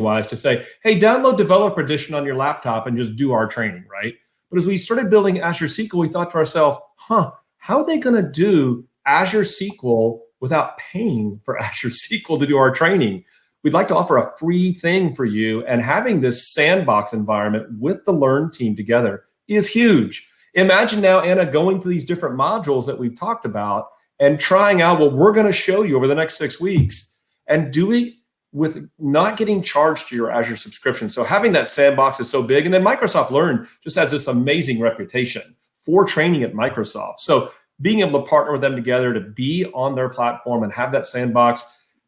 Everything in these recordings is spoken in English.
wise to say, hey, download Developer Edition on your laptop and just do our training, right? But as we started building Azure SQL, we thought to ourselves, how are they going to do Azure SQL without paying for Azure SQL to do our training? We'd like to offer a free thing for you, and having this sandbox environment with the Learn team together is huge. Imagine now, Anna, going to these different modules that we've talked about and trying out what we're going to show you over the next 6 weeks and do it with not getting charged to your Azure subscription. So having that sandbox is so big. And then Microsoft Learn just has this amazing reputation for training at Microsoft. So being able to partner with them together to be on their platform and have that sandbox,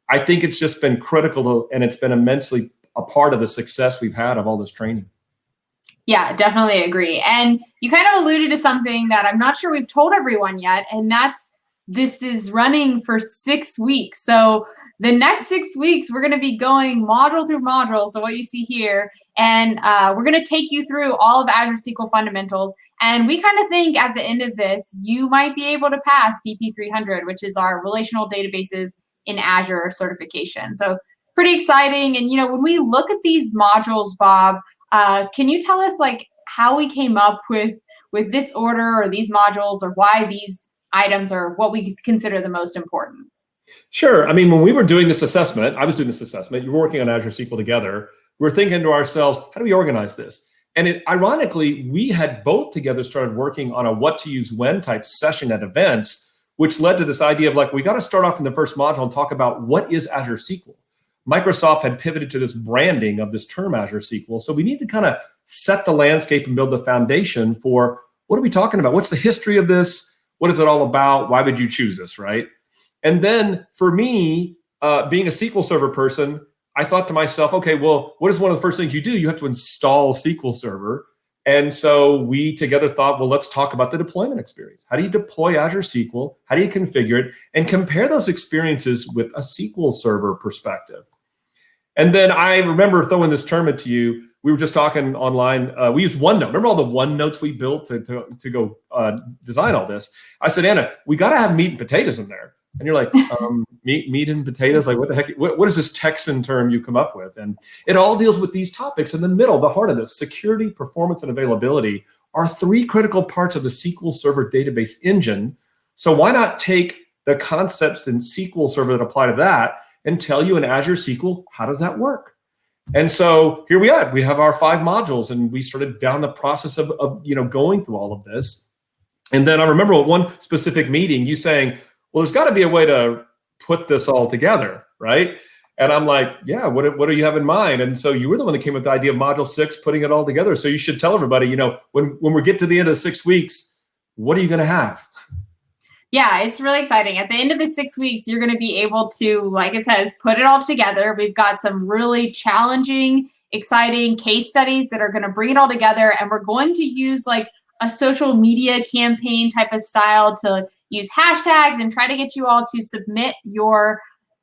I think it's just been critical and it's been immensely a part of the success we've had of all this training. Yeah, definitely agree. And you kind of alluded to something that I'm not sure we've told everyone yet, and that's this is running for 6 weeks. So the next 6 weeks, we're going to be going module through module. So what you see here, and we're going to take you through all of Azure SQL Fundamentals. And we kind of think at the end of this, you might be able to pass DP300, which is our relational databases in Azure certification. So pretty exciting. And, when we look at these modules, Bob, can you tell us like how we came up with this order or these modules, or why these items are what we consider the most important? Sure. I mean, when we were doing this assessment, I was doing this assessment, you were working on Azure SQL together, we were thinking to ourselves, how do we organize this? And ironically, we had both together started working on a what to use when type session at events, which led to this idea of like, we got to start off in the first module and talk about what is Azure SQL. Microsoft had pivoted to this branding of this term Azure SQL. So we need to kind of set the landscape and build the foundation for what are we talking about? What's the history of this? What is it all about? Why would you choose this, right? And then for me, being a SQL Server person, I thought to myself, okay, well, what is one of the first things you do? You have to install SQL Server. And so we together thought, well, let's talk about the deployment experience. How do you deploy Azure SQL? How do you configure it? And compare those experiences with a SQL Server perspective. And then I remember throwing this term into you. We were just talking online. We used OneNote. Remember all the OneNotes we built to go design all this? I said, Anna, we got to have meat and potatoes in there. And you're like, meat and potatoes? Like, what the heck? What is this Texan term you come up with? And it all deals with these topics in the middle, the heart of this. Security, performance, and availability are 3 critical parts of the SQL Server database engine. So why not take the concepts in SQL Server that apply to that and tell you in Azure SQL, how does that work? And so here we are. We have our 5 modules, and we started down the process of going through all of this. And then I remember at one specific meeting, you saying, well, there's got to be a way to put this all together, right? And I'm like, yeah, what do you have in mind? And so you were the one that came with the idea of module 6, putting it all together. So you should tell everybody, when we get to the end of 6 weeks, what are you going to have? Yeah, it's really exciting. At the end of the 6 weeks, you're going to be able to, like it says, put it all together. We've got some really challenging, exciting case studies that are going to bring it all together. And we're going to use like a social media campaign type of style to use hashtags and try to get you all to submit your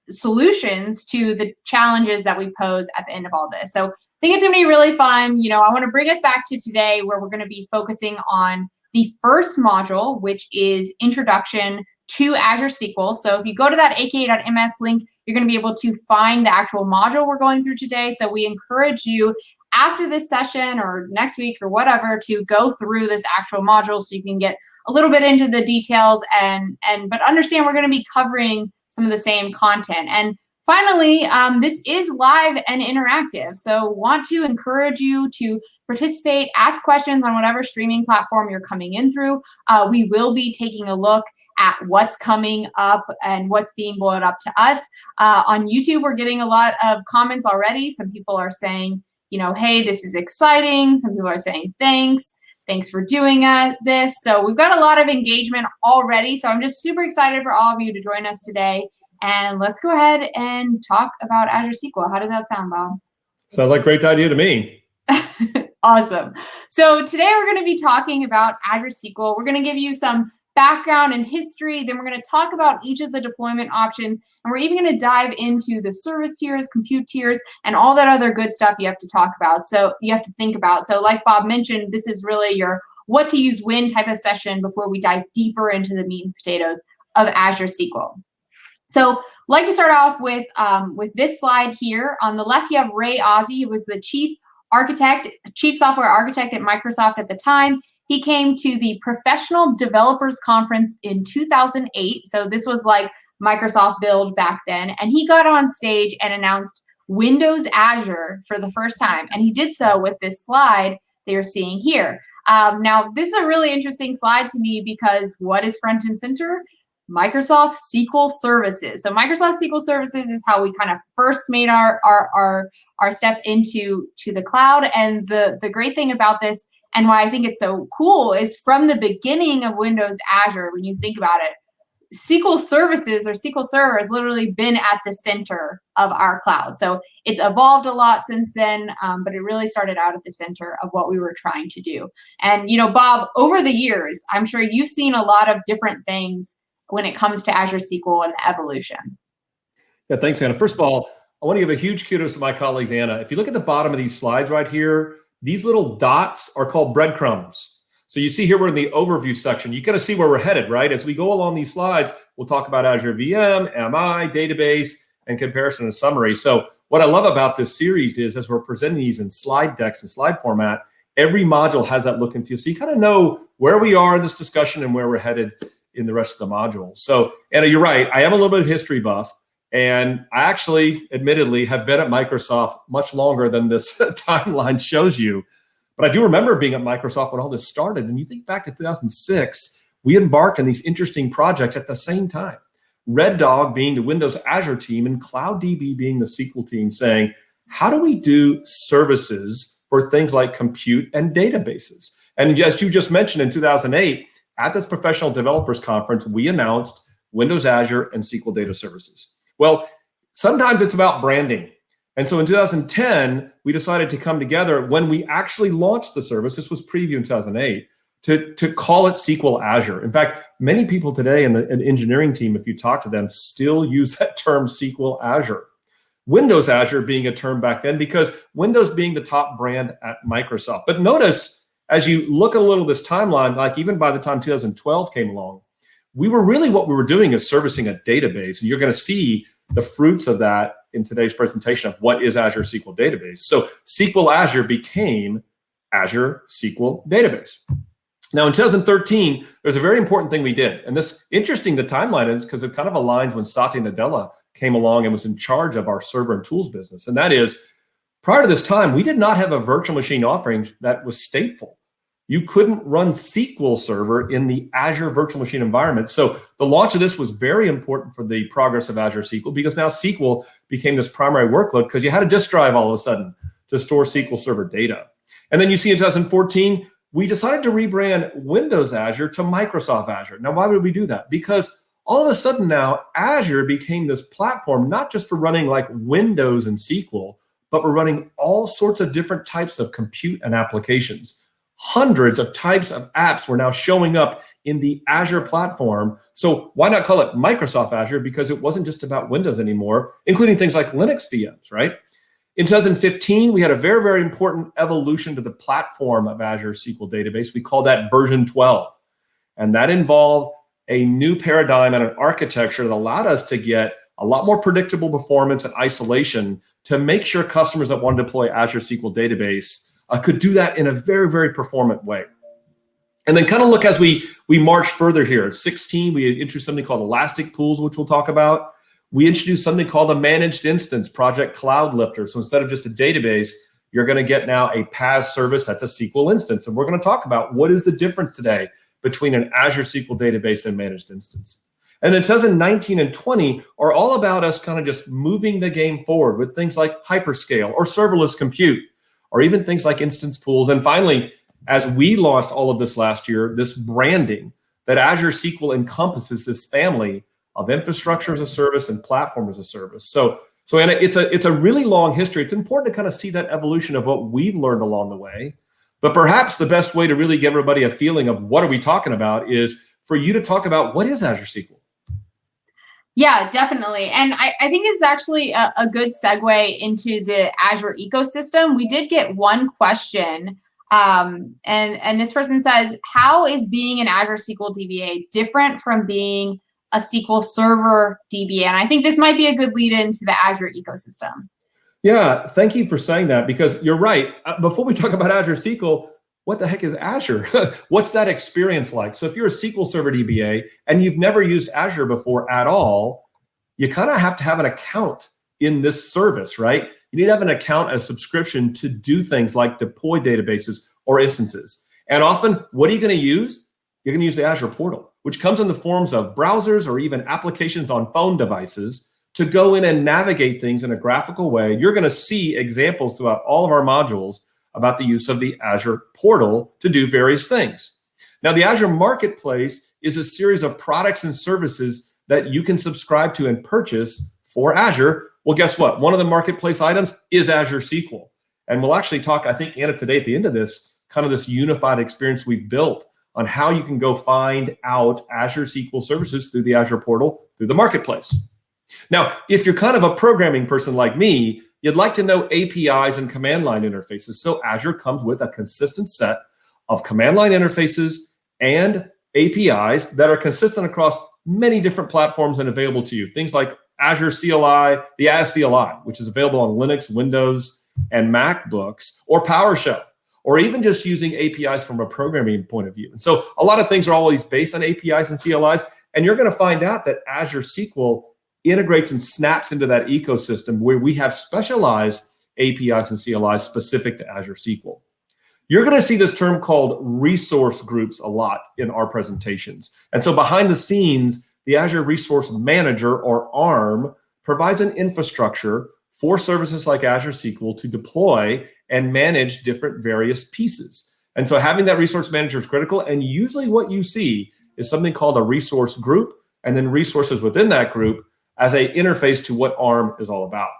solutions to the challenges that we pose at the end of all this. So I think it's going to be really fun. I want to bring us back to today where we're going to be focusing on the first module, which is Introduction to Azure SQL. So if you go to that aka.ms link, you're going to be able to find the actual module we're going through today. So we encourage you after this session or next week or whatever to go through this actual module so you can get a little bit into the details but understand we're going to be covering some of the same content. And finally, this is live and interactive. So want to encourage you to participate, ask questions on whatever streaming platform you're coming in through. We will be taking a look at what's coming up and what's being brought up to us. On YouTube, we're getting a lot of comments already. Some people are saying, hey, this is exciting. Some people are saying, thanks for doing this. So we've got a lot of engagement already. So I'm just super excited for all of you to join us today. And let's go ahead and talk about Azure SQL. How does that sound, Bob? Sounds like a great idea to me. Awesome. So today we're going to be talking about Azure SQL. We're going to give you some background and history. Then we're going to talk about each of the deployment options. And we're even going to dive into the service tiers, compute tiers, and all that other good stuff you have to talk about. So you have to think about. So like Bob mentioned, this is really your what to use when type of session before we dive deeper into the meat and potatoes of Azure SQL. So like to start off with this slide here. On the left, you have Ray Ozzie, who was the chief software architect at Microsoft at the time. He came to the Professional Developers Conference in 2008. So this was like Microsoft Build back then. And he got on stage and announced Windows Azure for the first time. And he did so with this slide that you're seeing here. Now, this is a really interesting slide to me because what is front and center? Microsoft SQL Services. So Microsoft SQL Services is how we kind of first made our step into the cloud. And the great thing about this and why I think it's so cool is from the beginning of Windows Azure, when you think about it, SQL Services or SQL Server has literally been at the center of our cloud. So it's evolved a lot since then, but it really started out at the center of what we were trying to do. And, you know, Bob, over the years, I'm sure you've seen a lot of different things when it comes to Azure SQL and the evolution. Yeah, thanks, Anna. First of all, I want to give a huge kudos to my colleagues, Anna. If you look at the bottom of these slides right here, these little dots are called breadcrumbs. So you see here, we're in the overview section. You kind of see where we're headed, right? As we go along these slides, we'll talk about Azure VM, MI, database, and comparison and summary. So what I love about this series is as we're presenting these in slide decks and slide format, every module has that look and feel. So you kind of know where we are in this discussion and where we're headed in the rest of the module. So Anna, you're right. I am a little bit of history buff. And I actually, admittedly, have been at Microsoft much longer than this timeline shows you. But I do remember being at Microsoft when all this started. And you think back to 2006, we embarked on these interesting projects at the same time. Red Dog being the Windows Azure team and CloudDB being the SQL team, saying, how do we do services for things like compute and databases? And as you just mentioned, in 2008, at this Professional Developers Conference, we announced Windows Azure and SQL Data Services. Well, sometimes it's about branding. And so in 2010, we decided to come together when we actually launched the service. This was preview in 2008 to call it SQL Azure. In fact, many people today in the engineering team, if you talk to them, still use that term SQL Azure. Windows Azure being a term back then because Windows being the top brand at Microsoft. But notice, as you look a little this timeline, like even by the time 2012 came along, what we were doing is servicing a database. And you're going to see the fruits of that in today's presentation of what is Azure SQL Database. So SQL Azure became Azure SQL Database. Now in 2013, there's a very important thing we did. And this interesting, the timeline is because it kind of aligns when Satya Nadella came along and was in charge of our server and tools business. And that is, prior to this time, we did not have a virtual machine offering that was stateful. You couldn't run SQL Server in the Azure virtual machine environment. So the launch of this was very important for the progress of Azure SQL because now SQL became this primary workload because you had a disk drive all of a sudden to store SQL Server data. And then you see in 2014, we decided to rebrand Windows Azure to Microsoft Azure. Now, why would we do that? Because all of a sudden now, Azure became this platform, not just for running like Windows and SQL, but we're running all sorts of different types of compute and applications. Hundreds of types of apps were now showing up in the Azure platform. So why not call it Microsoft Azure? Because it wasn't just about Windows anymore, including things like Linux VMs, right? In 2015, we had a very, very important evolution to the platform of Azure SQL Database. We call that version 12. And that involved a new paradigm and an architecture that allowed us to get a lot more predictable performance and isolation to make sure customers that want to deploy Azure SQL Database could do that in a very, very performant way. And then kind of look as we march further here. At 16, we introduced something called Elastic Pools, which we'll talk about. We introduced something called a Managed Instance, Project Cloud Lifter. So instead of just a database, you're going to get now a PaaS service that's a SQL instance. And we're going to talk about what is the difference today between an Azure SQL database and Managed Instance. And then 2019 and 20 are all about us kind of just moving the game forward with things like hyperscale or serverless compute, or even things like instance pools. And finally, as we launched all of this last year, this branding that Azure SQL encompasses this family of infrastructure as a service and platform as a service. So Anna, it's a really long history. It's important to kind of see that evolution of what we've learned along the way. But perhaps the best way to really give everybody a feeling of what are we talking about is for you to talk about what is Azure SQL? Yeah, definitely. And I think this is actually a good segue into the Azure ecosystem. We did get one question, and this person says, how is being an Azure SQL DBA different from being a SQL Server DBA. And I think this might be a good lead into the Azure ecosystem. Yeah, thank you for saying that, because you're right. Before we talk about Azure SQL, what the heck is Azure? What's that experience like? So if you're a SQL Server DBA and you've never used Azure before at all, you kind of have to have an account in this service, right? You need to have an account as subscription to do things like deploy databases or instances. And often, what are you going to use? You're going to use the Azure portal, which comes in the forms of browsers or even applications on phone devices to go in and navigate things in a graphical way. You're going to see examples throughout all of our modules about the use of the Azure portal to do various things. Now, the Azure Marketplace is a series of products and services that you can subscribe to and purchase for Azure. Well, guess what? One of the marketplace items is Azure SQL. And we'll actually talk, I think, Anna, today at the end of this, kind of this unified experience we've built on how you can go find out Azure SQL services through the Azure portal, through the marketplace. Now, if you're kind of a programming person like me, you'd like to know APIs and command line interfaces. So Azure comes with a consistent set of command line interfaces and APIs that are consistent across many different platforms and available to you. Things like Azure CLI, the AZ CLI, which is available on Linux, Windows, and MacBooks, or PowerShell, or even just using APIs from a programming point of view. And so a lot of things are always based on APIs and CLIs, and you're going to find out that Azure SQL integrates and snaps into that ecosystem where we have specialized APIs and CLIs specific to Azure SQL. You're going to see this term called resource groups a lot in our presentations. And so behind the scenes, the Azure Resource Manager, or ARM, provides an infrastructure for services like Azure SQL to deploy and manage different various pieces. And so having that resource manager is critical. And usually what you see is something called a resource group, and then resources within that group as an interface to what ARM is all about.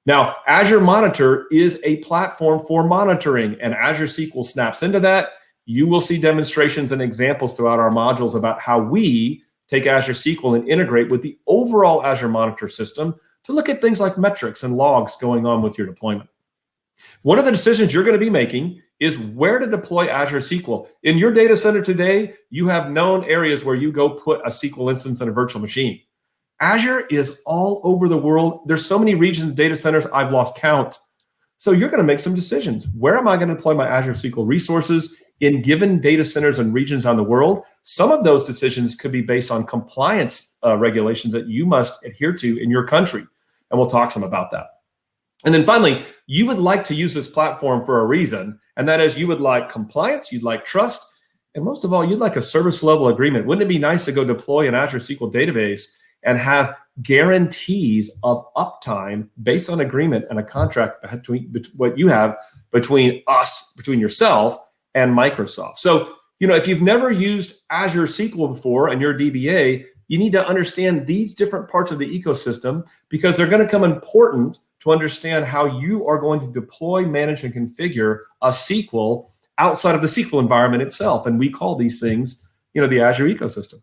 Now, Azure Monitor is a platform for monitoring, and Azure SQL snaps into that. You will see demonstrations and examples throughout our modules about how we take Azure SQL and integrate with the overall Azure Monitor system to look at things like metrics and logs going on with your deployment. One of the decisions you're going to be making is where to deploy Azure SQL. In your data center today, you have known areas where you go put a SQL instance in a virtual machine. Azure is all over the world. There's so many regions and data centers, I've lost count. So you're going to make some decisions. Where am I going to deploy my Azure SQL resources in given data centers and regions around the world? Some of those decisions could be based on compliance regulations that you must adhere to in your country. And we'll talk some about that. And then finally, you would like to use this platform for a reason, and that is you would like compliance, you'd like trust, and most of all, you'd like a service level agreement. Wouldn't it be nice to go deploy an Azure SQL database and have guarantees of uptime based on agreement and a contract between what you have between us, between yourself and Microsoft? So, if you've never used Azure SQL before and you're a DBA, you need to understand these different parts of the ecosystem, because they're going to come important to understand how you are going to deploy, manage, and configure a SQL outside of the SQL environment itself. And we call these things, the Azure ecosystem.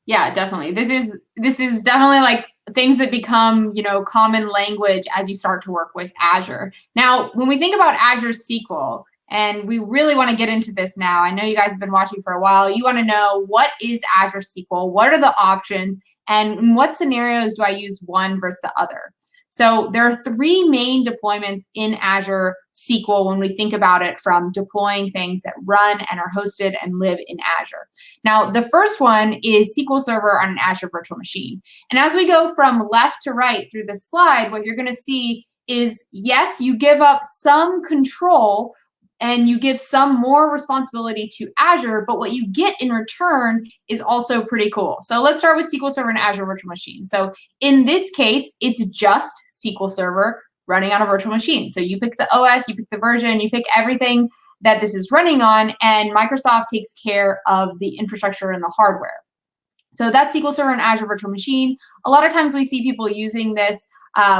Yeah, definitely. This is definitely like things that become, common language as you start to work with Azure. Now, when we think about Azure SQL, and we really want to get into this now, I know you guys have been watching for a while. You want to know, what is Azure SQL? What are the options? And in what scenarios do I use one versus the other? So there are three main deployments in Azure SQL when we think about it, from deploying things that run and are hosted and live in Azure. Now, the first one is SQL Server on an Azure virtual machine. And as we go from left to right through the slide, what you're going to see is, yes, you give up some control and you give some more responsibility to Azure, but what you get in return is also pretty cool. So let's start with SQL Server and Azure Virtual Machine. So in this case, it's just SQL Server running on a virtual machine. So you pick the OS, you pick the version, you pick everything that this is running on, and Microsoft takes care of the infrastructure and the hardware. So that's SQL Server and Azure Virtual Machine. A lot of times we see people using this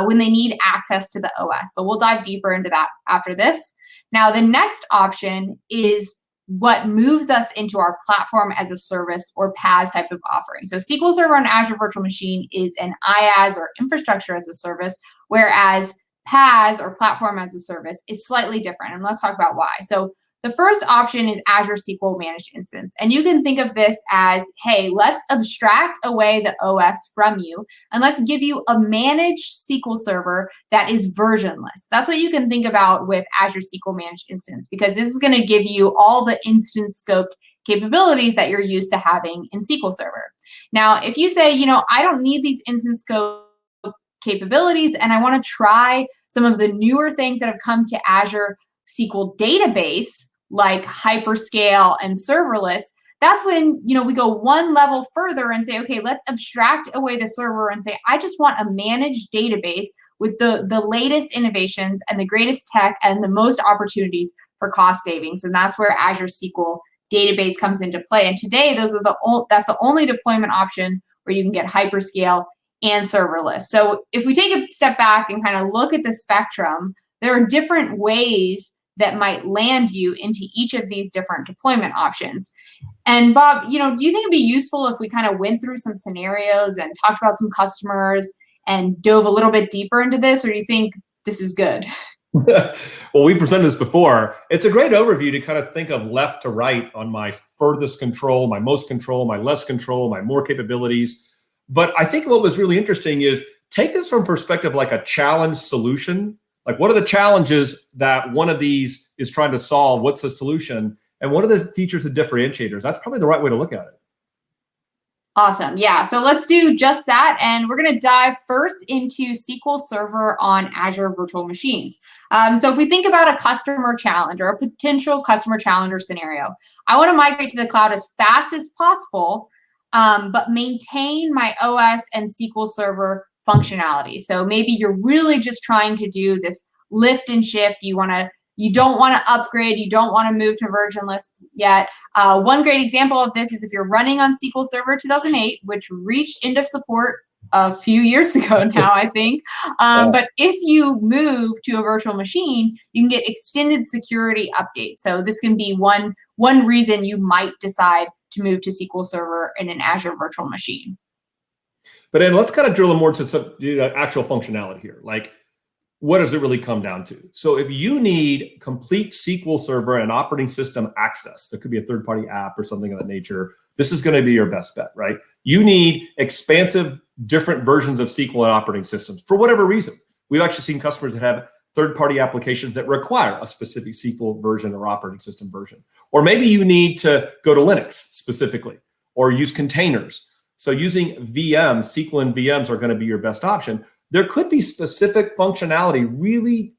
when they need access to the OS, but we'll dive deeper into that after this. Now, the next option is what moves us into our platform as a service, or PaaS type of offering. So SQL Server on Azure Virtual Machine is an IaaS, or infrastructure as a service, whereas PaaS, or platform as a service, is slightly different. And let's talk about why. So The first option is Azure SQL Managed Instance. And you can think of this as, hey, let's abstract away the OS from you and let's give you a managed SQL server that is versionless. That's what you can think about with Azure SQL Managed Instance, because this is going to give you all the instance scoped capabilities that you're used to having in SQL Server. Now, if you say, I don't need these instance scope capabilities and I want to try some of the newer things that have come to Azure SQL Database, like hyperscale and serverless, that's when we go one level further and say, okay, let's abstract away the server and say, I just want a managed database with the latest innovations and the greatest tech and the most opportunities for cost savings. And that's where Azure SQL Database comes into play. And today, that's the only deployment option where you can get hyperscale and serverless. So if we take a step back and kind of look at the spectrum, there are different ways that might land you into each of these different deployment options. And Bob, do you think it'd be useful if we kind of went through some scenarios and talked about some customers and dove a little bit deeper into this, or do you think this is good? Well, we presented this before. It's a great overview to kind of think of left to right on my furthest control, my most control, my less control, my more capabilities. But I think what was really interesting is take this from perspective like a challenge solution. Like, what are the challenges that one of these is trying to solve? What's the solution? And what are the features and differentiators? That's probably the right way to look at it. Awesome. Yeah. So let's do just that. And we're going to dive first into SQL Server on Azure virtual machines. So if we think about a customer challenge or a potential customer challenge or scenario, I want to migrate to the cloud as fast as possible, but maintain my OS and SQL Server functionality. So maybe you're really just trying to do this lift and shift. You don't want to upgrade. You don't want to move to versionless yet. One great example of this is if you're running on SQL Server 2008, which reached end of support a few years ago now, I think. But if you move to a virtual machine, you can get extended security updates. So this can be one reason you might decide to move to SQL Server in an Azure virtual machine. But then let's kind of drill more to some actual functionality here. Like, what does it really come down to? So if you need complete SQL Server and operating system access, there could be a third-party app or something of that nature, this is going to be your best bet, right? You need expansive, different versions of SQL and operating systems for whatever reason. We've actually seen customers that have third-party applications that require a specific SQL version or operating system version. Or maybe you need to go to Linux specifically or use containers. So using VMs, SQL and VMs are going to be your best option. There could be specific functionality, really,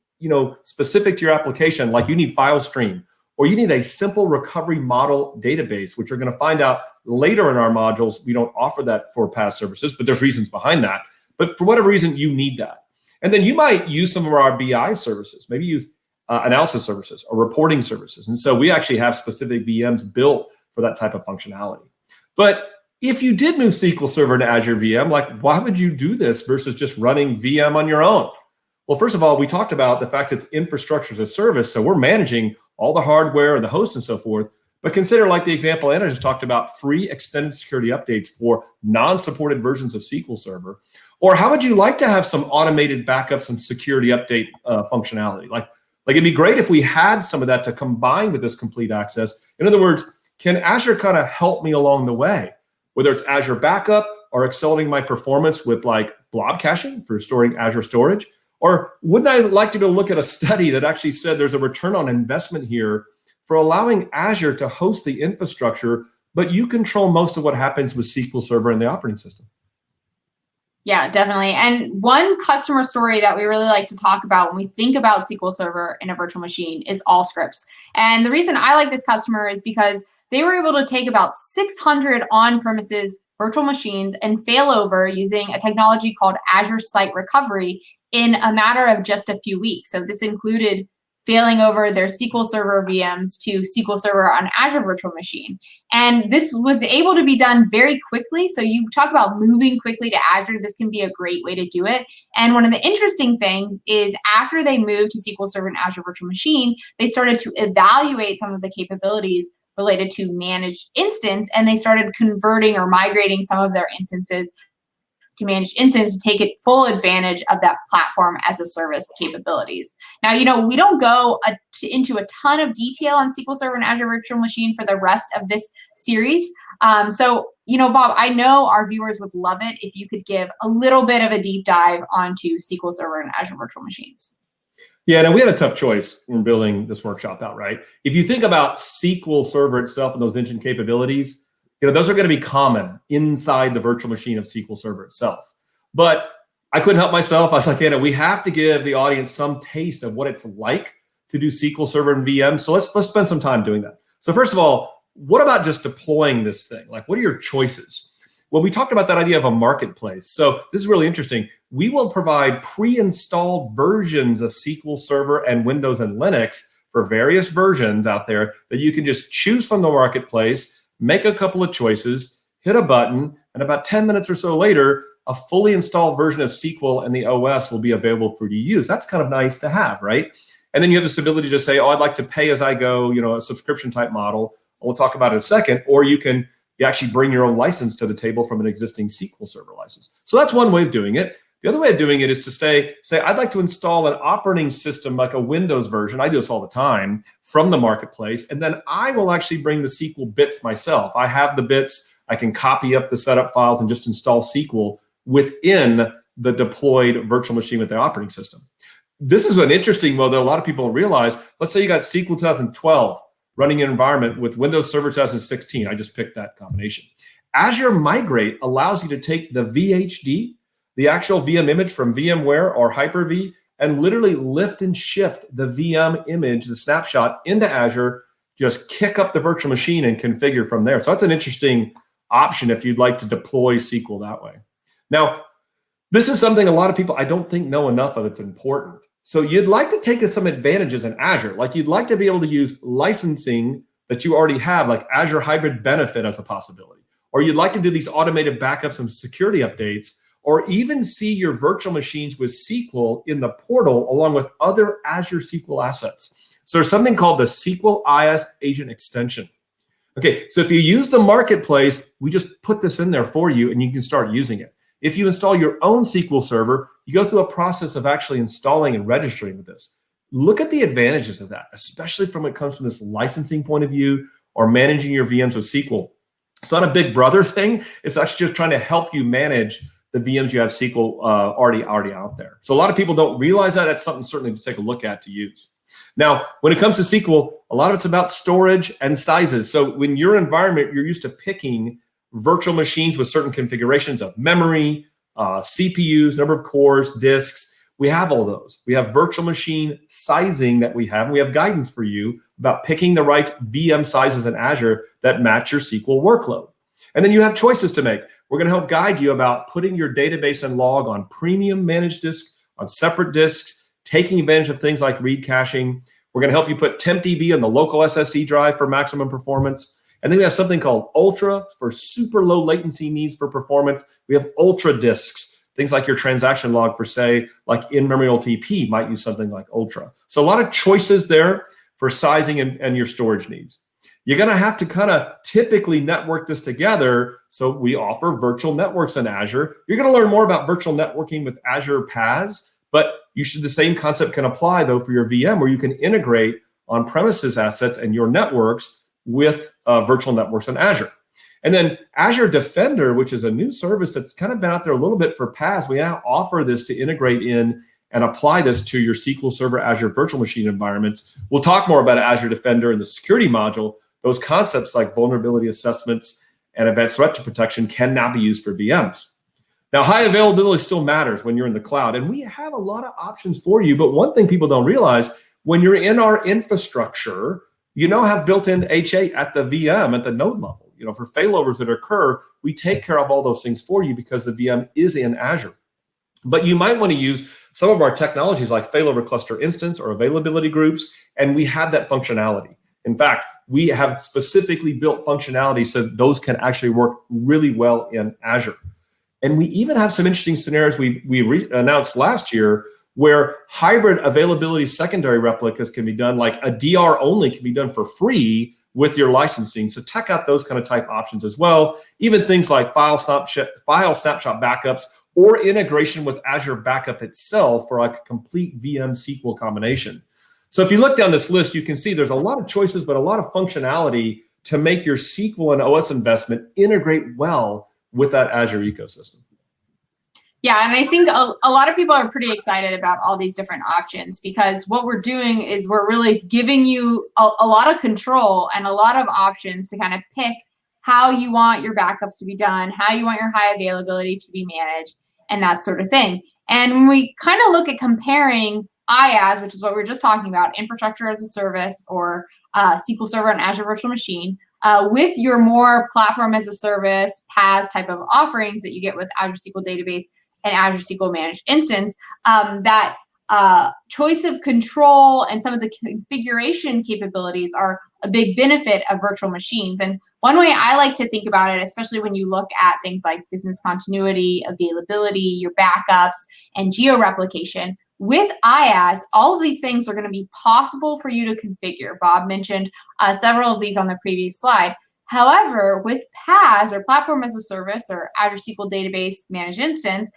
specific to your application, like you need file stream, or you need a simple recovery model database, which you're going to find out later in our modules. We don't offer that for PaaS services, but there's reasons behind that. But for whatever reason, you need that. And then you might use some of our BI services, maybe use analysis services or reporting services. And so we actually have specific VMs built for that type of functionality. But if you did move SQL Server to Azure VM, like, why would you do this versus just running VM on your own? Well, first of all, we talked about the fact it's infrastructure as a service. So we're managing all the hardware and the host and so forth. But consider, like the example Anna just talked about, free extended security updates for non-supported versions of SQL Server. Or how would you like to have some automated backups and security update functionality? Like it'd be great if we had some of that to combine with this complete access. In other words, can Azure kind of help me along the way? Whether it's Azure Backup or accelerating my performance with like blob caching for storing Azure storage, or wouldn't I like to go look at a study that actually said there's a return on investment here for allowing Azure to host the infrastructure, but you control most of what happens with SQL Server and the operating system? Yeah, definitely. And one customer story that we really like to talk about when we think about SQL Server in a virtual machine is Allscripts. And the reason I like this customer is because they were able to take about 600 on-premises virtual machines and fail over using a technology called Azure Site Recovery in a matter of just a few weeks. So this included failing over their SQL Server VMs to SQL Server on Azure Virtual Machine. And this was able to be done very quickly. So you talk about moving quickly to Azure, this can be a great way to do it. And one of the interesting things is after they moved to SQL Server and Azure Virtual Machine, they started to evaluate some of the capabilities related to managed instance, and they started converting or migrating some of their instances to Managed Instance to take full advantage of that platform as a service capabilities. Now, we don't go into a ton of detail on SQL Server and Azure Virtual Machine for the rest of this series. So, Bob, I know our viewers would love it if you could give a little bit of a deep dive onto SQL Server and Azure Virtual Machines. Yeah, now we had a tough choice when building this workshop out, right? If you think about SQL Server itself and those engine capabilities, those are going to be common inside the virtual machine of SQL Server itself. But I couldn't help myself. I was like, we have to give the audience some taste of what it's like to do SQL Server and VM. So let's spend some time doing that. So first of all, what about just deploying this thing? Like, what are your choices? Well, we talked about that idea of a marketplace. So this is really interesting. We will provide pre-installed versions of SQL Server and Windows and Linux for various versions out there that you can just choose from the marketplace, make a couple of choices, hit a button, and about 10 minutes or so later, a fully installed version of SQL and the OS will be available for you to use. That's kind of nice to have, right? And then you have this ability to say, I'd like to pay as I go, a subscription type model. We'll talk about it in a second. Or you actually bring your own license to the table from an existing SQL Server license. So that's one way of doing it. The other way of doing it is to say, I'd like to install an operating system like a Windows version. I do this all the time from the marketplace. And then I will actually bring the SQL bits myself. I have the bits. I can copy up the setup files and just install SQL within the deployed virtual machine with the operating system. This is an interesting mode that a lot of people don't realize. Let's say you got SQL 2012 running an environment with Windows Server 2016. I just picked that combination. Azure Migrate allows you to take the VHD, the actual VM image from VMware or Hyper-V, and literally lift and shift the VM image, the snapshot, into Azure, just kick up the virtual machine and configure from there. So that's an interesting option if you'd like to deploy SQL that way. Now, this is something a lot of people I don't think know enough of. It's important. So you'd like to take some advantages in Azure. Like you'd like to be able to use licensing that you already have, like Azure Hybrid Benefit as a possibility. Or you'd like to do these automated backups and security updates, or even see your virtual machines with SQL in the portal along with other Azure SQL assets. So there's something called the SQL IS Agent Extension. Okay, so if you use the marketplace, we just put this in there for you and you can start using it. If you install your own SQL Server, you go through a process of actually installing and registering with this. Look at the advantages of that, especially from when it comes from this licensing point of view or managing your VMs with SQL. It's not a big brother thing. It's actually just trying to help you manage the VMs you have SQL already out there. So a lot of people don't realize that. That's something certainly to take a look at to use. Now, when it comes to SQL, a lot of it's about storage and sizes. So when your environment, you're used to picking virtual machines with certain configurations of memory, CPUs, number of cores, disks. We have all those. We have virtual machine sizing that we have. We have guidance for you about picking the right VM sizes in Azure that match your SQL workload. And then you have choices to make. We're going to help guide you about putting your database and log on premium managed disks, on separate disks, taking advantage of things like read caching. We're going to help you put TempDB on the local SSD drive for maximum performance. And then we have something called Ultra for super low latency needs for performance. We have Ultra disks, things like your transaction log for, say, like in-memory OLTP might use something like Ultra. So a lot of choices there for sizing and your storage needs. You're going to have to kind of typically network this together. So we offer virtual networks in Azure. You're going to learn more about virtual networking with Azure PaaS, but the same concept can apply, though, for your VM, where you can integrate on-premises assets and your networks with virtual networks in Azure. And then Azure Defender, which is a new service that's kind of been out there a little bit for PaaS, we now offer this to integrate in and apply this to your SQL Server Azure virtual machine environments. We'll talk more about Azure Defender and the security module. Those concepts like vulnerability assessments and advanced threat protection can now be used for VMs. Now, high availability still matters when you're in the cloud, and we have a lot of options for you. But one thing people don't realize, when you're in our infrastructure, you now have built-in HA at the VM, at the node level. For failovers that occur, we take care of all those things for you because the VM is in Azure. But you might want to use some of our technologies like failover cluster instance or availability groups, and we have that functionality. In fact, we have specifically built functionality so those can actually work really well in Azure. And we even have some interesting scenarios we announced last year where hybrid availability secondary replicas can be done, like a DR only can be done for free with your licensing. So check out those kind of type options as well. Even things like file snapshot backups or integration with Azure Backup itself for like a complete VM SQL combination. So if you look down this list, you can see there's a lot of choices, but a lot of functionality to make your SQL and OS investment integrate well with that Azure ecosystem. Yeah, and I think a lot of people are pretty excited about all these different options, because what we're doing is we're really giving you a lot of control and a lot of options to kind of pick how you want your backups to be done, how you want your high availability to be managed, and that sort of thing. And when we kind of look at comparing IaaS, which is what we were just talking about, infrastructure as a service, or SQL Server and Azure Virtual Machine, with your more platform as a service, PaaS type of offerings that you get with Azure SQL Database and Azure SQL Managed Instance, that choice of control and some of the configuration capabilities are a big benefit of virtual machines. And one way I like to think about it, especially when you look at things like business continuity, availability, your backups, and geo-replication, with IaaS, all of these things are going to be possible for you to configure. Bob mentioned several of these on the previous slide. However, with PaaS, or Platform as a Service, or Azure SQL Database Managed Instance,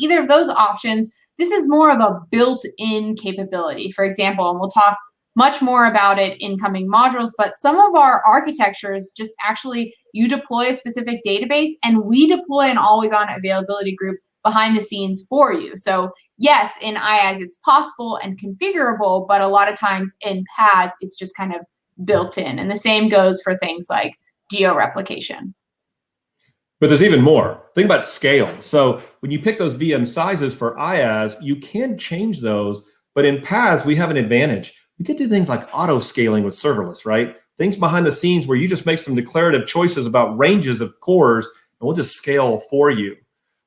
either of those options, this is more of a built-in capability. For example, and we'll talk much more about it in coming modules, but some of our architectures just actually, you deploy a specific database and we deploy an always-on availability group behind the scenes for you. So yes, in IaaS it's possible and configurable, but a lot of times in PaaS it's just kind of built in. And the same goes for things like geo-replication. But there's even more. Think about scale. So when you pick those VM sizes for IaaS, you can change those, but in PaaS, we have an advantage. We could do things like auto scaling with serverless, right? Things behind the scenes where you just make some declarative choices about ranges of cores, and we'll just scale for you.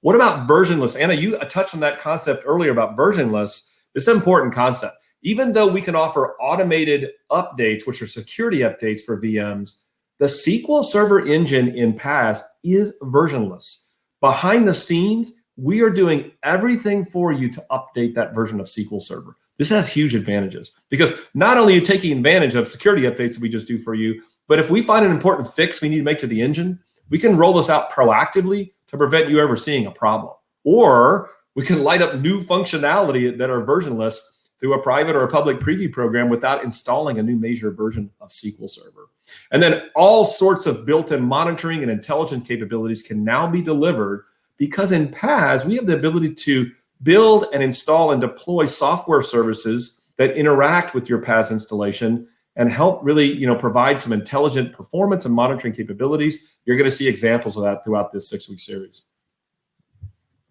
What about versionless? Anna, you touched on that concept earlier about versionless. It's an important concept. Even though we can offer automated updates, which are security updates for VMs, the SQL Server engine in PaaS is versionless. Behind the scenes, we are doing everything for you to update that version of SQL Server. This has huge advantages, because not only are you taking advantage of security updates that we just do for you, but if we find an important fix we need to make to the engine, we can roll this out proactively to prevent you ever seeing a problem. Or we can light up new functionality that are versionless through a private or a public preview program without installing a new major version of SQL Server. And then all sorts of built-in monitoring and intelligent capabilities can now be delivered, because in PaaS, we have the ability to build and install and deploy software services that interact with your PaaS installation and help really, provide some intelligent performance and monitoring capabilities. You're going to see examples of that throughout this 6-week series.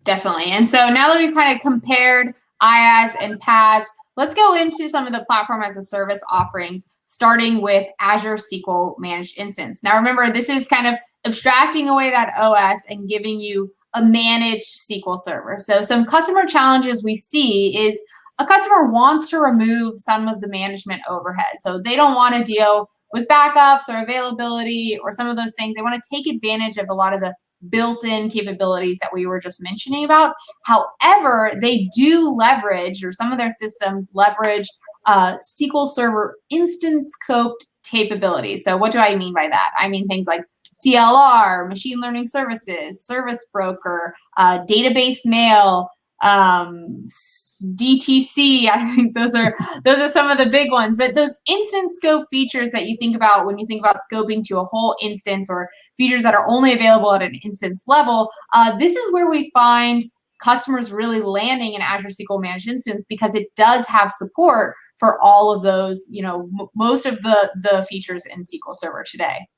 Definitely. And so now that we've kind of compared IaaS and PaaS, let's go into some of the platform as a service offerings, starting with Azure SQL Managed Instance. Now, remember, this is kind of abstracting away that OS and giving you a managed SQL Server. So some customer challenges we see is a customer wants to remove some of the management overhead. So they don't want to deal with backups or availability or some of those things. They want to take advantage of a lot of the built-in capabilities that we were just mentioning about. However, they do leverage, or some of their systems leverage, SQL Server instance scoped capabilities. So what do I mean by that? I mean things like CLR, machine learning services, service broker, database mail, DTC. I think those are some of the big ones. But those instance scope features that you think about when you think about scoping to a whole instance, or features that are only available at an instance level, this is where we find customers really landing in Azure SQL Managed Instance, because it does have support for all of those, most of the features in SQL Server today.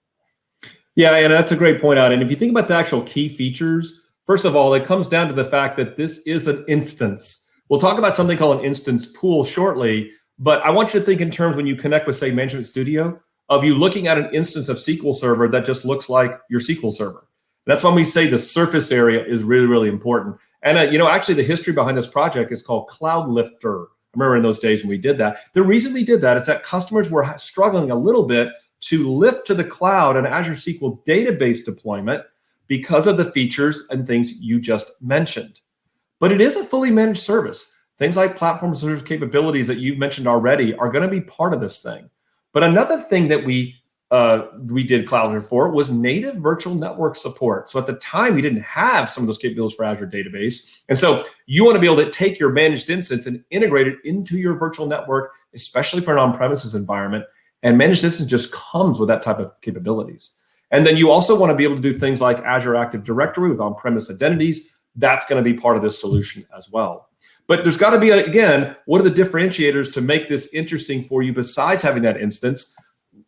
Yeah, and that's a great point out. And if you think about the actual key features, first of all, it comes down to the fact that this is an instance. We'll talk about something called an instance pool shortly, but I want you to think in terms, when you connect with, say, Management Studio, of you looking at an instance of SQL Server that just looks like your SQL Server. That's when we say the surface area is really, really important. And actually the history behind this project is called Cloud Lifter. I remember in those days when we did that. The reason we did that is that customers were struggling a little bit to lift to the cloud an Azure SQL database deployment because of the features and things you just mentioned. But it is a fully managed service. Things like platform service capabilities that you've mentioned already are going to be part of this thing. But another thing that we we did Cloud for was native virtual network support. So at the time, we didn't have some of those capabilities for Azure Database. And so you want to be able to take your managed instance and integrate it into your virtual network, especially for an on-premises environment. And managed instance just comes with that type of capabilities. And then you also want to be able to do things like Azure Active Directory with on-premise identities. That's going to be part of this solution as well. But there's got to be, again, what are the differentiators to make this interesting for you besides having that instance?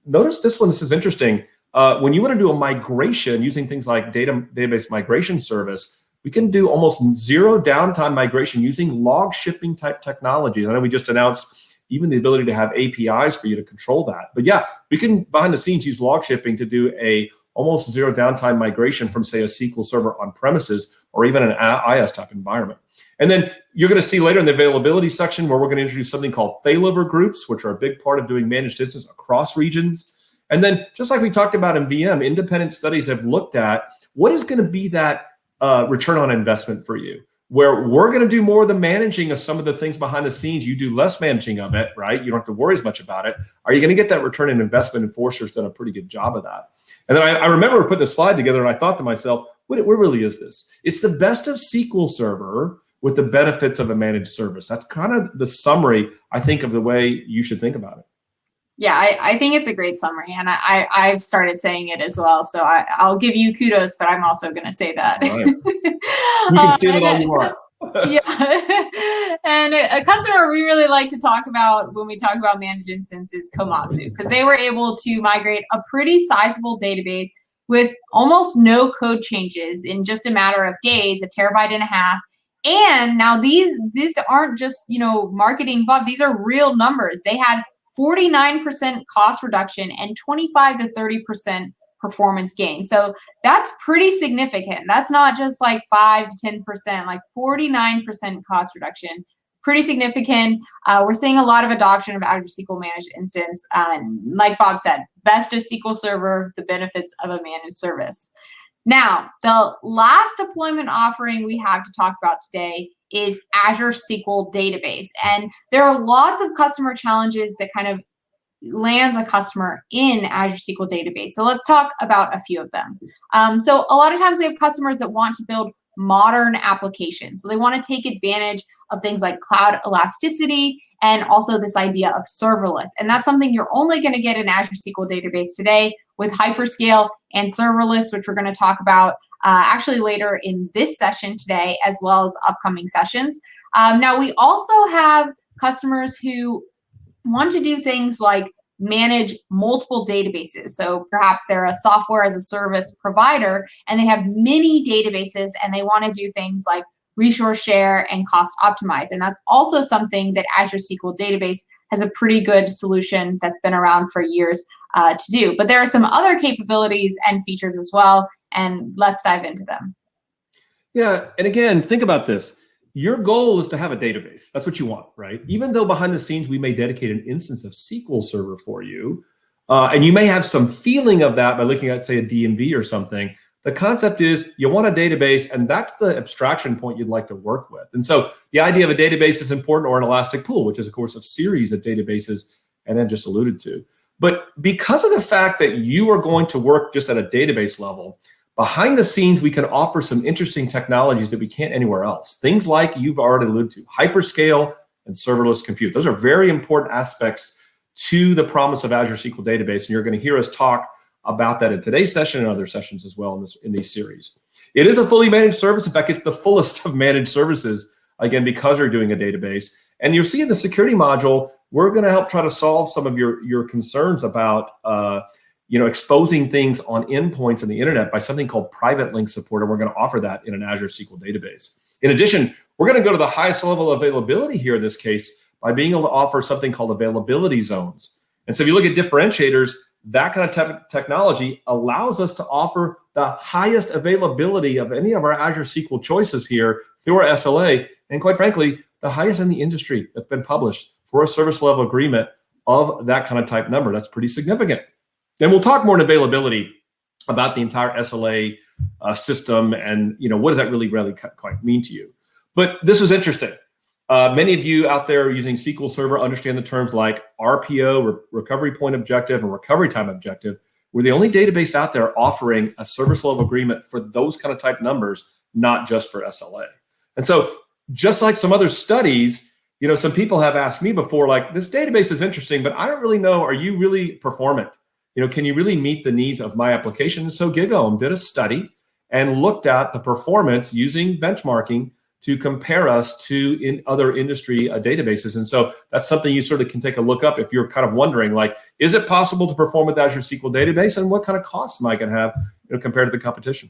Notice this one. This is interesting. When you want to do a migration using things like database migration service, we can do almost zero downtime migration using log shipping type technology. I know we just announced even the ability to have APIs for you to control that. But yeah, we can behind the scenes use log shipping to do a almost zero downtime migration from, say, a SQL Server on premises or even an IaaS type environment. And then you're going to see later in the availability section where we're going to introduce something called failover groups, which are a big part of doing managed instances across regions. And then just like we talked about in VM, independent studies have looked at what is going to be that return on investment for you, where we're going to do more of the managing of some of the things behind the scenes. You do less managing of it, right? You don't have to worry as much about it. Are you going to get that return on investment? And Forrester's done a pretty good job of that. And then I remember putting a slide together and I thought to myself, where really is this? It's the best of SQL Server with the benefits of a managed service. That's kind of the summary, I think, of the way you should think about it. Yeah, I think it's a great summary, and I've started saying it as well. So I'll give you kudos, but I'm also going to say that. Right. You can steal it all you want. Yeah, and a customer we really like to talk about when we talk about managed instance is Komatsu, because they were able to migrate a pretty sizable database with almost no code changes in just a matter of days, 1.5 terabytes. And now these aren't just, marketing buff. These are real numbers. They had 49% cost reduction and 25 to 30% performance gain. So that's pretty significant. That's not just like 5 to 10%, like 49% cost reduction. Pretty significant. We're seeing a lot of adoption of Azure SQL Managed Instance. Like Bob said, best of SQL Server, the benefits of a managed service. Now, the last deployment offering we have to talk about today is Azure SQL Database. And there are lots of customer challenges that kind of lands a customer in Azure SQL Database. So let's talk about a few of them. So a lot of times we have customers that want to build modern applications. So they want to take advantage of things like cloud elasticity and also this idea of serverless. And that's something you're only going to get in Azure SQL Database today with hyperscale and serverless, which we're going to talk about actually later in this session today, as well as upcoming sessions. Now, we also have customers who want to do things like manage multiple databases. So perhaps they're a software as a service provider and they have many databases and they want to do things like resource share and cost optimize. And that's also something that Azure SQL Database has a pretty good solution that's been around for years to do. But there are some other capabilities and features as well, and let's dive into them. Yeah, and again, think about this. Your goal is to have a database. That's what you want, right? Even though behind the scenes, we may dedicate an instance of SQL Server for you, and you may have some feeling of that by looking at, say, a DMV or something. The concept is you want a database, and that's the abstraction point you'd like to work with. And so the idea of a database is important, or an elastic pool, which is, of course, a series of databases, and then just alluded to. But because of the fact that you are going to work just at a database level, behind the scenes, we can offer some interesting technologies that we can't anywhere else. Things like you've already alluded to, hyperscale and serverless compute. Those are very important aspects to the promise of Azure SQL Database, and you're going to hear us talk about that in today's session and other sessions as well in these series. It is a fully managed service. In fact, it's the fullest of managed services, again, because you're doing a database. And you'll see in the security module, we're going to help try to solve some of your concerns about exposing things on endpoints on the internet by something called private link support, and we're going to offer that in an Azure SQL Database. In addition, we're going to go to the highest level of availability here in this case by being able to offer something called availability zones. And so if you look at differentiators, that kind of technology allows us to offer the highest availability of any of our Azure SQL choices here through our SLA, and quite frankly, the highest in the industry that's been published for a service level agreement of that kind of type number. That's pretty significant. And we'll talk more in availability about the entire SLA system and what does that really quite mean to you. But this was interesting. Many of you out there using SQL Server understand the terms like RPO, recovery point objective, and recovery time objective. We're the only database out there offering a service level agreement for those kind of type numbers, not just for SLA. And so just like some other studies, some people have asked me before, like, this database is interesting, but I don't really know, are you really performant? Can you really meet the needs of my application? And so GigaOM did a study and looked at the performance using benchmarking to compare us to in other industry databases. And so that's something you sort of can take a look up if you're kind of wondering, like, is it possible to perform with Azure SQL Database, and what kind of costs am I going to have compared to the competition?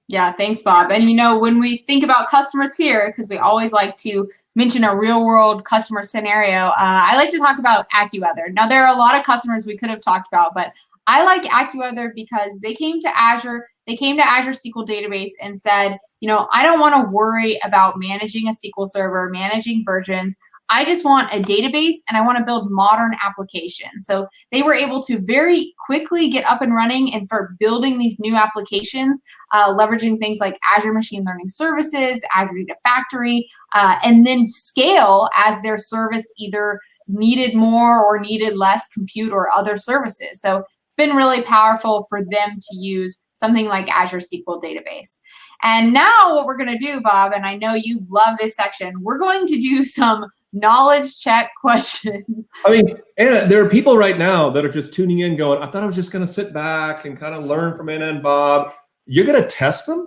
Yeah, thanks, Bob. And when we think about customers here, because we always like to mention a real world customer scenario, I like to talk about AccuWeather. Now, there are a lot of customers we could have talked about, but I like AccuWeather because they came to Azure SQL Database and said, I don't want to worry about managing a SQL Server, managing versions. I just want a database and I want to build modern applications. So they were able to very quickly get up and running and start building these new applications, leveraging things like Azure Machine Learning Services, Azure Data Factory, and then scale as their service either needed more or needed less compute or other services. So it's been really powerful for them to use something like Azure SQL Database. And now what we're going to do, Bob, and I know you love this section, we're going to do some knowledge check questions. I mean, Anna, there are people right now that are just tuning in going, I thought I was just going to sit back and kind of learn from Anna and Bob. You're going to test them?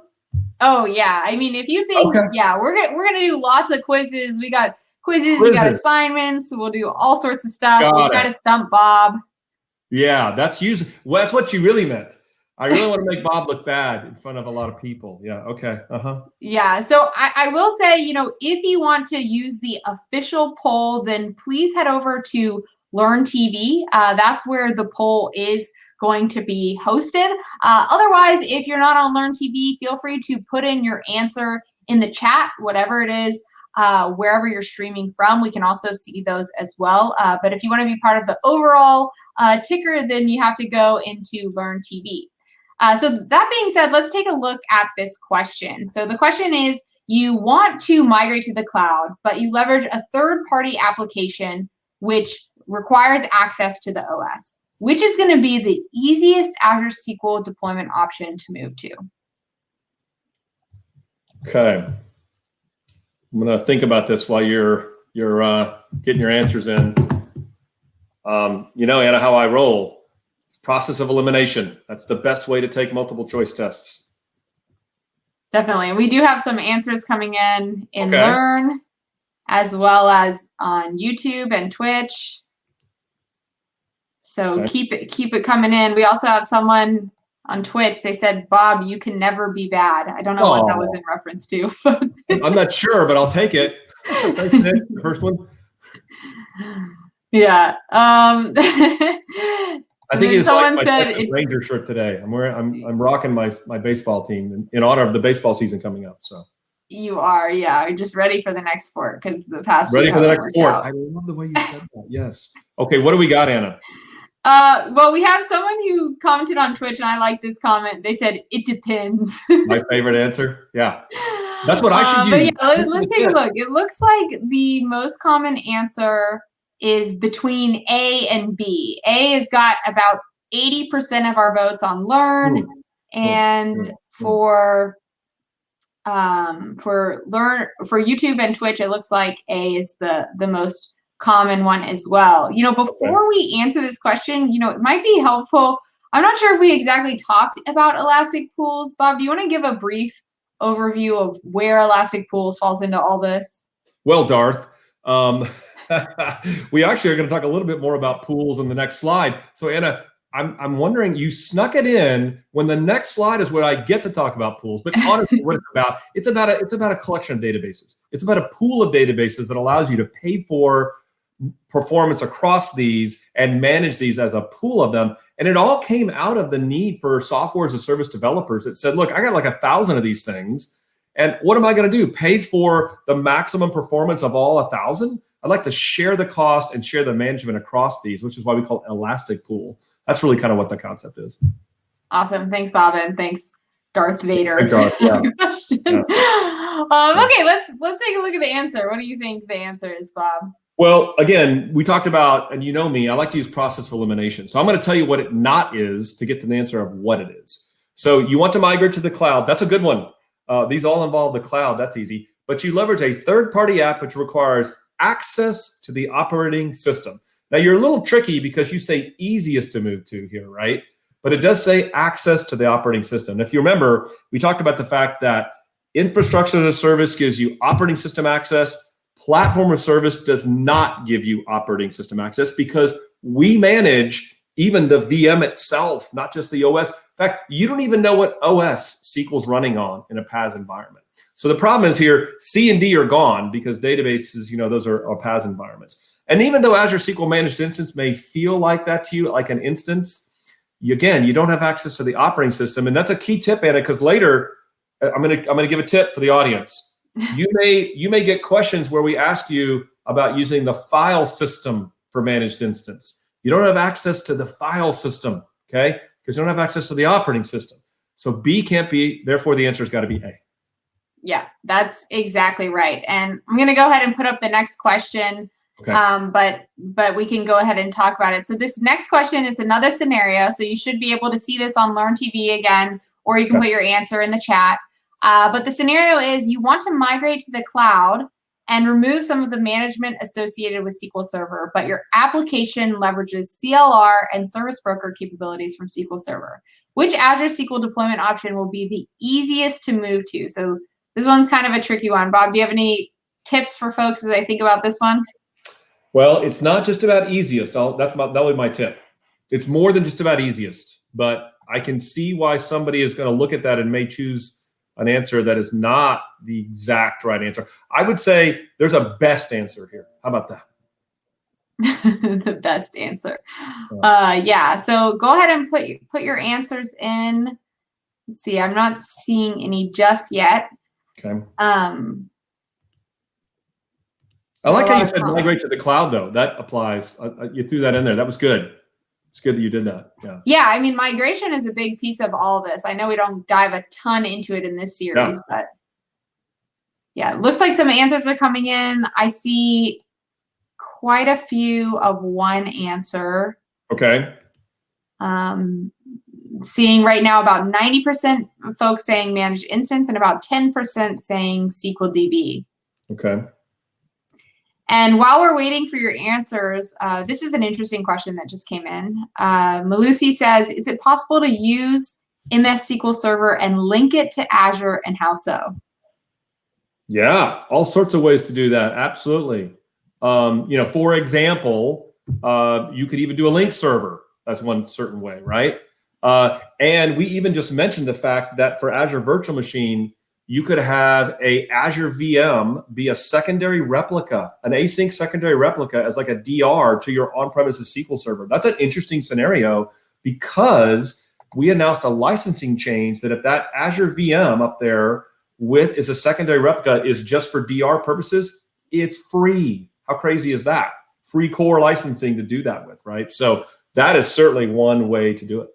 Oh, yeah. I mean, if you think, yeah, we're gonna do lots of quizzes. We got quizzes, we got assignments. We'll do all sorts of stuff. We'll try to stump Bob. Yeah, that's what you really meant. I really want to make Bob look bad in front of a lot of people. Yeah, okay. Yeah, so I will say, if you want to use the official poll, then please head over to Learn TV. That's where the poll is going to be hosted. Otherwise, if you're not on Learn TV, feel free to put in your answer in the chat, whatever it is, wherever you're streaming from. We can also see those as well. But if you want to be part of the overall ticker, then you have to go into Learn TV. So that being said, let's take a look at this question. So the question is, you want to migrate to the cloud, but you leverage a third-party application which requires access to the OS. Which is going to be the easiest Azure SQL deployment option to move to? Okay. I'm going to think about this while you're getting your answers in. Anna, how I roll. It's process of elimination. That's the best way to take multiple choice tests. Definitely. We do have some answers coming in Learn, as well as on YouTube and Twitch. So keep it coming in. We also have someone on Twitch. They said, Bob, you can never be bad. I don't know what that was in reference to. I'm not sure, but I'll take it. The first one. Yeah. I think it's like my Texas Ranger shirt today. I'm rocking my baseball team in honor of the baseball season coming up. So you are, yeah. You're just ready for the next sport because the past ready for the next sport. I love the way you said that. Yes. Okay. What do we got, Anna? Well, we have someone who commented on Twitch, and I like this comment. They said, "It depends." My favorite answer. Yeah. That's what I should use. But yeah, let's take a look. It looks like the most common answer is between A and B. A has got about 80% of our votes on Learn, and for YouTube and Twitch, it looks like A is the most common one as well. Before we answer this question, it might be helpful. I'm not sure if we exactly talked about elastic pools. Bob, do you want to give a brief overview of where elastic pools falls into all this? Well, Darth, we actually are going to talk a little bit more about pools in the next slide. So Anna, I'm wondering, you snuck it in when the next slide is where I get to talk about pools. But honestly, what it's about a collection of databases. It's about a pool of databases that allows you to pay for performance across these and manage these as a pool of them. And it all came out of the need for software as a service developers that said, look, I got like 1,000 of these things. And what am I going to do? Pay for the maximum performance of all 1,000? I'd like to share the cost and share the management across these, which is why we call it elastic pool. That's really kind of what the concept is. Awesome. Thanks, Bob, and thanks, Darth Vader. Thanks, Darth, yeah. Question. Okay, let's take a look at the answer. What do you think the answer is, Bob? Well, again, we talked about, and you know me, I like to use process elimination. So I'm going to tell you what it not is to get to the answer of what it is. So you want to migrate to the cloud. That's a good one. These all involve the cloud. That's easy. But you leverage a third-party app which requires access to the operating system. Now, you're a little tricky because you say easiest to move to here, right? But it does say access to the operating system. And if you remember, we talked about the fact that infrastructure as a service gives you operating system access. Platform as a service does not give you operating system access because we manage even the VM itself, not just the OS. In fact, you don't even know what OS SQL's running on in a PaaS environment. So the problem is here, C and D are gone because databases, those are PaaS environments. And even though Azure SQL Managed Instance may feel like that to you, like an instance, you don't have access to the operating system. And that's a key tip, Anna, because later, I'm gonna give a tip for the audience. You may get questions where we ask you about using the file system for managed instance. You don't have access to the file system, okay? Because you don't have access to the operating system. So B can't be, therefore the answer's got to be A. Yeah, that's exactly right. And I'm going to go ahead and put up the next question. Okay. But we can go ahead and talk about it. So this next question is another scenario. So you should be able to see this on Learn TV again, or you can put your answer in the chat. But the scenario is you want to migrate to the cloud and remove some of the management associated with SQL Server, but your application leverages CLR and service broker capabilities from SQL Server. Which Azure SQL deployment option will be the easiest to move to? So this one's kind of a tricky one. Bob, do you have any tips for folks as they think about this one? Well, it's not just about easiest. That'll be my tip. It's more than just about easiest, but I can see why somebody is going to look at that and may choose an answer that is not the exact right answer. I would say there's a best answer here. How about that? The best answer. Yeah. So go ahead and put your answers in. Let's see. I'm not seeing any just yet. Okay. I like how you said migrate to the cloud, though. That applies. You threw that in there. That was good. It's good that you did that. Yeah. Yeah. I mean, migration is a big piece of all of this. I know we don't dive a ton into it in this series, but yeah, it looks like some answers are coming in. I see quite a few of one answer. Okay. Seeing right now about 90% of folks saying managed instance and about 10% saying SQL DB. Okay. And while we're waiting for your answers, this is an interesting question that just came in. Malusi says, is it possible to use MS SQL Server and link it to Azure, and how so? Yeah, all sorts of ways to do that. Absolutely. For example, you could even do a link server. That's one certain way, right? And we even just mentioned the fact that for Azure Virtual Machine, you could have a Azure VM be a secondary replica, an async secondary replica as like a DR to your on-premises SQL Server. That's an interesting scenario because we announced a licensing change that if that Azure VM up there is a secondary replica is just for DR purposes, it's free. How crazy is that? Free core licensing to do that with, right? So that is certainly one way to do it.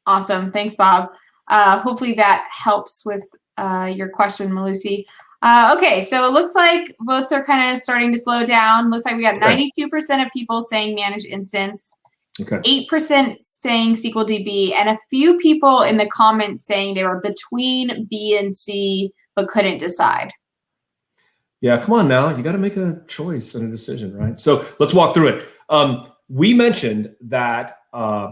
Awesome. Thanks, Bob. Hopefully that helps with your question, Malusi. Okay, so it looks like votes are kind of starting to slow down. Looks like we got 92% of people saying managed instance, 8% saying SQL DB, and a few people in the comments saying they were between B and C but couldn't decide. Yeah, come on now. You got to make a choice and a decision, right? So let's walk through it. We mentioned that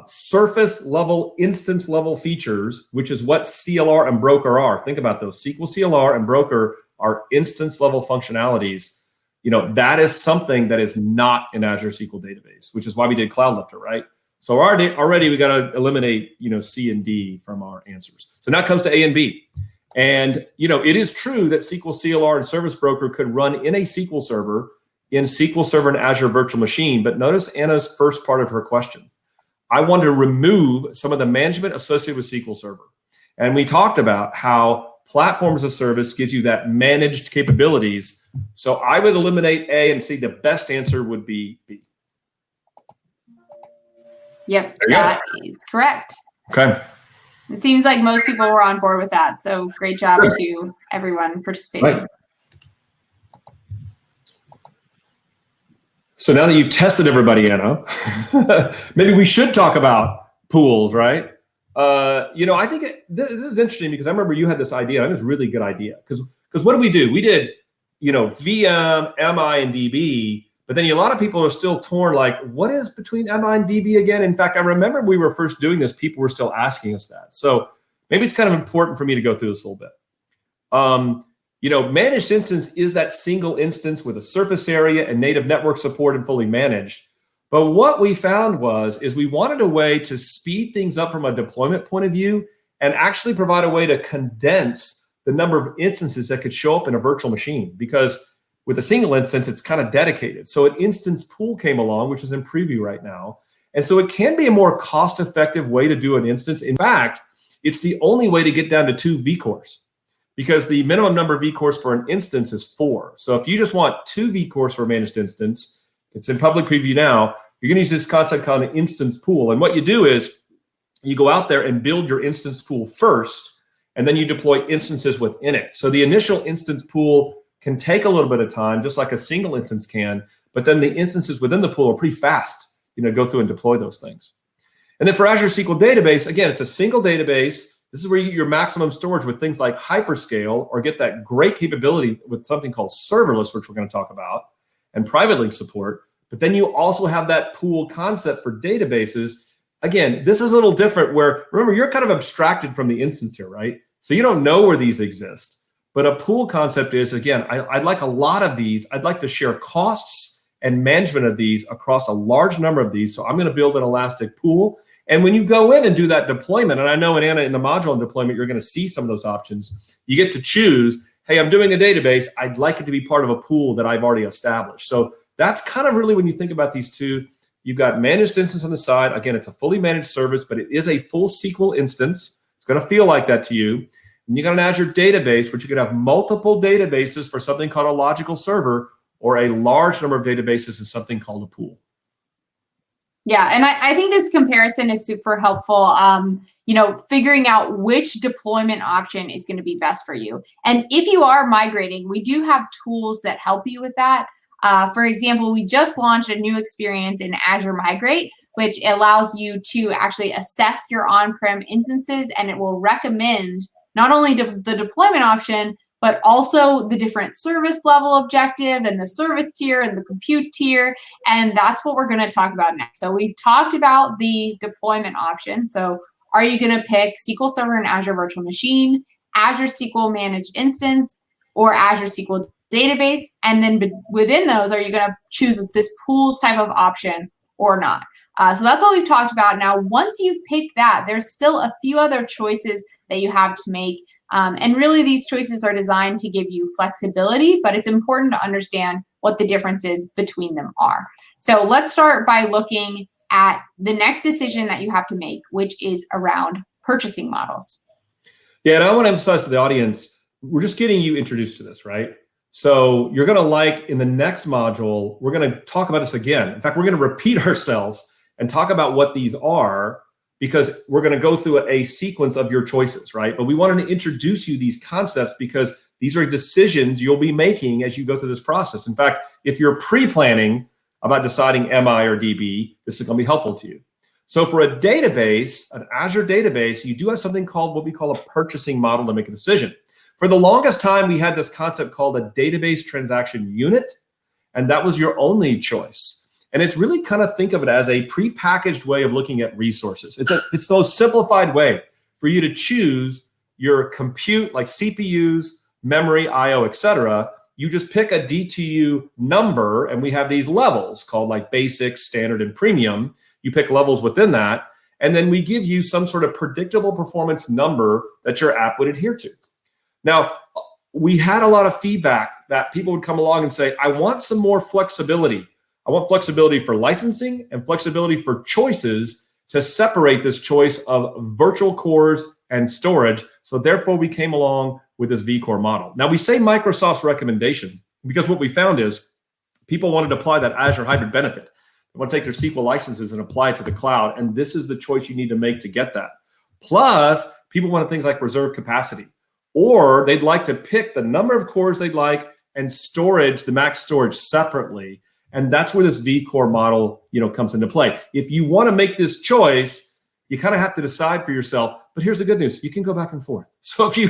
surface level, instance level features, which is what CLR and broker are. Think about those. SQL CLR and broker are instance level functionalities. That is something that is not in Azure SQL Database, which is why we did Cloud Lifter, right? So already we got to eliminate, C and D from our answers. So now it comes to A and B. And, it is true that SQL CLR and Service Broker could run in a SQL Server, in SQL Server and Azure Virtual Machine. But notice Anna's first part of her question. I want to remove some of the management associated with SQL Server. And we talked about how Platform as a Service gives you that managed capabilities. So I would eliminate A and C. The best answer would be B. Yep, that is correct. Okay. It seems like most people were on board with that. So great job to everyone participating. Right. So now that you've tested everybody, Anna, maybe we should talk about pools, right? I think this is interesting because I remember you had this idea. It was a really good idea because what did we do? We did, VM, MI, and DB, but then a lot of people are still torn. Like, what is between MI and DB again? In fact, I remember when we were first doing this, people were still asking us that. So maybe it's kind of important for me to go through this a little bit. Managed instance is that single instance with a surface area and native network support and fully managed. But what we found is we wanted a way to speed things up from a deployment point of view and actually provide a way to condense the number of instances that could show up in a virtual machine. Because with a single instance, it's kind of dedicated. So an instance pool came along, which is in preview right now. And so it can be a more cost-effective way to do an instance. In fact, it's the only way to get down to 2 vCores, because the minimum number of vCores for an instance is 4. So if you just want 2 vCores for a managed instance, it's in public preview now, you're going to use this concept called an instance pool. And what you do is you go out there and build your instance pool first, and then you deploy instances within it. So the initial instance pool can take a little bit of time, just like a single instance can, but then the instances within the pool are pretty fast, go through and deploy those things. And then for Azure SQL Database, again, it's a single database. This is where you get your maximum storage with things like hyperscale, or get that great capability with something called serverless, which we're going to talk about, and private link support. But then you also have that pool concept for databases. Again, this is a little different where, remember, you're kind of abstracted from the instance here, right? So you don't know where these exist. But a pool concept is, again, I'd like a lot of these. I'd like to share costs and management of these across a large number of these. So I'm going to build an elastic pool. And when you go in and do that deployment, and I know in Anna, in the module deployment, you're going to see some of those options. You get to choose, hey, I'm doing a database. I'd like it to be part of a pool that I've already established. So that's kind of really when you think about these two. You've got managed instance on the side. Again, it's a fully managed service, but it is a full SQL instance. It's going to feel like that to you. And you got an Azure database, which you could have multiple databases for something called a logical server, or a large number of databases in something called a pool. Yeah, and I think this comparison is super helpful. Figuring out which deployment option is going to be best for you. And if you are migrating, we do have tools that help you with that. For example, we just launched a new experience in Azure Migrate, which allows you to actually assess your on-prem instances, and it will recommend not only the deployment option, but also the different service level objective and the service tier and the compute tier. And that's what we're going to talk about next. So we've talked about the deployment option. So are you going to pick SQL Server and Azure Virtual Machine, Azure SQL Managed Instance, or Azure SQL Database? And then within those, are you going to choose this pools type of option or not? So that's what we've talked about. Now, once you've picked that, there's still a few other choices that you have to make. And really, these choices are designed to give you flexibility, but it's important to understand what the differences between them are. So let's start by looking at the next decision that you have to make, which is around purchasing models. Yeah, and I want to emphasize to the audience, we're just getting you introduced to this, right? So you're going to in the next module, we're going to talk about this again. In fact, we're going to repeat ourselves and talk about what these are, because we're going to go through a sequence of your choices, right? But we wanted to introduce you these concepts because these are decisions you'll be making as you go through this process. In fact, if you're pre-planning about deciding MI or DB, this is going to be helpful to you. So for a database, an Azure database, you do have something called what we call a purchasing model to make a decision. For the longest time, we had this concept called a database transaction unit, and that was your only choice. And it's really kind of think of it as a prepackaged way of looking at resources. It's the most simplified way for you to choose your compute, like CPUs, memory, IO, et cetera. You just pick a DTU number, and we have these levels called like basic, standard, and premium. You pick levels within that, and then we give you some sort of predictable performance number that your app would adhere to. Now, we had a lot of feedback that people would come along and say, I want some more flexibility. I want flexibility for licensing and flexibility for choices to separate this choice of virtual cores and storage. So therefore, we came along with this vCore model. Now, we say Microsoft's recommendation because what we found is people wanted to apply that Azure hybrid benefit. They want to take their SQL licenses and apply it to the cloud. And this is the choice you need to make to get that. Plus, people wanted things like reserve capacity, or they'd like to pick the number of cores they'd like and storage, the max storage separately. And that's where this vCore model, comes into play. If you want to make this choice, you kind of have to decide for yourself. But here's the good news: you can go back and forth. So if you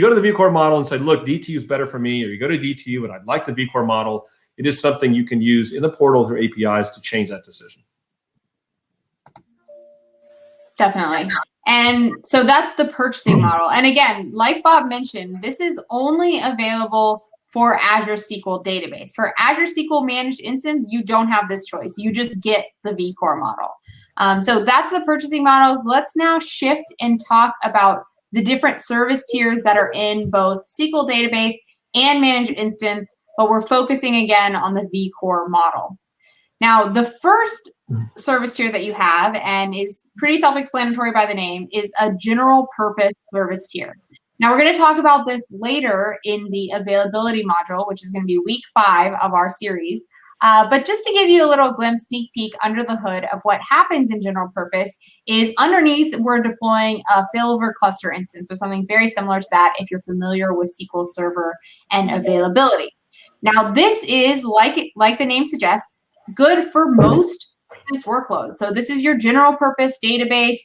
go to the vCore model and say, look, DTU is better for me, or you go to DTU and I'd like the vCore model, it is something you can use in the portal through APIs to change that decision. Definitely. And so that's the purchasing model. And again, like Bob mentioned, this is only available for Azure SQL Database. For Azure SQL Managed Instance, you don't have this choice. You just get the vCore model. So that's the purchasing models. Let's now shift and talk about the different service tiers that are in both SQL Database and Managed Instance, but we're focusing again on the vCore model. Now, the first service tier that you have, and is pretty self-explanatory by the name, is a general purpose service tier. Now, we're going to talk about this later in the availability module, which is going to be week 5 of our series. But just to give you a little glimpse, sneak peek under the hood of what happens in general purpose is underneath, we're deploying a failover cluster instance or something very similar to that if you're familiar with SQL Server and availability. Now, this is, like the name suggests, good for most business workloads. So this is your general purpose database.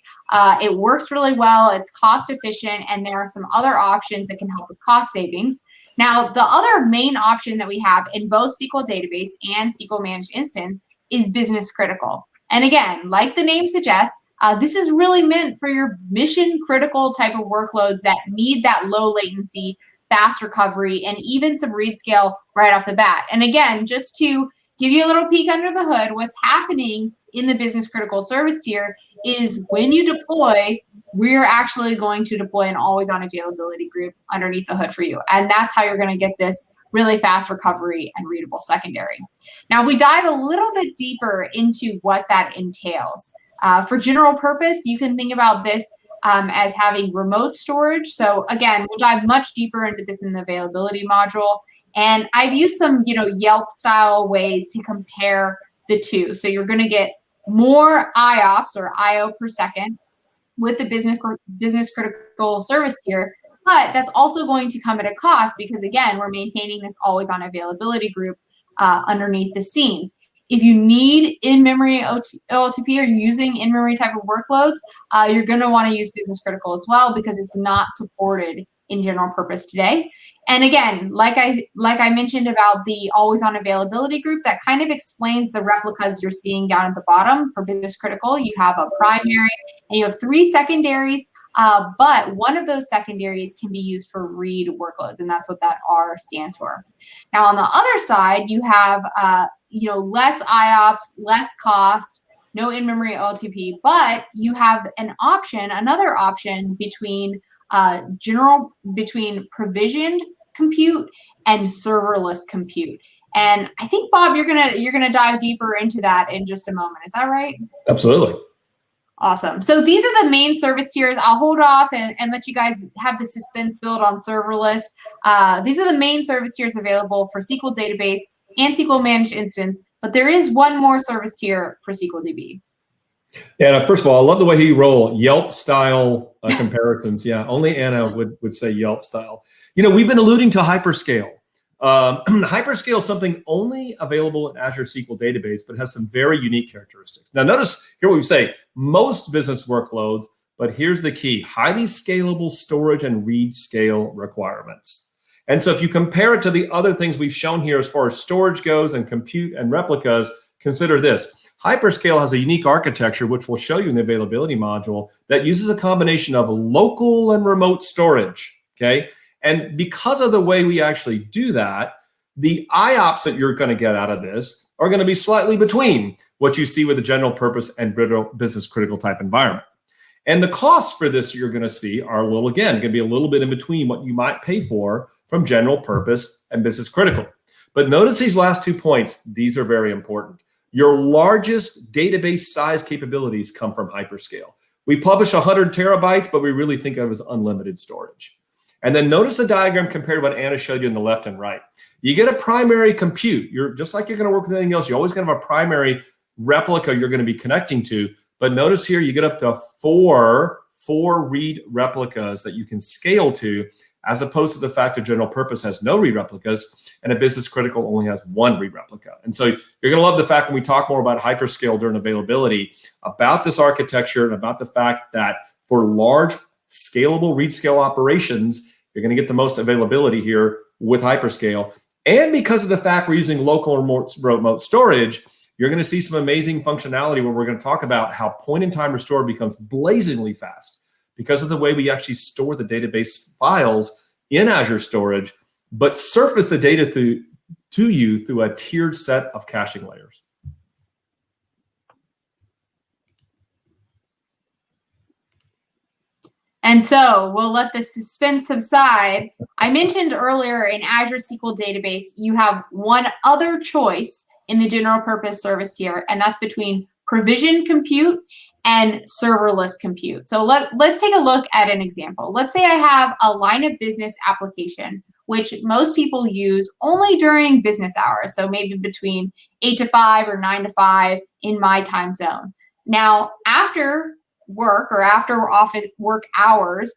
It works really well. It's cost efficient, and there are some other options that can help with cost savings. Now, the other main option that we have in both SQL Database and SQL Managed Instance is business critical. And again, like the name suggests, this is really meant for your mission critical type of workloads that need that low latency, fast recovery, and even some read scale right off the bat. And again, just to give you a little peek under the hood, what's happening in the business critical service tier is when you deploy, we're actually going to deploy an always on availability group underneath the hood for you. And that's how you're going to get this really fast recovery and readable secondary. Now, if we dive a little bit deeper into what that entails, for general purpose, you can think about this as having remote storage. So again, we'll dive much deeper into this in the availability module. And I've used some, Yelp style ways to compare the two. So you're going to get more IOPS or IO per second with the business critical service tier, but that's also going to come at a cost because again, we're maintaining this always on availability group underneath the scenes. If you need in-memory OLTP or using in-memory type of workloads, you're going to want to use business critical as well because it's not supported in general purpose today. And again, like I mentioned about the always on availability group, that kind of explains the replicas you're seeing down at the bottom for business critical. You have a primary and you have 3 secondaries, but one of those secondaries can be used for read workloads, and that's what that R stands for. Now, on the other side, you have less IOPS, less cost, no in-memory OLTP, but you have another option between provisioned compute and serverless compute. And I think, Bob, you're gonna dive deeper into that in just a moment. Is that right? Absolutely. Awesome. So these are the main service tiers. I'll hold off and let you guys have the suspense build on serverless. These are the main service tiers available for SQL Database and SQL Managed Instance, but there is one more service tier for SQL DB. Yeah, first of all, I love the way you roll Yelp style comparisons. Yeah, only Anna would say Yelp style. We've been alluding to hyperscale. Hyperscale is something only available in Azure SQL Database, but has some very unique characteristics. Now, notice here what we say, most business workloads, but here's the key, highly scalable storage and read scale requirements. And so if you compare it to the other things we've shown here as far as storage goes and compute and replicas, consider this. Hyperscale has a unique architecture, which we'll show you in the availability module, that uses a combination of local and remote storage, okay? And because of the way we actually do that, the IOPS that you're going to get out of this are going to be slightly between what you see with the general purpose and business critical type environment. And the costs for this you're going to see are going to be a little bit in between what you might pay for from general purpose and business critical. But notice these last 2 points. These are very important. Your largest database size capabilities come from hyperscale. We publish 100 terabytes, but we really think of it as unlimited storage. And then notice the diagram compared to what Anna showed you on the left and right. You get a primary compute. You're just like you're going to work with anything else. You're always going to have a primary replica you're going to be connecting to. But notice here you get up to four read replicas that you can scale to. as opposed to the fact that general purpose has no read replicas and a business critical only has one read replica. And so you're going to love the fact when we talk more about hyperscale during availability, about this architecture and about the fact that for large scalable read scale operations, you're going to get the most availability here with hyperscale. And because of the fact we're using local or more remote storage, you're going to see some amazing functionality where we're going to talk about how point-in-time restore becomes blazingly fast because of the way we actually store the database files in Azure storage, but surface the data to you through a tiered set of caching layers. And so we'll let the suspense subside. I mentioned earlier in Azure SQL Database, you have one other choice in the general purpose service tier, and that's between provisioned compute and serverless compute. So let's take a look at an example. Let's say I have a line of business application, which most people use only during business hours. So maybe between 8 to 5 or 9 to 5 in my time zone. Now, after work or after office work hours,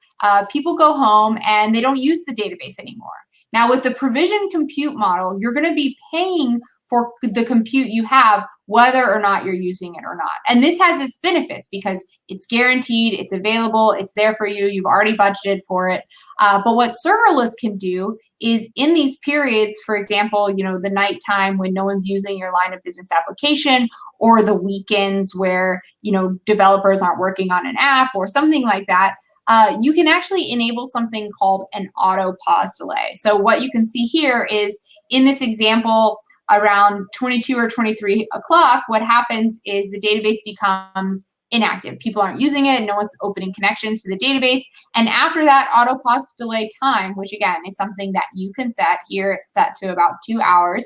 people go home and they don't use the database anymore. Now, with the provision compute model, you're going to be paying for the compute you have, whether or not you're using it or not. And this has its benefits because it's guaranteed, it's available, it's there for you, you've already budgeted for it. But what serverless can do is in these periods, for example, the nighttime when no one's using your line of business application, or the weekends where, developers aren't working on an app or something like that, you can actually enable something called an auto pause delay. So what you can see here is in this example, around 22 or 23 o'clock, what happens is the database becomes inactive. People aren't using it. No one's opening connections to the database. And after that auto pause delay time, which again is something that you can set here, it's set to about 2 hours,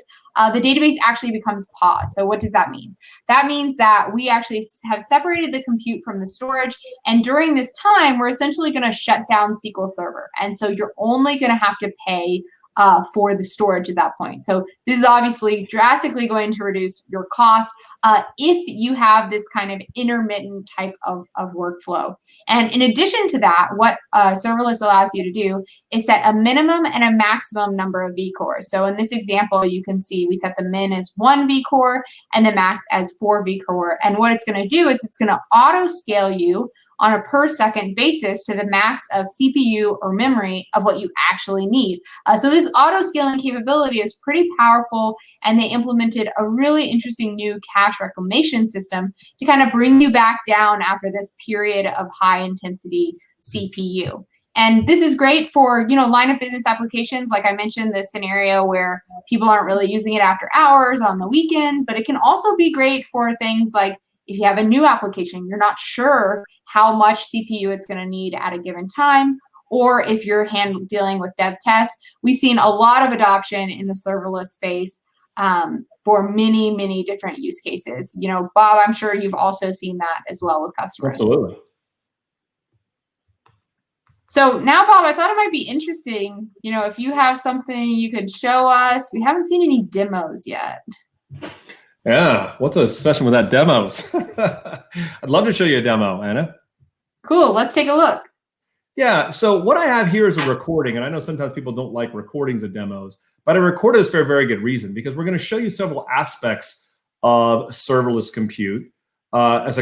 the database actually becomes paused. So what does that mean? That means that we actually have separated the compute from the storage. And during this time, we're essentially going to shut down SQL Server. And so you're only going to have to pay for the storage at that point. So this is obviously drastically going to reduce your costs if you have this kind of intermittent type of workflow. And in addition to that, what serverless allows you to do is set a minimum and a maximum number of vCores. So in this example, you can see we set the min as 1 vCore and the max as 4 vCore. And what it's going to do is it's going to auto scale you on a per second basis to the max of CPU or memory of what you actually need. So this auto scaling capability is pretty powerful, and they implemented a really interesting new cache reclamation system to kind of bring you back down after this period of high intensity CPU. And this is great for, line of business applications. Like I mentioned, this scenario where people aren't really using it after hours on the weekend, but it can also be great for things like if you have a new application, you're not sure how much CPU it's going to need at a given time, or if you're dealing with dev tests. We've seen a lot of adoption in the serverless space for many, many different use cases. Bob, I'm sure you've also seen that as well with customers. Absolutely. So now, Bob, I thought it might be interesting, if you have something you could show us. We haven't seen any demos yet. Yeah, what's a session without demos? I'd love to show you a demo, Anna. Cool, let's take a look. Yeah, so what I have here is a recording, and I know sometimes people don't like recordings of demos, but I recorded this for a very good reason, because we're going to show you several aspects of serverless compute as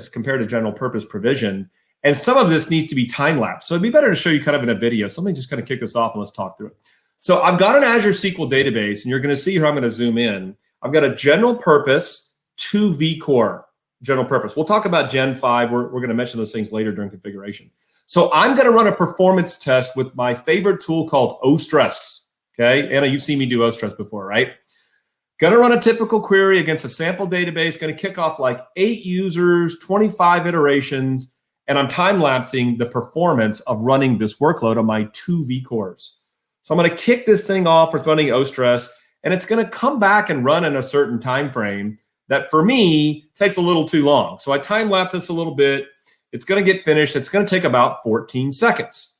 compared to general purpose provision. And some of this needs to be time-lapsed. So it'd be better to show you kind of in a video. So let me just kind of kick this off and let's talk through it. So I've got an Azure SQL database, and you're going to see here, I'm going to zoom in. I've got a general purpose 2 vCore general purpose. We'll talk about Gen 5. We're going to mention those things later during configuration. So I'm going to run a performance test with my favorite tool called OStress. Okay, Anna, you've seen me do OStress before, right? Going to run a typical query against a sample database, going to kick off like 8 users, 25 iterations, and I'm time-lapsing the performance of running this workload on my 2 vCores. So I'm going to kick this thing off with running OStress, and it's going to come back and run in a certain time frame that for me takes a little too long. So I time-lapse this a little bit. It's going to get finished. It's going to take about 14 seconds.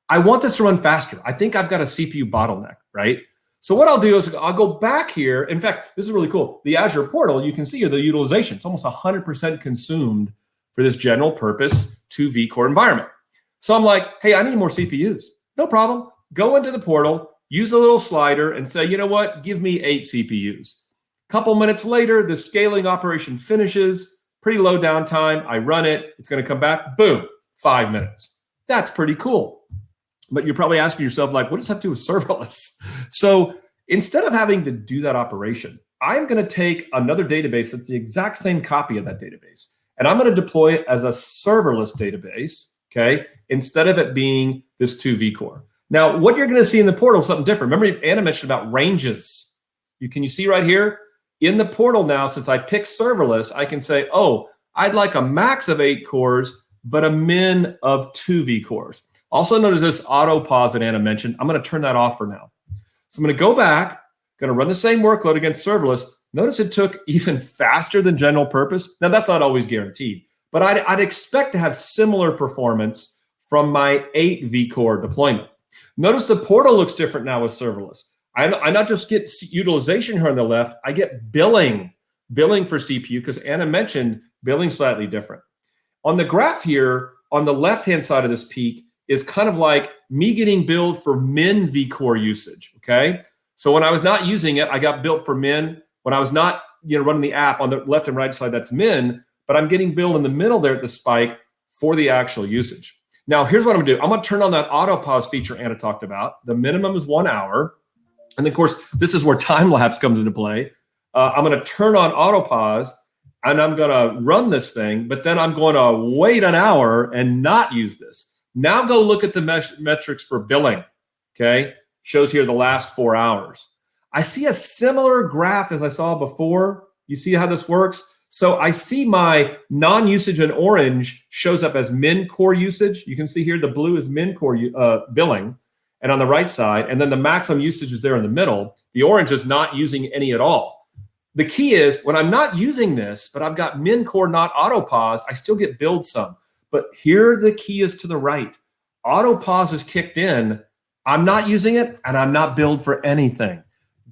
I want this to run faster. I think I've got a CPU bottleneck, right? So what I'll do is I'll go back here. In fact, this is really cool. The Azure portal, you can see the utilization. It's almost 100% consumed for this general purpose 2 vCore environment. So I'm like, hey, I need more CPUs. No problem. Go into the portal, use a little slider and say, you know what, give me 8 CPUs. Couple minutes later, the scaling operation finishes, pretty low downtime. I run it, it's going to come back, boom, 5 minutes. That's pretty cool. But you're probably asking yourself, like, what does that have to do with serverless? So instead of having to do that operation, I'm going to take another database that's the exact same copy of that database, and I'm going to deploy it as a serverless database, okay, instead of it being this 2 vCore. Now, what you're going to see in the portal is something different. Remember, Anna mentioned about ranges. Can you see right here? In the portal now, since I picked serverless, I can say, oh, I'd like a max of 8 cores, but a min of 2 vCores. Also notice this auto pause that Anna mentioned. I'm going to turn that off for now. So I'm going to go back, going to run the same workload against serverless. Notice it took even faster than general purpose. Now, that's not always guaranteed, but I'd expect to have similar performance from my 8 vCore deployment. Notice the portal looks different now with serverless. I not just get utilization here on the left, I get billing for CPU, because Anna mentioned billing slightly different. On the graph here, on the left-hand side of this peak, is kind of like me getting billed for min vCore usage, okay? So when I was not using it, I got billed for min. When I was not running the app, on the left and right side, that's min, but I'm getting billed in the middle there at the spike for the actual usage. Now, here's what I'm gonna do. I'm gonna turn on that auto pause feature Anna talked about. The minimum is 1 hour. And of course, this is where time lapse comes into play. I'm gonna turn on auto pause, and I'm gonna run this thing, but then I'm going to wait an hour and not use this. Now go look at the metrics for billing, okay? Shows here the last 4 hours. I see a similar graph as I saw before. You see how this works? So I see my non-usage in orange shows up as min core usage. You can see here the blue is min core billing, and on the right side, and then the maximum usage is there in the middle. The orange is not using any at all. The key is when I'm not using this, but I've got min core not auto pause, I still get billed some. But here the key is to the right. Auto pause is kicked in. I'm not using it, and I'm not billed for anything.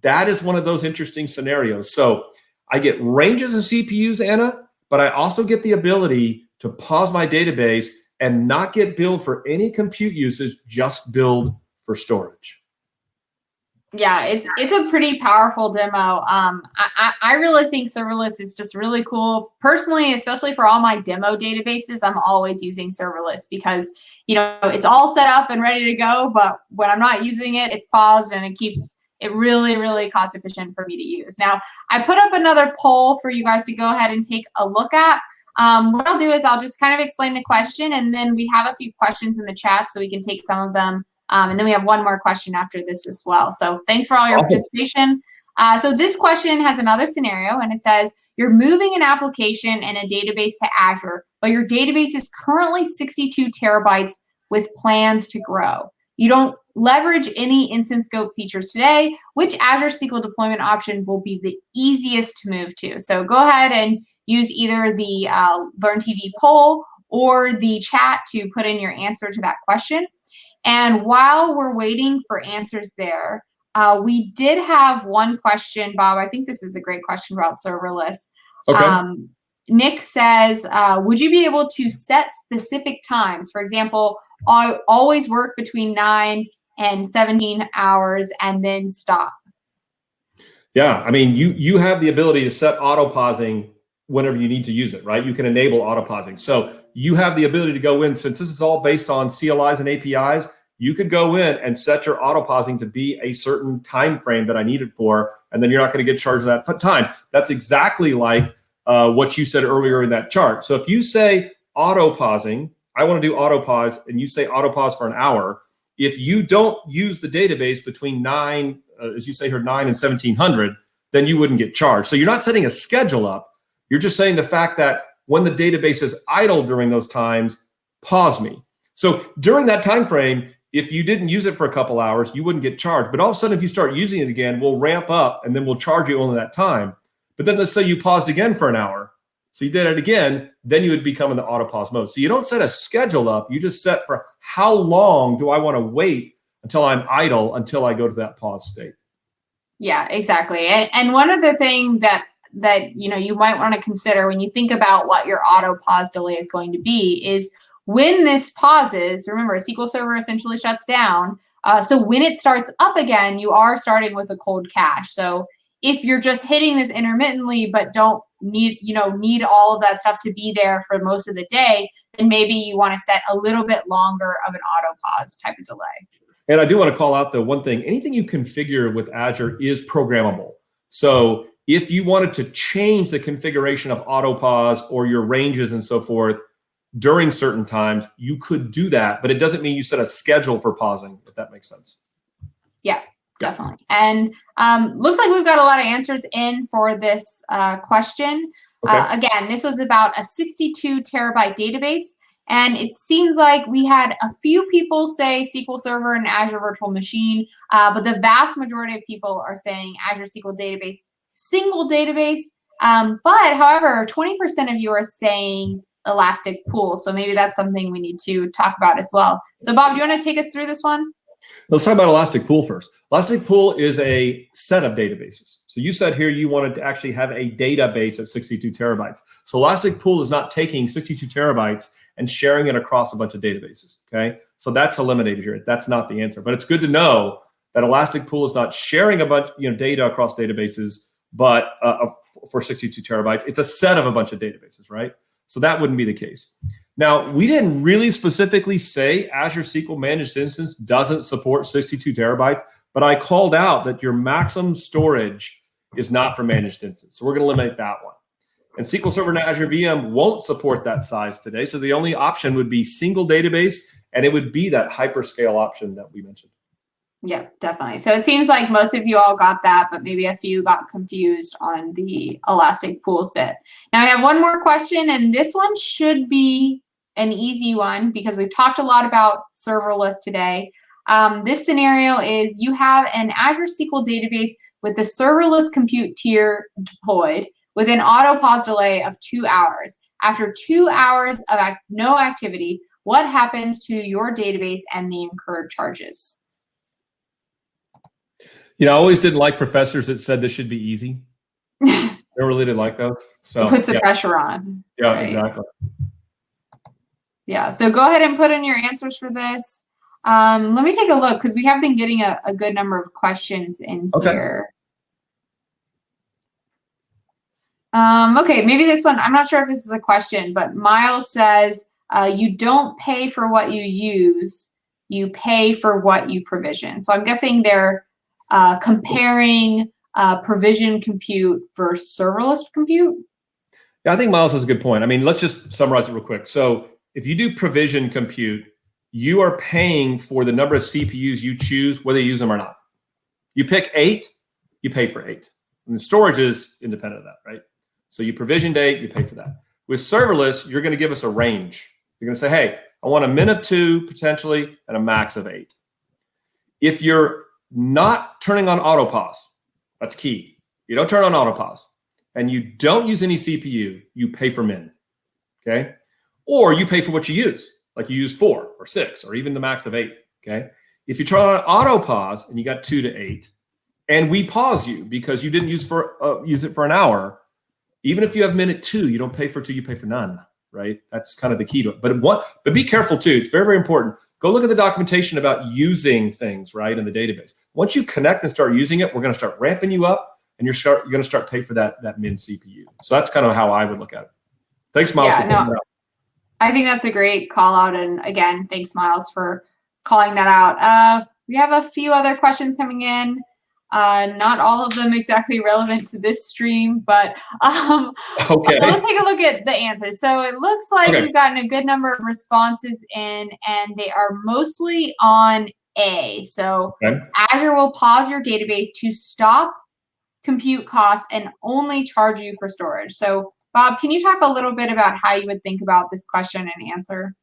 That is one of those interesting scenarios. So I get ranges of CPUs, Anna, but I also get the ability to pause my database and not get billed for any compute usage, just billed for storage. Yeah, it's a pretty powerful demo. I really think serverless is just really cool. Personally, especially for all my demo databases, I'm always using serverless because it's all set up and ready to go. But when I'm not using it, it's paused, and it keeps it really, really cost efficient for me to use. Now, I put up another poll for you guys to go ahead and take a look at. What I'll do is I'll just kind of explain the question, and then we have a few questions in the chat, so we can take some of them. And then we have one more question after this as well. So thanks for all your participation. So this question has another scenario, and it says, you're moving an application and a database to Azure, but your database is currently 62 terabytes with plans to grow. You don't leverage any instance scope features today. Which Azure SQL deployment option will be the easiest to move to? So go ahead and use either the Learn TV poll or the chat to put in your answer to that question. And while we're waiting for answers there, we did have one question, Bob. I think this is a great question about serverless. Okay. Nick says, would you be able to set specific times? For example, I always work between 9 and 17 hours and then stop. Yeah, I mean, you have the ability to set auto pausing whenever you need to use it, right? You can enable auto pausing. So you have the ability to go in, since this is all based on CLIs and APIs, you could go in and set your auto pausing to be a certain time frame that I need it for, and then you're not going to get charged that time. That's exactly like what you said earlier in that chart. So if you say auto pausing, I want to do auto pause, and you say auto pause for an hour, if you don't use the database between 9, as you say here, 9 and 1700, then you wouldn't get charged. So you're not setting a schedule up. You're just saying the fact that when the database is idle during those times, pause me. So during that time frame, if you didn't use it for a couple hours, you wouldn't get charged. But all of a sudden, if you start using it again, we'll ramp up, and then we'll charge you only that time. But then let's say you paused again for an hour. So you did it again, then you would become in the auto pause mode. So you don't set a schedule up. You just set for how long do I want to wait until I'm idle, until I go to that pause state. Yeah, exactly. And one other thing that you might want to consider when you think about what your auto pause delay is going to be is when this pauses, remember, SQL Server essentially shuts down. So when it starts up again, you are starting with a cold cache. So if you're just hitting this intermittently, but don't need all of that stuff to be there for most of the day, then maybe you want to set a little bit longer of an auto pause type of delay. And I do want to call out the one thing, anything you configure with Azure is programmable. So if you wanted to change the configuration of auto pause or your ranges and so forth during certain times, you could do that, but it doesn't mean you set a schedule for pausing, if that makes sense. Yeah, definitely. And looks like we've got a lot of answers in for this question. Okay. Again, this was about a 62 terabyte database. And it seems like we had a few people say SQL Server and Azure Virtual Machine, but the vast majority of people are saying Azure SQL Database, single database. But however, 20% of you are saying Elastic Pool. So maybe that's something we need to talk about as well. So Bob, do you want to take us through this one? Let's talk about Elastic Pool first. Elastic Pool is a set of databases. So you said here you wanted to actually have a database at 62 terabytes. So Elastic Pool is not taking 62 terabytes and sharing it across a bunch of databases, okay? So that's eliminated here. That's not the answer. But it's good to know that Elastic Pool is not sharing a bunch, data across databases, but for 62 terabytes. It's a set of a bunch of databases, right? So that wouldn't be the case. Now, we didn't really specifically say Azure SQL Managed Instance doesn't support 62 terabytes, but I called out that your maximum storage is not for Managed Instance. So we're going to eliminate that one. And SQL Server and Azure VM won't support that size today. So the only option would be single database, and it would be that hyperscale option that we mentioned. Yeah, definitely. So it seems like most of you all got that, but maybe a few got confused on the Elastic Pools bit. Now I have one more question, and this one should be an easy one because we've talked a lot about serverless today. This scenario is you have an Azure SQL database with the serverless compute tier deployed with an auto pause delay of 2 hours. After 2 hours of no activity, what happens to your database and the incurred charges? I always didn't like professors that said this should be easy. I really didn't like those. So it puts the pressure on. Yeah, right? Exactly. Yeah, so go ahead and put in your answers for this. Let me take a look because we have been getting a good number of questions in here. Okay, maybe this one, I'm not sure if this is a question, but Miles says, you don't pay for what you use, you pay for what you provision. So I'm guessing they're comparing provision compute versus serverless compute. Yeah, I think Miles has a good point. I mean, let's just summarize it real quick. So if you do provision compute, you are paying for the number of CPUs you choose, whether you use them or not. You pick 8, you pay for 8. And the storage is independent of that, right? So you provisioned 8, you pay for that. With serverless, you're going to give us a range. You're going to say, hey, I want a min of 2 potentially and a max of 8. If you're not turning on auto pause, that's key. You don't turn on auto pause and you don't use any CPU, you pay for min, okay? Or you pay for what you use, like you use 4 or 6 or even the max of 8, okay? If you turn on auto pause and you got 2 to 8 and we pause you because you didn't use it for an hour, even if you have min at 2, you don't pay for 2, you pay for none, right? That's kind of the key to it. But be careful too, it's very, very important. Go look at the documentation about using things, right, in the database. Once you connect and start using it, we're going to start ramping you up, and you're going to start pay for that min CPU. So that's kind of how I would look at it. Thanks, Miles. Yeah, I think that's a great call out, and again, thanks, Miles, for calling that out. We have a few other questions coming in. Not all of them exactly relevant to this stream, but let's take a look at the answers. So it looks like we've gotten a good number of responses in, and they are mostly on A. So Azure will pause your database to stop compute costs and only charge you for storage. So Bob, can you talk a little bit about how you would think about this question and answer?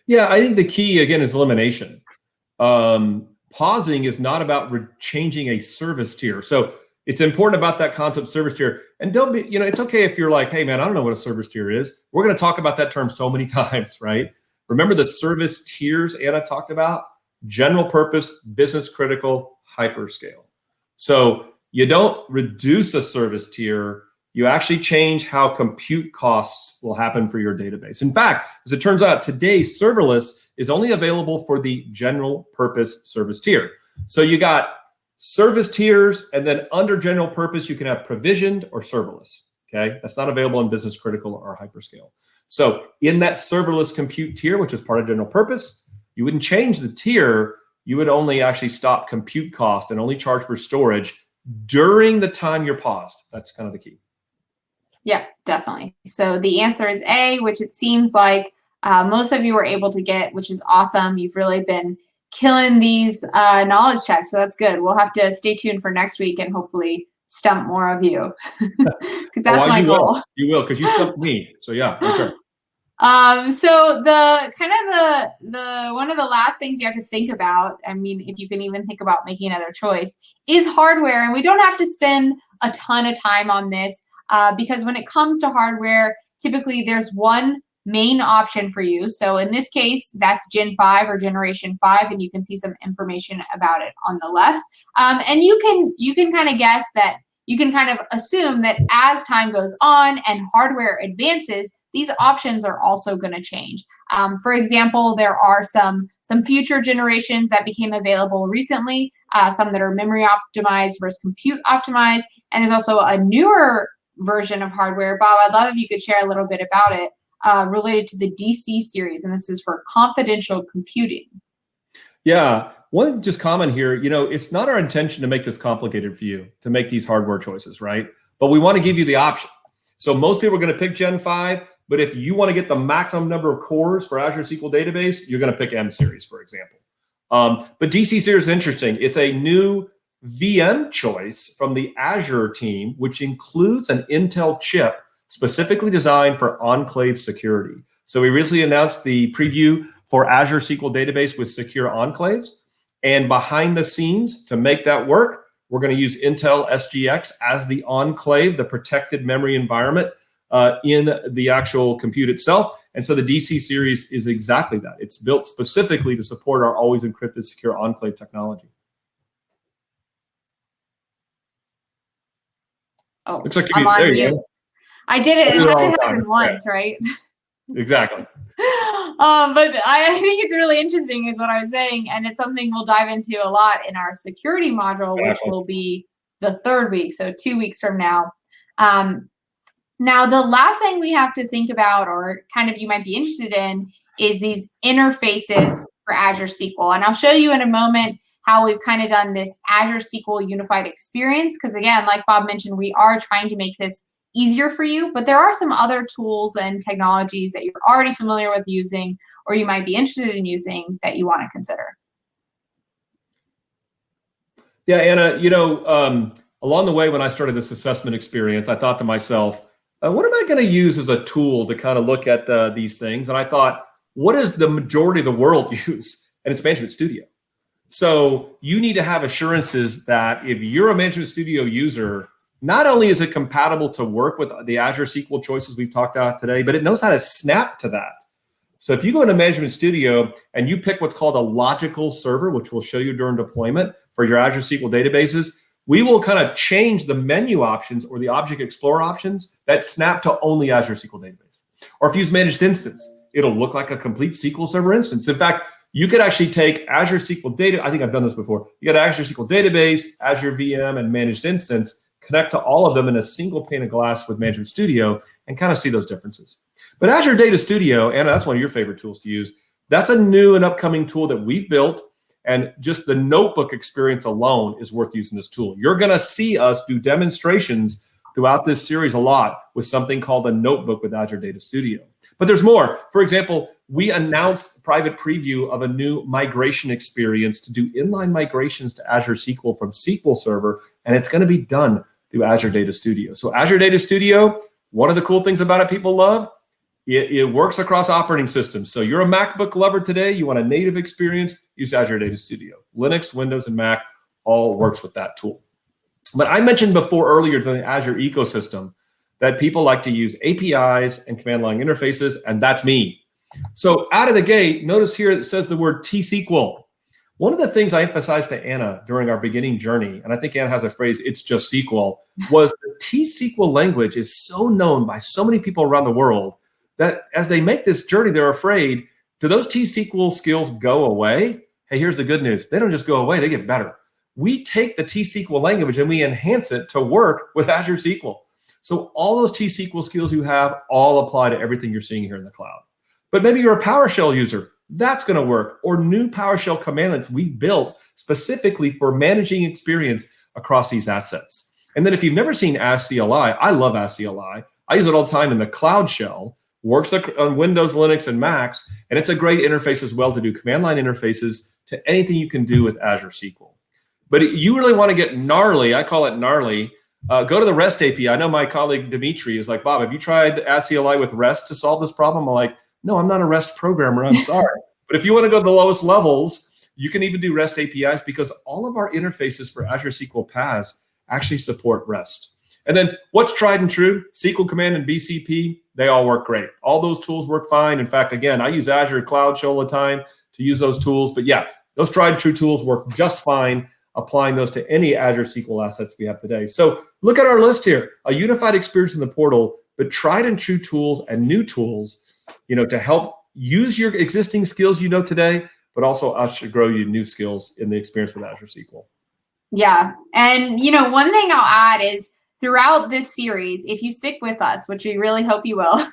Yeah, I think the key, again, is elimination. Pausing is not about changing a service tier. So it's important about that concept service tier. And don't be, it's okay if you're like, hey man, I don't know what a service tier is. We're going to talk about that term so many times, right? Remember the service tiers Anna talked about? General purpose, business critical, hyperscale. So you don't reduce a service tier, you actually change how compute costs will happen for your database. In fact, as it turns out, today serverless is only available for the general purpose service tier. So you got service tiers, and then under general purpose, you can have provisioned or serverless. Okay, that's not available in business critical or hyperscale. So in that serverless compute tier, which is part of general purpose, you wouldn't change the tier. You would only actually stop compute cost and only charge for storage during the time you're paused. That's kind of the key. Yeah, definitely. So the answer is A, which it seems like most of you were able to get, which is awesome. You've really been killing these knowledge checks, so that's good. We'll have to stay tuned for next week and hopefully stump more of you, because that's my goal. You will, because you stumped me. So yeah, I'm sure. So the kind of the one of the last things you have to think about, I mean, if you can even think about making another choice, is hardware. And we don't have to spend a ton of time on this because when it comes to hardware, typically there's one main option for you. So in this case, that's Gen 5 or Generation 5, and you can see some information about it on the left. And you can kind of guess that, you can kind of assume that as time goes on and hardware advances, these options are also going to change. For example, there are some future generations that became available recently, some that are memory optimized versus compute optimized, and there's also a newer version of hardware. Bob, I'd love if you could share a little bit about it related to the DC series, and this is for confidential computing. Yeah, one just comment here, it's not our intention to make this complicated for you, to make these hardware choices, right? But we want to give you the option. So most people are going to pick Gen 5, but if you want to get the maximum number of cores for Azure SQL Database, you're going to pick M series, for example. But DC series is interesting. It's a new VM choice from the Azure team, which includes an Intel chip specifically designed for enclave security. So we recently announced the preview for Azure SQL Database with secure enclaves. And behind the scenes, to make that work, we're going to use Intel SGX as the enclave, the protected memory environment in the actual compute itself. And so the DC series is exactly that. It's built specifically to support our always encrypted secure enclave technology. Oh, looks like I'm on there mute. you go. I did it. It only happened once, right? Exactly. But I think it's really interesting is what I was saying, and it's something we'll dive into a lot in our security module, which will be the 3rd week, so 2 weeks from now. Now, the last thing we have to think about, or kind of you might be interested in, is these interfaces for Azure SQL. And I'll show you in a moment how we've kind of done this Azure SQL unified experience, because again, like Bob mentioned, we are trying to make this easier for you, but there are some other tools and technologies that you're already familiar with using, or you might be interested in using, that you want to consider. Yeah, Anna, along the way when I started this assessment experience, I thought to myself, what am I going to use as a tool to kind of look at these things? And I thought, what does the majority of the world use? And it's Management Studio. So you need to have assurances that if you're a Management Studio user, not only is it compatible to work with the Azure SQL choices we've talked about today, but it knows how to snap to that. So if you go into Management Studio and you pick what's called a logical server, which we'll show you during deployment for your Azure SQL databases, we will kind of change the menu options or the Object Explorer options that snap to only Azure SQL Database. Or if you use Managed Instance, it'll look like a complete SQL Server instance. In fact, you could actually take Azure SQL Data. I think I've done this before. You got Azure SQL Database, Azure VM, and Managed Instance, connect to all of them in a single pane of glass with Management Studio and kind of see those differences. But Azure Data Studio, Anna, that's one of your favorite tools to use. That's a new and upcoming tool that we've built, and just the notebook experience alone is worth using this tool. You're going to see us do demonstrations throughout this series a lot with something called a notebook with Azure Data Studio. But there's more. For example, we announced private preview of a new migration experience to do inline migrations to Azure SQL from SQL Server, and it's going to be done through Azure Data Studio. So Azure Data Studio, one of the cool things about it people love, it works across operating systems. So you're a MacBook lover today, you want a native experience, use Azure Data Studio. Linux, Windows, and Mac all works with that tool. But I mentioned before earlier to the Azure ecosystem that people like to use APIs and command line interfaces, and that's me. So out of the gate, notice here it says the word T-SQL. One of the things I emphasized to Anna during our beginning journey, and I think Anna has a phrase, "It's just SQL," was the T-SQL language is so known by so many people around the world that as they make this journey, they're afraid, do those T-SQL skills go away? Hey, here's the good news. They don't just go away, they get better. We take the T-SQL language and we enhance it to work with Azure SQL. So all those T-SQL skills you have all apply to everything you're seeing here in the cloud. But maybe you're a PowerShell user. That's going to work. Or new PowerShell commandlets we've built specifically for managing experience across these assets. And then if you've never seen AskCLI, I love AskCLI. I use it all the time in the cloud shell. Works on Windows, Linux, and Macs. And it's a great interface as well to do command line interfaces to anything you can do with Azure SQL. But you really want to get gnarly. I call it gnarly. Go to the REST API. I know my colleague Dimitri is like, Bob, have you tried AskCLI with REST to solve this problem? I'm like, no, I'm not a REST programmer. I'm sorry. But if you want to go to the lowest levels, you can even do REST APIs because all of our interfaces for Azure SQL PaaS actually support REST. And then what's tried and true? SQL Command and BCP, they all work great. All those tools work fine. In fact, again, I use Azure Cloud Shell all the time to use those tools. But yeah, those tried and true tools work just fine, applying those to any Azure SQL assets we have today. So look at our list here, a unified experience in the portal, but tried and true tools and new tools, to help use your existing skills today, but also us to grow you new skills in the experience with Azure SQL. Yeah. And, one thing I'll add is throughout this series, if you stick with us, which we really hope you will,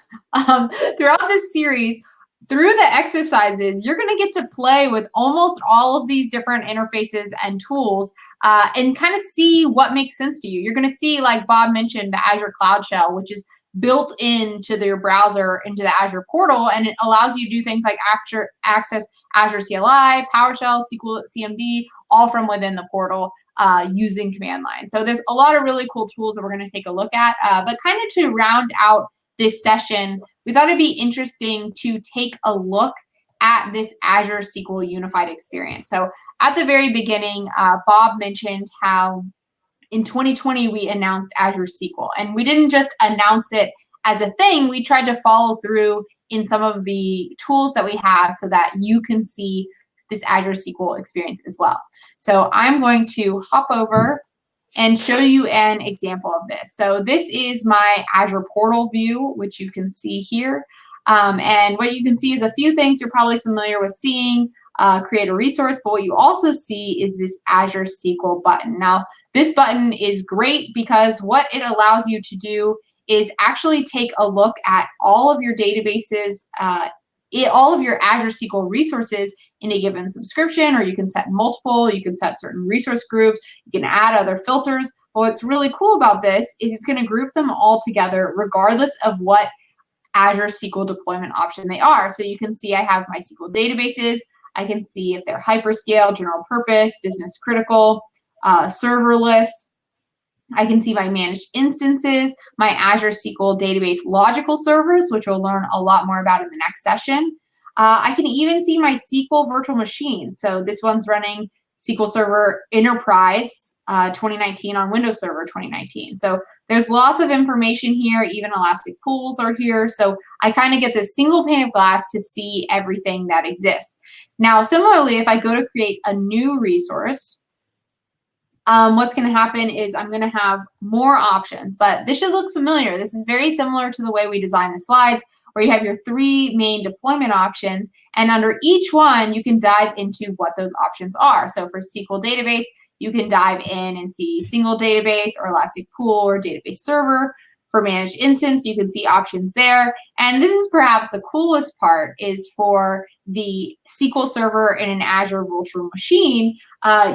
throughout this series, through the exercises, you're going to get to play with almost all of these different interfaces and tools and kind of see what makes sense to you. You're going to see, like Bob mentioned, the Azure Cloud Shell, which is built into your browser, into the Azure portal, and it allows you to do things like access Azure CLI, PowerShell, SQL CMD, all from within the portal using command line. So there's a lot of really cool tools that we're going to take a look at. But kind of to round out this session, we thought it'd be interesting to take a look at this Azure SQL unified experience. So at the very beginning, Bob mentioned how in 2020, we announced Azure SQL, and we didn't just announce it as a thing. We tried to follow through in some of the tools that we have so that you can see this Azure SQL experience as well. So I'm going to hop over and show you an example of this. So this is my Azure portal view, which you can see here. And what you can see is a few things you're probably familiar with seeing. Create a resource, but what you also see is this Azure SQL button. Now, this button is great because what it allows you to do is actually take a look at all of your databases, all of your Azure SQL resources in a given subscription, or you can set multiple, you can set certain resource groups, you can add other filters. But what's really cool about this is it's going to group them all together regardless of what Azure SQL deployment option they are. So you can see I have my SQL databases. I can see if they're hyperscale, general purpose, business critical, serverless. I can see my managed instances, my Azure SQL Database logical servers, which we'll learn a lot more about in the next session. I can even see my SQL virtual machine. So this one's running SQL Server Enterprise 2019 on Windows Server 2019. So there's lots of information here. Even Elastic Pools are here. So I kind of get this single pane of glass to see everything that exists. Now, similarly, if I go to create a new resource, what's going to happen is I'm going to have more options, but this should look familiar. This is very similar to the way we design the slides, where you have your three main deployment options, and under each one, you can dive into what those options are. So for SQL Database, you can dive in and see single database or Elastic Pool or database server. For managed instance, you can see options there. And this is perhaps the coolest part is for the SQL Server in an Azure virtual machine,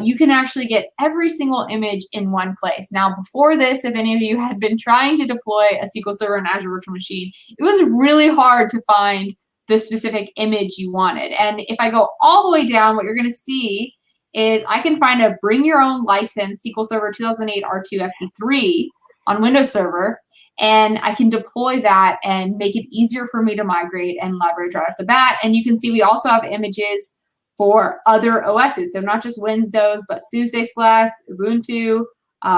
you can actually get every single image in one place. Now, before this, if any of you had been trying to deploy a SQL Server in Azure virtual machine, it was really hard to find the specific image you wanted. And if I go all the way down, what you're going to see is I can find a bring your own license SQL Server 2008 R2 SP3 on Windows Server. And I can deploy that and make it easier for me to migrate and leverage right off the bat. And you can see we also have images for other OSs. So not just Windows, but SUSE Slash, Ubuntu,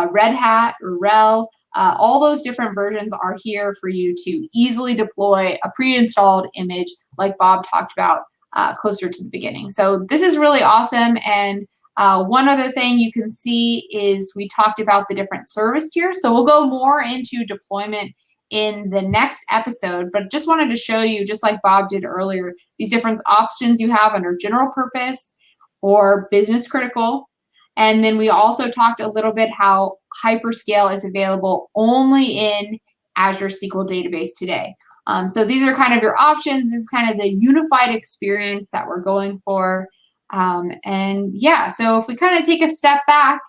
Red Hat, or RHEL. All those different versions are here for you to easily deploy a pre-installed image like Bob talked about closer to the beginning. So this is really awesome. And one other thing you can see is we talked about the different service tiers. So we'll go more into deployment in the next episode, but just wanted to show you, just like Bob did earlier, these different options you have under general purpose or business critical. And then we also talked a little bit how hyperscale is available only in Azure SQL Database today. So these are kind of your options. This is kind of the unified experience that we're going for. And yeah, so if we kind of take a step back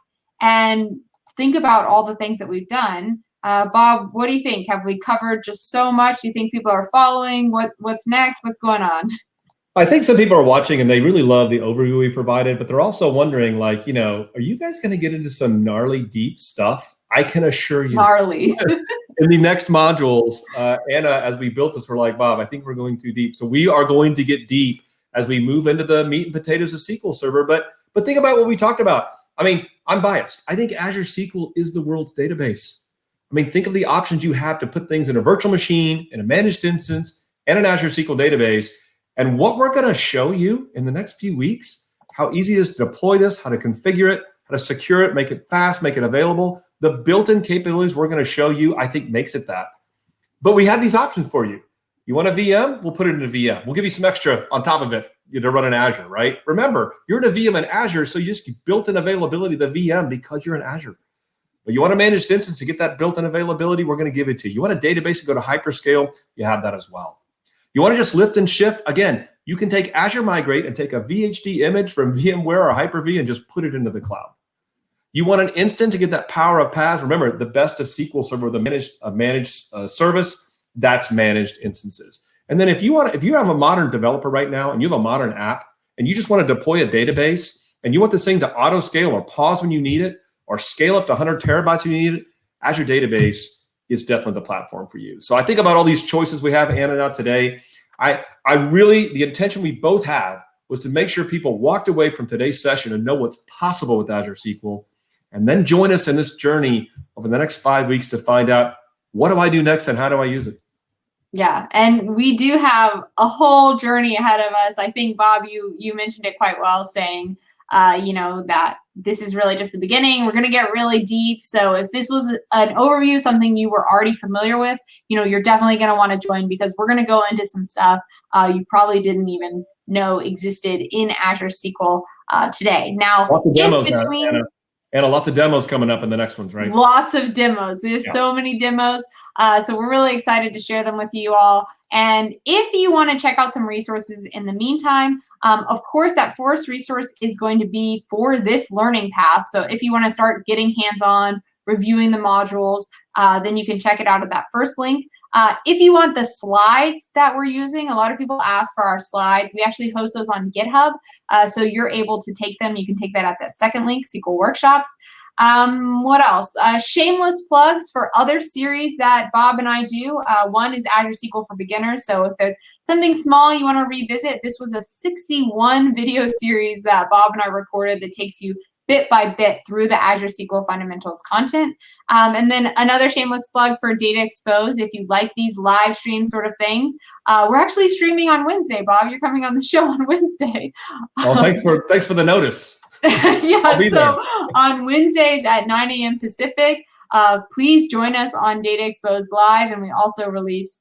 and think about all the things that we've done, Bob, what do you think? Have we covered just so much? Do you think people are following? What's next? What's going on? I think some people are watching and they really love the overview we provided, but they're also wondering, like, are you guys going to get into some gnarly, deep stuff? I can assure you. Gnarly. In the next modules, Anna, as we built this, we're like, Bob, I think we're going too deep. So we are going to get deep as we move into the meat and potatoes of SQL Server. But think about what we talked about. I mean, I'm biased. I think Azure SQL is the world's database. I mean, think of the options you have to put things in a virtual machine, in a managed instance, and an Azure SQL database. And what we're going to show you in the next few weeks, how easy it is to deploy this, how to configure it, how to secure it, make it fast, make it available. The built-in capabilities we're going to show you, I think, makes it that. But we have these options for you. You want a VM? We'll put it in a VM. We'll give you some extra on top of it to run in Azure, right? Remember, you're in a VM in Azure, so you just get built-in availability of the VM because you're in Azure. But you want a managed instance to get that built-in availability, we're going to give it to you. You want a database to go to hyperscale, you have that as well. You want to just lift and shift? Again, you can take Azure Migrate and take a VHD image from VMware or Hyper-V and just put it into the cloud. You want an instance to get that power of PaaS? Remember, the best of SQL Server, the managed service, that's managed instances. And then if you have a modern developer right now and you have a modern app and you just want to deploy a database and you want this thing to auto scale or pause when you need it or scale up to 100 terabytes when you need it, Azure Database is definitely the platform for you. So I think about all these choices we have, Anna, now today. I really, the intention we both had was to make sure people walked away from today's session and know what's possible with Azure SQL, and then join us in this journey over the next 5 weeks to find out, what do I do next and how do I use it? Yeah, and we do have a whole journey ahead of us. I think, Bob, you mentioned it quite well, saying, that this is really just the beginning. We're going to get really deep. So if this was an overview, something you were already familiar with, you're definitely going to want to join, because we're going to go into some stuff you probably didn't even know existed in Azure SQL today. Now, lots of demos, Anna, lots of demos coming up in the next ones, right? Lots of demos. We have so many demos. So we're really excited to share them with you all. And if you want to check out some resources in the meantime, of course, that first resource is going to be for this learning path. So if you want to start getting hands-on, reviewing the modules, then you can check it out at that first link. If you want the slides that we're using, a lot of people ask for our slides. We actually host those on GitHub. So you're able to take them. You can take that at that second link, SQL Workshops. What else? Shameless plugs for other series that Bob and I do. One is Azure SQL for Beginners. So if there's something small you want to revisit, this was a 61 video series that Bob and I recorded that takes you bit by bit through the Azure SQL Fundamentals content. And then another shameless plug for Data Exposed. If you like these live stream sort of things, we're actually streaming on Wednesday. Bob, you're coming on the show on Wednesday. Well, thanks for the notice. Yeah, so on Wednesdays at 9 a.m. Pacific, please join us on Data Exposed Live, and we also release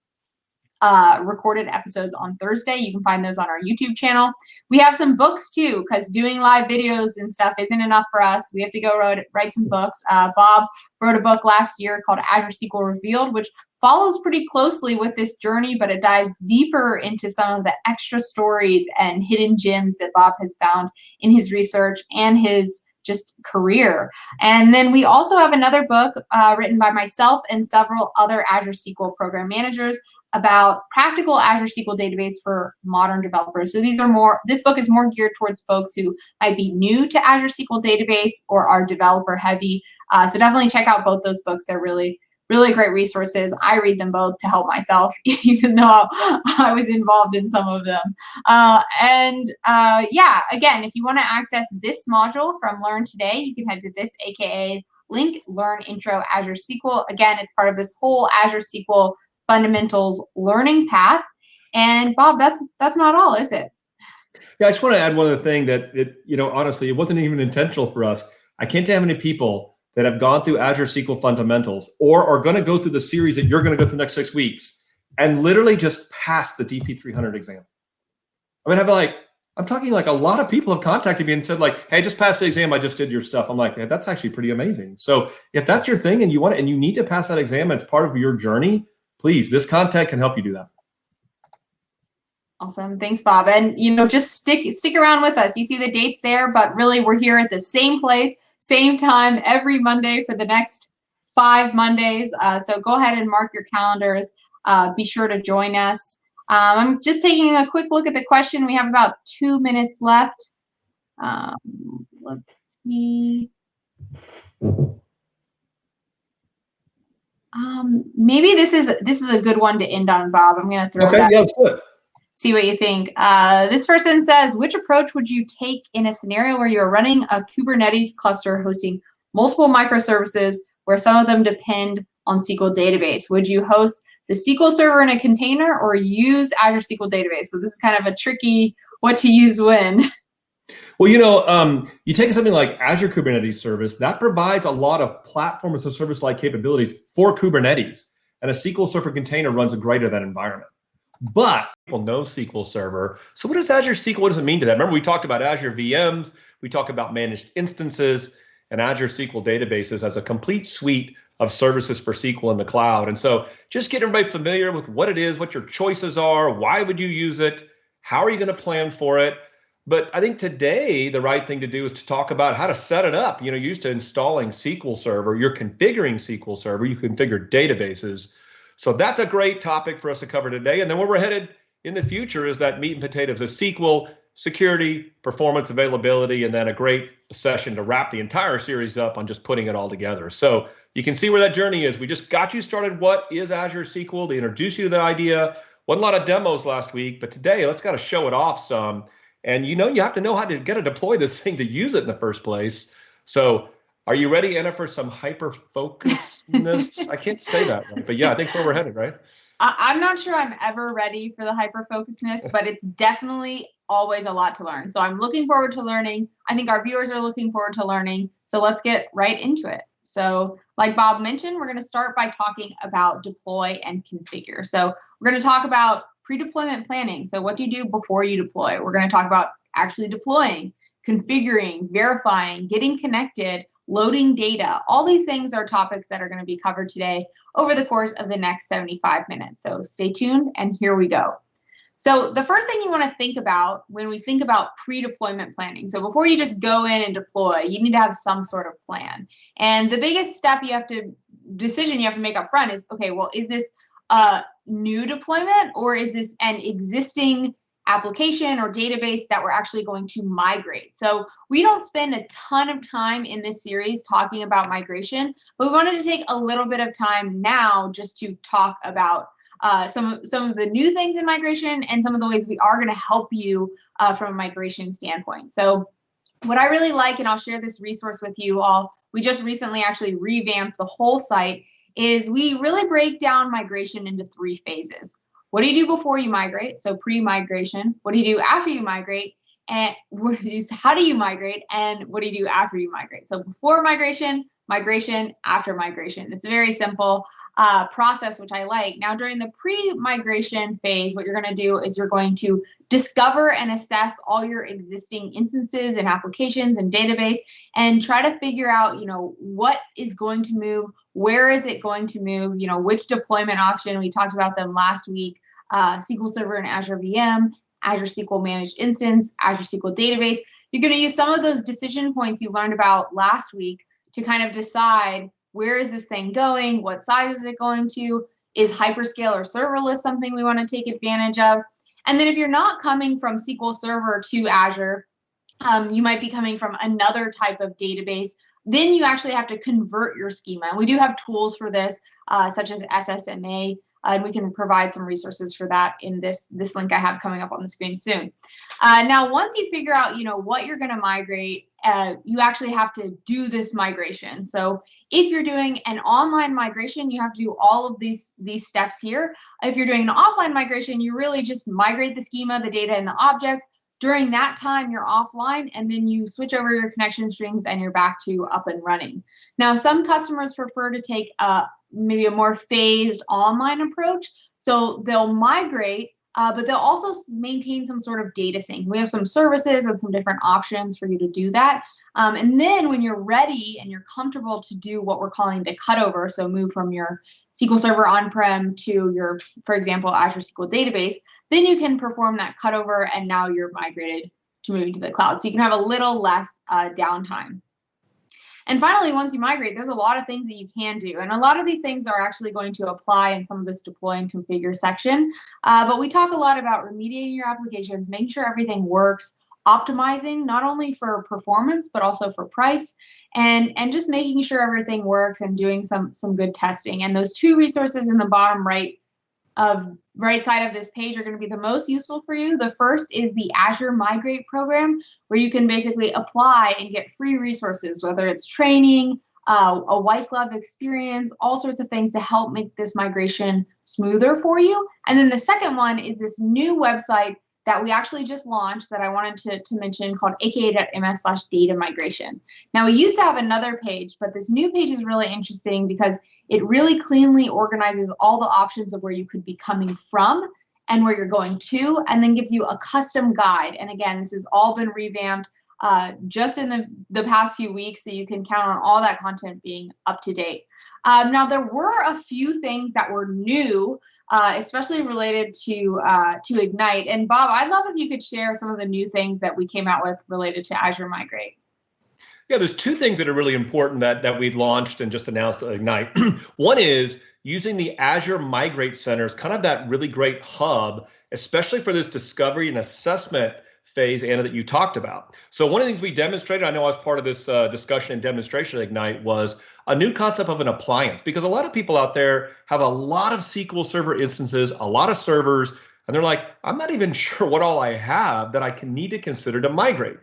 recorded episodes on Thursday. You can find those on our YouTube channel. We have some books too, because doing live videos and stuff isn't enough for us. We have to go write some books. Bob wrote a book last year called Azure SQL Revealed, which follows pretty closely with this journey, but it dives deeper into some of the extra stories and hidden gems that Bob has found in his research and his just career. And then we also have another book written by myself and several other Azure SQL program managers about practical Azure SQL database for modern developers. So this book is more geared towards folks who might be new to Azure SQL database or are developer heavy. So definitely check out both those books. They're really great resources. I read them both to help myself, even though I was involved in some of them. Yeah, again, if you want to access this module from Learn Today, you can head to this AKA link, Learn Intro Azure SQL. Again, it's part of this whole Azure SQL Fundamentals learning path. And Bob, that's not all, is it? Yeah, I just want to add one other thing that honestly, it wasn't even intentional for us. I can't tell how many people that have gone through Azure SQL Fundamentals or are going to go through the series that you're going to go through the next 6 weeks and literally just pass the DP300 exam. I mean, I'm talking like a lot of people have contacted me and said like, hey, just pass the exam. I just did your stuff. I'm like, yeah, that's actually pretty amazing. So if that's your thing and you want it and you need to pass that exam and it's part of your journey, please, this content can help you do that. Awesome. Thanks, Bob. And, just stick around with us. You see the dates there, but really we're here at the same place, same time every Monday for the next 5 Mondays. So go ahead and mark your calendars. Be sure to join us. I'm just taking a quick look at the question. We have about 2 minutes left. Let's see. Maybe this is a good one to end on, Bob. I'm going to throw it out. Yeah, let's do it. See what you think. This person says, which approach would you take in a scenario where you're running a Kubernetes cluster hosting multiple microservices where some of them depend on SQL Database? Would you host the SQL Server in a container or use Azure SQL Database? So this is kind of a tricky what to use when. Well, you take something like Azure Kubernetes Service, that provides a lot of platform as a service-like capabilities for Kubernetes. And a SQL Server container runs great in that environment. But people know SQL Server. So what does Azure SQL, what does it mean to that? Remember, we talked about Azure VMs, we talked about managed instances, and Azure SQL databases as a complete suite of services for SQL in the cloud. And so just get everybody familiar with what it is, what your choices are, why would you use it, how are you going to plan for it? But I think today the right thing to do is to talk about how to set it up. You're used to installing SQL Server, you're configuring SQL Server, you configure databases. So that's a great topic for us to cover today. And then where we're headed in the future is that meat and potatoes of SQL, security, performance, availability, and then a great session to wrap the entire series up on just putting it all together. So you can see where that journey is. We just got you started. What is Azure SQL? To introduce you to the idea. Wasn't a lot of demos last week, but today let's got to show it off some. And you have to know how to get to deploy this thing to use it in the first place. So are you ready, Anna, for some hyper-focusedness? I can't say that right, but yeah, I think that's where we're headed, right? I'm not sure I'm ever ready for the hyper-focusedness, but it's definitely always a lot to learn. So I'm looking forward to learning. I think our viewers are looking forward to learning. So let's get right into it. So like Bob mentioned, we're going to start by talking about deploy and configure. So we're going to talk about pre-deployment planning. So what do you do before you deploy? We're going to talk about actually deploying, configuring, verifying, getting connected, loading data. All these things are topics that are going to be covered today over the course of the next 75 minutes. So stay tuned and here we go. So the first thing you want to think about when we think about pre-deployment planning, so before you just go in and deploy, you need to have some sort of plan. And the biggest decision you have to make up front is, okay, well, is this a new deployment or is this an existing application or database that we're actually going to migrate? So we don't spend a ton of time in this series talking about migration, but we wanted to take a little bit of time now just to talk about some of the new things in migration and some of the ways we are going to help you from a migration standpoint. So what I really like, and I'll share this resource with you all, we just recently actually revamped the whole site, is we really break down migration into 3 phases. What do you do before you migrate? So pre-migration. What do you do after you migrate? And how do you migrate? And what do you do after you migrate? So before migration, migration, after migration. It's a very simple process, which I like. Now, during the pre-migration phase, what you're going to do is you're going to discover and assess all your existing instances and applications and database and try to figure out, what is going to move, where is it going to move, which deployment option. We talked about them last week, SQL Server and Azure VM, Azure SQL Managed Instance, Azure SQL Database. You're going to use some of those decision points you learned about last week to kind of decide, where is this thing going? What size is it going to? Is hyperscale or serverless something we want to take advantage of? And then if you're not coming from SQL Server to Azure, you might be coming from another type of database. Then you actually have to convert your schema. And we do have tools for this, such as SSMA, and we can provide some resources for that in this link I have coming up on the screen soon. Now, once you figure out, what you're going to migrate, you actually have to do this migration. So if you're doing an online migration, you have to do all of these steps here. If you're doing an offline migration, you really just migrate the schema, the data, and the objects, During that time, you're offline, and then you switch over your connection strings and you're back to up and running. Now, some customers prefer to take maybe a more phased online approach. So they'll migrate, but they'll also maintain some sort of data sync. We have some services and some different options for you to do that. And then when you're ready and you're comfortable to do what we're calling the cutover, so move from your SQL Server on-prem to your, for example, Azure SQL Database, then you can perform that cutover and now you're migrated to moving to the cloud. So you can have a little less downtime. And finally, once you migrate, there's a lot of things that you can do. And a lot of these things are actually going to apply in some of this deploy and configure section. But we talk a lot about remediating your applications, making sure everything works, optimizing not only for performance, but also for price, and just making sure everything works and doing some good testing. And those two resources in the bottom right side of this page are going to be the most useful for you. The first is the Azure Migrate program, where you can basically apply and get free resources, whether it's training, a white glove experience, all sorts of things to help make this migration smoother for you. And then the second one is this new website that we actually just launched that I wanted to mention, called aka.ms/data migration. Now, we used to have another page, but this new page is really interesting because it really cleanly organizes all the options of where you could be coming from and where you're going to, and then gives you a custom guide. And again, this has all been revamped just in the past few weeks, so you can count on all that content being up to date. Now, there were a few things that were new, especially related to Ignite. And Bob, I'd love if you could share some of the new things that we came out with related to Azure Migrate. Yeah, there's two things that are really important that we launched and just announced at Ignite. One is using the Azure Migrate Center as kind of that really great hub, especially for this discovery and assessment phase, Anna, that you talked about. So one of the things we demonstrated, I know I was part of this discussion and demonstration at Ignite, was a new concept of an appliance, because a lot of people out there have a lot of SQL Server instances, a lot of servers, and they're like, I'm not even sure what all I have that I can need to consider to migrate.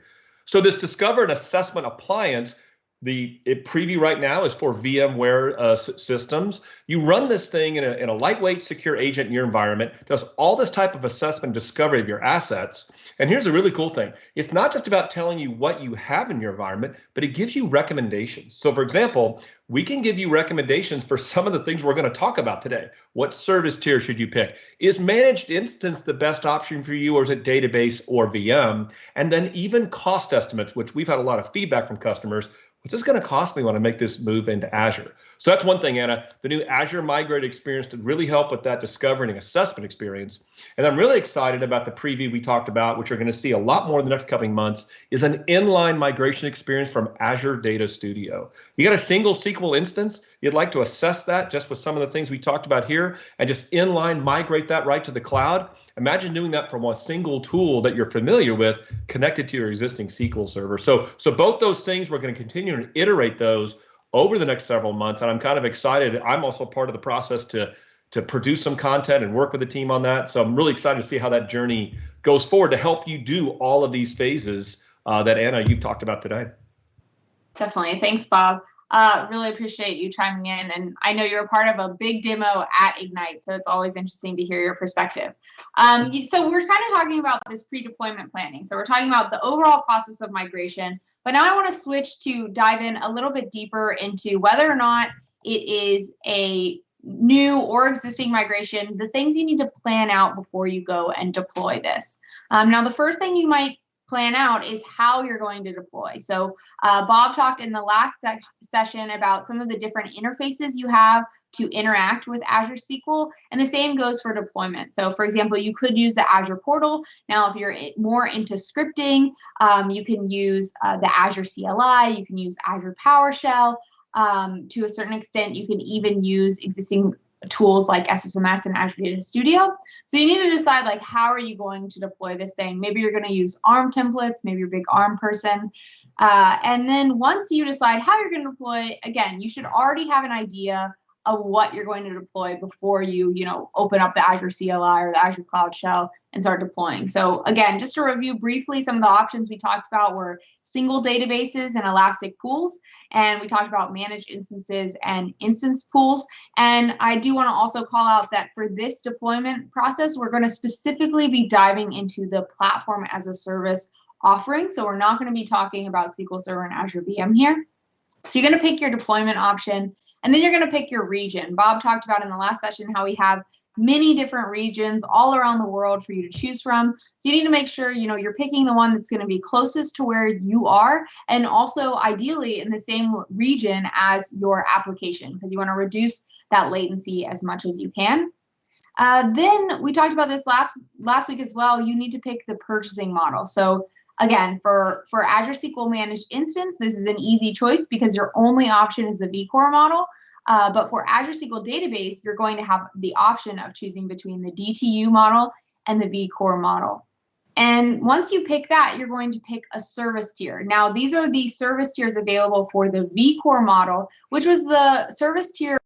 So this Discover and Assessment appliance, the preview right now is for VMware systems. You run this thing in a lightweight, secure agent in your environment, does all this type of assessment and discovery of your assets. And here's a really cool thing. It's not just about telling you what you have in your environment, but it gives you recommendations. So for example, we can give you recommendations for some of the things we're going to talk about today. What service tier should you pick? Is managed instance the best option for you, or is it database or VM? And then even cost estimates, which we've had a lot of feedback from customers. What's this going to cost me when I make this move into Azure? So that's one thing, Anna. The new Azure Migrate experience to really help with that discovery and assessment experience. And I'm really excited about the preview we talked about, which you're going to see a lot more in the next coming months, is an inline migration experience from Azure Data Studio. You got a single SQL instance, you'd like to assess that just with some of the things we talked about here, and just inline migrate that right to the cloud. Imagine doing that from a single tool that you're familiar with, connected to your existing SQL server. So both those things, we're going to continue and iterate those over the next several months. And I'm kind of excited. I'm also part of the process to produce some content and work with the team on that. So I'm really excited to see how that journey goes forward to help you do all of these phases that Anna, you've talked about today. Definitely. Thanks, Bob. Really appreciate you chiming in. And I know you're a part of a big demo at Ignite, so it's always interesting to hear your perspective. So we're kind of talking about this pre-deployment planning. So we're talking about the overall process of migration, but now I want to switch to dive in a little bit deeper into whether or not it is a new or existing migration, the things you need to plan out before you go and deploy this. Now, the first thing you might plan out is how you're going to deploy. So Bob talked in the last session about some of the different interfaces you have to interact with Azure SQL, and the same goes for deployment. So for example, you could use the Azure portal. Now, if you're more into scripting, you can use the Azure CLI, you can use Azure PowerShell. To a certain extent, you can even use existing tools like SSMS and Azure Data Studio. So you need to decide, like, how are you going to deploy this thing? Maybe you're going to use ARM templates, maybe you're a big ARM person. And then once you decide how you're going to deploy, again, you should already have an idea of what you're going to deploy before you, open up the Azure CLI or the Azure Cloud Shell and start deploying. So again, just to review briefly, some of the options we talked about were single databases and elastic pools. And we talked about managed instances and instance pools. And I do want to also call out that for this deployment process, we're going to specifically be diving into the platform as a service offering. So we're not going to be talking about SQL Server and Azure VM here. So you're going to pick your deployment option, and then you're going to pick your region. Bob talked about in the last session how we have many different regions all around the world for you to choose from. So you need to make sure you're picking the one that's going to be closest to where you are, and also ideally in the same region as your application, because you want to reduce that latency as much as you can. Then we talked about this last week as well. You need to pick the purchasing model. So again, for Azure SQL Managed Instance, this is an easy choice because your only option is the vCore model. But for Azure SQL Database, you're going to have the option of choosing between the DTU model and the vCore model. And once you pick that, you're going to pick a service tier. Now, these are the service tiers available for the vCore model, which was the service tier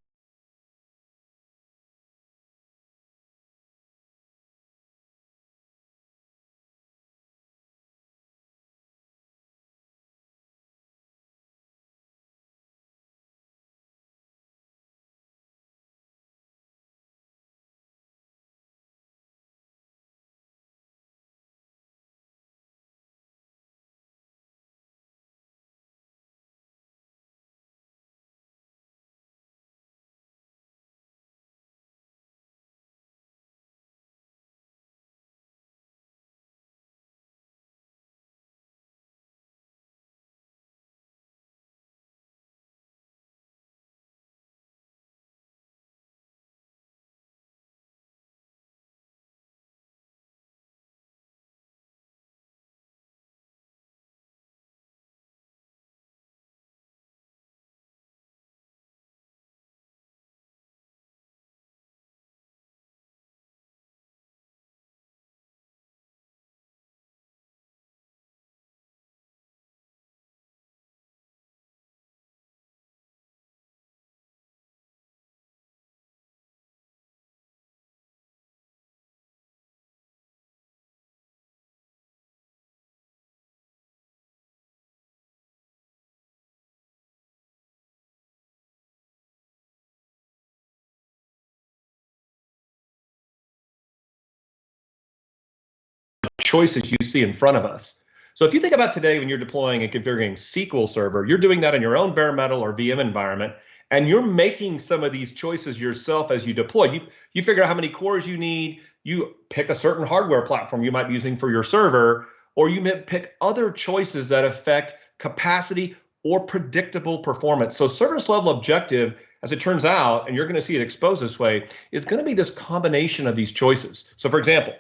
choices you see in front of us. So if you think about today when you're deploying and configuring SQL Server, you're doing that in your own bare metal or VM environment, and you're making some of these choices yourself as you deploy. You figure out how many cores you need, you pick a certain hardware platform you might be using for your server, or you may pick other choices that affect capacity or predictable performance. So service level objective, as it turns out, and you're going to see it exposed this way, is going to be this combination of these choices. So for example,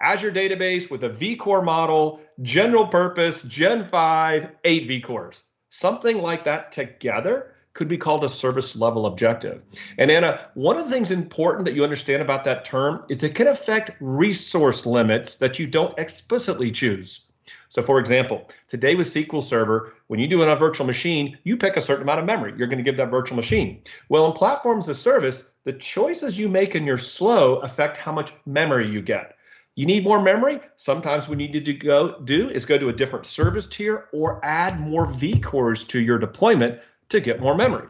Azure Database with a vCore model, general purpose, Gen 5, 8 vCores. Something like that together could be called a service level objective. And Anna, one of the things important that you understand about that term is it can affect resource limits that you don't explicitly choose. So for example, today with SQL Server, when you do it on a virtual machine, you pick a certain amount of memory you're going to give that virtual machine. Well, in platforms as a service, the choices you make in your flow affect how much memory you get. You need more memory? Sometimes what you need to go to a different service tier or add more vCores to your deployment to get more memory.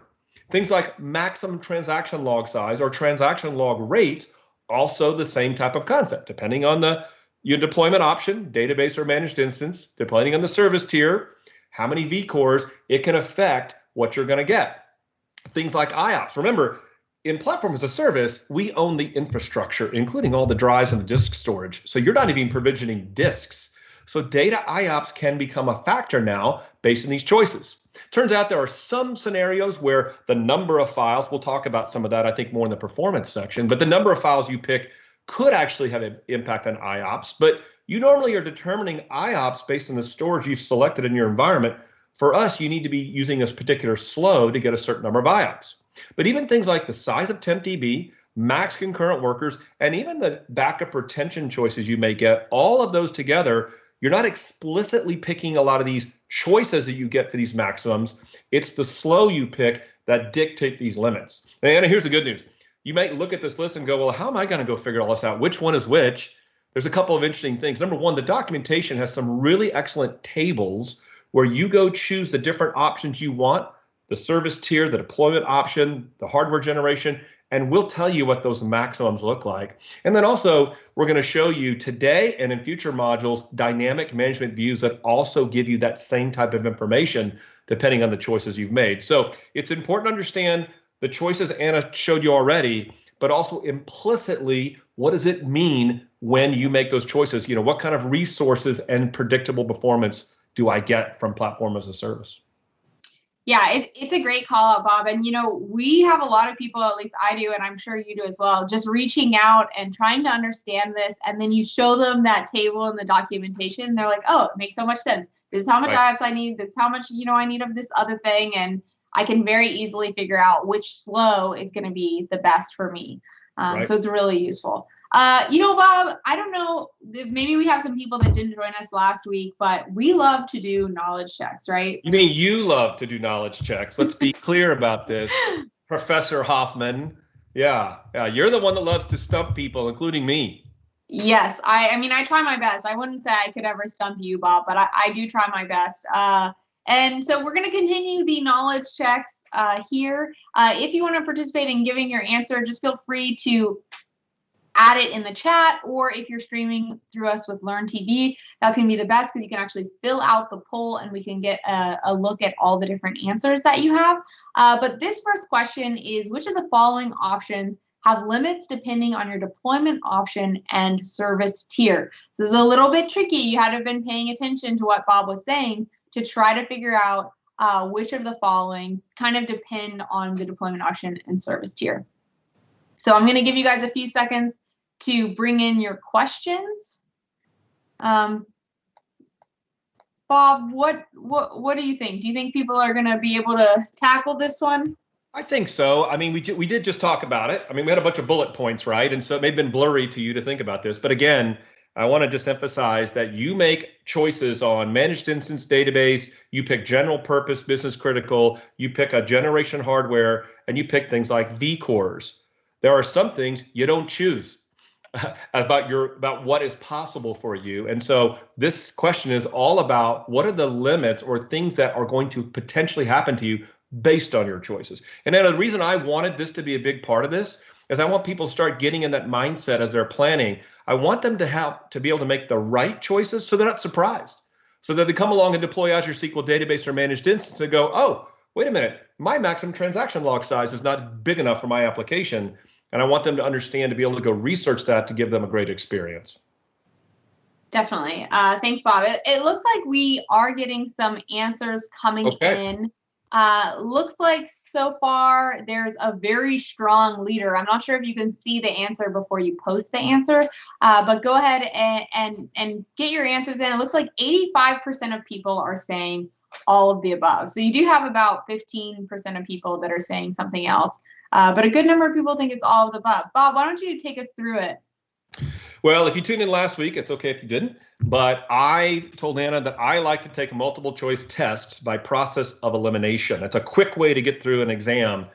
Things like maximum transaction log size or transaction log rate, also the same type of concept, depending on your deployment option, database or managed instance, depending on the service tier, how many vCores, it can affect what you're going to get. Things like IOPS. Remember, in platform as a service, we own the infrastructure, including all the drives and the disk storage. So you're not even provisioning disks. So data IOPS can become a factor now based on these choices. Turns out there are some scenarios where the number of files, we'll talk about some of that, I think, more in the performance section, but the number of files you pick could actually have an impact on IOPS. But you normally are determining IOPS based on the storage you've selected in your environment. For us, you need to be using this particular slow to get a certain number of IOPS. But even things like the size of temp DB, max concurrent workers, and even the backup retention choices you may get, all of those together, you're not explicitly picking a lot of these choices that you get for these maximums. It's the slow you pick that dictate these limits. And here's the good news. You might look at this list and go, well, how am I going to go figure all this out? Which one is which? There's a couple of interesting things. Number one, the documentation has some really excellent tables where you go choose the different options you want, the service tier, the deployment option, the hardware generation, and we'll tell you what those maximums look like. And then also, we're going to show you today and in future modules, dynamic management views that also give you that same type of information depending on the choices you've made. So it's important to understand the choices Anna showed you already, but also implicitly, what does it mean when you make those choices? You know, what kind of resources and predictable performance do I get from platform as a service? Yeah, it's a great call out, Bob. And, you know, we have a lot of people, at least I do, and I'm sure you do as well, just reaching out and trying to understand this. And then you show them that table and the documentation, and they're like, oh, it makes so much sense. This is how much IOPS I need. This is how much, you know, I need of this other thing. And I can very easily figure out which flow is going to be the best for me. So it's really useful. You know, Bob, I don't know if maybe we have some people that didn't join us last week, but we love to do knowledge checks, right? You mean you love to do knowledge checks? Let's be clear about this, Professor Hoffman. Yeah, you're the one that loves to stump people, including me. Yes, I mean, I try my best. I wouldn't say I could ever stump you, Bob, but I do try my best. And so we're going to continue the knowledge checks here. If you want to participate in giving your answer, just feel free to add it in the chat, or if you're streaming through us with Learn TV, that's going to be the best because you can actually fill out the poll and we can get a look at all the different answers that you have. But this first question is, which of the following options have limits depending on your deployment option and service tier? So this is a little bit tricky. You had to have been paying attention to what Bob was saying to try to figure out which of the following kind of depend on the deployment option and service tier. So I'm going to give you guys a few seconds to bring in your questions. Bob, what do you think? Do you think people are going to be able to tackle this one? I think so. I mean, we did just talk about it. I mean, we had a bunch of bullet points, right? And so it may have been blurry to you to think about this. But again, I want to just emphasize that you make choices on managed instance database, you pick general purpose, business critical, you pick a generation hardware, and you pick things like vCores. There are some things you don't choose about what is possible for you. And so this question is all about what are the limits or things that are going to potentially happen to you based on your choices. And then the reason I wanted this to be a big part of this is I want people to start getting in that mindset as they're planning. I want them to be able to make the right choices so they're not surprised. So that they come along and deploy Azure SQL Database or Managed Instance and go, oh, wait a minute, my maximum transaction log size is not big enough for my application. And I want them to understand, to be able to go research that to give them a great experience. Definitely. Thanks, Bob. It looks like we are getting some answers coming in. Looks like so far there's a very strong leader. I'm not sure if you can see the answer before you post the answer, but go ahead and get your answers in. It looks like 85% of people are saying all of the above. So you do have about 15% of people that are saying something else. But a good number of people think it's all of the above. Bob, why don't you take us through it? Well, if you tuned in last week, it's okay if you didn't. But I told Anna that I like to take multiple choice tests by process of elimination. It's a quick way to get through an exam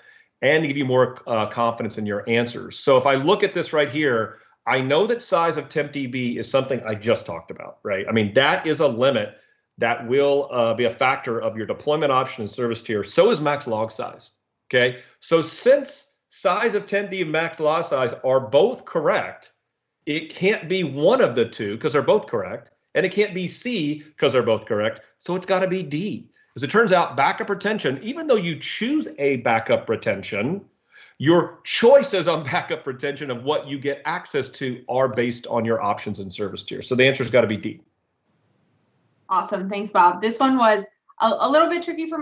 and to give you more confidence in your answers. So if I look at this right here, I know that size of temp DB is something I just talked about, right? I mean, that is a limit that will be a factor of your deployment option and service tier. So is max log size. Okay, so since size of 10D and max log size are both correct, it can't be one of the two because they're both correct, and it can't be C because they're both correct, so it's got to be D. As it turns out, backup retention, even though you choose a backup retention, your choices on backup retention of what you get access to are based on your options and service tier. So the answer's got to be D. Awesome, thanks, Bob. This one was a little bit tricky for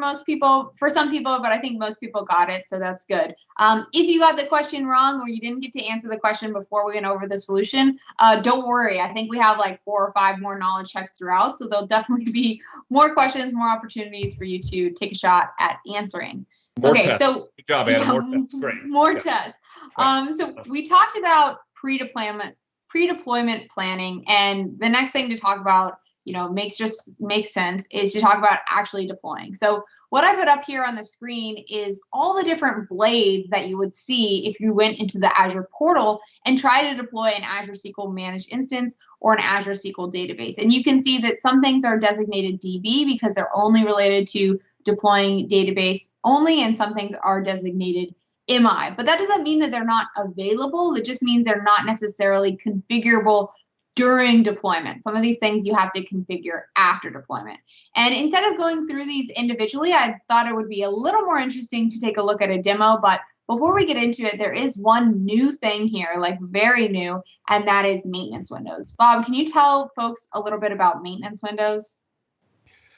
some people, but I think most people got it, so that's good. If you got the question wrong or you didn't get to answer the question before we went over the solution, don't worry. I think we have like 4 or 5 more knowledge checks throughout, so there'll definitely be more questions, more opportunities for you to take a shot at answering. More tests. So good job, Anna. More tests. Great. More tests. So we talked about pre-deployment planning, and the next thing to talk about makes sense, is to talk about actually deploying. So what I put up here on the screen is all the different blades that you would see if you went into the Azure portal and try to deploy an Azure SQL Managed Instance or an Azure SQL Database. And you can see that some things are designated DB because they're only related to deploying database only, and some things are designated MI. But that doesn't mean that they're not available. It just means they're not necessarily configurable during deployment. Some of these things you have to configure after deployment. And instead of going through these individually, I thought it would be a little more interesting to take a look at a demo. But before we get into it, there is one new thing here, like very new, and that is maintenance windows. Bob, can you tell folks a little bit about maintenance windows?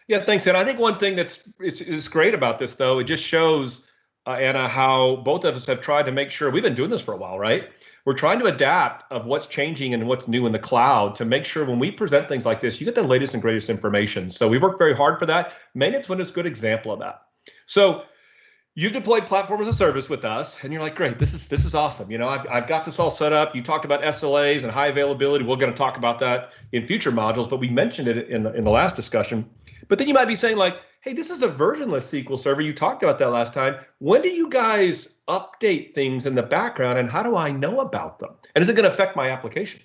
Yeah, thanks, Anna. I think one thing is great about this, though, it just shows, Anna, how both of us have tried to make sure, we've been doing this for a while, right? We're trying to adapt of what's changing and what's new in the cloud to make sure when we present things like this, you get the latest and greatest information. So we worked very hard for that. Maintenance windows is a good example of that. So you've deployed platform as a service with us, and you're like, great, this is awesome. I've got this all set up. You talked about SLAs and high availability. We're going to talk about that in future modules, but we mentioned it in the last discussion. But then you might be saying like, hey, this is a versionless SQL Server. You talked about that last time. When do you guys update things in the background, and how do I know about them? And is it going to affect my application?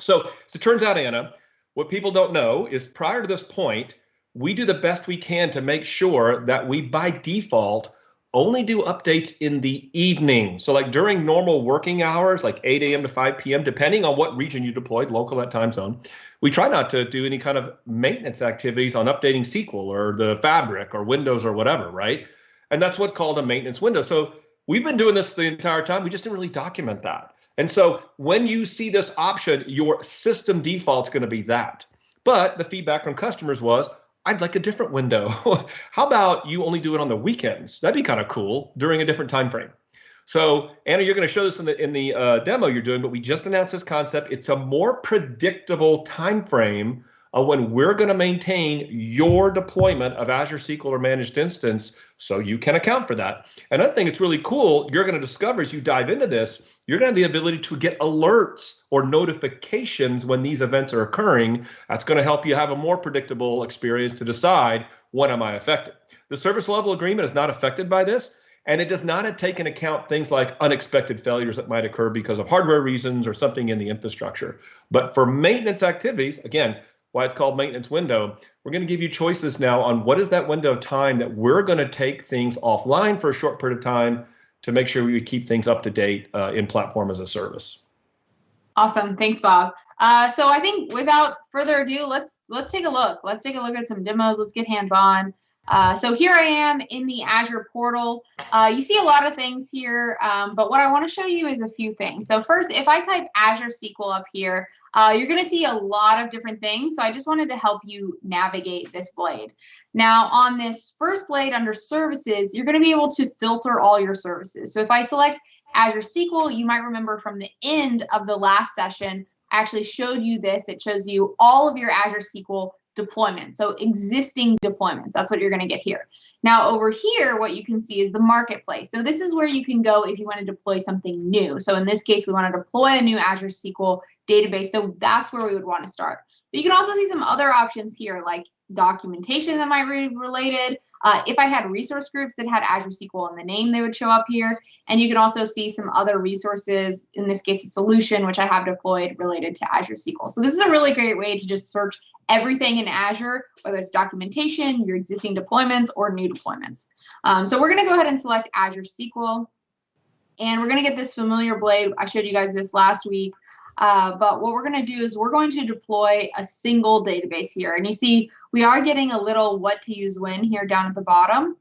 So it turns out, Anna, what people don't know is prior to this point, we do the best we can to make sure that we, by default, only do updates in the evening. So like during normal working hours, like 8 a.m. to 5 p.m., depending on what region you deployed, local, that time zone, we try not to do any kind of maintenance activities on updating SQL or the Fabric or Windows or whatever, right? And that's what's called a maintenance window. So we've been doing this the entire time. We just didn't really document that. And so when you see this option, your system default is going to be that. But the feedback from customers was, I'd like a different window. How about you only do it on the weekends? That'd be kind of cool during a different time frame. So Anna, you're going to show this in the demo you're doing, but we just announced this concept. It's a more predictable time frame of when we're going to maintain your deployment of Azure SQL or Managed Instance, so you can account for that. Another thing that's really cool, you're going to discover as you dive into this, you're going to have the ability to get alerts or notifications when these events are occurring. That's going to help you have a more predictable experience to decide, when am I affected? The service level agreement is not affected by this, and it does not take into account things like unexpected failures that might occur because of hardware reasons or something in the infrastructure. But for maintenance activities, again, why it's called maintenance window, we're going to give you choices now on what is that window of time that we're going to take things offline for a short period of time to make sure we keep things up to date in platform as a service. Awesome, thanks, Bob. So I think without further ado, let's take a look. Let's take a look at some demos. Let's get hands-on. So here I am in the Azure portal. You see a lot of things here, but what I want to show you is a few things. So first, if I type Azure SQL up here, you're going to see a lot of different things. So I just wanted to help you navigate this blade. Now on this first blade under services, you're going to be able to filter all your services. So if I select Azure SQL, you might remember from the end of the last session, I actually showed you this. It shows you all of your Azure SQL deployments, so existing deployments. That's what you're going to get here. Now over here, what you can see is the marketplace. So this is where you can go if you want to deploy something new. So in this case, we want to deploy a new Azure SQL database. So that's where we would want to start. But you can also see some other options here, like documentation that might be related. If I had resource groups that had Azure SQL in the name, they would show up here. And you can also see some other resources, in this case, a solution, which I have deployed related to Azure SQL. So this is a really great way to just search everything in Azure, whether it's documentation, your existing deployments, or new deployments. So we're going to go ahead and select Azure SQL. And we're going to get this familiar blade. I showed you guys this last week. But what we're going to do is we're going to deploy a single database here. And you see, we are getting a little what to use when here down at the bottom.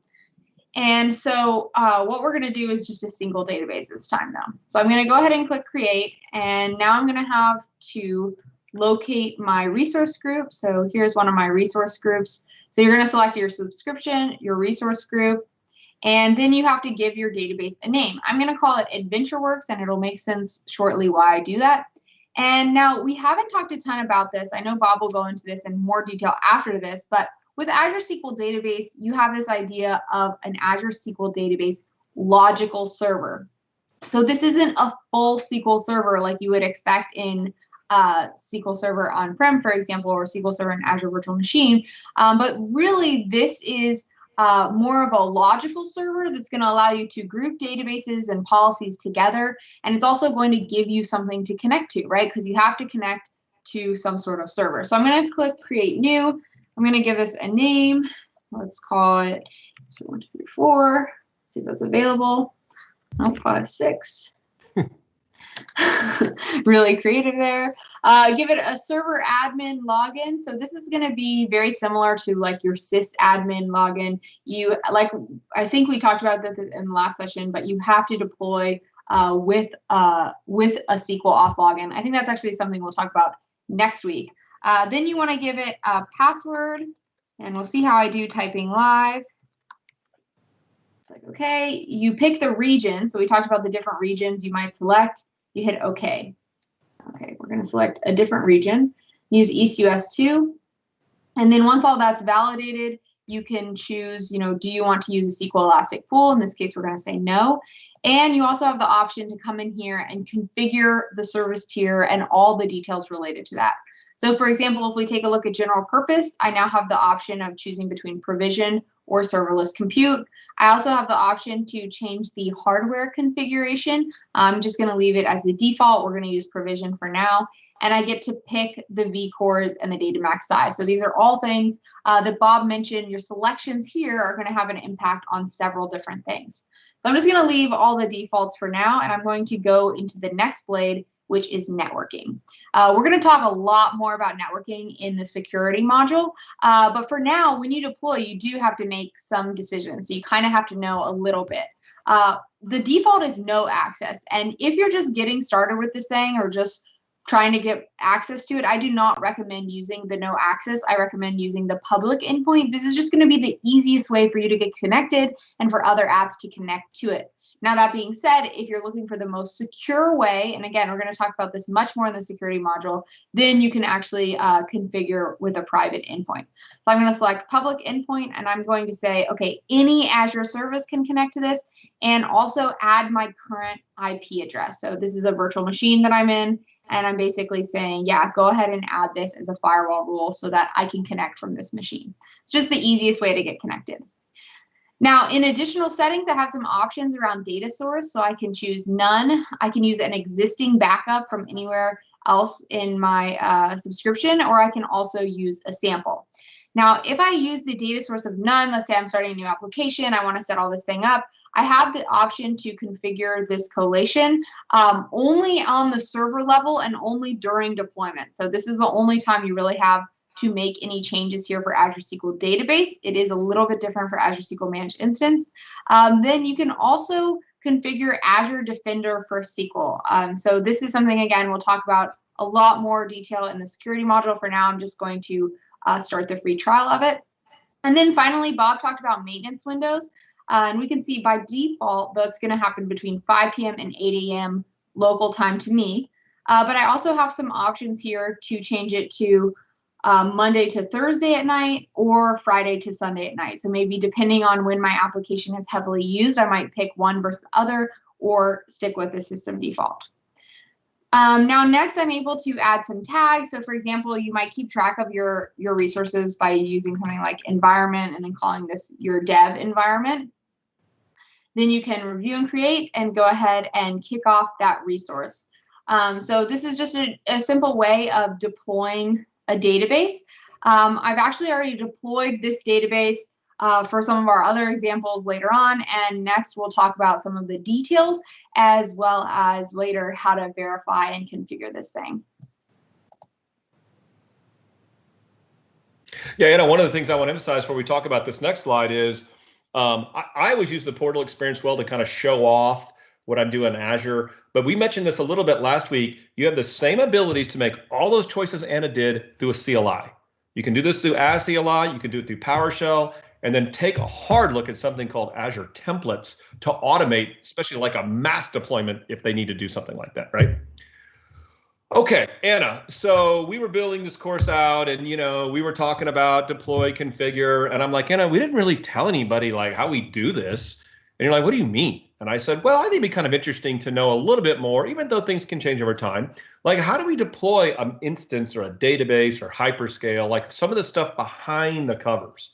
And so what we're going to do is just a single database this time now. So I'm going to go ahead and click create. And now I'm going to have to locate my resource group. So here's one of my resource groups. So you're going to select your subscription, your resource group, and then you have to give your database a name. I'm going to call it AdventureWorks, and it'll make sense shortly why I do that. And now we haven't talked a ton about this. I know Bob will go into this in more detail after this, but with Azure SQL Database, you have this idea of an Azure SQL Database logical server. So this isn't a full SQL server like you would expect in SQL Server on-prem, for example, or SQL Server in Azure Virtual Machine. But really, this is more of a logical server that's going to allow you to group databases and policies together. And it's also going to give you something to connect to, right? Because you have to connect to some sort of server. So I'm going to click Create New. I'm going to give this a name. Let's call it 1, 2, 3, 4. See if that's available. Oh, 5, 6. Really creative there. Give it a server admin login. So this is going to be very similar to like your sysadmin login. I think we talked about this in the last session, but you have to deploy with a SQL auth login. I think that's actually something we'll talk about next week. Then you want to give it a password, and we'll see how I do typing live. It's like, okay, you pick the region. So we talked about the different regions you might select. You hit OK. Okay, we're going to select a different region. Use East US 2. And then once all that's validated, you can choose, do you want to use a SQL Elastic Pool? In this case, we're going to say no. And you also have the option to come in here and configure the service tier and all the details related to that. So for example, if we take a look at general purpose, I now have the option of choosing between provision or serverless compute. I also have the option to change the hardware configuration. I'm just going to leave it as the default. We're going to use provision for now. And I get to pick the vCores and the data max size. So these are all things that Bob mentioned. Your selections here are going to have an impact on several different things. So I'm just going to leave all the defaults for now, and I'm going to go into the next blade, which is networking. We're going to talk a lot more about networking in the security module, but for now, when you deploy, you do have to make some decisions. So you kind of have to know a little bit. The default is no access, and if you're just getting started with this thing or just trying to get access to it, I do not recommend using the no access. I recommend using the public endpoint. This is just going to be the easiest way for you to get connected and for other apps to connect to it. Now, that being said, if you're looking for the most secure way, and again, we're going to talk about this much more in the security module, then you can actually configure with a private endpoint. So I'm going to select public endpoint, and I'm going to say, okay, any Azure service can connect to this, and also add my current IP address. So this is a virtual machine that I'm in, and I'm basically saying, yeah, go ahead and add this as a firewall rule so that I can connect from this machine. It's just the easiest way to get connected. Now, in additional settings, I have some options around data source. So I can choose none. I can use an existing backup from anywhere else in my subscription, or I can also use a sample. Now, if I use the data source of none, let's say I'm starting a new application, I want to set all this thing up, I have the option to configure this collation only on the server level and only during deployment. So this is the only time you really have to make any changes here for Azure SQL Database. It is a little bit different for Azure SQL Managed Instance. Then you can also configure Azure Defender for SQL. So this is something, again, we'll talk about a lot more detail in the security module. For now, I'm just going to start the free trial of it. And then finally, Bob talked about maintenance windows. And we can see by default, that's going to happen between 5 p.m. and 8 a.m. local time to me. But I also have some options here to change it to Monday to Thursday at night or Friday to Sunday at night. So maybe depending on when my application is heavily used, I might pick one versus the other or stick with the system default. Now, next, I'm able to add some tags. So for example, you might keep track of your resources by using something like environment and then calling this your dev environment. Then you can review and create and go ahead and kick off that resource. So this is just a simple way of deploying a database. I've actually already deployed this database for some of our other examples later on, and next we'll talk about some of the details as well as later how to verify and configure this thing. Yeah, one of the things I want to emphasize before we talk about this next slide is I always use the portal experience well to kind of show off what I'm doing in Azure. But we mentioned this a little bit last week. You have the same abilities to make all those choices Anna did through a CLI. You can do this through as CLI, you can do it through PowerShell, and then take a hard look at something called Azure templates to automate, especially like a mass deployment if they need to do something like that, right? Okay, Anna, so we were building this course out and, we were talking about deploy, configure, and I'm like, Anna, we didn't really tell anybody like how we do this. And you're like, what do you mean? And And I said, well, I think it'd be kind of interesting to know a little bit more, even though things can change over time. Like, how do we deploy an instance or a database or hyperscale, like some of the stuff behind the covers?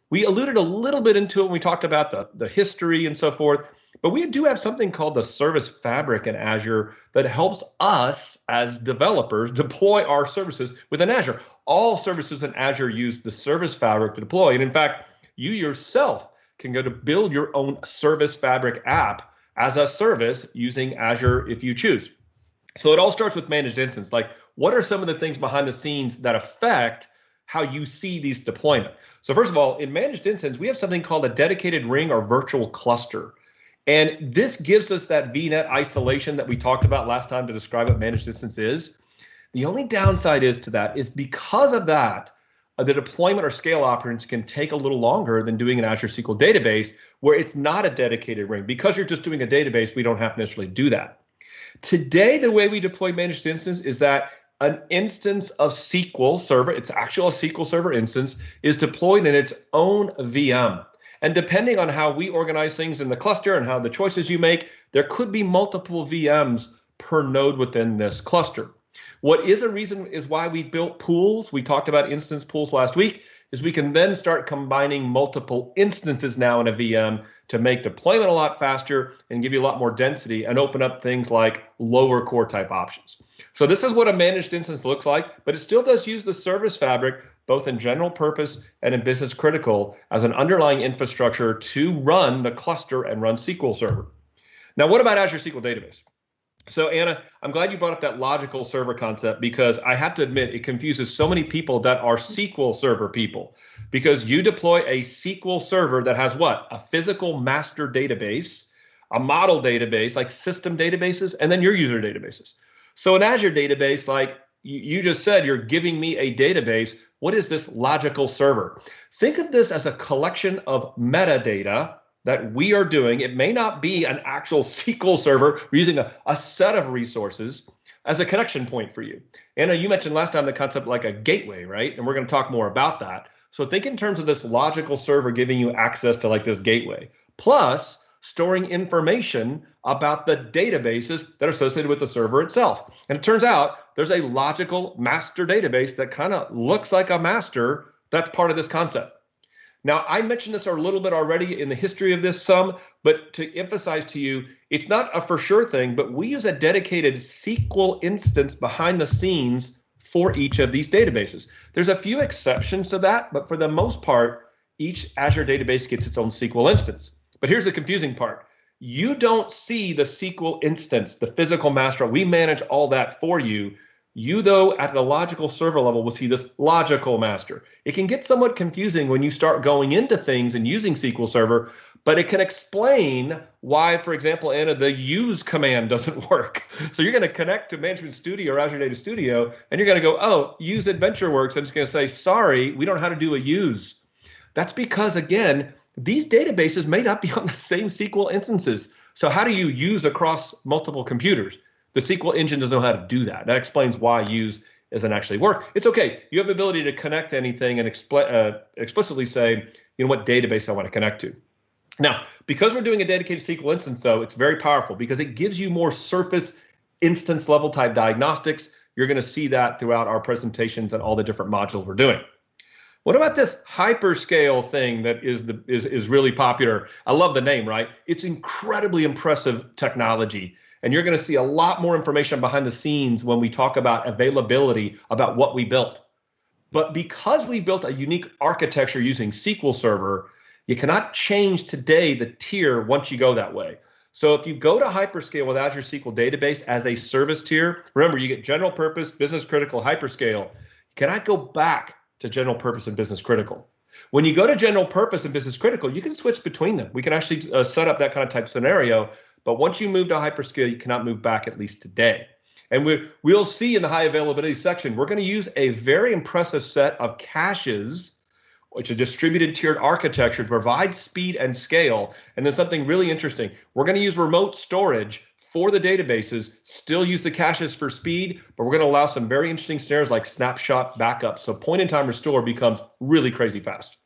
We alluded a little bit into it when we talked about the history and so forth, but we do have something called the service fabric in Azure that helps us as developers deploy our services within Azure. All services in Azure use the service fabric to deploy. And in fact, you yourself can go to build your own service fabric app as a service using Azure if you choose. So it all starts with managed instance. Like, what are some of the things behind the scenes that affect how you see these deployment? So first of all, in managed instance, we have something called a dedicated ring or virtual cluster. And this gives us that VNet isolation that we talked about last time to describe what managed instance is. The only downside to that is because of that, the deployment or scale operations can take a little longer than doing an Azure SQL database where it's not a dedicated ring. Because you're just doing a database, we don't have to necessarily do that. Today, the way we deploy managed instance is that an instance of SQL Server, it's actual SQL Server instance, is deployed in its own VM. And depending on how we organize things in the cluster and how the choices you make, there could be multiple VMs per node within this cluster. What is a reason is why we built pools. We talked about instance pools last week, is we can then start combining multiple instances now in a VM to make deployment a lot faster and give you a lot more density and open up things like lower core type options. So this is what a managed instance looks like, but it still does use the service fabric, both in general purpose and in business critical, as an underlying infrastructure to run the cluster and run SQL Server. Now, what about Azure SQL Database? So Anna, I'm glad you brought up that logical server concept, because I have to admit it confuses so many people that are SQL Server people, because you deploy a SQL Server that has what? A physical master database, a model database like system databases, and then your user databases. So an Azure database, like you just said, you're giving me a database. What is this logical server? Think of this as a collection of metadata that we are doing. It may not be an actual SQL Server. We're using a set of resources as a connection point for you. Anna, you mentioned last time the concept like a gateway, right? And we're going to talk more about that. So think in terms of this logical server giving you access to like this gateway, plus storing information about the databases that are associated with the server itself. And it turns out there's a logical master database that kind of looks like a master that's part of this concept. Now, I mentioned this a little bit already in the history of this but to emphasize to you, it's not a for sure thing, but we use a dedicated SQL instance behind the scenes for each of these databases. There's a few exceptions to that, but for the most part, each Azure database gets its own SQL instance. But here's the confusing part. You don't see the SQL instance, the physical master. We manage all that for you. You, though, at the logical server level, will see this logical master. It can get somewhat confusing when you start going into things and using SQL Server, but it can explain why, for example, Anna, the use command doesn't work. So you're going to connect to Management Studio or Azure Data Studio, and you're going to go, oh, use AdventureWorks. I'm just going to say, sorry, we don't know how to do a use. That's because, again, these databases may not be on the same SQL instances. So how do you use across multiple computers? The SQL engine doesn't know how to do that. That explains why use doesn't actually work. It's okay. You have the ability to connect to anything and explicitly say, you know, what database I want to connect to. Now, because we're doing a dedicated SQL instance, though, it's very powerful because it gives you more surface instance level type diagnostics. You're going to see that throughout our presentations and all the different modules we're doing. What about this hyperscale thing that is really popular? I love the name, right? It's incredibly impressive technology. And you're going to see a lot more information behind the scenes when we talk about availability, about what we built. But because we built a unique architecture using SQL Server, you cannot change today the tier once you go that way. So if you go to hyperscale with Azure SQL Database as a service tier, remember you get general purpose, business critical, hyperscale. You cannot go back to general purpose and business critical. When you go to general purpose and business critical, you can switch between them. We can actually set up that kind of type scenario. But once you move to hyperscale, you cannot move back, at least today. And we'll see in the high availability section, we're going to use a very impressive set of caches, which is a distributed tiered architecture to provide speed and scale. And then something really interesting, we're going to use remote storage for the databases, still use the caches for speed, but we're going to allow some very interesting scenarios like snapshot backup. So point in time restore becomes really crazy fast.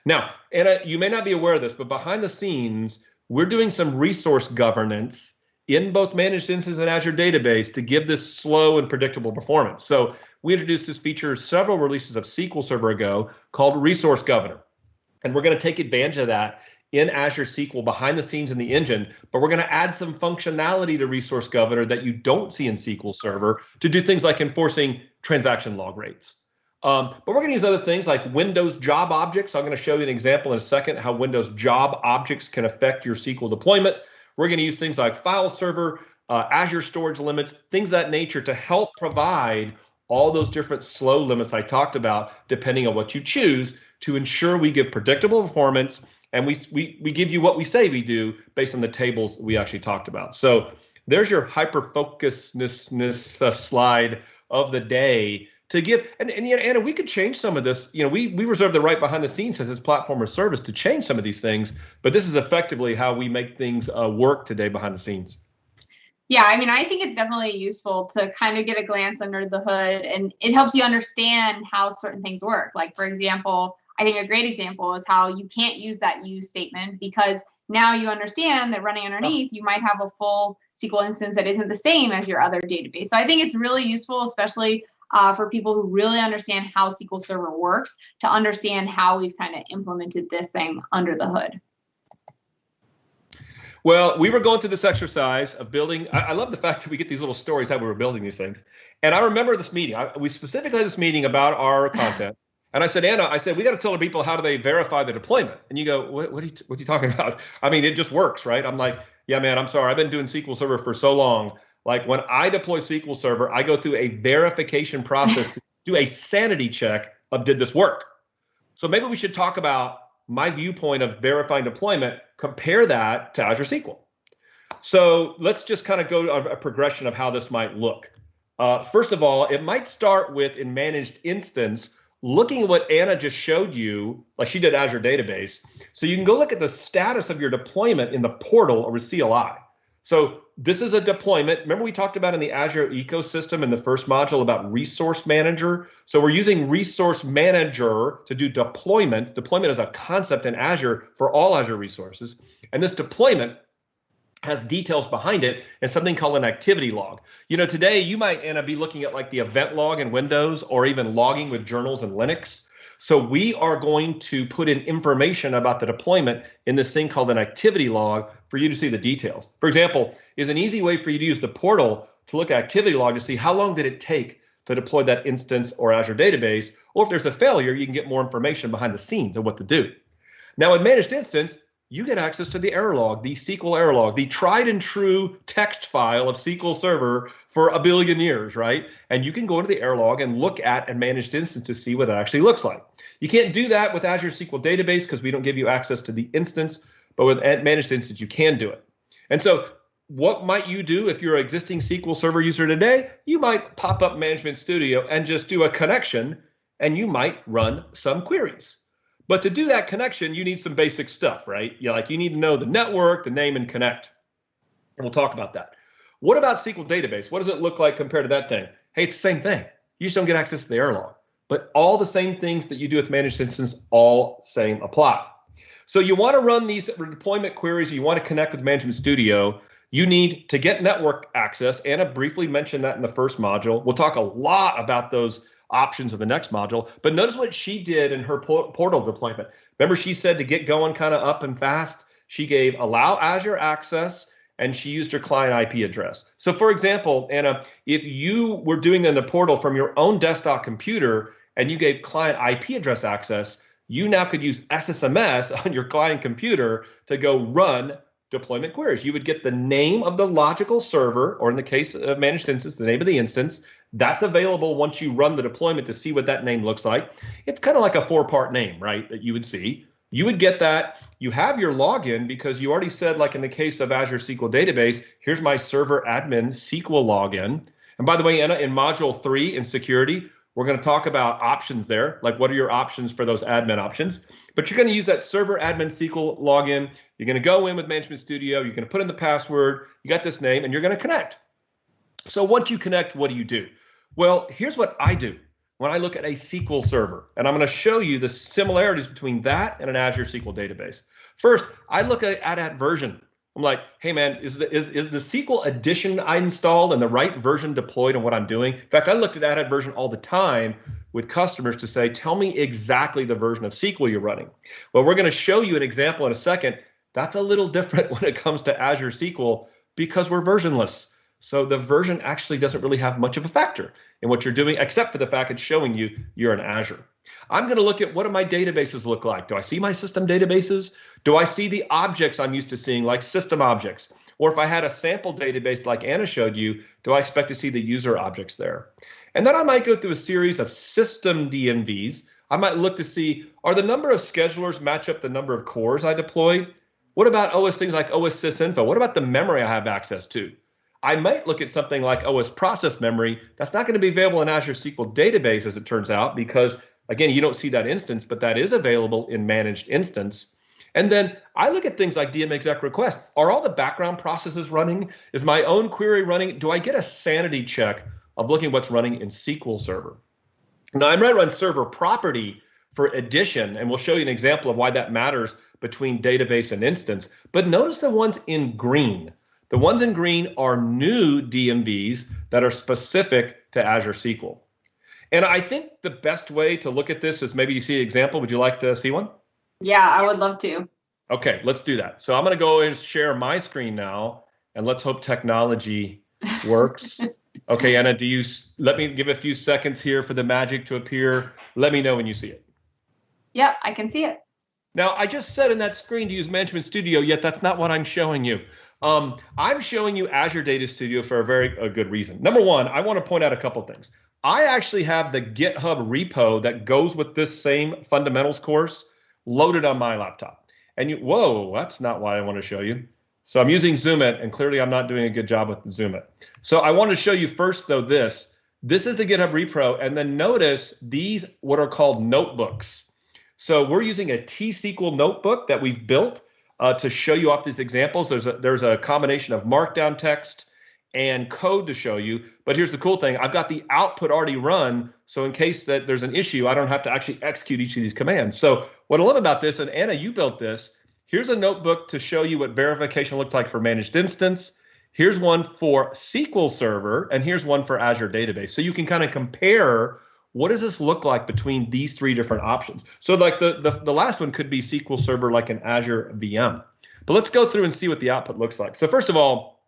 Now, Anna, you may not be aware of this, but behind the scenes, we're doing some resource governance in both Managed Instance and Azure Database to give this slow and predictable performance. So we introduced this feature several releases of SQL Server ago called Resource Governor. And we're going to take advantage of that in Azure SQL behind the scenes in the engine, but we're going to add some functionality to Resource Governor that you don't see in SQL Server to do things like enforcing transaction log rates. But we're going to use other things like Windows job objects. I'm going to show you an example in a second how Windows job objects can affect your SQL deployment. We're going to use things like file server, Azure storage limits, things of that nature to help provide all those different slow limits I talked about, depending on what you choose, to ensure we give predictable performance and we give you what we say we do based on the tables we actually talked about. So there's your hyper-focusedness slide of the day to give, and you know, Anna, we could change some of this. You know, we reserve the right behind the scenes as this platform or service to change some of these things, but this is effectively how we make things work today behind the scenes. Yeah, I mean, I think it's definitely useful to kind of get a glance under the hood, and it helps you understand how certain things work. Like, for example, I think a great example is how you can't use that use statement because now you understand that running underneath, you might have a full SQL instance that isn't the same as your other database. So I think it's really useful, especially for people who really understand how SQL Server works, to understand how we've kind of implemented this thing under the hood. Well, we were going through this exercise of building. I love the fact that we get these little stories how we were building these things. And I remember this meeting. We specifically had this meeting about our content. And I said, Anna, we got to tell the people how do they verify the deployment. And you go, what are you talking about? I mean, it just works, right? I'm like, yeah, man, I'm sorry. I've been doing SQL Server for so long. Like when I deploy SQL Server, I go through a verification process to do a sanity check of did this work? So maybe we should talk about my viewpoint of verifying deployment, compare that to Azure SQL. So let's just kind of go to a progression of how this might look. First of all, it might start with in Managed Instance, looking at what Anna just showed you, like she did Azure Database. So you can go look at the status of your deployment in the portal or with CLI. So this is a deployment. Remember we talked about in the Azure ecosystem in the first module about Resource Manager. So we're using Resource Manager to do deployment. Deployment is a concept in Azure for all Azure resources. And this deployment has details behind it and something called an activity log. You know, today you might, Anna, be looking at like the event log in Windows or even logging with journals in Linux. So we are going to put in information about the deployment in this thing called an activity log for you to see the details. For example, is an easy way for you to use the portal to look at activity log to see how long did it take to deploy that instance or Azure Database, or if there's a failure, you can get more information behind the scenes of what to do. Now in Managed Instance, you get access to the error log, the SQL error log, the tried and true text file of SQL Server for a billion years, right? And you can go into the error log and look at a Managed Instance to see what it actually looks like. You can't do that with Azure SQL Database because we don't give you access to the instance, but with Managed Instance, you can do it. And so what might you do if you're an existing SQL Server user today? You might pop up Management Studio and just do a connection, and you might run some queries. But to do that connection, you need some basic stuff, right? Like you need to know the network, the name, and connect. And we'll talk about that. What about SQL Database? What does it look like compared to that thing? Hey, it's the same thing. You just don't get access to the error log. But all the same things that you do with Managed Instance, all same apply. So you want to run these deployment queries, you want to connect with Management Studio, you need to get network access. Anna briefly mentioned that in the first module. We'll talk a lot about those options of the next module, but notice what she did in her portal deployment. Remember, she said to get going kind of up and fast, she gave allow Azure access and she used her client IP address. So for example, Anna, if you were doing in the portal from your own desktop computer and you gave client IP address access, you now could use SSMS on your client computer to go run deployment queries. You would get the name of the logical server, or in the case of Managed Instance, the name of the instance. That's available once you run the deployment to see what that name looks like. It's kind of like a 4-part name, right, that you would see. You would get that. You have your login because you already said, like in the case of Azure SQL Database, here's my server admin SQL login. And by the way, Anna, in Module 3 in security, we're going to talk about options there, like what are your options for those admin options. But you're going to use that server admin SQL login. You're going to go in with Management Studio. You're going to put in the password. You got this name, and you're going to connect. So once you connect, what do you do? Well, here's what I do. when I look at a SQL Server, and I'm going to show you the similarities between that and an Azure SQL database. First, I look at version. I'm like, hey man, is the SQL edition I installed and the right version deployed on what I'm doing? In fact, I looked at add version all the time with customers to say, tell me exactly the version of SQL you're running. Well, we're going to show you an example in a second. That's a little different when it comes to Azure SQL because we're versionless. So the version actually doesn't really have much of a factor in what you're doing, except for the fact it's showing you you're in Azure. I'm going to look at what do my databases look like? Do I see my system databases? Do I see the objects I'm used to seeing, like system objects? Or if I had a sample database like Anna showed you, do I expect to see the user objects there? And then I might go through a series of system DMVs. I might look to see, are the number of schedulers match up the number of cores I deployed? What about OS things like OS sysinfo? What about the memory I have access to? I might look at something like OS process memory. That's not going to be available in Azure SQL Database, as it turns out, because, again, you don't see that instance, but that is available in Managed Instance. And then I look at things like DM exec request. Are all the background processes running? Is my own query running? Do I get a sanity check of looking what's running in SQL Server? Now, I might run server property for addition, and we'll show you an example of why that matters between database and instance. But notice the ones in green. The ones in green are new DMVs that are specific to Azure SQL. And I think the best way to look at this is maybe you see an example. Would you like to see one? Yeah, I would love to. Okay, let's do that. So I'm going to go and share my screen now, and let's hope technology works. Okay, Anna, let me give a few seconds here for the magic to appear. Let me know when you see it. Yep, I can see it. Now, I just said in that screen to use Management Studio, yet that's not what I'm showing you. I'm showing you Azure Data Studio for a very good reason. Number one, I want to point out a couple things. I actually have the GitHub repo that goes with this same fundamentals course loaded on my laptop. And whoa, that's not what I want to show you. So I'm using Zoom It, and clearly I'm not doing a good job with Zoom It. So I want to show you first, though, this. This is the GitHub repo, and then notice these what are called notebooks. So we're using a T-SQL notebook that we've built to show you off these examples. There's a combination of markdown text and code to show you. But here's the cool thing. I've got the output already run. So in case that there's an issue, I don't have to actually execute each of these commands. So what I love about this, and Anna, you built this, here's a notebook to show you what verification looks like for Managed Instance. Here's one for SQL Server, and here's one for Azure Database. So you can kind of compare what does this look like between these three different options. So like the last one could be SQL Server like an Azure VM. But let's go through and see what the output looks like. So first of all,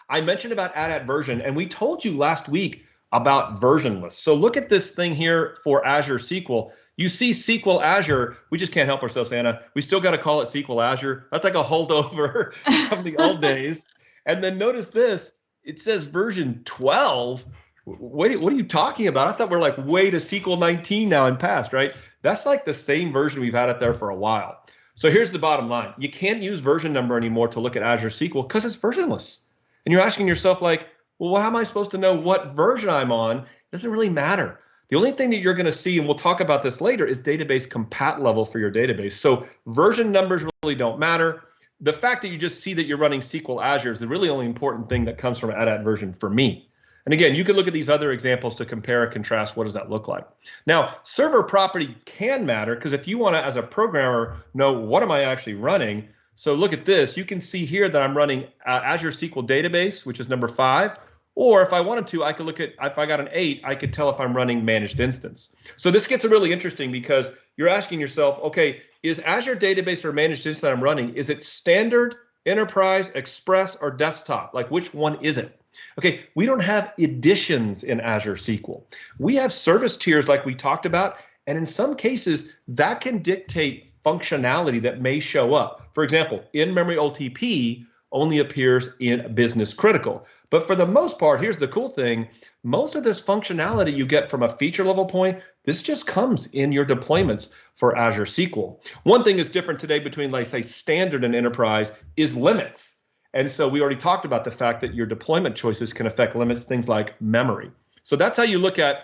I mentioned about add version, and we told you last week about versionless. So look at this thing here for Azure SQL. You see SQL Azure, we just can't help ourselves, Anna. We still got to call it SQL Azure. That's like a holdover from the old days. And then notice this, it says version 12. What are you talking about? I thought we're like way to SQL 19 now and past, right? That's like the same version we've had it there for a while. So here's the bottom line. You can't use version number anymore to look at Azure SQL because it's versionless. And you're asking yourself like, well, how am I supposed to know what version I'm on? It doesn't really matter. The only thing that you're going to see, and we'll talk about this later, is database compat level for your database. So version numbers really don't matter. The fact that you just see that you're running SQL Azure is the really only important thing that comes from add version for me. And again, you can look at these other examples to compare and contrast. What does that look like? Now, server property can matter because if you want to, as a programmer, know what am I actually running. So look at this. You can see here that I'm running Azure SQL Database, which is number 5. Or if I wanted to, I could look at, if I got an 8, I could tell if I'm running Managed Instance. So this gets really interesting because you're asking yourself, okay, is Azure Database or Managed Instance that I'm running, is it standard, enterprise, express, or desktop? Like which one is it? Okay, we don't have editions in Azure SQL. We have service tiers like we talked about, and in some cases, that can dictate functionality that may show up. For example, in-memory OLTP only appears in business critical. But for the most part, here's the cool thing, most of this functionality you get from a feature level point, this just comes in your deployments for Azure SQL. One thing that's different today between, like, say, standard and enterprise is limits. And so we already talked about the fact that your deployment choices can affect limits, things like memory. So that's how you look at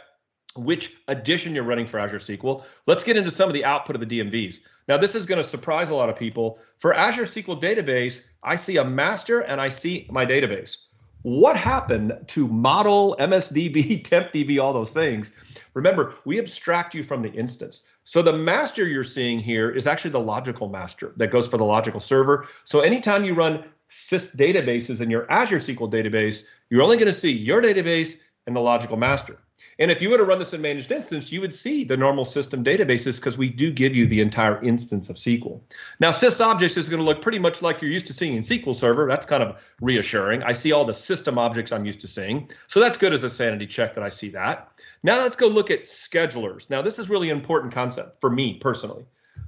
which edition you're running for Azure SQL. Let's get into some of the output of the DMVs. Now, this is going to surprise a lot of people. For Azure SQL Database, I see a master and I see my database. what happened to model, MSDB, TempDB, all those things? Remember, we abstract you from the instance. So the master you're seeing here is actually the logical master that goes for the logical server. So anytime you run sys databases in your Azure SQL database, you're only going to see your database and the logical master. And if you were to run this in managed instance, you would see the normal system databases because we do give you the entire instance of SQL. Now, sysobjects is going to look pretty much like you're used to seeing in SQL Server. That's kind of reassuring. I see all the system objects I'm used to seeing. So that's good as a sanity check that I see that. Now let's go look at schedulers. Now, this is really an important concept for me personally.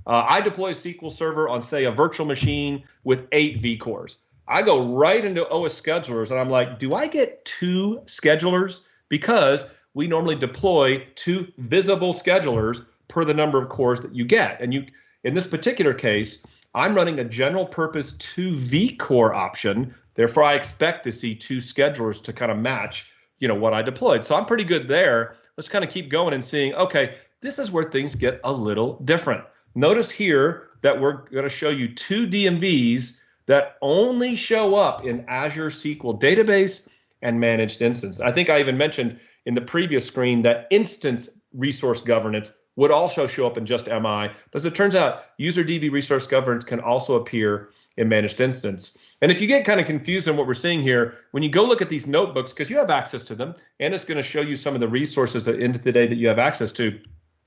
I deploy SQL Server on, say, a virtual machine with 8 vCores. I go right into OS schedulers and I'm like, do I get 2 schedulers? Because we normally deploy 2 visible schedulers per the number of cores that you get. And you, in this particular case, I'm running a general purpose 2 vCore option. Therefore, I expect to see 2 schedulers to kind of match, what I deployed. So I'm pretty good there. Let's kind of keep going and seeing, okay, this is where things get a little different. Notice here that we're going to show you 2 DMVs that only show up in Azure SQL Database and Managed Instance. I think I even mentioned in the previous screen that instance resource governance would also show up in just MI, but as it turns out, user DB resource governance can also appear in Managed Instance. And if you get kind of confused on what we're seeing here, when you go look at these notebooks, because you have access to them, and it's going to show you some of the resources at the end of the day that you have access to,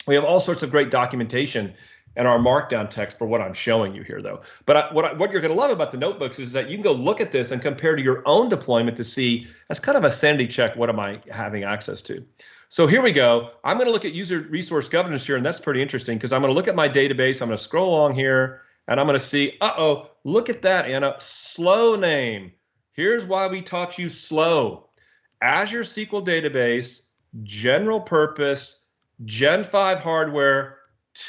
we have all sorts of great documentation and our markdown text for what I'm showing you here, though. But what you're going to love about the notebooks is that you can go look at this and compare to your own deployment to see, as kind of a sanity check, what am I having access to? So here we go. I'm going to look at user resource governance here, and that's pretty interesting because I'm going to look at my database. I'm going to scroll along here, and I'm going to see, look at that, Anna, slow name. Here's why we taught you slow. Azure SQL Database, general purpose, Gen 5 hardware,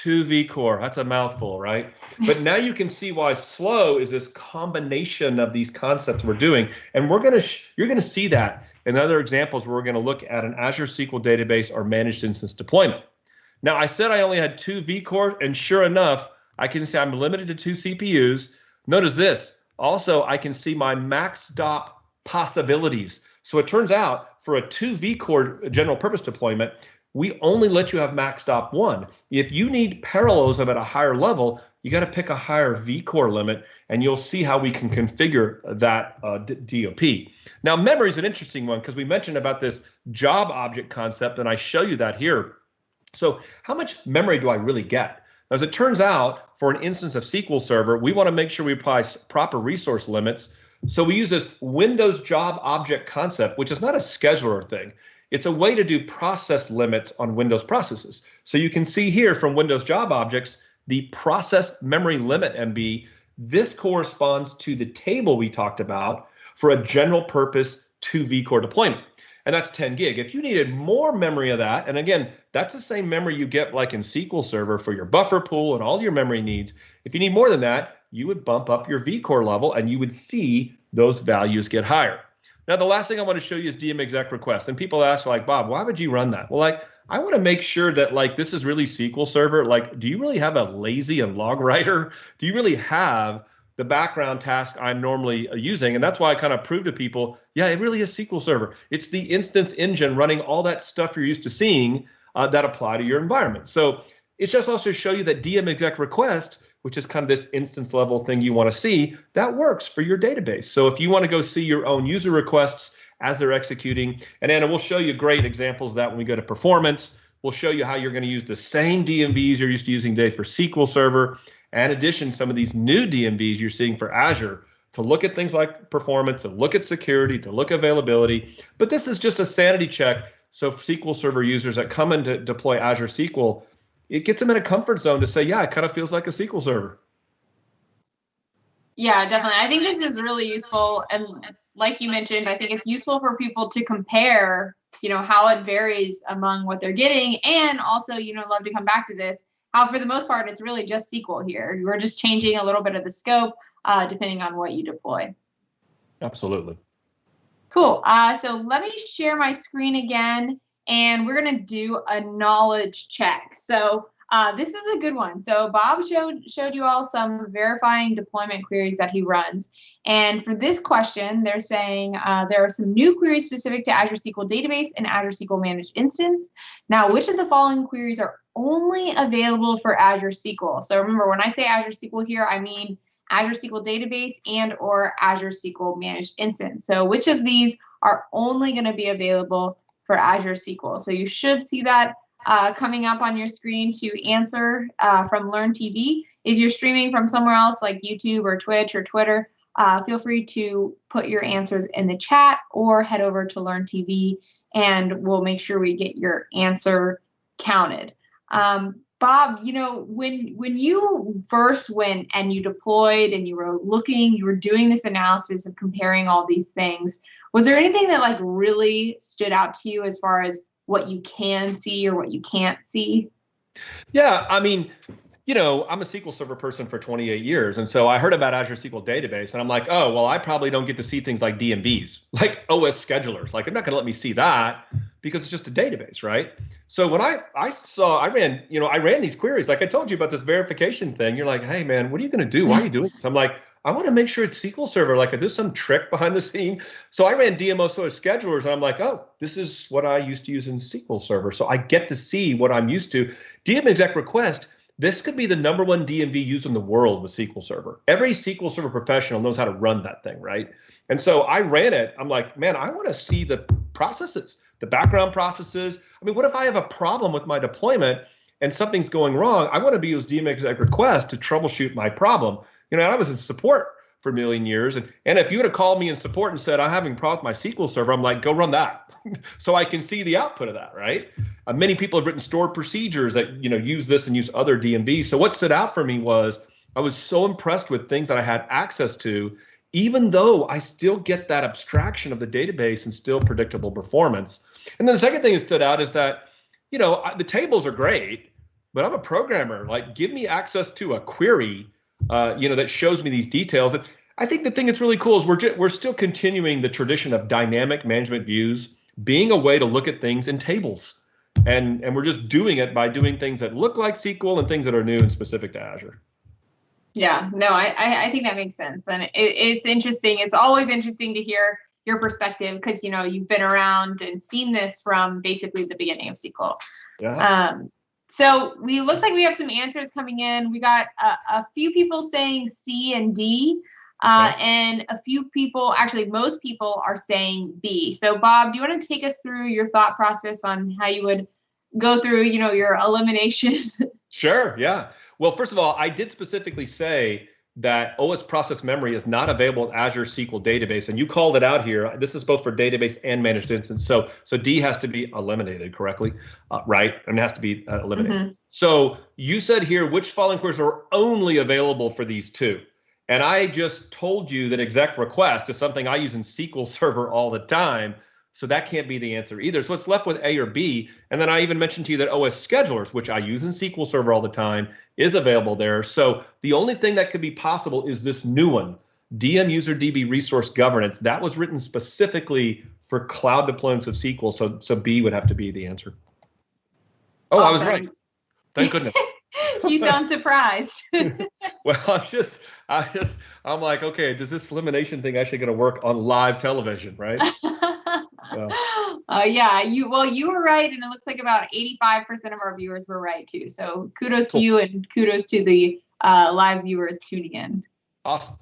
2 vCore. That's a mouthful, right? But now you can see why slow is this combination of these concepts we're doing. And you're going to see that in other examples where we're going to look at an Azure SQL Database or Managed Instance deployment. Now, I said I only had 2 vCore, and sure enough, I can say I'm limited to 2 CPUs. Notice this. Also, I can see my max DOP possibilities. So it turns out for a 2 vCore general purpose deployment, we only let you have max DOP 1. If you need parallelism at a higher level, you got to pick a higher vCore limit, and you'll see how we can configure that DOP. Now, memory is an interesting one because we mentioned about this job object concept, and I show you that here. So how much memory do I really get? As it turns out, for an instance of SQL Server, we want to make sure we apply proper resource limits. So we use this Windows job object concept, which is not a scheduler thing. It's a way to do process limits on Windows processes. So you can see here from Windows job objects, the process memory limit MB, this corresponds to the table we talked about for a general purpose 2 vCore deployment. And that's 10 gig. If you needed more memory of that, and again, that's the same memory you get like in SQL Server for your buffer pool and all your memory needs. If you need more than that, you would bump up your vCore level and you would see those values get higher. Now, the last thing I want to show you is DM exec request. And people ask like, Bob, why would you run that? Well, I want to make sure that this is really SQL Server. Do you really have a lazy and log writer? Do you really have the background task I'm normally using? And that's why I kind of prove to people, yeah, it really is SQL Server. It's the instance engine running all that stuff you're used to seeing that apply to your environment. So it's just also to show you that DM exec request, which is kind of this instance level thing you want to see, that works for your database. So if you want to go see your own user requests as they're executing, and Anna, we'll show you great examples of that when we go to performance. We'll show you how you're going to use the same DMVs you're used to using today for SQL Server. And in addition, some of these new DMVs you're seeing for Azure to look at things like performance, to look at security, to look at availability. But this is just a sanity check. So SQL Server users that come in to deploy Azure SQL, it gets them in a comfort zone to say, yeah, it kind of feels like a SQL Server. Yeah, definitely. I think this is really useful. And like you mentioned, I think it's useful for people to compare, how it varies among what they're getting. And also, love to come back to this, how for the most part, it's really just SQL here. We're just changing a little bit of the scope depending on what you deploy. Absolutely. Cool. So let me share my screen again, and we're going to do a knowledge check. So This is a good one. So Bob showed you all some verifying deployment queries that he runs. And for this question, they're saying there are some new queries specific to Azure SQL Database and Azure SQL Managed Instance. Now, which of the following queries are only available for Azure SQL? So remember, when I say Azure SQL here, I mean Azure SQL Database and or Azure SQL Managed Instance. So which of these are only going to be available for Azure SQL? So you should see that coming up on your screen to answer from Learn TV. If you're streaming from somewhere else like YouTube or Twitch or Twitter, feel free to put your answers in the chat or head over to Learn TV and we'll make sure we get your answer counted. Bob, you know, when you first went and you deployed and you were doing this analysis of comparing all these things, was there anything that like really stood out to you as far as what you can see or what you can't see? Yeah, I mean, you know, I'm a SQL Server person for 28 years. And so I heard about Azure SQL Database and I'm like, oh, well, I probably don't get to see things like DMVs, like OS schedulers. Like, I'm not going to let me see that because it's just a database, right? So when I ran these queries, like I told you about this verification thing, you're like, hey, man, what are you going to do? Why are you doing this? I'm like, I want to make sure it's SQL Server. Like, is there some trick behind the scene? So I ran DMO OS schedulers and I'm like, oh, this is what I used to use in SQL Server. So I get to see what I'm used to. DM exec request. This could be the #1 DMV used in the world with SQL Server. Every SQL Server professional knows how to run that thing, right? And so I ran it. I'm like, man, I want to see the processes, the background processes. I mean, what if I have a problem with my deployment and something's going wrong? I want to be use DM exec request to troubleshoot my problem. You know, I was in support for a million years. And if you would have called me in support and said, I'm having a problem with my SQL Server, I'm like, go run that. So I can see the output of that, right? Many people have written stored procedures that, you know, use this and use other DMVs. So what stood out for me was I was so impressed with things that I had access to, even though I still get that abstraction of the database and still predictable performance. And then the second thing that stood out is that, you know, the tables are great, but I'm a programmer. Like, give me access to a query, you know, that shows me these details. And I think the thing that's really cool is we're still continuing the tradition of dynamic management views being a way to look at things in tables. And we're just doing it by doing things that look like SQL and things that are new and specific to Azure. Yeah, no, I think that makes sense. And it's interesting. It's always interesting to hear your perspective because, you know, you've been around and seen this from basically the beginning of SQL. Yeah. So looks like we have some answers coming in. We got a few people saying C and D. And a few people, actually most people are saying B. So Bob, do you want to take us through your thought process on how you would go through, you know, your elimination? Sure, yeah. Well, first of all, I did specifically say that OS process memory is not available in Azure SQL Database. And you called it out here. This is both for database and managed instance. So D has to be eliminated correctly, right? I mean, it has to be eliminated. Mm-hmm. So you said here, which following queries are only available for these two? And I just told you that exec request is something I use in SQL Server all the time. So that can't be the answer either. So it's left with A or B. And then I even mentioned to you that OS schedulers, which I use in SQL Server all the time, is available there. So the only thing that could be possible is this new one, DM user DB resource governance. That was written specifically for cloud deployments of SQL. So B would have to be the answer. Oh, awesome. I was right. Thank goodness. You sound surprised. Well, I'm like, okay, does this elimination thing actually going to work on live television, right? Yeah, you were right, and it looks like about 85% of our viewers were right too. So kudos to you, and kudos to the live viewers tuning in. Awesome.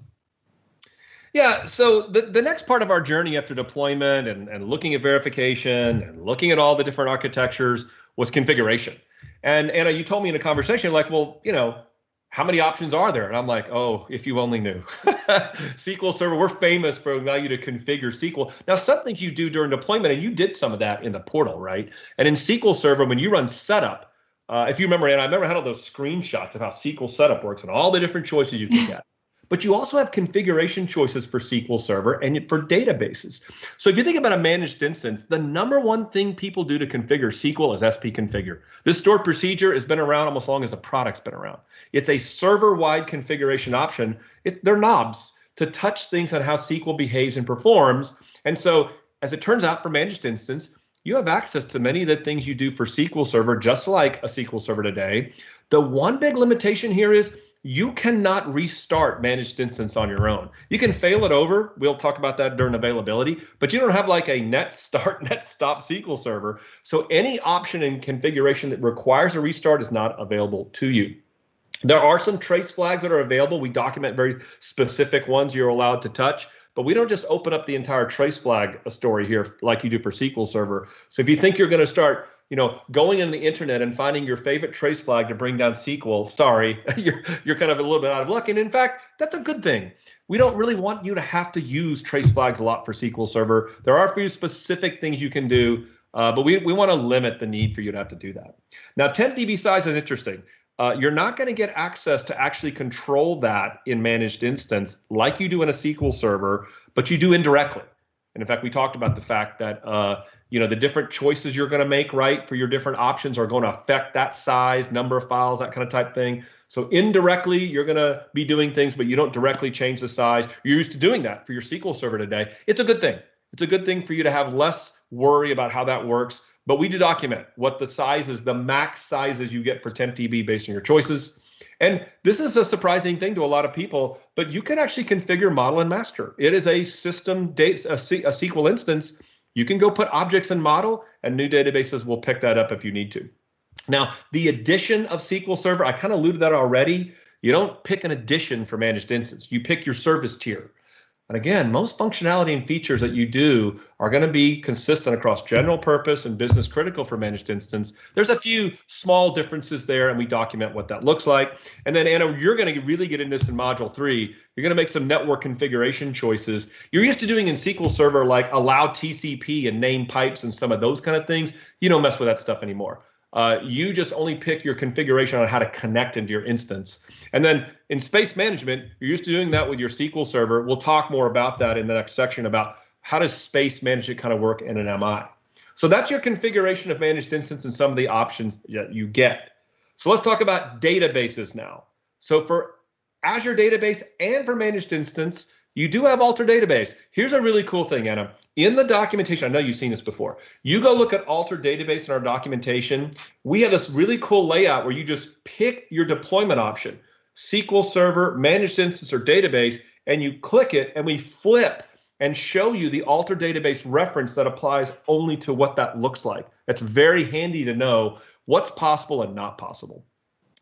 Yeah, so the next part of our journey after deployment and looking at verification and looking at all the different architectures was configuration. And Anna, you told me in a conversation, like, well, you know, how many options are there? And I'm like, oh, if you only knew. SQL Server, we're famous for allowing you to configure SQL. Now, some things you do during deployment, and you did some of that in the portal, right? And in SQL Server, when you run setup, if you remember, Anna, I remember I had all those screenshots of how SQL setup works and all the different choices you can get. But you also have configuration choices for SQL Server and for databases. So if you think about a managed instance, the #1 thing people do to configure SQL is spconfigure. This stored procedure has been around almost as long as the product's been around. It's a server-wide configuration option. They're knobs to touch things on how SQL behaves and performs. And so, as it turns out for managed instance, you have access to many of the things you do for SQL Server, just like a SQL Server today. The one big limitation here is you cannot restart managed instance on your own. You can fail it over. We'll talk about that during availability, but you don't have like a net start, net stop SQL Server. So any option in configuration that requires a restart is not available to you. There are some trace flags that are available. We document very specific ones you're allowed to touch, but we don't just open up the entire trace flag story here like you do for SQL Server. So if you think you're going to start, going on the internet and finding your favorite trace flag to bring down SQL, sorry, you're kind of a little bit out of luck. And in fact, that's a good thing. We don't really want you to have to use trace flags a lot for SQL Server. There are a few specific things you can do, but we want to limit the need for you to have to do that. Now, temp DB size is interesting. You're not going to get access to actually control that in managed instance like you do in a SQL Server, but you do indirectly. And in fact, we talked about the fact that the different choices you're going to make, right, for your different options are going to affect that size, number of files, that kind of type thing. So indirectly, you're going to be doing things, but you don't directly change the size. You're used to doing that for your SQL Server today. It's a good thing. It's a good thing for you to have less worry about how that works. But we do document what the sizes, the max sizes you get for tempdb based on your choices. And this is a surprising thing to a lot of people, but you can actually configure model and master. It is a system data, a SQL instance. You can go put objects in model, and new databases will pick that up if you need to. Now, the addition of SQL Server, I kind of alluded to that already. You don't pick an addition for managed instance. You pick your service tier. And again, most functionality and features that you do are going to be consistent across general purpose and business critical for managed instance. There's a few small differences there, and we document what that looks like. And then, Anna, you're going to really get into this in Module 3. You're going to make some network configuration choices. You're used to doing in SQL Server like allow TCP and name pipes and some of those kind of things. You don't mess with that stuff anymore. You just only pick your configuration on how to connect into your instance. And then in space management, you're used to doing that with your SQL Server. We'll talk more about that in the next section about how does space management kind of work in an MI. So that's your configuration of managed instance and some of the options that you get. So let's talk about databases now. So for Azure Database and for managed instance, you do have Alter Database. Here's a really cool thing, Anna. In the documentation, I know you've seen this before. You go look at Alter Database in our documentation. We have this really cool layout where you just pick your deployment option, SQL Server, Managed Instance, or Database, and you click it, and we flip and show you the Alter Database reference that applies only to what that looks like. That's very handy to know what's possible and not possible.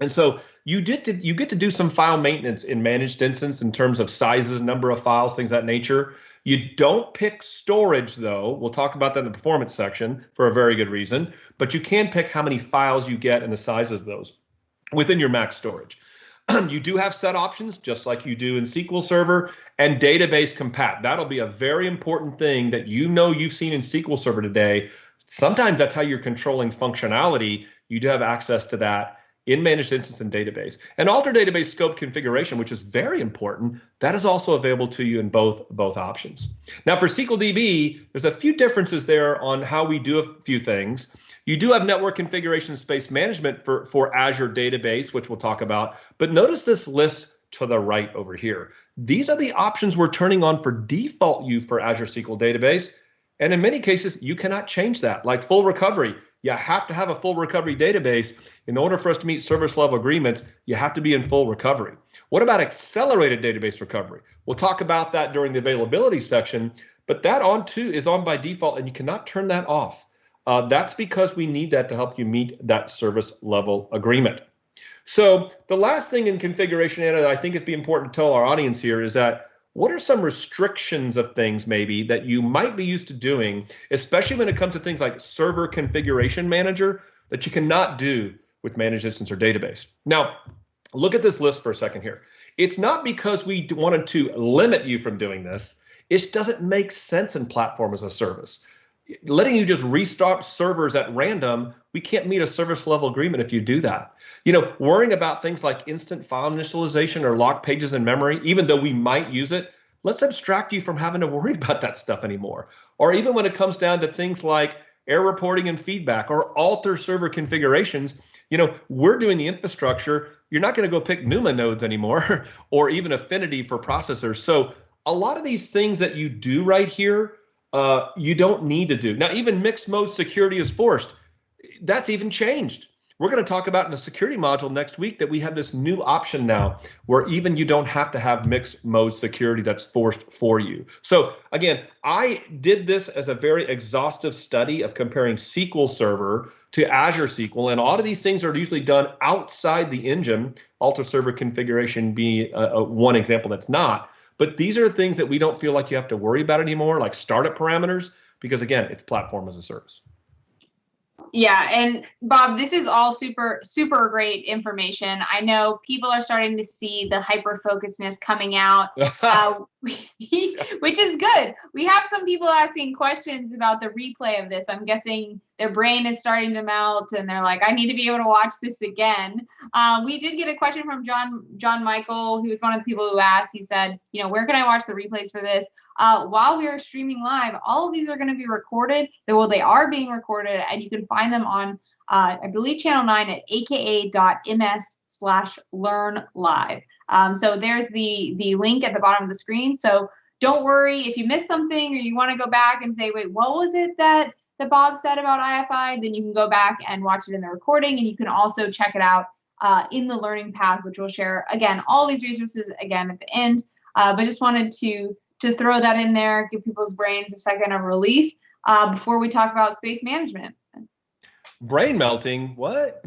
And so you get to do some file maintenance in managed instance in terms of sizes, number of files, things of that nature. You don't pick storage, though. We'll talk about that in the performance section for a very good reason. But you can pick how many files you get and the sizes of those within your max storage. You do have set options, just like you do in SQL Server, and database compat. That'll be a very important thing that you've seen in SQL Server today. Sometimes that's how you're controlling functionality. You do have access to that in managed instance and database. And Alter Database scope configuration, which is very important, that is also available to you in both options. Now for SQL DB, there's a few differences there on how we do a few things. You do have network configuration space management for Azure Database, which we'll talk about. But notice this list to the right over here. These are the options we're turning on for default use for Azure SQL Database. And in many cases, you cannot change that, like full recovery. You have to have a full recovery database. In order for us to meet service level agreements, you have to be in full recovery. What about accelerated database recovery? We'll talk about that during the availability section, but that is on by default, and you cannot turn that off. That's because we need that to help you meet that service level agreement. So the last thing in configuration, Anna, that I think it'd be important to tell our audience here is that what are some restrictions of things maybe that you might be used to doing, especially when it comes to things like server configuration manager, that you cannot do with managed instance or database? Now, look at this list for a second here. It's not because we wanted to limit you from doing this. It doesn't make sense in platform as a service. Letting you just restart servers at random, we can't meet a service level agreement if you do that. Worrying about things like instant file initialization or locked pages in memory, even though we might use it, let's abstract you from having to worry about that stuff anymore. Or even when it comes down to things like error reporting and feedback or alter server configurations, we're doing the infrastructure. You're not going to go pick NUMA nodes anymore or even affinity for processors. So a lot of these things that you do right here, you don't need to do. Now, even mixed mode security is forced. That's even changed. We're going to talk about in the security module next week that we have this new option now where even you don't have to have mixed mode security that's forced for you. So again, I did this as a very exhaustive study of comparing SQL Server to Azure SQL, and a lot of these things are usually done outside the engine, alter server configuration being one example that's not. But these are things that we don't feel like you have to worry about anymore, like startup parameters, because again, it's platform as a service. Yeah, and Bob, this is all super, super great information. I know people are starting to see the hyper-focusedness coming out, which is good. We have some people asking questions about the replay of this. I'm guessing their brain is starting to melt, and they're like, I need to be able to watch this again. We did get a question from John Michael, who was one of the people who asked. He said, where can I watch the replays for this? While we are streaming live, all of these are going to be recorded. Well, they are being recorded, and you can find them on, I believe, channel 9 at aka.ms/learnlive. So there's the link at the bottom of the screen. So don't worry if you missed something or you want to go back and say, wait, what was it that Bob said about IFI? Then you can go back and watch it in the recording, and you can also check it out in the learning path, which we'll share, again, all these resources again at the end. But just wanted to throw that in there, give people's brains a second of relief before we talk about space management. Brain melting? What?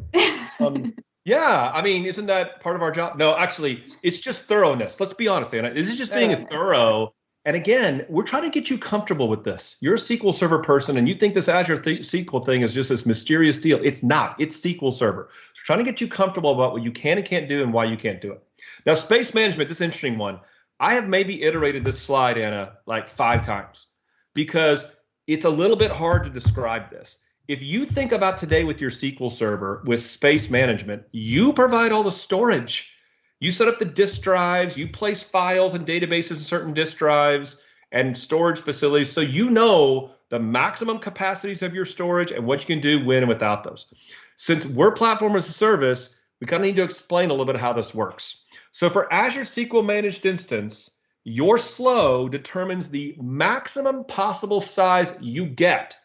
Yeah, I mean, isn't that part of our job? No, actually, it's just thoroughness. Let's be honest, Anna. This is just being thorough. And again, we're trying to get you comfortable with this. You're a SQL Server person, and you think this Azure SQL thing is just this mysterious deal. It's not. It's SQL Server. So trying to get you comfortable about what you can and can't do and why you can't do it. Now, space management, this is an interesting one. I have maybe iterated this slide, Anna, like 5 times because it's a little bit hard to describe this. If you think about today with your SQL Server, with space management, you provide all the storage. You set up the disk drives, you place files and databases in certain disk drives and storage facilities, so you know the maximum capacities of your storage and what you can do when and without those. Since we're platform as a service, we kind of need to explain a little bit how this works. So for Azure SQL Managed Instance, your slow determines the maximum possible size you get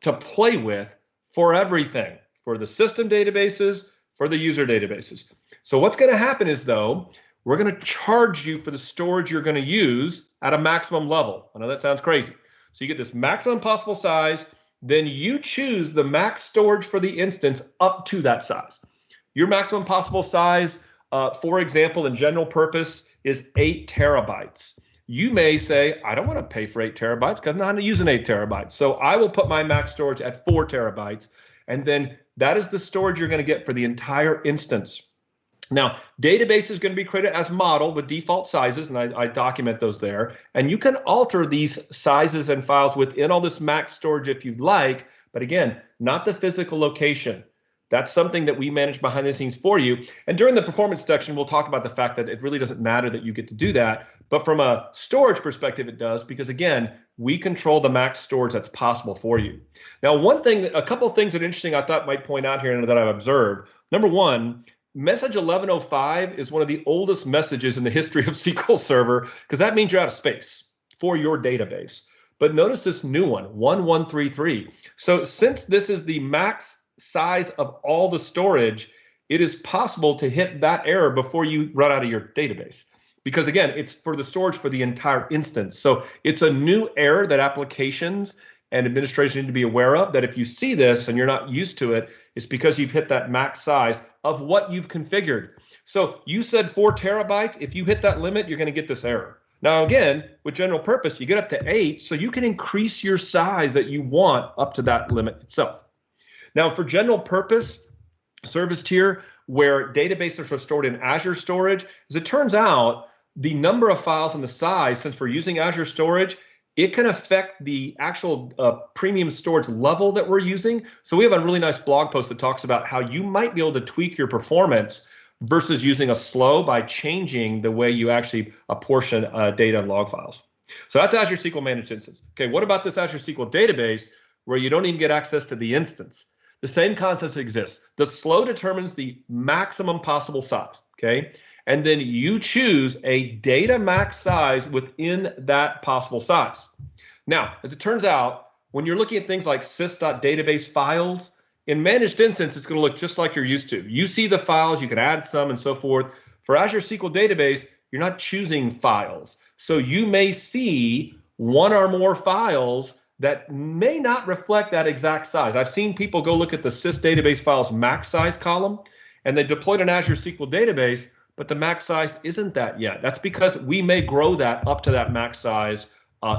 to play with for everything, for the system databases, for the user databases. So what's going to happen is, though, we're going to charge you for the storage you're going to use at a maximum level. I know that sounds crazy. So you get this maximum possible size, then you choose the max storage for the instance up to that size. Your maximum possible size, for example, in general purpose is 8 terabytes. You may say, I don't want to pay for 8 terabytes because I'm not using 8 terabytes. So I will put my max storage at 4 terabytes. And then that is the storage you're going to get for the entire instance. Now, database is going to be created as model with default sizes, and I document those there. And you can alter these sizes and files within all this max storage if you'd like. But again, not the physical location. That's something that we manage behind the scenes for you. And during the performance section, we'll talk about the fact that it really doesn't matter that you get to do that. But from a storage perspective, it does, because again, we control the max storage that's possible for you. Now, a couple of things that are interesting I thought might point out here and that I've observed. Number one, message 1105 is one of the oldest messages in the history of SQL Server, because that means you're out of space for your database. But notice this new one, 1133. So since this is the max size of all the storage, it is possible to hit that error before you run out of your database. Because again, it's for the storage for the entire instance. So it's a new error that applications and administration need to be aware of, that if you see this and you're not used to it, it's because you've hit that max size of what you've configured. So you said 4 terabytes. If you hit that limit, you're going to get this error. Now, again, with general purpose, you get up to 8, so you can increase your size that you want up to that limit itself. Now, for general purpose service tier, where databases are stored in Azure storage, as it turns out, the number of files and the size, since we're using Azure storage, it can affect the actual premium storage level that we're using. So we have a really nice blog post that talks about how you might be able to tweak your performance versus using a slow by changing the way you actually apportion data and log files. So that's Azure SQL Managed Instance. Okay, what about this Azure SQL Database where you don't even get access to the instance? The same concept exists. The slow determines the maximum possible size, okay? And then you choose a data max size within that possible size. Now, as it turns out, when you're looking at things like sys.database files, in managed instance, it's going to look just like you're used to. You see the files, you can add some and so forth. For Azure SQL Database, you're not choosing files. So you may see one or more files that may not reflect that exact size. I've seen people go look at the sys database files max size column, and they deployed an Azure SQL Database, but the max size isn't that yet. That's because we may grow that up to that max size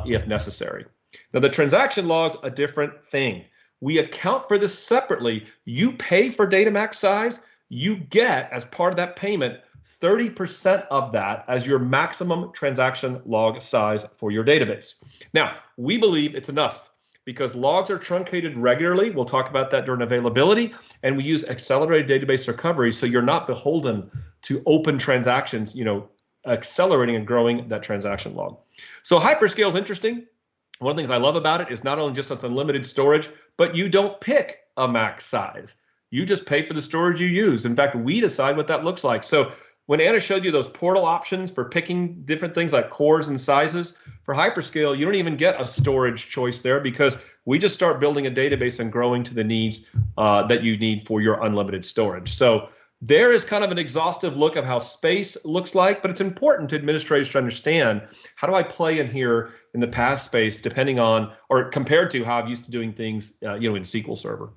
if necessary. Now, the transaction log's a different thing. We account for this separately. You pay for data max size, you get, as part of that payment, 30% of that as your maximum transaction log size for your database. Now, we believe it's enough because logs are truncated regularly. We'll talk about that during availability, and we use accelerated database recovery so you're not beholden to open transactions, accelerating and growing that transaction log. So hyperscale is interesting. One of the things I love about it is not only just it's unlimited storage, but you don't pick a max size. You just pay for the storage you use. In fact, we decide what that looks like. So when Anna showed you those portal options for picking different things like cores and sizes, for hyperscale, you don't even get a storage choice there because we just start building a database and growing to the needs that you need for your unlimited storage. So there is kind of an exhaustive look of how space looks like, but it's important to administrators to understand, how do I play in here in the PaaS space depending on or compared to how I'm used to doing things in SQL Server.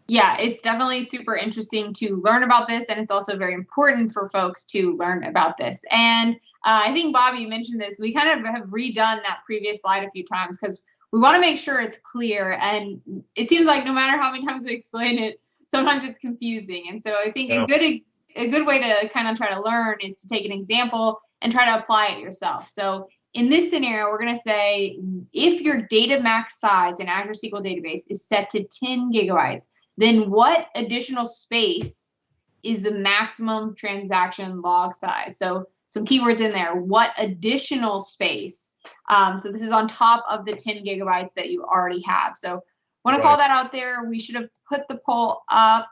Yeah, it's definitely super interesting to learn about this, and it's also very important for folks to learn about this. And I think, Bob, you mentioned this. We kind of have redone that previous slide a few times because we want to make sure it's clear. And it seems like no matter how many times we explain it, sometimes it's confusing. And so I think a good way to kind of try to learn is to take an example and try to apply it yourself. So in this scenario, we're going to say if your data max size in Azure SQL Database is set to 10 gigabytes, then what additional space is the maximum transaction log size? So some keywords in there. What additional space? So this is on top of the 10 gigabytes that you already have. So want to call that out there. We should have put the poll up.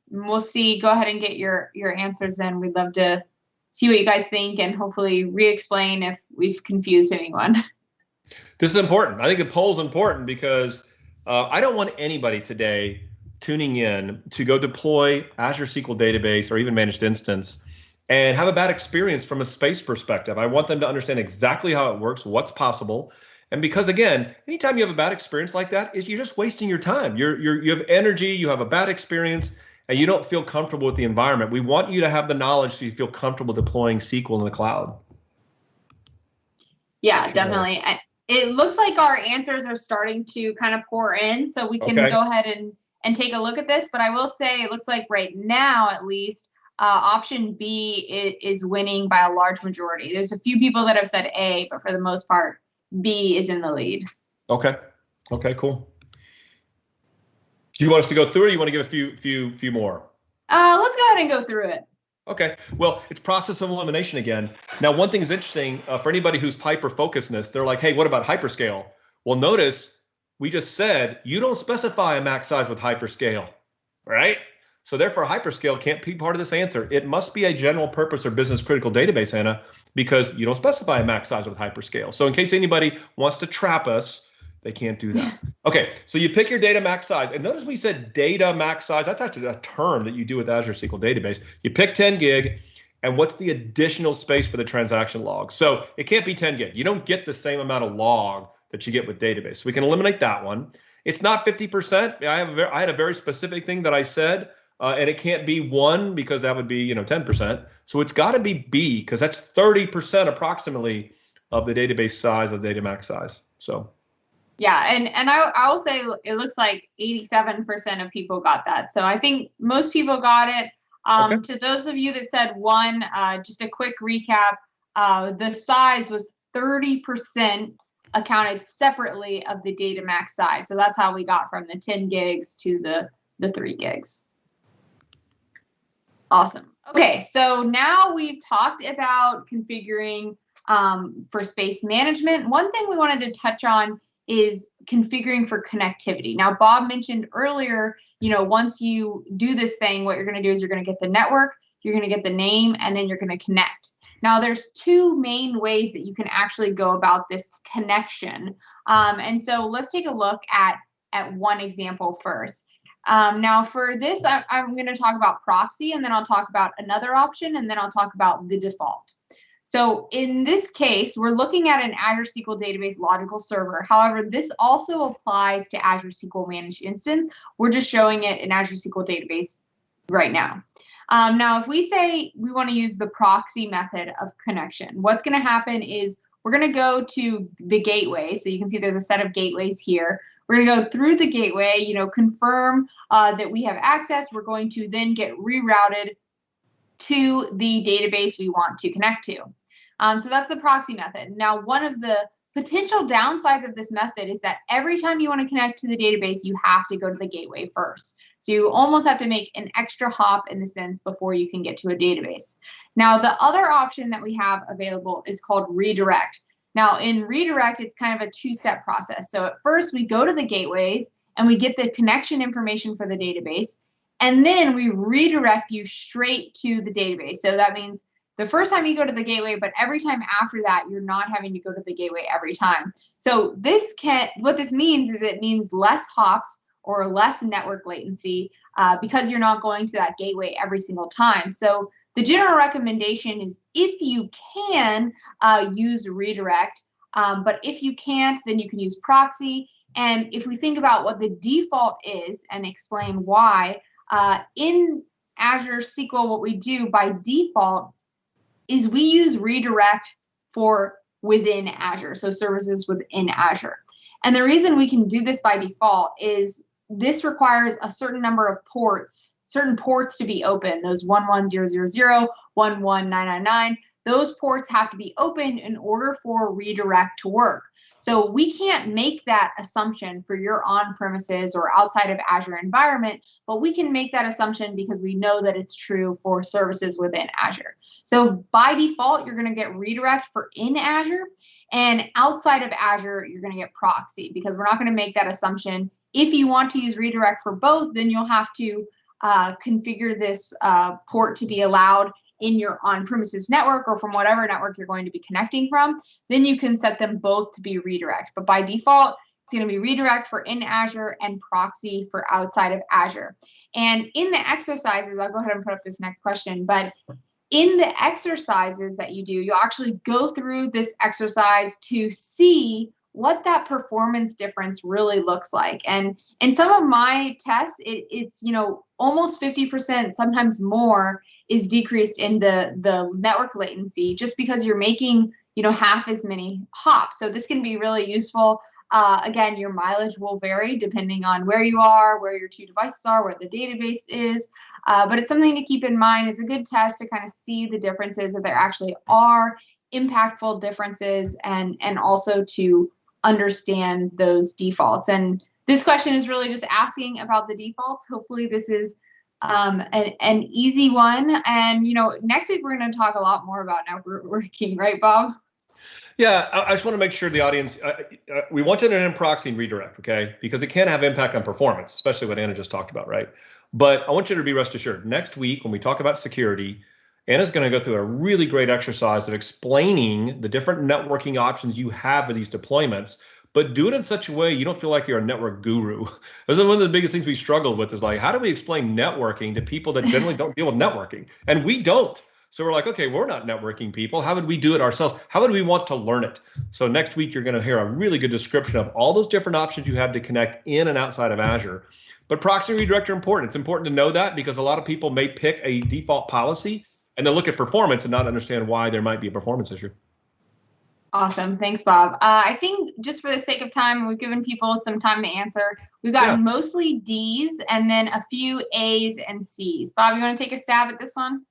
We'll see. Go ahead and get your answers in. We'd love to see what you guys think and hopefully re-explain if we've confused anyone. This is important. I think the poll is important because I don't want anybody today tuning in to go deploy Azure SQL Database or even Managed Instance and have a bad experience from a space perspective. I want them to understand exactly how it works, what's possible. And because, again, anytime you have a bad experience like that, you're just wasting your time. You have energy, you have a bad experience, and you don't feel comfortable with the environment. We want you to have the knowledge so you feel comfortable deploying SQL in the cloud. Yeah, definitely. It looks like our answers are starting to kind of pour in, so we can go ahead and take a look at this. But I will say it looks like right now, at least, option B is winning by a large majority. There's a few people that have said A, but for the most part, B is in the lead. Okay, cool. Do you want us to go through it, or you want to give a few more? Let's go ahead and go through it. Okay, well, it's process of elimination again. Now, one thing is interesting for anybody who's hyper-focusedness, they're like, hey, what about hyperscale? Well, notice we just said you don't specify a max size with hyperscale, right? So therefore, hyperscale can't be part of this answer. It must be a general purpose or business critical database, Anna, because you don't specify a max size with hyperscale. So in case anybody wants to trap us, they can't do that. Okay, so you pick your data max size. And notice we said data max size. That's actually a term that you do with Azure SQL Database. You pick 10 gig, and what's the additional space for the transaction log? So it can't be 10 gig. You don't get the same amount of log that you get with database. So we can eliminate that one. It's not 50%. I had a very specific thing that I said, and it can't be 1 because that would be 10%. So it's got to be B because that's 30% approximately of the database size of the data max size. So. Yeah, and I will say it looks like 87% of people got that. So I think most people got it. To those of you that said 1, just a quick recap, the size was 30% accounted separately of the data max size. So that's how we got from the 10 gigs to the 3 gigs. Awesome. Okay, so now we've talked about configuring for space management. One thing we wanted to touch on is configuring for connectivity. Now, Bob mentioned earlier, once you do this thing, what you're going to do is you're going to get the network, you're going to get the name, and then you're going to connect. Now, there's two main ways that you can actually go about this connection. And so let's take a look at one example first. Now, for this, I'm going to talk about proxy, and then I'll talk about another option, and then I'll talk about the default. So in this case, we're looking at an Azure SQL Database logical server. However, this also applies to Azure SQL Managed Instance. We're just showing it in Azure SQL Database right now. Now, if we say we want to use the proxy method of connection, what's going to happen is we're going to go to the gateway. So you can see there's a set of gateways here. We're going to go through the gateway, confirm that we have access. We're going to then get rerouted to the database we want to connect to. So that's the proxy method. Now, one of the potential downsides of this method is that every time you want to connect to the database, you have to go to the gateway first. So you almost have to make an extra hop in the sense before you can get to a database. Now, the other option that we have available is called redirect. Now, in redirect, it's kind of a two-step process. So at first, we go to the gateways and we get the connection information for the database, and then we redirect you straight to the database. So that means the first time you go to the gateway, but every time after that, you're not having to go to the gateway every time. So what this means is it means less hops or less network latency because you're not going to that gateway every single time. So the general recommendation is if you can use redirect, but if you can't, then you can use proxy. And if we think about what the default is and explain why, in Azure SQL, what we do by default is we use redirect for within Azure, so services within Azure. And the reason we can do this by default is this requires a certain number of ports, certain ports to be open, those 11000, 11999, those ports have to be open in order for redirect to work. So we can't make that assumption for your on-premises or outside of Azure environment, but we can make that assumption because we know that it's true for services within Azure. So by default, you're going to get redirect for in Azure, and outside of Azure, you're going to get proxy because we're not going to make that assumption. If you want to use redirect for both, then you'll have to configure this port to be allowed in your on-premises network or from whatever network you're going to be connecting from. Then you can set them both to be redirect. But by default, it's going to be redirect for in Azure and proxy for outside of Azure. And in the exercises, I'll go ahead and put up this next question, but in the exercises that you do, you'll actually go through this exercise to see what that performance difference really looks like. And in some of my tests, it's almost 50%, sometimes more, is decreased in the network latency just because you're making half as many hops. So this can be really useful. Again, your mileage will vary depending on where you are, where your two devices are, where the database is. But it's something to keep in mind. It's a good test to kind of see the differences, that there actually are impactful differences, and also to understand those defaults. And this question is really just asking about the defaults. Hopefully this is an easy one. And next week we're going to talk a lot more about networking, right, Bob? Yeah, I just want to make sure the audience, we want to in proxy and redirect, okay? Because it can have impact on performance, especially what Anna just talked about, right? But I want you to be rest assured, next week when we talk about security, Anna's going to go through a really great exercise of explaining the different networking options you have for these deployments, but do it in such a way you don't feel like you're a network guru. This is one of the biggest things we struggle with, is like, how do we explain networking to people that generally don't deal with networking? And we don't. So we're like, okay, we're not networking people. How would we do it ourselves? How would we want to learn it? So next week, you're going to hear a really good description of all those different options you have to connect in and outside of Azure. But proxy and redirect are important. It's important to know that because a lot of people may pick a default policy and they'll look at performance and not understand why there might be a performance issue. Awesome. Thanks, Bob. I think just for the sake of time, we've given people some time to answer. We've got mostly D's and then a few A's and C's. Bob, you want to take a stab at this one?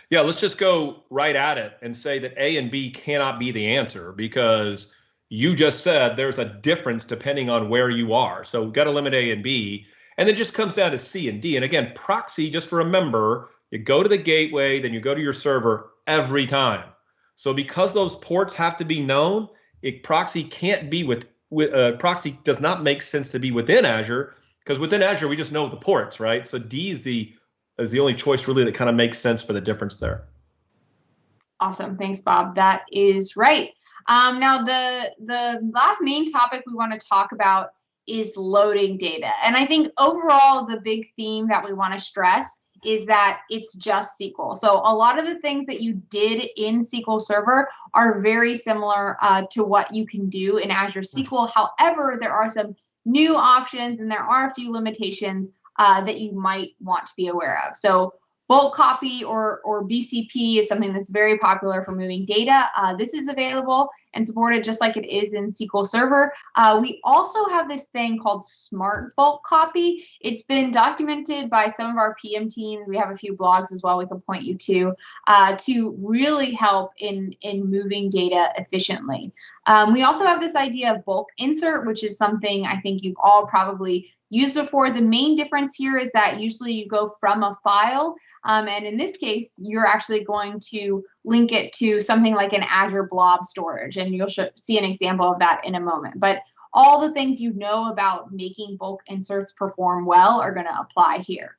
Yeah, let's just go right at it and say that A and B cannot be the answer because you just said there's a difference depending on where you are. So we've got to limit A and B. And then it just comes down to C and D. And again, proxy, just remember, you go to the gateway, then you go to your server every time. So because those ports have to be known, proxy can't be proxy does not make sense to be within Azure, because within Azure we just know the ports, right? So D is the only choice really that kind of makes sense for the difference there. Awesome. Thanks, Bob. That is right. Now, the last main topic we want to talk about is loading data. And I think overall, the big theme that we want to stress is that it's just SQL. So a lot of the things that you did in SQL Server are very similar to what you can do in Azure SQL. However, there are some new options and there are a few limitations that you might want to be aware of. So bulk copy or BCP is something that's very popular for moving data. This is available and supported just like it is in SQL Server. We also have this thing called Smart Bulk Copy. It's been documented by some of our PM teams. We have a few blogs as well we can point you to really help in moving data efficiently. We also have this idea of bulk insert, which is something I think you've all probably used before. The main difference here is that usually you go from a file, and in this case, you're actually going to link it to something like an Azure Blob storage, and you'll see an example of that in a moment. But all the things you know about making bulk inserts perform well are going to apply here.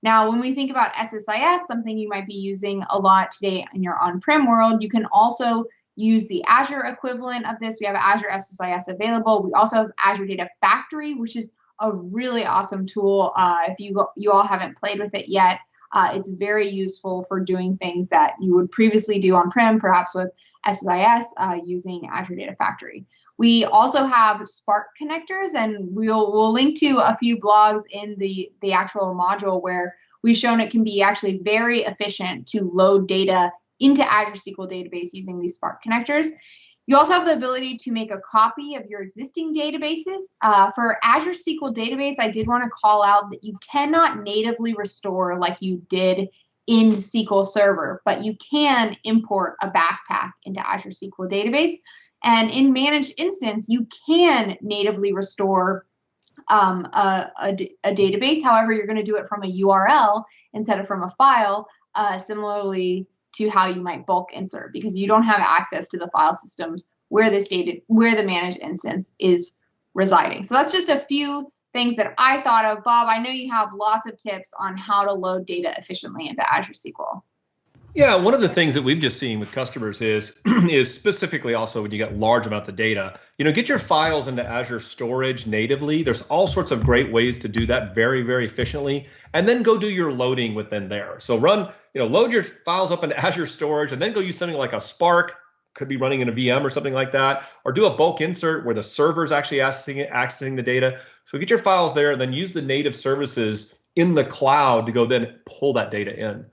Now, when we think about SSIS, something you might be using a lot today in your on-prem world, you can also use the Azure equivalent of this. We have Azure SSIS available. We also have Azure Data Factory, which is a really awesome tool. If you all haven't played with it yet, it's very useful for doing things that you would previously do on-prem, perhaps with SSIS using Azure Data Factory. We also have Spark connectors, and we'll link to a few blogs in the actual module where we've shown it can be actually very efficient to load data into Azure SQL Database using these Spark connectors. You also have the ability to make a copy of your existing databases. For Azure SQL Database, I did want to call out that you cannot natively restore like you did in SQL Server, but you can import a backpack into Azure SQL Database. And in Managed Instance, you can natively restore a database. However, you're going to do it from a URL instead of from a file, similarly to how you might bulk insert, because you don't have access to the file systems where the managed instance is residing. So that's just a few things that I thought of. Bob, I know you have lots of tips on how to load data efficiently into Azure SQL. Yeah, one of the things that we've just seen with customers is specifically also when you get large amounts of data, get your files into Azure storage natively. There's all sorts of great ways to do that very, very efficiently, and then go do your loading within there. So load your files up into Azure storage and then go use something like a Spark, could be running in a VM or something like that, or do a bulk insert where the server's actually accessing the data. So get your files there and then use the native services in the cloud to go then pull that data in.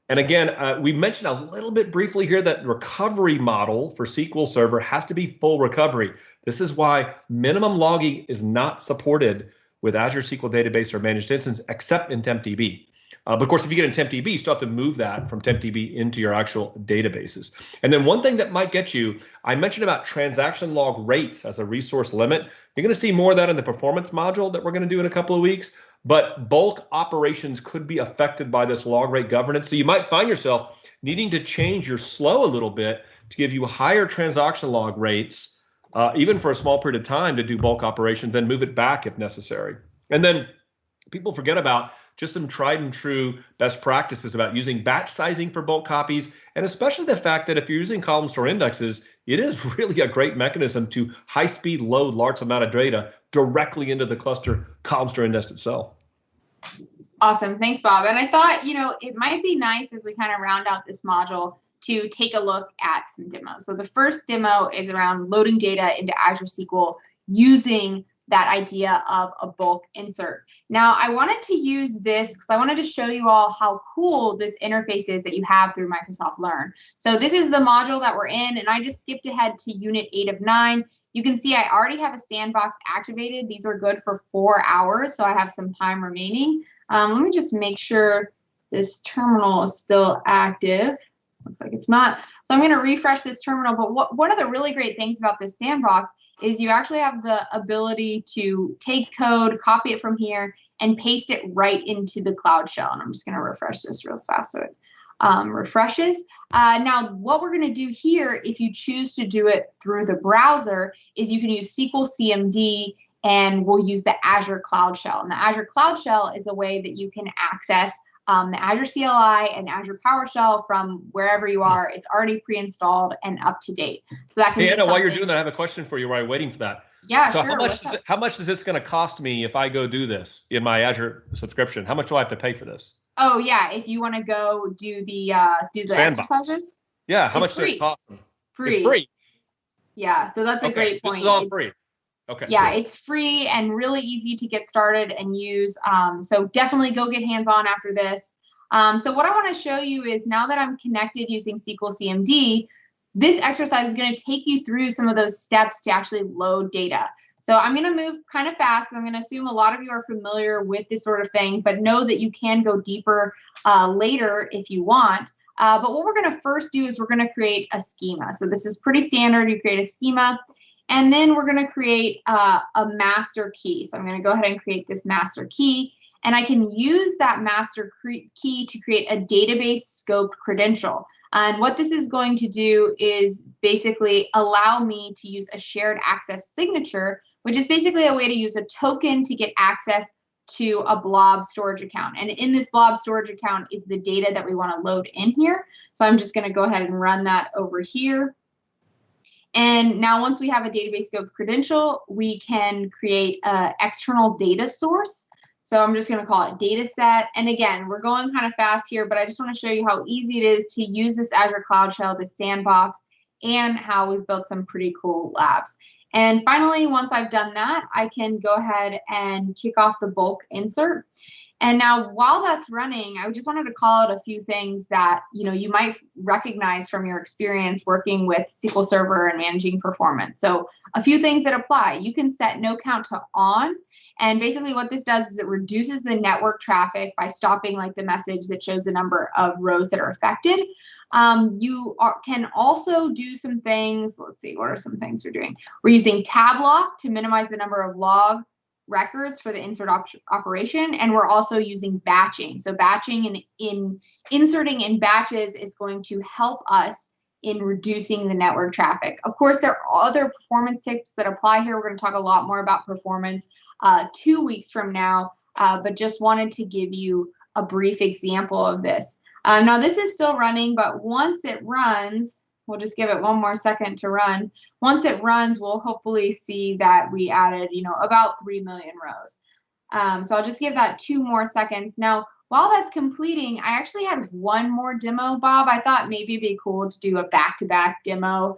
And again, we mentioned a little bit briefly here that recovery model for SQL Server has to be full recovery. This is why minimum logging is not supported with Azure SQL Database or Managed Instance, except in TempDB. But of course, if you get in TempDB, you still have to move that from TempDB into your actual databases. And then one thing that might get you, I mentioned about transaction log rates as a resource limit. You're going to see more of that in the performance module that we're going to do in a couple of weeks. But bulk operations could be affected by this log rate governance. So you might find yourself needing to change your slow a little bit to give you higher transaction log rates, even for a small period of time to do bulk operations, then move it back if necessary. And then people forget about just some tried and true best practices about using batch sizing for bulk copies, and especially the fact that if you're using column store indexes, it is really a great mechanism to high-speed load large amount of data directly into the cluster column store index itself. Awesome. Thanks, Bob. And I thought, it might be nice as we kind of round out this module to take a look at some demos. So the first demo is around loading data into Azure SQL using that idea of a bulk insert. Now, I wanted to use this because I wanted to show you all how cool this interface is that you have through Microsoft Learn. So this is the module that we're in, and I just skipped ahead to Unit 8 of 9. You can see I already have a sandbox activated. These are good for 4 hours, so I have some time remaining. Let me just make sure this terminal is still active. Looks like it's not. So I'm going to refresh this terminal. But one of the really great things about this sandbox is you actually have the ability to take code, copy it from here, and paste it right into the Cloud Shell. And I'm just going to refresh this real fast so it refreshes. Now, what we're going to do here, if you choose to do it through the browser, is you can use SQL CMD, and we'll use the Azure Cloud Shell. And the Azure Cloud Shell is a way that you can access the Azure CLI and Azure PowerShell from wherever you are. It's already pre-installed and up to date. So that can Hey, be Anna, while you're something- doing that, I have a question for you while I'm waiting for that. Yeah, so sure. how much is this going to cost me if I go do this in my Azure subscription? How much do I have to pay for this? Oh yeah, if you want to go do the Sandbox. exercises. Yeah, how It's much does it cost me? Free. It's free. Yeah, so that's a great point. This is all free. Okay. Yeah, cool. it's free and really easy to get started and use. So definitely go get hands-on after this. So what I want to show you is now that I'm connected using SQL CMD, this exercise is going to take you through some of those steps to actually load data. So I'm going to move kind of fast because I'm going to assume a lot of you are familiar with this sort of thing, but know that you can go deeper later if you want. But what we're going to first do is we're going to create a schema. So this is pretty standard. You create a schema. And then we're going to create a master key. So I'm going to go ahead and create this master key. And I can use that master key to create a database scoped credential. And what this is going to do is basically allow me to use a shared access signature, which is basically a way to use a token to get access to a blob storage account. And in this blob storage account is the data that we want to load in here. So I'm just going to go ahead and run that over here. And now once we have a database scope credential, we can create an external data source. So I'm just going to call it data set. And again, we're going kind of fast here, but I just want to show you how easy it is to use this Azure Cloud Shell, this sandbox, and how we've built some pretty cool labs. And finally, once I've done that, I can go ahead and kick off the bulk insert. And now while that's running, I just wanted to call out a few things that you might recognize from your experience working with SQL Server and managing performance. So a few things that apply. You can set no count to on. And basically what this does is it reduces the network traffic by stopping like the message that shows the number of rows that are affected. You can also do some things. Let's see, what are some things we're doing? We're using tab lock to minimize the number of log records for the insert operation, and we're also using batching. So batching and inserting in batches is going to help us in reducing the network traffic. Of course, there are other performance tips that apply here. We're going to talk a lot more about performance 2 weeks from now, but just wanted to give you a brief example of this. Now this is still running, but once it runs, we'll just give it one more second to run. Once it runs, we'll hopefully see that we added, about 3 million rows. So I'll just give that 2 more seconds. Now, while that's completing, I actually had one more demo, Bob. I thought maybe it'd be cool to do a back-to-back demo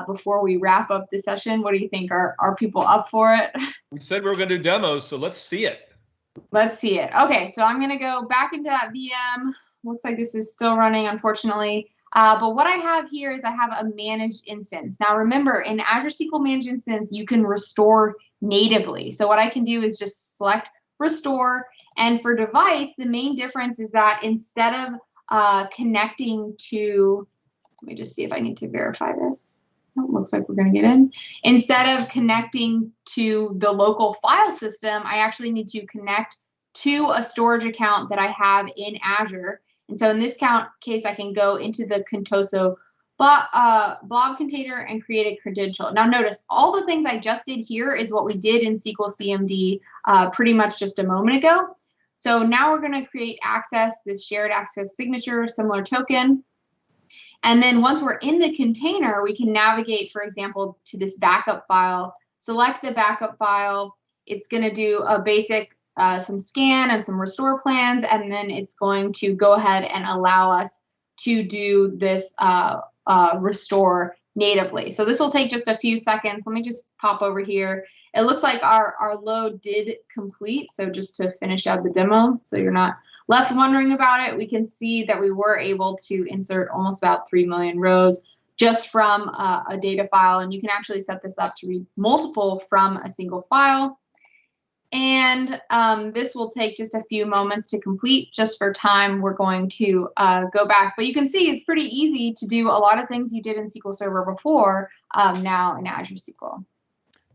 before we wrap up the session. What do you think? Are people up for it? We said we were going to do demos, so let's see it. Let's see it. Okay, so I'm going to go back into that VM. Looks like this is still running, unfortunately. But what I have here is I have a managed instance. Now remember, in Azure SQL Managed Instance, you can restore natively. So what I can do is just select restore. And for device, the main difference is that instead of connecting to, let me just see if I need to verify this. Oh, looks like we're going to get in. Instead of connecting to the local file system, I actually need to connect to a storage account that I have in Azure. And so in this case, I can go into the Contoso blob container and create a credential. Now notice all the things I just did here is what we did in SQL CMD pretty much just a moment ago. So now we're going to create access, this shared access signature, similar token. And then once we're in the container, we can navigate, for example, to this backup file, select the backup file. It's going to do a basic some scan and some restore plans, and then it's going to go ahead and allow us to do this restore natively. So this will take just a few seconds. Let me just pop over here. It looks like our load did complete. So just to finish out the demo, so you're not left wondering about it, we can see that we were able to insert almost about 3 million rows just from a data file. And you can actually set this up to read multiple from a single file. And this will take just a few moments to complete. Just for time, we're going to go back. But you can see it's pretty easy to do a lot of things you did in SQL Server before now in Azure SQL.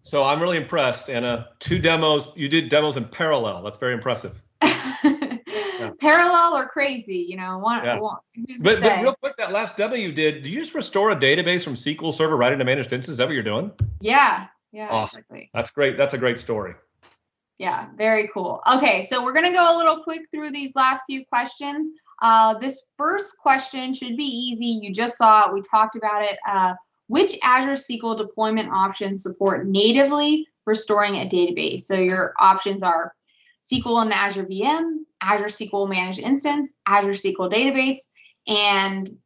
So I'm really impressed, Anna. 2 demos. You did demos in parallel. That's very impressive. Yeah. Parallel or crazy, who's but real quick, that last demo you did you just restore a database from SQL Server right into managed instance? Is that what you're doing? Yeah. Awesome. Exactly. That's great. That's a great story. Yeah, very cool. Okay, so we're gonna go a little quick through these last few questions. This first question should be easy. You just saw it, we talked about it. Which Azure SQL deployment options support natively for storing a database? So your options are SQL in Azure VM, Azure SQL Managed Instance, Azure SQL Database, and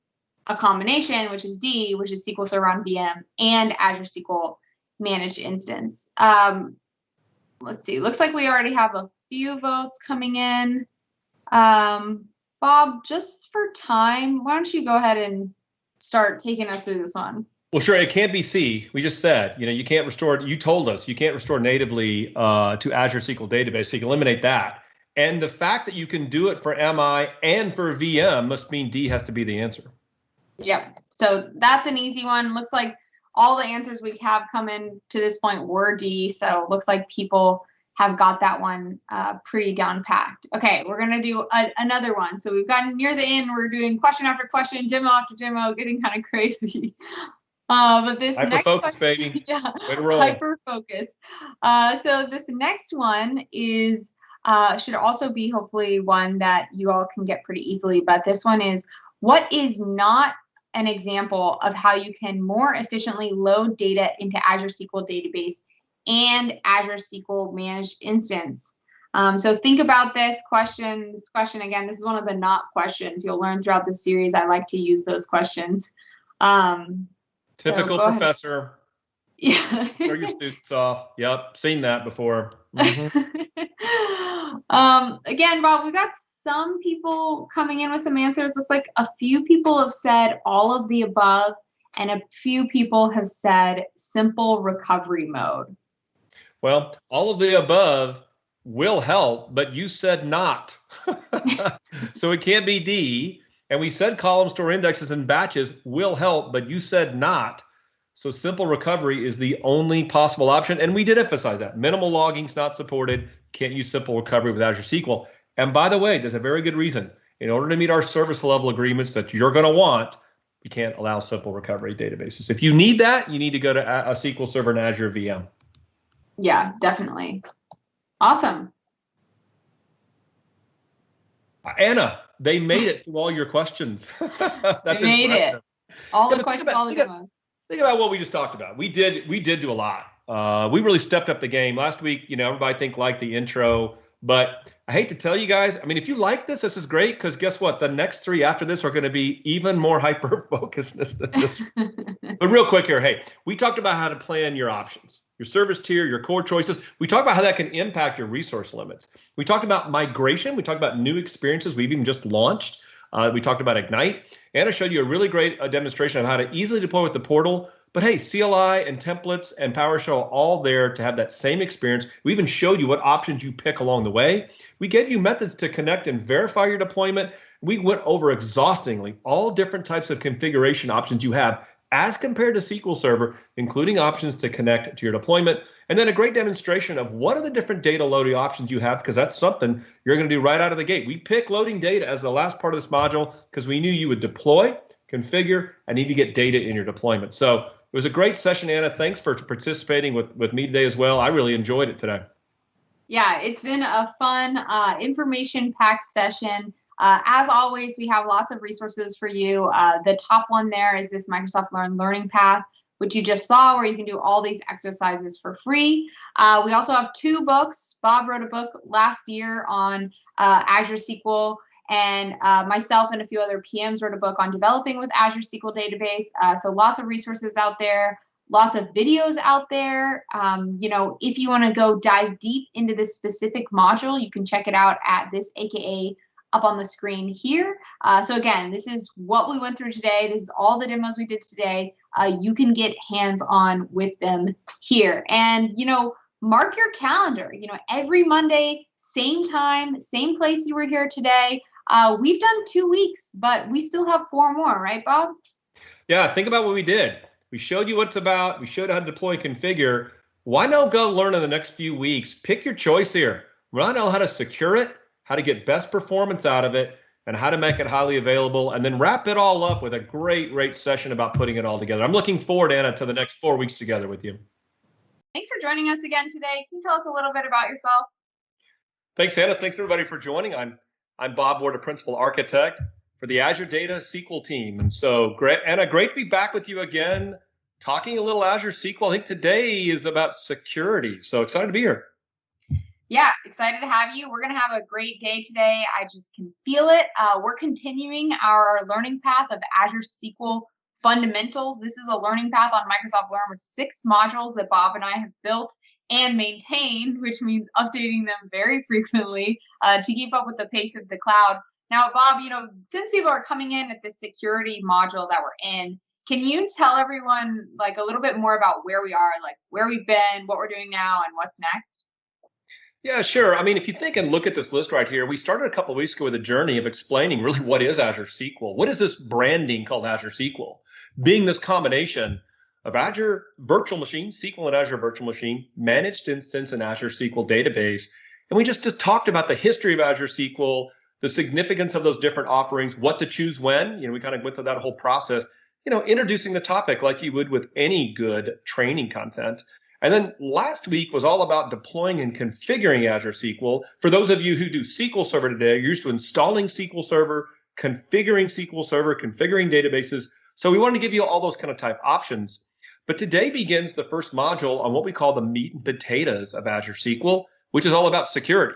a combination, which is D, which is SQL Server on VM, and Azure SQL Managed Instance. Let's see, looks like we already have a few votes coming in. Bob, just for time, why don't you go ahead and start taking us through this one? Well, sure, it can't be C. We just said, you can't restore, you told us you can't restore natively to Azure SQL Database, so you can eliminate that. And the fact that you can do it for MI and for VM must mean D has to be the answer. Yep, so that's an easy one. Looks like all the answers we have come in to this point were D, so looks like people have got that one pretty down packed. Okay, we're gonna do another one. So we've gotten near the end, we're doing question after question, demo after demo, getting kind of crazy. But this next question, baby. Yeah, way to roll. Hyper focus. So this next one is should also be hopefully one that you all can get pretty easily. But this one is, what is not an example of how you can more efficiently load data into Azure SQL Database and Azure SQL Managed Instance? So think about this question. This question, again, this is one of the not questions you'll learn throughout the series. I like to use those questions. Typical professor. Yeah. Throw your students off. Yep, seen that before. Again, Bob, we got some people coming in with some answers. Looks like a few people have said all of the above, and a few people have said simple recovery mode. Well, all of the above will help, but you said not. So it can't be D. And we said column store indexes and batches will help, but you said not. So simple recovery is the only possible option. And we did emphasize that. Minimal logging is not supported. Can't use simple recovery with Azure SQL. And by the way, there's a very good reason. In order to meet our service level agreements that you're going to want, we can't allow simple recovery databases. If you need that, you need to go to a SQL Server and Azure VM. Yeah, definitely. Awesome. Anna, they made it through all your questions. That's they made impressive. It. All the questions, all the demos. Think about what we just talked about. We did do a lot. We really stepped up the game last week. Everybody liked the intro, but I hate to tell you guys. I mean, if you like this is great, because guess what? The next 3 after this are going to be even more hyper focusedness than this. But real quick here, hey, we talked about how to plan your options, your service tier, your core choices. We talked about how that can impact your resource limits. We talked about migration. We talked about new experiences we've even just launched. We talked about Ignite. Anna showed you a really great demonstration of how to easily deploy with the portal. But hey, CLI and templates and PowerShell are all there to have that same experience. We even showed you what options you pick along the way. We gave you methods to connect and verify your deployment. We went over exhaustingly all different types of configuration options you have as compared to SQL Server, including options to connect to your deployment, and then a great demonstration of what are the different data loading options you have, because that's something you're going to do right out of the gate. We picked loading data as the last part of this module because we knew you would deploy, configure, and need to get data in your deployment. So it was a great session, Anna. Thanks for participating with me today as well. I really enjoyed it today. Yeah, it's been a fun, information-packed session. As always, we have lots of resources for you. The top one there is this Microsoft Learn Learning Path, which you just saw, where you can do all these exercises for free. We also have 2 books. Bob wrote a book last year on Azure SQL, and myself and a few other PMs wrote a book on developing with Azure SQL Database. So lots of resources out there, lots of videos out there. If you want to go dive deep into this specific module, you can check it out at this AKA up on the screen here. So again, this is what we went through today. This is all the demos we did today. You can get hands-on with them here. And, mark your calendar. Every Monday, same time, same place you were here today. We've done 2 weeks, but we still have 4 more, right, Bob? Yeah, think about what we did. We showed you what it's about. We showed how to deploy and configure. Why not go learn in the next few weeks? Pick your choice here. Why know how to secure it, how to get best performance out of it, and how to make it highly available, and then wrap it all up with a great session about putting it all together. I'm looking forward, Anna, to the next 4 weeks together with you. Thanks for joining us again today. Can you tell us a little bit about yourself? Thanks, Hannah. Thanks, everybody, for joining. I'm Bob Ward, a principal architect for the Azure Data SQL team. And so, great, Anna, great to be back with you again, talking a little Azure SQL. I think today is about security. So excited to be here. Yeah, excited to have you. We're going to have a great day today. I just can feel it. We're continuing our learning path of Azure SQL Fundamentals. This is a learning path on Microsoft Learn with 6 modules that Bob and I have built and maintained, which means updating them very frequently to keep up with the pace of the cloud. Now, Bob, since people are coming in at the security module that we're in, can you tell everyone like a little bit more about where we are, like where we've been, what we're doing now, and what's next? Yeah, sure. I mean, if you think and look at this list right here, we started a couple of weeks ago with a journey of explaining really what is Azure SQL. What is this branding called Azure SQL? Being this combination of Azure Virtual Machine, SQL and Azure Virtual Machine, Managed Instance, and Azure SQL Database. And we just talked about the history of Azure SQL, the significance of those different offerings, what to choose when. We kind of went through that whole process, introducing the topic like you would with any good training content. And then last week was all about deploying and configuring Azure SQL. For those of you who do SQL Server today, you're used to installing SQL Server, configuring SQL Server, configuring databases. So we wanted to give you all those kind of type options. But today begins the first module on what we call the meat and potatoes of Azure SQL, which is all about security.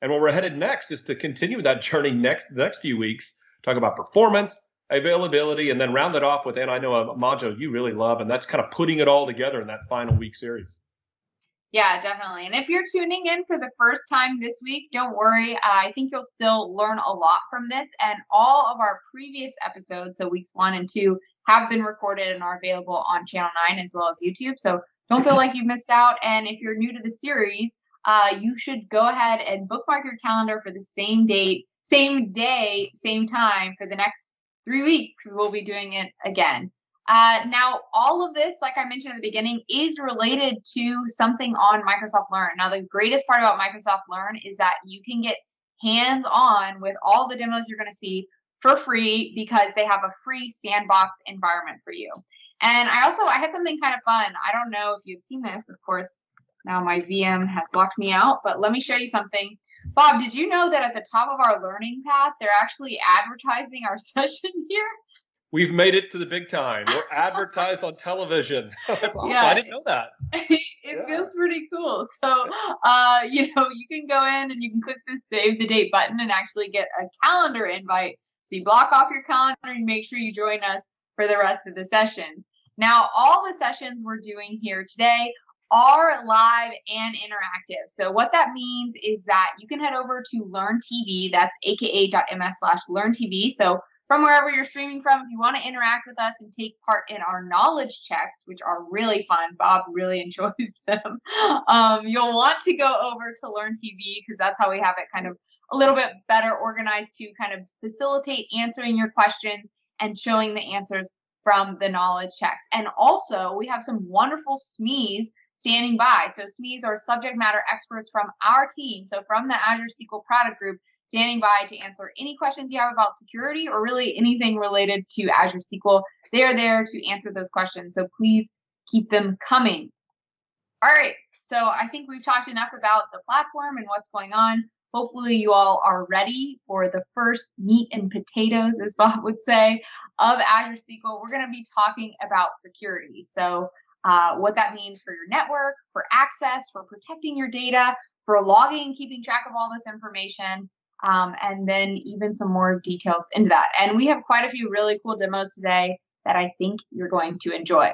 And where we're headed next is to continue that journey the next few weeks, talk about performance, availability, and then round it off with, and I know a module you really love, and that's kind of putting it all together in that final week series. Yeah, definitely. And if you're tuning in for the first time this week, don't worry. I think you'll still learn a lot from this. And all of our previous episodes, so weeks 1 and 2, have been recorded and are available on Channel 9 as well as YouTube. So don't feel like you've missed out. And if you're new to the series, you should go ahead and bookmark your calendar for the same date, same day, same time for the next 3 weeks, because we'll be doing it again. Now, all of this, like I mentioned at the beginning, is related to something on Microsoft Learn. Now, the greatest part about Microsoft Learn is that you can get hands-on with all the demos you're going to see for free because they have a free sandbox environment for you. And I had something kind of fun. I don't know if you'd seen this, of course. Now my VM has locked me out, but let me show you something. Bob, did you know that at the top of our learning path, they're actually advertising our session here? We've made it to the big time. We're advertised on television. That's awesome. Yeah. I didn't know that. It feels pretty cool. So, you can go in and you can click the save the date button and actually get a calendar invite. So you block off your calendar and make sure you join us for the rest of the sessions. Now, all the sessions we're doing here today are live and interactive. So what that means is that you can head over to Learn TV, that's aka.ms/LearnTV. So from wherever you're streaming from, if you want to interact with us and take part in our knowledge checks, which are really fun, Bob really enjoys them, you'll want to go over to Learn TV because that's how we have it kind of a little bit better organized to kind of facilitate answering your questions and showing the answers from the knowledge checks. And also, we have some wonderful SMEs standing by. So SMEs are subject matter experts from our team, so from the Azure SQL product group, standing by to answer any questions you have about security or really anything related to Azure SQL. They are there to answer those questions, so please keep them coming. All right, so I think we've talked enough about the platform and what's going on. Hopefully you all are ready for the first meat and potatoes, as Bob would say, of Azure SQL. We're going to be talking about security. So what that means for your network, for access, for protecting your data, for logging and keeping track of all this information, and then even some more details into that. And we have quite a few really cool demos today that I think you're going to enjoy.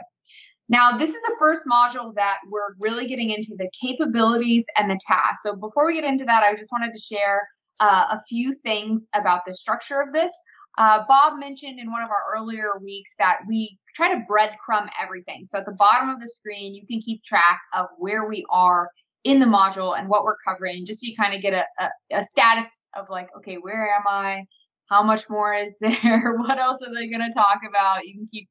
Now, this is the first module that we're really getting into the capabilities and the tasks. So before we get into that, I just wanted to share a few things about the structure of this. Bob mentioned in one of our earlier weeks that we try to breadcrumb everything. So at the bottom of the screen, you can keep track of where we are in the module and what we're covering, just so you kind of get a status of like, okay, where am I? How much more is there? What else are they going to talk about? You can keep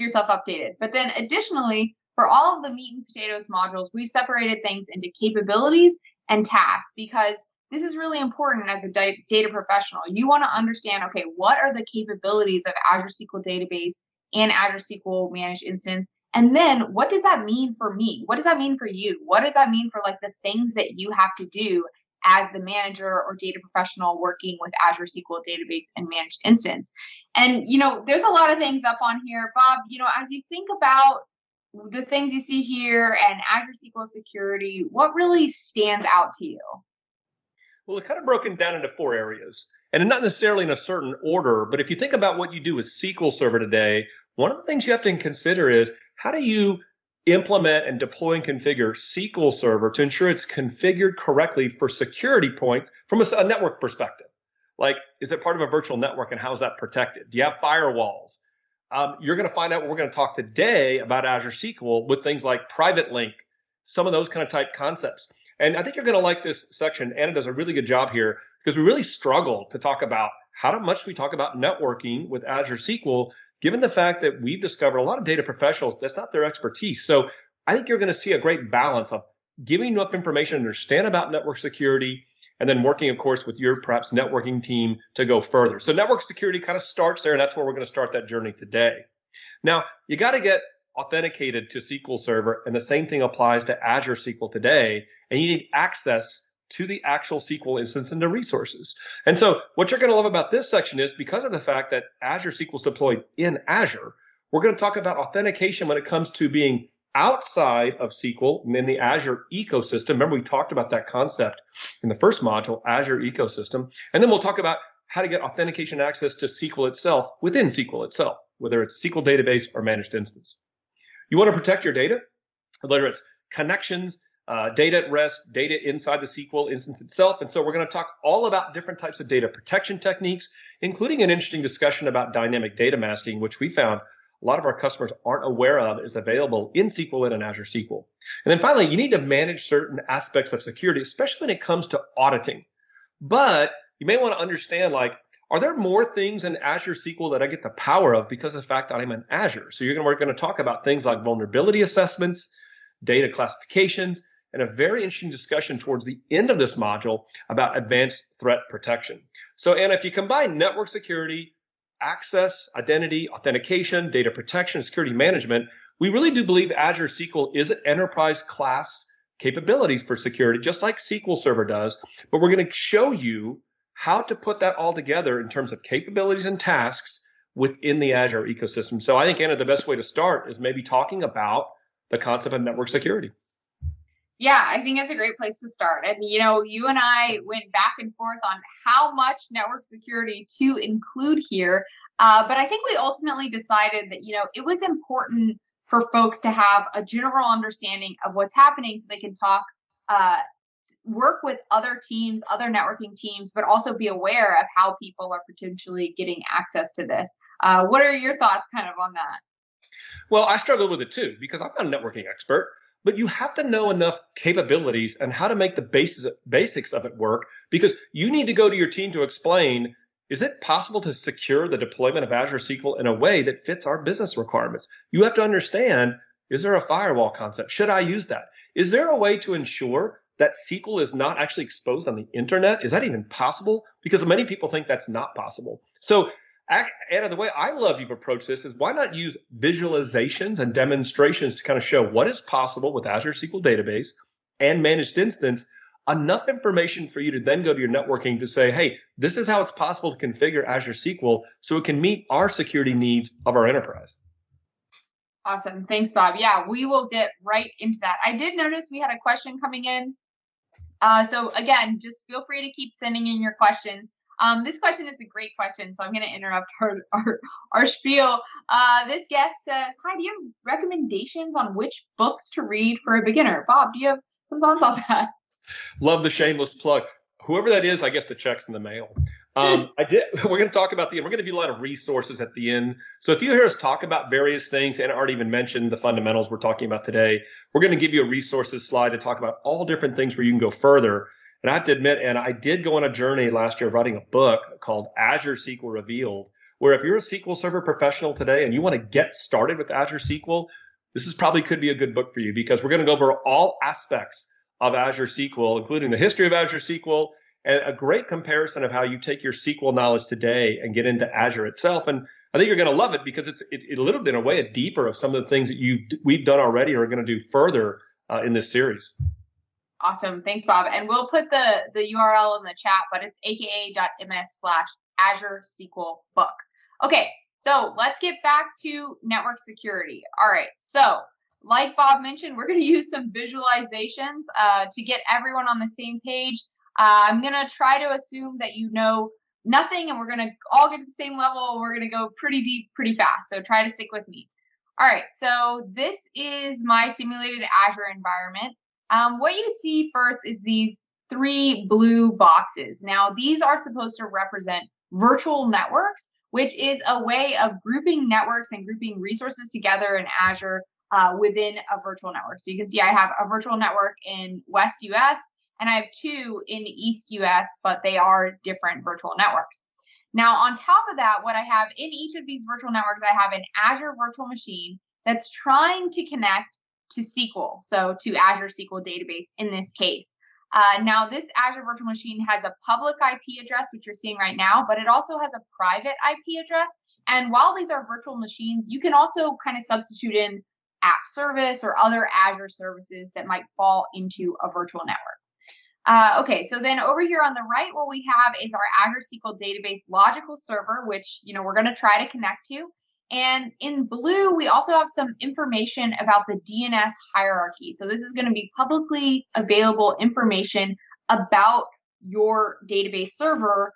yourself updated. But then additionally, for all of the meat and potatoes modules, we've separated things into capabilities and tasks because this is really important as a data professional. You want to understand, okay, what are the capabilities of Azure SQL Database and Azure SQL Managed Instance? And then what does that mean for me? What does that mean for you? What does that mean for like the things that you have to do as the manager or data professional working with Azure SQL Database and Managed Instance. And, there's a lot of things up on here. Bob, as you think about the things you see here and Azure SQL security, what really stands out to you? Well, it's kind of broken down into 4 areas, and not necessarily in a certain order, but if you think about what you do with SQL Server today, one of the things you have to consider is how do you implement and deploy and configure SQL Server to ensure it's configured correctly for security points from a network perspective? Like, is it part of a virtual network and how is that protected? Do you have firewalls? You're going to find out, we're going to talk today about Azure SQL with things like private link, some of those kind of type concepts. And I think you're going to like this section. Anna does a really good job here because we really struggle to talk about how much we talk about networking with Azure SQL, given the fact that we've discovered a lot of data professionals, that's not their expertise. So I think you're going to see a great balance of giving enough information to understand about network security, and then working, of course, with your perhaps networking team to go further. So network security kind of starts there, and that's where we're going to start that journey today. Now, you got to get authenticated to SQL Server, and the same thing applies to Azure SQL today, and you need access to the actual SQL instance and the resources. And so what you're going to love about this section is because of the fact that Azure SQL is deployed in Azure, we're going to talk about authentication when it comes to being outside of SQL and in the Azure ecosystem. Remember, we talked about that concept in the first module, Azure ecosystem. And then we'll talk about how to get authentication access to SQL itself within SQL itself, whether it's SQL database or managed instance. You want to protect your data, whether it's connections, data at rest, data inside the SQL instance itself. And so we're going to talk all about different types of data protection techniques, including an interesting discussion about dynamic data masking, which we found a lot of our customers aren't aware of is available in SQL and in Azure SQL. And then finally, you need to manage certain aspects of security, especially when it comes to auditing. But you may want to understand, like, are there more things in Azure SQL that I get the power of because of the fact that I'm in Azure? So we're going to talk about things like vulnerability assessments, data classifications, and a very interesting discussion towards the end of this module about advanced threat protection. So, Anna, if you combine network security, access, identity, authentication, data protection, security management, we really do believe Azure SQL is an enterprise class capabilities for security, just like SQL Server does. But we're going to show you how to put that all together in terms of capabilities and tasks within the Azure ecosystem. So I think, Anna, the best way to start is maybe talking about the concept of network security. Yeah, I think it's a great place to start. And, you and I went back and forth on how much network security to include here. But I think we ultimately decided that, it was important for folks to have a general understanding of what's happening so they can work with other teams, other networking teams, but also be aware of how people are potentially getting access to this. What are your thoughts kind of on that? Well, I struggle with it too, because I'm not a networking expert. But you have to know enough capabilities and how to make the basics of it work, because you need to go to your team to explain, is it possible to secure the deployment of Azure SQL in a way that fits our business requirements? You have to understand, is there a firewall concept? Should I use that? Is there a way to ensure that SQL is not actually exposed on the internet? Is that even possible? Because many people think that's not possible. So, Anna, the way I love you've approached this is why not use visualizations and demonstrations to kind of show what is possible with Azure SQL Database and Managed Instance, enough information for you to then go to your networking to say, hey, this is how it's possible to configure Azure SQL so it can meet our security needs of our enterprise. Awesome. Thanks, Bob. Yeah, we will get right into that. I did notice we had a question coming in. So again, just feel free to keep sending in your questions. This question is a great question, so I'm going to interrupt our spiel. This guest says, hi, do you have recommendations on which books to read for a beginner? Bob, do you have some thoughts on that? Love the shameless plug. Whoever that is, I guess the check's in the mail. We're going to talk about we're going to give you a lot of resources at the end. So if you hear us talk about various things, and I already even mentioned the fundamentals we're talking about today, we're going to give you a resources slide to talk about all different things where you can go further. And I have to admit, and I did go on a journey last year of writing a book called Azure SQL Revealed, where if you're a SQL Server professional today and you want to get started with Azure SQL, this could be a good book for you, because we're going to go over all aspects of Azure SQL, including the history of Azure SQL, and a great comparison of how you take your SQL knowledge today and get into Azure itself. And I think you're going to love it, because it's a little bit in a way deeper of some of the things that we've done already or are going to do further in this series. Awesome. Thanks, Bob. And we'll put the URL in the chat, but it's aka.ms/Azure SQL book. Okay, so let's get back to network security. All right, so like Bob mentioned, we're going to use some visualizations to get everyone on the same page. I'm going to try to assume that you know nothing and we're going to all get to the same level. We're going to go pretty deep, pretty fast. So try to stick with me. All right, so this is my simulated Azure environment. What you see first is these 3 blue boxes. Now, these are supposed to represent virtual networks, which is a way of grouping networks and grouping resources together in Azure within a virtual network. So you can see I have a virtual network in West US and I have 2 in East US, but they are different virtual networks. Now, on top of that, what I have in each of these virtual networks, I have an Azure virtual machine that's trying to connect to SQL, so to Azure SQL Database in this case. Now, this Azure virtual machine has a public IP address, which you're seeing right now, but it also has a private IP address. And while these are virtual machines, you can also kind of substitute in app service or other Azure services that might fall into a virtual network. Okay, so then over here on the right, what we have is our Azure SQL Database logical server, which we're going to try to connect to. And in blue, we also have some information about the DNS hierarchy. So this is going to be publicly available information about your database server,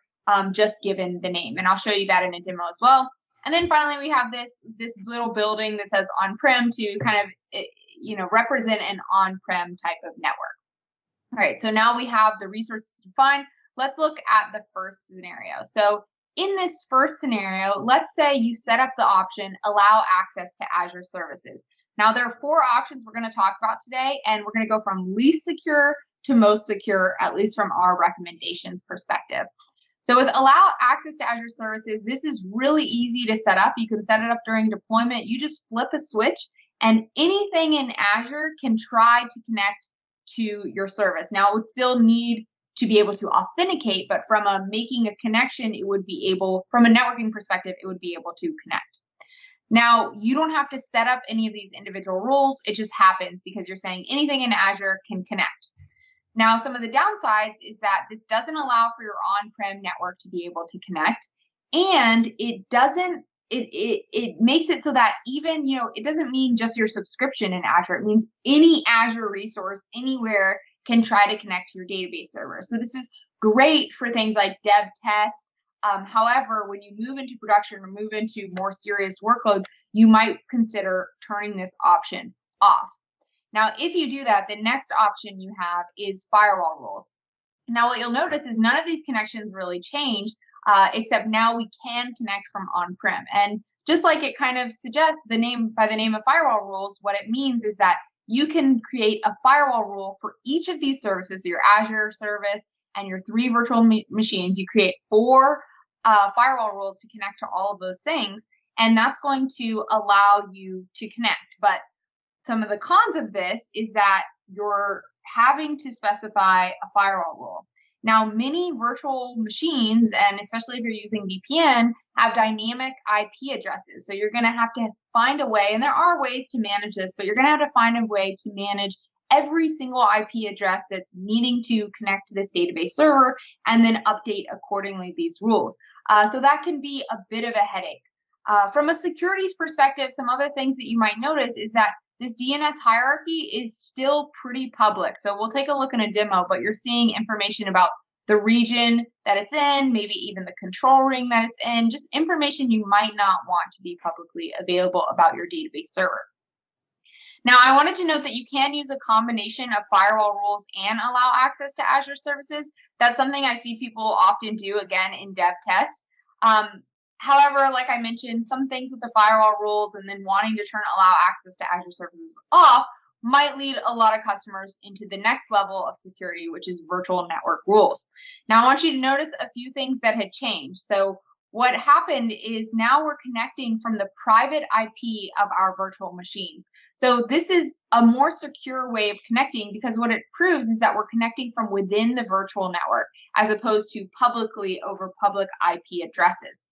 just given the name. And I'll show you that in a demo as well. And then finally, we have this little building that says on-prem to kind of represent an on-prem type of network. All right, so now we have the resources defined. Let's look at the first scenario. So in this first scenario, let's say you set up the option, allow access to Azure services. Now, there are 4 options we're going to talk about today, and we're going to go from least secure to most secure, at least from our recommendations perspective. So with allow access to Azure services, this is really easy to set up. You can set it up during deployment. You just flip a switch, and anything in Azure can try to connect to your service. Now, it would still need to be able to authenticate, but from a making a connection, it would be able, from a networking perspective, it would be able to connect. Now, you don't have to set up any of these individual rules. It just happens because you're saying anything in Azure can connect. Now, some of the downsides is that this doesn't allow for your on-prem network to be able to connect, and it doesn't, it makes it so that even, it doesn't mean just your subscription in Azure. It means any Azure resource anywhere can try to connect to your database server. So this is great for things like dev test. However, when you move into production or move into more serious workloads, you might consider turning this option off. Now, if you do that, the next option you have is firewall rules. Now, what you'll notice is none of these connections really change, except now we can connect from on-prem. And just like it kind of suggests by the name of firewall rules, what it means is that you can create a firewall rule for each of these services, so your Azure service and your 3 virtual machines. You create 4 firewall rules to connect to all of those things, and that's going to allow you to connect. But some of the cons of this is that you're having to specify a firewall rule. Now, many virtual machines, and especially if you're using VPN, have dynamic IP addresses. So you're going to have to find a way, and there are ways to manage this, but you're going to have to find a way to manage every single IP address that's needing to connect to this database server and then update accordingly these rules. So that can be a bit of a headache. From a securities perspective, some other things that you might notice is that this DNS hierarchy is still pretty public. So we'll take a look in a demo, but you're seeing information about the region that it's in, maybe even the control ring that it's in, just information you might not want to be publicly available about your database server. Now, I wanted to note that you can use a combination of firewall rules and allow access to Azure services. That's something I see people often do, again, in dev test. However, like I mentioned, some things with the firewall rules and then wanting to turn allow access to Azure services off might lead a lot of customers into the next level of security, which is virtual network rules. Now, I want you to notice a few things that had changed. So what happened is now we're connecting from the private IP of our virtual machines. So this is a more secure way of connecting because what it proves is that we're connecting from within the virtual network as opposed to publicly over public IP addresses.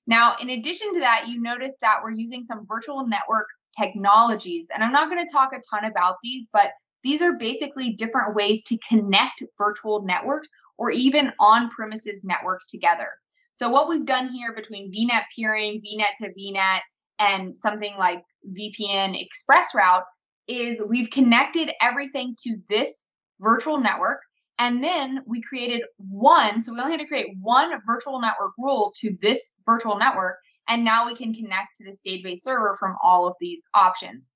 Now, in addition to that, you notice that we're using some virtual network technologies, and I'm not going to talk a ton about these, but these are basically different ways to connect virtual networks or even on-premises networks together. So what we've done here between VNet peering, VNet to VNet, and something like VPN express route is we've connected everything to this virtual network, and then we created one, so we only had to create one virtual network rule to this virtual network, and now we can connect to this database server from all of these options.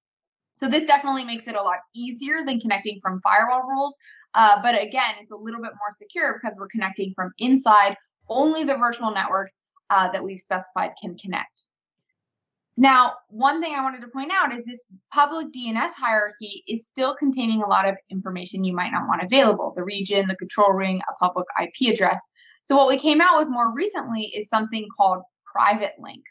So this definitely makes it a lot easier than connecting from firewall rules, but again, it's a little bit more secure because we're connecting from inside only the virtual networks that we've specified can connect. Now, one thing I wanted to point out is this public DNS hierarchy is still containing a lot of information you might not want available, the region, the control ring, a public IP address. So what we came out with more recently is something called private link.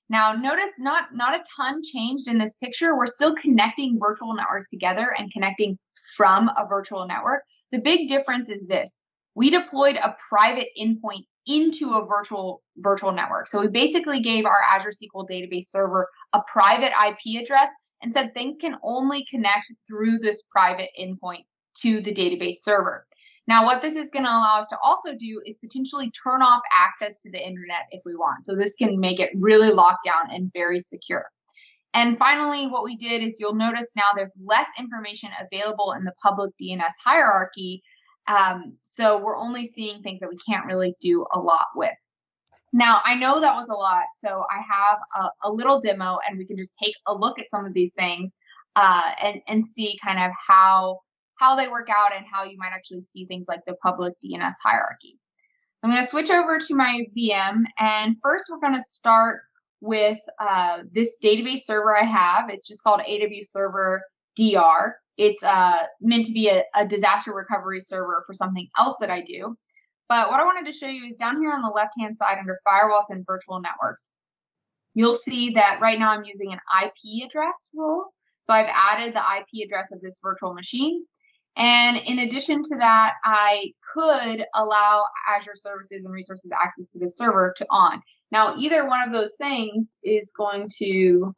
Now, notice not a ton changed in this picture. We're still connecting virtual networks together and connecting from a virtual network. The big difference is this. We deployed a private endpoint into a virtual network. So we basically gave our Azure SQL Database server a private IP address and said things can only connect through this private endpoint to the database server. Now, what this is going to allow us to also do is potentially turn off access to the internet if we want. So this can make it really locked down and very secure. And finally, what we did is you'll notice now there's less information available in the public DNS hierarchy. So we're only seeing things that we can't really do a lot with. Now, I know that was a lot, so I have a little demo, and we can just take a look at some of these things and see kind of how they work out and how you might actually see things like the public DNS hierarchy. I'm going to switch over to my VM, and first we're going to start with this database server I have. It's just called AW Server DR. It's meant to be a disaster recovery server for something else that I do. But what I wanted to show you is down here on the left-hand side under firewalls and virtual networks. You'll see that right now I'm using an IP address rule. So I've added the IP address of this virtual machine. And in addition to that, I could allow Azure services and resources access to this server to on. Now, either one of those things is going to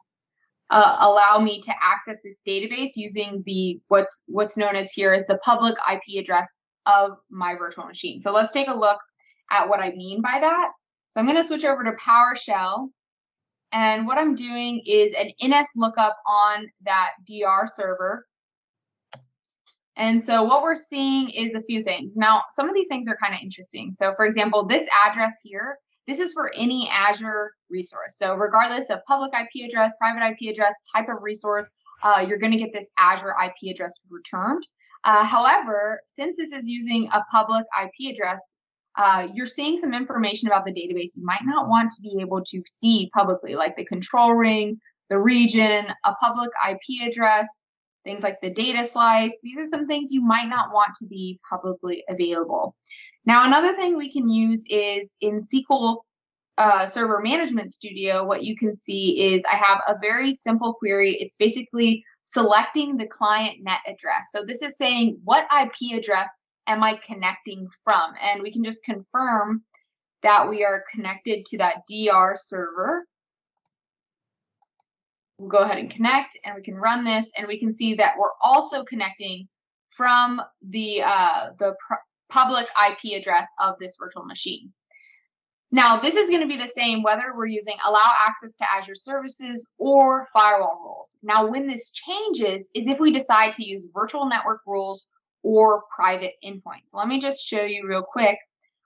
allow me to access this database using the what's known as here as the public IP address of my virtual machine. So let's take a look at what I mean by that. So I'm going to switch over to PowerShell, and what I'm doing is an NS lookup on that DR server. And so what we're seeing is a few things. Now, some of these things are kind of interesting. So for example, this address here, this is for any Azure resource. So regardless of public IP address, private IP address, type of resource, you're going to get this Azure IP address returned. However, since this is using a public IP address, you're seeing some information about the database you might not want to be able to see publicly, like the control ring, the region, a public IP address, things like the data slice. These are some things you might not want to be publicly available. Now, another thing we can use is in SQL Server Management Studio, what you can see is I have a very simple query. It's basically selecting the client net address. So this is saying what IP address am I connecting from? And we can just confirm that we are connected to that DR server. We'll go ahead and connect, and we can run this, and we can see that we're also connecting from the public IP address of this virtual machine. Now, this is going to be the same whether we're using allow access to Azure services or firewall rules. Now, when this changes is if we decide to use virtual network rules or private endpoints. Let me just show you real quick.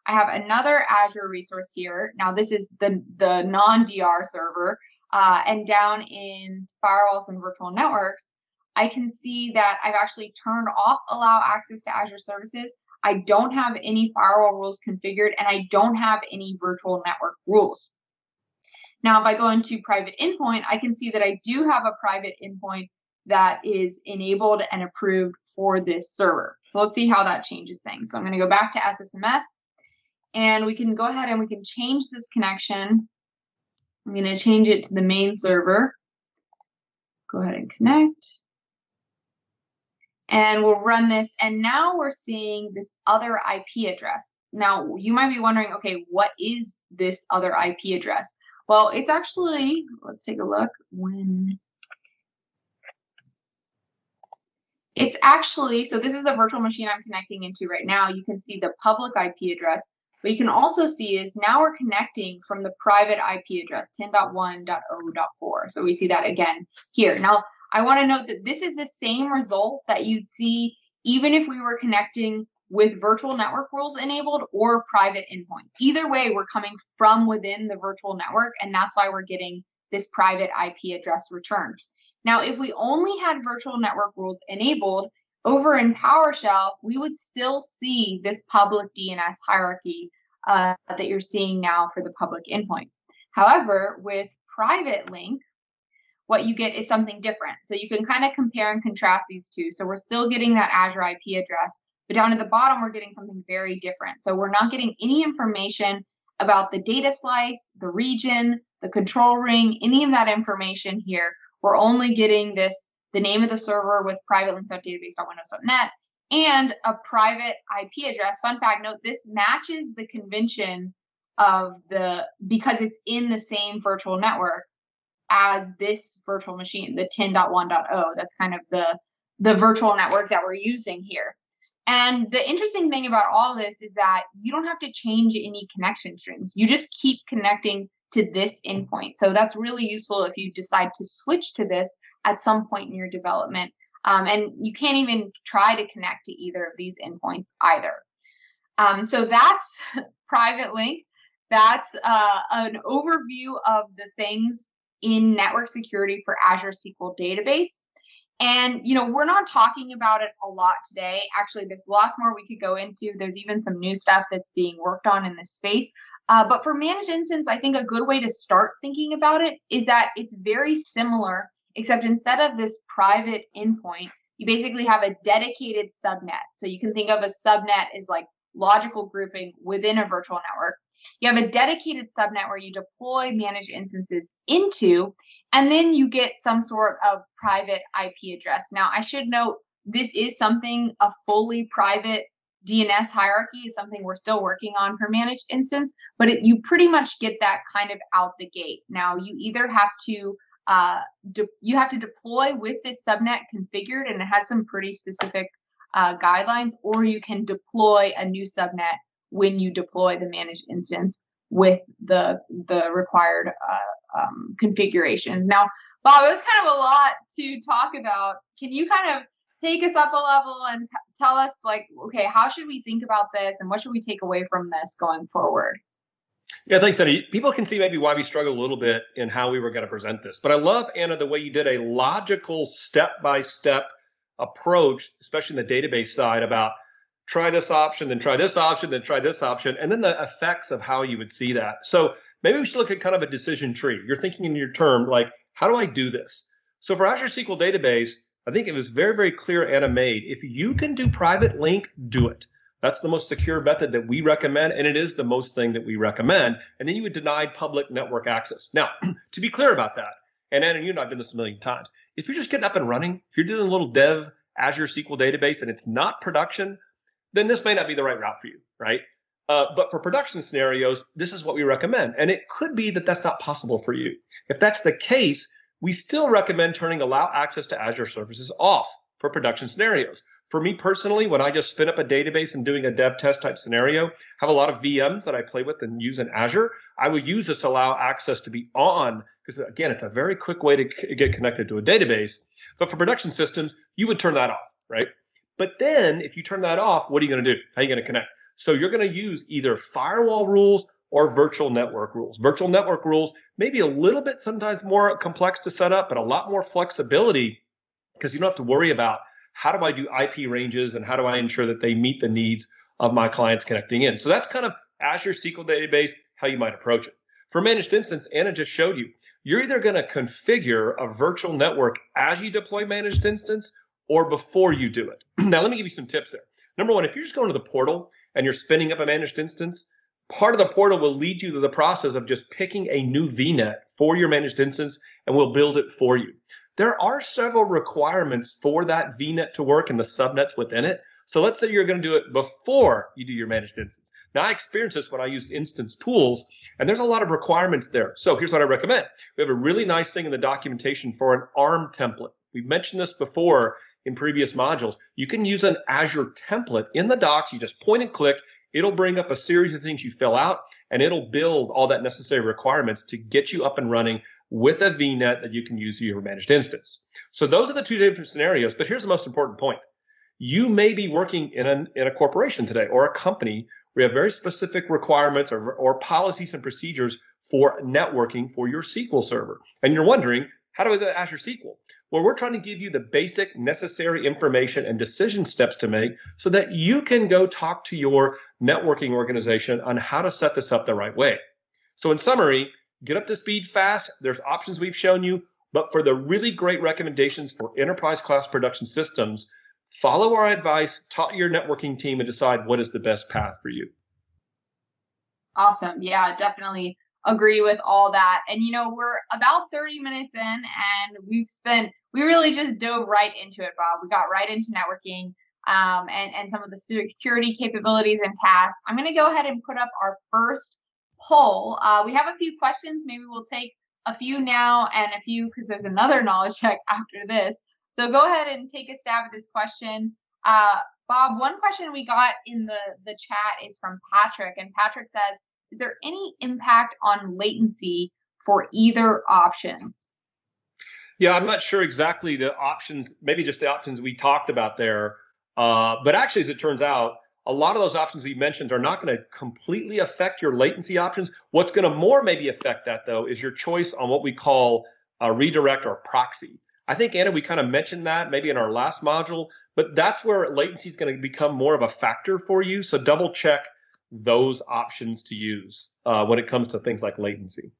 I have another Azure resource here. Now, this is the non-DR server. And down in firewalls and virtual networks, I can see that I've actually turned off allow access to Azure services. I don't have any firewall rules configured, and I don't have any virtual network rules. Now, if I go into private endpoint, I can see that I do have a private endpoint that is enabled and approved for this server. So let's see how that changes things. So I'm going to go back to SSMS, and we can go ahead and we can change this connection. I'm going to change it to the main server. Go ahead and connect. And we'll run this. And now we're seeing this other IP address. Now, you might be wondering, okay, what is this other IP address? Well, it's actually, let's take a look. It's actually, so this is the virtual machine I'm connecting into right now. You can see the public IP address. What you can also see is now we're connecting from the private IP address, 10.1.0.4. So we see that again here. Now, I want to note that this is the same result that you'd see even if we were connecting with virtual network rules enabled or private endpoint. Either way, we're coming from within the virtual network, and that's why we're getting this private IP address returned. Now, if we only had virtual network rules enabled over in PowerShell, we would still see this public DNS hierarchy that you're seeing now for the public endpoint. However, with private link, what you get is something different. So you can kind of compare and contrast these two. So we're still getting that Azure IP address, but down at the bottom, we're getting something very different. So we're not getting any information about the data slice, the region, the control ring, any of that information here. We're only getting the name of the server with private link.database.windows.net and a private IP address. Fun fact, note this matches the convention of because it's in the same virtual network as this virtual machine, the 10.1.0. That's kind of the virtual network that we're using here. And the interesting thing about all this is that you don't have to change any connection strings. You just keep connecting to this endpoint. So that's really useful if you decide to switch to this at some point in your development. And you can't even try to connect to either of these endpoints either. So that's private link. That's an overview of the things in network security for Azure SQL Database. And, we're not talking about it a lot today. Actually, there's lots more we could go into. There's even some new stuff that's being worked on in this space. But for managed instance, I think a good way to start thinking about it is that it's very similar, except instead of this private endpoint, you basically have a dedicated subnet. So you can think of a subnet as like logical grouping within a virtual network. You have a dedicated subnet where you deploy managed instances into, and then you get some sort of private IP address. Now, I should note, this is something, a fully private DNS hierarchy is something we're still working on for managed instance, but you pretty much get that kind of out the gate. Now, you either have to deploy with this subnet configured, and it has some pretty specific guidelines, or you can deploy a new subnet when you deploy the managed instance with the required configurations. Now, Bob, it was kind of a lot to talk about. Can you kind of take us up a level and tell us, like, okay, how should we think about this, and what should we take away from this going forward? Yeah, thanks, Anna. People can see maybe why we struggle a little bit in how we were going to present this. But I love, Anna, the way you did a logical step-by-step approach, especially in the database side, about try this option, then try this option, then try this option, and then the effects of how you would see that. So maybe we should look at kind of a decision tree. You're thinking in your term, like, how do I do this? So for Azure SQL Database, I think it was very, very clear, Anna made, if you can do private link, do it. That's the most secure method that we recommend, and it is the most thing that we recommend. And then you would deny public network access. Now, to be clear about that, and Anna, you and I have done this a million times, if you're just getting up and running, if you're doing a little dev Azure SQL Database and it's not production, then this may not be the right route for you, right? But for production scenarios, this is what we recommend. And it could be that that's not possible for you. If that's the case, we still recommend turning allow access to Azure services off for production scenarios. For me personally, when I just spin up a database and doing a dev test type scenario, have a lot of VMs that I play with and use in Azure, I would use this allow access to be on, because again, it's a very quick way to get connected to a database. But for production systems, you would turn that off, right? But then if you turn that off, what are you going to do? How are you going to connect? So you're going to use either firewall rules or virtual network rules. Virtual network rules may be a little bit sometimes more complex to set up, but a lot more flexibility, because you don't have to worry about how do I do IP ranges and how do I ensure that they meet the needs of my clients connecting in. So that's kind of Azure SQL Database, how you might approach it. For managed instance, Anna just showed you, you're either going to configure a virtual network as you deploy managed instance or before you do it. Now, let me give you some tips there. Number one, if you're just going to the portal and you're spinning up a managed instance, part of the portal will lead you to the process of just picking a new VNet for your managed instance, and we'll build it for you. There are several requirements for that VNet to work and the subnets within it. So let's say you're going to do it before you do your managed instance. Now, I experienced this when I used instance tools, and there's a lot of requirements there. So here's what I recommend. We have a really nice thing in the documentation for an ARM template. We've mentioned this before in previous modules, you can use an Azure template in the docs. You just point and click. It'll bring up a series of things you fill out, and it'll build all that necessary requirements to get you up and running with a VNet that you can use your managed instance. So those are the two different scenarios. But here's the most important point. You may be working in a corporation today or a company where you have very specific requirements or policies and procedures for networking for your SQL server. And you're wondering, how do I go to Azure SQL? Well, we're trying to give you the basic necessary information and decision steps to make so that you can go talk to your networking organization on how to set this up the right way. So in summary, get up to speed fast. There's options we've shown you, but for the really great recommendations for enterprise class production systems, follow our advice, talk to your networking team, and decide what is the best path for you. Awesome. Yeah, definitely agree with all that. And we're about 30 minutes in, and we really just dove right into it, Bob. We got right into networking and some of the security capabilities and tasks. I'm going to go ahead and put up our first poll. We have a few questions. Maybe we'll take a few now and a few because there's another knowledge check after this. So go ahead and take a stab at this question. Bob, one question we got in the chat is from Patrick, and Patrick says, is there any impact on latency for either options? Yeah, I'm not sure exactly the options, maybe just the options we talked about there. But actually, as it turns out, a lot of those options we mentioned are not going to completely affect your latency options. What's going to more maybe affect that, though, is your choice on what we call a redirect or proxy. I think, Anna, we kind of mentioned that maybe in our last module, but that's where latency is going to become more of a factor for you. So double check those options to use when it comes to things like latency.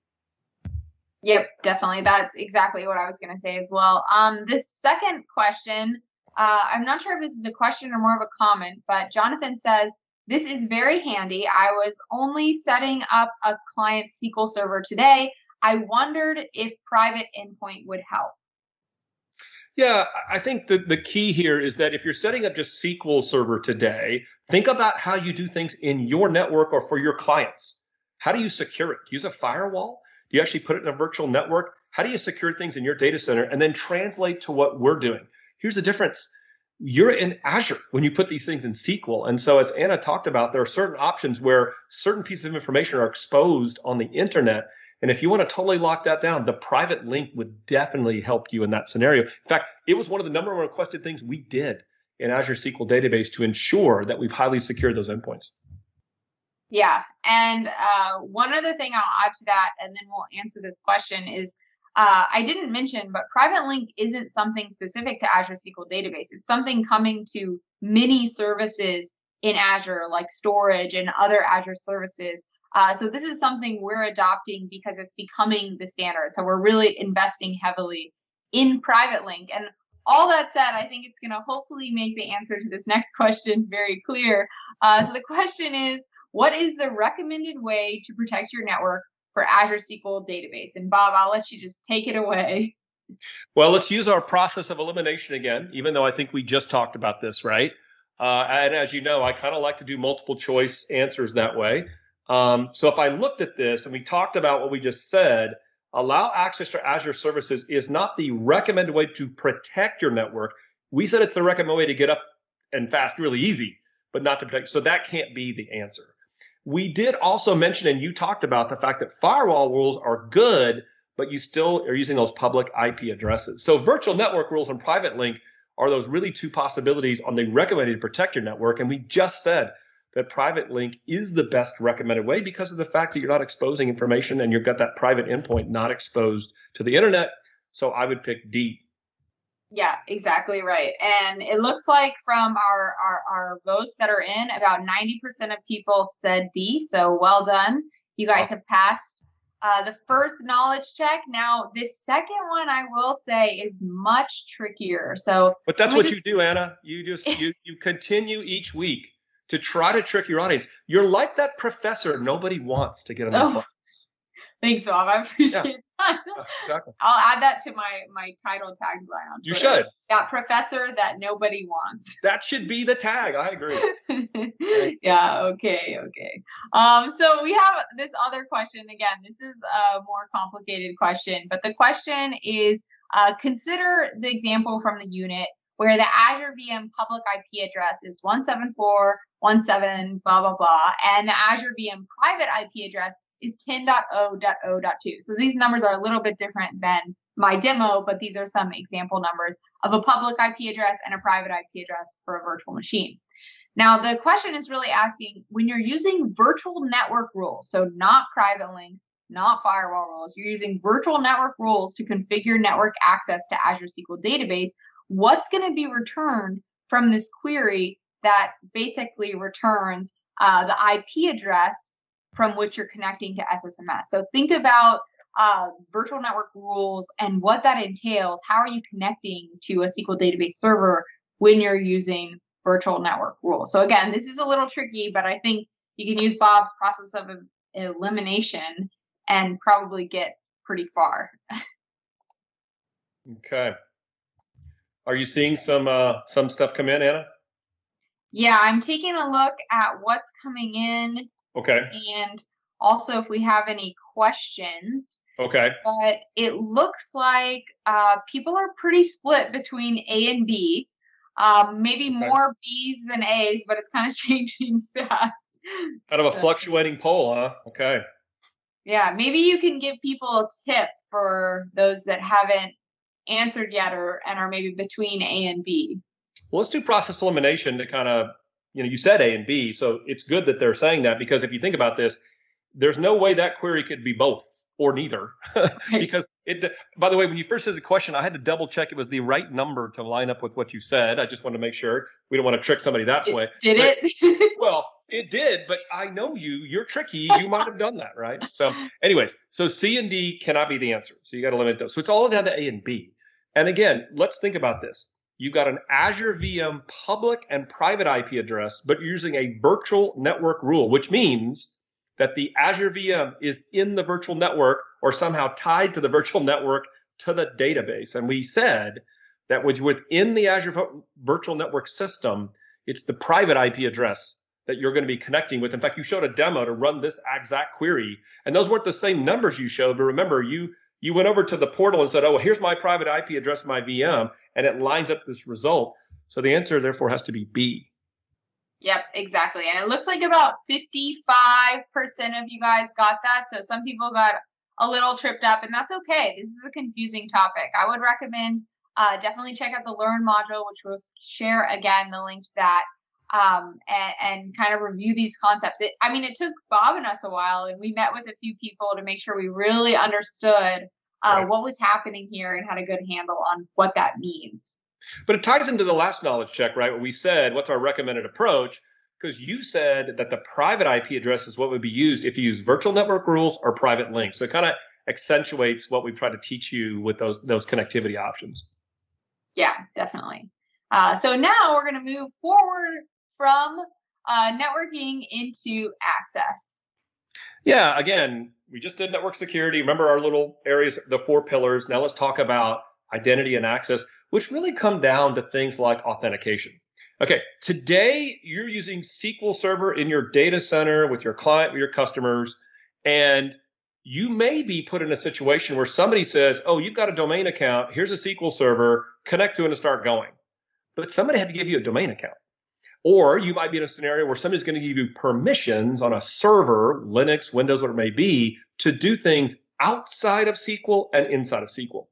Yep, definitely. That's exactly what I was going to say as well. This second question, I'm not sure if this is a question or more of a comment, but Jonathan says, this is very handy. I was only setting up a client SQL server today. I wondered if private endpoint would help. Yeah, I think the key here is that if you're setting up just SQL Server today, think about how you do things in your network or for your clients. How do you secure it? Do you use a firewall? Do you actually put it in a virtual network? How do you secure things in your data center and then translate to what we're doing? Here's the difference. You're in Azure when you put these things in SQL. And so as Anna talked about, there are certain options where certain pieces of information are exposed on the internet. And if you want to totally lock that down, the private link would definitely help you in that scenario. In fact, it was one of the number one requested things we did in Azure SQL Database to ensure that we've highly secured those endpoints. Yeah, and one other thing I'll add to that, and then we'll answer this question, is I didn't mention, but private link isn't something specific to Azure SQL Database. It's something coming to many services in Azure, like storage and other Azure services. So this is something we're adopting because it's becoming the standard. So we're really investing heavily in private link. And all that said, I think it's going to hopefully make the answer to this next question very clear. So the question is, what is the recommended way to protect your network for Azure SQL Database? And Bob, I'll let you just take it away. Well, let's use our process of elimination again, even though I think we just talked about this, right? And as you know, I kind of like to do multiple choice answers that way. So if I looked at this and we talked about what we just said, allow access to Azure services is not the recommended way to protect your network. We said it's the recommended way to get up and fast really easy, but not to protect. So that can't be the answer. We did also mention, and you talked about the fact that firewall rules are good, but you still are using those public IP addresses. So virtual network rules and private link are those really two possibilities on the recommended to protect your network. And we just said that private link is the best recommended way because of the fact that you're not exposing information and you've got that private endpoint not exposed to the internet. So I would pick D. Yeah, exactly right. And it looks like from our votes that are in, about 90% of people said D. So well done. You guys have passed the first knowledge check. Now, this second one, I will say, is much trickier. So, but that's what you do, Anna. You just you continue each week to try to trick your audience. You're like that professor nobody wants to get in the class. Thanks, Bob. I appreciate that. Exactly. I'll add that to my title tagline on Twitter. You should. Yeah, professor that nobody wants. That should be the tag. I agree. Yeah, okay. So we have this other question. Again, this is a more complicated question, but the question is, consider the example from the unit where the Azure VM public IP address is 174.117 blah blah blah, and the Azure VM private IP address is 10.0.0.2. So these numbers are a little bit different than my demo, but these are some example numbers of a public IP address and a private IP address for a virtual machine. Now, the question is really asking, when you're using virtual network rules, so not private link, not firewall rules, you're using virtual network rules to configure network access to Azure SQL Database, what's going to be returned from this query that basically returns the IP address from which you're connecting to SSMS? So think about virtual network rules and what that entails. How are you connecting to a SQL database server when you're using virtual network rules? So again, this is a little tricky, but I think you can use Bob's process of elimination and probably get pretty far. Okay. Are you seeing some stuff come in, Anna? Yeah, I'm taking a look at what's coming in. Okay. And also if we have any questions. Okay. But it looks like people are pretty split between A and B. Maybe more B's than A's, but it's kind of changing fast. Kind of a fluctuating poll, huh? Okay. Yeah, maybe you can give people a tip for those that haven't answered yet and are maybe between A and B. Well, let's do process elimination to kind of, you said A and B, so it's good that they're saying that, because if you think about this, there's no way that query could be both or neither. Because by the way, when you first said the question, I had to double check it was the right number to line up with what you said. I just wanted to make sure. We don't want to trick somebody that way. Did it? Well, it did, but I know you're tricky. You might have done that, right? So anyways, so C and D cannot be the answer. So you got to limit those. So it's all down to A and B. And again, let's think about this. You've got an Azure VM public and private IP address, but you're using a virtual network rule, which means that the Azure VM is in the virtual network or somehow tied to the virtual network to the database. And we said that within the Azure virtual network system, it's the private IP address that you're going to be connecting with. In fact, you showed a demo to run this exact query, and those weren't the same numbers you showed, but remember, you went over to the portal and said, oh, well, here's my private IP address of my VM, and it lines up this result. So the answer, therefore, has to be B. Yep, exactly. And it looks like about 55% of you guys got that. So some people got a little tripped up, and that's okay. This is a confusing topic. I would recommend definitely check out the Learn module, which we'll share again the link to that, and kind of review these concepts. It took Bob and us a while, and we met with a few people to make sure we really understood what was happening here and had a good handle on what that means. But it ties into the last knowledge check, right? What we said, what's our recommended approach? Because you said that the private IP address is what would be used if you use virtual network rules or private links. So it kind of accentuates what we've tried to teach you with those connectivity options. Yeah, definitely. So now we're going to move forward from networking into access. Yeah, again, we just did network security. Remember our little areas, the 4 pillars. Now let's talk about identity and access, which really come down to things like authentication. Okay, today you're using SQL Server in your data center with your client, with your customers, and you may be put in a situation where somebody says, oh, you've got a domain account, here's a SQL Server, connect to it and start going. But somebody had to give you a domain account. Or you might be in a scenario where somebody's going to give you permissions on a server, Linux, Windows, whatever it may be, to do things outside of SQL and inside of SQL.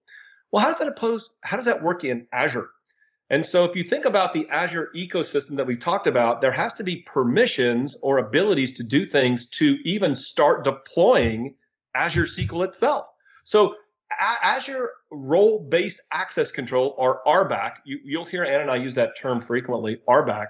Well, how does that work in Azure? And so if you think about the Azure ecosystem that we talked about, there has to be permissions or abilities to do things to even start deploying Azure SQL itself. So Azure Role-Based Access Control, or RBAC, you'll hear Anna and I use that term frequently, RBAC.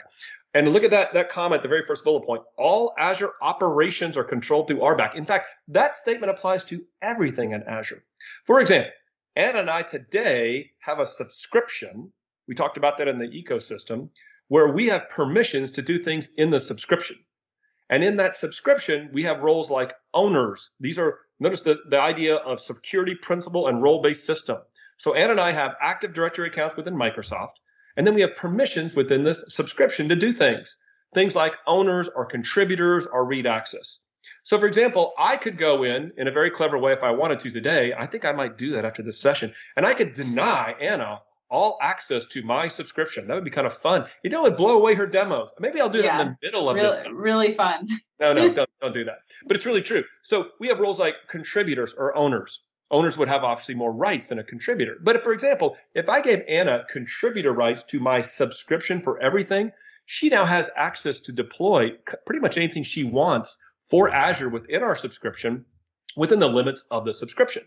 And look at that comment, the very first bullet point. All Azure operations are controlled through RBAC. In fact, that statement applies to everything in Azure. For example, Anna and I today have a subscription. We talked about that in the ecosystem, where we have permissions to do things in the subscription. And in that subscription, we have roles like owners. These are, notice the idea of security principal and role-based system. So Anna and I have Active Directory accounts within Microsoft, and then we have permissions within this subscription to do things like owners or contributors or read access. So for example, I could go in a very clever way if I wanted to today. I think I might do that after this session. And I could deny Anna all access to my subscription. That would be kind of fun. You know, it would blow away her demos. Maybe I'll do that in the middle of this. Really fun. No, don't do that. But it's really true. So we have roles like contributors or owners. Owners would have obviously more rights than a contributor. But if, for example, if I gave Anna contributor rights to my subscription for everything, she now has access to deploy pretty much anything she wants for Azure within our subscription, within the limits of the subscription.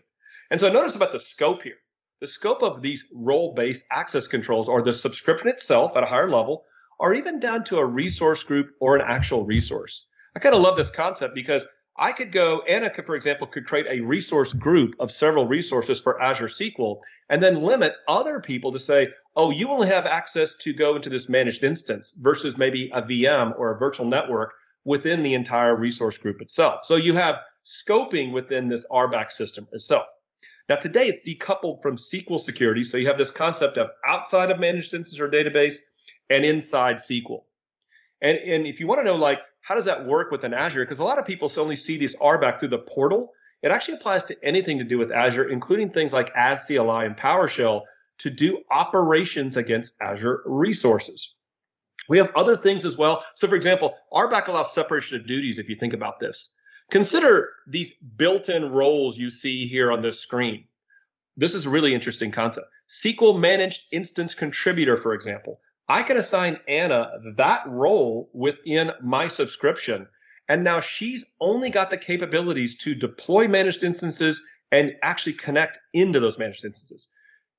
And so notice about the scope here. The scope of these role-based access controls are the subscription itself at a higher level, or even down to a resource group or an actual resource. I kind of love this concept because I could go, Anna could, for example, could create a resource group of several resources for Azure SQL and then limit other people to say, oh, you only have access to go into this managed instance versus maybe a VM or a virtual network within the entire resource group itself. So you have scoping within this RBAC system itself. Now, today it's decoupled from SQL security. So you have this concept of outside of managed instance or database and inside SQL. And if you want to know, like, how does that work within Azure? Because a lot of people only see this RBAC through the portal. It actually applies to anything to do with Azure, including things like AzCLI and PowerShell to do operations against Azure resources. We have other things as well. So, for example, RBAC allows separation of duties if you think about this. Consider these built-in roles you see here on this screen. This is a really interesting concept. SQL Managed Instance Contributor, for example. I can assign Anna that role within my subscription, and now she's only got the capabilities to deploy managed instances and actually connect into those managed instances.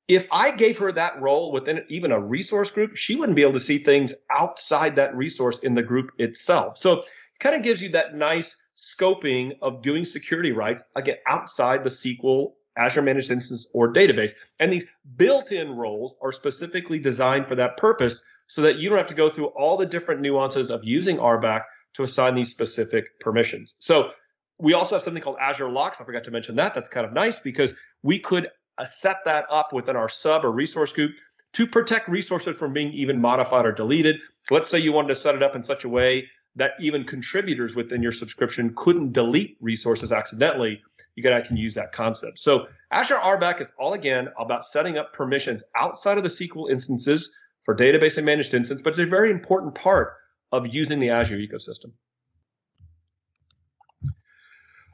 If I gave her that role within even a resource group, she wouldn't be able to see things outside that resource in the group itself. So it kind of gives you that nice scoping of doing security rights, again, outside the SQL Azure Managed Instance or database. And these built-in roles are specifically designed for that purpose so that you don't have to go through all the different nuances of using RBAC to assign these specific permissions. So we also have something called Azure Locks. I forgot to mention that. That's kind of nice because we could set that up within our sub or resource group to protect resources from being even modified or deleted. So let's say you wanted to set it up in such a way that even contributors within your subscription couldn't delete resources accidentally. You can use that concept. So Azure RBAC is all, again, about setting up permissions outside of the SQL instances for database and managed instance, but it's a very important part of using the Azure ecosystem.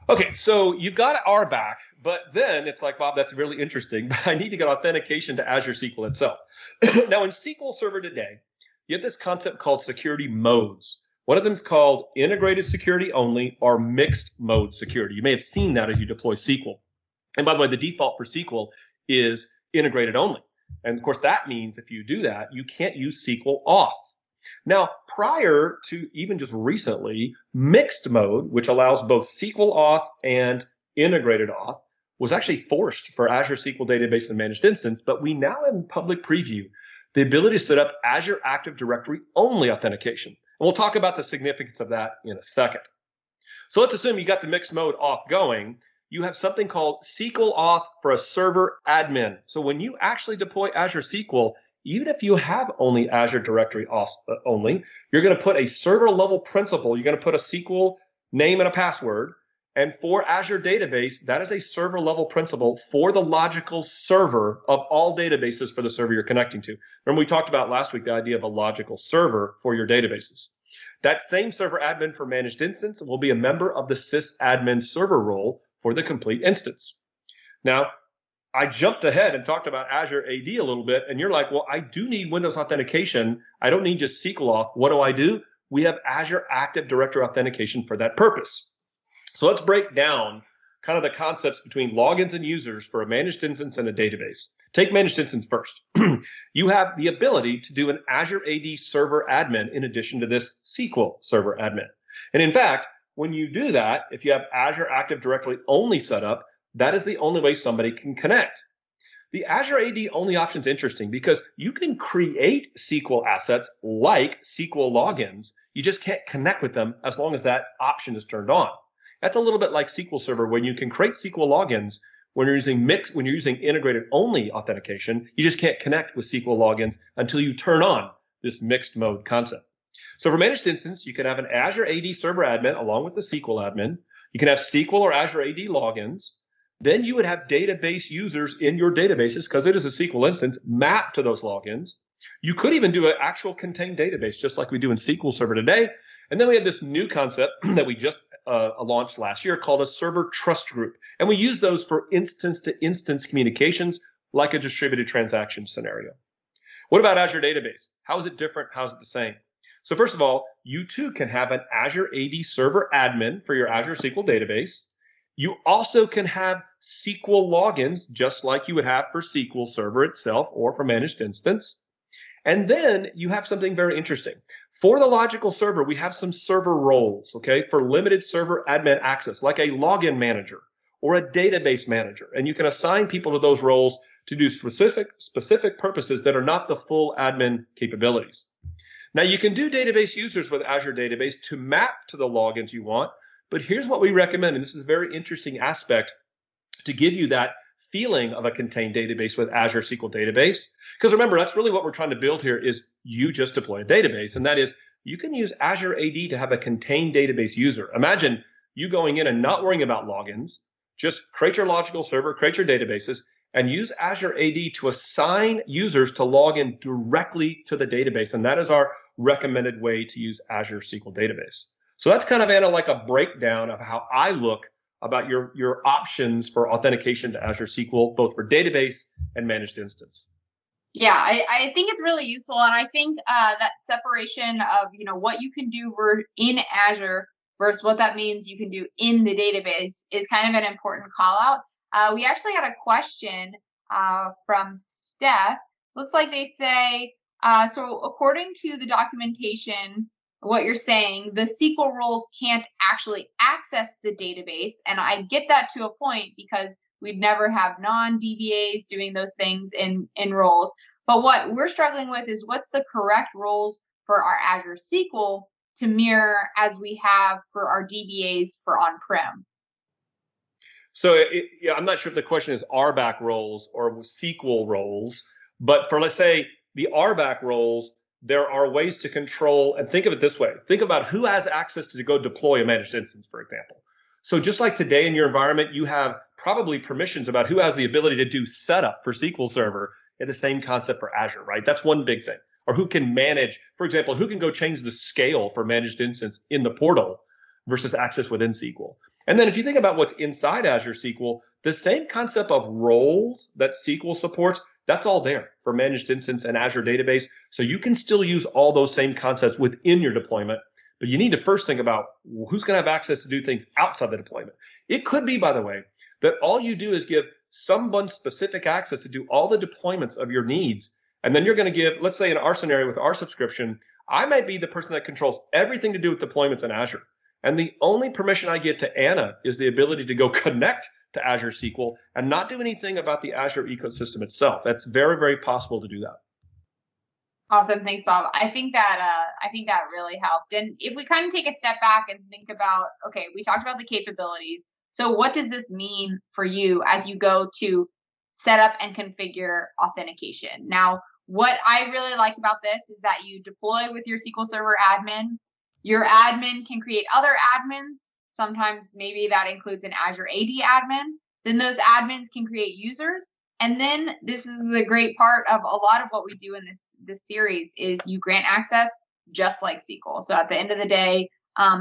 Okay, so you've got RBAC, but then it's like, Bob, that's really interesting, but I need to get authentication to Azure SQL itself. Now, in SQL Server today, you have this concept called security modes. One of them is called integrated security only or mixed mode security. You may have seen that as you deploy SQL. And by the way, the default for SQL is integrated only. And of course, that means if you do that, you can't use SQL auth. Now, prior to even just recently, mixed mode, which allows both SQL auth and integrated auth, was actually forced for Azure SQL Database and Managed Instance, but we now have in public preview the ability to set up Azure Active Directory only authentication. And we'll talk about the significance of that in a second. So let's assume you got the mixed mode auth going. You have something called SQL auth for a server admin. So when you actually deploy Azure SQL, even if you have only Azure Directory auth only, you're going to put a server level principal. You're going to put a SQL name and a password. And for Azure Database, that is a server level principal for the logical server of all databases for the server you're connecting to. Remember, we talked about last week the idea of a logical server for your databases. That same server admin for managed instance will be a member of the sysadmin server role for the complete instance. Now, I jumped ahead and talked about Azure AD a little bit, and you're like, well, I do need Windows authentication. I don't need just SQL auth. What do? We have Azure Active Directory authentication for that purpose. So let's break down kind of the concepts between logins and users for a managed instance and a database. Take managed instance first. You have the ability to do an Azure AD server admin in addition to this SQL server admin. And in fact, when you do that, if you have Azure Active Directory only set up, that is the only way somebody can connect. The Azure AD only option is interesting because you can create SQL assets like SQL logins. You just can't connect with them as long as that option is turned on. That's a little bit like SQL Server when you can create SQL logins. When you're using integrated only authentication, you just can't connect with SQL logins until you turn on this mixed mode concept. So for managed instance, you can have an Azure AD server admin along with the SQL admin. You can have SQL or Azure AD logins. Then you would have database users in your databases, because it is a SQL instance, mapped to those logins. You could even do an actual contained database, just like we do in SQL Server today. And then we have this new concept that we just launched last year called a server trust group. And we use those for instance-to-instance communications, like a distributed transaction scenario. What about Azure Database? How is it different? How is it the same? So first of all, you too can have an Azure AD server admin for your Azure SQL Database. You also can have SQL logins, just like you would have for SQL Server itself or for Managed Instance. And then you have something very interesting. For the logical server, we have some server roles, okay, for limited server admin access, like a login manager or a database manager. And you can assign people to those roles to do specific purposes that are not the full admin capabilities. Now, you can do database users with Azure Database to map to the logins you want, but here's what we recommend, and this is a very interesting aspect to give you that feeling of a contained database with Azure SQL Database. Because remember, that's really what we're trying to build here is you just deploy a database, and that is you can use Azure AD to have a contained database user. Imagine you going in and not worrying about logins, just create your logical server, create your databases, and use Azure AD to assign users to log in directly to the database. And that is our recommended way to use Azure SQL Database. So that's kind of, Anna, like a breakdown of how I look about your options for authentication to Azure SQL, both for database and managed instance. Yeah, I think it's really useful, and I think that separation of what you can do in Azure versus what that means you can do in the database is kind of an important call out. We actually had a question from Steph. Looks like they say, so according to the documentation, what you're saying, the SQL roles can't actually access the database. And I get that to a point because we'd never have non-DBAs doing those things in roles. But what we're struggling with is what's the correct roles for our Azure SQL to mirror as we have for our DBAs for on-prem. So yeah, I'm not sure if the question is RBAC roles or SQL roles, but for, let's say, the RBAC roles, there are ways to control, and think of it this way. Think about who has access to go deploy a managed instance, for example. So just like today in your environment, you have probably permissions about who has the ability to do setup for SQL Server, and the same concept for Azure, right? That's one big thing. Or who can manage, for example, who can go change the scale for managed instance in the portal versus access within SQL. And then if you think about what's inside Azure SQL, the same concept of roles that SQL supports, that's all there for managed instance and Azure Database. So you can still use all those same concepts within your deployment, but you need to first think about who's going to have access to do things outside the deployment. It could be, by the way, that all you do is give someone specific access to do all the deployments of your needs. And then you're going to give, let's say in our scenario with our subscription, I might be the person that controls everything to do with deployments in Azure. And the only permission I get to Anna is the ability to go connect to Azure SQL and not do anything about the Azure ecosystem itself. That's very, very possible to do that. Awesome. Thanks, Bob. I think that really helped. And if we kind of take a step back and think about, okay, we talked about the capabilities. So what does this mean for you as you go to set up and configure authentication? Now, what I really like about this is that you deploy with your SQL Server admin. Your admin can create other admins. Sometimes maybe that includes an Azure AD admin. Then those admins can create users. And then this is a great part of a lot of what we do in this series is you grant access just like SQL. So at the end of the day,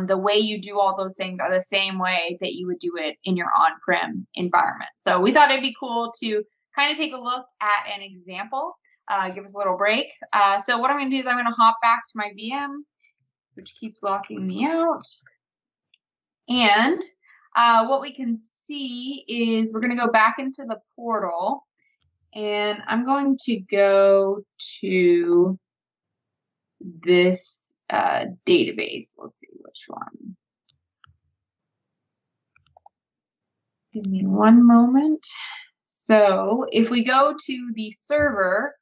the way you do all those things are the same way that you would do it in your on-prem environment. So we thought it'd be cool to kind of take a look at an example, give us a little break. So what I'm going to do is I'm going to hop back to my VM, which keeps locking me out. And what we can see is we're going to go back into the portal, and I'm going to go to this database. Let's see which one. Give me one moment. So if we go to the server,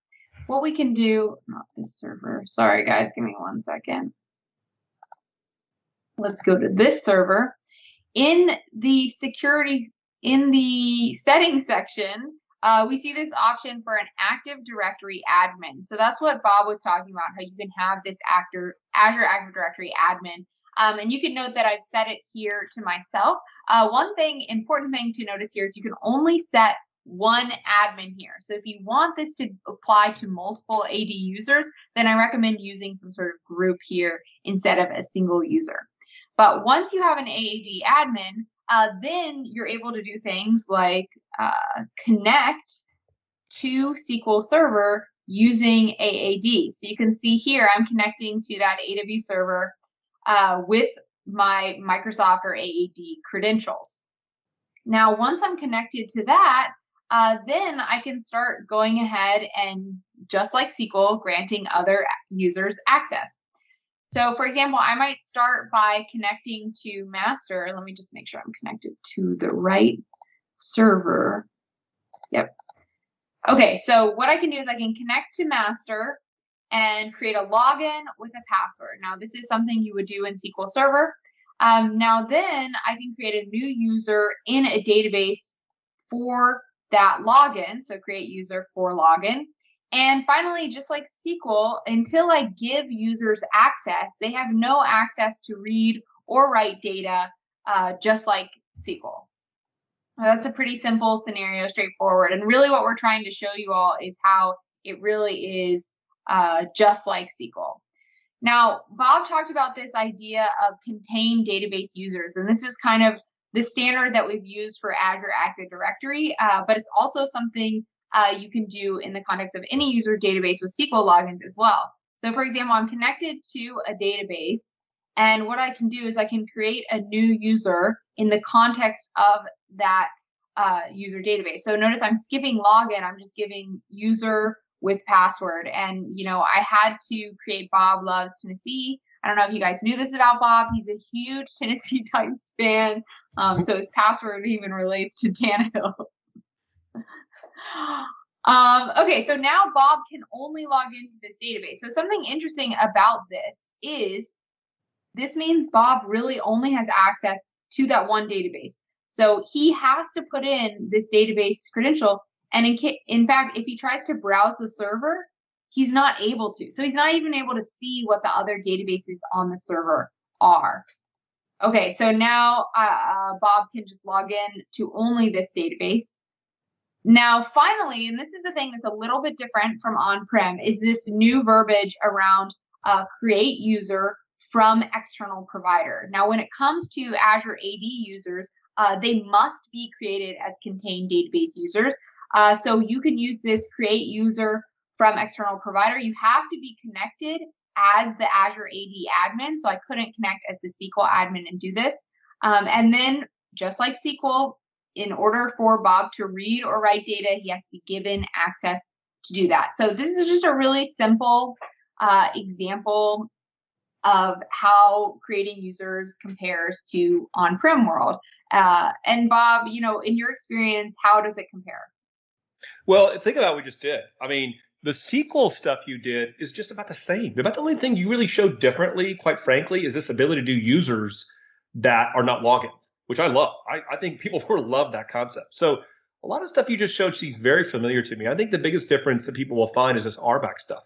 what we can do, not this server. Sorry, guys, give me 1 second. Let's go to this server. In the security, in the settings section, we see this option for an Active Directory admin. So that's what Bob was talking about, how you can have this Azure Active Directory admin. And you can note that I've set it here to myself. Important thing to notice here is you can only set one admin here. So if you want this to apply to multiple AD users, then I recommend using some sort of group here instead of a single user. But once you have an AAD admin, then you're able to do things like connect to SQL Server using AAD. So you can see here, I'm connecting to that AW server with my Microsoft or AAD credentials. Now, once I'm connected to that, then I can start going ahead and, just like SQL, granting other users access. So for example, I might start by connecting to master. Let me just make sure I'm connected to the right server. Yep. Okay, so what I can do is I can connect to master and create a login with a password. Now, this is something you would do in SQL Server. Now then, I can create a new user in a database for that login. So create user for login. And finally, just like SQL, until I give users access, they have no access to read or write data, just like SQL. That's a pretty simple scenario, straightforward. And really what we're trying to show you all is how it really is just like SQL. Now, Bob talked about this idea of contained database users, and this is kind of the standard that we've used for Azure Active Directory, but it's also something you can do in the context of any user database with SQL logins as well. So for example, I'm connected to a database, and what I can do is I can create a new user in the context of that user database. So notice I'm skipping login, I'm just giving user with password. And, you know, I had to create Bob Loves Tennessee. I don't know if you guys knew this about Bob. He's a huge Tennessee Titans fan. So his password even relates to Tannehill. Okay, so now Bob can only log into this database. So something interesting about this is this means Bob really only has access to that one database. So he has to put in this database credential. And in fact, if he tries to browse the server, he's not able to. So he's not even able to see what the other databases on the server are. Okay, so now Bob can just log in to only this database. Now, finally, and this is the thing that's a little bit different from on-prem, is this new verbiage around create user from external provider. Now, when it comes to Azure AD users, they must be created as contained database users. So you can use this create user from external provider. You have to be connected as the Azure AD admin. So I couldn't connect as the SQL admin and do this. And then just like SQL, in order for Bob to read or write data, he has to be given access to do that. So this is just a really simple example of how creating users compares to on-prem world. And Bob, you know, in your experience, how does it compare? Well, think about what we just did. I mean, the SQL stuff you did is just about the same. About the only thing you really showed differently, quite frankly, is this ability to do users that are not logins, which I love. I think people will love that concept. So a lot of stuff you just showed seems very familiar to me. I think the biggest difference that people will find is this RBAC stuff,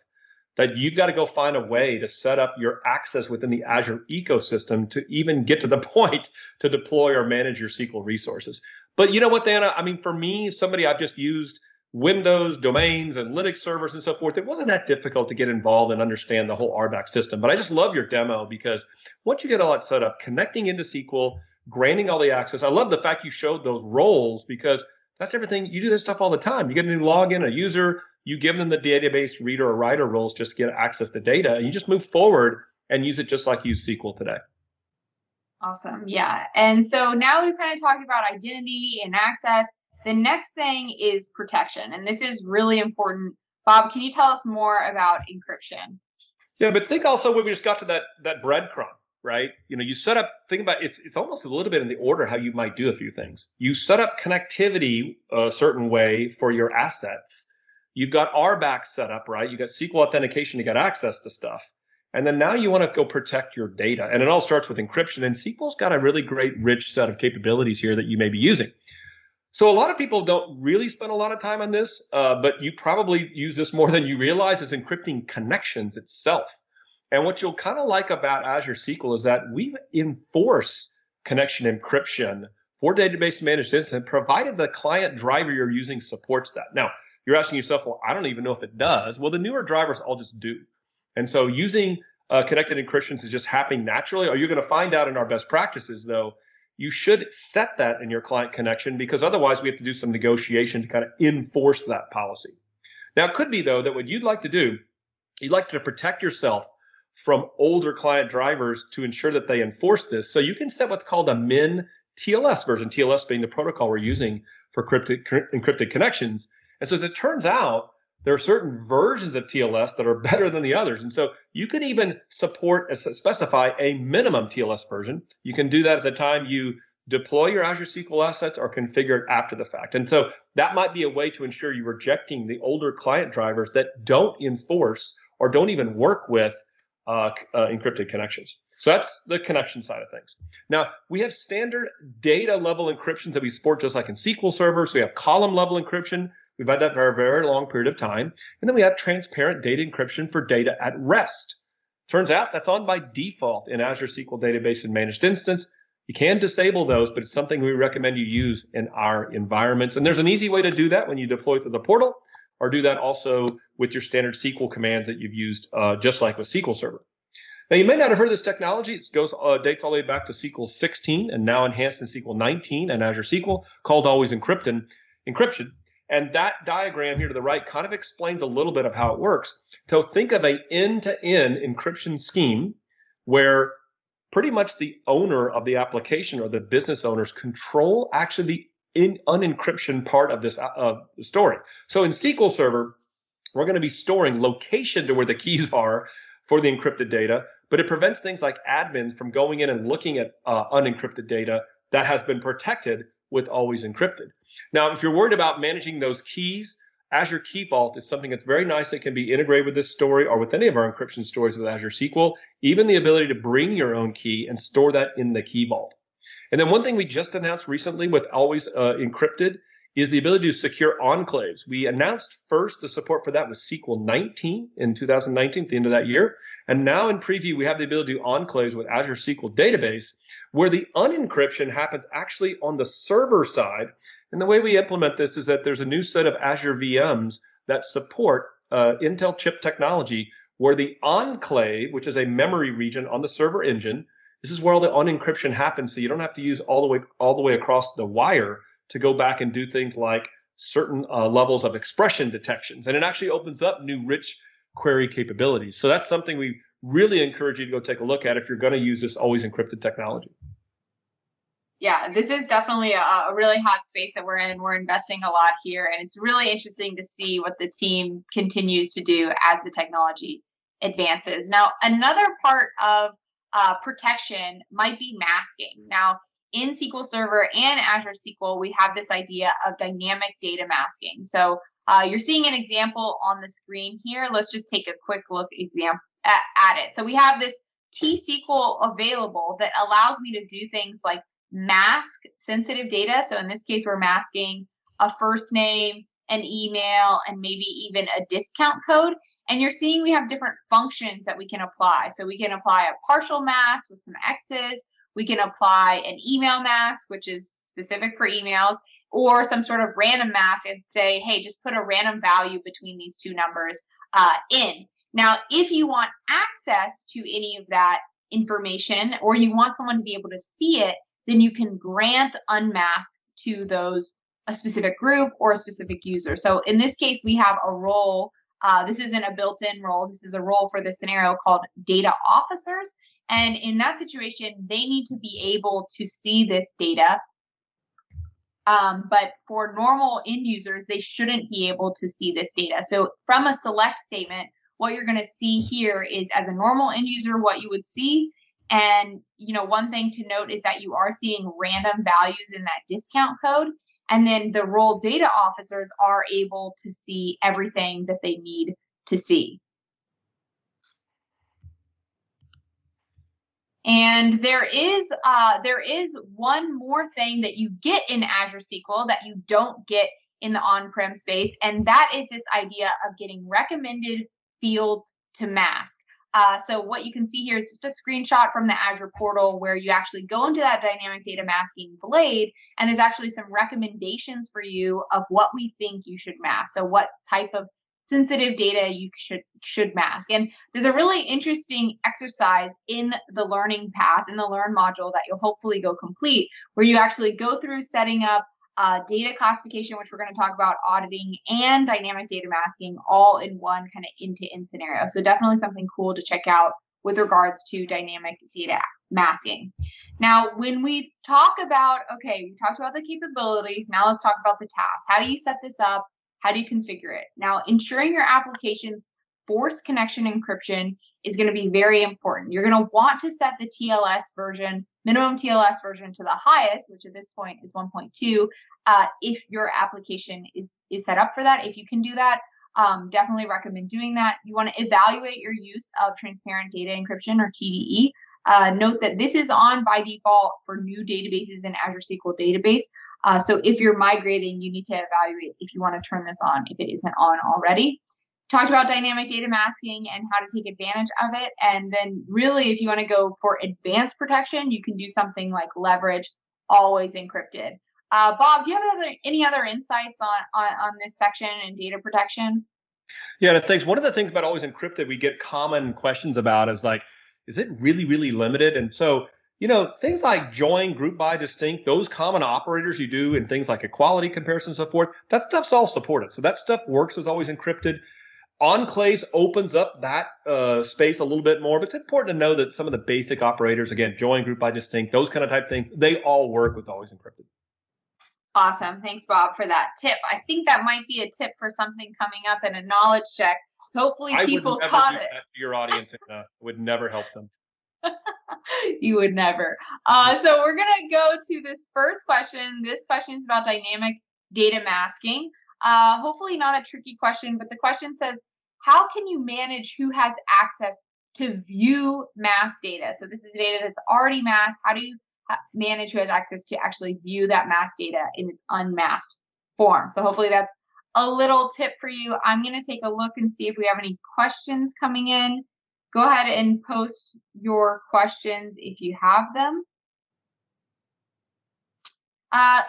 that you've got to go find a way to set up your access within the Azure ecosystem to even get to the point to deploy or manage your SQL resources. But you know what, Dana? I mean, for me, somebody I've just used Windows, domains, and Linux servers and so forth, it wasn't that difficult to get involved and understand the whole RBAC system. But I just love your demo because once you get all that set up, connecting into SQL, granting all the access. I love the fact you showed those roles because that's everything. You do this stuff all the time. You get a new login, a user, you give them the database reader or writer roles just to get access to data, and you just move forward and use it just like you use SQL today. Awesome. Yeah. And so now we've kind of talked about identity and access. The next thing is protection. And this is really important. Bob, can you tell us more about encryption? Yeah, but think also when we just got to that breadcrumb, right? You know, you set up, think about it's almost a little bit in the order how you might do a few things. You set up connectivity a certain way for your assets. You've got RBAC set up, right? You got SQL authentication to get access to stuff. And then now you want to go protect your data. And it all starts with encryption. And SQL's got a really great, rich set of capabilities here that you may be using. So a lot of people don't really spend a lot of time on this, but you probably use this more than you realize, is encrypting connections itself. And what you'll kind of like about Azure SQL is that we enforce connection encryption for database managed instance, provided the client driver you're using supports that. Now, you're asking yourself, well, I don't even know if it does. Well, the newer drivers all just do. And so using connected encryptions is just happening naturally. Or you're going to find out in our best practices, though, you should set that in your client connection, because otherwise we have to do some negotiation to kind of enforce that policy. Now, it could be, though, that what you'd like to do, you'd like to protect yourself from older client drivers to ensure that they enforce this. So you can set what's called a min TLS version, TLS being the protocol we're using for encrypted connections. And so as it turns out, there are certain versions of TLS that are better than the others. And so you can even specify a minimum TLS version. You can do that at the time you deploy your Azure SQL assets or configure it after the fact. And so that might be a way to ensure you're rejecting the older client drivers that don't enforce or don't even work with encrypted connections. So that's the connection side of things. Now, we have standard data level encryptions that we support just like in SQL Server. So we have column level encryption. We've had that for a very long period of time. And then we have transparent data encryption for data at rest. Turns out that's on by default in Azure SQL Database and Managed Instance. You can disable those, but it's something we recommend you use in our environments. And there's an easy way to do that when you deploy through the portal, or do that also with your standard SQL commands that you've used just like with SQL Server. Now, you may not have heard of this technology. It dates all the way back to SQL 16 and now enhanced in SQL 19 and Azure SQL, called always encryption. And that diagram here to the right kind of explains a little bit of how it works. So think of an end-to-end encryption scheme where pretty much the owner of the application or the business owners control actually the unencryption part of this the story. So in SQL Server, we're going to be storing location to where the keys are for the encrypted data, but it prevents things like admins from going in and looking at unencrypted data that has been protected with always encrypted. Now, if you're worried about managing those keys, Azure Key Vault is something that's very nice that can be integrated with this story or with any of our encryption stories with Azure SQL, even the ability to bring your own key and store that in the Key Vault. And then one thing we just announced recently with always encrypted is the ability to secure enclaves. We announced first the support for that with SQL 19 in 2019, at the end of that year. And now in preview, we have the ability to do enclaves with Azure SQL Database, where the unencryption happens actually on the server side. And the way we implement this is that there's a new set of Azure VMs that support Intel chip technology, where the enclave, which is a memory region on the server engine, this is where all the unencryption happens. So you don't have to use all the way across the wire to go back and do things like certain levels of expression detections. And it actually opens up new rich query capabilities. So that's something we really encourage you to go take a look at if you're going to use this always encrypted technology. Yeah, this is definitely a really hot space that we're in. We're investing a lot here, and it's really interesting to see what the team continues to do as the technology advances. Now, another part of protection might be masking. Now, in SQL Server and Azure SQL, we have this idea of dynamic data masking. So you're seeing an example on the screen here. Let's just take a quick look at it. So we have this T-SQL available that allows me to do things like mask sensitive data. So in this case, we're masking a first name, an email, and maybe even a discount code. And you're seeing we have different functions that we can apply. So we can apply a partial mask with some X's. We can apply an email mask, which is specific for emails, or some sort of random mask and say, hey, just put a random value between these two numbers in. Now, if you want access to any of that information, or you want someone to be able to see it, then you can grant unmask to a specific group or a specific user. So in this case, we have a role. This isn't a built-in role. This is a role for this scenario called data officers. And in that situation, they need to be able to see this data. But for normal end users, they shouldn't be able to see this data. So from a select statement, what you're going to see here is, as a normal end user, what you would see. And one thing to note is that you are seeing random values in that discount code. And then the role data officers are able to see everything that they need to see. And there is one more thing that you get in Azure SQL that you don't get in the on-prem space, and that is this idea of getting recommended fields to mask. So what you can see here is just a screenshot from the Azure portal where you actually go into that dynamic data masking blade, and there's actually some recommendations for you of what we think you should mask. So what type of sensitive data you should mask. And there's a really interesting exercise in the learning path, in the Learn module, that you'll hopefully go complete, where you actually go through setting up data classification, which we're going to talk about, auditing, and dynamic data masking all in one kind of end-to-end scenario. So definitely something cool to check out with regards to dynamic data masking. Now, when we talk about, okay, we talked about the capabilities, now let's talk about the tasks. How do you set this up? How do you configure it? Now, ensuring your application's forced connection encryption is going to be very important. You're going to want to set the TLS version, minimum TLS version, to the highest, which at this point is 1.2, if your application is set up for that. If you can do that, definitely recommend doing that. You want to evaluate your use of transparent data encryption, or TDE. Note that this is on by default for new databases in Azure SQL Database. So if you're migrating, you need to evaluate if you want to turn this on if it isn't on already. Talked about dynamic data masking and how to take advantage of it. And then really, if you want to go for advanced protection, you can do something like leverage always encrypted. Bob, do you have any other insights on this section and data protection? Yeah, thanks. One of the things about always encrypted we get common questions about is like, is it really, really limited? And so, things like join, group by, distinct, those common operators you do in things like equality comparison and so forth, that stuff's all supported. So that stuff works as always encrypted. Enclaves opens up that space a little bit more, but it's important to know that some of the basic operators, again, join, group by, distinct, those kind of type things, they all work with always encrypted. Awesome. Thanks, Bob, for that tip. I think that might be a tip for something coming up in a knowledge check. So hopefully people caught it. That to your audience, and would never help them. You would never. So we're going to go to this first question. This question is about dynamic data masking. Hopefully not a tricky question, but the question says, how can you manage who has access to view masked data? So this is data that's already masked. How do you manage who has access to actually view that masked data in its unmasked form? So hopefully that's a little tip for you. I'm going to take a look and see if we have any questions coming in. Go ahead and post your questions if you have them.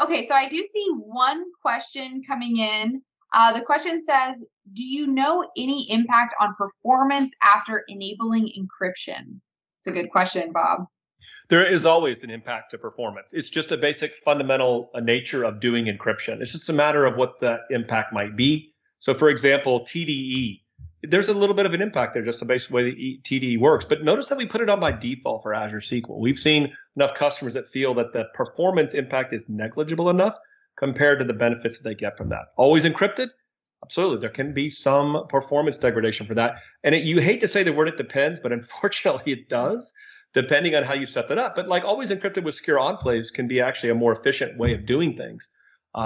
Okay, so I do see one question coming in. The question says, do you know any impact on performance after enabling encryption? It's a good question, Bob. There is always an impact to performance. It's just a basic fundamental nature of doing encryption. It's just a matter of what the impact might be. So for example, TDE, there's a little bit of an impact there, just the basic way the TDE works. But notice that we put it on by default for Azure SQL. We've seen enough customers that feel that the performance impact is negligible enough compared to the benefits that they get from that. Always encrypted? Absolutely. There can be some performance degradation for that. And you hate to say the word it depends, but unfortunately it does, depending on how you set that up. But like always encrypted with secure enclaves can be actually a more efficient way of doing things.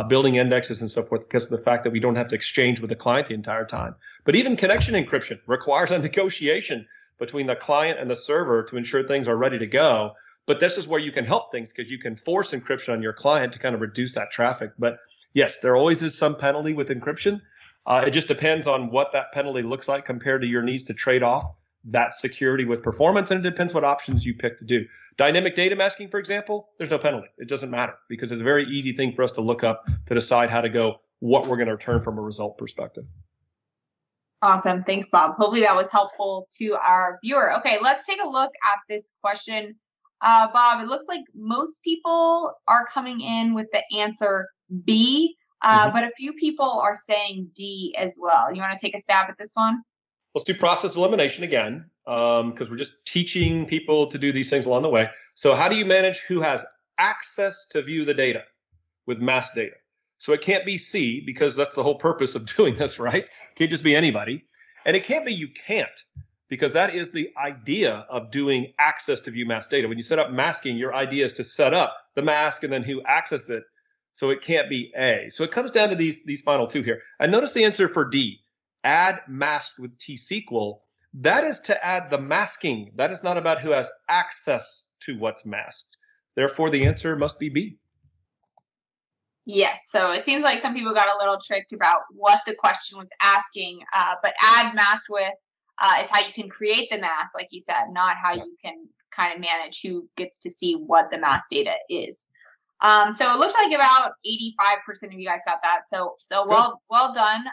Building indexes and so forth, because of the fact that we don't have to exchange with the client the entire time. But even connection encryption requires a negotiation between the client and the server to ensure things are ready to go. But this is where you can help things, because you can force encryption on your client to kind of reduce that traffic. But yes, there always is some penalty with encryption. It just depends on what that penalty looks like compared to your needs to trade off that security with performance, and it depends what options you pick to do. Dynamic data masking, for example, there's no penalty. It doesn't matter, because it's a very easy thing for us to look up to decide how to go, what we're going to return from a result perspective. Awesome. Thanks, Bob. Hopefully that was helpful to our viewer. Okay, let's take a look at this question. Bob, it looks like most people are coming in with the answer B, but a few people are saying D as well. You want to take a stab at this one? Let's do process elimination again, because we're just teaching people to do these things along the way. So how do you manage who has access to view the data with masked data? So it can't be C, because that's the whole purpose of doing this, right? It can't just be anybody. And it can't be you can't, because that is the idea of doing access to view masked data. When you set up masking, your idea is to set up the mask and then who access it. So it can't be A. So it comes down to these final two here. And notice the answer for D. Add masked with T-SQL, that is to add the masking. That is not about who has access to what's masked. Therefore, the answer must be B. Yes, so it seems like some people got a little tricked about what the question was asking, but add masked with is how you can create the mass, like you said, not how you can kind of manage who gets to see what the mass data is. So it looks like about 85% of you guys got that. So well done.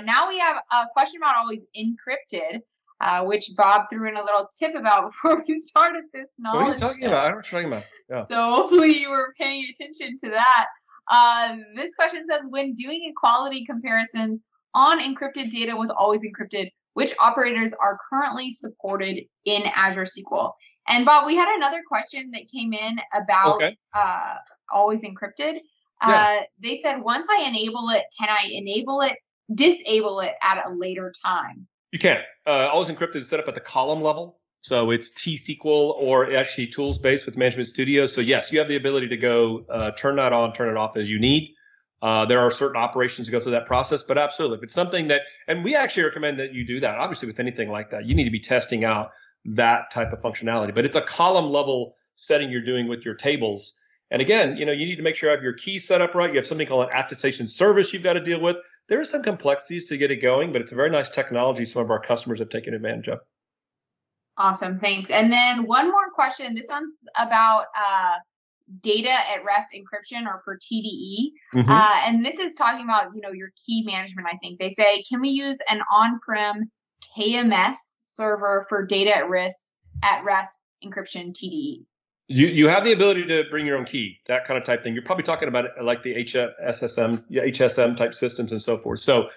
Now we have a question about always encrypted, which Bob threw in a little tip about before we started this knowledge. What are you talking about? I don't know what you're talking about. Yeah. So hopefully you were paying attention to that. This question says, when doing equality comparisons on encrypted data with always encrypted, which operators are currently supported in Azure SQL? And Bob, we had another question that came in about always encrypted. They said, once I enable it, can I disable it at a later time? You can. Always encrypted is set up at the column level. So it's T-SQL or actually tools based with Management Studio. So yes, you have the ability to go turn that on, turn it off as you need. There are certain operations to go through that process, but absolutely. If it's something that, and we actually recommend that you do that. Obviously, with anything like that, you need to be testing out that type of functionality. But it's a column level setting you're doing with your tables. And again, you need to make sure you have your keys set up right. You have something called an attestation service you've got to deal with. There are some complexities to get it going, but it's a very nice technology some of our customers have taken advantage of. Awesome, thanks. And then one more question. This one's about data at rest encryption, or for TDE. And this is talking about, your key management, I think. They say, can we use an on-prem KMS server for data at rest encryption TDE? You have the ability to bring your own key, that kind of type thing. You're probably talking about like the HSM type systems and so forth. So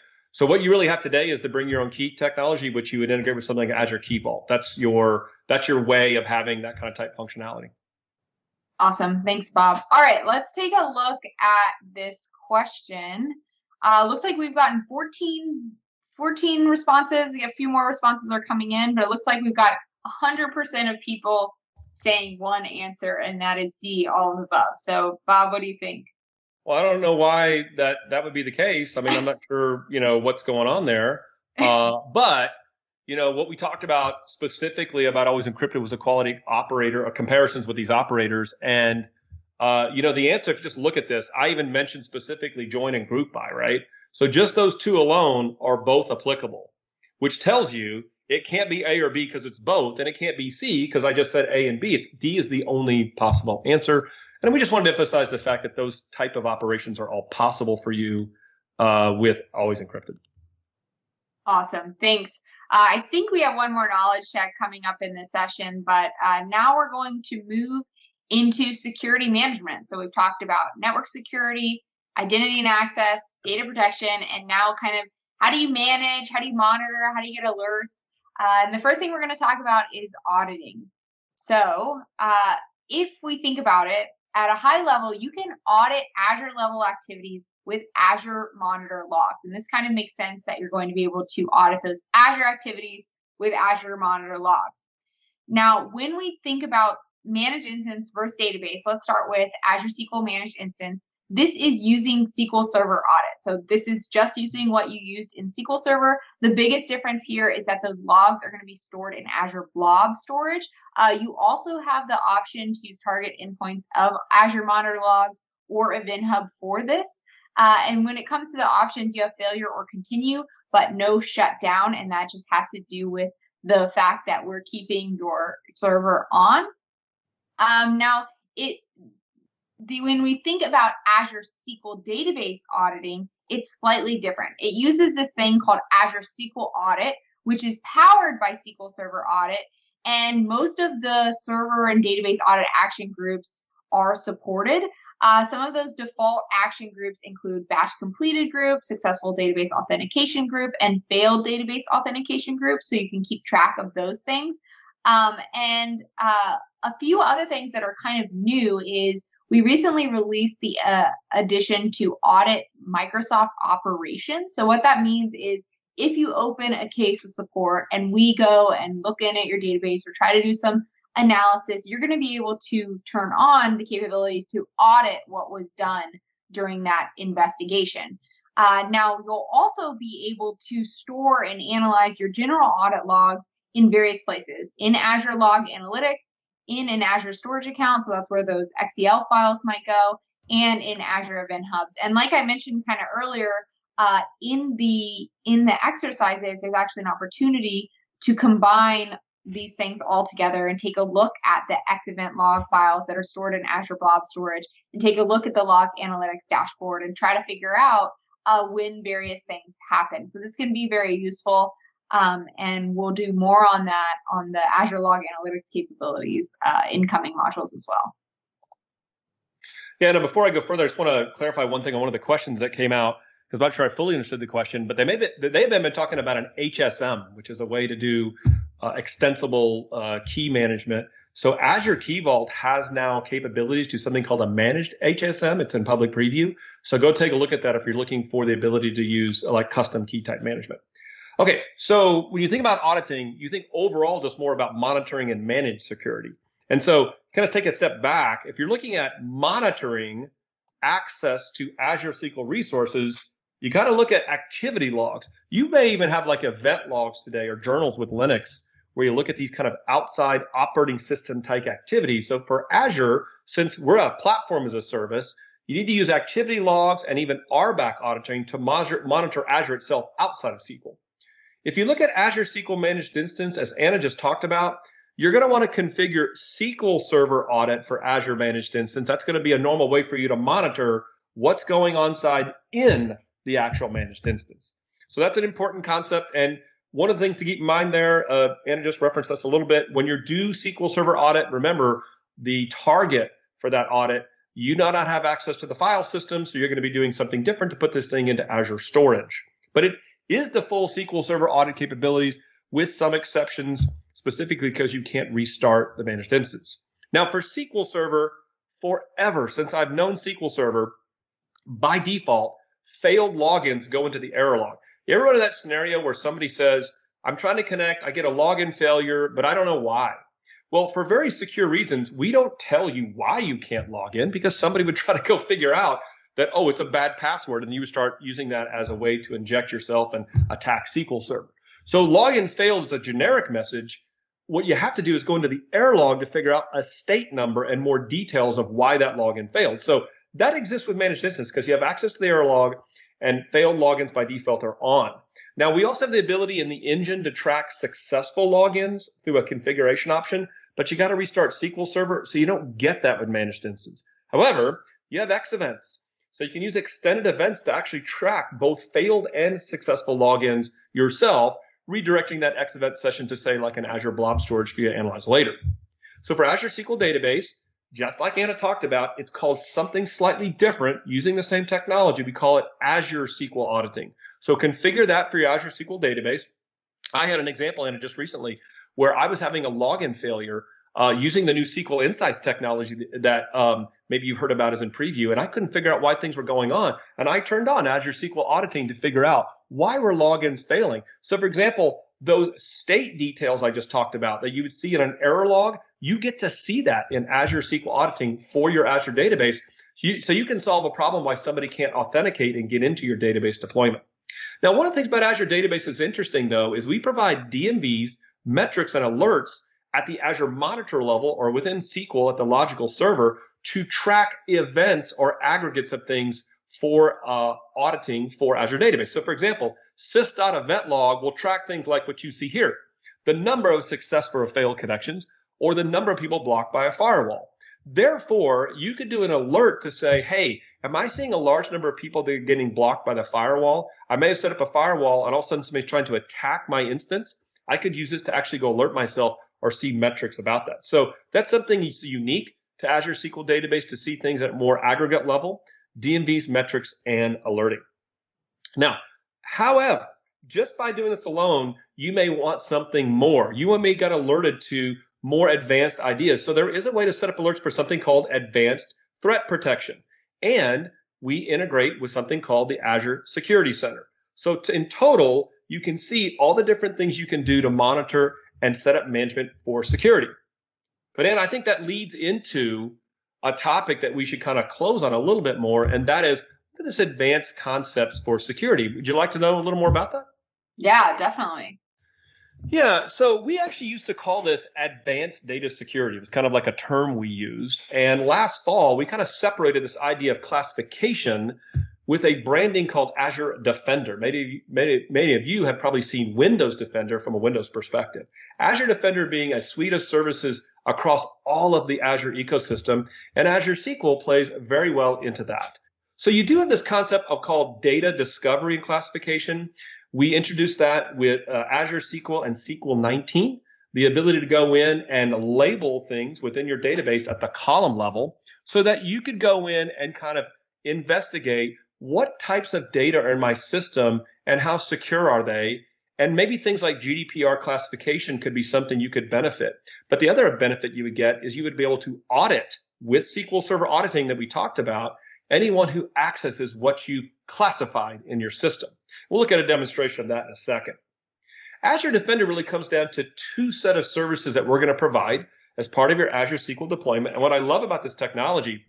what you really have today is to bring your own key technology, which you would integrate with something like Azure Key Vault. That's your way of having that kind of type functionality. Awesome. Thanks, Bob. All right, let's take a look at this question. Looks like we've gotten 14 responses. A few more responses are coming in, but it looks like we've got 100% of people saying one answer, and that is D, all of the above. So, Bob, what do you think? Well, I don't know why that would be the case. I mean, I'm not sure, what's going on there. But, what we talked about specifically about always encrypted was a quality operator, or comparisons with these operators. And, the answer, if you just look at this, I even mentioned specifically join and group by, right? So just those two alone are both applicable, which tells you it can't be A or B because it's both, and it can't be C because I just said A and B. It's D is the only possible answer. And we just wanted to emphasize the fact that those type of operations are all possible for you with always encrypted. Awesome. Thanks. I think we have one more knowledge check coming up in this session, but now we're going to move into security management. So we've talked about network security, identity and access, data protection, and now kind of how do you manage, how do you monitor, how do you get alerts? And the first thing we're going to talk about is auditing. So if we think about it, at a high level, you can audit Azure level activities with Azure Monitor Logs. And this kind of makes sense that you're going to be able to audit those Azure activities with Azure Monitor Logs. Now, when we think about managed instance versus database, let's start with Azure SQL Managed Instance. This is using SQL Server audit. So this is just using what you used in SQL Server. The biggest difference here is that those logs are going to be stored in Azure Blob storage. You also have the option to use target endpoints of Azure Monitor Logs or Event Hub for this. And when it comes to the options, you have failure or continue, but no shutdown. And that just has to do with the fact that we're keeping your server on. When we think about Azure SQL Database auditing, it's slightly different. It uses this thing called Azure SQL Audit, which is powered by SQL Server Audit. And most of the server and database audit action groups are supported. Some of those default action groups include batch completed group, successful database authentication group, and failed database authentication group. So you can keep track of those things. And a few other things that are kind of new is we recently released the addition to audit Microsoft operations. So what that means is if you open a case with support and we go and look in at your database or try to do some analysis, you're going to be able to turn on the capabilities to audit what was done during that investigation. Now, you'll also be able to store and analyze your general audit logs in various places, in Azure Log Analytics, in an Azure storage account, so that's where those XEL files might go, and in Azure Event Hubs. And like I mentioned kind of earlier, in the exercises, there's actually an opportunity to combine these things all together and take a look at the X event log files that are stored in Azure Blob Storage, and take a look at the log analytics dashboard and try to figure out when various things happen. So this can be very useful, and we'll do more on that on the Azure Log Analytics capabilities in coming modules as well. Yeah, now before I go further, I just want to clarify one thing on one of the questions that came out, because I'm not sure I fully understood the question, but they've been talking about an HSM, which is a way to do extensible key management. So Azure Key Vault has now capabilities to something called a managed HSM. It's in public preview. So go take a look at that if you're looking for the ability to use like custom key type management. Okay, so when you think about auditing, you think overall just more about monitoring and managed security. And so kind of take a step back. If you're looking at monitoring access to Azure SQL resources, you got to look at activity logs. You may even have like event logs today or journals with Linux where you look at these kind of outside operating system type activities. So for Azure, since we're a platform as a service, you need to use activity logs and even RBAC auditing to monitor Azure itself outside of SQL. If you look at Azure SQL Managed Instance, as Anna just talked about, you're going to want to configure SQL Server audit for Azure Managed Instance. That's going to be a normal way for you to monitor what's going on inside in the actual managed instance. So that's an important concept. And one of the things to keep in mind there, Anna just referenced this a little bit, when you do SQL Server audit, remember the target for that audit, you do not have access to the file system, so you're going to be doing something different to put this thing into Azure storage. But it is the full SQL Server audit capabilities with some exceptions, specifically because you can't restart the managed instance. Now for SQL Server, forever, since I've known SQL Server, by default, failed logins go into the error log. You ever run into that scenario where somebody says, I'm trying to connect, I get a login failure, but I don't know why? Well, for very secure reasons, we don't tell you why you can't log in, because somebody would try to go figure out that, oh, it's a bad password, and you would start using that as a way to inject yourself and attack SQL Server. So login failed is a generic message. What you have to do is go into the error log to figure out a state number and more details of why that login failed. So that exists with managed instance because you have access to the error log, and failed logins by default are on. Now, we also have the ability in the engine to track successful logins through a configuration option, but you got to restart SQL Server, so you don't get that with managed instance. However, you have X events. So you can use extended events to actually track both failed and successful logins yourself, redirecting that X event session to, say, like an Azure Blob Storage for you to analyze later. So for Azure SQL Database, just like Anna talked about, it's called something slightly different using the same technology. We call it Azure SQL Auditing. So configure that for your Azure SQL Database. I had an example, Anna, just recently where I was having a login failure using the new SQL Insights technology that maybe you've heard about as in preview, and I couldn't figure out why things were going on. And I turned on Azure SQL Auditing to figure out why were logins failing. So for example, those state details I just talked about that you would see in an error log, you get to see that in Azure SQL Auditing for your Azure database. So you can solve a problem why somebody can't authenticate and get into your database deployment. Now, one of the things about Azure Database that's interesting, though, is we provide DMVs, metrics, and alerts at the Azure Monitor level or within SQL at the logical server to track events or aggregates of things for auditing for Azure Database. So for example, sys.event log will track things like what you see here, the number of successful or failed connections, or the number of people blocked by a firewall. Therefore, you could do an alert to say, hey, am I seeing a large number of people that are getting blocked by the firewall? I may have set up a firewall and all of a sudden somebody's trying to attack my instance. I could use this to actually go alert myself or see metrics about that. So that's something unique to Azure SQL Database to see things at more aggregate level, DMVs, metrics, and alerting. Now, however, just by doing this alone, you may want something more. You may get alerted to more advanced ideas. So there is a way to set up alerts for something called advanced threat protection. And we integrate with something called the Azure Security Center. So in total, you can see all the different things you can do to monitor and set up management for security. But Anna, I think that leads into a topic that we should kind of close on a little bit more, and that is this advanced concepts for security. Would you like to know a little more about that? Yeah, definitely. Yeah, so we actually used to call this advanced data security. It was kind of like a term we used. And last fall, we kind of separated this idea of classification with a branding called Azure Defender. Many of you have probably seen Windows Defender from a Windows perspective. Azure Defender being a suite of services across all of the Azure ecosystem, and Azure SQL plays very well into that. So you do have this concept of called data discovery and classification. We introduced that with Azure SQL and SQL 19, the ability to go in and label things within your database at the column level so that you could go in and kind of investigate what types of data are in my system and how secure are they. And maybe things like GDPR classification could be something you could benefit. But the other benefit you would get is you would be able to audit with SQL Server auditing that we talked about anyone who accesses what you've classified in your system. We'll look at a demonstration of that in a second. Azure Defender really comes down to two set of services that we're going to provide as part of your Azure SQL deployment. And what I love about this technology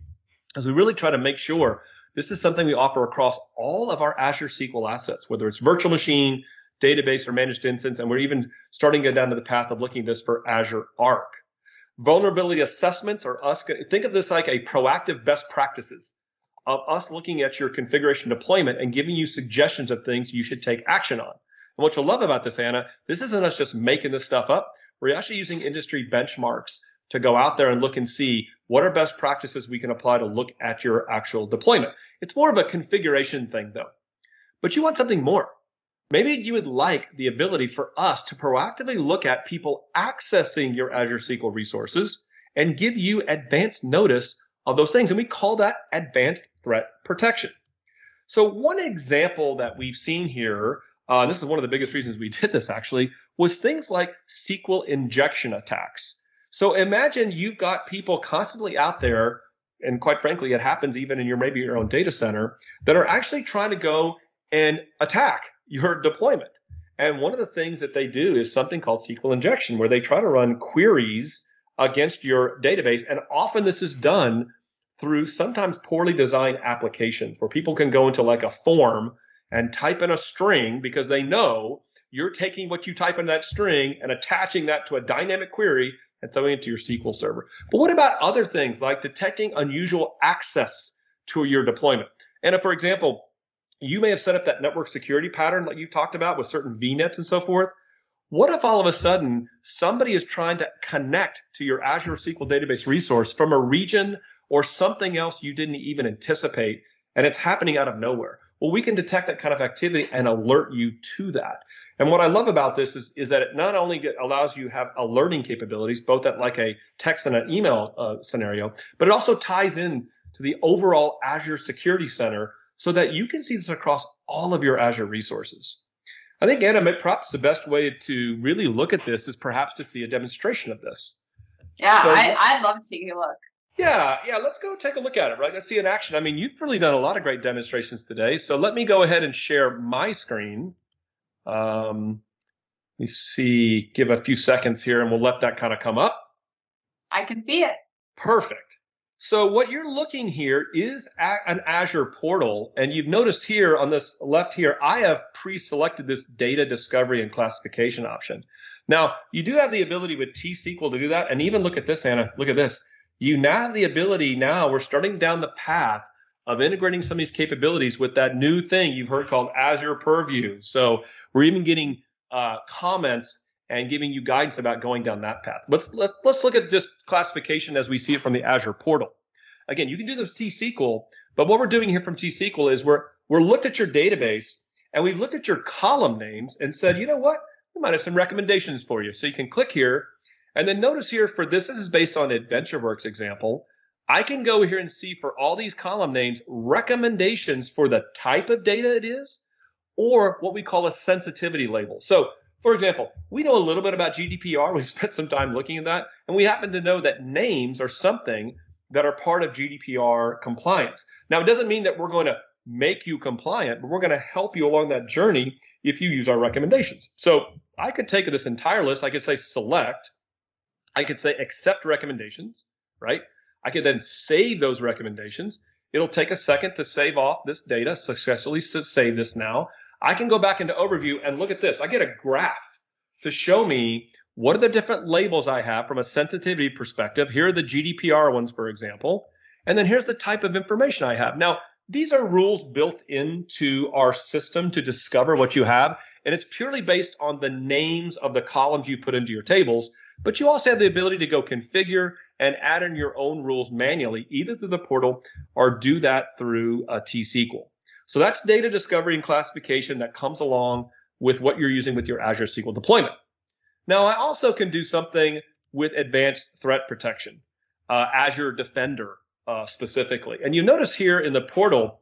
is we really try to make sure this is something we offer across all of our Azure SQL assets, whether it's virtual machine, database, or managed instance. And we're even starting to go down to the path of looking at this for Azure Arc. Vulnerability assessments are us. Think of this like a proactive best practices of us looking at your configuration deployment and giving you suggestions of things you should take action on. And what you'll love about this, Anna, this isn't us just making this stuff up. We're actually using industry benchmarks to go out there and look and see what are best practices we can apply to look at your actual deployment. It's more of a configuration thing, though. But you want something more. Maybe you would like the ability for us to proactively look at people accessing your Azure SQL resources and give you advanced notice of those things. And we call that advanced threat protection. So one example that we've seen here, this is one of the biggest reasons we did this actually, was things like SQL injection attacks. So imagine you've got people constantly out there, and quite frankly, it happens even in maybe your own data center, that are actually trying to go and attack your deployment. And one of the things that they do is something called SQL injection, where they try to run queries against your database. And often this is done through sometimes poorly designed applications where people can go into like a form and type in a string because they know you're taking what you type in that string and attaching that to a dynamic query and throwing it to your SQL Server. But what about other things like detecting unusual access to your deployment? And if, for example, you may have set up that network security pattern like you talked about with certain VNets and so forth. What if all of a sudden somebody is trying to connect to your Azure SQL Database resource from a region or something else you didn't even anticipate, and it's happening out of nowhere? Well, we can detect that kind of activity and alert you to that. And what I love about this is that it not only allows you to have alerting capabilities, both at like a text and an email scenario, but it also ties in to the overall Azure Security Center so that you can see this across all of your Azure resources. I think, Anna, perhaps the best way to really look at this is perhaps to see a demonstration of this. Yeah, so, I'd love to take a look. Yeah, let's go take a look at it, right? Let's see it in action. I mean, you've really done a lot of great demonstrations today. So let me go ahead and share my screen. Let me see, give a few seconds here and we'll let that kind of come up. I can see it. Perfect. So what you're looking here is an Azure portal. And you've noticed here on this left here, I have pre-selected this data discovery and classification option. Now, you do have the ability with T-SQL to do that. And even look at this, Anna, look at this. You now have the ability we're starting down the path of integrating some of these capabilities with that new thing you've heard called Azure Purview. So we're even getting comments and giving you guidance about going down that path. Let's look at this classification as we see it from the Azure portal. Again, you can do this with T-SQL, but what we're doing here from T-SQL is we're looked at your database and we've looked at your column names and said, you know what, we might have some recommendations for you. So you can click here and then notice here for this is based on AdventureWorks example. I can go here and see for all these column names recommendations for the type of data it is or what we call a sensitivity label. So for example, we know a little bit about GDPR. We've spent some time looking at that, and we happen to know that names are something that are part of GDPR compliance. Now, it doesn't mean that we're going to make you compliant, but we're going to help you along that journey if you use our recommendations. So I could take this entire list. I could say select. I could say accept recommendations, right? I could then save those recommendations. It'll take a second to save off this data, successfully save this now. I can go back into overview and look at this. I get a graph to show me what are the different labels I have from a sensitivity perspective. Here are the GDPR ones, for example. And then here's the type of information I have. Now, these are rules built into our system to discover what you have. And it's purely based on the names of the columns you put into your tables. But you also have the ability to go configure and add in your own rules manually, either through the portal or do that through T-SQL. So that's data discovery and classification that comes along with what you're using with your Azure SQL deployment. Now, I also can do something with advanced threat protection, Azure Defender specifically. And you notice here in the portal,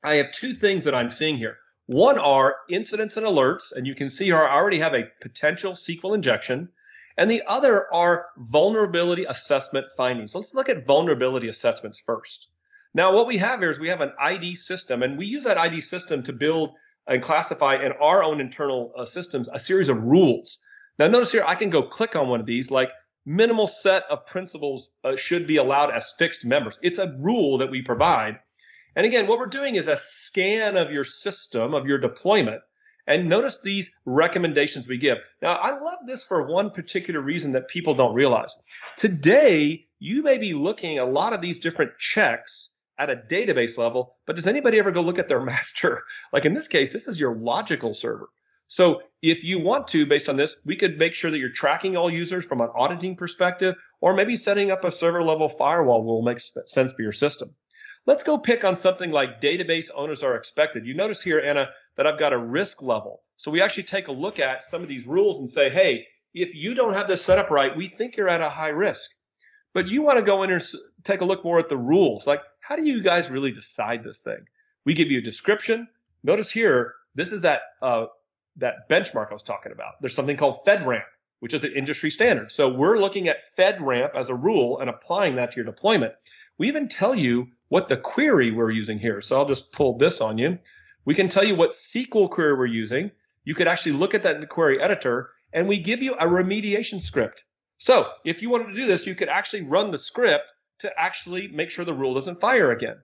I have two things that I'm seeing here. One are incidents and alerts, and you can see here I already have a potential SQL injection. And the other are vulnerability assessment findings. So let's look at vulnerability assessments first. Now, what we have here is we have an ID system, and we use that ID system to build and classify in our own internal systems a series of rules. Now, notice here I can go click on one of these, like minimal set of principals should be allowed as fixed members. It's a rule that we provide. And again, what we're doing is a scan of your system, of your deployment. And notice these recommendations we give. Now, I love this for one particular reason that people don't realize. Today, you may be looking at a lot of these different checks at a database level, but does anybody ever go look at their master? Like in this case, this is your logical server. So if you want to, based on this, we could make sure that you're tracking all users from an auditing perspective, or maybe setting up a server level firewall will make sense for your system. Let's go pick on something like database owners are expected. You notice here, Anna, that I've got a risk level. So we actually take a look at some of these rules and say, hey, if you don't have this set up right, we think you're at a high risk. But you want to go in and take a look more at the rules. Like, how do you guys really decide this thing? We give you a description. Notice here, this is that benchmark I was talking about. There's something called FedRAMP, which is an industry standard. So we're looking at FedRAMP as a rule and applying that to your deployment. We even tell you what the query we're using here. So I'll just pull this on you. We can tell you what SQL query we're using. You could actually look at that in the query editor, and we give you a remediation script. So if you wanted to do this, you could actually run the script to actually make sure the rule doesn't fire again.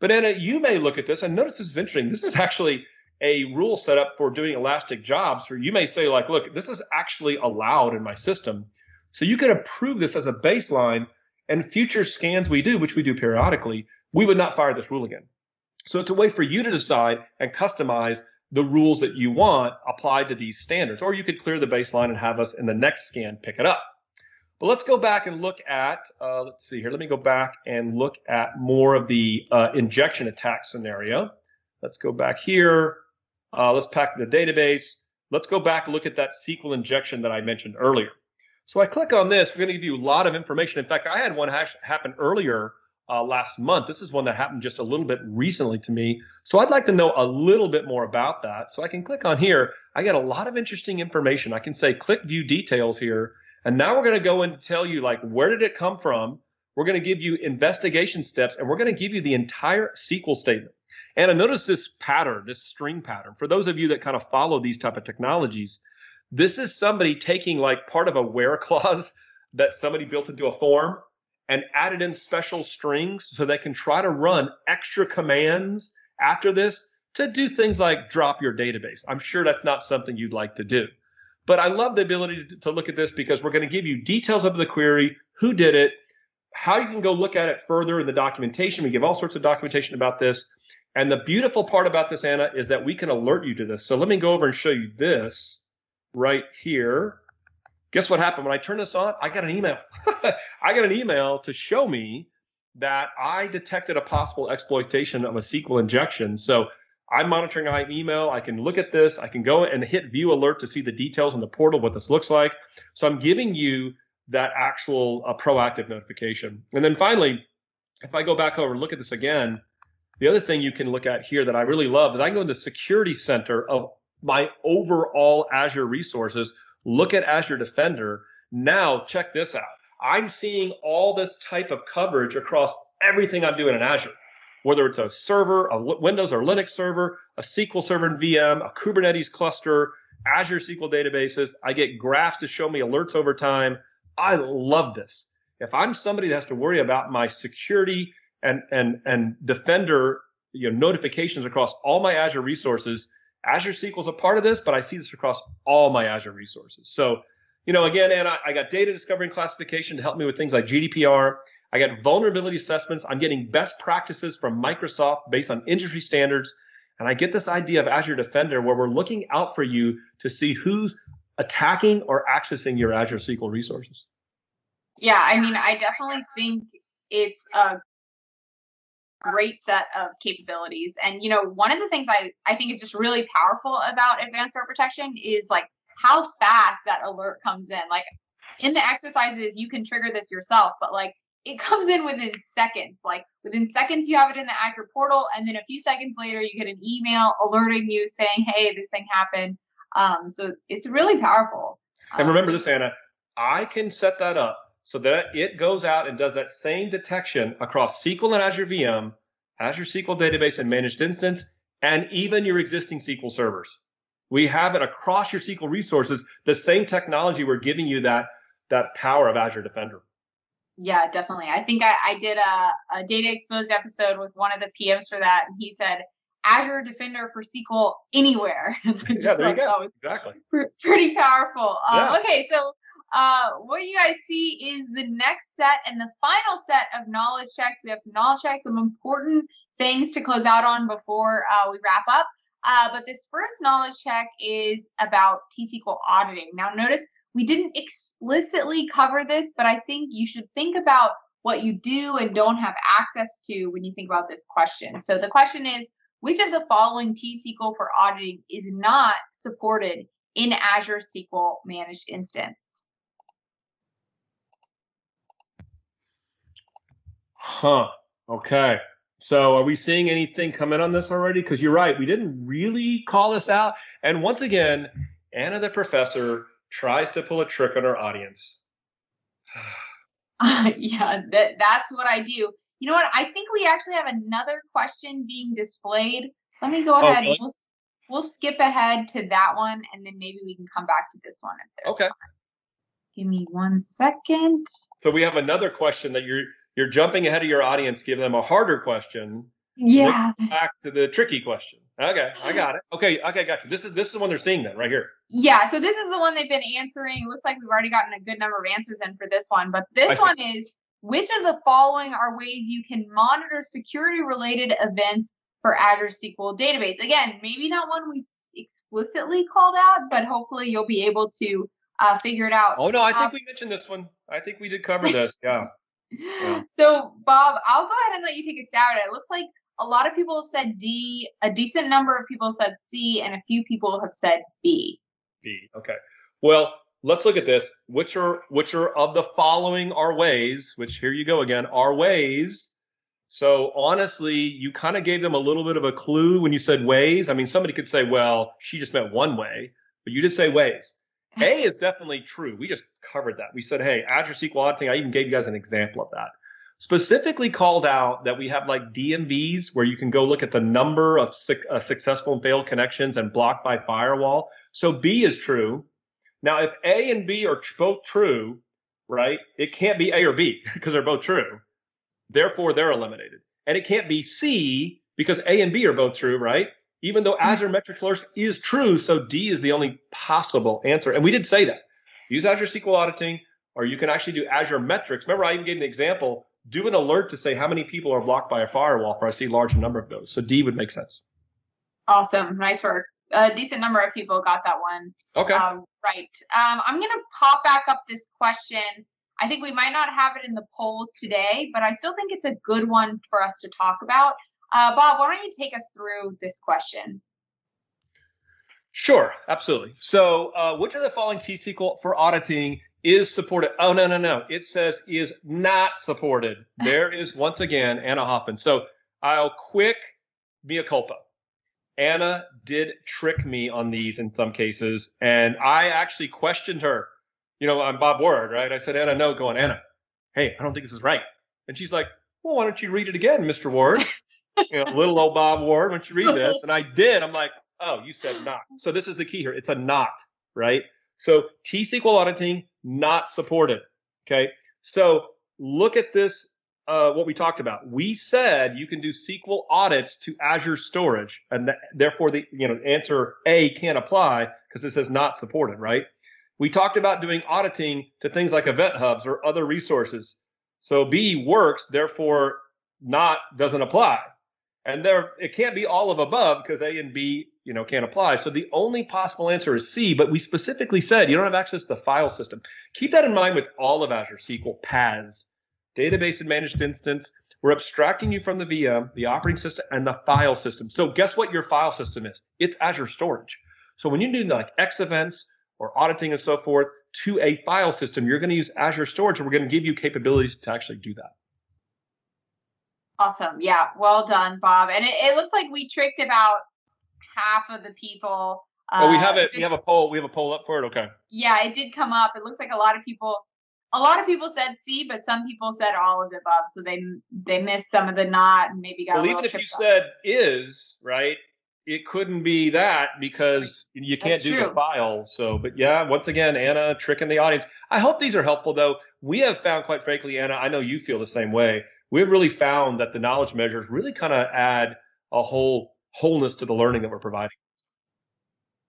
But Anna, you may look at this and notice this is interesting. This is actually a rule set up for doing elastic jobs. Or you may say, like, look, this is actually allowed in my system. So you could approve this as a baseline, and future scans we do, which we do periodically, we would not fire this rule again. So it's a way for you to decide and customize the rules that you want applied to these standards. Or you could clear the baseline and have us in the next scan pick it up. But let's go back and look at, let's see here. Let me go back and look at more of the injection attack scenario. Let's go back here. Let's pack the database. Let's go back and look at that SQL injection that I mentioned earlier. So I click on this. We're going to give you a lot of information. In fact, I had one happen earlier last month. This is one that happened just a little bit recently to me. So I'd like to know a little bit more about that. So I can click on here. I get a lot of interesting information. I can say click view details here. And now we're going to go in to tell you, like, where did it come from? We're going to give you investigation steps, and we're going to give you the entire SQL statement. And I notice this pattern, this string pattern. For those of you that kind of follow these type of technologies, this is somebody taking like part of a where clause that somebody built into a form and added in special strings so they can try to run extra commands after this to do things like drop your database. I'm sure that's not something you'd like to do. But I love the ability to look at this because we're going to give you details of the query, who did it, how you can go look at it further in the documentation. We give all sorts of documentation about this. And the beautiful part about this, Anna, is that we can alert you to this. So let me go over and show you this right here. Guess what happened when I turned this on? I got an email. I got an email to show me that I detected a possible exploitation of a SQL injection. So I'm monitoring my email. I can look at this. I can go and hit view alert to see the details in the portal, what this looks like. So I'm giving you that actual proactive notification. And then finally, if I go back over and look at this again, the other thing you can look at here that I really love is I can go in the security center of my overall Azure resources, look at Azure Defender. Now, check this out. I'm seeing all this type of coverage across everything I'm doing in Azure, whether it's a server, a Windows or Linux server, a SQL Server and VM, a Kubernetes cluster, Azure SQL databases. I get graphs to show me alerts over time. I love this. If I'm somebody that has to worry about my security and Defender, notifications across all my Azure resources, Azure SQL is a part of this, but I see this across all my Azure resources. So, again, Anna, I got data discovery and classification to help me with things like GDPR. I get vulnerability assessments. I'm getting best practices from Microsoft based on industry standards. And I get this idea of Azure Defender where we're looking out for you to see who's attacking or accessing your Azure SQL resources. Yeah, I mean, I definitely think it's a great set of capabilities. And, one of the things I think is just really powerful about advanced threat protection is like how fast that alert comes in. Like in the exercises, you can trigger this yourself, but like it comes in within seconds. Like within seconds, you have it in the Azure portal. And then a few seconds later, you get an email alerting you saying, hey, this thing happened. So it's really powerful. And remember this, Anna, I can set that up so that it goes out and does that same detection across SQL and Azure VM, Azure SQL Database and Managed Instance, and even your existing SQL servers. We have it across your SQL resources, the same technology we're giving you that power of Azure Defender. Yeah, definitely. I think I did a data exposed episode with one of the PMs for that, and he said, Azure Defender for SQL anywhere. Yeah, there you go. Exactly. Pretty powerful. Yeah. Okay, so what you guys see is the next set and the final set of knowledge checks. We have some knowledge checks, some important things to close out on before we wrap up. But this first knowledge check is about T-SQL auditing. Now, notice we didn't explicitly cover this, but I think you should think about what you do and don't have access to when you think about this question. So the question is, which of the following T-SQL for auditing is not supported in Azure SQL Managed Instance? Okay. So are we seeing anything come in on this already? Because you're right, we didn't really call this out. And once again, Anna the professor tries to pull a trick on our audience. Yeah, that's what I do. You know what? I think we actually have another question being displayed. Let me go ahead. Really? We'll skip ahead to that one, and then maybe we can come back to this one if there's okay. time. Give me 1 second. So we have another question that you're jumping ahead of your audience, giving them a harder question. Yeah. Back to the tricky question. Okay, I got it. Okay, got you. This is the one they're seeing then, right here. Yeah, so this is the one they've been answering. It looks like we've already gotten a good number of answers in for this one, but this one is, which of the following are ways you can monitor security-related events for Azure SQL Database? Again, maybe not one we explicitly called out, but hopefully you'll be able to figure it out. Oh, no, I think we mentioned this one. I think we did cover this, yeah. So, Bob, I'll go ahead and let you take a stab at it. It looks like a lot of people have said D, a decent number of people have said C, and a few people have said B. B, okay. Well, let's look at this. Which are of the following are ways, which here you go again, are ways. So honestly, you kind of gave them a little bit of a clue when you said ways. I mean, somebody could say, well, she just meant one way, but you did say ways. A is definitely true. We just covered that. We said, hey, Azure SQL auditing, I even gave you guys an example of that. Specifically called out that we have like DMVs where you can go look at the number of successful and failed connections and blocked by firewall. So B is true. Now, if A and B are both true, right, it can't be A or B because they're both true. Therefore, they're eliminated. And it can't be C because A and B are both true, right? Even though Azure Metrics Alerts is true, so D is the only possible answer. And we did say that. Use Azure SQL Auditing, or you can actually do Azure Metrics. Remember, I even gave an example. Do an alert to say how many people are blocked by a firewall for I see a large number of those. So D would make sense. Awesome. Nice work. A decent number of people got that one. Okay. Right. I'm going to pop back up this question. I think we might not have it in the polls today, but I still think it's a good one for us to talk about. Bob, why don't you take us through this question? Sure, absolutely. So which of the following T-SQL for auditing is supported? Oh, no. It says is not supported. There is, once again, Anna Hoffman. So I'll quick mea culpa. Anna did trick me on these in some cases, and I actually questioned her. You know, I'm Bob Ward, right? I said, Anna, no, going, Anna, hey, I don't think this is right. And she's like, well, why don't you read it again, Mr. Ward? You know, little old Bob Ward, why don't you read this? And I did. I'm like, oh, you said not. So this is the key here. It's a not, right? So T-SQL auditing, not supported, okay? So look at this, what we talked about. We said you can do SQL audits to Azure storage, and therefore the answer A can't apply because it says not supported, right? We talked about doing auditing to things like event hubs or other resources. So B works, therefore not doesn't apply. And there, it can't be all of above because A and B, can't apply. So the only possible answer is C, but we specifically said you don't have access to the file system. Keep that in mind with all of Azure SQL, PaaS, Database and Managed Instance. We're abstracting you from the VM, the operating system, and the file system. So guess what your file system is? It's Azure Storage. So when you do like X events or auditing and so forth to a file system, you're going to use Azure Storage, and we're going to give you capabilities to actually do that. Awesome. Yeah. Well done, Bob. And it looks like we tricked about half of the people. We have it. We have a poll. We have a poll up for it. Okay. Yeah, it did come up. It looks like a lot of people said C, but some people said all of the above. So they missed some of the not and maybe got. Well, even if you said is, right, it couldn't be that because you can't do the file. So, but yeah, once again, Anna tricking the audience. I hope these are helpful though. We have found, quite frankly, Anna, I know you feel the same way. We've really found that the knowledge measures really kind of add a wholeness to the learning that we're providing.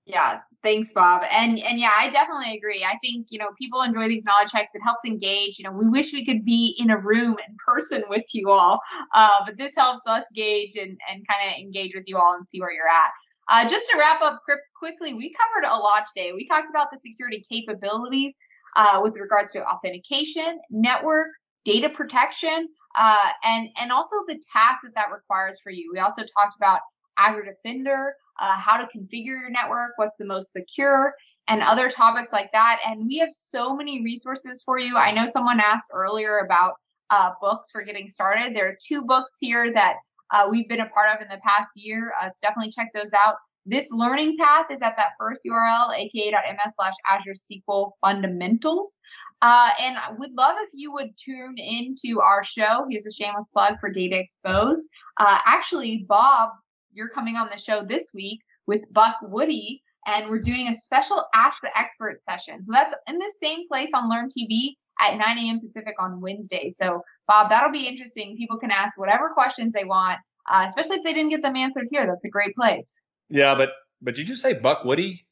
Yeah, thanks, Bob. And yeah, I definitely agree. I think, people enjoy these knowledge checks. It helps engage. We wish we could be in a room in person with you all, but this helps us gauge and kind of engage with you all and see where you're at. Just to wrap up quickly, we covered a lot today. We talked about the security capabilities with regards to authentication, network, data protection, and also the tasks that requires for you. We also talked about Azure Defender, how to configure your network, what's the most secure, and other topics like that. And we have so many resources for you. I know someone asked earlier about books for getting started. There are 2 books here that we've been a part of in the past year, so definitely check those out. This learning path is at that first URL, aka.ms/Azure SQL Fundamentals. And we'd love if you would tune into our show. Here's a shameless plug for Data Exposed. Actually, Bob, you're coming on the show this week with Buck Woody, and we're doing a special Ask the Expert session. So that's in the same place on Learn TV at 9 a.m. Pacific on Wednesday. So, Bob, that'll be interesting. People can ask whatever questions they want, especially if they didn't get them answered here. That's a great place. Yeah, but did you say Buck Woody?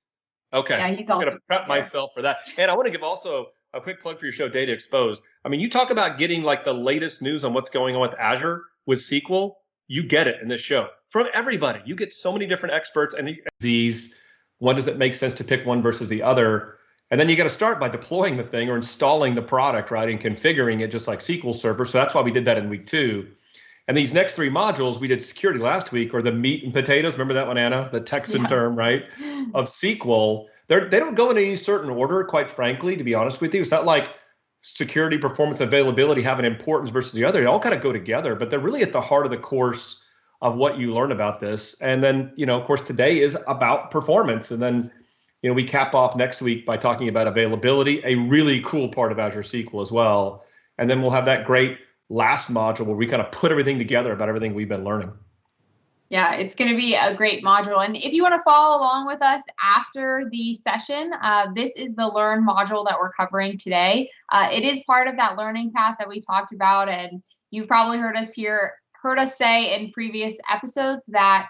Okay. Yeah, he's I'm going to prep myself for that. And I want to give also a quick plug for your show, Data Exposed. I mean, you talk about getting like the latest news on what's going on with Azure, with SQL. You get it in this show from everybody. You get so many different experts and these. When does it make sense to pick one versus the other? And then you got to start by deploying the thing or installing the product, right, and configuring it just like SQL Server. So that's why we did that in week 2. And these next 3 modules, we did security last week, or the meat and potatoes. Remember that one, Anna? The Texan term, right, of SQL. They don't go in any certain order, quite frankly, to be honest with you. It's not like security, performance, availability have an importance versus the other. They all kind of go together, but they're really at the heart of the course of what you learn about this. And then, of course, today is about performance. And then, we cap off next week by talking about availability, a really cool part of Azure SQL as well. And then we'll have that great last module where we kind of put everything together about everything we've been learning. Yeah, it's going to be a great module. And if you want to follow along with us after the session, this is the Learn module that we're covering today. It is part of that learning path that we talked about. And you've probably heard us say in previous episodes that,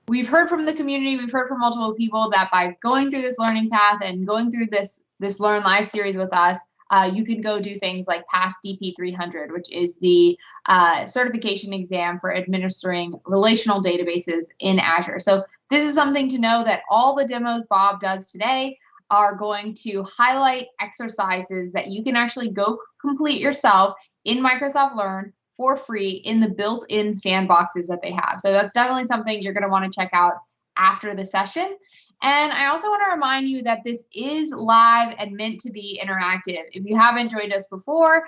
we've heard from the community, we've heard from multiple people that by going through this learning path and going through this Learn Live series with us, you can go do things like PaaS DP 300, which is the certification exam for administering relational databases in Azure. So this is something to know that all the demos Bob does today are going to highlight exercises that you can actually go complete yourself in Microsoft Learn for free in the built-in sandboxes that they have. So that's definitely something you're going to want to check out after the session. And I also want to remind you that this is live and meant to be interactive. If you haven't joined us before,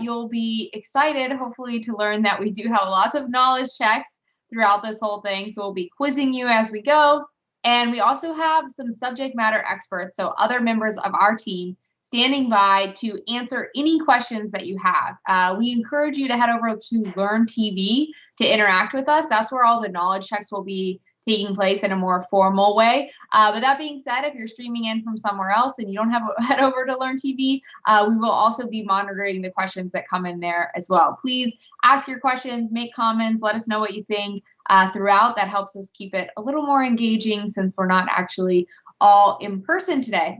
you'll be excited, hopefully, to learn that we do have lots of knowledge checks throughout this whole thing. So we'll be quizzing you as we go. And we also have some subject matter experts, so other members of our team, standing by to answer any questions that you have. We encourage you to head over to Learn TV to interact with us. That's where all the knowledge checks will be taking place in a more formal way. But that being said, if you're streaming in from somewhere else and you don't have head over to Learn TV, we will also be monitoring the questions that come in there as well. Please ask your questions, make comments, let us know what you think throughout. That helps us keep it a little more engaging since we're not actually all in person today.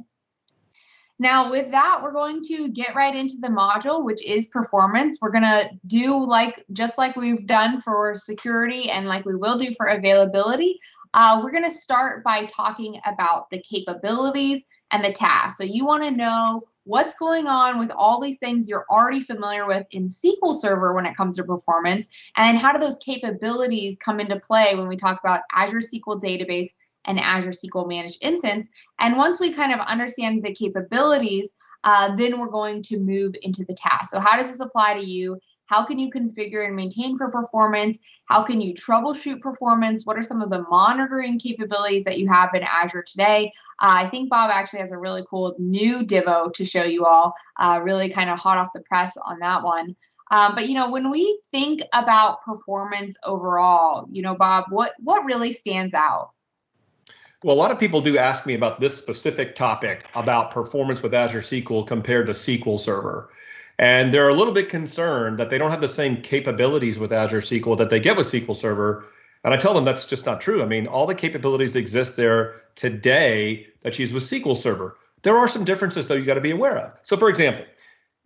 Now, with that, we're going to get right into the module, which is performance. We're going to do just like we've done for security and like we will do for availability. We're going to start by talking about the capabilities and the tasks. So you want to know what's going on with all these things you're already familiar with in SQL Server when it comes to performance, and how do those capabilities come into play when we talk about Azure SQL Database and Azure SQL Managed Instance. And once we kind of understand the capabilities, then we're going to move into the task. So how does this apply to you? How can you configure and maintain for performance? How can you troubleshoot performance? What are some of the monitoring capabilities that you have in Azure today? I think Bob actually has a really cool new Divo to show you all, really kind of hot off the press on that one. But when we think about performance overall, Bob, what really stands out? Well, a lot of people do ask me about this specific topic about performance with Azure SQL compared to SQL Server. And they're a little bit concerned that they don't have the same capabilities with Azure SQL that they get with SQL Server. And I tell them that's just not true. I mean, all the capabilities exist there today that you use with SQL Server. There are some differences, though, you got to be aware of. So, for example,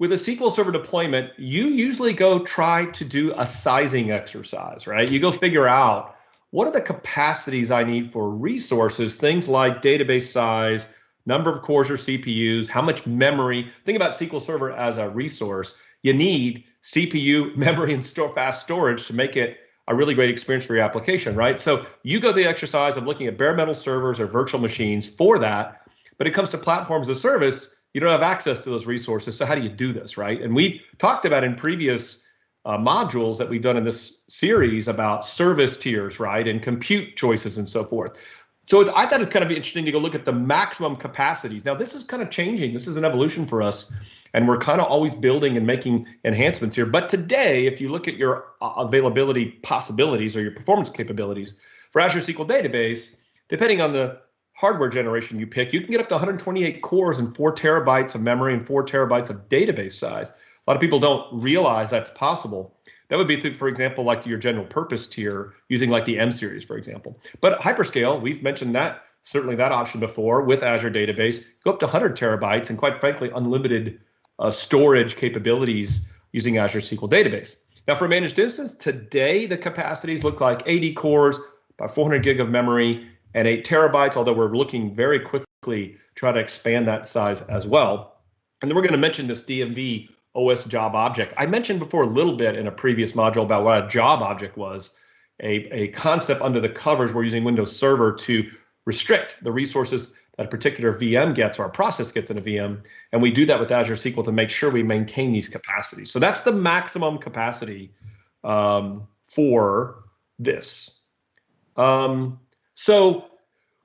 with a SQL Server deployment, you usually go try to do a sizing exercise, right? You go figure out, what are the capacities I need for resources, things like database size, number of cores or CPUs, how much memory. Think about SQL Server as a resource. You need CPU, memory, and fast storage to make it a really great experience for your application, right? So you go the exercise of looking at bare metal servers or virtual machines for that, but it comes to platforms as a service, you don't have access to those resources. So how do you do this, right? And we talked about in previous modules that we've done in this series about service tiers, right, and compute choices and so forth. So I thought it'd kind of be interesting to go look at the maximum capacities. Now, this is kind of changing. This is an evolution for us, and we're kind of always building and making enhancements here. But today, if you look at your availability possibilities or your performance capabilities for Azure SQL Database, depending on the hardware generation you pick, you can get up to 128 cores and 4 terabytes of memory and 4 terabytes of database size. A lot of people don't realize that's possible. That would be, for example, like your general purpose tier using like the M series, for example. But hyperscale, we've mentioned that, certainly that option before with Azure Database, go up to 100 terabytes and quite frankly, unlimited storage capabilities using Azure SQL Database. Now for Managed Instance, today the capacities look like 80 cores, about 400 gig of memory, and 8 terabytes, although we're looking very quickly to try to expand that size as well. And then we're going to mention this DMV OS job object. I mentioned before a little bit in a previous module about what a job object was, a concept under the covers. We're using Windows Server to restrict the resources that a particular VM gets or a process gets in a VM. And we do that with Azure SQL to make sure we maintain these capacities. So that's the maximum capacity for this. So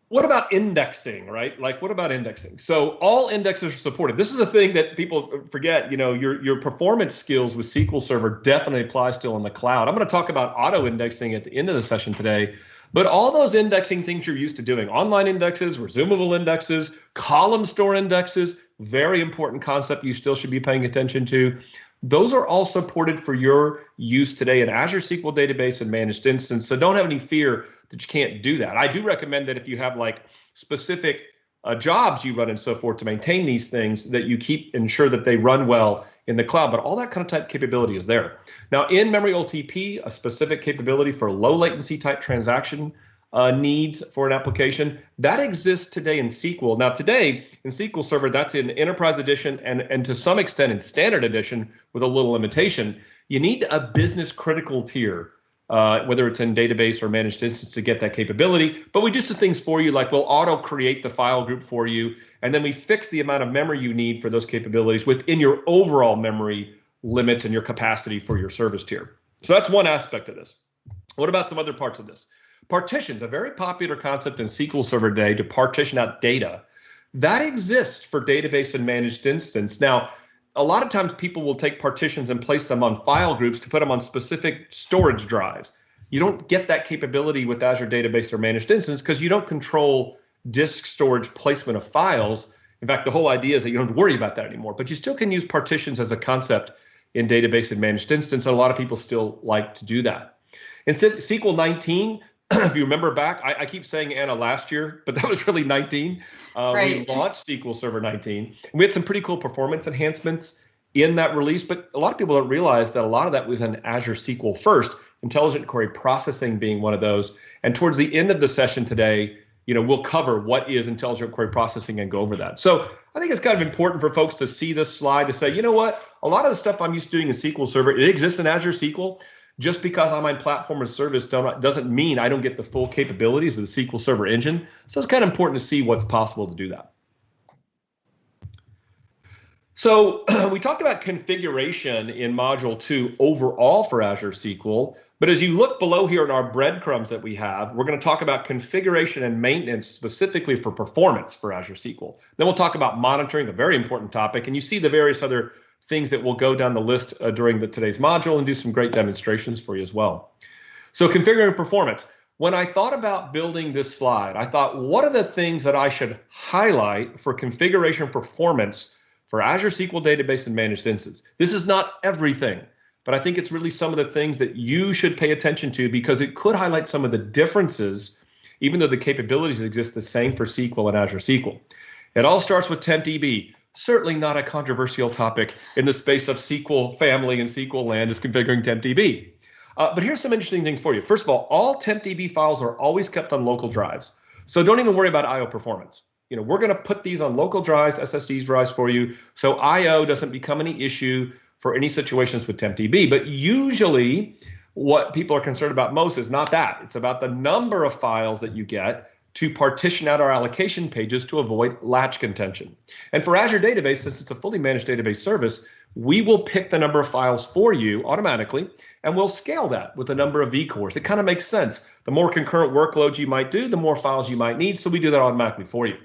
what about indexing, right? Like, what about indexing? So all indexes are supported. This is a thing that people forget. Your performance skills with SQL Server definitely apply still in the cloud. I'm going to talk about auto indexing at the end of the session today, but all those indexing things you're used to doing, online indexes, resumable indexes, column store indexes, very important concept you still should be paying attention to. Those are all supported for your use today in Azure SQL Database and Managed Instance. So don't have any fear that you can't do that. I do recommend that if you have like specific jobs you run and so forth to maintain these things, that you ensure that they run well in the cloud. But all that kind of type capability is there. Now in memory OLTP, a specific capability for low latency type transaction needs for an application that exists today in SQL. Now today in SQL Server, that's in Enterprise Edition and to some extent in Standard Edition with a little limitation. You need a business critical tier, whether it's in database or managed instance, to get that capability. But we do some things for you, like we'll auto create the file group for you, and then we fix the amount of memory you need for those capabilities within your overall memory limits and your capacity for your service tier. So that's one aspect of this. What about some other parts of this? Partitions, a very popular concept in SQL Server today to partition out data. That exists for database and managed instance. Now, a lot of times people will take partitions and place them on file groups to put them on specific storage drives. You don't get that capability with Azure Database or Managed Instance because you don't control disk storage placement of files. In fact, the whole idea is that you don't have to worry about that anymore, but you still can use partitions as a concept in Database and Managed Instance, and a lot of people still like to do that. In SQL 19, if you remember back, I keep saying Anna last year, but that was really 19. Right. We launched SQL Server 19. And we had some pretty cool performance enhancements in that release, but a lot of people don't realize that a lot of that was in Azure SQL first, intelligent query processing being one of those. And towards the end of the session today, we'll cover what is intelligent query processing and go over that. So I think it's kind of important for folks to see this slide to say, you know what, a lot of the stuff I'm used to doing in SQL Server, it exists in Azure SQL. Just because I'm on platform as a service doesn't mean I don't get the full capabilities of the SQL Server engine. So it's kind of important to see what's possible to do that. So we talked about configuration in Module 2 overall for Azure SQL. But as you look below here in our breadcrumbs that we have, we're going to talk about configuration and maintenance specifically for performance for Azure SQL. Then we'll talk about monitoring, a very important topic. And you see the various other things that will go down the list during today's module and do some great demonstrations for you as well. So configuring performance. When I thought about building this slide, I thought, what are the things that I should highlight for configuration performance for Azure SQL Database and Managed Instance? This is not everything, but I think it's really some of the things that you should pay attention to because it could highlight some of the differences, even though the capabilities exist the same for SQL and Azure SQL. It all starts with TempDB. Certainly not a controversial topic in the space of SQL family and SQL land is configuring TempDB. But here's some interesting things for you. First of all TempDB files are always kept on local drives. So don't even worry about I/O performance. We're going to put these on local drives, SSD drives for you, so I/O doesn't become any issue for any situations with TempDB. But usually what people are concerned about most is not that. It's about the number of files that you get to partition out our allocation pages to avoid latch contention. And for Azure Database, since it's a fully managed database service, we will pick the number of files for you automatically, and we'll scale that with the number of vCores. It kind of makes sense. The more concurrent workloads you might do, the more files you might need, so we do that automatically for you.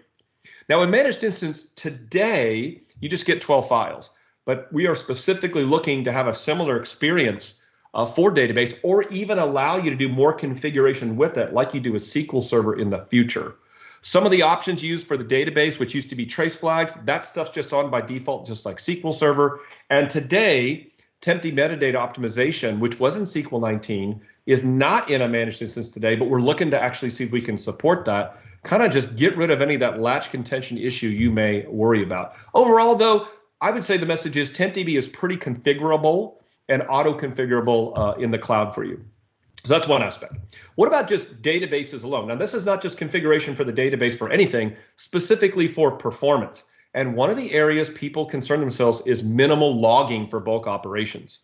Now in Managed Instance today, you just get 12 files, but we are specifically looking to have a similar experience for database, or even allow you to do more configuration with it like you do with SQL Server in the future. Some of the options used for the database, which used to be trace flags, that stuff's just on by default, just like SQL Server. And today, TempD metadata optimization, which was in SQL 19, is not in a managed instance today, but we're looking to actually see if we can support that. Kind of just get rid of any of that latch contention issue you may worry about. Overall, though, I would say the message is TempDB is pretty configurable and auto-configurable in the cloud for you. So that's one aspect. What about just databases alone? Now, this is not just configuration for the database for anything, specifically for performance. And one of the areas people concern themselves is minimal logging for bulk operations.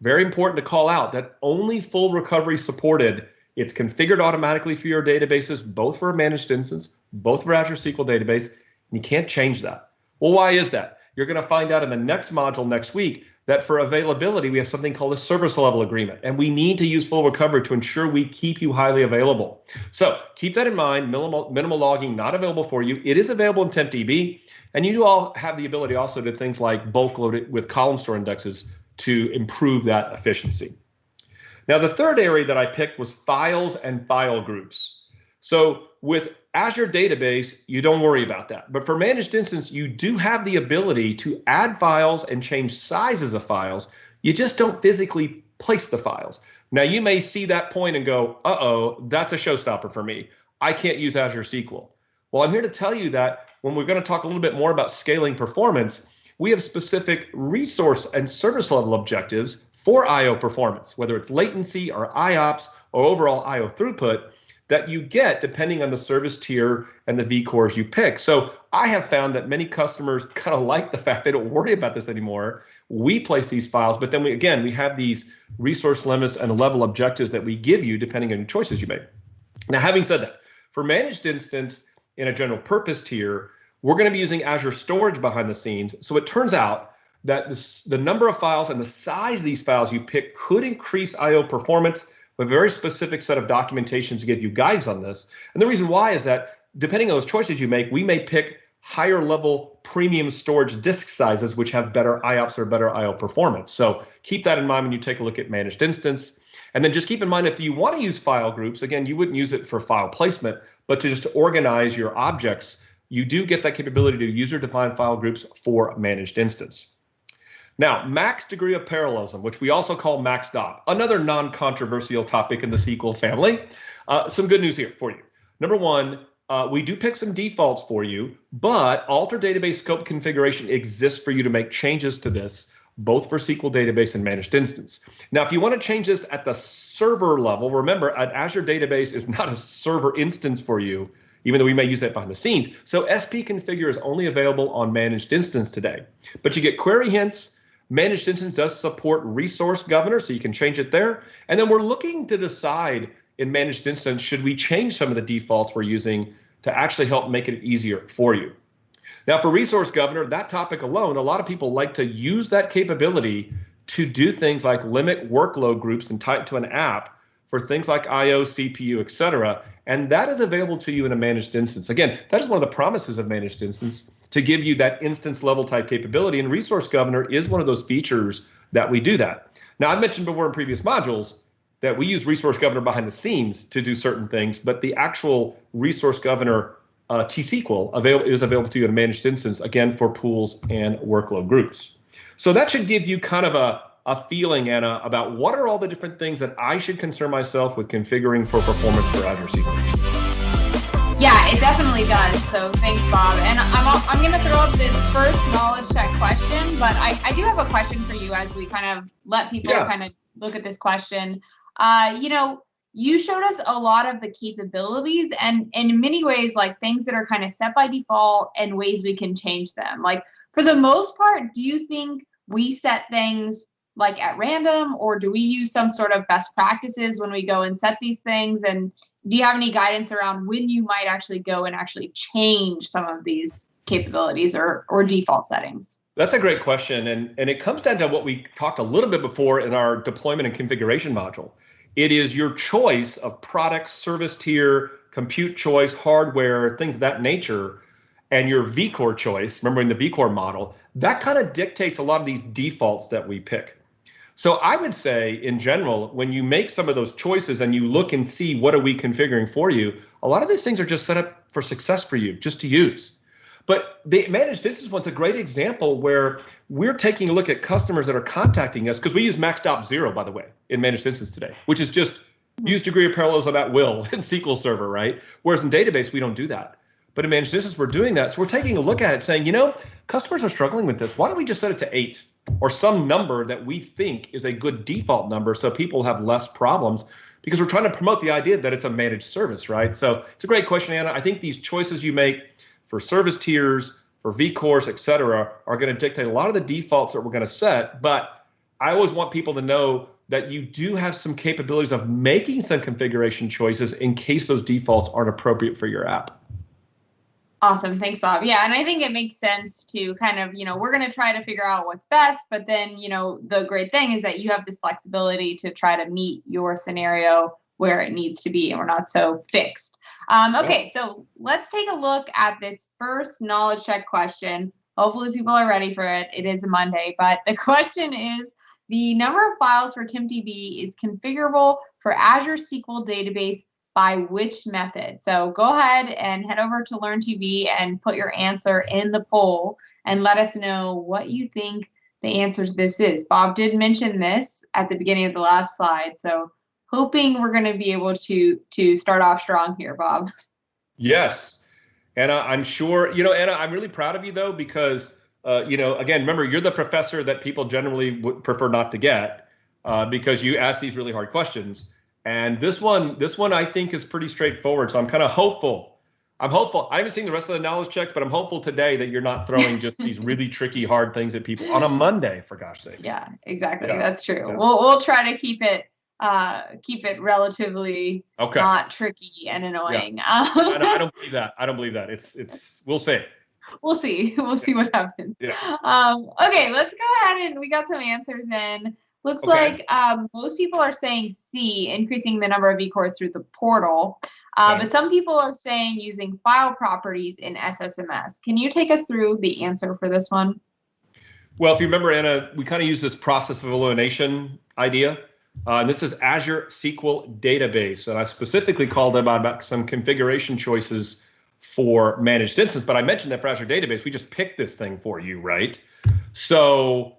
Very important to call out that only full recovery supported. It's configured automatically for your databases, both for a managed instance, both for Azure SQL Database, and you can't change that. Well, why is that? You're going to find out in the next module next week that for availability, we have something called a service level agreement, and we need to use full recovery to ensure we keep you highly available. So keep that in mind, minimal logging not available for you. It is available in TempDB, and you all have the ability also to things like bulk load it with column store indexes to improve that efficiency. Now, the third area that I picked was files and file groups. So with Azure Database, you don't worry about that. But for Managed Instance, you do have the ability to add files and change sizes of files. You just don't physically place the files. Now, you may see that point and go, uh-oh, that's a showstopper for me. I can't use Azure SQL. Well, I'm here to tell you that when we're going to talk a little bit more about scaling performance, we have specific resource and service level objectives for I/O performance, whether it's latency or IOPS or overall I/O throughput, that you get depending on the service tier and the vCores you pick. So I have found that many customers kind of like the fact they don't worry about this anymore. We place these files, but then we have these resource limits and level objectives that we give you depending on the choices you make. Now, having said that, for Managed Instance in a general purpose tier, we're going to be using Azure Storage behind the scenes. So it turns out that the number of files and the size of these files you pick could increase I/O performance. With a very specific set of documentation to give you guides on this. And the reason why is that depending on those choices you make, we may pick higher level premium storage disk sizes, which have better IOPS or better I/O performance. So keep that in mind when you take a look at Managed Instance. And then just keep in mind, if you want to use file groups, again, you wouldn't use it for file placement, but to just organize your objects, you do get that capability to user-defined file groups for Managed Instance. Now, max degree of parallelism, which we also call max DOP, another non-controversial topic in the SQL family. Some good news here for you. Number one, we do pick some defaults for you, but alter database scope configuration exists for you to make changes to this, both for SQL Database and Managed Instance. Now, if you want to change this at the server level, remember, an Azure Database is not a server instance for you, even though we may use that behind the scenes. So SP Configure is only available on Managed Instance today. But you get query hints. Managed Instance does support Resource Governor, so you can change it there. And then we're looking to decide in Managed Instance, should we change some of the defaults we're using to actually help make it easier for you. Now, for Resource Governor, that topic alone, a lot of people like to use that capability to do things like limit workload groups and tie it to an app for things like I/O, CPU, et cetera. And that is available to you in a Managed Instance. Again, that is one of the promises of Managed Instance, to give you that instance level type capability. And Resource Governor is one of those features that we do that. Now, I've mentioned before in previous modules that we use Resource Governor behind the scenes to do certain things, but the actual Resource Governor T-SQL is available to you in a Managed Instance, again, for pools and workload groups. So that should give you kind of a feeling, Anna, about what are all the different things that I should concern myself with configuring for performance for Azure SQL. Yeah, it definitely does. So thanks, Bob. And I'm going to throw up this first knowledge check question, but I do have a question for you as we kind of let people kind of look at this question. You showed us a lot of the capabilities and in many ways, like things that are kind of set by default and ways we can change them. Like for the most part, do you think we set things like at random, or do we use some sort of best practices when we go and set these things? And do you have any guidance around when you might actually go and actually change some of these capabilities or default settings? That's a great question. And it comes down to what we talked a little bit before in our deployment and configuration module. It is your choice of product, service tier, compute choice, hardware, things of that nature, and your vCore choice, remembering the vCore model, that kind of dictates a lot of these defaults that we pick. So I would say, in general, when you make some of those choices and you look and see what are we configuring for you, a lot of these things are just set up for success for you, just to use. But the Managed Instance one's a great example where we're taking a look at customers that are contacting us, because we use max.0, by the way, in Managed Instance today, which is just use degree of parallelism at will in SQL Server, right? Whereas in database, we don't do that. But in Managed Instance, we're doing that. So we're taking a look at it saying, customers are struggling with this. Why don't we just set it to 8 or some number that we think is a good default number so people have less problems? Because we're trying to promote the idea that it's a managed service, right? So it's a great question, Anna. I think these choices you make for service tiers, for vCores, et cetera, are going to dictate a lot of the defaults that we're going to set. But I always want people to know that you do have some capabilities of making some configuration choices in case those defaults aren't appropriate for your app. Awesome. Thanks, Bob. Yeah, and I think it makes sense to kind of, we're going to try to figure out what's best, but then, the great thing is that you have this flexibility to try to meet your scenario where it needs to be, and we're not so fixed. Okay, so let's take a look at this first knowledge check question. Hopefully people are ready for it. It is a Monday, but the question is, the number of files for TimDB is configurable for Azure SQL Database by which method? So go ahead and head over to LearnTV and put your answer in the poll and let us know what you think the answer to this is. Bob did mention this at the beginning of the last slide, so hoping we're going to be able to start off strong here, Bob. Yes. Anna, I'm sure, Anna, I'm really proud of you though, because, again, remember, you're the professor that people generally would prefer not to get because you ask these really hard questions. And this one I think is pretty straightforward. So I'm kind of hopeful. I haven't seen the rest of the knowledge checks, but I'm hopeful today that you're not throwing just these really tricky, hard things at people on a Monday, for gosh sake. Yeah, exactly. Yeah. That's true. Yeah. We'll try to keep it relatively not tricky and annoying. Yeah. I don't believe that. I don't believe that. It's we'll see. We'll see. We'll see what happens. Yeah. Okay, let's go ahead and we got some answers in. Looks like most people are saying C, increasing the number of vCores through the portal. But some people are saying using file properties in SSMS. Can you take us through the answer for this one? Well, if you remember, Anna, we kind of use this process of elimination idea. And this is Azure SQL Database. And I specifically called about some configuration choices for Managed Instance. But I mentioned that for Azure Database, we just picked this thing for you, right? So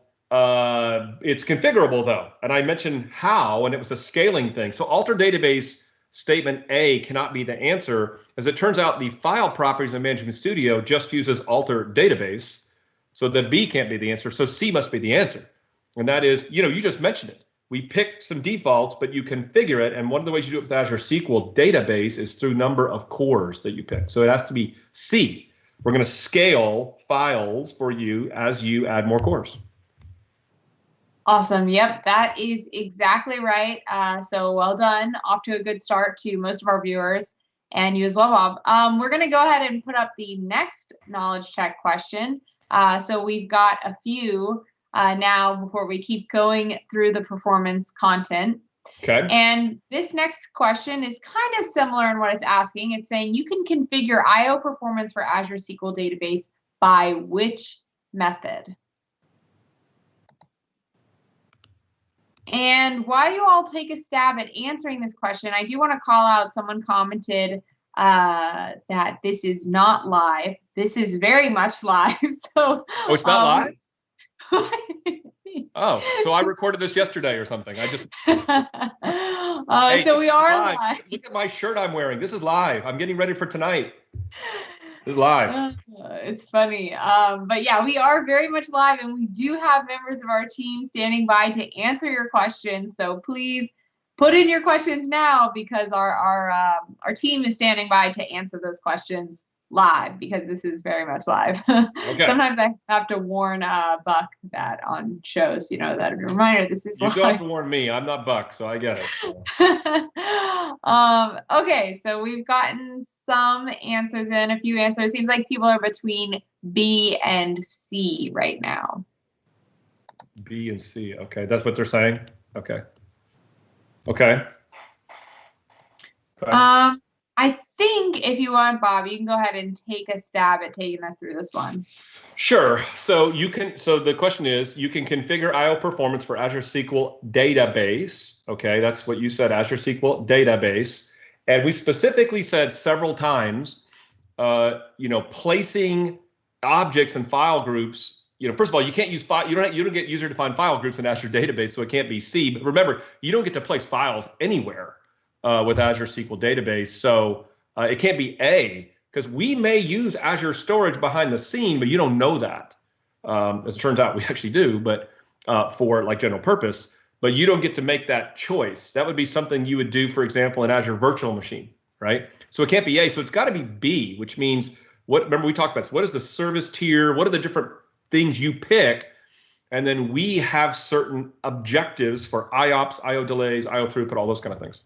it's configurable though, and I mentioned how, and it was a scaling thing. So alter database statement A cannot be the answer. As it turns out, the file properties in Management Studio just uses alter database. So the B can't be the answer. So C must be the answer. And that is, you just mentioned it. We picked some defaults, but you configure it. And one of the ways you do it with Azure SQL Database is through number of cores that you pick. So it has to be C. We're going to scale files for you as you add more cores. Awesome. Yep, that is exactly right. So well done. Off to a good start to most of our viewers and you as well, Bob. We're going to go ahead and put up the next knowledge check question. So we've got a few now before we keep going through the performance content. Okay. And this next question is kind of similar in what it's asking. It's saying you can configure I/O performance for Azure SQL Database by which method? And while you all take a stab at answering this question, I do want to call out, someone commented that this is not live. This is very much live. So, oh, it's not live? Oh, so I recorded this yesterday or something. I just. Hey, so we are live. Look at my shirt I'm wearing. This is live. I'm getting ready for tonight. This is live. It's funny. But yeah, we are very much live and we do have members of our team standing by to answer your questions. So please put in your questions now because our team is standing by to answer those questions live because this is very much live. Okay. Sometimes I have to warn Buck that on shows, that a reminder, this is live. You don't have to warn me. I'm not Buck, so I get it. So. Okay, so we've gotten some answers in, a few answers. Seems like people are between B and C right now. B and C. Okay, that's what they're saying. Okay. Okay. I think if you want, Bob, you can go ahead and take a stab at taking us through this one. Sure. So the question is, you can configure I/O performance for Azure SQL Database. Okay, that's what you said, Azure SQL Database. And we specifically said several times, placing objects and file groups. First of all, you can't use file. You don't get user-defined file groups in Azure Database, so it can't be C. But remember, you don't get to place files anywhere with Azure SQL Database, so it can't be A, because we may use Azure storage behind the scene, but you don't know that. As it turns out, we actually do, but for like general purpose, but you don't get to make that choice. That would be something you would do, for example, in Azure Virtual Machine, right? So it can't be A, so it's got to be B, which means remember we talked about this, what is the service tier? What are the different things you pick? And then we have certain objectives for IOPS, IO delays, IO throughput, all those kind of things.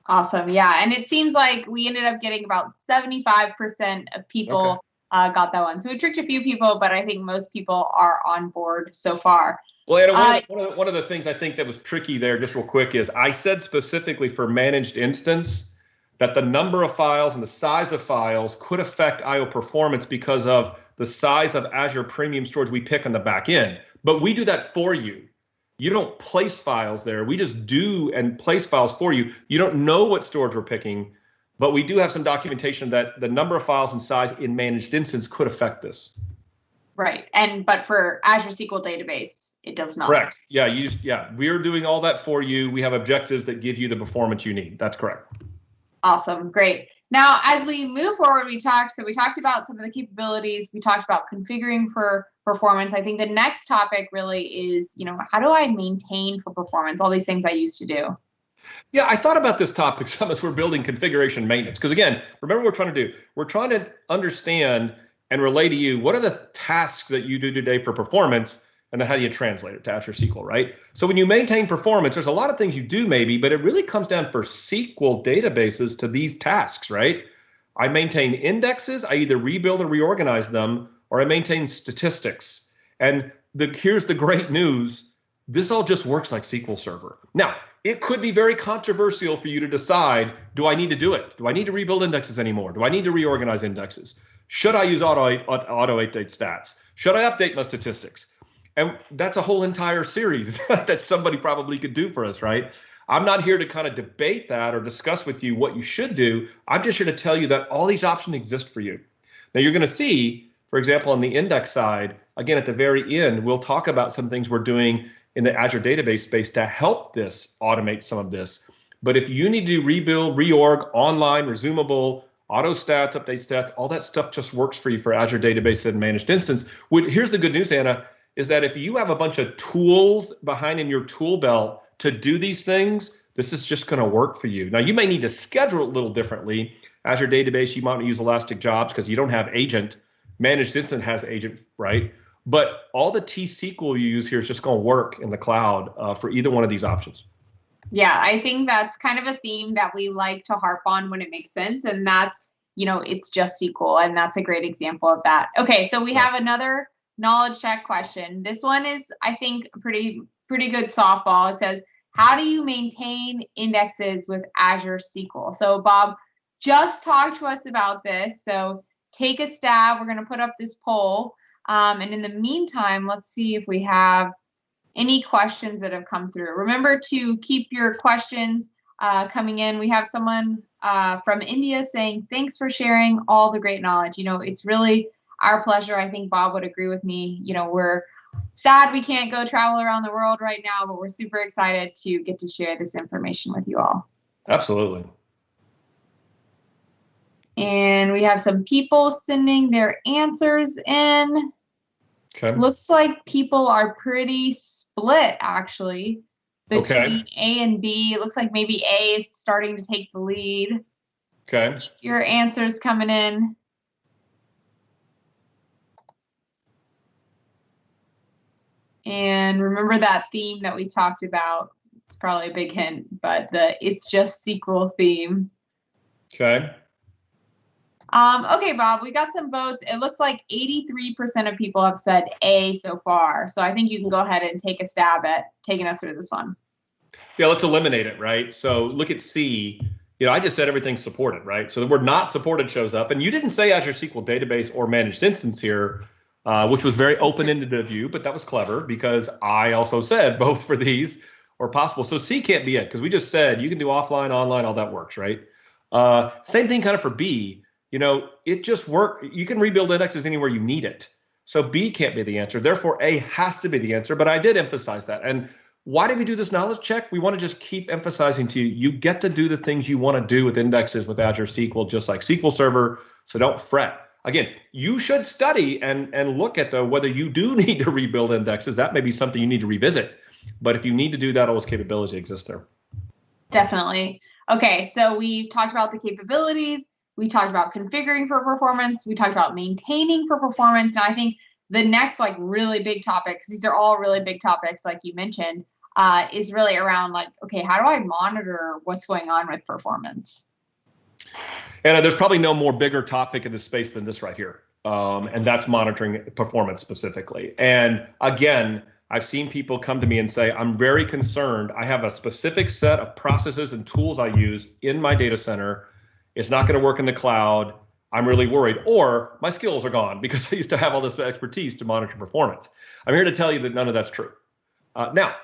Awesome. Yeah. And it seems like we ended up getting about 75% of people got that one. So we tricked a few people, but I think most people are on board so far. Well, and one of the things I think that was tricky there, just real quick, is I said specifically for managed instance that the number of files and the size of files could affect IO performance because of the size of Azure Premium Storage we pick on the back end. But we do that for you. You don't place files there. We just do and place files for you. You don't know what storage we're picking, but we do have some documentation that the number of files and size in managed instance could affect this. Right. But for Azure SQL Database, it does not. Correct. Yeah, we're doing all that for you. We have objectives that give you the performance you need. That's correct. Awesome. Great. Now, as we move forward, we talked about some of the capabilities. We talked about configuring for performance. I think the next topic really is, how do I maintain for performance? All these things I used to do. Yeah, I thought about this topic some as we're building configuration maintenance. Because again, remember what we're trying to do. We're trying to understand and relay to you what are the tasks that you do today for performance, and then how do you translate it to Azure SQL, right? So when you maintain performance, there's a lot of things you do maybe, but it really comes down for SQL databases to these tasks, right? I maintain indexes, I either rebuild or reorganize them, or I maintain statistics. And here's the great news, this all just works like SQL Server. Now, it could be very controversial for you to decide, do I need to do it? Do I need to rebuild indexes anymore? Do I need to reorganize indexes? Should I use auto update stats? Should I update my statistics? And that's a whole entire series that somebody probably could do for us, right? I'm not here to kind of debate that or discuss with you what you should do. I'm just here to tell you that all these options exist for you. Now you're going to see, for example, on the index side, again, at the very end, we'll talk about some things we're doing in the Azure database space to help this automate some of this. But if you need to rebuild, reorg, online, resumable, auto stats, update stats, all that stuff just works for you for Azure Database and Managed Instance. Here's the good news, Anna, is that if you have a bunch of tools behind in your tool belt to do these things, this is just going to work for you. Now, you may need to schedule it a little differently. Azure Database, you might use Elastic Jobs because you don't have agent. Managed Instance has agent, right? But all the T-SQL you use here is just going to work in the cloud for either one of these options. Yeah, I think that's kind of a theme that we like to harp on when it makes sense. And that's, it's just SQL. And that's a great example of that. Okay, so we have another knowledge check question. This one is, I think, pretty good softball. It says, how do you maintain indexes with Azure SQL? So Bob just talked to us about this. So take a stab. We're going to put up this poll. And in the meantime, let's see if we have any questions that have come through. Remember to keep your questions coming in. We have someone from India saying, thanks for sharing all the great knowledge. It's really our pleasure. I think Bob would agree with me. We're sad we can't go travel around the world right now, but we're super excited to get to share this information with you all. Absolutely. And we have some people sending their answers in. Okay. Looks like people are pretty split, actually, between A and B. It looks like maybe A is starting to take the lead. Okay. Keep your answers coming in. And remember that theme that we talked about. It's probably a big hint, but the it's just SQL theme. Okay. Okay, Bob, we got some votes. It looks like 83% of people have said A so far. So I think you can go ahead and take a stab at taking us through this one. Yeah, let's eliminate it, right? So look at C. I just said everything's supported, right? So the word not supported shows up. And you didn't say Azure SQL Database or Managed Instance here, which was very open-ended of you, but that was clever because I also said both for these are possible. So C can't be it because we just said you can do offline, online, all that works, right? Same thing kind of for B. It just works. You can rebuild indexes anywhere you need it. So B can't be the answer. Therefore, A has to be the answer. But I did emphasize that. And why did we do this knowledge check? We want to just keep emphasizing to you, you get to do the things you want to do with indexes with Azure SQL, just like SQL Server. So don't fret. Again, you should study and look at whether you do need to rebuild indexes. That may be something you need to revisit. But if you need to do that, all those capabilities exist there. Definitely. Okay, so we talked about the capabilities. We talked about configuring for performance. We talked about maintaining for performance. And I think the next really big topic, because these are all really big topics, like you mentioned, is really around okay, how do I monitor what's going on with performance? Anna, there's probably no more bigger topic in this space than this right here. And that's monitoring performance specifically. And again, I've seen people come to me and say, I'm very concerned. I have a specific set of processes and tools I use in my data center. It's not going to work in the cloud. I'm really worried. Or my skills are gone because I used to have all this expertise to monitor performance. I'm here to tell you that none of that's true. Now,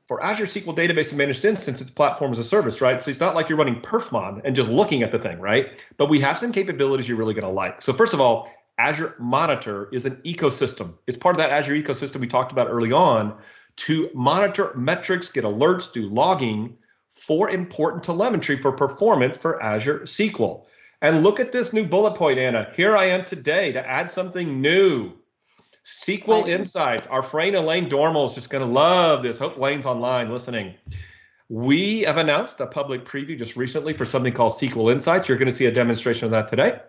for Azure SQL Database and Managed Instance, it's platform as a service, right? So it's not like you're running perfmon and just looking at the thing, right? But we have some capabilities you're really going to like. So first of all, Azure Monitor is an ecosystem. It's part of that Azure ecosystem we talked about early on to monitor metrics, get alerts, do logging for important telemetry for performance for Azure SQL. And look at this new bullet point, Anna. Here I am today to add something new. SQL Insights. Our friend Elaine Dormal is just going to love this. Hope Lane's online listening. We have announced a public preview just recently for something called SQL Insights. You're going to see a demonstration of that today.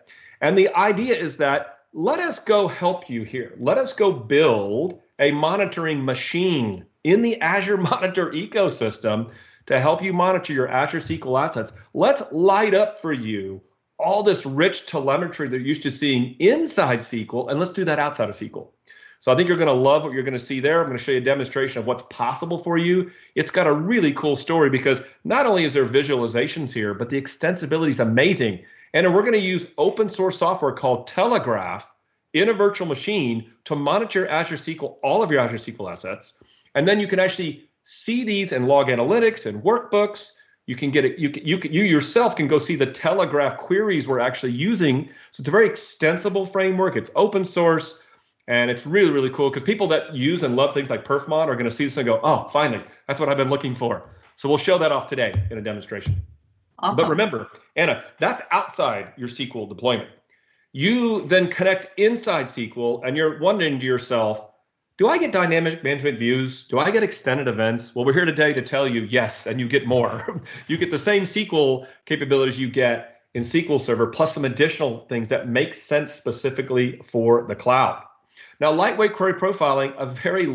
And the idea is that let us go help you here. Let us go build a monitoring machine in the Azure Monitor ecosystem to help you monitor your Azure SQL assets. Let's light up for you all this rich telemetry that you're used to seeing inside SQL, and let's do that outside of SQL. So I think you're going to love what you're going to see there. I'm going to show you a demonstration of what's possible for you. It's got a really cool story because not only is there visualizations here, but the extensibility is amazing. And we're going to use open source software called Telegraph in a virtual machine to monitor Azure SQL, all of your Azure SQL assets. And then you can actually see these in log analytics and workbooks. You can get it. You yourself can go see the Telegraph queries we're actually using. So it's a very extensible framework. It's open source, and it's really, really cool because people that use and love things like perfmon are going to see this and go, oh, finally, that's what I've been looking for. So we'll show that off today in a demonstration. Awesome. But remember, Anna, that's outside your SQL deployment. You then connect inside SQL, and you're wondering to yourself, do I get dynamic management views? Do I get extended events? Well, we're here today to tell you yes, and you get more. You get the same SQL capabilities you get in SQL Server, plus some additional things that make sense specifically for the cloud. Now, lightweight query profiling, a very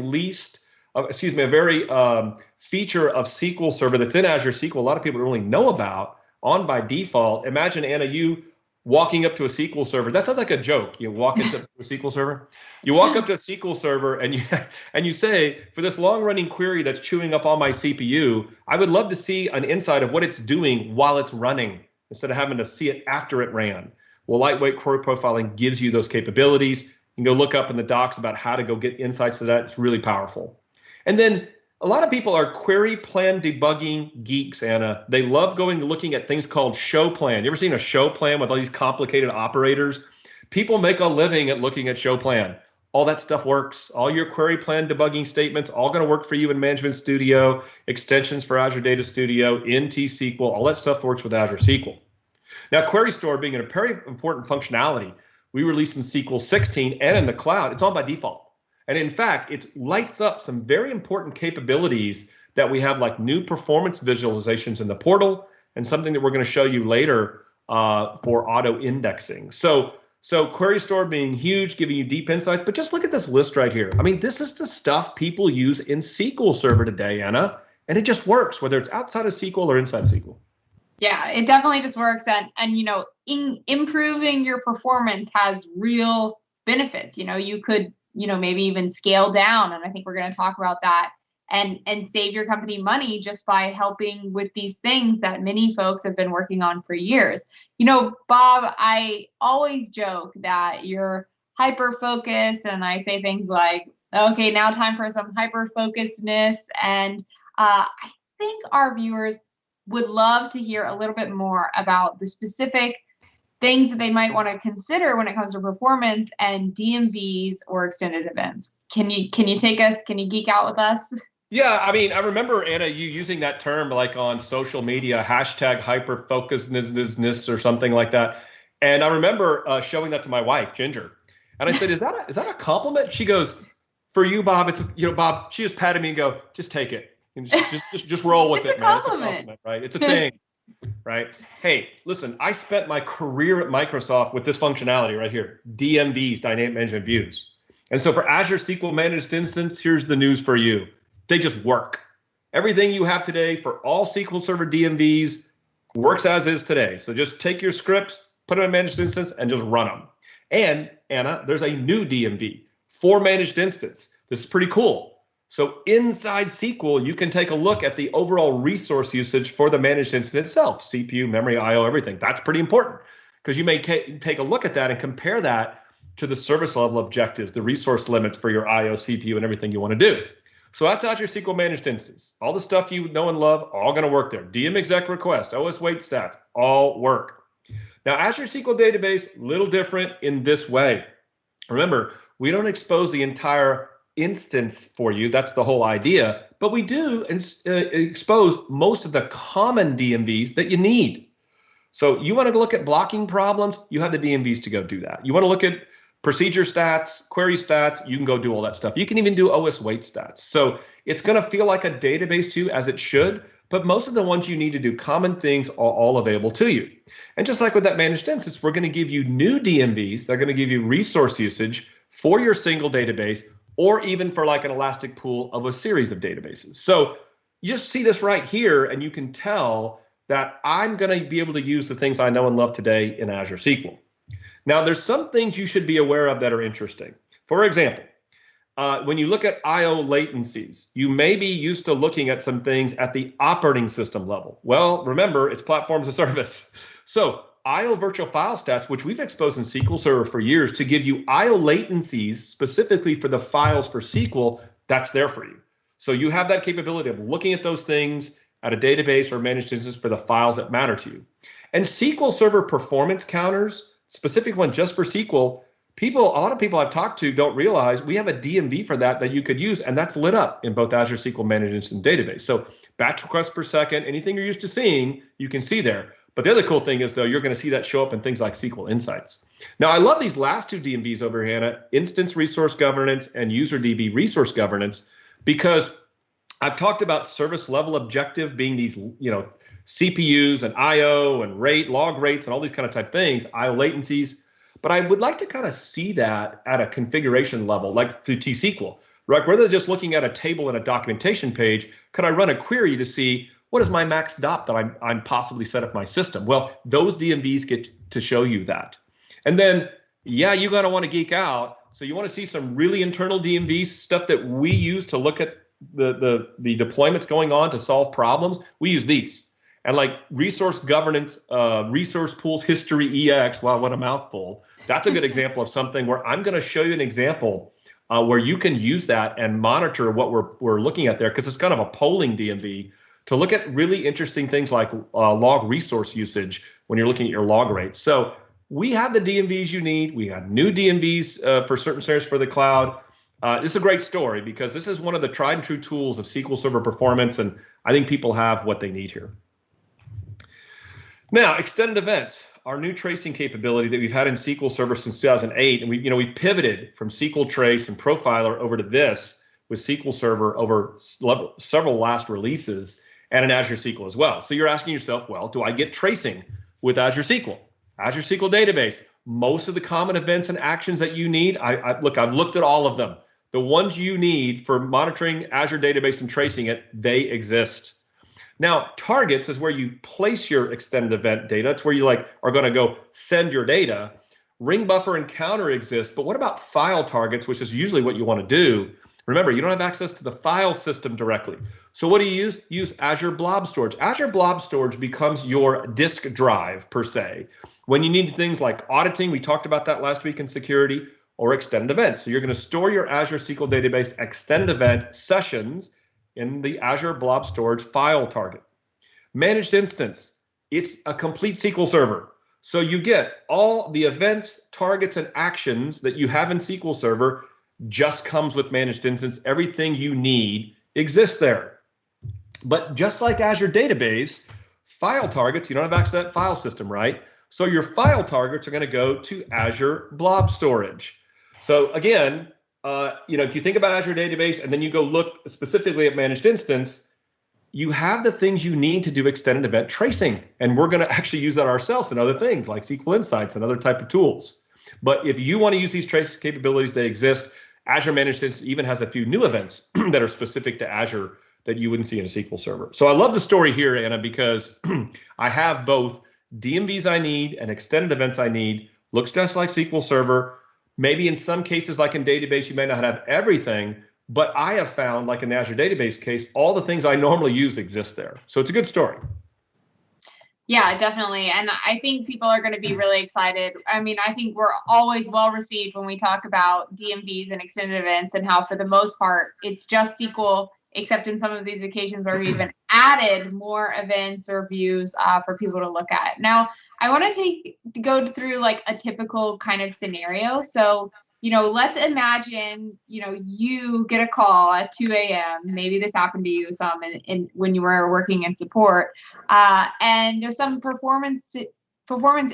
feature of SQL Server that's in Azure SQL, a lot of people don't really know about, on by default. Imagine, Anna, you walking up to a SQL server. That sounds like a joke. You walk into a SQL server. You walk up to a SQL server and you say, for this long-running query that's chewing up all my CPU, I would love to see an insight of what it's doing while it's running, instead of having to see it after it ran. Well, lightweight query profiling gives you those capabilities. You can go look up in the docs about how to go get insights to that. It's really powerful. And then a lot of people are query plan debugging geeks, Anna. They love looking at things called show plan. You ever seen a show plan with all these complicated operators? People make a living at looking at show plan. All that stuff works. All your query plan debugging statements, all going to work for you in Management Studio, extensions for Azure Data Studio, NT SQL, all that stuff works with Azure SQL. Now, query store being a very important functionality, we released in SQL 16 and in the cloud, it's on by default. And in fact, it lights up some very important capabilities that we have, like new performance visualizations in the portal, and something that we're going to show you later for auto indexing. So Query Store being huge, giving you deep insights, but just look at this list right here. I mean, this is the stuff people use in SQL Server today, Anna, and it just works, whether it's outside of SQL or inside SQL. Yeah, it definitely just works. And you know, improving your performance has real benefits. You know, you could, you know, maybe even scale down, and I think we're going to talk about that, and save your company money just by helping with these things that many folks have been working on for years. You know, Bob, I always joke that you're hyper focused, and I say things like, okay, now time for some hyper focusedness. And I think our viewers would love to hear a little bit more about the specific things that they might want to consider when it comes to performance and DMVs or extended events. Can you take us? Can you geek out with us? Yeah, I mean, I remember, Anna, you using that term like on social media, hashtag hyper-focusedness or something like that. And I remember showing that to my wife, Ginger. And I said, is that a compliment? She goes, for you, Bob, it's, you know, Bob, she just patted me and go, just take it. And just roll with it, man. It's a compliment, right? It's a thing. Right? Hey, listen, I spent my career at Microsoft with this functionality right here, DMVs, Dynamic Management Views. And so for Azure SQL Managed Instance, here's the news for you. They just work. Everything you have today for all SQL Server DMVs works as is today. So just take your scripts, put it in a Managed Instance, and just run them. And, Anna, there's a new DMV for Managed Instance. This is pretty cool. So inside SQL, you can take a look at the overall resource usage for the managed instance itself, CPU, memory, IO, everything. That's pretty important, because you may take a look at that and compare that to the service level objectives, the resource limits for your IO, CPU, and everything you want to do. So that's Azure SQL Managed Instance. All the stuff you know and love, all going to work there. DM exec request, OS wait stats, all work. Now, Azure SQL Database, a little different in this way. Remember, we don't expose the entire instance for you. That's the whole idea. But we do expose most of the common DMVs that you need. So you want to look at blocking problems, you have the DMVs to go do that. You want to look at procedure stats, query stats, you can go do all that stuff. You can even do OS wait stats. So it's going to feel like a database to you, as it should, but most of the ones you need to do common things are all available to you. And just like with that managed instance, we're going to give you new DMVs that are going to give you resource usage for your single database, or even for like an elastic pool of a series of databases. So you just see this right here, and you can tell that I'm going to be able to use the things I know and love today in Azure SQL. Now, there's some things you should be aware of that are interesting. For example, when you look at IO latencies, you may be used to looking at some things at the operating system level. Well, remember, it's platform as a service. So IO virtual file stats, which we've exposed in SQL Server for years to give you IO latencies specifically for the files for SQL, that's there for you. So you have that capability of looking at those things at a database or managed instance for the files that matter to you. And SQL Server performance counters, specific one just for SQL, a lot of people I've talked to don't realize we have a DMV for that you could use, and that's lit up in both Azure SQL Managed Instance Database. So batch requests per second, anything you're used to seeing, you can see there. But the other cool thing is, though, you're going to see that show up in things like SQL Insights. Now, I love these last two DMVs over here, Hannah, Instance Resource Governance and UserDB Resource Governance, because I've talked about service level objective being these, CPUs and IO and log rates and all these kind of type things, IO latencies. But I would like to kind of see that at a configuration level, like through T-SQL, right? Rather than just looking at a table and a documentation page, could I run a query to see what is my max DOP that I'm possibly set up my system? Well, those DMVs get to show you that. And then, yeah, you're going to want to geek out. So you want to see some really internal DMVs, stuff that we use to look at the deployments going on to solve problems. We use these. And like resource governance, resource pools history EX, wow, what a mouthful. That's a good example of something where I'm going to show you an example where you can use that and monitor what we're looking at there, because it's kind of a polling DMV to look at really interesting things like log resource usage when you're looking at your log rates. So we have the DMVs you need. We have new DMVs for certain scenarios for the cloud. This is a great story because this is one of the tried and true tools of SQL Server performance, and I think people have what they need here. Now, extended events, our new tracing capability that we've had in SQL Server since 2008, and we pivoted from SQL Trace and Profiler over to this with SQL Server over several last releases, and in Azure SQL as well. So you're asking yourself, well, do I get tracing with Azure SQL? Azure SQL Database, most of the common events and actions that you need, I've looked at all of them. The ones you need for monitoring Azure Database and tracing it, they exist. Now, targets is where you place your extended event data. It's where you are going to go send your data. Ring buffer and counter exist, but what about file targets, which is usually what you want to do? Remember, you don't have access to the file system directly. So what do you use? Use Azure Blob Storage. Azure Blob Storage becomes your disk drive, per se. When you need things like auditing, we talked about that last week in security, or extended events. So you're going to store your Azure SQL Database extended event sessions in the Azure Blob Storage file target. Managed Instance, it's a complete SQL Server. So you get all the events, targets, and actions that you have in SQL Server just comes with Managed Instance. Everything you need exists there. But just like Azure Database, file targets, you don't have access to that file system, right? So your file targets are going to go to Azure Blob Storage. So again, if you think about Azure Database and then you go look specifically at Managed Instance, you have the things you need to do extended event tracing. And we're going to actually use that ourselves in other things like SQL Insights and other type of tools. But if you want to use these trace capabilities, they exist. Azure Managed Instance even has a few new events that are specific to Azure that you wouldn't see in a SQL Server. So I love the story here, Anna, because I have both DMVs I need and extended events I need. Looks just like SQL Server. Maybe in some cases, like in database, you may not have everything, but I have found, like in the Azure Database case, all the things I normally use exist there. So it's a good story. Yeah, definitely. And I think people are going to be really excited. I mean, I think we're always well received when we talk about DMVs and extended events and how, for the most part, it's just SQL, except in some of these occasions where we even added more events or views for people to look at. Now, I want to go through like a typical kind of scenario. So, let's imagine, you get a call at 2 a.m. Maybe this happened to you some when you were working in support, and there's some performance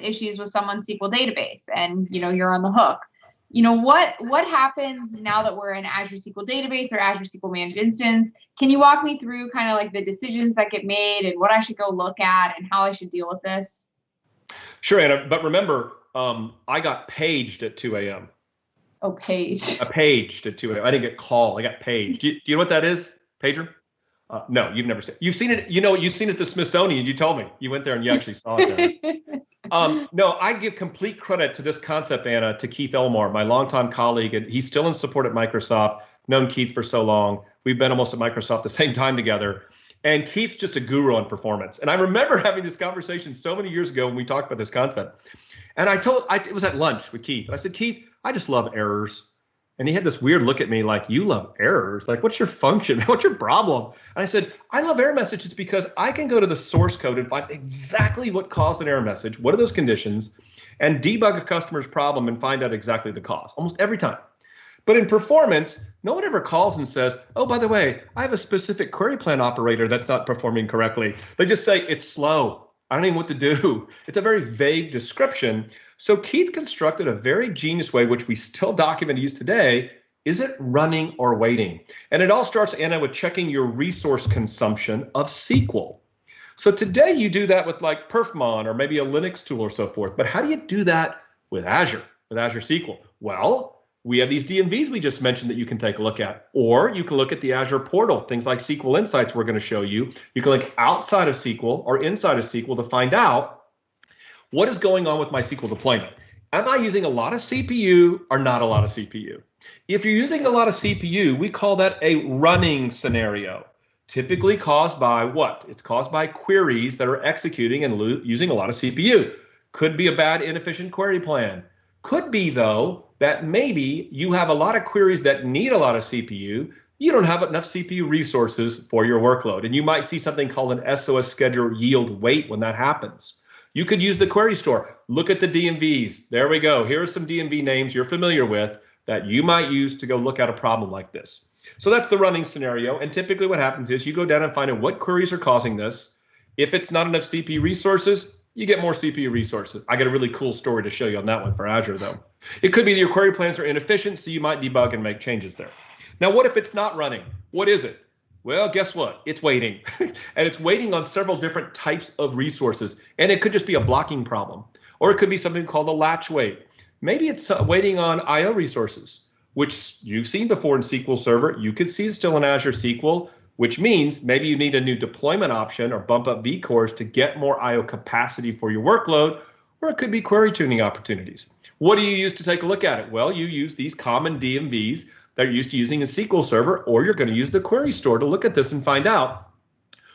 issues with someone's SQL database, and you're on the hook. What happens now that we're in Azure SQL Database or Azure SQL Managed Instance? Can you walk me through kind of like the decisions that get made and what I should go look at and how I should deal with this? Sure, Anna. But remember, I got paged at 2 a.m. Oh, paged. Paged at 2 a.m. I didn't get called. I got paged. Do you know what that is? Pager? No, you've never seen it. You've seen it. You've seen it at the Smithsonian. You told me. You went there and you actually saw it there. No, I give complete credit to this concept, Anna, to Keith Elmore, my longtime colleague, and he's still in support at Microsoft. Known Keith for so long. We've been almost at Microsoft the same time together. And Keith's just a guru on performance. And I remember having this conversation so many years ago when we talked about this concept. And it was at lunch with Keith. And I said, Keith, I just love errors. And he had this weird look at me like, you love errors. Like, what's your function? What's your problem? And I said, I love error messages because I can go to the source code and find exactly what caused an error message. What are those conditions? And debug a customer's problem and find out exactly the cause almost every time. But in performance, no one ever calls and says, oh, by the way, I have a specific query plan operator that's not performing correctly. They just say it's slow. I don't even know what to do. It's a very vague description. So Keith constructed a very genius way, which we still document and use today. Is it running or waiting? And it all starts, Anna, with checking your resource consumption of SQL. So today you do that with like Perfmon or maybe a Linux tool or so forth. But how do you do that with Azure SQL? Well, we have these DMVs we just mentioned that you can take a look at. Or you can look at the Azure portal, things like SQL Insights we're going to show you. You can look outside of SQL or inside of SQL to find out what is going on with my SQL deployment. Am I using a lot of CPU or not a lot of CPU? If you're using a lot of CPU, we call that a running scenario. Typically caused by what? It's caused by queries that are executing and using a lot of CPU. Could be a bad, inefficient query plan. Could be, though, that maybe you have a lot of queries that need a lot of CPU. You don't have enough CPU resources for your workload. And you might see something called an SOS schedule yield wait when that happens. You could use the query store. Look at the DMVs. There we go. Here are some DMV names you're familiar with that you might use to go look at a problem like this. So that's the running scenario. And typically what happens is you go down and find out what queries are causing this. If it's not enough CPU resources, you get more CPU resources. I got a really cool story to show you on that one for Azure, though. It could be that your query plans are inefficient, so you might debug and make changes there. Now, what if it's not running? What is it? Well, guess what? It's waiting. And it's waiting on several different types of resources. And it could just be a blocking problem. Or it could be something called a latch wait. Maybe it's waiting on I/O resources, which you've seen before in SQL Server. You could see it still in Azure SQL, which means maybe you need a new deployment option or bump up vCores to get more I/O capacity for your workload, or it could be query tuning opportunities. What do you use to take a look at it? Well, you use these common DMVs that you're used to using in SQL Server, or you're going to use the query store to look at this and find out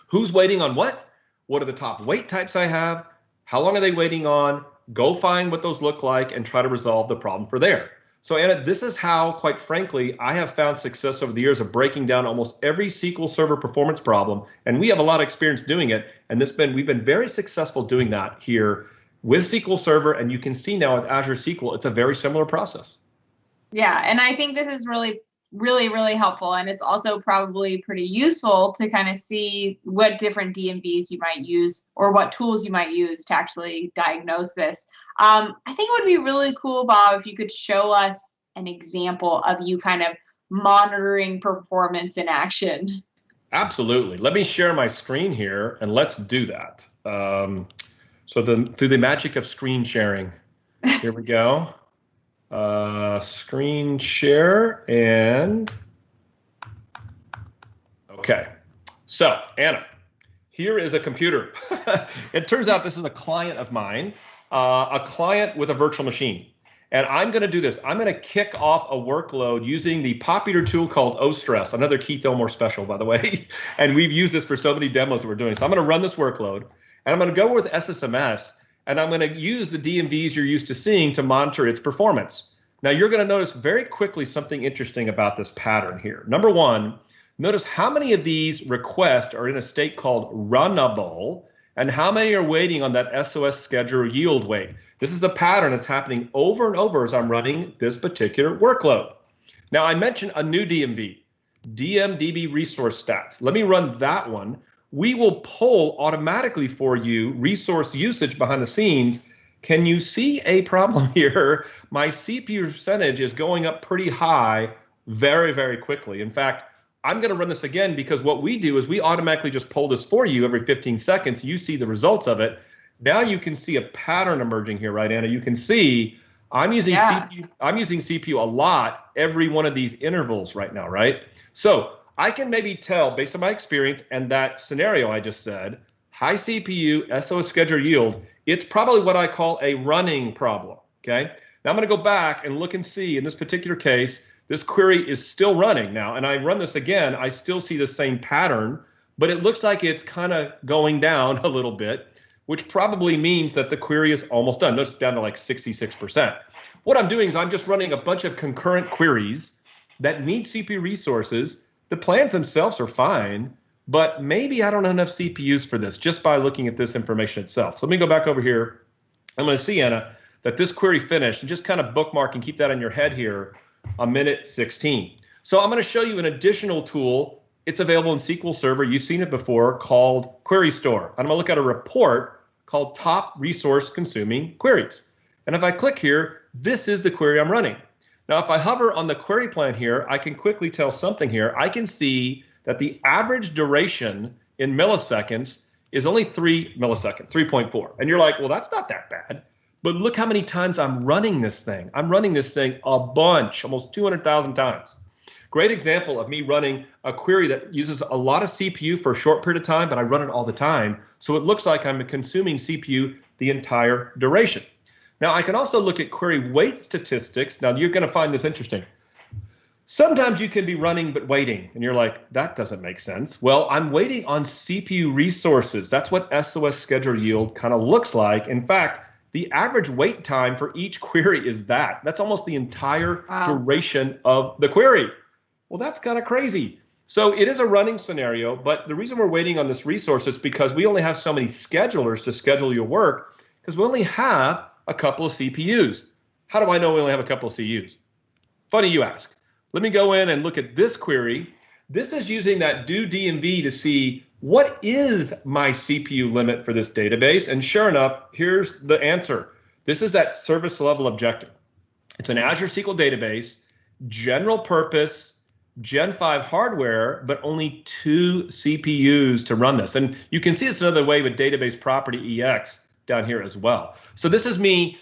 who's waiting on what are the top wait types I have, how long are they waiting on, go find what those look like and try to resolve the problem for there. So Anna, this is how, quite frankly, I have found success over the years of breaking down almost every SQL Server performance problem. And we have a lot of experience doing it. And we've been very successful doing that here with SQL Server. And you can see now with Azure SQL, it's a very similar process. Yeah, and I think this is really, really helpful. And it's also probably pretty useful to kind of see what different DMVs you might use or what tools you might use to actually diagnose this. I think it would be really cool, Bob, if you could show us an example of you kind of monitoring performance in action. Absolutely. Let me share my screen here and let's do that. So through the magic of screen sharing, here we go. Screen share and okay. So Anna, here is a computer. It turns out this is a client of mine, a client with a virtual machine. And I'm going to do this. I'm going to kick off a workload using the popular tool called OStress, another Keith Elmore special, by the way. And we've used this for so many demos that we're doing. So I'm going to run this workload and I'm going to go with SSMS and I'm going to use the DMVs you're used to seeing to monitor its performance. Now you're going to notice very quickly something interesting about this pattern here. Number one, notice how many of these requests are in a state called runnable and how many are waiting on that SOS schedule yield wait. This is a pattern that's happening over and over as I'm running this particular workload. Now I mentioned a new DMV, DMDB resource stats. Let me run that one. We will pull automatically for you resource usage behind the scenes. Can you see a problem here? My CPU percentage is going up pretty high very, very quickly. In fact, I'm going to run this again because what we do is we automatically just pull this for you every 15 seconds. You see the results of it. Now you can see a pattern emerging here, right, Anna? You can see I'm using CPU a lot every one of these intervals right now, right? So I can maybe tell based on my experience and that scenario I just said, high CPU, SOS schedule yield, it's probably what I call a running problem, okay? Now I'm going to go back and look and see in this particular case, this query is still running now, and I run this again, I still see the same pattern, but it looks like it's kind of going down a little bit. which probably means that the query is almost done. It's down to like 66%. What I'm doing is I'm just running a bunch of concurrent queries that need CPU resources. The plans themselves are fine, but maybe I don't have enough CPUs for this just by looking at this information itself. So let me go back over here. I'm going to see, Anna, that this query finished, and just kind of bookmark and keep that in your head here on minute 16. So I'm going to show you an additional tool. It's available in SQL Server. You've seen it before, called Query Store. And I'm going to look at a report called Top Resource Consuming Queries. And if I click here, this is the query I'm running. Now, if I hover on the query plan here, I can quickly tell something here. I can see that the average duration in milliseconds is only 3 milliseconds, 3.4. And you're like, well, that's not that bad. But look how many times I'm running this thing. I'm running this thing a bunch, almost 200,000 times. Great example of me running a query that uses a lot of CPU for a short period of time, but I run it all the time. So it looks like I'm consuming CPU the entire duration. Now, I can also look at query wait statistics. Now, you're going to find this interesting. Sometimes you can be running but waiting, and you're like, that doesn't make sense. Well, I'm waiting on CPU resources. That's what SOS schedule yield kind of looks like. In fact, the average wait time for each query is that. That's almost the entire duration of the query. Well, that's kind of crazy. So it is a running scenario, but the reason we're waiting on this resource is because we only have so many schedulers to schedule your work, because we only have a couple of CPUs. How do I know we only have a couple of CPUs? Funny you ask. Let me go in and look at this query. This is using that do DMV to see what is my CPU limit for this database. And sure enough, here's the answer. This is that service level objective. It's an Azure SQL database, general purpose, Gen 5 hardware, but only 2 CPUs to run this. And you can see it's another way with database property EX down here as well. So this is me,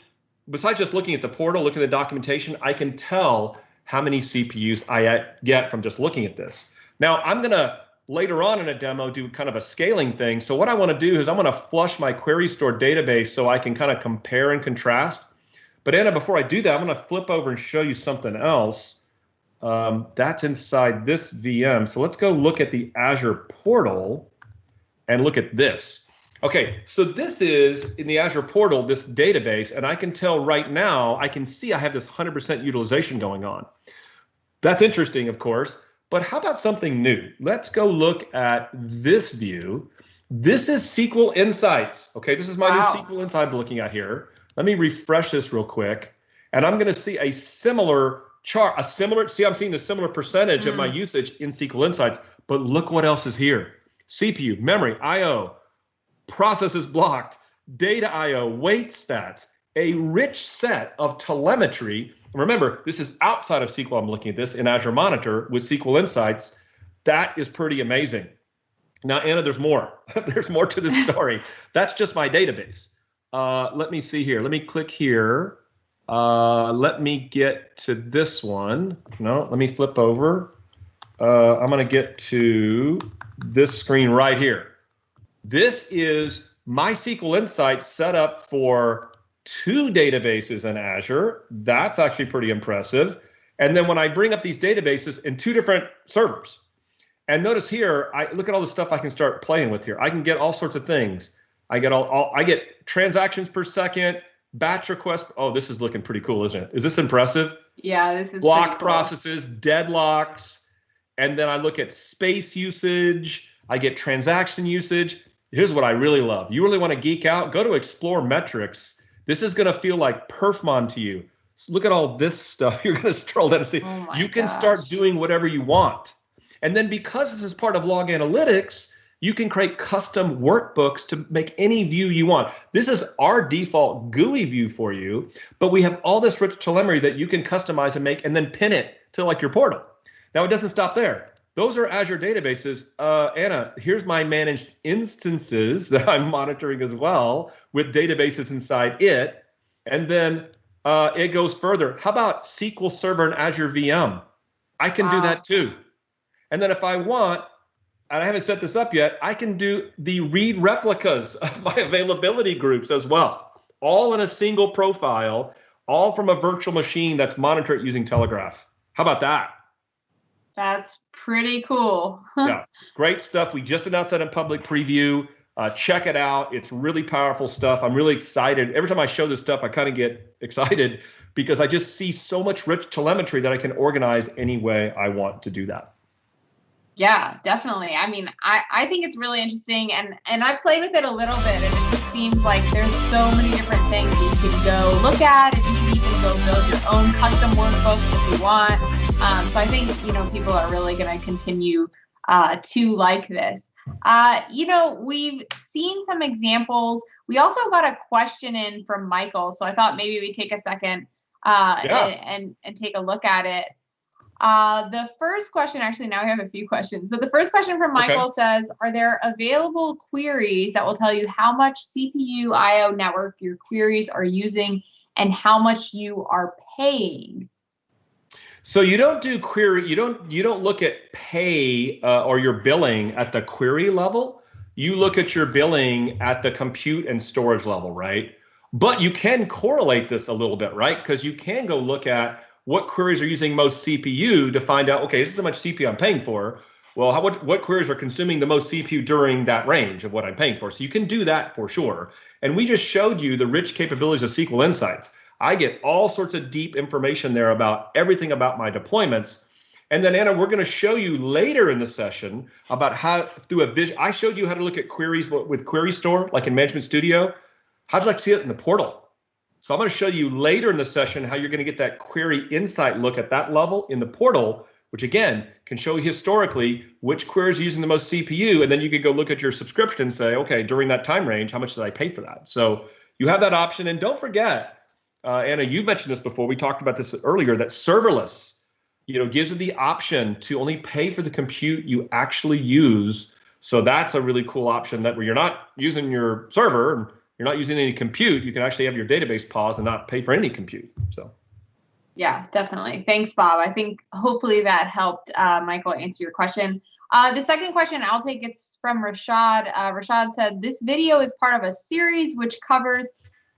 besides just looking at the portal, looking at the documentation, I can tell how many CPUs I get from just looking at this. Now, I'm going to later on in a demo do kind of a scaling thing. So what I want to do is I'm going to flush my query store database so I can kind of compare and contrast. But Anna, before I do that, I'm going to flip over and show you something else. That's inside this VM. So let's go look at the Azure portal and look at this. Okay, so this is in the Azure portal, this database, and I can tell right now, I can see I have this 100% utilization going on. That's interesting, of course, but how about something new? Let's go look at this view. This is SQL Insights. Okay, this is my new SQL Insight I'm looking at here. Let me refresh this real quick, and I'm going to see a similar chart, see, I'm seeing a similar percentage of my usage in SQL Insights, but look what else is here. CPU, memory, IO, processes blocked, data IO, wait stats, a rich set of telemetry. Remember, this is outside of SQL. I'm looking at this in Azure Monitor with SQL Insights. That is pretty amazing. Now, Anna, there's more. There's more to this story. That's just my database. Let me see here. Let me click here. Let me get to this one. No, let me flip over. I'm going to get to this screen right here. This is my SQL Insight set up for 2 databases in Azure. That's actually pretty impressive. And then when I bring up these databases in 2 different servers, and notice here, I look at all the stuff I can start playing with here. I can get all sorts of things. I get transactions per second, batch requests. Oh, this is looking pretty cool, isn't it? Is this impressive? Yeah, this is block pretty cool. Processes, deadlocks, and then I look at space usage. I get transaction usage. Here's what I really love. You really want to geek out? Go to Explore Metrics. This is going to feel like Perfmon to you. So look at all this stuff. You're going to scroll down and see. You can start doing whatever you want. And then because this is part of Log Analytics, you can create custom workbooks to make any view you want. This is our default GUI view for you, but we have all this rich telemetry that you can customize and make and then pin it to like your portal. Now, it doesn't stop there. Those are Azure databases. Anna, here's my managed instances that I'm monitoring as well with databases inside it. And then it goes further. How about SQL Server and Azure VM? I can do that too. And then if I want, and I haven't set this up yet, I can do the read replicas of my availability groups as well, all in a single profile, all from a virtual machine that's monitored using Telegraph. How about that? That's pretty cool. Yeah, great stuff. We just announced that in public preview. Check it out. It's really powerful stuff. I'm really excited. Every time I show this stuff, I kind of get excited because I just see so much rich telemetry that I can organize any way I want to do that. Yeah, definitely. I mean, I think it's really interesting, and I've played with it a little bit, and it just seems like there's so many different things you can go look at, and you can even go build your own custom workbooks if you want. So I think, people are really going to continue to like this. We've seen some examples. We also got a question in from Michael, so I thought maybe we'd take a second and take a look at it. The first question, actually, now we have a few questions, but the first question from Michael says, are there available queries that will tell you how much CPU IO network your queries are using and how much you are paying? So you don't do query, you don't look at pay or your billing at the query level. You look at your billing at the compute and storage level, right? But you can correlate this a little bit, right? Because you can go look at what queries are using most CPU to find out, okay, this is how much CPU I'm paying for. Well, what queries are consuming the most CPU during that range of what I'm paying for? So you can do that for sure. And we just showed you the rich capabilities of SQL Insights. I get all sorts of deep information there about everything about my deployments. And then, Anna, we're going to show you later in the session about how through a vision. I showed you how to look at queries with Query Store, like in Management Studio. How'd you like to see it in the portal? So I'm going to show you later in the session how you're going to get that query insight look at that level in the portal, which again can show you historically which queries are using the most CPU, and then you can go look at your subscription and say, okay, during that time range, how much did I pay for that? So you have that option, and don't forget, Anna, you mentioned this before. We talked about this earlier. That serverless, gives you the option to only pay for the compute you actually use. So that's a really cool option that where you're not using your server and you're not using any compute, you can actually have your database pause and not pay for any compute. So, yeah, definitely. Thanks, Bob. I think hopefully that helped Michael answer your question. The second question I'll take, it's from Rashad. Rashad said, this video is part of a series which covers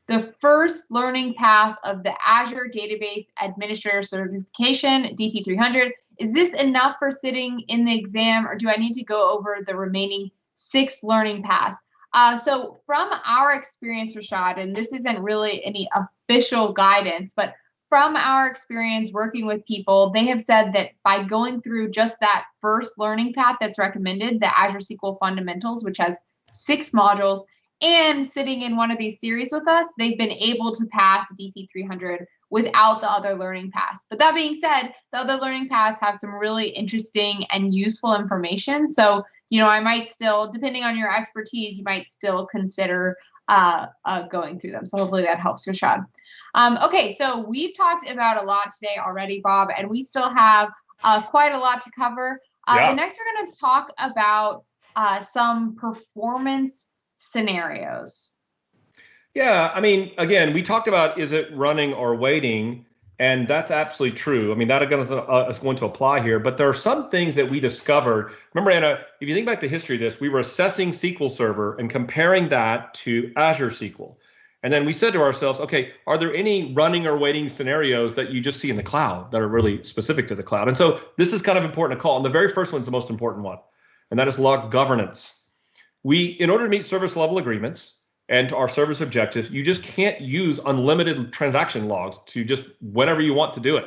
the first learning path of the Azure Database Administrator Certification, DP300. Is this enough for sitting in the exam, or do I need to go over the remaining 6 learning paths? So from our experience, Rashad, and this isn't really any official guidance, but from our experience working with people, they have said that by going through just that first learning path that's recommended, the Azure SQL Fundamentals, which has 6 modules, and sitting in one of these series with us, they've been able to pass DP300 without the other learning paths. But that being said, the other learning paths have some really interesting and useful information. So, I might still, depending on your expertise, you might still consider going through them. So hopefully that helps, Rashad. Okay, so we've talked about a lot today already, Bob, and we still have quite a lot to cover. The next, we're going to talk about some performance scenarios. Yeah, I mean, again, we talked about is it running or waiting, and that's absolutely true. I mean, that is going to apply here, but there are some things that we discovered. Remember, Anna, if you think back to the history of this, we were assessing SQL Server and comparing that to Azure SQL. And then we said to ourselves, okay, are there any running or waiting scenarios that you just see in the cloud that are really specific to the cloud? And so this is kind of important to call. And the very first one is the most important one, and that is log governance. In order to meet service level agreements and our service objectives, you just can't use unlimited transaction logs to just whenever you want to do it.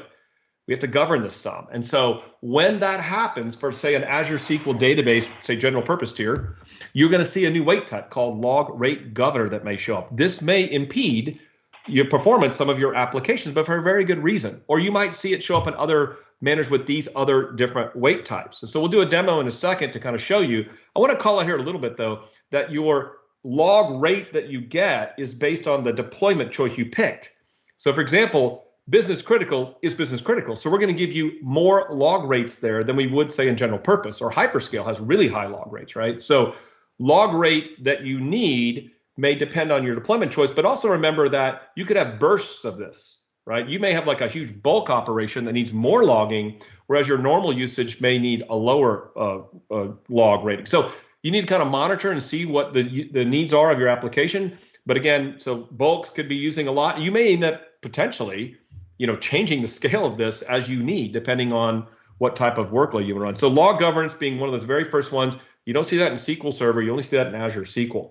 We have to govern this some. And so when that happens for, say, an Azure SQL database, say general purpose tier, you're going to see a new wait type called log rate governor that may show up. This may impede your performance, some of your applications, but for a very good reason. Or you might see it show up in other managed with these other different wait types. And so we'll do a demo in a second to kind of show you. I want to call out here a little bit, though, that your log rate that you get is based on the deployment choice you picked. So for example, business critical is business critical. So we're going to give you more log rates there than we would say in general purpose, or hyperscale has really high log rates, right? So log rate that you need may depend on your deployment choice, but also remember that you could have bursts of this, right? You may have like a huge bulk operation that needs more logging, whereas your normal usage may need a lower log rating. So you need to kind of monitor and see what the needs are of your application. But again, so bulks could be using a lot. You may end up potentially, changing the scale of this as you need, depending on what type of workload you run. So log governance being one of those very first ones. You don't see that in SQL Server. You only see that in Azure SQL.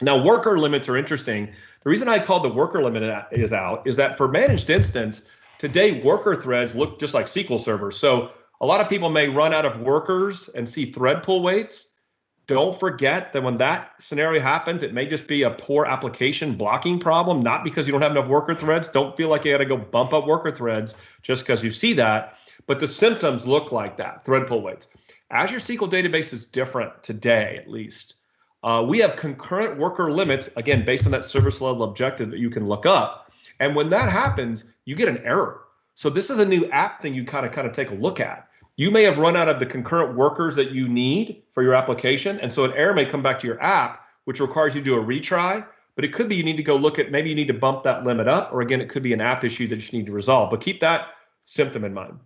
Now, worker limits are interesting. The reason I called the worker limit is that for managed instance, today worker threads look just like SQL Server. So a lot of people may run out of workers and see thread pool weights. Don't forget that when that scenario happens, it may just be a poor application blocking problem, not because you don't have enough worker threads. Don't feel like you got to go bump up worker threads just because you see that. But the symptoms look like that, thread pool weights. Azure SQL Database is different today, at least. We have concurrent worker limits, again, based on that service level objective that you can look up. And when that happens, you get an error. So this is a new app thing you kind of take a look at. You may have run out of the concurrent workers that you need for your application. And so an error may come back to your app, which requires you to do a retry. But it could be you need to go look at, maybe you need to bump that limit up, or again, it could be an app issue that you need to resolve. But keep that symptom in mind.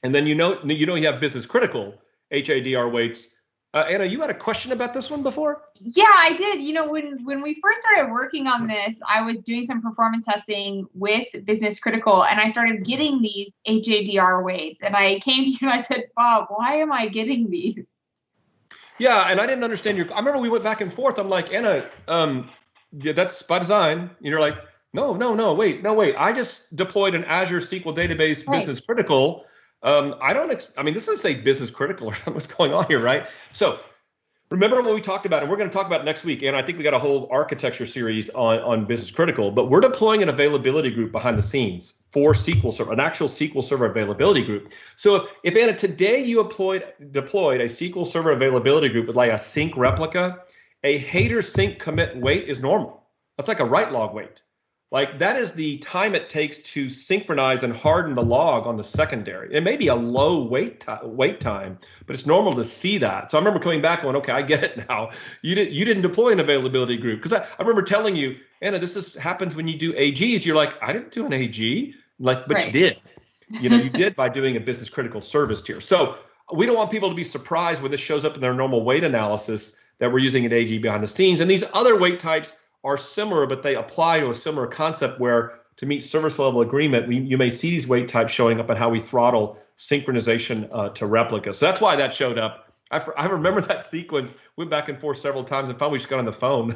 And then you have business critical HADR weights. Anna, you had a question about this one before? Yeah, I did. When we first started working on this, I was doing some performance testing with Business Critical, and I started getting these HADR weights. And I came to you and I said, Bob, why am I getting these? Yeah, and I didn't understand I remember we went back and forth. I'm like, Anna, yeah, that's by design. And you're like, no, wait. I just deployed an Azure SQL Database Business Critical. I mean, this doesn't say business critical or what's going on here, right? So remember what we talked about, and we're going to talk about it next week. And I think we got a whole architecture series on business critical, but we're deploying an availability group behind the scenes for SQL Server, an actual SQL Server availability group. So if Anna, today you deployed a SQL Server availability group with like a sync replica, a header sync commit wait is normal. That's like a write log wait. Like that is the time it takes to synchronize and harden the log on the secondary. It may be a low wait time, but it's normal to see that. So I remember coming back going, okay, I get it now. You didn't deploy an availability group, because I remember telling you, Anna, this happens when you do AGs. You're like, I didn't do an AG, but you did. You did by doing a business critical service tier. So we don't want people to be surprised when this shows up in their normal weight analysis that we're using an AG behind the scenes. And these other weight types are similar, but they apply to a similar concept where to meet service level agreement, you may see these weight types showing up and how we throttle synchronization to replica. So that's why that showed up. I remember that sequence, went back and forth several times, and finally we just got on the phone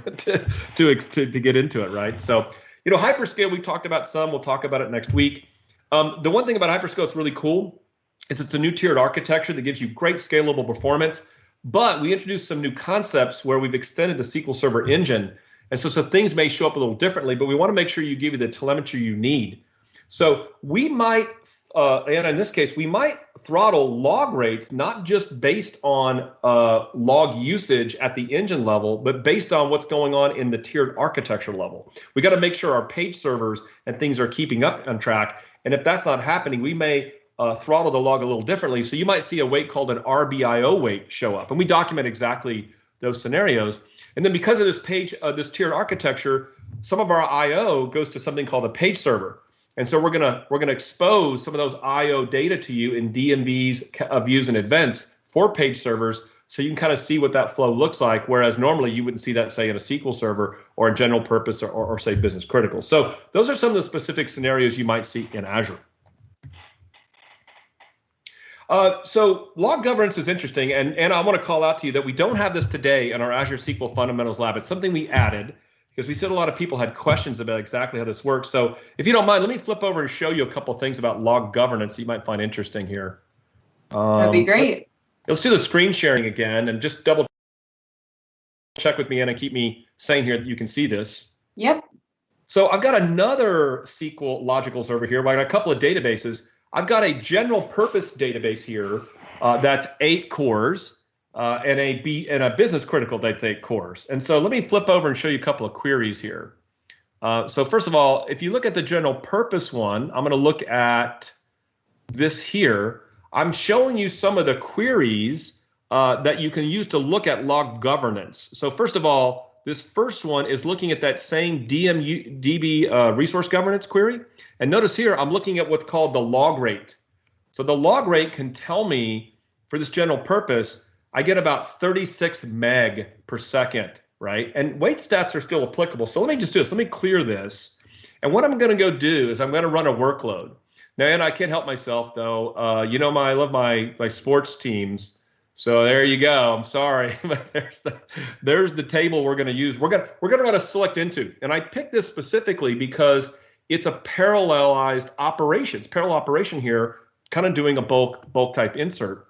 to get into it, right? So, hyperscale, we talked about some, we'll talk about it next week. The one thing about hyperscale that's really cool is it's a new tiered architecture that gives you great scalable performance, but we introduced some new concepts where we've extended the SQL Server engine. And so things may show up a little differently, but we want to make sure you give you the telemetry you need. So we might, and in this case, we might throttle log rates, not just based on log usage at the engine level, but based on what's going on in the tiered architecture level. We got to make sure our page servers and things are keeping up on track. And if that's not happening, we may throttle the log a little differently. So you might see a weight called an RBIO weight show up. And we document exactly those scenarios. And then because of this tiered architecture, some of our I/O goes to something called a page server. And so we're gonna expose some of those I/O data to you in DMVs, views, and events for page servers, so you can kind of see what that flow looks like. Whereas normally you wouldn't see that, say, in a SQL Server or a general purpose or say business critical. So those are some of the specific scenarios you might see in Azure. So log governance is interesting, and I want to call out to you that we don't have this today in our Azure SQL Fundamentals lab. It's something we added because we said a lot of people had questions about exactly how this works. So if you don't mind, let me flip over and show you a couple things about log governance that you might find interesting here. That'd be great. Let's do the screen sharing again and just double check with me, Anna, keep me saying here that you can see this. Yep. So I've got another SQL logical server here. I've got a couple of databases. I've got a general purpose database here that's 8 cores and a business critical that's 8 cores. And so let me flip over and show you a couple of queries here. So first of all, if you look at the general purpose one, I'm going to look at this here. I'm showing you some of the queries that you can use to look at log governance. So first of all, this first one is looking at that same DB resource governance query. And notice here, I'm looking at what's called the log rate. So the log rate can tell me, for this general purpose, I get about 36 meg per second, right? And weight stats are still applicable. So let me just do this. Let me clear this. And what I'm going to go do is I'm going to run a workload. Now, and I can't help myself, though. I love my sports teams. So there you go. I'm sorry, but there's the table we're going to use. We're going to run a select into, and I picked this specifically because it's a parallelized operation. It's parallel operation here, kind of doing a bulk type insert.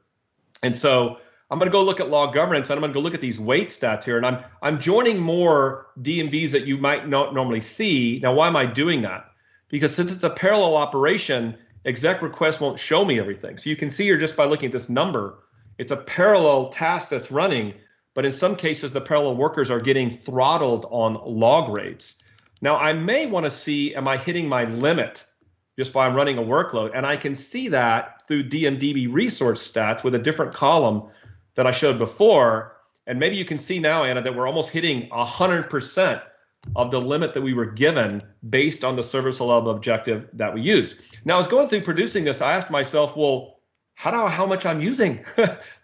And so I'm going to go look at log governance, and I'm going to go look at these weight stats here, and I'm joining more DMVs that you might not normally see. Now, why am I doing that? Because since it's a parallel operation, exec request won't show me everything. So you can see here just by looking at this number, it's a parallel task that's running, but in some cases, the parallel workers are getting throttled on log rates. Now, I may want to see, am I hitting my limit just by running a workload? And I can see that through DMDB resource stats with a different column that I showed before. And maybe you can see now, Anna, that we're almost hitting 100% of the limit that we were given based on the service level objective that we used. Now, I was going through producing this, I asked myself, well, how much I'm using?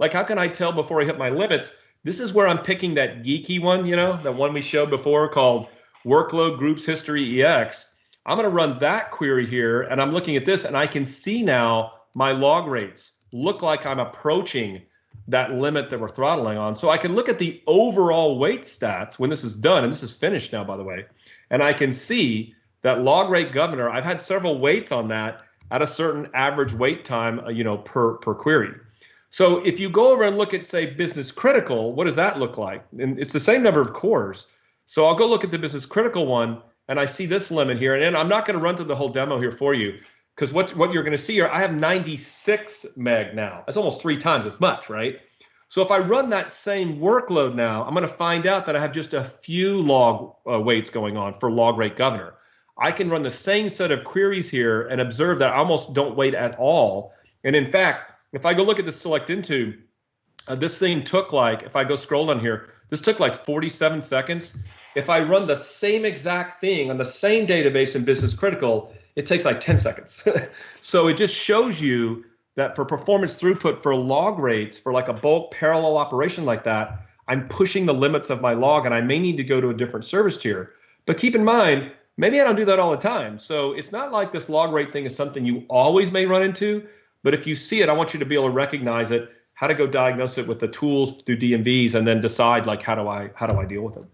Like, how can I tell before I hit my limits? This is where I'm picking that geeky one, that one we showed before called workload groups history EX. I'm going to run that query here, and I'm looking at this, and I can see now my log rates look like I'm approaching that limit that we're throttling on. So I can look at the overall weight stats when this is done, and this is finished now, by the way, and I can see that log rate governor, I've had several weights on that at a certain average wait time, per query. So if you go over and look at, say, business critical, what does that look like? And it's the same number of cores. So I'll go look at the business critical one, and I see this limit here. And I'm not going to run through the whole demo here for you, because what you're going to see here, I have 96 meg now. That's almost 3 times as much, right? So if I run that same workload now, I'm going to find out that I have just a few log weights going on for log rate governor. I can run the same set of queries here and observe that I almost don't wait at all. And in fact, if I go look at the select into, this thing took like, if I go scroll down here, this took like 47 seconds. If I run the same exact thing on the same database in business critical, it takes like 10 seconds. So it just shows you that for performance throughput for log rates, for like a bulk parallel operation like that, I'm pushing the limits of my log, and I may need to go to a different service tier. But keep in mind, maybe I don't do that all the time. So it's not like this log rate thing is something you always may run into, but if you see it, I want you to be able to recognize it, how to go diagnose it with the tools through DMVs, and then decide like, how do I deal with it?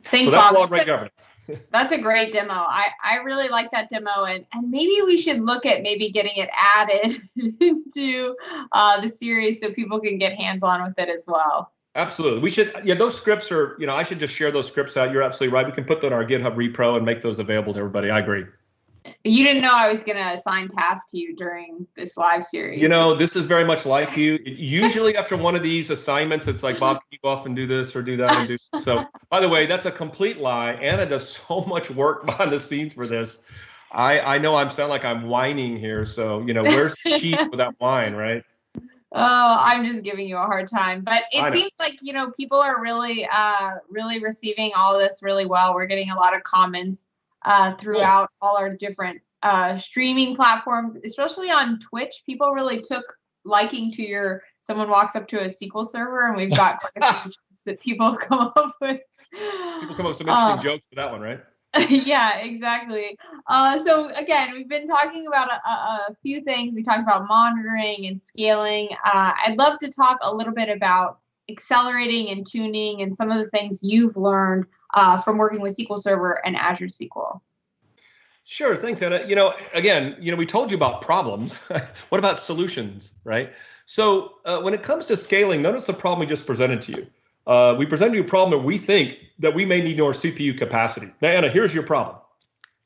Thanks, so that's Bob. log rate governance. That's a great demo. I really like that demo, and maybe we should look at maybe getting it added into the series so people can get hands-on with it as well. Absolutely. We should, those scripts are, I should just share those scripts out. You're absolutely right. We can put that on our GitHub repo and make those available to everybody. I agree. You didn't know I was going to assign tasks to you during this live series. This is very much like you. Usually after one of these assignments, it's like, Bob, can you go off and do this or do that and do this? So, by the way, that's a complete lie. Anna does so much work behind the scenes for this. I know I sound like I'm whining here. So, where's the cheat with that whine, right? Oh, I'm just giving you a hard time. But it seems like, people are really, really receiving all of this really well. We're getting a lot of comments throughout all our different streaming platforms, especially on Twitch. People really took liking to someone walks up to a SQL server, and we've got quite a few jokes that people come up with. People come up with some interesting jokes for that one, right? Yeah, exactly. So again, we've been talking about a few things. We talked about monitoring and scaling. I'd love to talk a little bit about accelerating and tuning and some of the things you've learned from working with SQL Server and Azure SQL. Sure, thanks, Anna. Again, we told you about problems. What about solutions, right? So when it comes to scaling, notice the problem we just presented to you. We presented you a problem that we think that we may need more CPU capacity. Now, Anna, here's your problem.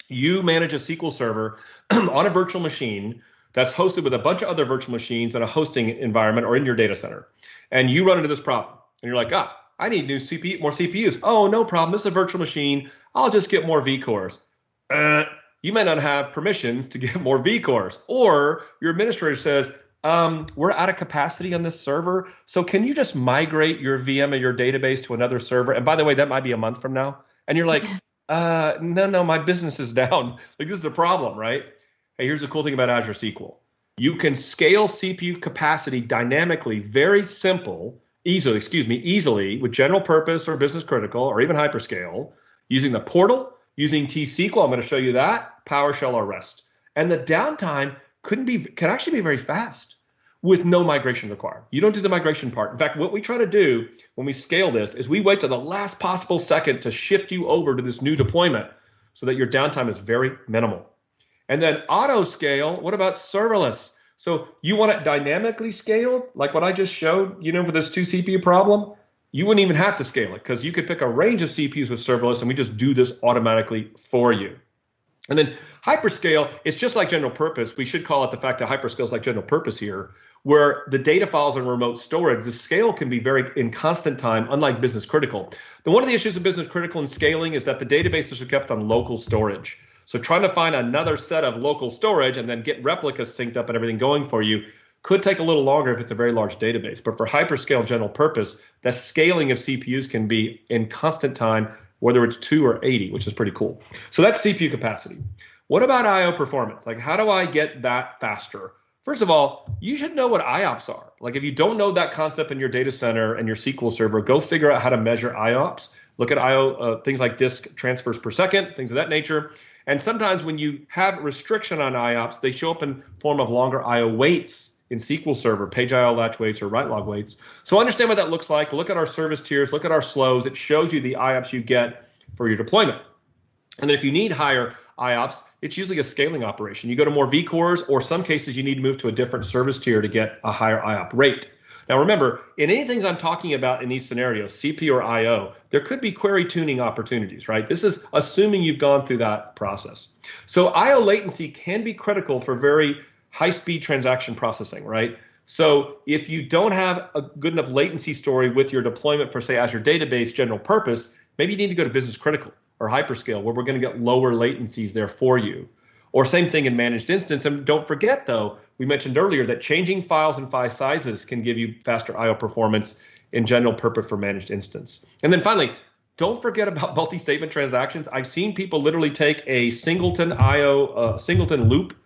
You manage a SQL server on a virtual machine that's hosted with a bunch of other virtual machines in a hosting environment or in your data center. And you run into this problem. And you're like, I need more CPUs. Oh, no problem. This is a virtual machine. I'll just get more vCores. You may not have permissions to get more vCores. Or your administrator says, we're out of capacity on this server. So can you just migrate your VM and your database to another server? And by the way, that might be a month from now. And you're like, no, my business is down. Like, this is a problem, right? Hey, here's the cool thing about Azure SQL. You can scale CPU capacity dynamically, very easily with general purpose or business critical or even hyperscale using the portal, using T-SQL. I'm going to show you that, PowerShell or REST. And the downtime can actually be very fast. with no migration required. You don't do the migration part. In fact, what we try to do when we scale this is we wait to the last possible second to shift you over to this new deployment so that your downtime is very minimal. And then auto scale, what about serverless? So you want it dynamically scaled, like what I just showed, for this 2 CPU problem? You wouldn't even have to scale it because you could pick a range of CPUs with serverless and we just do this automatically for you. And then hyperscale, it's just like general purpose. We should call it the fact that hyperscale is like general purpose here, where the data files and remote storage, the scale can be very in constant time, unlike business critical. One of the issues of business critical and scaling is that the databases are kept on local storage. So trying to find another set of local storage and then get replicas synced up and everything going for you could take a little longer if it's a very large database. But for hyperscale general purpose, the scaling of CPUs can be in constant time, whether it's 2 or 80, which is pretty cool. So that's CPU capacity. What about I/O performance? Like, how do I get that faster? First of all, you should know what IOPS are. Like, if you don't know that concept in your data center and your SQL Server, go figure out how to measure IOPS. Look at I/O, things like disk transfers per second, things of that nature. And sometimes when you have restriction on IOPS, they show up in form of longer I/O waits in SQL Server, page I/O latch waits or write log waits. So understand what that looks like. Look at our service tiers, look at our slows. It shows you the IOPS you get for your deployment. And then if you need higher IOPS, it's usually a scaling operation. You go to more vCores, or some cases you need to move to a different service tier to get a higher IOP rate. Now remember, in any things I'm talking about in these scenarios, CPU or I/O, there could be query tuning opportunities, right? This is assuming you've gone through that process. So I/O latency can be critical for very high-speed transaction processing, right? So if you don't have a good enough latency story with your deployment for, say, Azure Database general purpose, maybe you need to go to business critical or hyperscale, where we're going to get lower latencies there for you. Or same thing in managed instance. And don't forget, though, we mentioned earlier that changing files and file sizes can give you faster I/O performance in general purpose for managed instance. And then finally, don't forget about multi-statement transactions. I've seen people literally take a singleton I/O, singleton loop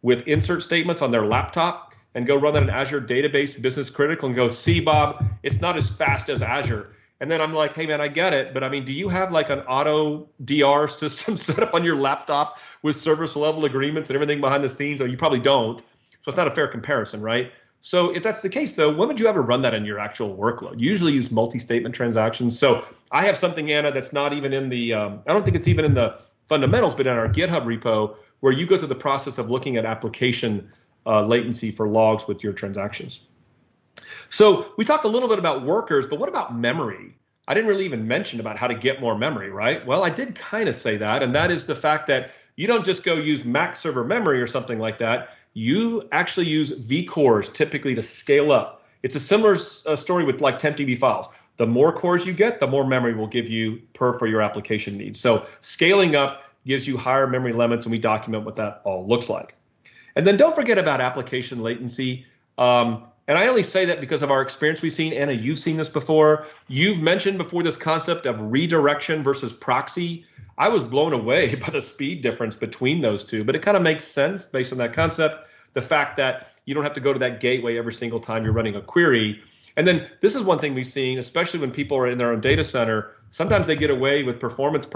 with insert statements on their laptop and go run that in Azure Database Business Critical and go, see, Bob, it's not as fast as Azure. And then I'm like, hey, man, I get it. But I mean, do you have like an auto DR system set up on your laptop with service level agreements and everything behind the scenes? Or you probably don't. So it's not a fair comparison, right? So if that's the case, though, when would you ever run that in your actual workload? You usually use multi-statement transactions. So I have something, Anna, that's not even in the, I don't think it's even in the fundamentals, but in our GitHub repo, where you go through the process of looking at application latency for logs with your transactions. So we talked a little bit about workers, but what about memory? I didn't really even mention about how to get more memory, right? Well, I did kind of say that, and that is the fact that you don't just go use Mac server memory or something like that. You actually use vCores typically to scale up. It's a similar story with like 10 TB files. The more cores you get, the more memory will give you for your application needs. So scaling up gives you higher memory limits, and we document what that all looks like. And then don't forget about application latency. And I only say that because of our experience we've seen. Anna, you've seen this before. You've mentioned before this concept of redirection versus proxy. I was blown away by the speed difference between those two, but it kind of makes sense based on that concept. The fact that you don't have to go to that gateway every single time you're running a query. And then this is one thing we've seen, especially when people are in their own data center. Sometimes they get away with performance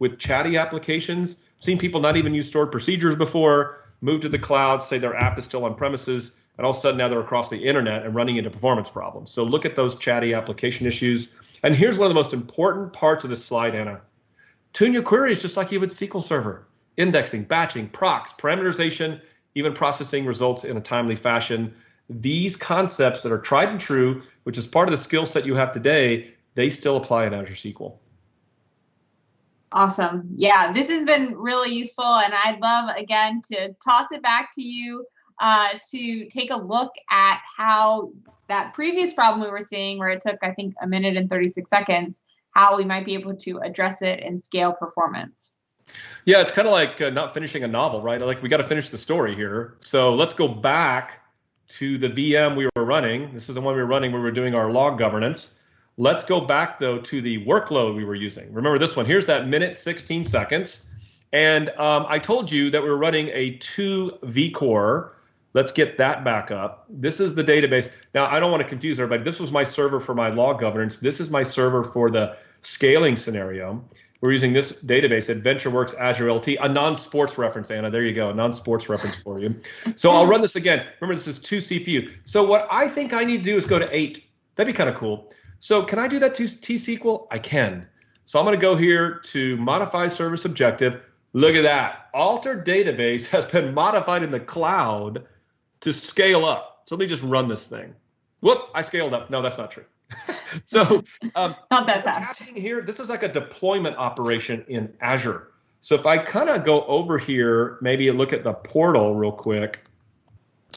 with chatty applications. Seen people not even use stored procedures before, move to the cloud, say their app is still on premises, and all of a sudden now they're across the internet and running into performance problems. So look at those chatty application issues. And here's one of the most important parts of this slide, Anna. Tune your queries just like you would SQL Server. Indexing, batching, procs, parameterization, even processing results in a timely fashion. These concepts that are tried and true, which is part of the skill set you have today, they still apply in Azure SQL. Awesome. Yeah, this has been really useful, and I'd love, again, to toss it back to you to take a look at how that previous problem we were seeing, where it took, I think, 1 minute and 36 seconds, how we might be able to address it and scale performance. Yeah, it's kind of like not finishing a novel, right? Like, we got to finish the story here. So let's go back to the VM we were running. This is the one we were running when we were doing our log governance. Let's go back, though, to the workload we were using. Remember this one. Here's that minute, 16 seconds. And I told you that we were running a 2 vCore. Let's get that back up. This is the database. Now, I don't want to confuse everybody. This was my server for my log governance. This is my server for the scaling scenario. We're using this database, AdventureWorks Azure LT, a non-sports reference, Anna. There you go, a non-sports reference for you. So I'll run this again. Remember, this is 2 CPU. So what I think I need to do is go to 8. That'd be kind of cool. So can I do that to T-SQL? I can. So I'm going to go here to Modify Service Objective. Look at that. Alter Database has been modified in the cloud to scale up. So let me just run this thing. Whoop, I scaled up. No, that's not true. So not that what's fast. happening here, this is like a deployment operation in Azure. So if I kind of go over here, maybe look at the portal real quick,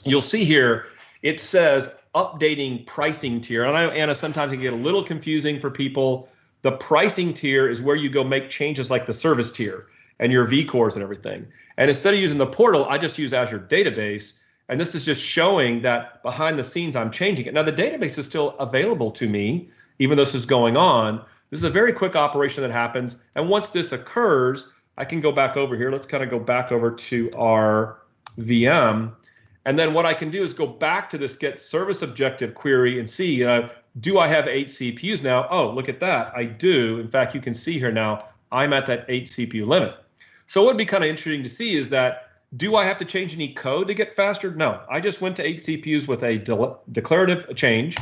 you'll see here, it says updating pricing tier. And I know, Anna, sometimes it can get a little confusing for people. The pricing tier is where you go make changes like the service tier and your vCores and everything. And instead of using the portal, I just use Azure Database. And this is just showing that behind the scenes, I'm changing it. Now, the database is still available to me, even though this is going on. This is a very quick operation that happens. And once this occurs, I can go back over here. Let's kind of go back over to our VM. And then what I can do is go back to this get service objective query and see, do I have 8 CPUs now? Oh, look at that. I do. In fact, you can see here now, I'm at that 8 CPU limit. So what would be kind of interesting to see is that, do I have to change any code to get faster? No, I just went to 8 CPUs with a declarative change.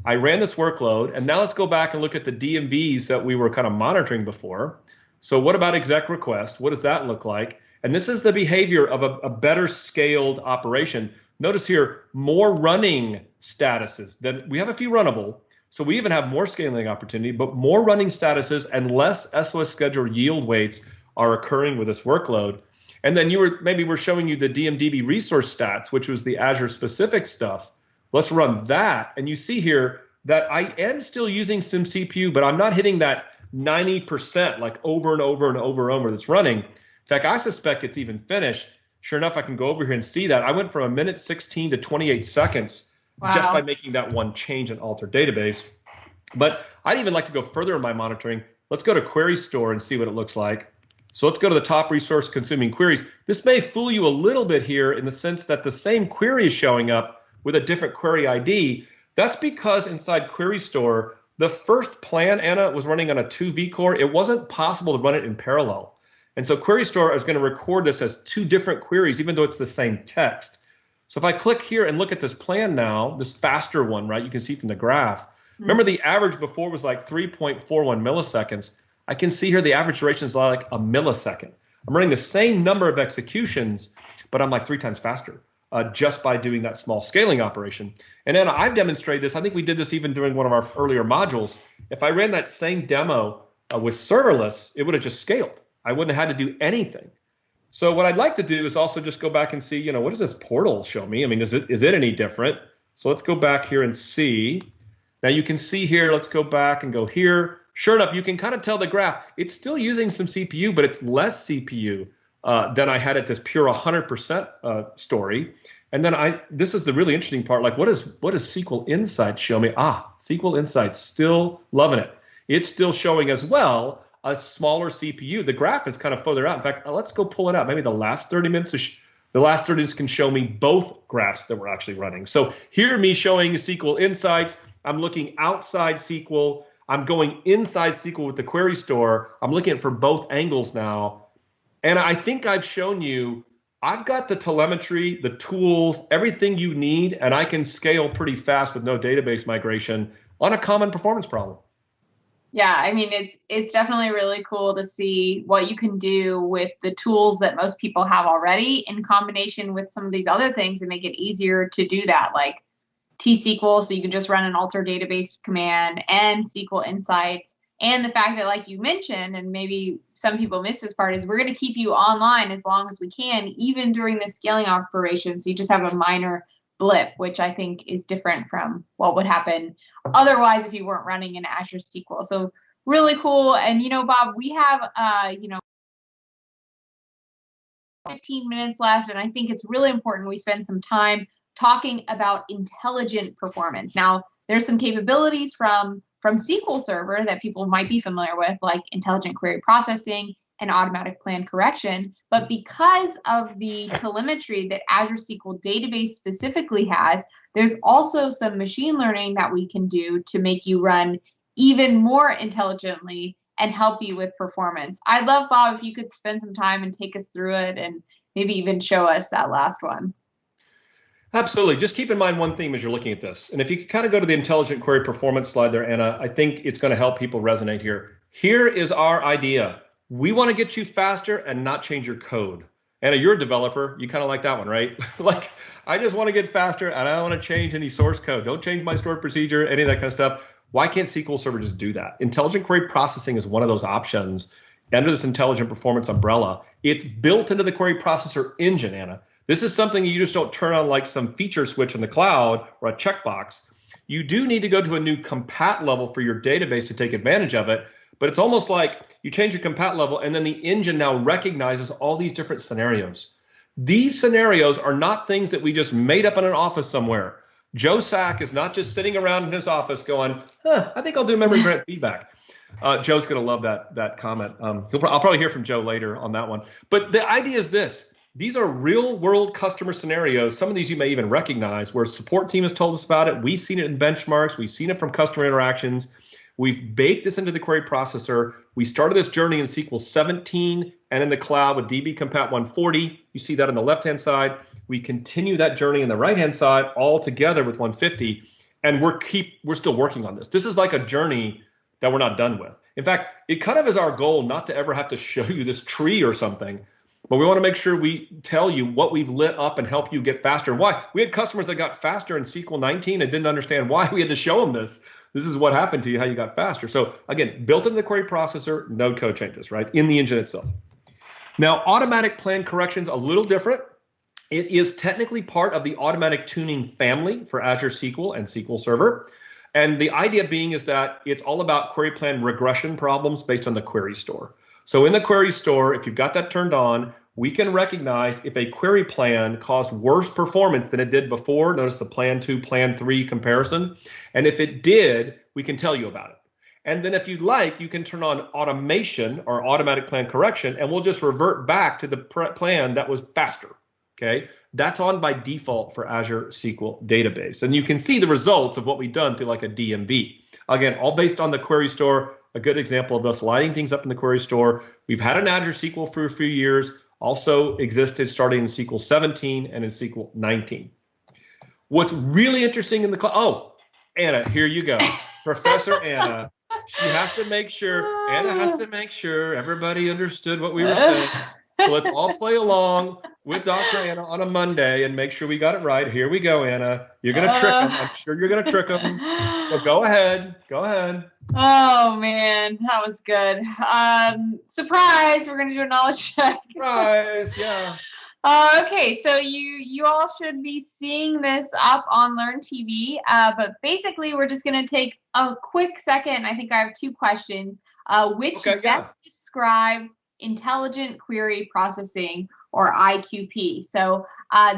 I ran this workload, and now let's go back and look at the DMVs that we were kind of monitoring before. So what about exec request? What does that look like? And this is the behavior of a better scaled operation. Notice here, more running statuses. Then we have a few runnable, so we even have more scaling opportunity, but more running statuses and less SOS schedule yield weights are occurring with this workload. And then we're showing you the DMDB resource stats, which was the Azure specific stuff. Let's run that. And you see here that I am still using some CPU, but I'm not hitting that 90% like over and over and over and over that's running. In fact, I suspect it's even finished. Sure enough, I can go over here and see that. I went from 1:16 to 28 seconds just by making that one change and alter database. But I'd even like to go further in my monitoring. Let's go to Query Store and see what it looks like. So let's go to the top resource consuming queries. This may fool you a little bit here in the sense that the same query is showing up with a different query ID. That's because inside Query Store, the first plan, Anna, was running on a 2 vCore. It wasn't possible to run it in parallel. And so Query Store is going to record this as 2 different queries, even though it's the same text. So if I click here and look at this plan now, this faster one, right, you can see from the graph. Remember the average before was like 3.41 milliseconds. I can see here the average duration is like a millisecond. I'm running the same number of executions, but I'm like 3 times faster just by doing that small scaling operation. And then I've demonstrated this. I think we did this even during one of our earlier modules. If I ran that same demo with serverless, it would have just scaled. I wouldn't have had to do anything. So what I'd like to do is also just go back and see, what does this portal show me? I mean, is it any different? So let's go back here and see. Now you can see here, let's go back and go here. Sure enough, you can kind of tell the graph. It's still using some CPU, but it's less CPU than I had at this pure 100% story. And then this is the really interesting part. Like, what does SQL Insights show me? SQL Insights, still loving it. It's still showing as well a smaller CPU. The graph is kind of further out. In fact, let's go pull it out. Maybe the last 30 minutes. The last 30 minutes can show me both graphs that we're actually running. So here, me showing SQL Insights. I'm looking outside SQL. I'm going inside SQL with the Query Store. I'm looking at for both angles now. And I think I've shown you, I've got the telemetry, the tools, everything you need, and I can scale pretty fast with no database migration on a common performance problem. Yeah, I mean, it's definitely really cool to see what you can do with the tools that most people have already in combination with some of these other things and make it easier to do that, like T-SQL, so you can just run an alter database command, and SQL Insights. And the fact that, like you mentioned, and maybe some people miss this part, is we're going to keep you online as long as we can, even during the scaling operation. So you just have a minor blip, which I think is different from what would happen otherwise if you weren't running in Azure SQL. So really cool. And, Bob, we have, 15 minutes left, and I think it's really important we spend some time talking about intelligent performance. Now, there's some capabilities from SQL Server that people might be familiar with, like intelligent query processing and automatic plan correction. But because of the telemetry that Azure SQL Database specifically has, there's also some machine learning that we can do to make you run even more intelligently and help you with performance. I'd love, Bob, if you could spend some time and take us through it and maybe even show us that last one. Absolutely. Just keep in mind one theme as you're looking at this. And if you could kind of go to the intelligent query performance slide there, Anna, I think it's going to help people resonate here. Here is our idea. We want to get you faster and not change your code. Anna, you're a developer. You kind of like that one, right? Like, I just want to get faster and I don't want to change any source code. Don't change my stored procedure, any of that kind of stuff. Why can't SQL Server just do that? Intelligent query processing is one of those options under this intelligent performance umbrella. It's built into the query processor engine, Anna. This is something you just don't turn on like some feature switch in the cloud or a checkbox. You do need to go to a new compat level for your database to take advantage of it. But it's almost like you change your compat level and then the engine now recognizes all these different scenarios. These scenarios are not things that we just made up in an office somewhere. Joe Sack is not just sitting around in his office going, I think I'll do memory grant feedback. Joe's going to love that comment. I'll probably hear from Joe later on that one. But the idea is this. These are real world customer scenarios. Some of these you may even recognize where support team has told us about it. We've seen it in benchmarks. We've seen it from customer interactions. We've baked this into the query processor. We started this journey in SQL 17 and in the cloud with DB Compat 140. You see that on the left-hand side. We continue that journey on the right-hand side all together with 150. And we're still working on this. This is like a journey that we're not done with. In fact, it kind of is our goal not to ever have to show you this tree or something. But we want to make sure we tell you what we've lit up and help you get faster. Why? We had customers that got faster in SQL 19 and didn't understand why we had to show them this. This is what happened to you, how you got faster. So again, built into the query processor, no code changes, right? In the engine itself. Now, automatic plan corrections, a little different. It is technically part of the automatic tuning family for Azure SQL and SQL Server. And the idea being is that it's all about query plan regression problems based on the query store. So in the query store, if you've got that turned on, we can recognize if a query plan caused worse performance than it did before. Notice the plan 2, plan 3 comparison. And if it did, we can tell you about it. And then if you'd like, you can turn on automation or automatic plan correction, and we'll just revert back to the plan that was faster. Okay, that's on by default for Azure SQL Database. And you can see the results of what we've done through like a DMV. Again, all based on the query store. A good example of us lighting things up in the query store. We've had an Azure SQL for a few years, also existed starting in SQL 17 and in SQL 19. What's really interesting in the cloud, oh, Anna, here you go. Professor Anna, Anna has to make sure everybody understood what we were saying. So let's all play along with Dr. Anna on a Monday and make sure we got it right. Here we go, Anna. You're going to trick them. I'm sure you're going to trick them. So go ahead. Go ahead. Oh, man. That was good. Surprise. We're going to do a knowledge check. Surprise. Yeah. Okay, so you all should be seeing this up on Learn TV, but basically we're just going to take a quick second. I think I have 2 questions. Which best describes intelligent query processing, or IQP? So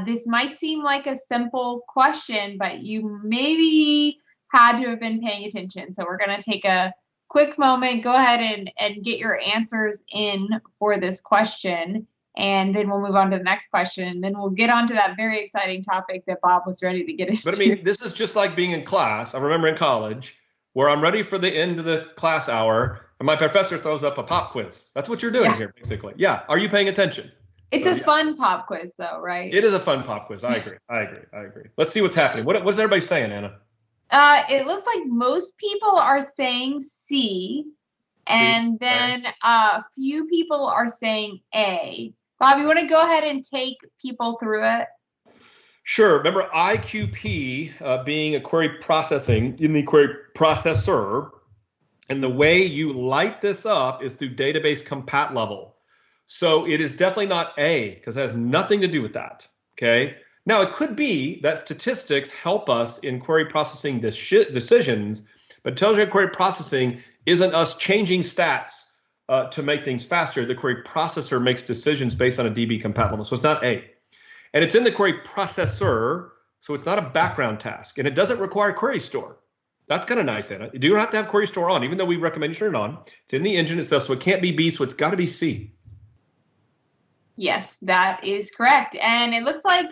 this might seem like a simple question, but you maybe had to have been paying attention. So we're going to take a quick moment. Go ahead and get your answers in for this question. And then we'll move on to the next question. And then we'll get on to that very exciting topic that Bob was ready to get into. But I mean, this is just like being in class. I remember in college where I'm ready for the end of the class hour and my professor throws up a pop quiz. That's what you're doing here, basically. Yeah. Are you paying attention? It's a fun pop quiz, though, right? It is a fun pop quiz. I agree. Let's see what's happening. What's everybody saying, Anna? It looks like most people are saying C, and then a few people are saying A. Bob, you want to go ahead and take people through it? Sure. Remember IQP being a query processing in the query processor. And the way you light this up is through database compat level. So it is definitely not A because it has nothing to do with that. Okay. Now it could be that statistics help us in query processing decisions, but intelligent query processing isn't us changing stats to make things faster. The query processor makes decisions based on a DB compat level. So it's not A. And it's in the query processor, so it's not a background task. And it doesn't require query store. That's kind of nice, Anna. You don't have to have query store on, even though we recommend you turn it on. It's in the engine itself, so it can't be B, so it's got to be C. Yes, that is correct. And it looks like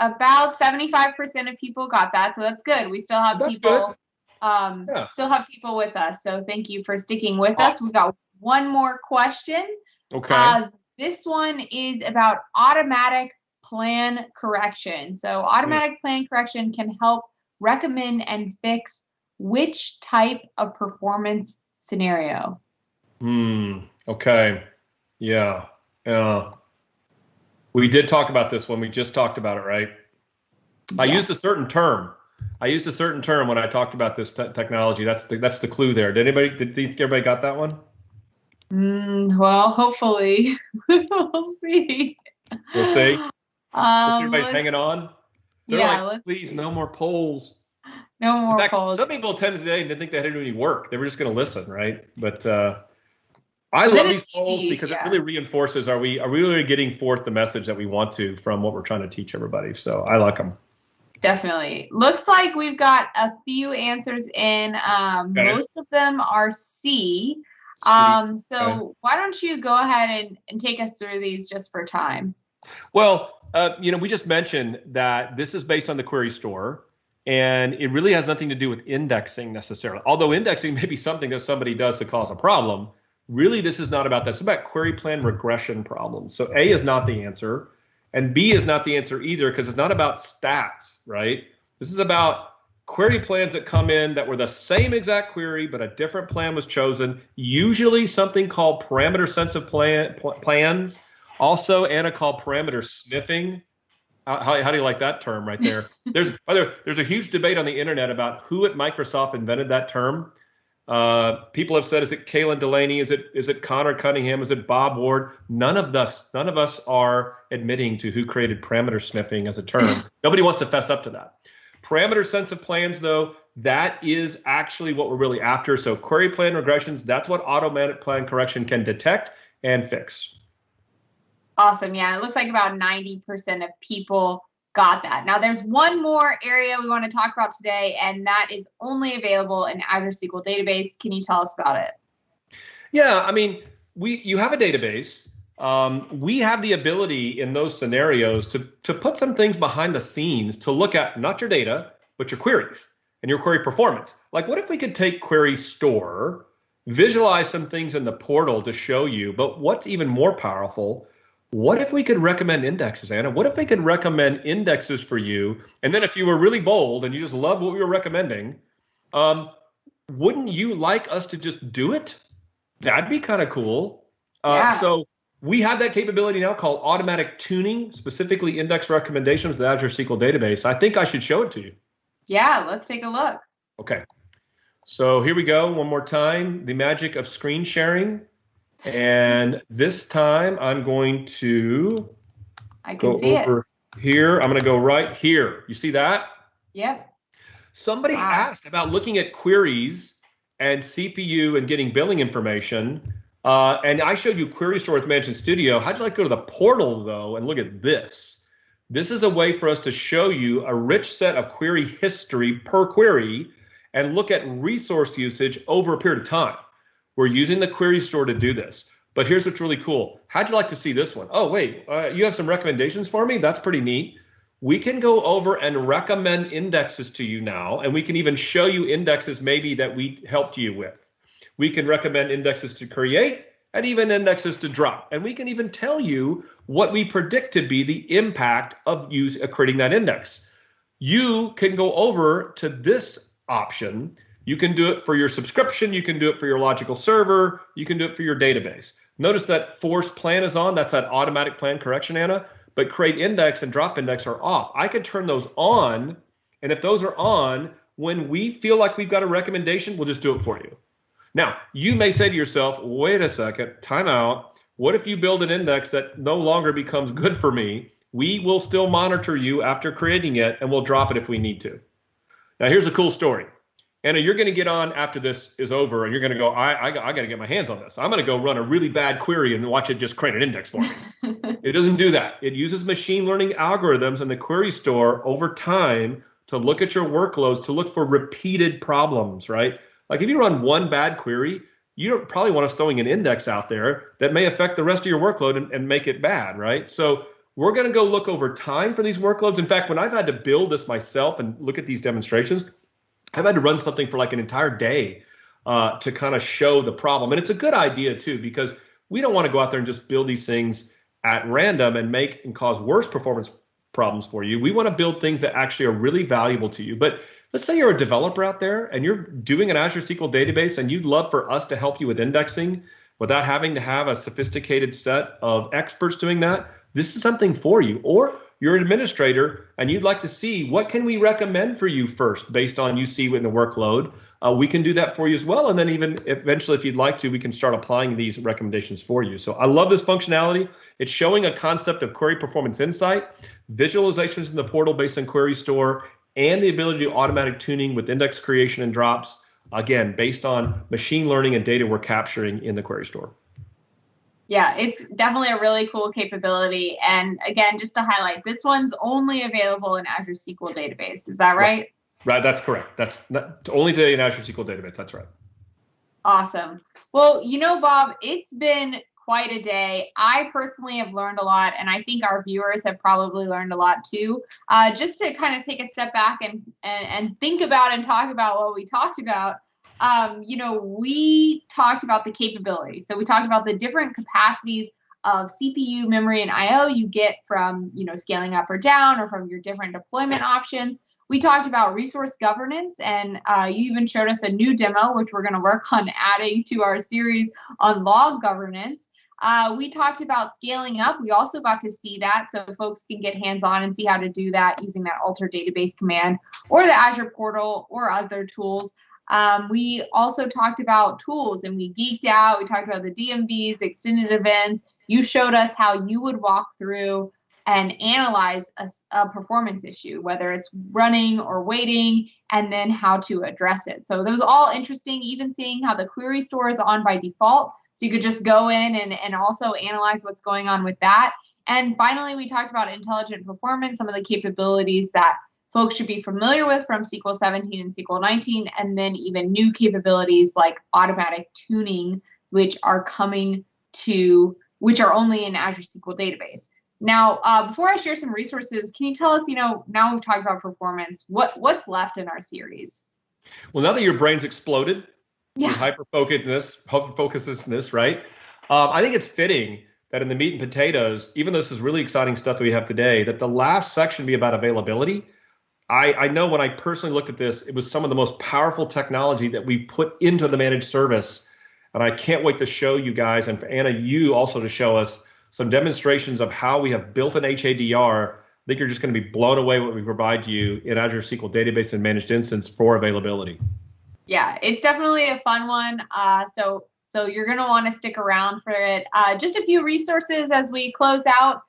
about 75% of people got that, so that's good. We still have people Yeah. still have people with us. So thank you for sticking with us. Awesome. We've got one more question. Okay. This one is about automatic plan correction. So automatic plan correction can help recommend and fix which type of performance scenario? Okay. Yeah. Yeah. We did talk about this one. We just talked about it, right? I used a Yes. certain term. I used a certain term when I talked about this technology. That's the clue there. Did everybody got that one? Well, hopefully. We'll see. We'll see. We'll see everybody's Let's, hanging on. They're yeah, like, please, no more polls. no In more fact, polls. some people attended today and didn't think they had to do any work. They were just going to listen, right? But I But then love these it's polls easy, because it yeah. really reinforces, are we really getting forth the message that we want to from what we're trying to teach everybody? So I like them. Definitely. Looks like we've got a few answers in. Okay. Most of them are C. Okay. Why don't you go ahead and take us through these just for time? Well, we just mentioned that this is based on the query store, and it really has nothing to do with indexing necessarily. Although indexing may be something that somebody does to cause a problem, really this is not about that. It's about query plan regression problems. So A is not the answer, and B is not the answer either, because it's not about stats, right? This is about query plans that come in that were the same exact query, but a different plan was chosen, usually something called parameter sensitive plans. Also, Anna, called parameter sniffing. How do you like that term right there? There's a huge debate on the internet about who at Microsoft invented that term. People have said, is it Kalen Delaney? Is it Connor Cunningham? Is it Bob Ward? None of us are admitting to who created parameter sniffing as a term. Nobody wants to fess up to that. Parameter sensitive plans, though, that is actually what we're really after. So query plan regressions, that's what automatic plan correction can detect and fix. Awesome. Yeah, it looks like about 90% of people got that. Now, there's one more area we want to talk about today, and that is only available in Azure SQL Database. Can you tell us about it? Yeah, I mean, you have a database. We have the ability in those scenarios to put some things behind the scenes to look at not your data, but your queries and your query performance. Like, what if we could take query store, visualize some things in the portal to show you, but what's even more powerful, what if we could recommend indexes, Anna? What if we could recommend indexes for you? And then if you were really bold and you just love what we were recommending, wouldn't you like us to just do it? That'd be kind of cool. Yeah. So we have that capability now called automatic tuning, specifically index recommendations, the Azure SQL Database. I think I should show it to you. Yeah, let's take a look. Okay. So here we go. One more time, the magic of screen sharing. And this time I'm going to go over here. I'm going to go right here. You see that? Yep. Somebody asked about looking at queries and CPU and getting billing information. And I showed you Query Store with Management Studio. How'd you like to go to the portal, though, and look at this? This is a way for us to show you a rich set of query history per query and look at resource usage over a period of time. We're using the Query Store to do this. But here's what's really cool. How'd you like to see this one? Oh, wait, you have some recommendations for me? That's pretty neat. We can go over and recommend indexes to you now, and we can even show you indexes maybe that we helped you with. We can recommend indexes to create and even indexes to drop. And we can even tell you what we predict to be the impact of creating that index. You can go over to this option. You can do it for your subscription. You can do it for your logical server. You can do it for your database. Notice that force plan is on. That's that automatic plan correction, Anna. But create index and drop index are off. I could turn those on. And if those are on, when we feel like we've got a recommendation, we'll just do it for you. Now, you may say to yourself, wait a second, time out. What if you build an index that no longer becomes good for me? We will still monitor you after creating it, and we'll drop it if we need to. Now, here's a cool story. Anna, you're going to get on after this is over, and you're going to go, I got to get my hands on this. I'm going to go run a really bad query and watch it just create an index for me. It doesn't do that. It uses machine learning algorithms in the query store over time to look at your workloads, to look for repeated problems, right? Like if you run one bad query, you don't probably want us throwing an index out there that may affect the rest of your workload and make it bad, right? So we're going to go look over time for these workloads. In fact, when I've had to build this myself and look at these demonstrations, I've had to run something for like an entire day to kind of show the problem. And it's a good idea too, because we don't want to go out there and just build these things at random and make and cause worse performance problems for you. We want to build things that actually are really valuable to you. But let's say you're a developer out there and you're doing an Azure SQL database and you'd love for us to help you with indexing without having to have a sophisticated set of experts doing that. This is something for you. Or you're an administrator and you'd like to see what can we recommend for you first based on you see in the workload. We can do that for you as well. And then even eventually, if you'd like to, we can start applying these recommendations for you. So I love this functionality. It's showing a concept of query performance insight, visualizations in the portal based on query store, and the ability to do automatic tuning with index creation and drops, again, based on machine learning and data we're capturing in the query store. Yeah, it's definitely a really cool capability. And again, just to highlight, this one's only available in Azure SQL Database. Is that right? Right, that's correct. That's not, only today in Azure SQL Database. That's right. Awesome. Well, Bob, it's been quite a day. I personally have learned a lot, and I think our viewers have probably learned a lot too. Just to kind of take a step back and think about and talk about what we talked about. We talked about the capabilities. So we talked about the different capacities of CPU, memory, and I/O you get from scaling up or down, or from your different deployment options. We talked about resource governance, and you even showed us a new demo, which we're going to work on adding to our series on log governance. We talked about scaling up. We also got to see that, so folks can get hands-on and see how to do that using that alter database command or the Azure portal or other tools. We also talked about tools, and we geeked out. We talked about the DMVs, extended events. You showed us how you would walk through and analyze a performance issue, whether it's running or waiting, and then how to address it. So those all interesting, even seeing how the query store is on by default. So you could just go in and also analyze what's going on with that. And finally, we talked about intelligent performance, some of the capabilities that folks should be familiar with from SQL 17 and SQL 19, and then even new capabilities like automatic tuning, which are only in Azure SQL Database. Now, before I share some resources, can you tell us, now we've talked about performance, what's left in our series? Well, now that your brain's exploded Yeah. with hyper-focusedness, right? I think it's fitting that in the meat and potatoes, even though this is really exciting stuff that we have today, that the last section be about availability. I know when I personally looked at this, it was some of the most powerful technology that we've put into the managed service. And I can't wait to show you guys, and for Anna, you also to show us some demonstrations of how we have built an HADR. I think you're just going to be blown away what we provide you in Azure SQL Database and Managed Instance for availability. Yeah, it's definitely a fun one. So you're going to want to stick around for it. Just a few resources as we close out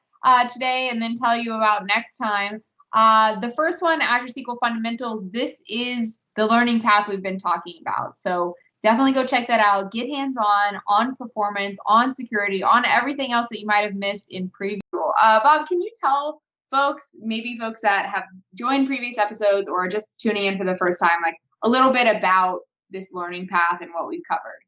today and then tell you about next time. The first one, Azure SQL Fundamentals, this is the learning path we've been talking about. So definitely go check that out. Get hands-on on performance, on security, on everything else that you might have missed in preview. Bob, can you tell folks, maybe folks that have joined previous episodes or just tuning in for the first time, like a little bit about this learning path and what we've covered?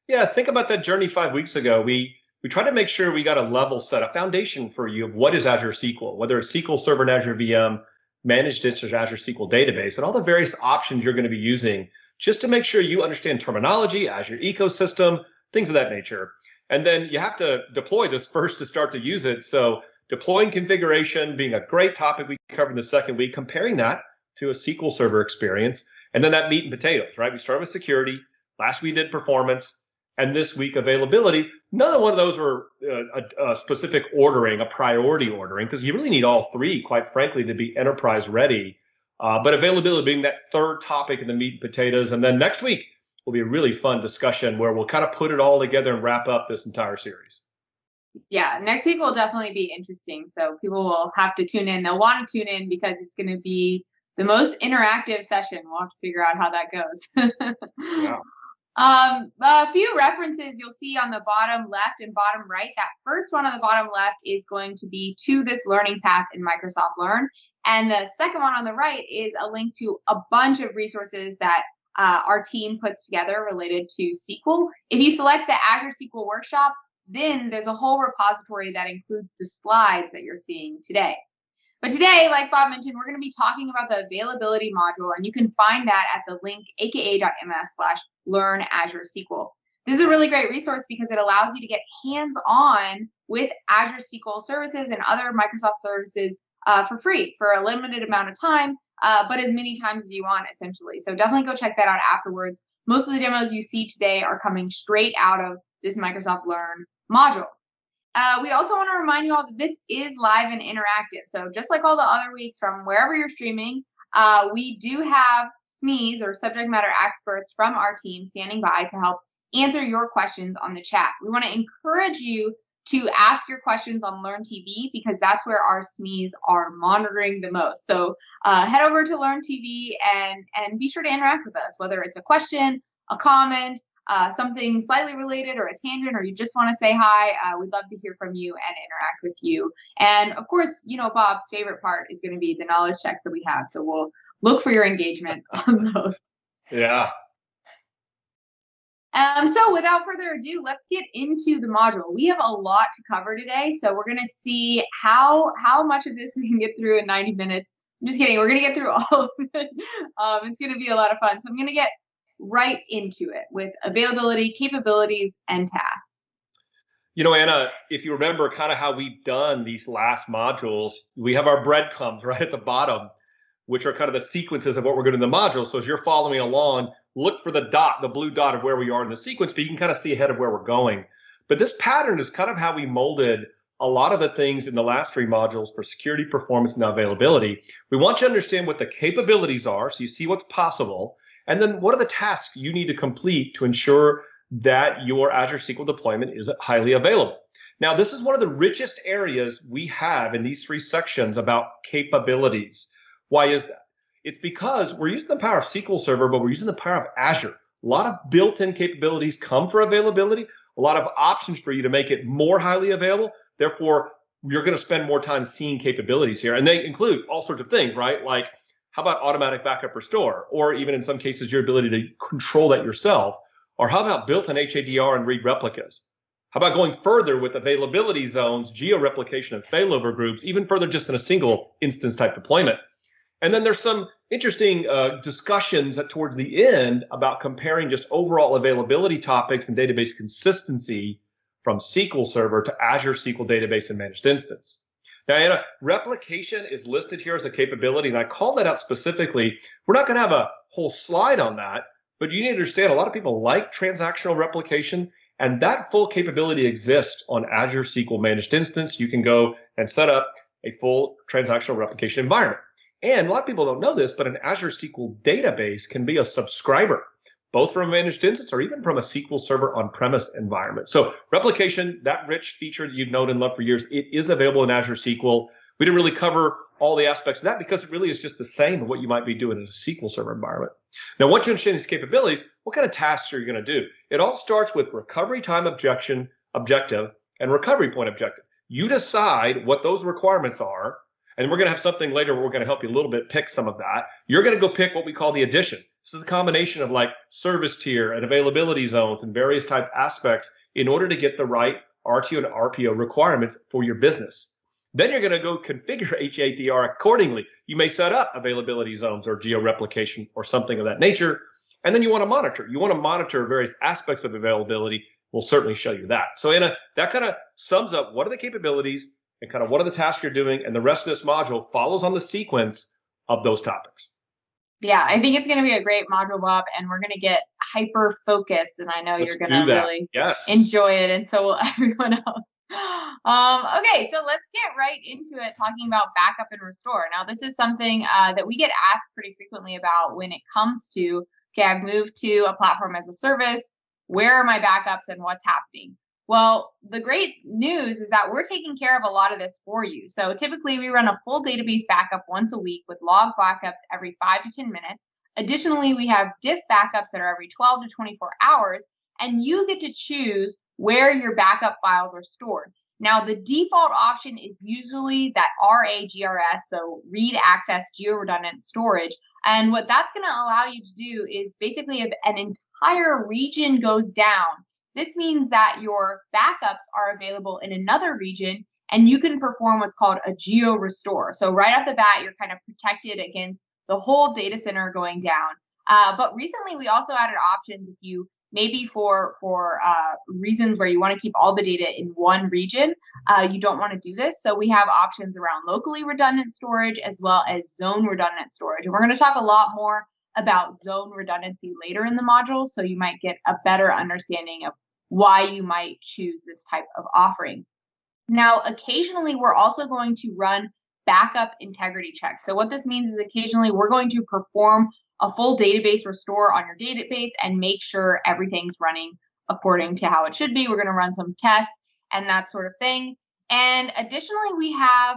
Yeah, think about that journey 5 weeks ago. We tried to make sure we got a level set, a foundation for you of what is Azure SQL, whether it's SQL Server and Azure VM, Managed Instance, Azure SQL Database, and all the various options you're going to be using, just to make sure you understand terminology, Azure ecosystem, things of that nature. And then you have to deploy this first to start to use it. So deploying configuration being a great topic we covered in the second week, comparing that to a SQL Server experience, and then that meat and potatoes, right? We started with security. Last week we did performance. And this week, availability. None one of those were a specific ordering, a priority ordering, because you really need all three, quite frankly, to be enterprise ready. But availability being that third topic in the meat and potatoes. And then next week will be a really fun discussion where we'll kind of put it all together and wrap up this entire series. Yeah, next week will definitely be interesting. So people will have to tune in. They'll want to tune in because it's going to be the most interactive session. We'll have to figure out how that goes. Yeah. A few references you'll see on the bottom left and bottom right. That first one on the bottom left is going to be to this learning path in Microsoft Learn. And the second one on the right is a link to a bunch of resources that our team puts together related to SQL. If you select the Azure SQL Workshop, then there's a whole repository that includes the slides that you're seeing today. But today, like Bob mentioned, we're going to be talking about the availability module, and you can find that at the link aka.ms/learn Azure SQL. This is a really great resource because it allows you to get hands-on with Azure SQL services and other Microsoft services for free for a limited amount of time, but as many times as you want, essentially. So definitely go check that out afterwards. Most of the demos you see today are coming straight out of this Microsoft Learn module. We also want to remind you all that this is live and interactive. So just like all the other weeks from wherever you're streaming, we do have SMEs or subject matter experts from our team standing by to help answer your questions on the chat. We want to encourage you to ask your questions on Learn TV because that's where our SMEs are monitoring the most. So head over to Learn TV and be sure to interact with us, whether it's a question, a comment, something slightly related or a tangent, or you just want to say hi. We'd love to hear from you and interact with you. And of course, you know, Bob's favorite part is going to be the knowledge checks that we have. So we'll look for your engagement on those. Yeah. So without further ado, let's get into the module. We have a lot to cover today, so we're going to see how much of this we can get through in 90 minutes. I'm just kidding. We're going to get through all of it. It's going to be a lot of fun. So I'm going to get right into it with availability, capabilities, and tasks. You know, Anna, if you remember kind of how we've done these last modules, we have our breadcrumbs right at the bottom, which are kind of the sequences of what we're going to do in the module. So as you're following along, look for the dot, the blue dot of where we are in the sequence, but you can kind of see ahead of where we're going. But this pattern is kind of how we molded a lot of the things in the last three modules for security, performance, and availability. We want you to understand what the capabilities are, so you see what's possible, and then what are the tasks you need to complete to ensure that your Azure SQL deployment is highly available. Now, this is one of the richest areas we have in these three sections about capabilities. Why is that? It's because we're using the power of SQL Server, but we're using the power of Azure. A lot of built-in capabilities come for availability, a lot of options for you to make it more highly available. Therefore, you're going to spend more time seeing capabilities here. And they include all sorts of things, right? Like, how about automatic backup restore? Or even in some cases, your ability to control that yourself. Or how about built-in HADR and read replicas? How about going further with availability zones, geo-replication, and failover groups, even further just in a single instance type deployment? And then there's some interesting discussions towards the end about comparing just overall availability topics and database consistency from SQL Server to Azure SQL Database and Managed Instance. Now, Anna, replication is listed here as a capability, and I call that out specifically. We're not going to have a whole slide on that, but you need to understand a lot of people like transactional replication, and that full capability exists on Azure SQL Managed Instance. You can go and set up a full transactional replication environment. And a lot of people don't know this, but an Azure SQL Database can be a subscriber, both from a managed instance or even from a SQL Server on-premise environment. So replication, that rich feature that you've known and loved for years, it is available in Azure SQL. We didn't really cover all the aspects of that because it really is just the same of what you might be doing in a SQL Server environment. Now, once you understand these capabilities, what kind of tasks are you going to do? It all starts with recovery time objective and recovery point objective. You decide what those requirements are. And we're going to have something later where we're going to help you a little bit pick some of that. You're going to go pick what we call the addition. This is a combination of like service tier and availability zones and various type aspects in order to get the right RTO and RPO requirements for your business. Then you're going to go configure HADR accordingly. You may set up availability zones or geo-replication or something of that nature. And then you want to monitor. You want to monitor various aspects of availability. We'll certainly show you that. So Anna, that kind of sums up what are the capabilities and kind of what are the tasks you're doing, and the rest of this module follows on the sequence of those topics. Yeah, I think it's going to be a great module, Bob, and we're going to get hyper-focused, and I know you're going to really enjoy it, and so will everyone else. Okay, so let's get right into it, talking about backup and restore. Now, this is something that we get asked pretty frequently about when it comes to, okay, I've moved to a platform as a service, where are my backups and what's happening? Well, the great news is that we're taking care of a lot of this for you. So typically we run a full database backup once a week with log backups every 5 to 10 minutes. Additionally, we have diff backups that are every 12 to 24 hours, and you get to choose where your backup files are stored. Now, the default option is usually that RAGRS, so read, access, geo-redundant storage. And what that's going to allow you to do is basically if an entire region goes down, this means that your backups are available in another region and you can perform what's called a geo restore. So right off the bat, you're kind of protected against the whole data center going down. But recently, we also added options if you maybe for reasons where you want to keep all the data in one region, you don't want to do this. So we have options around locally redundant storage as well as zone redundant storage. And we're going to talk a lot more about zone redundancy later in the module, so you might get a better understanding of why you might choose this type of offering. Now, occasionally, we're also going to run backup integrity checks. So what this means is occasionally we're going to perform a full database restore on your database and make sure everything's running according to how it should be. We're going to run some tests and that sort of thing. And additionally, we have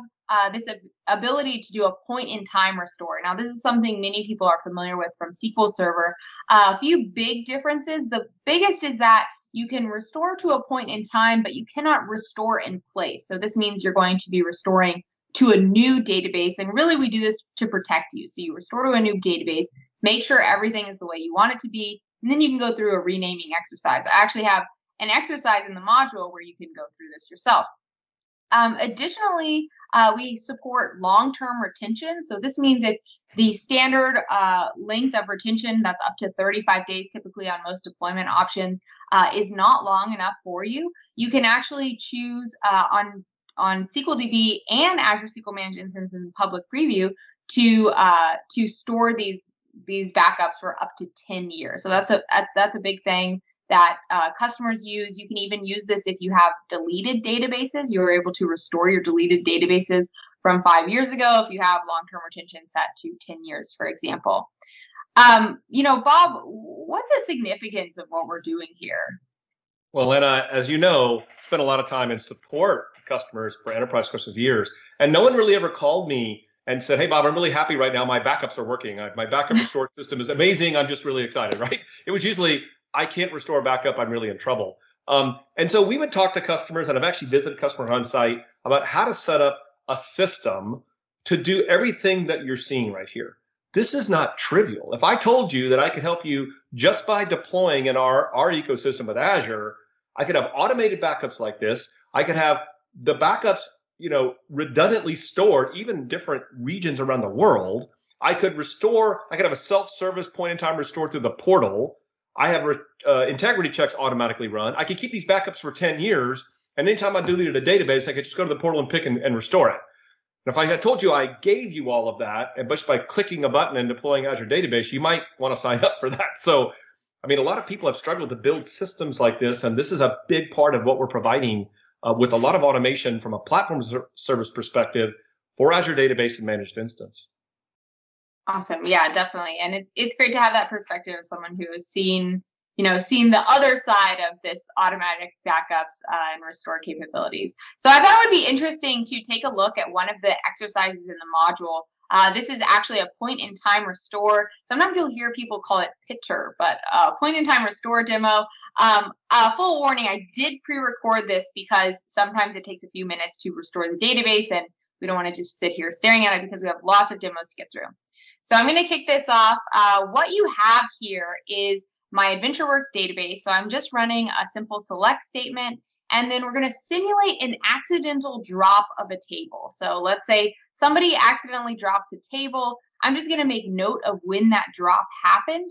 this ability to do a point-in-time restore. Now, this is something many people are familiar with from SQL Server. A few big differences. The biggest is that you can restore to a point in time, but you cannot restore in place. So this means you're going to be restoring to a new database. And really, we do this to protect you. So you restore to a new database, make sure everything is the way you want it to be, and then you can go through a renaming exercise. I actually have an exercise in the module where you can go through this yourself. Additionally, we support long-term retention. So this means if the standard length of retention, that's up to 35 days typically on most deployment options, is not long enough for you, you can actually choose on SQLDB and Azure SQL Managed Instance in public preview to store these backups for up to 10 years. So that's a big thing that customers use. You can even use this if you have deleted databases. You're able to restore your deleted databases from 5 years ago if you have long-term retention set to 10 years, for example. Bob, what's the significance of what we're doing here? Well, Lena, as you know, spent a lot of time in support customers for enterprise customers for years, and no one really ever called me and said, "Hey, Bob, I'm really happy right now. My backups are working. My backup restore system is amazing. I'm just really excited," right? It was usually, "I can't restore a backup. I'm really in trouble." And so we would talk to customers, and I've actually visited customers on site about how to set up a system to do everything that you're seeing right here. This is not trivial. If I told you that I could help you just by deploying in our ecosystem with Azure, I could have automated backups like this. I could have the backups, redundantly stored, even in different regions around the world. I could have a self-service point-in-time restore through the portal. I have integrity checks automatically run. I could keep these backups for 10 years, and anytime I deleted a database, I could just go to the portal and pick and restore it. And if I had told you I gave you all of that, and just by clicking a button and deploying Azure Database, you might want to sign up for that. So, a lot of people have struggled to build systems like this, and this is a big part of what we're providing with a lot of automation from a platform service perspective for Azure Database and Managed Instance. Awesome. Yeah, definitely. And it's great to have that perspective of someone who has seen the other side of this automatic backups and restore capabilities. So I thought it would be interesting to take a look at one of the exercises in the module. This is actually a point-in-time restore. Sometimes you'll hear people call it PITR, but point-in-time restore demo. Full warning, I did pre-record this because sometimes it takes a few minutes to restore the database, and we don't want to just sit here staring at it because we have lots of demos to get through. So I'm going to kick this off. What you have here is my AdventureWorks database. So I'm just running a simple select statement, and then we're going to simulate an accidental drop of a table. So let's say somebody accidentally drops a table. I'm just going to make note of when that drop happened.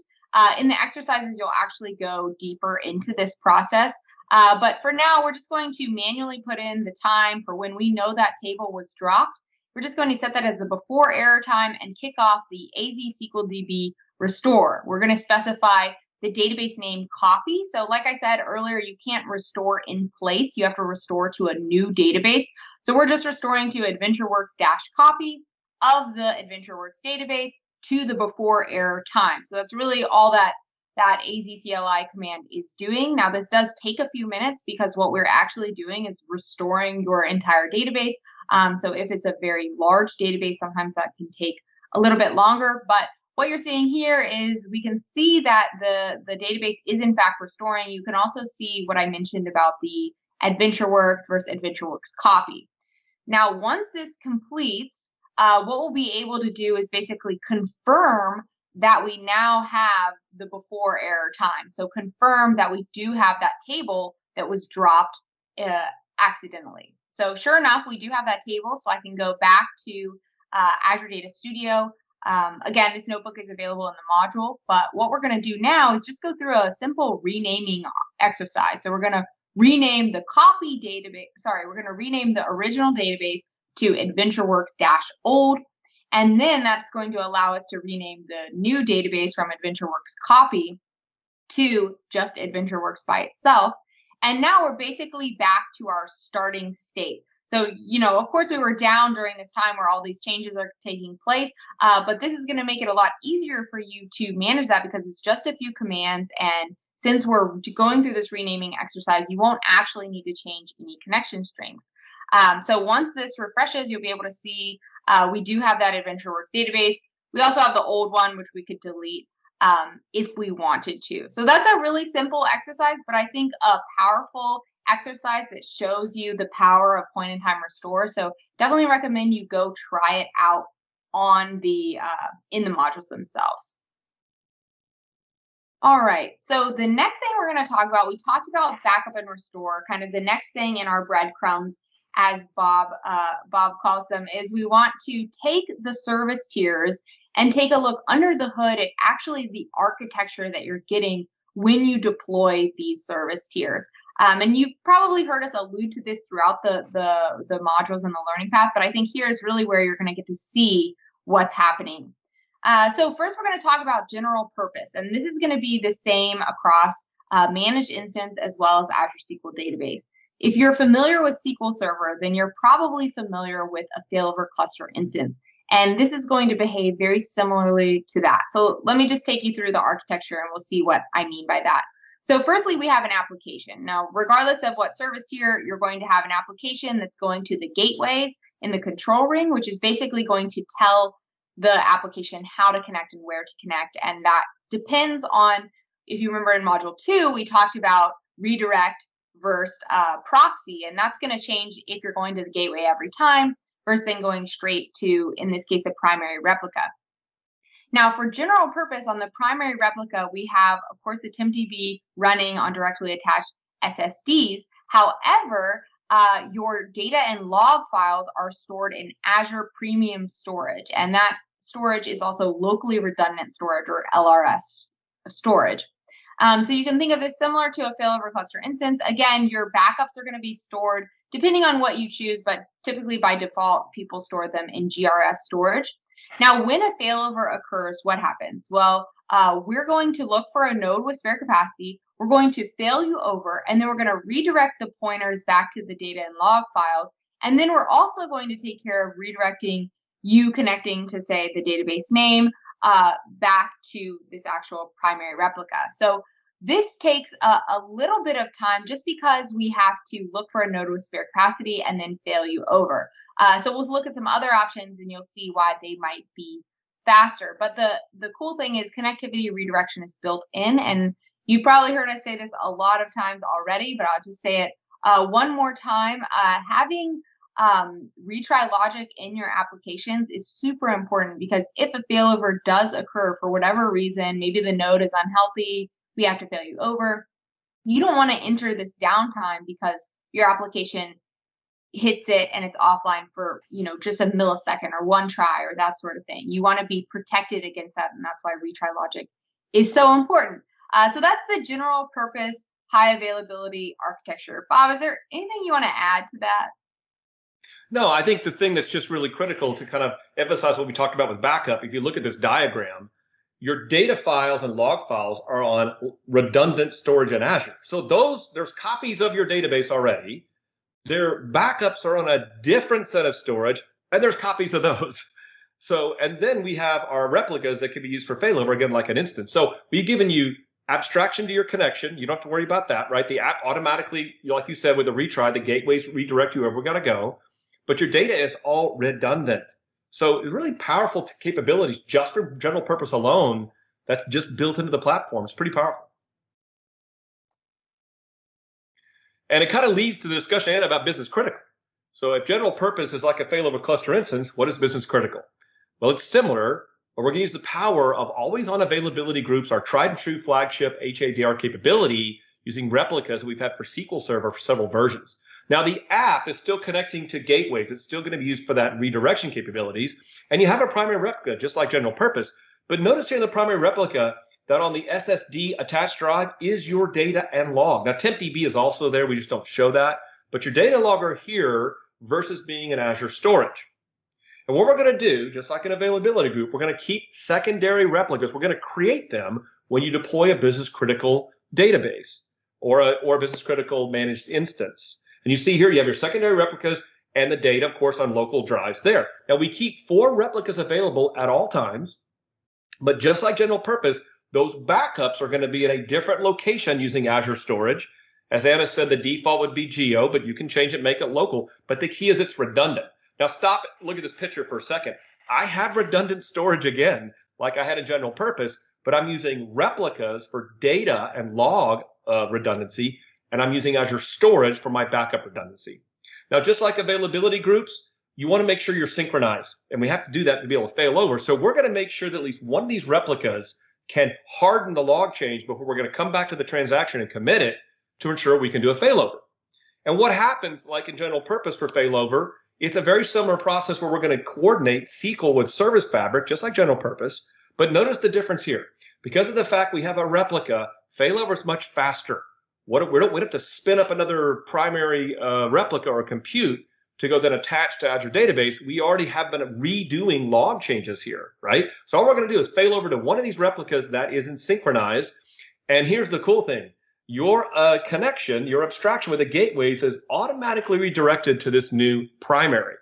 In the exercises, you'll actually go deeper into this process. But for now, we're just going to manually put in the time for when we know that table was dropped. We're just going to set that as the before error time and kick off the AZ SQL DB restore. We're going to specify the database name copy. So like I said earlier, you can't restore in place. You have to restore to a new database. So we're just restoring to AdventureWorks-copy of the AdventureWorks database to the before error time. So that's really all that AZCLI command is doing. Now, this does take a few minutes because what we're actually doing is restoring your entire database. So if it's a very large database, sometimes that can take a little bit longer. But what you're seeing here is we can see that the database is in fact restoring. You can also see what I mentioned about the AdventureWorks versus AdventureWorks copy. Now, once this completes, what we'll be able to do is basically confirm that we now have the before error time. So confirm that we do have that table that was dropped accidentally. So sure enough, we do have that table. So I can go back to Azure Data Studio. Again, this notebook is available in the module, but what we're going to do now is just go through a simple renaming exercise. So we're going to rename the copy database. Sorry, we're going to rename the original database to AdventureWorks-old. And then that's going to allow us to rename the new database from AdventureWorks copy to just AdventureWorks by itself. And now we're basically back to our starting state. So, of course, we were down during this time where all these changes are taking place, but this is going to make it a lot easier for you to manage that because it's just a few commands. And since we're going through this renaming exercise, you won't actually need to change any connection strings. So once this refreshes, you'll be able to see we do have that AdventureWorks database. We also have the old one, which we could delete if we wanted to. So that's a really simple exercise, but I think a powerful exercise that shows you the power of point-in-time restore. So definitely recommend you go try it out on the in the modules themselves. All right, so the next thing we're going to talk about, we talked about backup and restore. Kind of the next thing in our breadcrumbs, as Bob calls them, is we want to take the service tiers and take a look under the hood at actually the architecture that you're getting when you deploy these service tiers. And you've probably heard us allude to this throughout the modules and the learning path, but I think here is really where you're going to get to see what's happening. So first, we're going to talk about general purpose, and this is going to be the same across Managed Instance as well as Azure SQL Database. If you're familiar with SQL Server, then you're probably familiar with a failover cluster instance, and this is going to behave very similarly to that. So let me just take you through the architecture, and we'll see what I mean by that. So firstly, we have an application. Now, regardless of what service tier, you're going to have an application that's going to the gateways in the control ring, which is basically going to tell the application how to connect and where to connect. And that depends on, if you remember in module 2, we talked about redirect versus proxy, and that's going to change if you're going to the gateway every time versus then going straight to, in this case, the primary replica. Now, for general purpose on the primary replica, we have, of course, the TempDB running on directly attached SSDs. However, your data and log files are stored in Azure Premium Storage, and that storage is also locally redundant storage, or LRS storage. So you can think of this similar to a failover cluster instance. Again, your backups are going to be stored depending on what you choose, but typically by default, people store them in GRS storage. Now, when a failover occurs, what happens? Well, we're going to look for a node with spare capacity. We're going to fail you over, and then we're going to redirect the pointers back to the data and log files. And then we're also going to take care of redirecting you connecting to, say, the database name back to this actual primary replica. So this takes a little bit of time just because we have to look for a node with spare capacity and then fail you over. So we'll look at some other options and you'll see why they might be faster. But the cool thing is connectivity redirection is built in, and you've probably heard us say this a lot of times already, but I'll just say it one more time. Having retry logic in your applications is super important, because if a failover does occur for whatever reason, maybe the node is unhealthy, we have to fail you over, you don't want to enter this downtime because your application hits it and it's offline for, just a millisecond or one try or that sort of thing. You want to be protected against that, and that's why retry logic is so important. So that's the general purpose high availability architecture. Bob, is there anything you want to add to that? No, I think the thing that's just really critical to kind of emphasize what we talked about with backup, if you look at this diagram, your data files and log files are on redundant storage in Azure. So there's copies of your database already. Their backups are on a different set of storage, and there's copies of those. So, and then we have our replicas that can be used for failover, again, like an instance. So we've given you abstraction to your connection. You don't have to worry about that, right? The app automatically, like you said, with the retry, the gateways redirect you wherever we got to go. But your data is all redundant. So it's really powerful capabilities just for general purpose alone. That's just built into the platform. It's pretty powerful. And it kind of leads to the discussion about business critical. So if general purpose is like a failover cluster instance, what is business critical? Well, it's similar, but we're going to use the power of always on availability groups, our tried and true flagship HADR capability, using replicas we've had for SQL Server for several versions. Now, the app is still connecting to gateways. It's still going to be used for that redirection capabilities. And you have a primary replica, just like general purpose. But notice here in the primary replica that on the SSD attached drive is your data and log. Now, TempDB is also there. We just don't show that. But your data and log are here versus being in Azure storage. And what we're going to do, just like an availability group, we're going to keep secondary replicas. We're going to create them when you deploy a business critical database or a business critical managed instance. And you see here, you have your secondary replicas and the data, of course, on local drives there. Now, we keep 4 replicas available at all times, but just like general purpose, those backups are going to be in a different location using Azure storage. As Anna said, the default would be geo, but you can change it, make it local. But the key is it's redundant. Now, stop, look at this picture for a second. I have redundant storage again, like I had in general purpose, but I'm using replicas for data and log redundancy, and I'm using Azure storage for my backup redundancy. Now, just like availability groups, you want to make sure you're synchronized, and we have to do that to be able to fail over. So we're going to make sure that at least one of these replicas can harden the log change before we're going to come back to the transaction and commit it to ensure we can do a failover. And what happens, like in general purpose for failover, it's a very similar process where we're going to coordinate SQL with Service Fabric, just like general purpose. But notice the difference here. Because of the fact we have a replica, failover is much faster. We don't have to spin up another primary replica or compute to go then attach to Azure Database. We already have been redoing log changes here, right? So all we're going to do is fail over to one of these replicas that isn't synchronized. And here's the cool thing. Your connection, your abstraction with the gateways is automatically redirected to this new primary.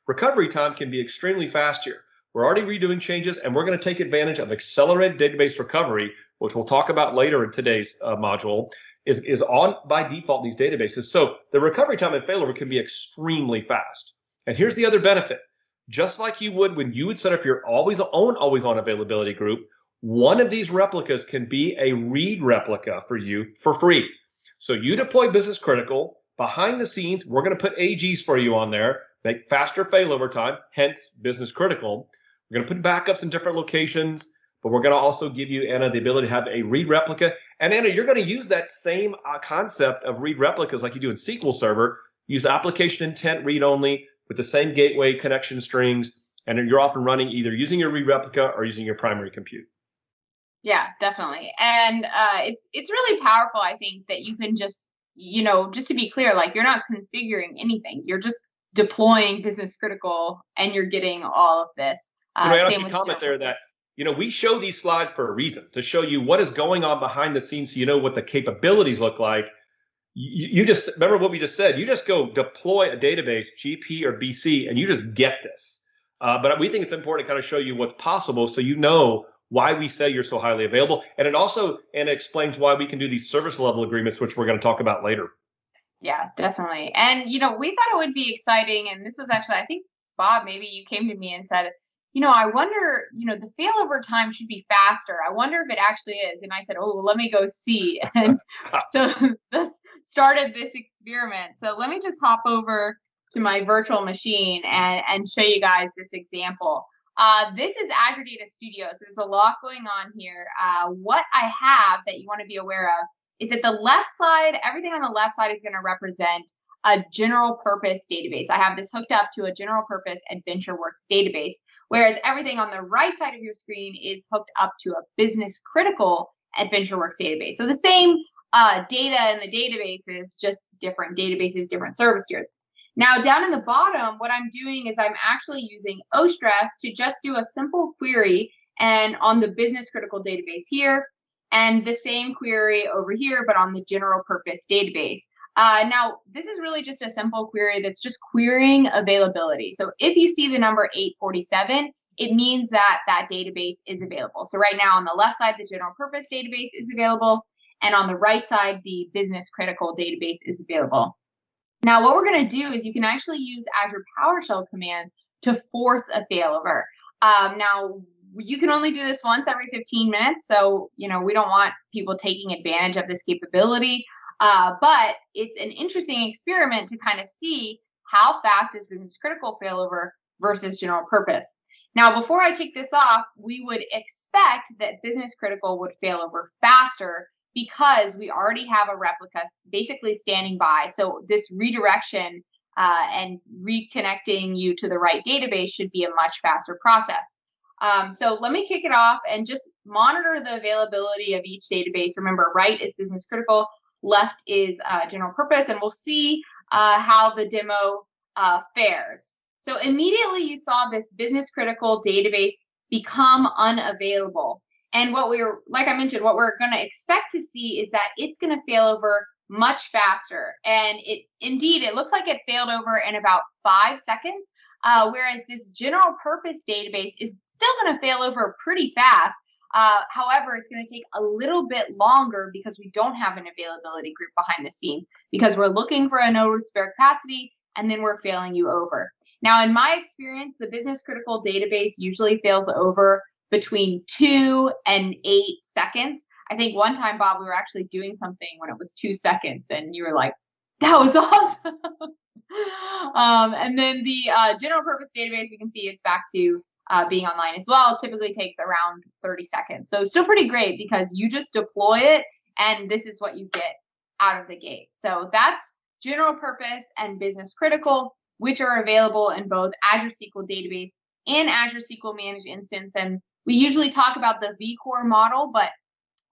Recovery time can be extremely fast here. We're already redoing changes, and we're going to take advantage of accelerated database recovery, which we'll talk about later in today's module, is on by default in these databases. So the recovery time and failover can be extremely fast. And here's the other benefit. Just like you would when you would set up your always on availability group, one of these replicas can be a read replica for you for free. So you deploy business critical. Behind the scenes, we're going to put AGs for you on there, make faster failover time, hence business critical. We're going to put backups in different locations, but we're going to also give you, Anna, the ability to have a read replica. And Anna, you're going to use that same concept of read replicas like you do in SQL Server. Use application intent read only with the same gateway connection strings, and you're often running either using your read replica or using your primary compute. Yeah, definitely. And it's really powerful, I think, that you can just, just to be clear, like you're not configuring anything. You're just deploying business critical and you're getting all of this. I should comment there that, we show these slides for a reason, to show you what is going on behind the scenes so you know what the capabilities look like. You just, remember what we just said, you just go deploy a database, GP or BC, and you just get this. But we think it's important to kind of show you what's possible so you know why we say you're so highly available. And it also explains why we can do these service level agreements, which we're going to talk about later. Yeah, definitely. And, we thought it would be exciting. And this was actually, I think, Bob, maybe you came to me and said, I wonder, the failover time should be faster. I wonder if it actually is. And I said, oh, let me go see. And so this started this experiment. So let me just hop over to my virtual machine and show you guys this example. This is Azure Data Studio. So there's a lot going on here. What I have that you want to be aware of is that the left side, everything on the left side is going to represent a general purpose database. I have this hooked up to a general purpose AdventureWorks database, whereas everything on the right side of your screen is hooked up to a business critical AdventureWorks database. So the same data in the databases, just different databases, different service tiers. Now, down in the bottom, what I'm doing is I'm actually using OStress to just do a simple query and on the business critical database here, and the same query over here, but on the general purpose database. Now, this is really just a simple query that's just querying availability. So if you see the number 847, it means that that database is available. So right now on the left side, the general purpose database is available, and on the right side, the business critical database is available. Now, what we're going to do is you can actually use Azure PowerShell commands to force a failover. Now, you can only do this once every 15 minutes. So, we don't want people taking advantage of this capability. But it's an interesting experiment to kind of see how fast is business critical failover versus general purpose. Now, before I kick this off, we would expect that business critical would fail over faster because we already have a replica basically standing by. So this redirection and reconnecting you to the right database should be a much faster process. So let me kick it off and just monitor the availability of each database. Remember, right is business critical, left is general purpose, and we'll see how the demo fares. So immediately you saw this business critical database become unavailable. And like I mentioned, what we're going to expect to see is that it's going to fail over much faster. And it looks like it failed over in about 5 seconds, whereas this general purpose database is still going to fail over pretty fast. However, it's going to take a little bit longer because we don't have an availability group behind the scenes, because we're looking for a node with spare capacity and then we're failing you over. Now, in my experience, the business critical database usually fails over between 2 and 8 seconds. I think one time, Bob, we were actually doing something when it was 2 seconds and you were like, that was awesome. And then the general purpose database, we can see it's back to being online as well. It typically takes around 30 seconds. So it's still pretty great because you just deploy it and this is what you get out of the gate. So that's general purpose and business critical, which are available in both Azure SQL Database and Azure SQL Managed Instance. And we usually talk about the vCore model, but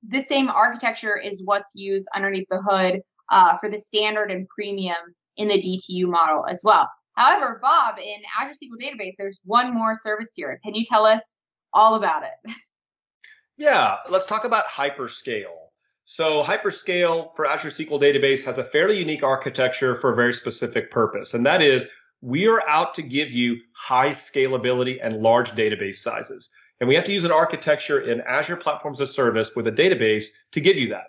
this same architecture is what's used underneath the hood for the standard and premium in the DTU model as well. However, Bob, in Azure SQL Database, there's one more service tier. Can you tell us all about it? Yeah, let's talk about hyperscale. So hyperscale for Azure SQL Database has a fairly unique architecture for a very specific purpose, and that is we are out to give you high scalability and large database sizes. And we have to use an architecture in Azure Platform as a Service with a database to give you that.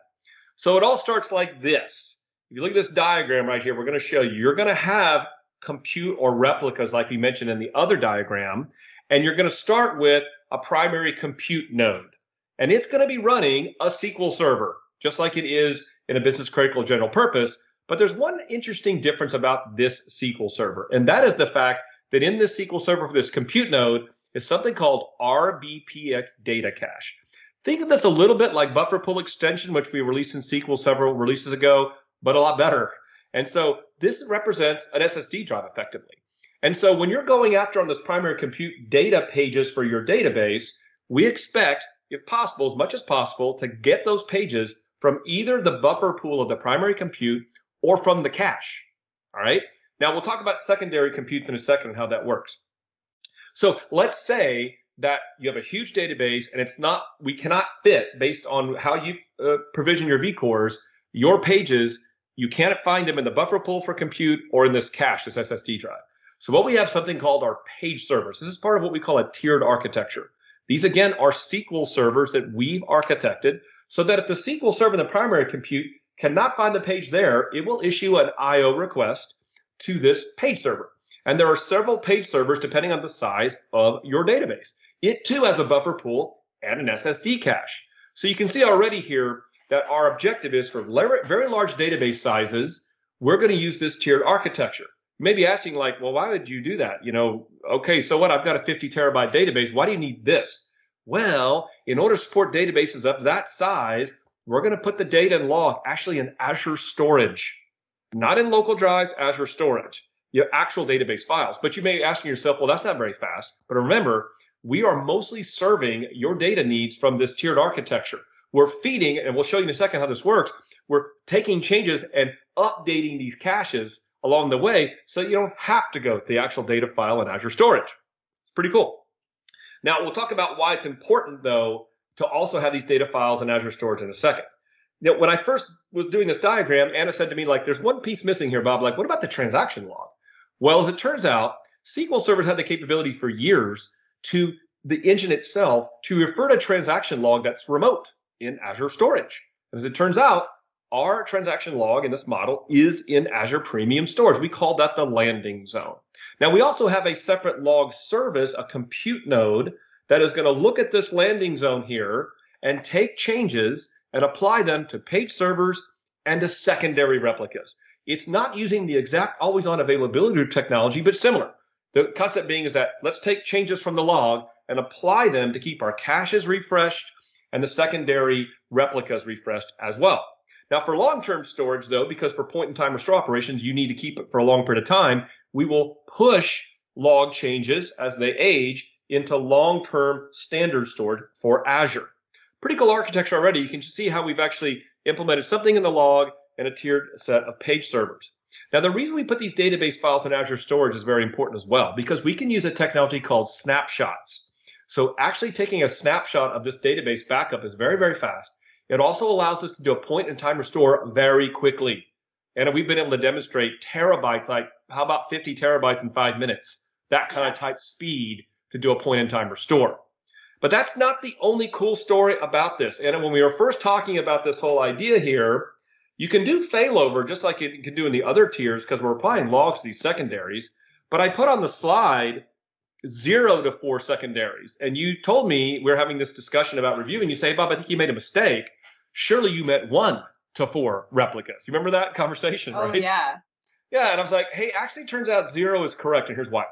So it all starts like this. If you look at this diagram right here, we're going to show you, you're going to have compute or replicas like we mentioned in the other diagram, and you're going to start with a primary compute node. And it's going to be running a SQL Server, just like it is in a business critical general purpose. But there's one interesting difference about this SQL Server, and that is the fact that in this SQL Server for this compute node is something called RBPX data cache. Think of this a little bit like buffer pool extension, which we released in SQL several releases ago, but a lot better. And so this represents an SSD drive effectively. And so when you're going after on this primary compute data pages for your database, we expect, if possible, as much as possible, to get those pages from either the buffer pool of the primary compute or from the cache. All right. Now we'll talk about secondary computes in a second and how that works. So let's say that you have a huge database and we cannot fit based on how you provision your vCores, your pages, you can't find them in the buffer pool for compute or in this cache, this SSD drive. So what we have something called our page servers. This is part of what we call a tiered architecture. These again are SQL servers that we've architected so that if the SQL server in the primary compute cannot find the page there, it will issue an IO request to this page server. And there are several page servers depending on the size of your database. It too has a buffer pool and an SSD cache. So you can see already here that our objective is for very large database sizes, we're going to use this tiered architecture. You may be asking like, well, why would you do that? Okay, so what? I've got a 50 terabyte database. Why do you need this? Well, in order to support databases of that size, we're going to put the data and log actually in Azure storage, not in local drives, Azure storage, your actual database files. But you may be asking yourself, well, that's not very fast. But remember, we are mostly serving your data needs from this tiered architecture. We're feeding, and we'll show you in a second how this works. We're taking changes and updating these caches along the way so you don't have to go to the actual data file in Azure storage. It's pretty cool. Now, we'll talk about why it's important, though, to also have these data files in Azure storage in a second. Now, when I first was doing this diagram, Anna said to me, like, there's one piece missing here, Bob. Like, what about the transaction log? Well, as it turns out, SQL servers had the capability for years to the engine itself to refer to transaction log that's remote in Azure storage. And as it turns out, our transaction log in this model is in Azure Premium Storage. We call that the landing zone. Now, we also have a separate log service, a compute node, that is going to look at this landing zone here and take changes and apply them to page servers and to secondary replicas. It's not using the exact always-on availability technology, but similar. The concept being is that let's take changes from the log and apply them to keep our caches refreshed and the secondary replicas refreshed as well. Now, for long-term storage, though, because for point-in-time restore operations, you need to keep it for a long period of time, we will push log changes as they age into long-term standard storage for Azure. Pretty cool architecture already. You can see how we've actually implemented something in the log and a tiered set of page servers. Now, the reason we put these database files in Azure storage is very important as well, because we can use a technology called snapshots. So actually taking a snapshot of this database backup is very, very fast. It also allows us to do a point-in-time restore very quickly. And we've been able to demonstrate terabytes, like how about 50 terabytes in 5 minutes? That kind of type speed to do a point-in-time restore. But that's not the only cool story about this. And when we were first talking about this whole idea here, you can do failover just like you can do in the other tiers because we're applying logs to these secondaries. But I put on the slide 0 to 4 secondaries. And you told me we were having this discussion about reviewing. You say, Bob, I think you made a mistake. Surely you meant 1 to 4 replicas. You remember that conversation, right? Oh, yeah. Yeah, and I was like, hey, actually turns out 0 is correct, and here's why.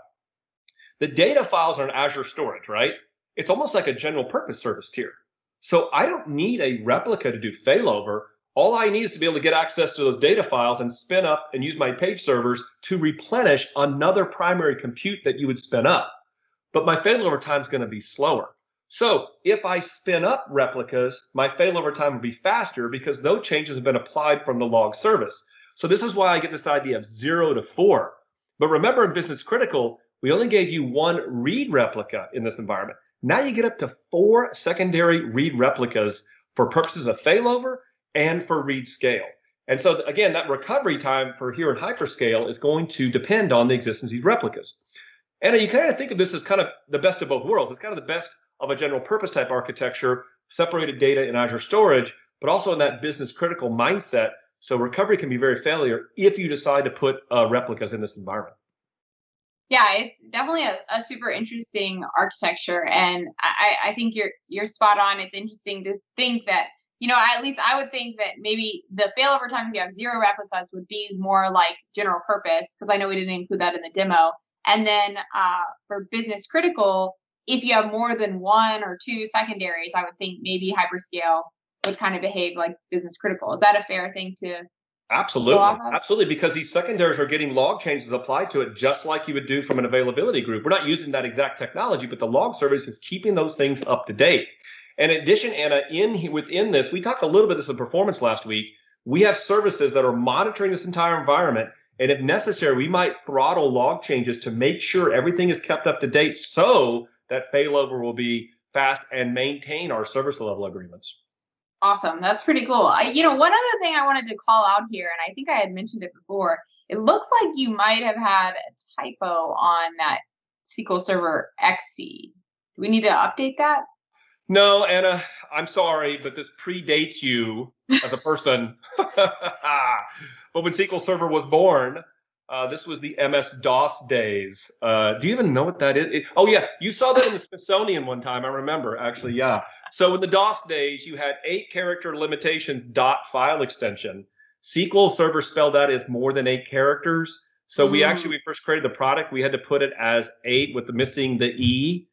The data files are in Azure storage, right? It's almost like a general purpose service tier. So I don't need a replica to do failover. All I need is to be able to get access to those data files and spin up and use my page servers to replenish another primary compute that you would spin up. But my failover time is going to be slower. So if I spin up replicas, my failover time will be faster because those changes have been applied from the log service. So this is why I get this idea of 0 to 4. But remember, in business critical, we only gave you 1 read replica in this environment. Now you get up to 4 secondary read replicas for purposes of failover and for read scale. And so again, that recovery time for here in hyperscale is going to depend on the existence of these replicas. And you kind of think of this as kind of the best of both worlds. It's kind of the best of a general purpose type architecture, separated data in Azure storage, but also in that business critical mindset. So recovery can be very failure if you decide to put replicas in this environment. Yeah, it's definitely a super interesting architecture, and I think you're spot on. It's interesting to think that, at least I would think that maybe the failover time if you have 0 replicas would be more like general purpose, because I know we didn't include that in the demo. And then for business critical, if you have more than 1 or 2 secondaries, I would think maybe hyperscale would kind of behave like business critical. Is that a fair thing to? Absolutely. Absolutely. Because these secondaries are getting log changes applied to it just like you would do from an availability group. We're not using that exact technology, but the log service is keeping those things up to date. And in addition, Anna, within this, we talked a little bit of this in performance last week. We have services that are monitoring this entire environment. And if necessary, we might throttle log changes to make sure everything is kept up to date so that failover will be fast and maintain our service level agreements. Awesome. That's pretty cool. One other thing I wanted to call out here, and I think I had mentioned it before, it looks like you might have had a typo on that SQL Server XC. Do we need to update that? No, Anna, I'm sorry, but this predates you as a person. But when SQL Server was born, this was the MS-DOS days. Do you even know what that is? Oh, yeah. You saw that in the Smithsonian one time. I remember, actually. Yeah. So in the DOS days, you had 8-character limitations dot file extension. SQL Server spelled out as more than 8 characters. So we first created the product. We had to put it as 8 with missing the E.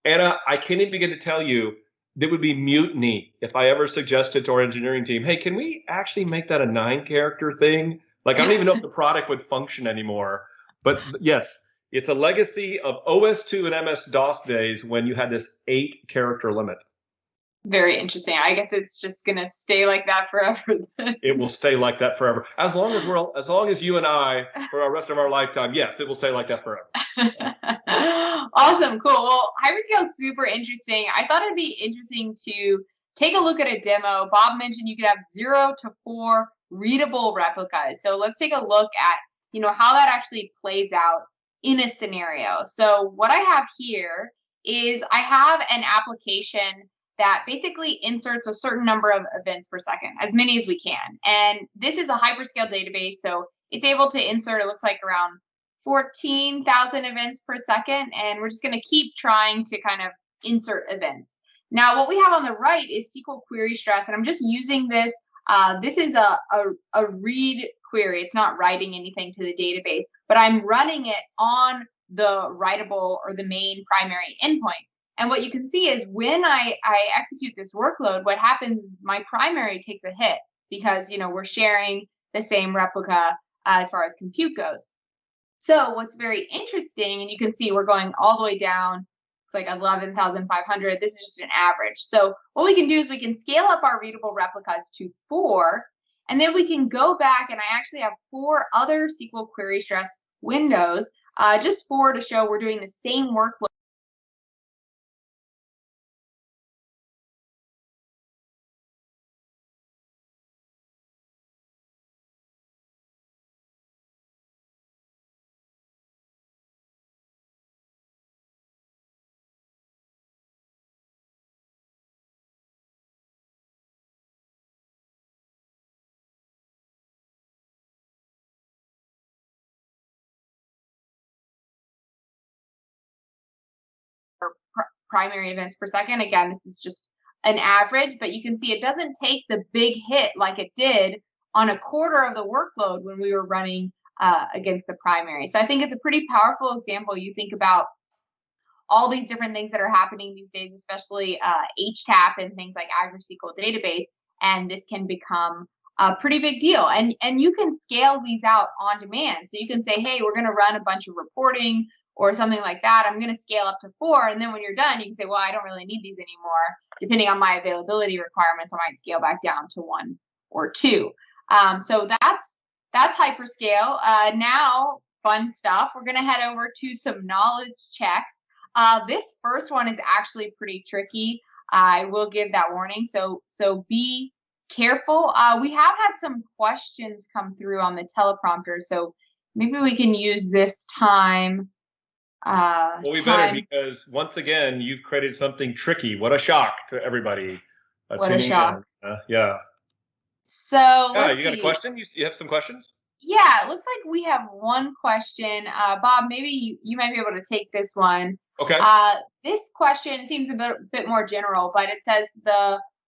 Anna, I can't even begin to tell you, there would be mutiny if I ever suggested to our engineering team, hey, can we actually make that a 9-character thing? Like, I don't even know if the product would function anymore. But yes, it's a legacy of OS2 and MS-DOS days when you had this 8-character limit. Very interesting. I guess it's just going to stay like that forever. It will stay like that forever. As long as you and I, for the rest of our lifetime, yes, it will stay like that forever. Awesome. Cool. Well, hyperscale is super interesting. I thought it'd be interesting to take a look at a demo. Bob mentioned you could have 0 to 4 readable replicas. So let's take a look at, how that actually plays out in a scenario. So what I have here is I have an application that basically inserts a certain number of events per second, as many as we can. And this is a hyperscale database, so it's able to insert, it looks like around 14,000 events per second. And we're just going to keep trying to kind of insert events. Now, what we have on the right is SQL query stress, and I'm just using this. This is a read query. It's not writing anything to the database, but I'm running it on the writable or the main primary endpoint. And what you can see is when I execute this workload, what happens is my primary takes a hit because, we're sharing the same replica as far as compute goes. So what's very interesting, and you can see we're going all the way down, it's like 11,500. This is just an average. So what we can do is we can scale up our readable replicas to 4, and then we can go back, and I actually have 4 other SQL query stress windows, just 4 to show we're doing the same workload. Primary events per second. Again, this is just an average, but you can see it doesn't take the big hit like it did on a quarter of the workload when we were running against the primary. So I think it's a pretty powerful example. You think about all these different things that are happening these days, especially HTAP and things like Azure SQL Database, and this can become a pretty big deal. And you can scale these out on demand. So you can say, hey, we're going to run a bunch of reporting or something like that. I'm going to scale up to 4. And then when you're done, you can say, well, I don't really need these anymore. Depending on my availability requirements, I might scale back down to 1 or 2. So that's hyperscale. Now, fun stuff. We're going to head over to some knowledge checks. This first one is actually pretty tricky. I will give that warning. So be careful. We have had some questions come through on the teleprompter. So maybe we can use this time. Well, we better, because once again, you've created something tricky. What a shock to everybody. What a shock. Yeah. So yeah, you got a question? You have some questions? Yeah, it looks like we have one question. Bob, maybe you might be able to take this one. Okay. This question seems a bit more general, but it says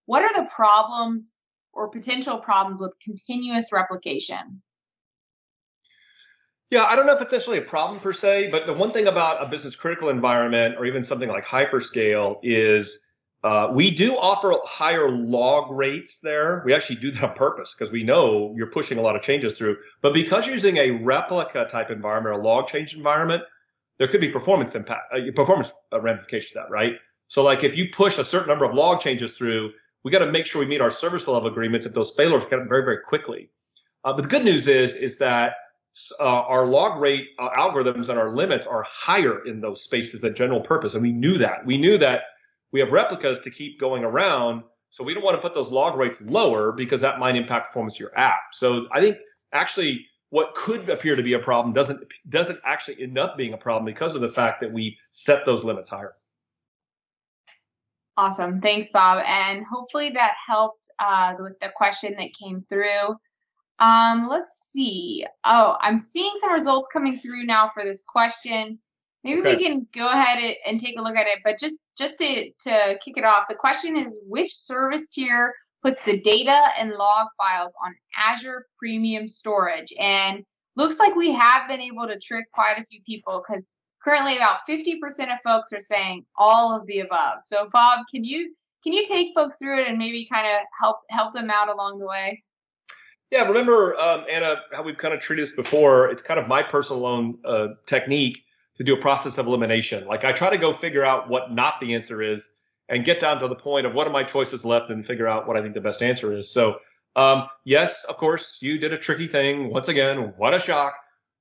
what are the problems or potential problems with continuous replication? Yeah, I don't know if it's necessarily a problem per se, but the one thing about a business critical environment or even something like hyperscale is we do offer higher log rates there. We actually do that on purpose because we know you're pushing a lot of changes through. But because you're using a replica type environment, a log change environment, there could be performance ramifications to that, right? So like if you push a certain number of log changes through, we got to make sure we meet our service level agreements if those failures come very, very quickly. But the good news is that our log rate algorithms and our limits are higher in those spaces than general purpose. And we knew that. We knew that we have replicas to keep going around. So we don't want to put those log rates lower because that might impact performance of your app. So I think actually what could appear to be a problem doesn't actually end up being a problem because of the fact that we set those limits higher. Awesome. Thanks, Bob. And hopefully that helped with the question that came through. Let's see. Oh, I'm seeing some results coming through now for this question. Maybe we can go ahead and take a look at it. But just to kick it off, the question is, which service tier puts the data and log files on Azure Premium Storage? And looks like we have been able to trick quite a few people because currently about 50% of folks are saying all of the above. So Bob, can you take folks through it and maybe kind of help them out along the way? Yeah, remember, Anna, how we've kind of treated this before. It's kind of my personal own technique to do a process of elimination. Like I try to go figure out what not the answer is and get down to the point of what are my choices left and figure out what I think the best answer is. So yes, of course, you did a tricky thing. Once again, what a shock.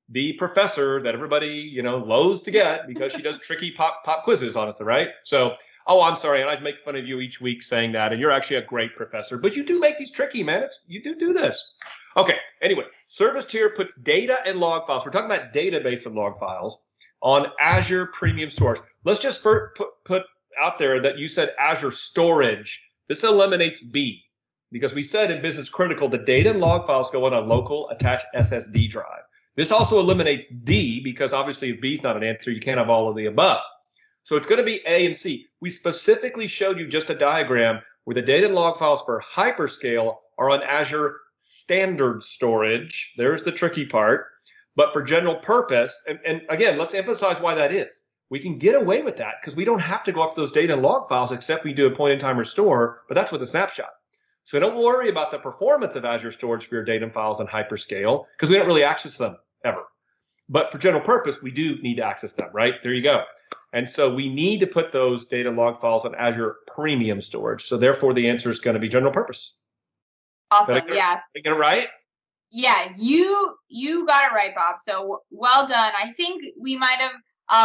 The professor that everybody, loathes to get because she does tricky pop quizzes on us, right? So, oh, I'm sorry, and I make fun of you each week saying that, and you're actually a great professor, but you do make these tricky, man. You do this. Okay, anyway, service tier puts data and log files. We're talking about database and log files on Azure Premium Storage. Let's just put out there that you said Azure Storage. This eliminates B because we said in Business Critical the data and log files go on a local attached SSD drive. This also eliminates D because obviously if B is not an answer, you can't have all of the above. So it's going to be A and C. We specifically showed you just a diagram where the data and log files for hyperscale are on Azure Standard Storage. There's the tricky part. But for general purpose, and again, let's emphasize why that is. we can get away with that because we don't have to go after those data and log files except we do a point in time restore, but that's with a snapshot. So don't worry about the performance of Azure storage for your data and files on hyperscale because we don't really access them ever. But for general purpose, we do need to access them, right? There you go. And so we need to put those data and log files on Azure Premium Storage. So therefore, the answer is going to be general purpose. Awesome. Did I Yeah. get it right? Yeah, you got it right, Bob. So well done. I think we might have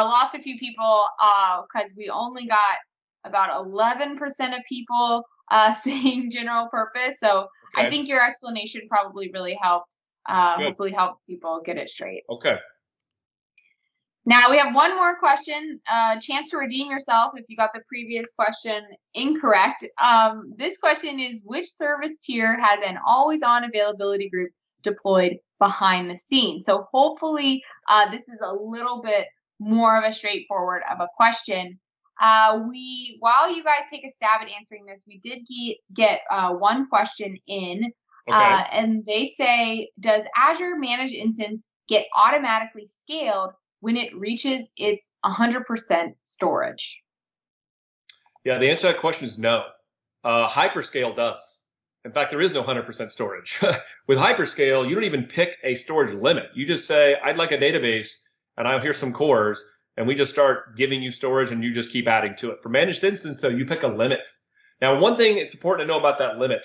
lost a few people because we only got about 11% of people saying general purpose. So Okay. I think your explanation probably really helped. Hopefully, help people get it straight. Okay. Now we have one more question, chance to redeem yourself if you got the previous question incorrect. This question is, which service tier has an always-on availability group deployed behind the scenes? So hopefully this is a little bit more of a straightforward of a question. While you guys take a stab at answering this, we did get one question in, and they say, does Azure Managed Instance get automatically scaled when it reaches its 100% storage? Yeah, the answer to that question is no. Hyperscale does. In fact, there is no 100% storage. With hyperscale, you don't even pick a storage limit. You just say, I'd like a database, and I'll hear some cores, and we just start giving you storage, and you just keep adding to it. For managed instance, though, you pick a limit. Now, one thing it's important to know about that limit,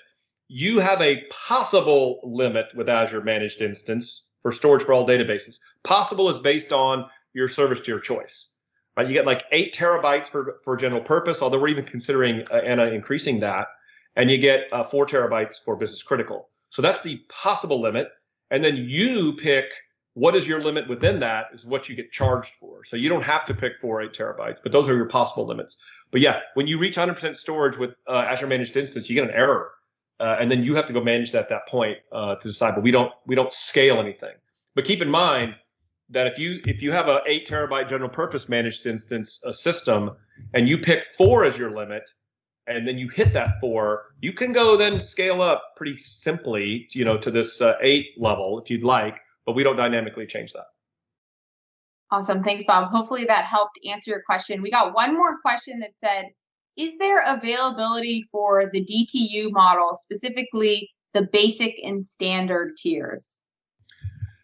you have a possible limit with Azure Managed Instance for storage for all databases. Possible is based on your service tier choice. Right? You get like 8 terabytes for general purpose, although we're even considering Anna increasing that, and you get 4 terabytes for business critical. So that's the possible limit, and then you pick what is your limit within that is what you get charged for. So you don't have to pick 4 or 8 terabytes, but those are your possible limits. But yeah, when you reach 100% storage with Azure Managed Instance, you get an error. And then you have to go manage that at that point to decide. But we don't scale anything. But keep in mind that if you have a 8 terabyte general purpose managed instance system and you pick 4 as your limit, and then you hit that 4, you can go then scale up pretty simply, to this 8 level if you'd like. But we don't dynamically change that. Awesome, thanks, Bob. Hopefully that helped answer your question. We got one more question that said, is there availability for the DTU model, specifically the basic and standard tiers?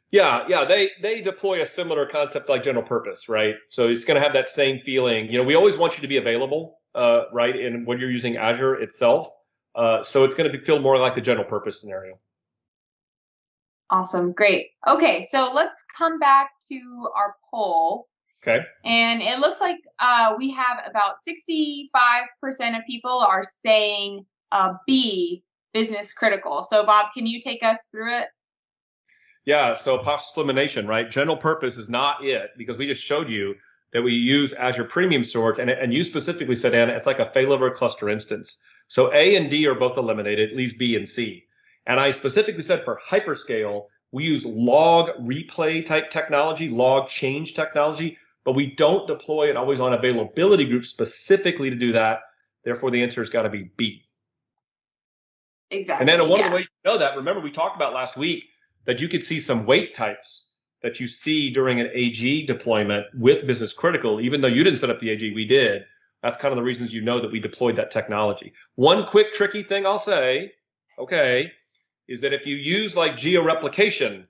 Yeah, they deploy a similar concept like general purpose, right? So it's going to have that same feeling. We always want you to be available, right, in when you're using Azure itself. So it's going to feel more like the general purpose scenario. Awesome, great. Okay, so let's come back to our poll. Okay. And it looks like we have about 65% of people are saying B, business critical. So Bob, can you take us through it? Yeah, so process elimination, right? General purpose is not it, because we just showed you that we use Azure Premium Storage, and you specifically said, Anna, it's like a failover cluster instance. So A and D are both eliminated, it leaves B and C. And I specifically said for hyperscale, we use log replay type technology, log change technology, but we don't deploy an always on availability group specifically to do that. Therefore, the answer has got to be B. Exactly. And then one of the ways you know that, remember we talked about last week that you could see some weight types that you see during an AG deployment with business critical, even though you didn't set up the AG, we did. That's kind of the reasons you know that we deployed that technology. One quick tricky thing I'll say, okay, is that if you use like geo-replication,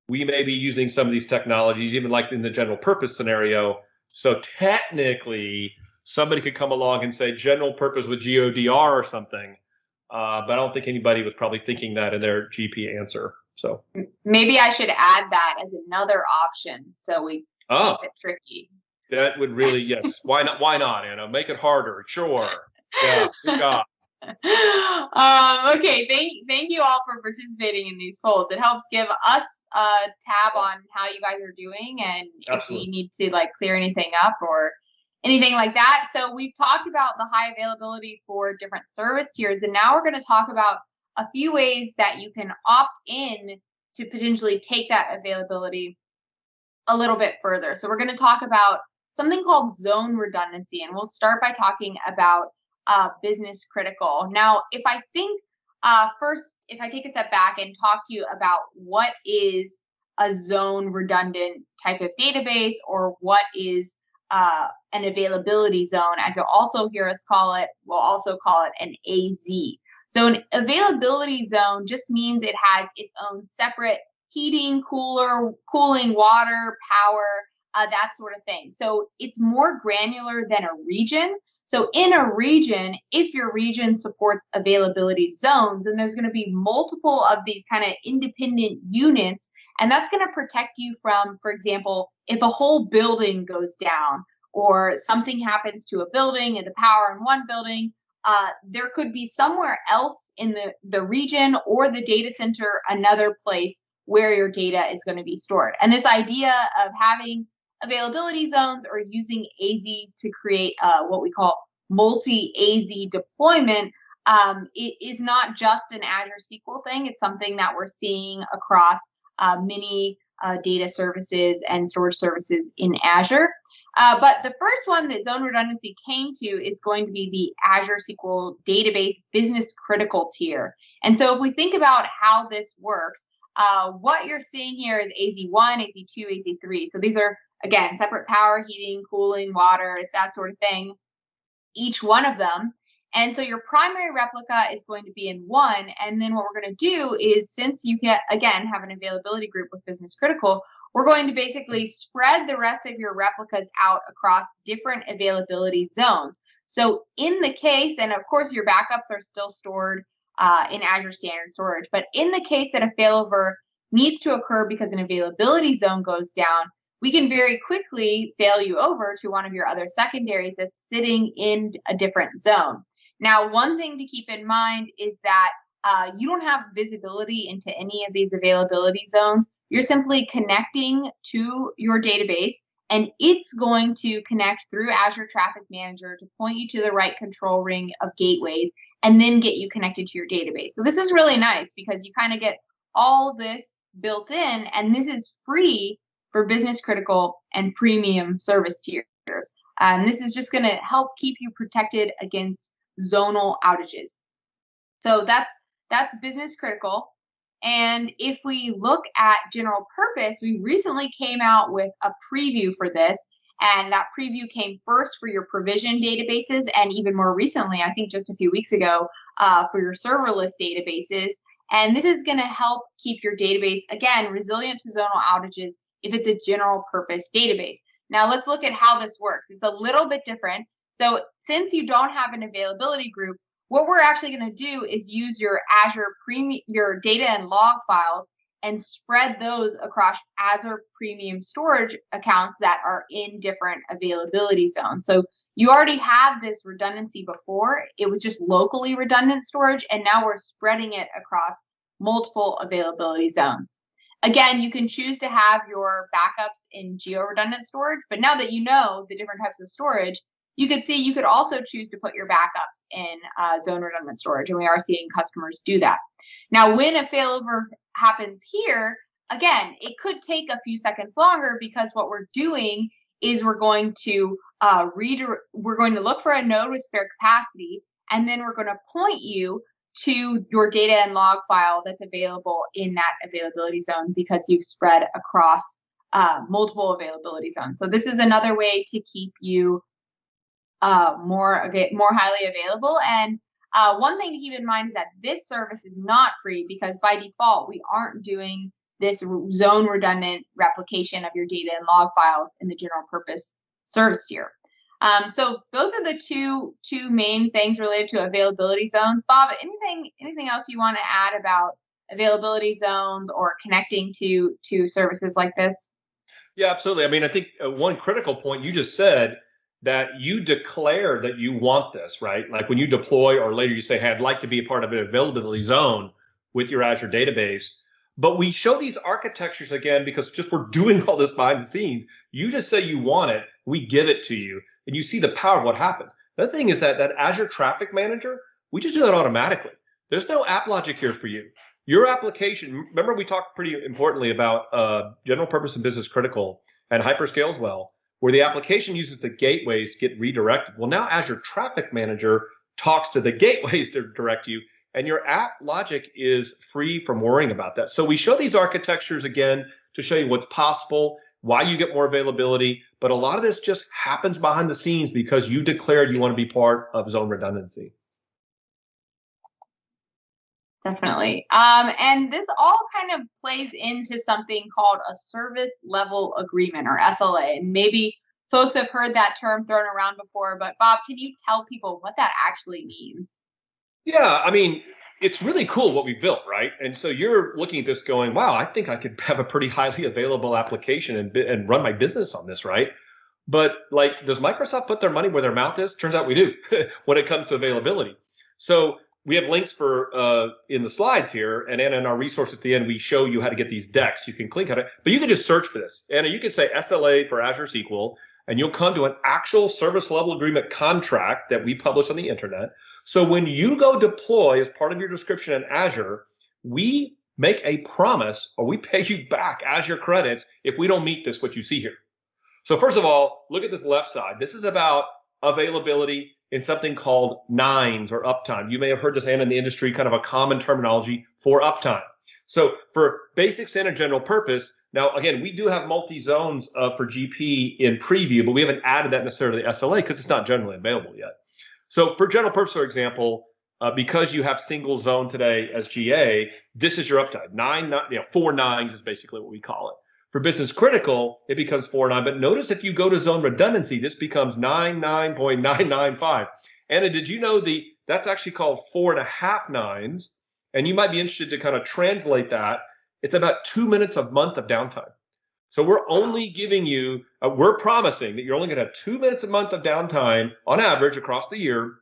we may be using some of these technologies, even like in the general purpose scenario. So technically, somebody could come along and say general purpose with GeoDR or something, but I don't think anybody was probably thinking that in their GP answer. So maybe I should add that as another option, so we keep it tricky. That would really, yes. Why not? Why not, Anna? Make it harder. Sure. Yeah. Good job. Okay, thank you all for participating in these polls. It helps give us a tab on how you guys are doing, and Absolutely. if we need to like clear anything up or anything like that. So we've talked about the high availability for different service tiers, and now we're going to talk about a few ways that you can opt in to potentially take that availability a little bit further. So we're going to talk about something called zone redundancy, and we'll start by talking about business critical. Now, if I think first, if I take a step back and talk to you about what is a zone redundant type of database, or what is an availability zone, as you'll also hear us call it. We'll also call it an AZ. So an availability zone just means it has its own separate heating, cooling, water, power, that sort of thing. So it's more granular than a region. So in a region, if your region supports availability zones, then there's going to be multiple of these kind of independent units, and that's going to protect you from, for example, if a whole building goes down or something happens to a building and the power in one building, there could be somewhere else in the region or the data center, another place where your data is going to be stored. And this idea of having availability zones or using AZs to create what we call multi-AZ deployment, it is not just an Azure SQL thing. It's something that we're seeing across many data services and storage services in Azure. But the first one that zone redundancy came to is going to be the Azure SQL Database Business Critical tier. And so if we think about how this works, what you're seeing here is AZ1, AZ2, AZ3. So these are, again, separate power, heating, cooling, water, that sort of thing, each one of them. And so your primary replica is going to be in one. And then what we're going to do is, since you can, again, have an availability group with business critical, we're going to basically spread the rest of your replicas out across different availability zones. So in the case, and of course your backups are still stored in Azure Standard Storage, but in the case that a failover needs to occur because an availability zone goes down, we can very quickly fail you over to one of your other secondaries that's sitting in a different zone. Now, one thing to keep in mind is that you don't have visibility into any of these availability zones. You're simply connecting to your database, and it's going to connect through Azure Traffic Manager to point you to the right control ring of gateways and then get you connected to your database. So this is really nice because you kind of get all this built in, and this is free for business critical and premium service tiers. And this is just going to help keep you protected against zonal outages. So that's business critical. And if we look at general purpose, we recently came out with a preview for this, and that preview came first for your provision databases, and even more recently, I think just a few weeks ago, for your serverless databases. And this is going to help keep your database, again, resilient to zonal outages if it's a general purpose database. Now let's look at how this works. It's a little bit different. So since you don't have an availability group, what we're actually going to do is use your your data and log files and spread those across Azure Premium Storage accounts that are in different availability zones. So you already have this redundancy before. It was just locally redundant storage, and now we're spreading it across multiple availability zones. Again, you can choose to have your backups in geo-redundant storage, but now that you know the different types of storage, you could also choose to put your backups in zone redundant storage, and we are seeing customers do that. Now, when a failover happens here, again, it could take a few seconds longer because what we're doing is we're going to look for a node with spare capacity, and then we're going to point you to your data and log file that's available in that availability zone because you've spread across multiple availability zones. So this is another way to keep you more highly available. And one thing to keep in mind is that this service is not free because by default we aren't doing this zone redundant replication of your data and log files in the general purpose service tier. So those are the two main things related to availability zones. Bob, anything else you want to add about availability zones or connecting to services like this? Yeah, absolutely. I mean, I think one critical point you just said, that you declare that you want this, right? Like when you deploy or later you say, hey, I'd like to be a part of an availability zone with your Azure database. But we show these architectures again because just we're doing all this behind the scenes. You just say you want it, we give it to you, and you see the power of what happens. The other thing is that Azure Traffic Manager, we just do that automatically. There's no app logic here for you. Your application, remember we talked pretty importantly about general purpose and business critical and hyperscale as well, where the application uses the gateways to get redirected. Well, now Azure Traffic Manager talks to the gateways to direct you, and your app logic is free from worrying about that. So we show these architectures again to show you what's possible, why you get more availability, But a lot of this just happens behind the scenes because you declared you want to be part of zone redundancy. Definitely. And this all kind of plays into something called a service level agreement, or SLA. And maybe folks have heard that term thrown around before, but Bob, can you tell people what that actually means? Yeah, I mean, it's really cool what we built, right? And so you're looking at this going, wow, I think I could have a pretty highly available application and run my business on this, right? But like, does Microsoft put their money where their mouth is? Turns out we do when it comes to availability. So we have links for in the slides here, and in our resource at the end, we show you how to get these decks. You can click on it, but you can just search for this. And you can say SLA for Azure SQL, and you'll come to an actual service level agreement contract that we publish on the internet. So when you go deploy as part of your description in Azure, we make a promise, or we pay you back Azure credits if we don't meet this, what you see here. So first of all, look at this left side. This is about availability in something called nines or uptime. You may have heard this, Anna, in the industry, kind of a common terminology for uptime. So for basic standard general purpose, now again, we do have multi-zones for GP in preview, but we haven't added that necessarily to SLA because it's not generally available yet. So for general purpose, for example, because you have single zone today as GA, this is your uptime. 4 nines is basically what we call it. For business critical, it becomes 4.9. But notice if you go to zone redundancy, this becomes 99.995. Anna, did you know that's actually called 4.5 nines? And you might be interested to kind of translate that. It's about 2 minutes a month of downtime. So we're only giving you, we're promising that you're only going to have 2 minutes a month of downtime on average across the year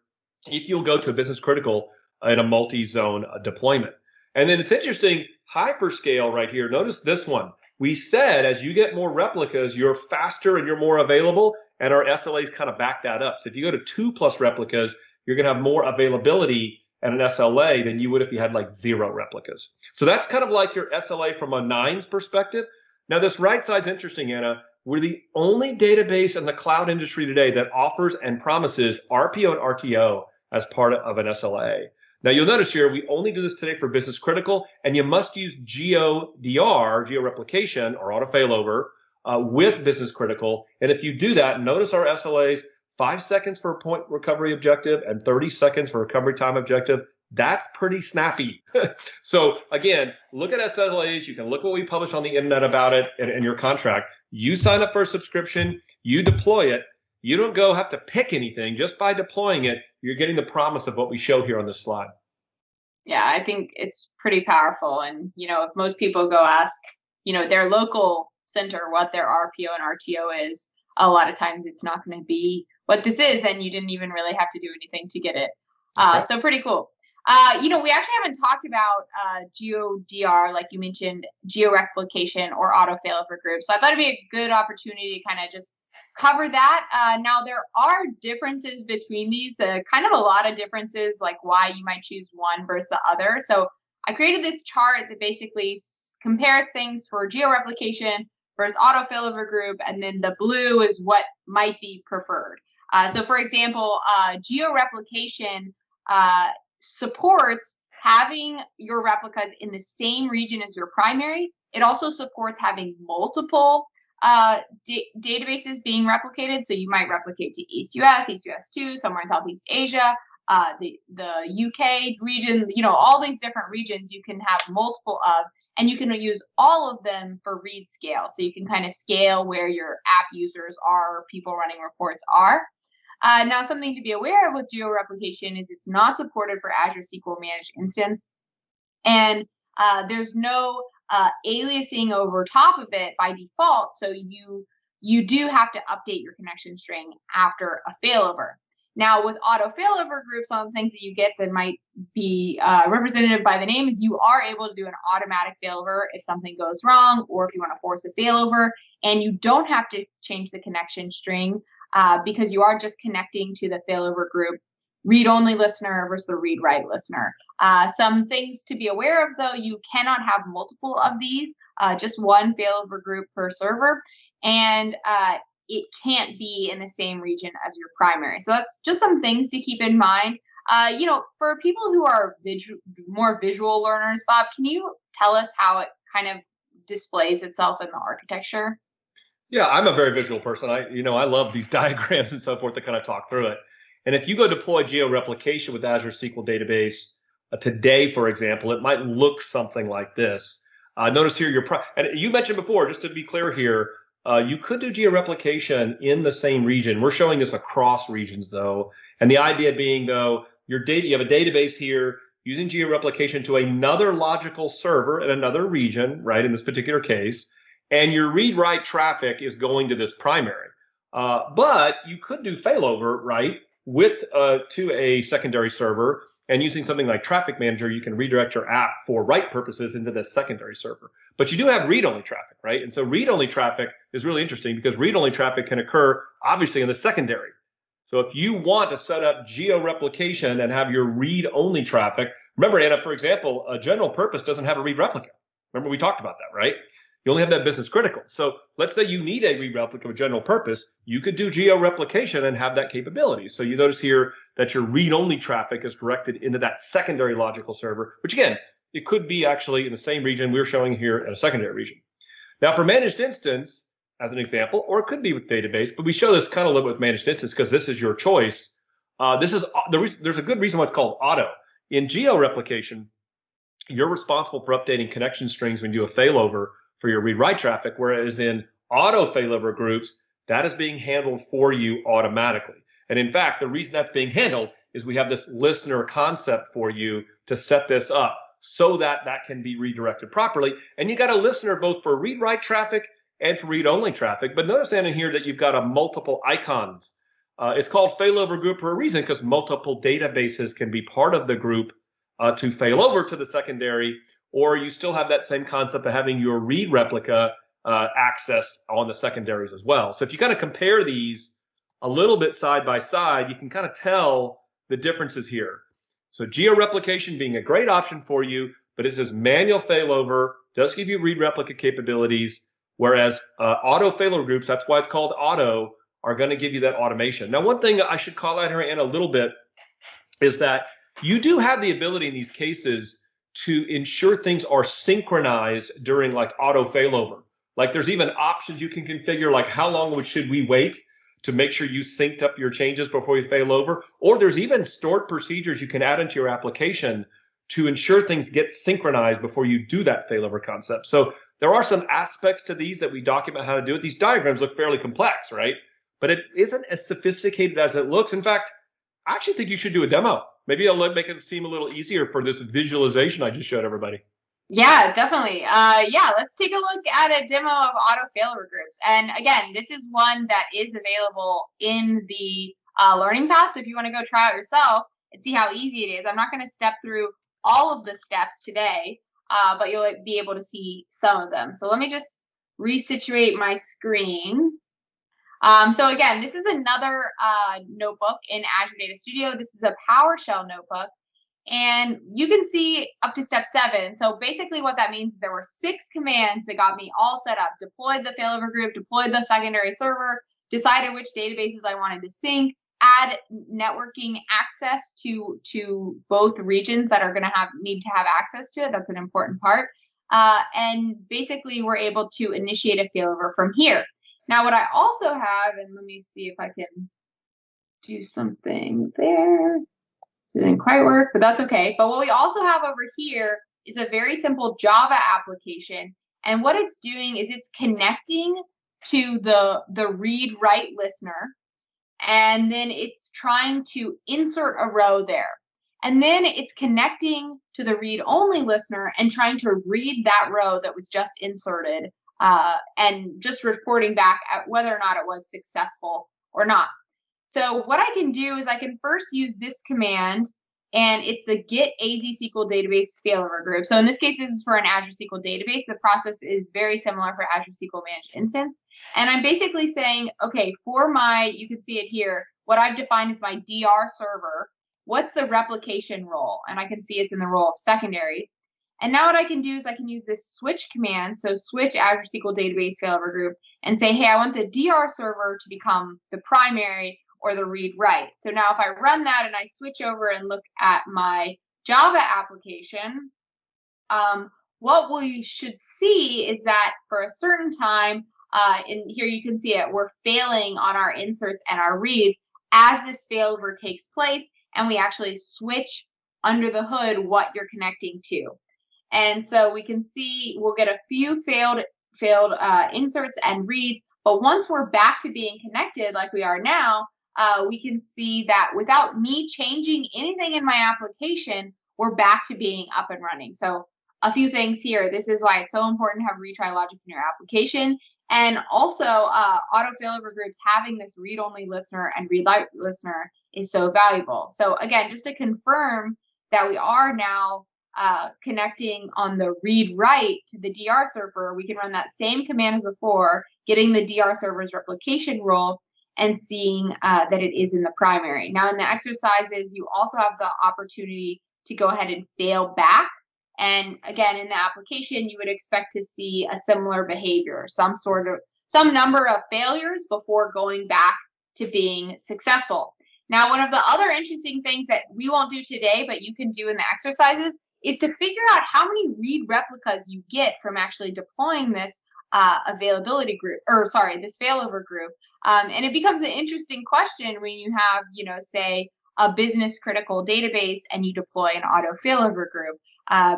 if you'll go to a business critical in a multi-zone deployment. And then it's interesting, hyperscale right here. Notice this one. We said as you get more replicas, you're faster and you're more available, and our SLAs kind of back that up. So if you go to 2+ replicas, you're going to have more availability and an SLA than you would if you had like 0 replicas. So that's kind of like your SLA from a nines perspective. Now this right side's interesting, Anna. We're the only database in the cloud industry today that offers and promises RPO and RTO as part of an SLA. Now you'll notice here, we only do this today for business critical, and you must use GeoDR, geo-replication, or auto failover with business critical. And if you do that, notice our SLAs, 5 seconds for a point recovery objective and 30 seconds for recovery time objective. That's pretty snappy. So again, look at SLAs. You can look what we publish on the internet about it in your contract. You sign up for a subscription, you deploy it. You don't go have to pick anything. Just by deploying it, you're getting the promise of what we show here on this slide. Yeah, I think it's pretty powerful. And, if most people go ask, their local center what their RPO and RTO is, a lot of times it's not going to be what this is, and you didn't even really have to do anything to get it. Right. So pretty cool. We actually haven't talked about GeoDR, like you mentioned, geo-replication or auto failover groups. So I thought it'd be a good opportunity to kind of just cover that. Now, there are differences between these, kind of a lot of differences, like why you might choose one versus the other. So I created this chart that basically compares things for geo-replication versus auto failover group, and then the blue is what might be preferred. So for example, geo-replication supports having your replicas in the same region as your primary. It also supports having multiple databases being replicated. So you might replicate to East US, East US2, somewhere in Southeast Asia, the UK region, all these different regions you can have multiple of, and you can use all of them for read scale. So you can kind of scale where your app users are, or people running reports are. Now, something to be aware of with geo-replication is it's not supported for Azure SQL Managed Instance, and there's no aliasing over top of it by default. So you do have to update your connection string after a failover. Now, with auto failover groups, some of the things that you get that might be representative by the name is you are able to do an automatic failover if something goes wrong, or if you want to force a failover, and you don't have to change the connection string because you are just connecting to the failover group read-only listener versus the read-write listener. Some things to be aware of, though: you cannot have multiple of these, just one failover group per server, and it can't be in the same region as your primary. So that's just some things to keep in mind. For people who are more visual learners, Bob, can you tell us how it kind of displays itself in the architecture? Yeah, I'm a very visual person. I love these diagrams and so forth to kind of talk through it. And if you go deploy geo-replication with Azure SQL Database today, for example, it might look something like this. Notice here and you mentioned before, just to be clear here, you could do geo-replication in the same region. We're showing this across regions though. And the idea being though, you have a database here using geo-replication to another logical server in another region, right? In this particular case. And your read-write traffic is going to this primary. But you could do failover, right, to a secondary server, and using something like Traffic Manager, you can redirect your app for write purposes into the secondary server. But you do have read-only traffic, right? And so read-only traffic is really interesting because read-only traffic can occur, obviously, in the secondary. So if you want to set up geo-replication and have your read-only traffic, remember, Anna, for example, a general purpose doesn't have a read replica. Remember, we talked about that, right? You only have that business critical. So let's say you need a read replica of general purpose. You could do geo-replication and have that capability. So you notice here that your read-only traffic is directed into that secondary logical server, which again, it could be actually in the same region we're showing here in a secondary region. Now for managed instance, as an example, or it could be with database, but we show this kind of a little bit with managed instance because this is your choice. There's a good reason why it's called auto. In geo-replication, you're responsible for updating connection strings when you do a failover for your read-write traffic, whereas in auto failover groups, that is being handled for you automatically. And in fact, the reason that's being handled is we have this listener concept for you to set this up so that that can be redirected properly. And you got a listener both for read-write traffic and for read-only traffic. But notice in here that you've got a multiple icons. It's called failover group for a reason because multiple databases can be part of the group to fail over to the secondary, or you still have that same concept of having your read replica access on the secondaries as well. So if you kind of compare these a little bit side by side, you can kind of tell the differences here. So geo-replication being a great option for you, but it says manual failover, does give you read replica capabilities, whereas auto failover groups, that's why it's called auto, are going to give you that automation. Now, one thing I should call out here, Anna, a little bit is that you do have the ability in these cases to ensure things are synchronized during like auto failover. Like there's even options you can configure, like how long should we wait to make sure you synced up your changes before you fail over? Or there's even stored procedures you can add into your application to ensure things get synchronized before you do that failover concept. So there are some aspects to these that we document how to do it. These diagrams look fairly complex, right? But it isn't as sophisticated as it looks. In fact, I actually think you should do a demo. Maybe I'll make it seem a little easier for this visualization I just showed everybody. Yeah, definitely. Yeah, let's take a look at a demo of auto failover groups. And again, this is one that is available in the learning path. So if you want to go try it yourself and see how easy it is, I'm not going to step through all of the steps today, but you'll be able to see some of them. So let me just resituate my screen. So again, this is another notebook in Azure Data Studio. This is a PowerShell notebook. And you can see up to step 7. So basically what that means is there were 6 commands that got me all set up. Deployed the failover group, deployed the secondary server, decided which databases I wanted to sync, add networking access to both regions that are going to need to have access to it. That's an important part. And basically we're able to initiate a failover from here. Now what I also have, and let me see if I can do something there. Didn't quite work, but that's okay. But what we also have over here is a very simple Java application. And what it's doing is it's connecting to the read-write listener. And then it's trying to insert a row there. And then it's connecting to the read-only listener and trying to read that row that was just inserted and just reporting back at whether or not it was successful or not. So what I can do is I can first use this command, and it's the get AZ SQL Database failover group. So in this case, this is for an Azure SQL Database. The process is very similar for Azure SQL Managed Instance. And I'm basically saying, okay, for my, you can see it here, what I've defined as my DR server, what's the replication role? And I can see it's in the role of secondary. And now what I can do is I can use this switch command, so switch Azure SQL Database failover group, and say, hey, I want the DR server to become the primary or the read-write. So now if I run that and I switch over and look at my Java application, what we should see is that for a certain time, And here you can see it. We're failing on our inserts and our reads as this failover takes place, and we actually switch under the hood what you're connecting to. And so we can see we'll get a few failed inserts and reads, but once we're back to being connected like we are now, we can see that without me changing anything in my application, we're back to being up and running. So a few things here. This is why it's so important to have retry logic in your application. And also auto failover groups, having this read-only listener and read-write listener is so valuable. So again, just to confirm that we are now connecting on the read-write to the DR server, we can run that same command as before, getting the DR server's replication role and seeing that it is in the primary. Now in the exercises, you also have the opportunity to go ahead and fail back. And again, in the application, you would expect to see a similar behavior, some number of failures before going back to being successful. Now, one of the other interesting things that we won't do today, but you can do in the exercises, is to figure out how many read replicas you get from actually deploying this this failover group. And it becomes an interesting question when you have, say, a business critical database and you deploy an auto failover group,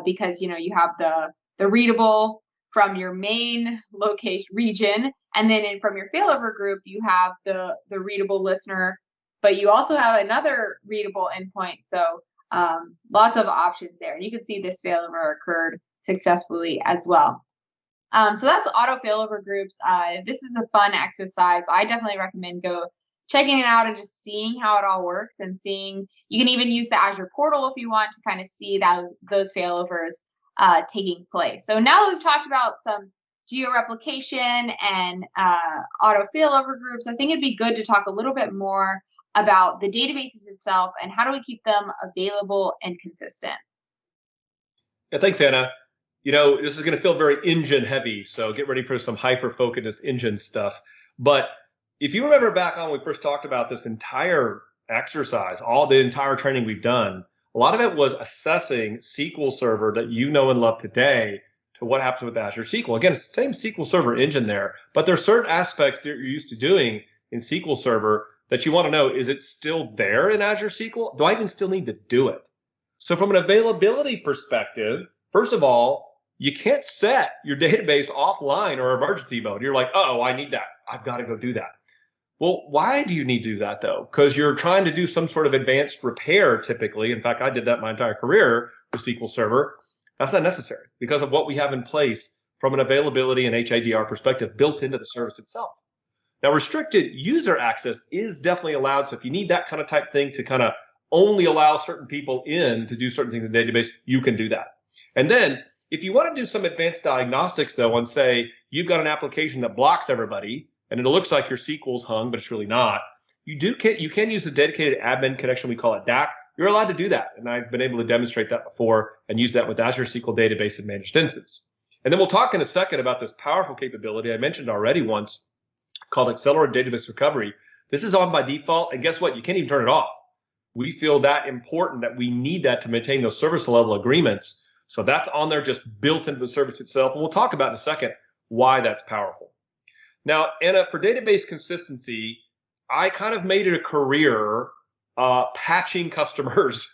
because you have the readable from your main location region, and then from your failover group you have the readable listener, but you also have another readable endpoint. So lots of options there, and you can see this failover occurred successfully as well. So that's auto failover groups. This is a fun exercise. I definitely recommend checking it out and just seeing how it all works, and seeing, you can even use the Azure portal if you want to kind of see those failovers taking place. So now that we've talked about some geo-replication and auto failover groups, I think it'd be good to talk a little bit more about the databases itself and how do we keep them available and consistent. Yeah, thanks, Anna. This is going to feel very engine heavy, so get ready for some hyper-focused engine stuff. But if you remember back on when we first talked about this entire exercise, all the entire training we've done, a lot of it was assessing SQL Server that you know and love today to what happens with Azure SQL. Again, it's the same SQL Server engine there, but there's certain aspects that you're used to doing in SQL Server that you want to know, is it still there in Azure SQL? Do I even still need to do it? So from an availability perspective, first of all, you can't set your database offline or emergency mode. You're like, oh, I need that. I've got to go do that. Well, why do you need to do that, though? Because you're trying to do some sort of advanced repair, typically. In fact, I did that my entire career with SQL Server. That's not necessary because of what we have in place from an availability and HADR perspective built into the service itself. Now, restricted user access is definitely allowed. So if you need that kind of type thing to kind of only allow certain people in to do certain things in the database, you can do that. And then if you want to do some advanced diagnostics, though, and say you've got an application that blocks everybody, and it looks like your SQL's hung, but it's really not, you can use a dedicated admin connection. We call it DAC. You're allowed to do that. And I've been able to demonstrate that before and use that with Azure SQL Database and Managed Instance. And then we'll talk in a second about this powerful capability I mentioned already once called Accelerated Database Recovery. This is on by default. And guess what? You can't even turn it off. We feel that important that we need that to maintain those service level agreements. So that's on there, just built into the service itself. And we'll talk about in a second why that's powerful. Now, Anna, for database consistency, I kind of made it a career patching customers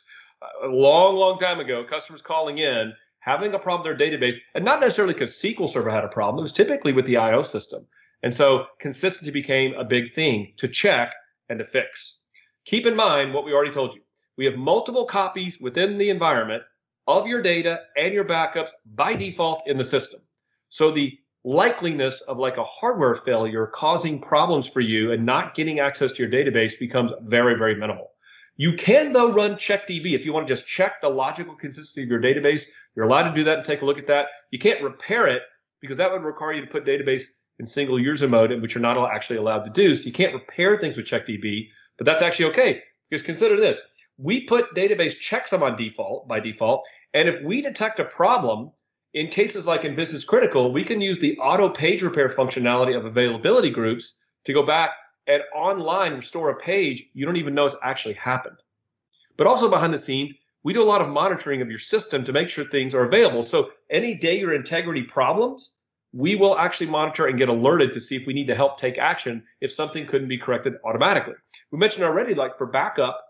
a long, long time ago, customers calling in, having a problem with their database, and not necessarily because SQL Server had a problem. It was typically with the IO system. And so consistency became a big thing to check and to fix. Keep in mind what we already told you. We have multiple copies within the environment of your data and your backups by default in the system. So the likeliness of like a hardware failure causing problems for you and not getting access to your database becomes very, very minimal. You can, though, run CheckDB. If you want to just check the logical consistency of your database, you're allowed to do that and take a look at that. You can't repair it because that would require you to put database in single user mode, which you're not actually allowed to do. So you can't repair things with CheckDB, but that's actually okay. Because consider this. We put database checksum on default, by default, and if we detect a problem, in cases like in business critical, we can use the auto page repair functionality of availability groups to go back and online restore a page you don't even know it's actually happened. But also behind the scenes, we do a lot of monitoring of your system to make sure things are available. So any data integrity problems, we will actually monitor and get alerted to see if we need to help take action if something couldn't be corrected automatically. We mentioned already, like for backup,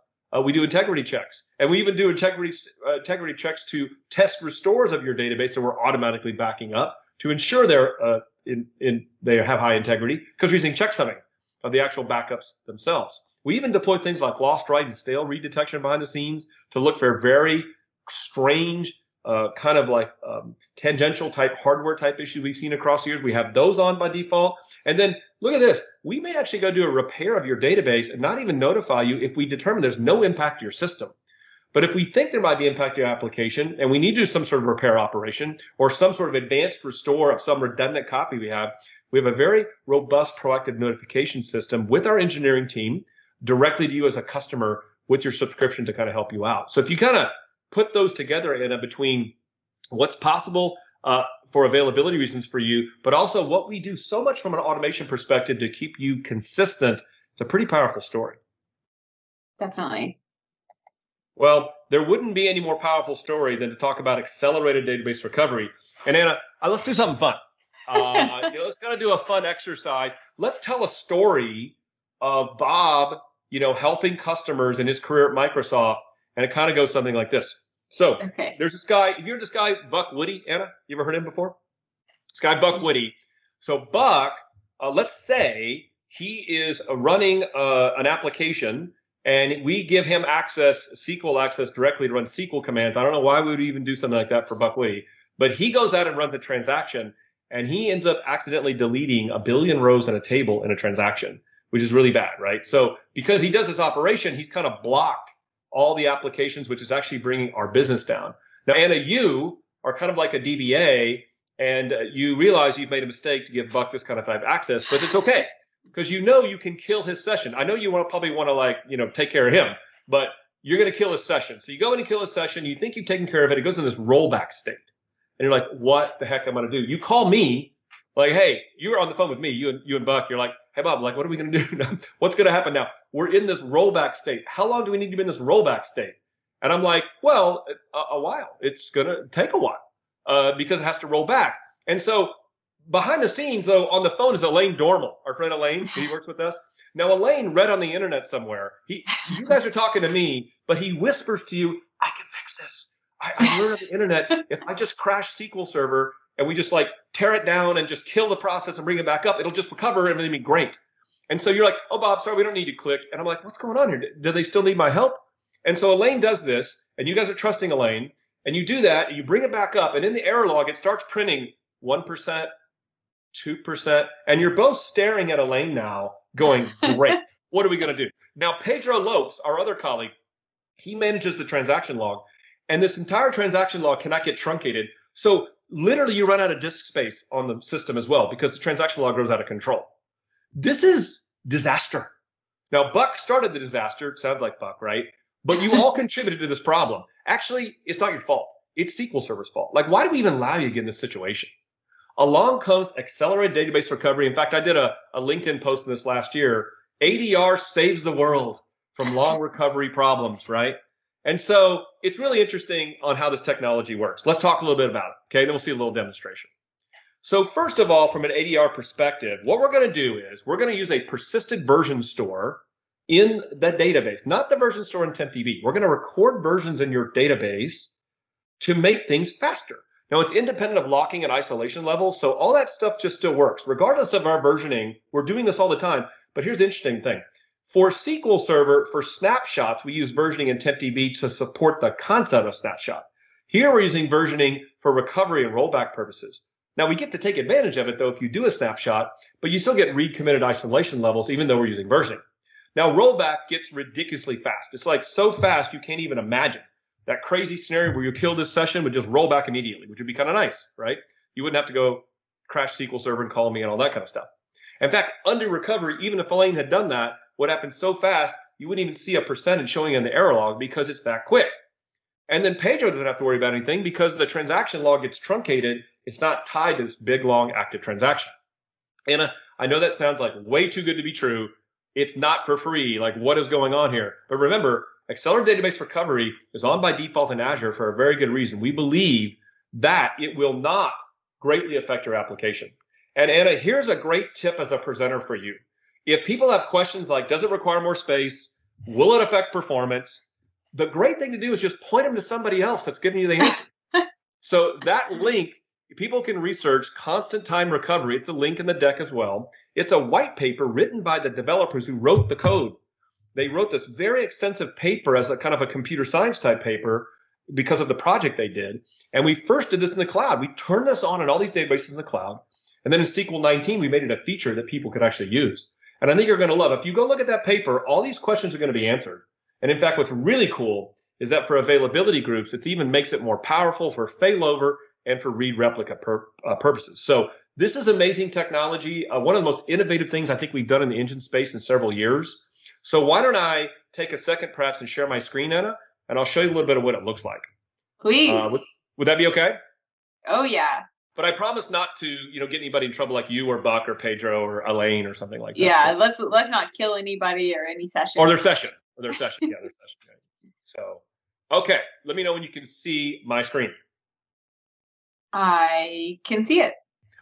we do integrity checks, and we even do integrity checks to test restores of your database, so we're automatically backing up to ensure they have high integrity, because we're using checksumming of the actual backups themselves. We even deploy things like lost write and stale read detection behind the scenes to look for very strange, kind of like tangential type hardware type issues we've seen across the years. We have those on by default. And then look at this. We may actually go do a repair of your database and not even notify you if we determine there's no impact to your system. But if we think there might be impact to your application and we need to do some sort of repair operation or some sort of advanced restore of some redundant copy we have a very robust proactive notification system with our engineering team directly to you as a customer with your subscription to kind of help you out. So if you kind of put those together, Anna, between what's possible for availability reasons for you, but also what we do so much from an automation perspective to keep you consistent, it's a pretty powerful story. Definitely. Well, there wouldn't be any more powerful story than to talk about accelerated database recovery. And Anna, let's do something fun. Let's kind of do a fun exercise. Let's tell a story of Bob, helping customers in his career at Microsoft. And it kind of goes something like this. So There's this guy, have you heard this guy, Buck Woody, Anna? You ever heard him before? This guy, Buck Woody. So Buck, let's say he is running an application and we give him SQL access directly to run SQL commands. I don't know why we would even do something like that for Buck Woody, but he goes out and runs a transaction and he ends up accidentally deleting 1 billion rows in a table in a transaction, which is really bad, right? So because he does this operation, he's kind of blocked all the applications, which is actually bringing our business down. Now, Anna, you are kind of like a DBA, and you realize you've made a mistake to give Buck this kind of type access, but it's okay because you can kill his session. I know you probably want to take care of him, but you're going to kill his session. So you go in and kill his session. You think you've taken care of it. It goes in this rollback state, and you're like, "What the heck am I going to do?" You call me, like, "Hey, you were on the phone with me, you and Buck." You're like, "Hey, Bob, what are we going to do now? What's going to happen now? We're in this rollback state. How long do we need to be in this rollback state?" And I'm like, "Well, a while. It's going to take a while because it has to roll back." And so behind the scenes, though, on the phone is Elaine Dormal, our friend Elaine. He works with us. Now, Elaine read on the internet somewhere. You guys are talking to me, but he whispers to you, "I can fix this. I learned on the internet if I just crash SQL Server and we just tear it down and just kill the process and bring it back up, it'll just recover and everything will be great." And so you're like, "Oh, Bob, sorry, we don't need to click." And I'm like, "What's going on here? Do they still need my help?" And so Elaine does this, and you guys are trusting Elaine, and you do that, and you bring it back up, and in the error log, it starts printing 1%, 2%, and you're both staring at Elaine now going, "Great, what are we going to do?" Now, Pedro Lopes, our other colleague, he manages the transaction log, and this entire transaction log cannot get truncated. So literally you run out of disk space on the system as well because the transaction log goes out of control. This is disaster. Now, Buck started the disaster. It sounds like Buck, right? But you all contributed to this problem. Actually, it's not your fault. It's SQL Server's fault. Why do we even allow you to get in this situation? Along comes accelerated database recovery. In fact, I did a LinkedIn post in this last year. ADR saves the world from long recovery problems, right? And so it's really interesting on how this technology works. Let's talk a little bit about it, okay? Then we'll see a little demonstration. So first of all, from an ADR perspective, what we're going to do is we're going to use a persisted version store in the database, not the version store in TempDB. We're going to record versions in your database to make things faster. Now, it's independent of locking and isolation levels, so all that stuff just still works. Regardless of our versioning, we're doing this all the time. But here's the interesting thing. For SQL Server, for snapshots, we use versioning in TempDB to support the concept of snapshot. Here, we're using versioning for recovery and rollback purposes. Now, we get to take advantage of it, though, if you do a snapshot, but you still get read committed isolation levels, even though we're using versioning. Now, rollback gets ridiculously fast. It's so fast you can't even imagine. That crazy scenario where you kill this session would just roll back immediately, which would be kind of nice, right? You wouldn't have to go crash SQL Server and call me and all that kind of stuff. In fact, under recovery, even if Elaine had done that, what happens so fast, you wouldn't even see a percentage showing in the error log because it's that quick. And then Pedro doesn't have to worry about anything because the transaction log gets truncated. It's not tied to this big, long, active transaction. And I know that sounds like way too good to be true. It's not for free. What is going on here? But remember, accelerated database recovery is on by default in Azure for a very good reason. We believe that it will not greatly affect your application. And Anna, here's a great tip as a presenter for you. If people have questions like, does it require more space? Will it affect performance? The great thing to do is just point them to somebody else that's giving you the answer. So that link, people can research constant time recovery. It's a link in the deck as well. It's a white paper written by the developers who wrote the code. They wrote this very extensive paper as a kind of a computer science type paper because of the project they did. And we first did this in the cloud. We turned this on in all these databases in the cloud. And then in SQL 19, we made it a feature that people could actually use. And I think you're going to love it. If you go look at that paper, all these questions are going to be answered. And in fact, what's really cool is that for availability groups, it even makes it more powerful for failover and for read replica purposes. So this is amazing technology. One of the most innovative things I think we've done in the engine space in several years. So why don't I take a second perhaps and share my screen, Anna, and I'll show you a little bit of what it looks like. Please. Would that be okay? Oh, yeah. But I promise not to, get anybody in trouble like you or Buck or Pedro or Elaine or something like that. Yeah, so let's not kill anybody or any session. Or their session. Yeah, their session. So, okay, let me know when you can see my screen. I can see it.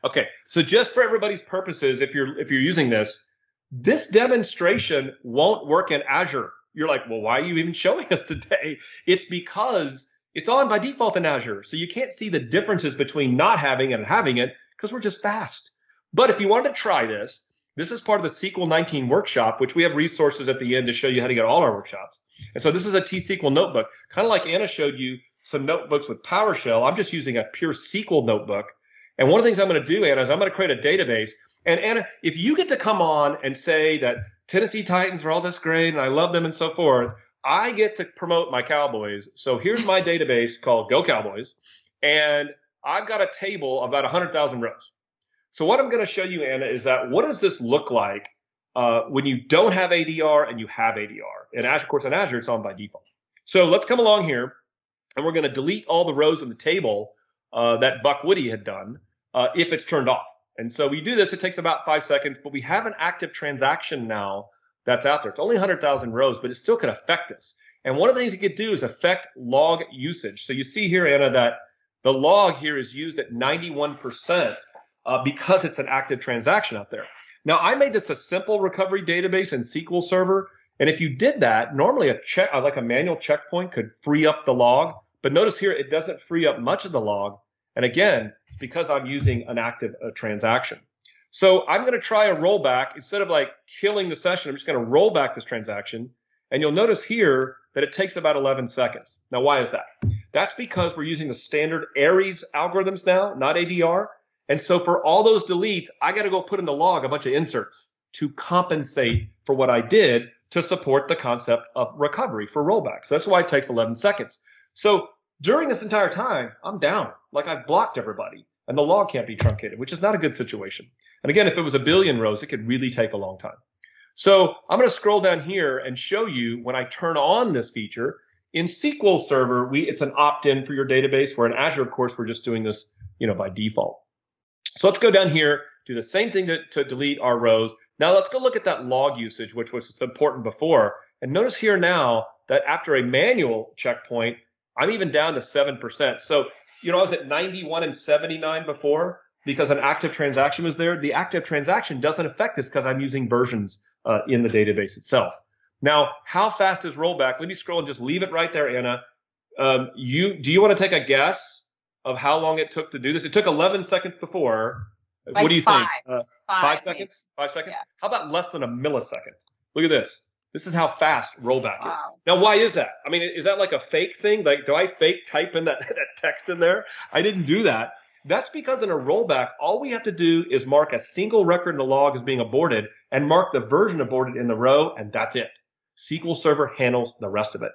Okay, so just for everybody's purposes, if you're using this demonstration won't work in Azure. You're like, well, why are you even showing us today? It's because it's on by default in Azure. So you can't see the differences between not having it and having it because we're just fast. But if you wanted to try this is part of the SQL 19 workshop, which we have resources at the end to show you how to get all our workshops. And so this is a T-SQL notebook, kind of like Anna showed you some notebooks with PowerShell. I'm just using a pure SQL notebook. And one of the things I'm going to do, Anna, is I'm going to create a database. And Anna, if you get to come on and say that Tennessee Titans are all this great and I love them and so forth, I get to promote my Cowboys. So here's my database called Go Cowboys. And I've got a table of about 100,000 rows. So what I'm going to show you, Anna, is that what does this look like when you don't have ADR and you have ADR? And Azure, of course, in Azure, it's on by default. So let's come along here, and we're going to delete all the rows in the table that Buck Woody had done if it's turned off. And so we do this. It takes about 5 seconds, but we have an active transaction now that's out there. It's only 100,000 rows, but it still could affect us. And one of the things it could do is affect log usage. So you see here, Anna, that the log here is used at 91% because it's an active transaction out there. Now, I made this a simple recovery database in SQL Server. And if you did that, normally like a manual checkpoint could free up the log. But notice here, it doesn't free up much of the log. And again, because I'm using an active transaction. So I'm going to try a rollback. Instead of like killing the session, I'm just going to roll back this transaction. And you'll notice here that it takes about 11 seconds. Now, why is that? That's because we're using the standard Aries algorithms now, not ADR. And so for all those deletes, I got to go put in the log a bunch of inserts to compensate for what I did to support the concept of recovery for rollbacks. So that's why it takes 11 seconds. So during this entire time, I'm down, like I've blocked everybody, and the log can't be truncated, which is not a good situation. And again, if it was a billion rows, it could really take a long time. So I'm going to scroll down here and show you when I turn on this feature. In SQL Server, it's an opt-in for your database, where in Azure, of course, we're just doing this by default. So let's go down here, do the same thing to delete our rows. Now let's go look at that log usage, which was important before. And notice here now that after a manual checkpoint, I'm even down to 7%. So, I was at 91 and 79 before because an active transaction was there. The active transaction doesn't affect this because I'm using versions in the database itself. Now, how fast is rollback? Let me scroll and just leave it right there, Anna. Do you want to take a guess of how long it took to do this? It took 11 seconds before. Like what do you think? 5 seconds? 5 seconds? Yeah. How about less than a millisecond? Look at this. This is how fast rollback is. Wow. Now, why is that? I mean, is that like a fake thing? Like, do I fake type in that text in there? I didn't do that. That's because in a rollback, all we have to do is mark a single record in the log as being aborted and mark the version aborted in the row, and that's it. SQL Server handles the rest of it.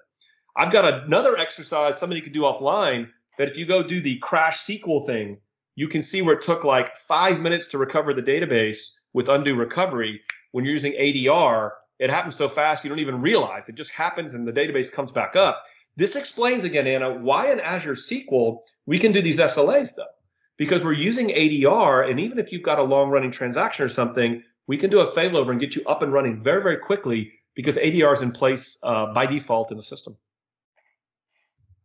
I've got another exercise somebody could do offline that if you go do the crash SQL thing, you can see where it took like 5 minutes to recover the database with undo recovery. When you're using ADR, it happens so fast you don't even realize. It just happens and the database comes back up. This explains again, Anna, why in Azure SQL we can do these SLAs though. Because we're using ADR, and even if you've got a long-running transaction or something, we can do a failover and get you up and running very, very quickly because ADR is in place by default in the system.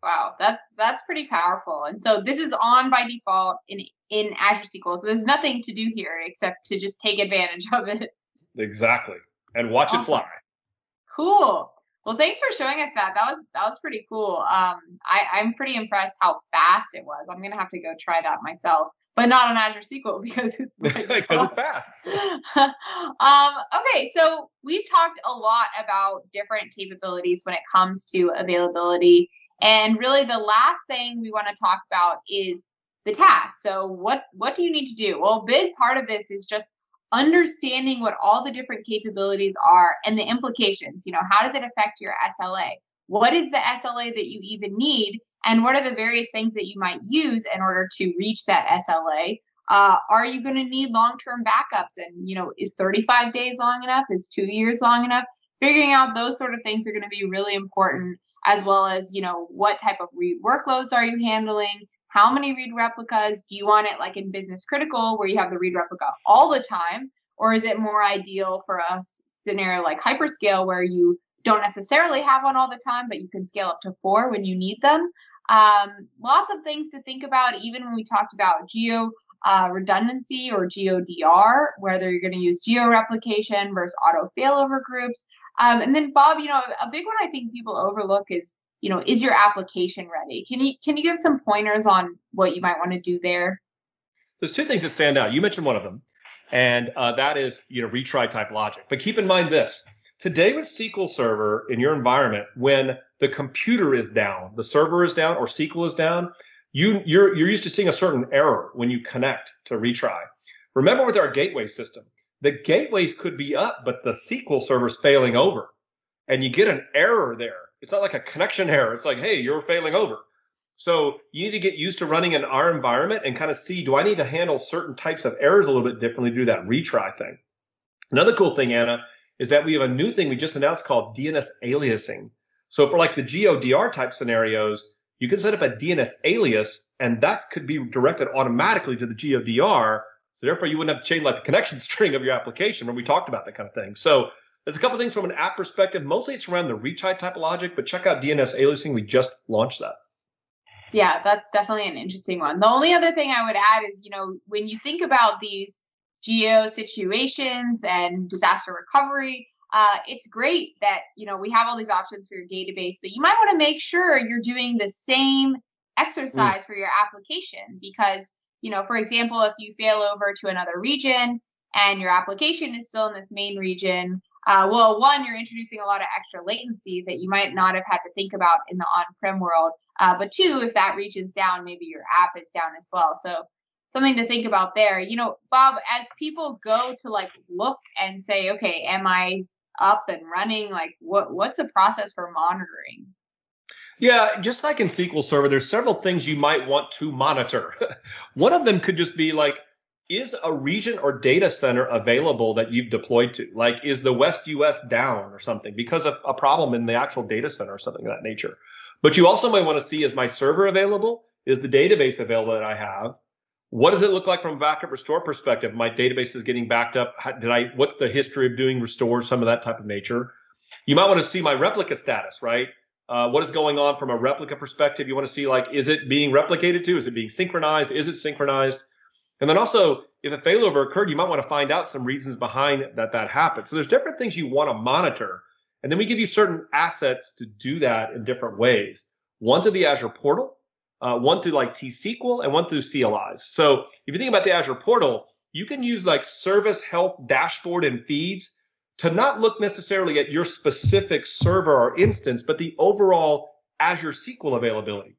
Wow, that's pretty powerful. And so this is on by default in in Azure SQL. So there's nothing to do here except to just take advantage of it. Exactly. And watch it fly. Cool. Well, thanks for showing us that. That was pretty cool. I'm pretty impressed how fast it was. I'm gonna have to go try that myself, but not on Azure SQL because it's like, because it's fast. Okay, so we've talked a lot about different capabilities when it comes to availability, and really the last thing we want to talk about is the task. So what do you need to do? Well, a big part of this is just understanding what all the different capabilities are and the implications. How does it affect your SLA? What is the SLA that you even need? And what are the various things that you might use in order to reach that SLA? Are you going to need long-term backups? And, is 35 days long enough? Is 2 years long enough? Figuring out those sort of things are going to be really important, as well as, what type of read workloads are you handling? How many read replicas? Do you want it like in business critical where you have the read replica all the time? Or is it more ideal for a scenario like hyperscale where you don't necessarily have one all the time, but you can scale up to 4 when you need them? Lots of things to think about, even when we talked about geo redundancy or GeoDR, whether you're going to use geo replication versus auto failover groups. And then Bob, a big one I think people overlook is is your application ready? Can you give some pointers on what you might want to do there? There's 2 things that stand out. You mentioned one of them, and that is retry type logic. But keep in mind this: today with SQL Server in your environment, when the computer is down, the server is down, or SQL is down, you're used to seeing a certain error when you connect to retry. Remember with our gateway system, the gateways could be up, but the SQL server is failing over, and you get an error there. It's not like a connection error. It's like, hey, you're failing over. So you need to get used to running in our environment and kind of see, do I need to handle certain types of errors a little bit differently to do that retry thing? Another cool thing, Anna, is that we have a new thing we just announced called DNS aliasing. So for like the GeoDR type scenarios, you can set up a DNS alias, and that could be directed automatically to the GeoDR. So therefore, you wouldn't have to change like the connection string of your application when we talked about that kind of thing. So there's a couple things from an app perspective. Mostly it's around the retry type of logic, but check out DNS aliasing. We just launched that. Yeah, that's definitely an interesting one. The only other thing I would add is, when you think about these geo situations and disaster recovery, it's great that, we have all these options for your database, but you might want to make sure you're doing the same exercise for your application because, for example, if you fail over to another region and your application is still in this main region, well, one, you're introducing a lot of extra latency that you might not have had to think about in the on-prem world. But 2, if that region's down, maybe your app is down as well. So something to think about there. Bob, as people go to look and say, okay, am I up and running? What's the process for monitoring? Yeah, just like in SQL Server, there's several things you might want to monitor. One of them could just be is a region or data center available that you've deployed to? Is the West US down or something because of a problem in the actual data center or something of that nature? But you also might want to see, is my server available? Is the database available that I have? What does it look like from a backup restore perspective? My database is getting backed up. What's the history of doing restores, some of that type of nature? You might want to see my replica status, right? What is going on from a replica perspective? You want to see, is it being replicated to? Is it being synchronized? Is it synchronized? And then also, if a failover occurred, you might want to find out some reasons behind that happened. So there's different things you want to monitor. And then we give you certain assets to do that in different ways. One through the Azure portal, one through T-SQL, and one through CLIs. So if you think about the Azure portal, you can use service health dashboard and feeds to not look necessarily at your specific server or instance, but the overall Azure SQL availability.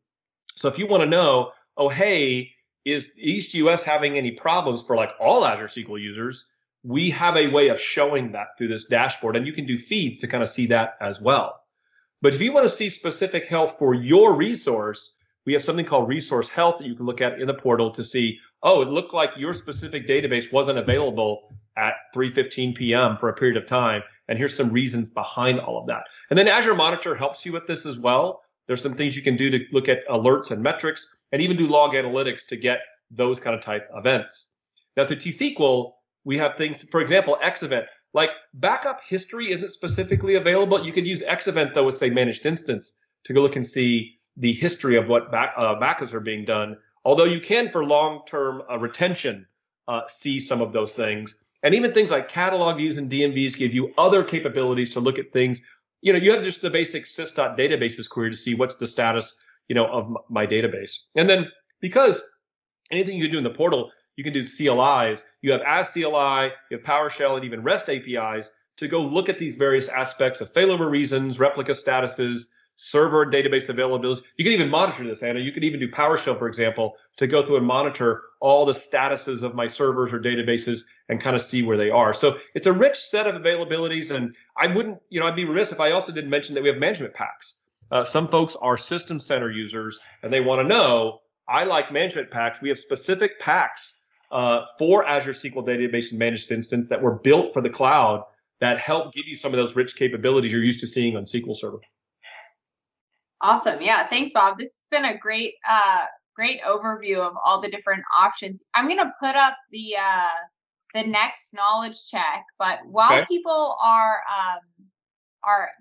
So if you want to know, oh, hey, is East US having any problems for all Azure SQL users? We have a way of showing that through this dashboard, and you can do feeds to kind of see that as well. But if you want to see specific health for your resource, we have something called resource health that you can look at in the portal to see, oh, it looked like your specific database wasn't available at 3:15 p.m. for a period of time, and here's some reasons behind all of that. And then Azure Monitor helps you with this as well. There's some things you can do to look at alerts and metrics, and even do log analytics to get those kind of type events. Now, through T-SQL, we have things, for example, Xevent. Backup history isn't specifically available. You could use Xevent, though, with, say, Managed Instance to go look and see the history of what backups are being done. Although you can, for long-term retention, see some of those things. And even things like catalog views and DMVs give you other capabilities to look at things. You have just the basic sys.databases query to see what's the status, of my database. And then because anything you do in the portal, you can do CLIs. You have as CLI, you have PowerShell, and even REST APIs to go look at these various aspects of failover reasons, replica statuses, server and database availability. You can even monitor this, Anna. You could even do PowerShell, for example, to go through and monitor all the statuses of my servers or databases and kind of see where they are. So it's a rich set of availabilities. And I wouldn't, I'd be remiss if I also didn't mention that we have management packs. Some folks are System Center users and they want to know, I like management packs. We have specific packs for Azure SQL Database and Managed Instance that were built for the cloud that help give you some of those rich capabilities you're used to seeing on SQL Server. Awesome. Yeah. Thanks, Bob. This has been a great overview of all the different options. I'm going to put up the next knowledge check, but while people are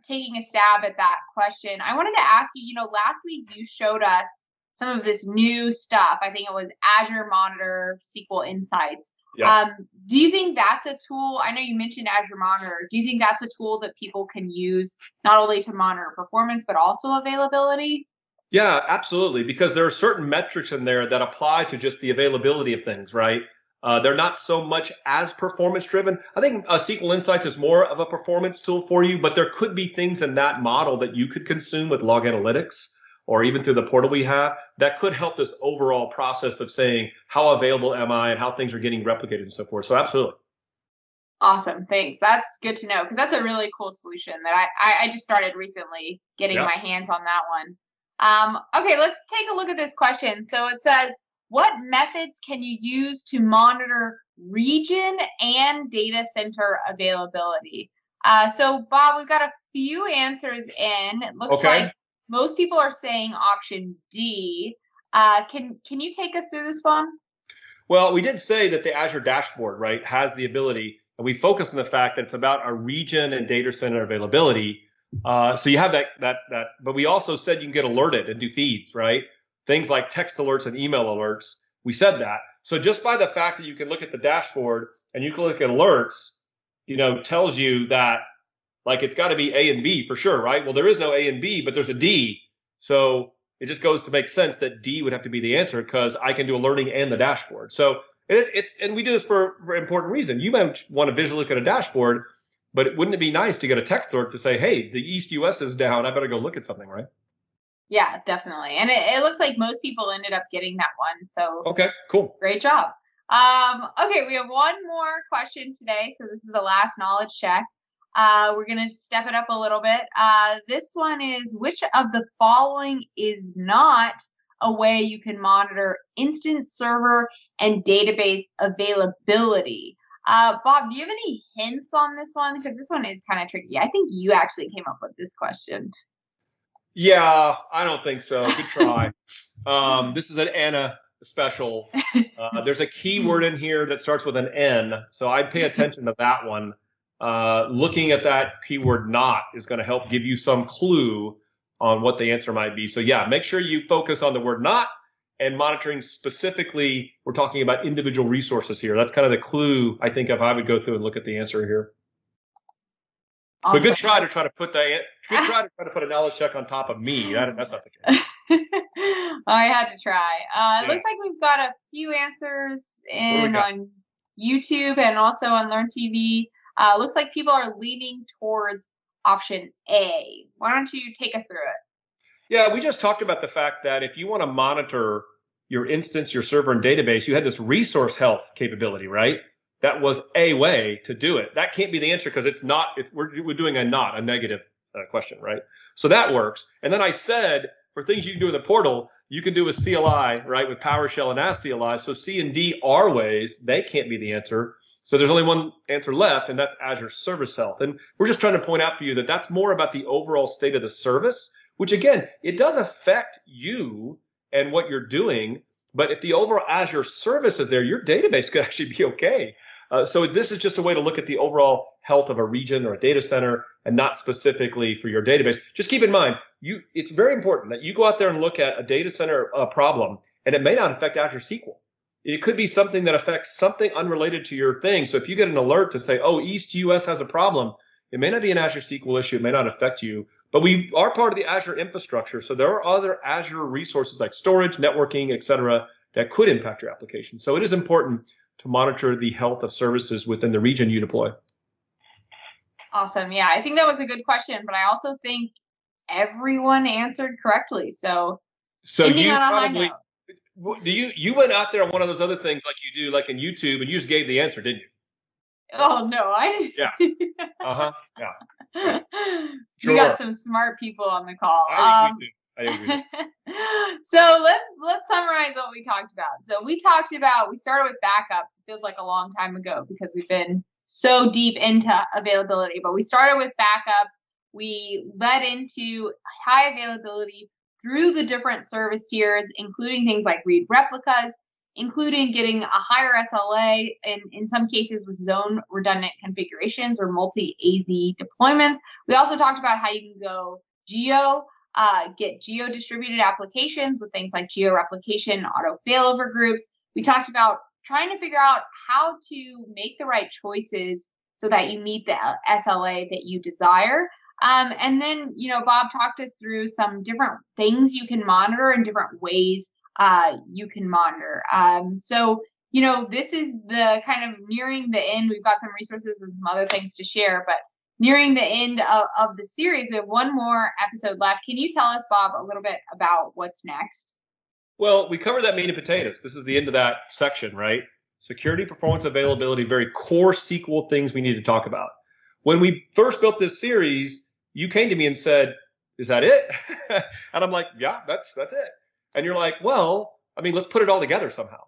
taking a stab at that question, I wanted to ask you, last week you showed us some of this new stuff. I think it was Azure Monitor SQL Insights. Yeah. Do you think that's a tool? I know you mentioned Azure Monitor. Do you think that's a tool that people can use not only to monitor performance, but also availability? Yeah, absolutely. Because there are certain metrics in there that apply to just the availability of things, right? They're not so much as performance driven. I think SQL Insights is more of a performance tool for you, but there could be things in that model that you could consume with log analytics or even through the portal we have that could help this overall process of saying, how available am I and how things are getting replicated and so forth. So absolutely. Awesome. Thanks. That's good to know because that's a really cool solution that I just started recently getting my hands on that one. Okay, let's take a look at this question. So it says, what methods can you use to monitor region and data center availability? So Bob, we've got a few answers in. It looks like most people are saying option D. Can you take us through this one? Well, we did say that the Azure dashboard, right, has the ability, and we focus on the fact that it's about our region and data center availability. So you have that, but we also said you can get alerted and do feeds, right? Things like text alerts and email alerts. We said that. So just by the fact that you can look at the dashboard and you can look at alerts, tells you that like it's got to be A and B for sure, right? Well, there is no A and B, but there's a D. So it just goes to make sense that D would have to be the answer because I can do alerting and the dashboard. So and we do this for an important reason. You might want to visually look at a dashboard, but wouldn't it be nice to get a text alert to say, hey, the East US is down. I better go look at something, right? Yeah, definitely. And it looks like most people ended up getting that one. So okay, cool. Great job. Okay, we have one more question today. So this is the last knowledge check. We're going to step it up a little bit. This one is, which of the following is not a way you can monitor instance server and database availability? Bob, do you have any hints on this one? Because this one is kind of tricky. I think you actually came up with this question. Yeah, I don't think so. Good try. This is an Anna special. There's a keyword in here that starts with an N, so I'd pay attention to that one. Looking at that keyword not is going to help give you some clue on what the answer might be. So yeah, make sure you focus on the word not and monitoring specifically. We're talking about individual resources here. That's kind of the clue, I think, if I would go through and look at the answer here. Awesome. But good try to put a knowledge check on top of me. That's not the case. I had to try. It looks like we've got a few answers in on YouTube and also on Learn TV. Looks like people are leaning towards option A. Why don't you take us through it? Yeah, we just talked about the fact that if you want to monitor your instance, your server, and database, you had this resource health capability, right? That was a way to do it. That can't be the answer because it's not. We're doing a negative question, right? So that works. And then I said for things you can do in the portal, you can do a CLI, right, with PowerShell and as CLI. So C and D are ways. They can't be the answer. So there's only one answer left, and that's Azure Service Health. And we're just trying to point out for you that that's more about the overall state of the service, which again, it does affect you and what you're doing. But if the overall Azure service is there, your database could actually be okay. So this is just a way to look at the overall health of a region or a data center and not specifically for your database. Just keep in mind, it's very important that you go out there and look at a data center problem and it may not affect Azure SQL. It could be something that affects something unrelated to your thing. So if you get an alert to say, oh, East US has a problem, it may not be an Azure SQL issue. It may not affect you, but we are part of the Azure infrastructure. So there are other Azure resources like storage, networking, et cetera, that could impact your application. So it is important to monitor the health of services within the region you deploy. Awesome. Yeah, I think that was a good question, but I also think everyone answered correctly. So ending you on a high probably note. you went out there on one of those other things like you do, like in YouTube, and you just gave the answer, didn't you? Oh no, I Yeah. Yeah. We got some smart people on the call. I agree. So let's summarize what we talked about. So we started with backups. It feels like a long time ago because we've been so deep into availability, but we started with backups. We led into high availability through the different service tiers, including things like read replicas, including getting a higher SLA, and in some cases with zone redundant configurations or multi-AZ deployments. We also talked about how you can go geo, get geo-distributed applications with things like geo-replication, auto failover groups. We talked about trying to figure out how to make the right choices so that you meet the SLA that you desire. And then, Bob talked us through some different things you can monitor and different ways you can monitor. So, this is the kind of nearing the end. We've got some resources and some other things to share, but nearing the end of the series, we have one more episode left. Can you tell us, Bob, a little bit about what's next? Well, we covered that meat and potatoes. This is the end of that section, right? Security, performance, availability, very core SQL things we need to talk about. When we first built this series, you came to me and said, is that it? And I'm like, yeah, that's it. And you're like, well, let's put it all together somehow.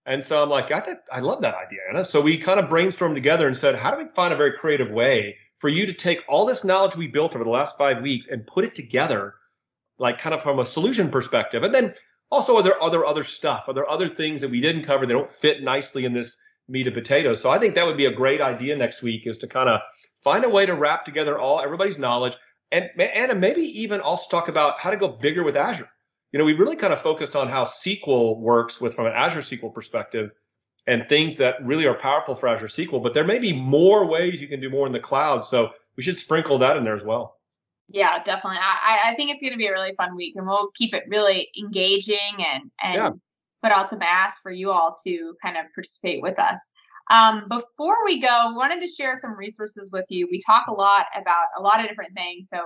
And so I'm like, I love that idea, Anna. So we kind of brainstormed together and said, how do we find a very creative way for you to take all this knowledge we built over the last 5 weeks and put it together, like kind of from a solution perspective? And then also, are there other stuff? Are there other things that we didn't cover that don't fit nicely in this meat and potatoes? So I think that would be a great idea next week, is to kind of find a way to wrap together everybody's knowledge, and maybe even also talk about how to go bigger with Azure. We really kind of focused on how SQL works from an Azure SQL perspective and things that really are powerful for Azure SQL, but there may be more ways you can do more in the cloud. So we should sprinkle that in there as well. Yeah, definitely. I think it's going to be a really fun week, and we'll keep it really engaging and put out some asks for you all to kind of participate with us. Before we go, we wanted to share some resources with you. We talk a lot about a lot of different things. So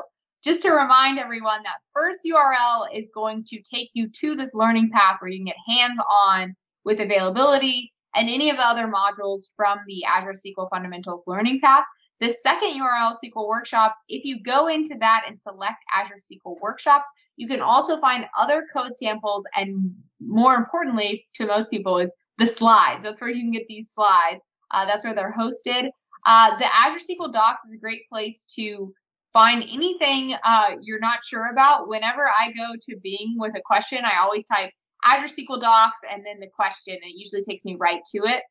just to remind everyone, that first URL is going to take you to this learning path where you can get hands-on with availability and any of the other modules from the Azure SQL Fundamentals learning path. The second URL, SQL Workshops, if you go into that and select Azure SQL Workshops, you can also find other code samples, and more importantly to most people is the slides. That's where you can get these slides. That's where they're hosted. The Azure SQL Docs is a great place to find anything you're not sure about. Whenever I go to Bing with a question, I always type Azure SQL Docs and then the question, and it usually takes me right to it.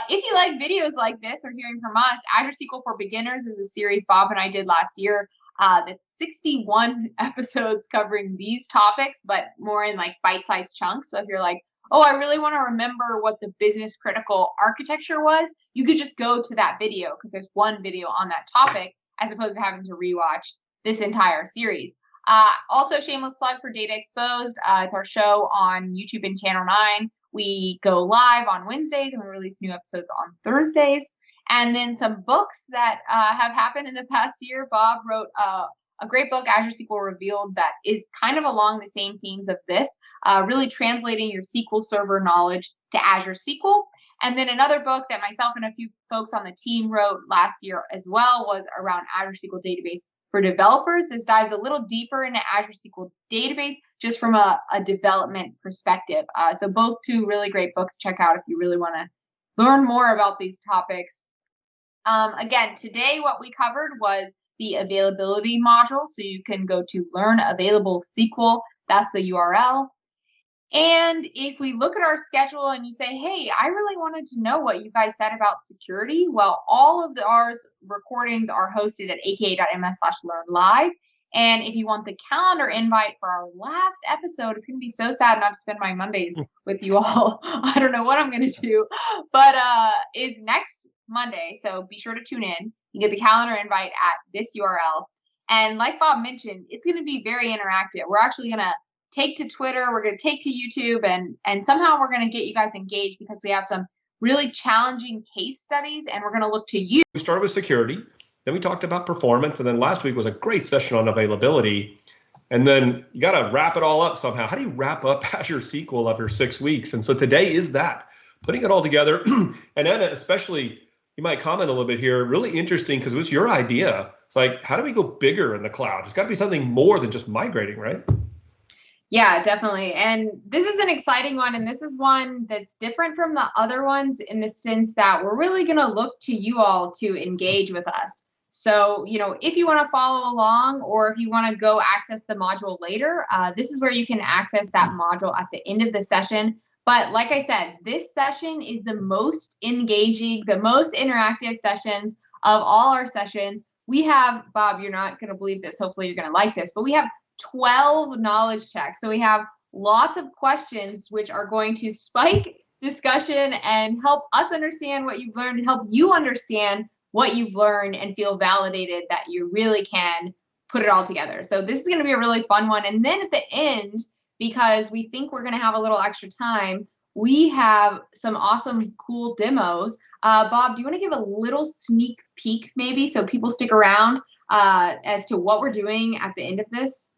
If you like videos like this or hearing from us, Azure SQL for Beginners is a series Bob and I did last year. That's 61 episodes covering these topics, but more in like bite-sized chunks. So if you're like, oh, I really want to remember what the business critical architecture was, you could just go to that video because there's one video on that topic, as opposed to having to rewatch this entire series. Also, shameless plug for Data Exposed. It's our show on YouTube and Channel 9. We go live on Wednesdays and we release new episodes on Thursdays. And then some books that have happened in the past year. Bob wrote a great book, Azure SQL Revealed, that is kind of along the same themes of this, really translating your SQL Server knowledge to Azure SQL. And then another book that myself and a few folks on the team wrote last year as well was around Azure SQL Database for developers. This dives a little deeper into Azure SQL Database just from a development perspective. So both two really great books to check out if you really want to learn more about these topics. Again, today what we covered was the availability module. So you can go to Learn Available SQL. That's the URL. And if we look at our schedule and you say, hey, I really wanted to know what you guys said about security, well, all of ours recordings are hosted at aka.ms/learnlive. And if you want the calendar invite for our last episode, it's going to be so sad not to spend my Mondays with you all. I don't know what I'm going to do, but is next Monday. So be sure to tune in. You get the calendar invite at this URL. And like Bob mentioned, it's going to be very interactive. We're actually going to take to Twitter, we're going to take to YouTube, and somehow we're going to get you guys engaged because we have some really challenging case studies, and we're going to look to you. We started with security, then we talked about performance, and then last week was a great session on availability. And then you got to wrap it all up somehow. How do you wrap up Azure SQL after 6 weeks? And so today is that, putting it all together. And Anna, especially, you might comment a little bit here, really interesting because it was your idea. It's like, how do we go bigger in the cloud? It's got to be something more than just migrating, right? Yeah, definitely. And this is an exciting one. And this is one that's different from the other ones in the sense that we're really going to look to you all to engage with us. So, if you want to follow along or if you want to go access the module later, this is where you can access that module at the end of the session. But like I said, this session is the most engaging, the most interactive sessions of all our sessions. We have, Bob, you're not going to believe this. Hopefully you're going to like this, but we have 12 knowledge checks. So we have lots of questions which are going to spike discussion and help us understand what you've learned, help you understand what you've learned and feel validated that you really can put it all together. So this is going to be a really fun one. And then at the end, because we think we're going to have a little extra time, we have some awesome, cool demos. Bob, do you want to give a little sneak peek maybe so people stick around as to what we're doing at the end of this?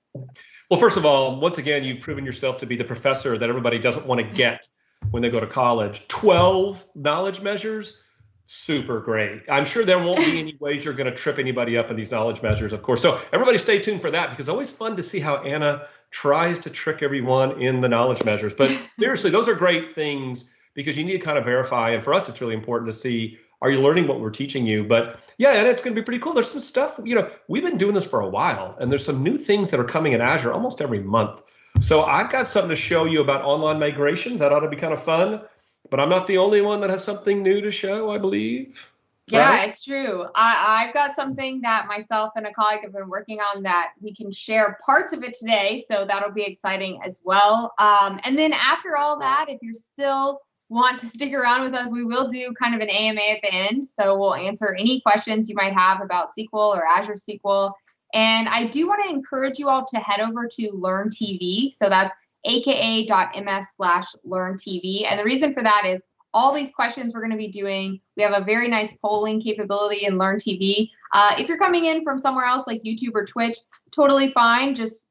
Well, first of all, once again, you've proven yourself to be the professor that everybody doesn't want to get when they go to college. 12 knowledge measures, super great. I'm sure there won't be any ways you're going to trip anybody up in these knowledge measures, of course. So everybody stay tuned for that because it's always fun to see how Anna tries to trick everyone in the knowledge measures. But seriously, those are great things because you need to kind of verify. And for us, it's really important to see, are you learning what we're teaching you? But yeah, and it's going to be pretty cool. There's some stuff, we've been doing this for a while, and there's some new things that are coming in Azure almost every month. So I've got something to show you about online migrations. That ought to be kind of fun. But I'm not the only one that has something new to show, I believe. Yeah, right? it's true. I've got something that myself and a colleague have been working on that we can share parts of it today. So that'll be exciting as well. And then after all that, if you're still want to stick around with us, we will do kind of an AMA at the end. So we'll answer any questions you might have about SQL or Azure SQL. And I do want to encourage you all to head over to Learn TV. So that's aka.ms/LearnTV. And the reason for that is all these questions we're going to be doing. We have a very nice polling capability in Learn TV. If you're coming in from somewhere else like YouTube or Twitch, totally fine. Just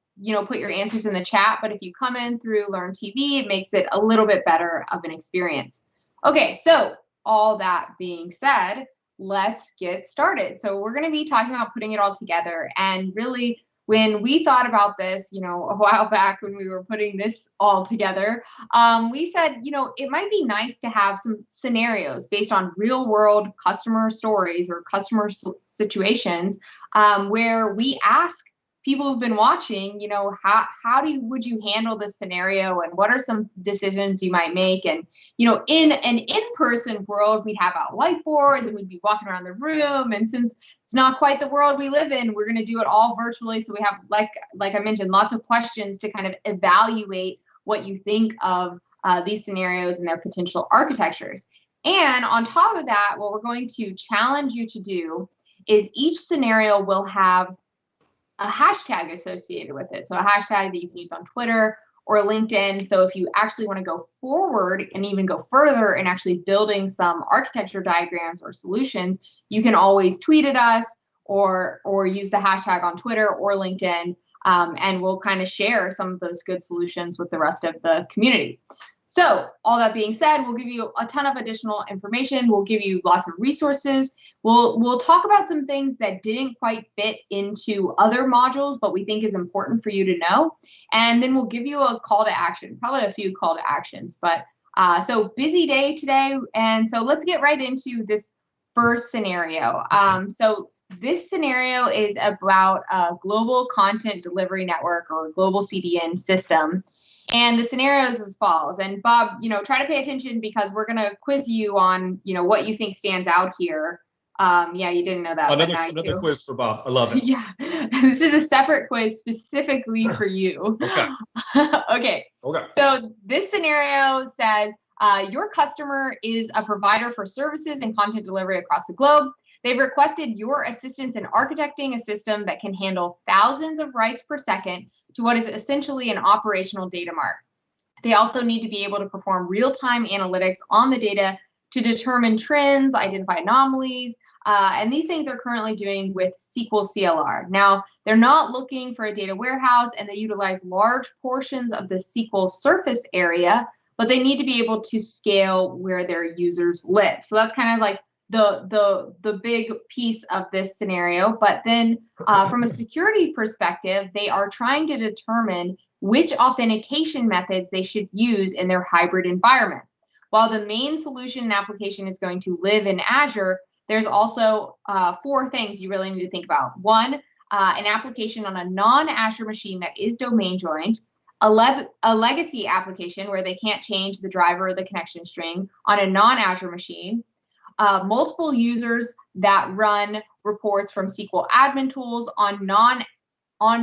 put your answers in the chat. But if you come in through Learn TV, it makes it a little bit better of an experience. Okay, so all that being said, let's get started. So we're going to be talking about putting it all together. And really, when we thought about this, a while back when we were putting this all together, we said, it might be nice to have some scenarios based on real world customer stories or customer situations where we ask people who've been watching, how would you handle this scenario and what are some decisions you might make? And, in an in-person world, we'd have out whiteboards and we'd be walking around the room. And since it's not quite the world we live in, we're going to do it all virtually. So we have, like I mentioned, lots of questions to kind of evaluate what you think of these scenarios and their potential architectures. And on top of that, what we're going to challenge you to do is each scenario will have a hashtag associated with it. So a hashtag that you can use on Twitter or LinkedIn. So if you actually want to go forward and even go further in actually building some architecture diagrams or solutions, you can always tweet at us or use the hashtag on Twitter or LinkedIn, and we'll kind of share some of those good solutions with the rest of the community. So all that being said, we'll give you a ton of additional information. We'll give you lots of resources. We'll talk about some things that didn't quite fit into other modules, but we think is important for you to know. And then we'll give you a call to action, probably a few call to actions. But so busy day today. And so let's get right into this first scenario. So this scenario is about a global content delivery network or global CDN system. And the scenario is as follows. And Bob, try to pay attention because we're going to quiz you on, what you think stands out here. Yeah, you didn't know that, but now you Another do. quiz for Bob. I love it. Yeah, this is a separate quiz specifically for you. Okay. Okay. Okay. So this scenario says your customer is a provider for services and content delivery across the globe. They've requested your assistance in architecting a system that can handle thousands of writes per second to what is essentially an operational data mart. They also need to be able to perform real-time analytics on the data to determine trends, identify anomalies, and these things they're currently doing with SQL CLR. Now, they're not looking for a data warehouse, and they utilize large portions of the SQL surface area, but they need to be able to scale where their users live. So that's kind of like the big piece of this scenario. But then from a security perspective, they are trying to determine which authentication methods they should use in their hybrid environment. While the main solution and application is going to live in Azure, there's also 4 things you really need to think about. One, an application on a non-Azure machine that is domain joined, a legacy application where they can't change the driver or the connection string on a non-Azure machine, multiple users that run reports from SQL admin tools on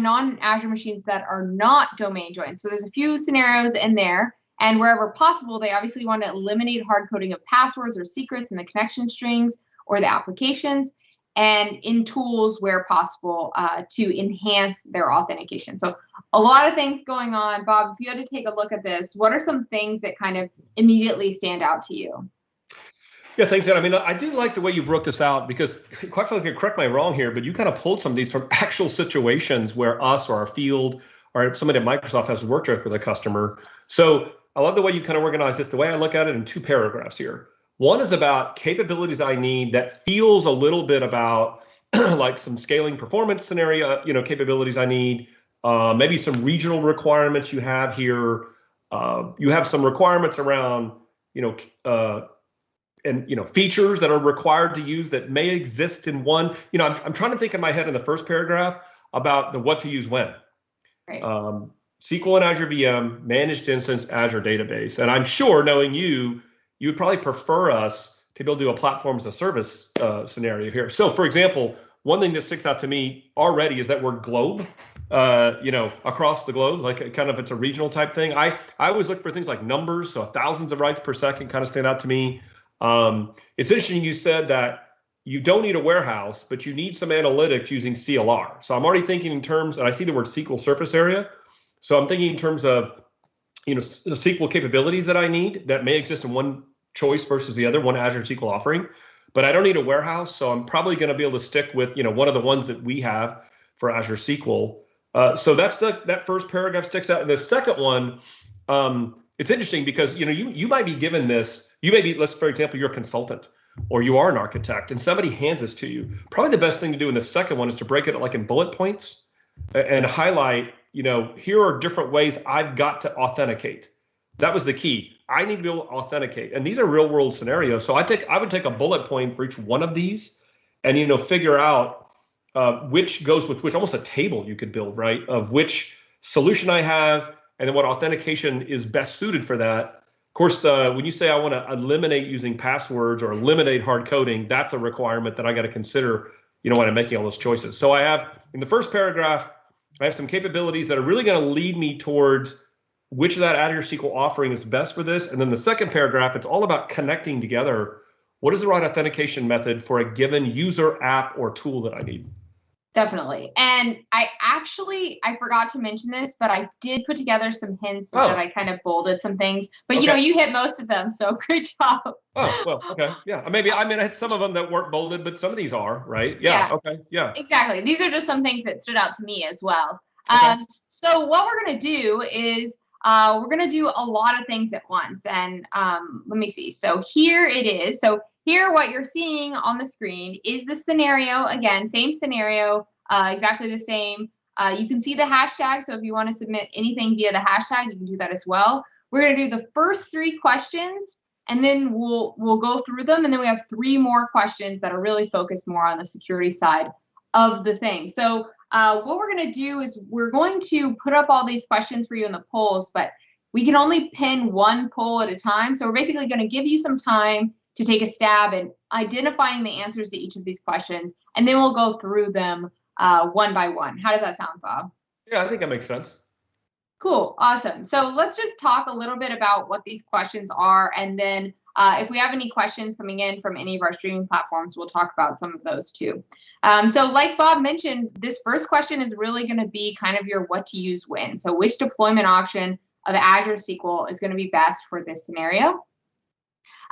non-Azure machines that are not domain joined. So there's a few scenarios in there, and wherever possible, they obviously want to eliminate hard coding of passwords or secrets in the connection strings or the applications, and in tools where possible to enhance their authentication. So a lot of things going on. Bob, if you had to take a look at this, what are some things that kind of immediately stand out to you? Yeah, thanks, Ed. I mean, I do like the way you broke this out because, quite frankly, correct me if I'm wrong here, but you kind of pulled some of these from actual situations where us or our field or somebody at Microsoft has worked with a customer. So I love the way you kind of organize this. The way I look at it in 2 paragraphs here. One is about capabilities I need that feels a little bit about like some scaling performance scenario, capabilities I need, maybe some regional requirements you have here. You have some requirements around, and features that are required to use that may exist in one. I'm trying to think in my head in the first paragraph about the what to use when. Right. SQL and Azure VM, Managed Instance, Azure Database. And I'm sure, knowing you would probably prefer us to be able to do a platform as a service scenario here. So, for example, one thing that sticks out to me already is that word globe, across the globe, like kind of it's a regional type thing. I always look for things like numbers, so thousands of writes per second kind of stand out to me. It's interesting you said that you don't need a warehouse, but you need some analytics using CLR. So I'm already thinking in terms, and I see the word SQL surface area. So I'm thinking in terms of, the SQL capabilities that I need that may exist in one choice versus the other, one Azure SQL offering, but I don't need a warehouse. So I'm probably going to be able to stick with, one of the ones that we have for Azure SQL. So that's that first paragraph sticks out. And the second one, it's interesting because, you might be given this, let's, for example, you're a consultant or you are an architect and somebody hands this to you. Probably the best thing to do in the second one is to break it like in bullet points and highlight, here are different ways I've got to authenticate. That was the key. I need to be able to authenticate. And these are real world scenarios. So I would take a bullet point for each one of these and, figure out which goes with which, almost a table you could build, right? Of which solution I have and then what authentication is best suited for that. Of course, when you say I want to eliminate using passwords or eliminate hard coding, that's a requirement that I got to consider, when I'm making all those choices. So I have, in the first paragraph, I have some capabilities that are really going to lead me towards which of that Azure SQL offering is best for this. And then the second paragraph, it's all about connecting together. What is the right authentication method for a given user, app, or tool that I need? Definitely. And I forgot to mention this, but I did put together some hints that I kind of bolded some things, but Okay. you hit most of them. So great job. Oh, well, okay. Yeah. I had some of them that weren't bolded, but some of these are, right? Yeah. Okay. Yeah. Exactly. These are just some things that stood out to me as well. Okay. So what we're going to do is we're going to do a lot of things at once. And let me see. So here it is. So here, what you're seeing on the screen is the scenario. Again, same scenario, exactly the same. You can see the hashtag. So if you want to submit anything via the hashtag, you can do that as well. We're going to do the first 3 questions, and then we'll go through them. And then we have 3 more questions that are really focused more on the security side of the thing. So what we're going to do is we're going to put up all these questions for you in the polls, but we can only pin 1 poll at a time. So we're basically going to give you some time to take a stab at identifying the answers to each of these questions, and then we'll go through them one by one. How does that sound, Bob? Yeah, I think that makes sense. Cool, awesome. So let's just talk a little bit about what these questions are, and then if we have any questions coming in from any of our streaming platforms, we'll talk about some of those too. So like Bob mentioned, this first question is really going to be kind of your what to use when. So which deployment option of Azure SQL is going to be best for this scenario?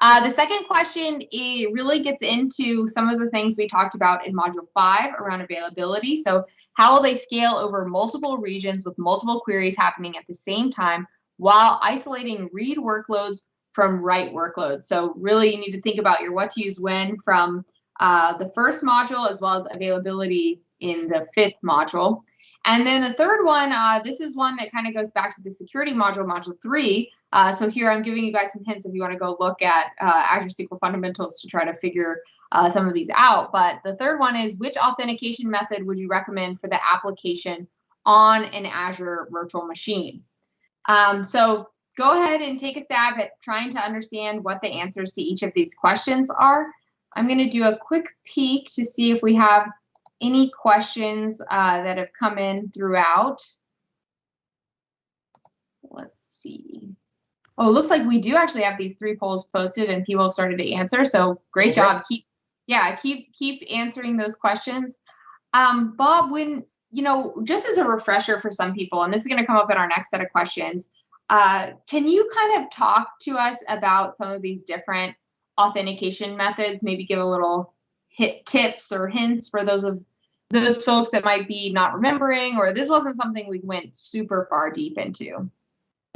The second question, it really gets into some of the things we talked about in Module 5 around availability. So how will they scale over multiple regions with multiple queries happening at the same time while isolating read workloads from write workloads? So really you need to think about your what to use when from the first module as well as availability in the fifth module. And then the third one, this is one that kind of goes back to the security module, module 3. So here I'm giving you guys some hints if you want to go look at Azure SQL Fundamentals to try to figure some of these out. But the third one is, which authentication method would you recommend for the application on an Azure virtual machine? So go ahead and take a stab at trying to understand what the answers to each of these questions are. I'm going to do a quick peek to see if we have any questions that have come in throughout. Let's see. Oh, it looks like we do actually have these 3 polls posted and people have started to answer. So great job. Keep answering those questions. Bob, when, just as a refresher for some people, and this is going to come up in our next set of questions, can you kind of talk to us about some of these different authentication methods, maybe give a little tips or hints for those folks that might be not remembering, or this wasn't something we went super far deep into?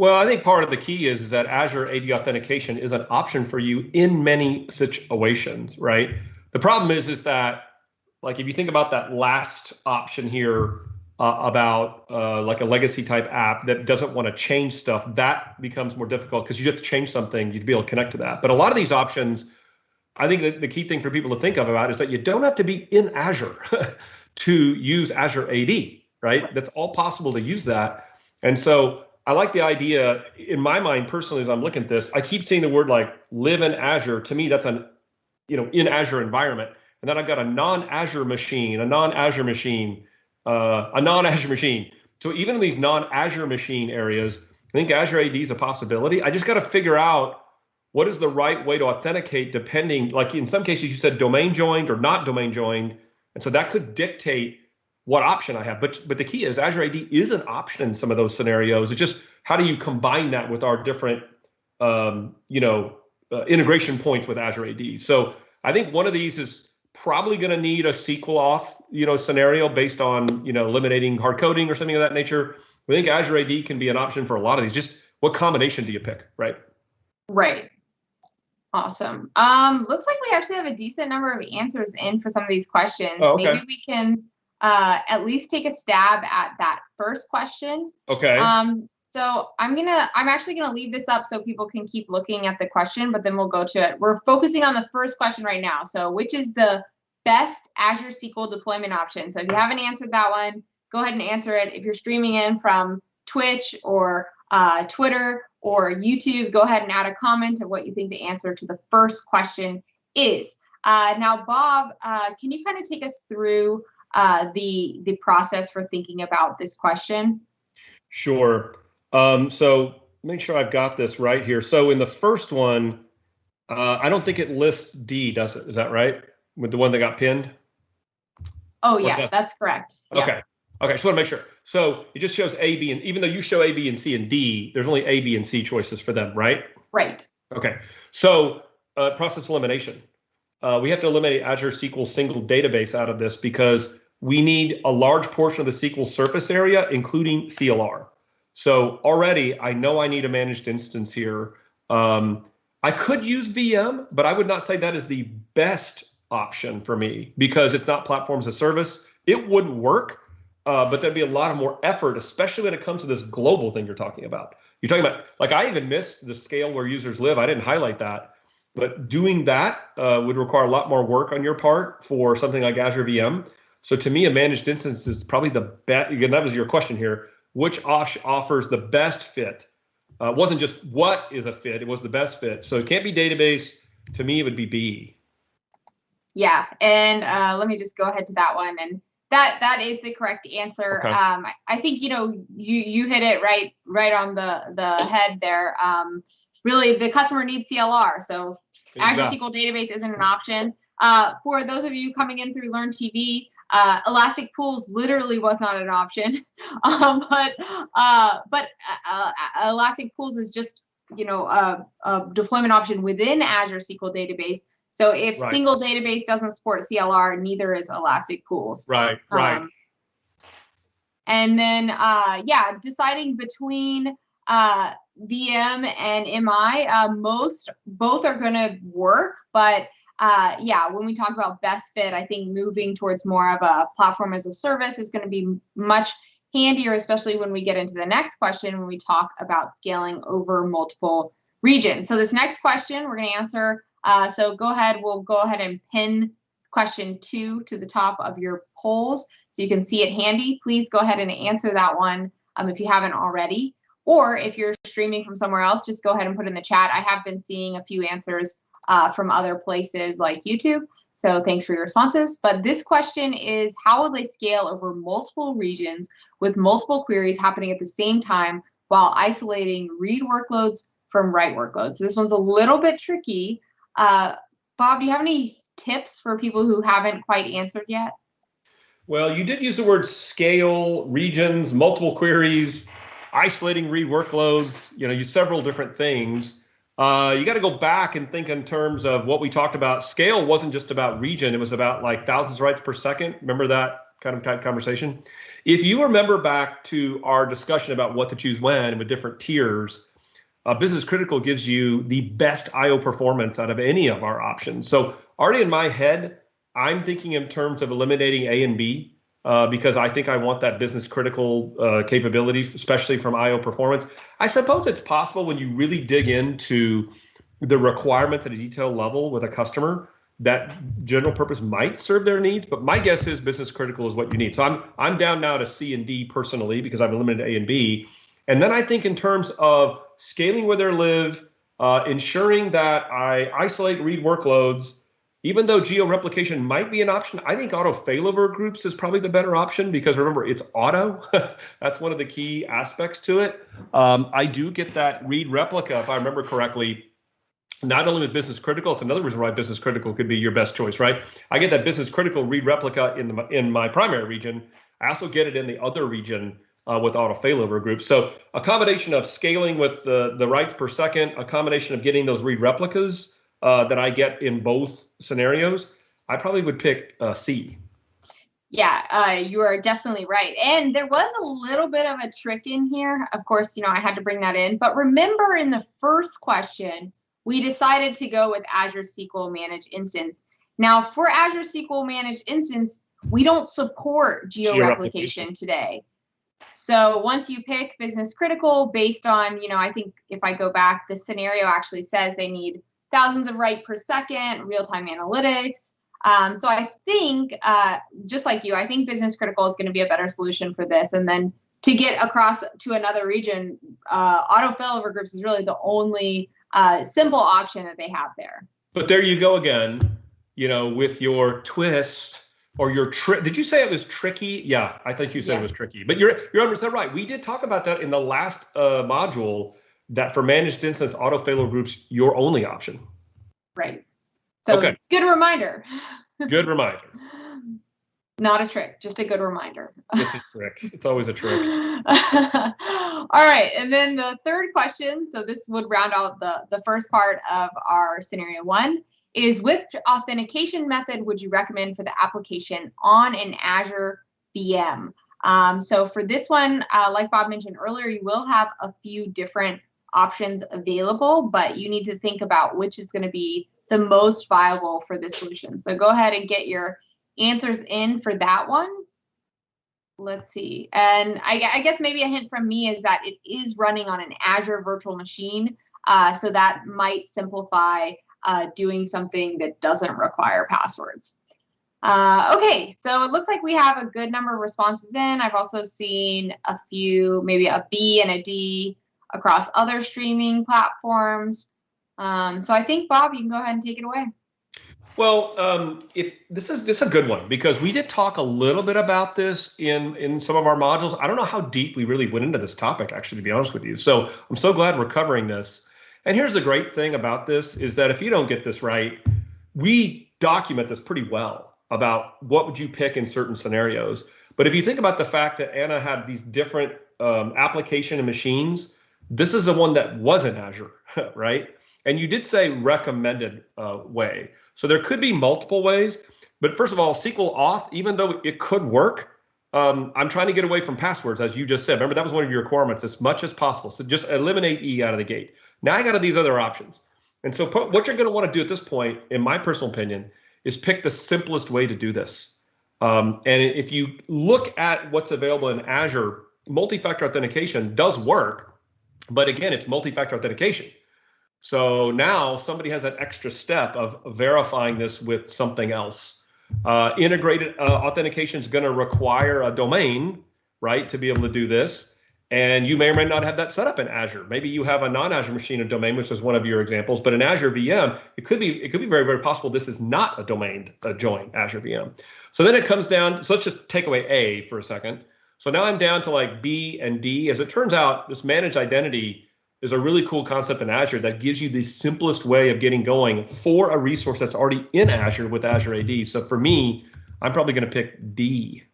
Well, I think part of the key is that Azure AD authentication is an option for you in many situations, right? The problem is that, like, if you think about that last option here about like a legacy type app that doesn't want to change stuff, that becomes more difficult because you have to change something to be able to connect to that. But a lot of these options, I think that the key thing for people to think of about is that you don't have to be in Azure to use Azure AD, right? That's all possible to use that. And so I like the idea, in my mind personally, as I'm looking at this, I keep seeing the word like live in Azure. To me, that's an, in Azure environment. And then I've got a non-Azure machine, a non-Azure machine, a non-Azure machine. So even in these non-Azure machine areas, I think Azure AD is a possibility. I just got to figure out what is the right way to authenticate, depending, like in some cases you said domain joined or not domain joined. And so that could dictate what option I have. But the key is Azure AD is an option in some of those scenarios. It's just, how do you combine that with our different, integration points with Azure AD? So I think one of these is probably going to need a SQL auth, scenario based on, eliminating hard coding or something of that nature. I think Azure AD can be an option for a lot of these. Just what combination do you pick, right? Right. Awesome. Looks like we actually have a decent number of answers in for some of these questions. Oh, okay. Maybe we can at least take a stab at that first question. Okay. So I'm actually gonna leave this up so people can keep looking at the question, but then we'll go to it. We're focusing on the first question right now. So which is the best Azure SQL deployment option? So if you haven't answered that one, go ahead and answer it. If you're streaming in from Twitch or Twitter or YouTube, go ahead and add a comment of what you think the answer to the first question is. Now, Bob, can you kind of take us through the process for thinking about this question? Sure. So make sure I've got this right here. So in the first one, I don't think it lists D, does it? Is that right? With the one that got pinned? Oh, yeah, that's correct. Okay. Yeah. Okay, just want to make sure. So it just shows A, B, and even though you show A, B, and C, and D, there's only A, B, and C choices for them, right? Right. Okay. So process elimination. We have to eliminate Azure SQL single database out of this because we need a large portion of the SQL surface area, including CLR. So already I know I need a managed instance here. I could use VM, but I would not say that is the best option for me because it's not platform as a service. It wouldn't work. But there'd be a lot of more effort, especially when it comes to this global thing you're talking about. You're talking about, like, I even missed the scale where users live. I didn't highlight that. But doing that would require a lot more work on your part for something like Azure VM. So to me, a managed instance is probably the best. Again, that was your question here. Which offers the best fit? It wasn't just what is a fit, it was the best fit. So it can't be database. To me, it would be B. Yeah, and let me just go ahead to that one, and that is the correct answer. Okay. I think you hit it right on the head there. Really, the customer needs CLR, so Azure SQL Database isn't an option. For those of you coming in through Learn TV, Elastic Pools literally was not an option, but Elastic Pools is just a deployment option within Azure SQL Database. So if single database doesn't support CLR, neither is Elastic Pools. Right. And then, deciding between VM and MI, both are going to work. But when we talk about best fit, I think moving towards more of a platform as a service is going to be much handier, especially when we get into the next question, when we talk about scaling over multiple regions. So this next question we're going to answer. So we'll go ahead and pin question 2 to the top of your polls so you can see it handy. Please go ahead and answer that one if you haven't already. Or if you're streaming from somewhere else, just go ahead and put in the chat. I have been seeing a few answers from other places like YouTube. So thanks for your responses. But this question is, how will they scale over multiple regions with multiple queries happening at the same time while isolating read workloads from write workloads? So this one's a little bit tricky. Bob, do you have any tips for people who haven't quite answered yet? Well, you did use the word scale, regions, multiple queries, isolating read workloads, use several different things. You got to go back and think in terms of what we talked about. Scale wasn't just about region. It was about like thousands of writes per second. Remember that kind of type conversation? If you remember back to our discussion about what to choose when with different tiers, Business Critical gives you the best IO performance out of any of our options. So already in my head, I'm thinking in terms of eliminating A and B because I think I want that Business Critical capability, especially from IO performance. I suppose it's possible when you really dig into the requirements at a detailed level with a customer that general purpose might serve their needs, but my guess is Business Critical is what you need. So I'm down now to C and D personally because I've eliminated A and B. And then I think in terms of scaling where they live, ensuring that I isolate read workloads, even though geo-replication might be an option, I think auto failover groups is probably the better option because remember, it's auto. That's one of the key aspects to it. I do get that read replica, if I remember correctly, not only with Business Critical, it's another reason why Business Critical could be your best choice, right? I get that Business Critical read replica in my primary region. I also get it in the other region with auto failover groups. So a combination of scaling with the writes per second, a combination of getting those read replicas that I get in both scenarios, I probably would pick C. Yeah, you are definitely right. And there was a little bit of a trick in here. Of course, I had to bring that in. But remember in the first question, we decided to go with Azure SQL Managed Instance. Now, for Azure SQL Managed Instance, we don't support geo-replication today. So once you pick Business Critical based on, I think if I go back, the scenario actually says they need thousands of write per second, real-time analytics. So I think, just like you, I think Business Critical is going to be a better solution for this. And then to get across to another region, auto failover groups is really the only simple option that they have there. But there you go again, with your twist or your trick. Did you say it was tricky? Yeah, I think you said It was tricky. But you're 100% right. We did talk about that in the last module, that for managed instance auto failover groups, your only option. Right. So good reminder. Good reminder. Not a trick, just a good reminder. It's a trick. It's always a trick. All right, and then the third question, so this would round out the first part of our scenario 1, is which authentication method would you recommend for the application on an Azure VM? So for this one, like Bob mentioned earlier, you will have a few different options available, but you need to think about which is going to be the most viable for this solution. So go ahead and get your answers in for that one. Let's see. And I guess maybe a hint from me is that it is running on an Azure virtual machine. So that might simplify doing something that doesn't require passwords. Okay, so it looks like we have a good number of responses in. I've also seen a few, maybe a B and a D across other streaming platforms. So I think, Bob, you can go ahead and take it away. Well, if this is a good one, because we did talk a little bit about this in some of our modules. I don't know how deep we really went into this topic, actually, to be honest with you. So I'm so glad we're covering this. And here's the great thing about this is that if you don't get this right, we document this pretty well about what would you pick in certain scenarios. But if you think about the fact that Anna had these different application and machines, this is the one that was in Azure, right? And you did say recommended way. So there could be multiple ways. But first of all, SQL Auth, even though it could work, I'm trying to get away from passwords, as you just said. Remember, that was one of your requirements as much as possible. So just eliminate E out of the gate. Now I got these other options. And so what you're going to want to do at this point, in my personal opinion, is pick the simplest way to do this. And if you look at what's available in Azure, multi-factor authentication does work. But again, it's multi-factor authentication. So now somebody has that extra step of verifying this with something else. Integrated authentication is going to require a domain, right, to be able to do this. And you may or may not have that set up in Azure. Maybe you have a non-Azure machine, a domain, which is one of your examples. But in Azure VM, it could be very, very possible this is not a domain, a join Azure VM. So then it comes down. So let's just take away A for a second. So now I'm down to like B and D. As it turns out, this managed identity is a really cool concept in Azure that gives you the simplest way of getting going for a resource that's already in Azure with Azure AD. So for me, I'm probably going to pick D.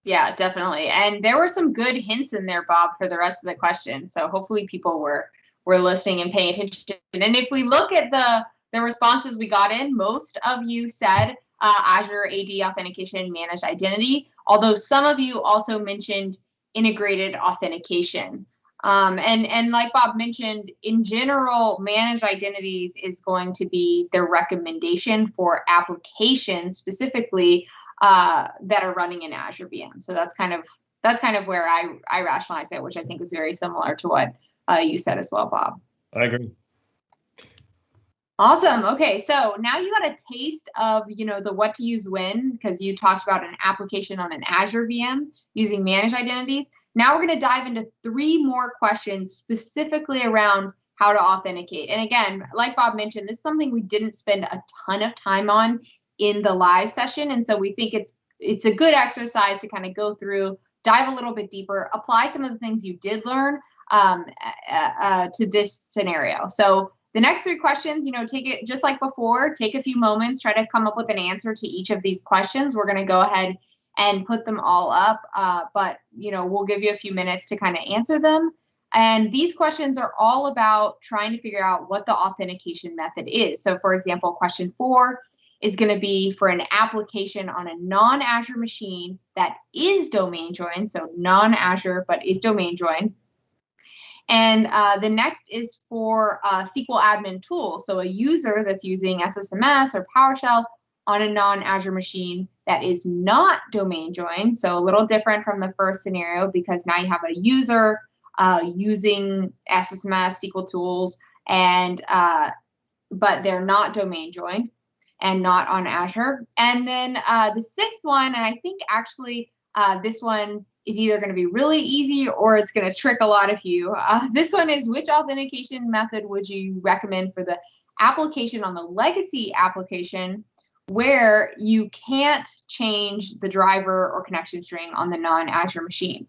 Yeah, definitely. And there were some good hints in there, Bob, for the rest of the question. So hopefully people were listening and paying attention. And if we look at the responses we got in, most of you said Azure AD Authentication Managed Identity, although some of you also mentioned integrated authentication. And like Bob mentioned, in general, managed identities is going to be the recommendation for applications specifically that are running in Azure VM. So that's kind of where I rationalize it, which I think is very similar to what you said as well, Bob. I agree. Awesome. Okay, so now you got a taste of the what to use when, because you talked about an application on an Azure VM using managed identities. Now we're going to dive into 3 more questions specifically around how to authenticate. And again, like Bob mentioned, this is something we didn't spend a ton of time on in the live session, and so we think it's a good exercise to kind of go through, dive a little bit deeper, apply some of the things you did learn to this scenario. So the next 3 questions, take it just like before, take a few moments, try to come up with an answer to each of these questions. We're going to go ahead and put them all up, but we'll give you a few minutes to kind of answer them. And these questions are all about trying to figure out what the authentication method is. So for example, question 4 is going to be for an application on a non-Azure machine that is domain joined, so non-Azure but is domain joined. And the next is for SQL admin tool, so a user that's using SSMS or PowerShell on a non-Azure machine that is not domain joined. So a little different from the first scenario, because now you have a user using SSMS, SQL tools, and but they're not domain joined and not on Azure. And then the 6th one, and I think actually this one is either going to be really easy or it's going to trick a lot of you. This one is, which authentication method would you recommend for the application on the legacy application where you can't change the driver or connection string on the non-Azure machine?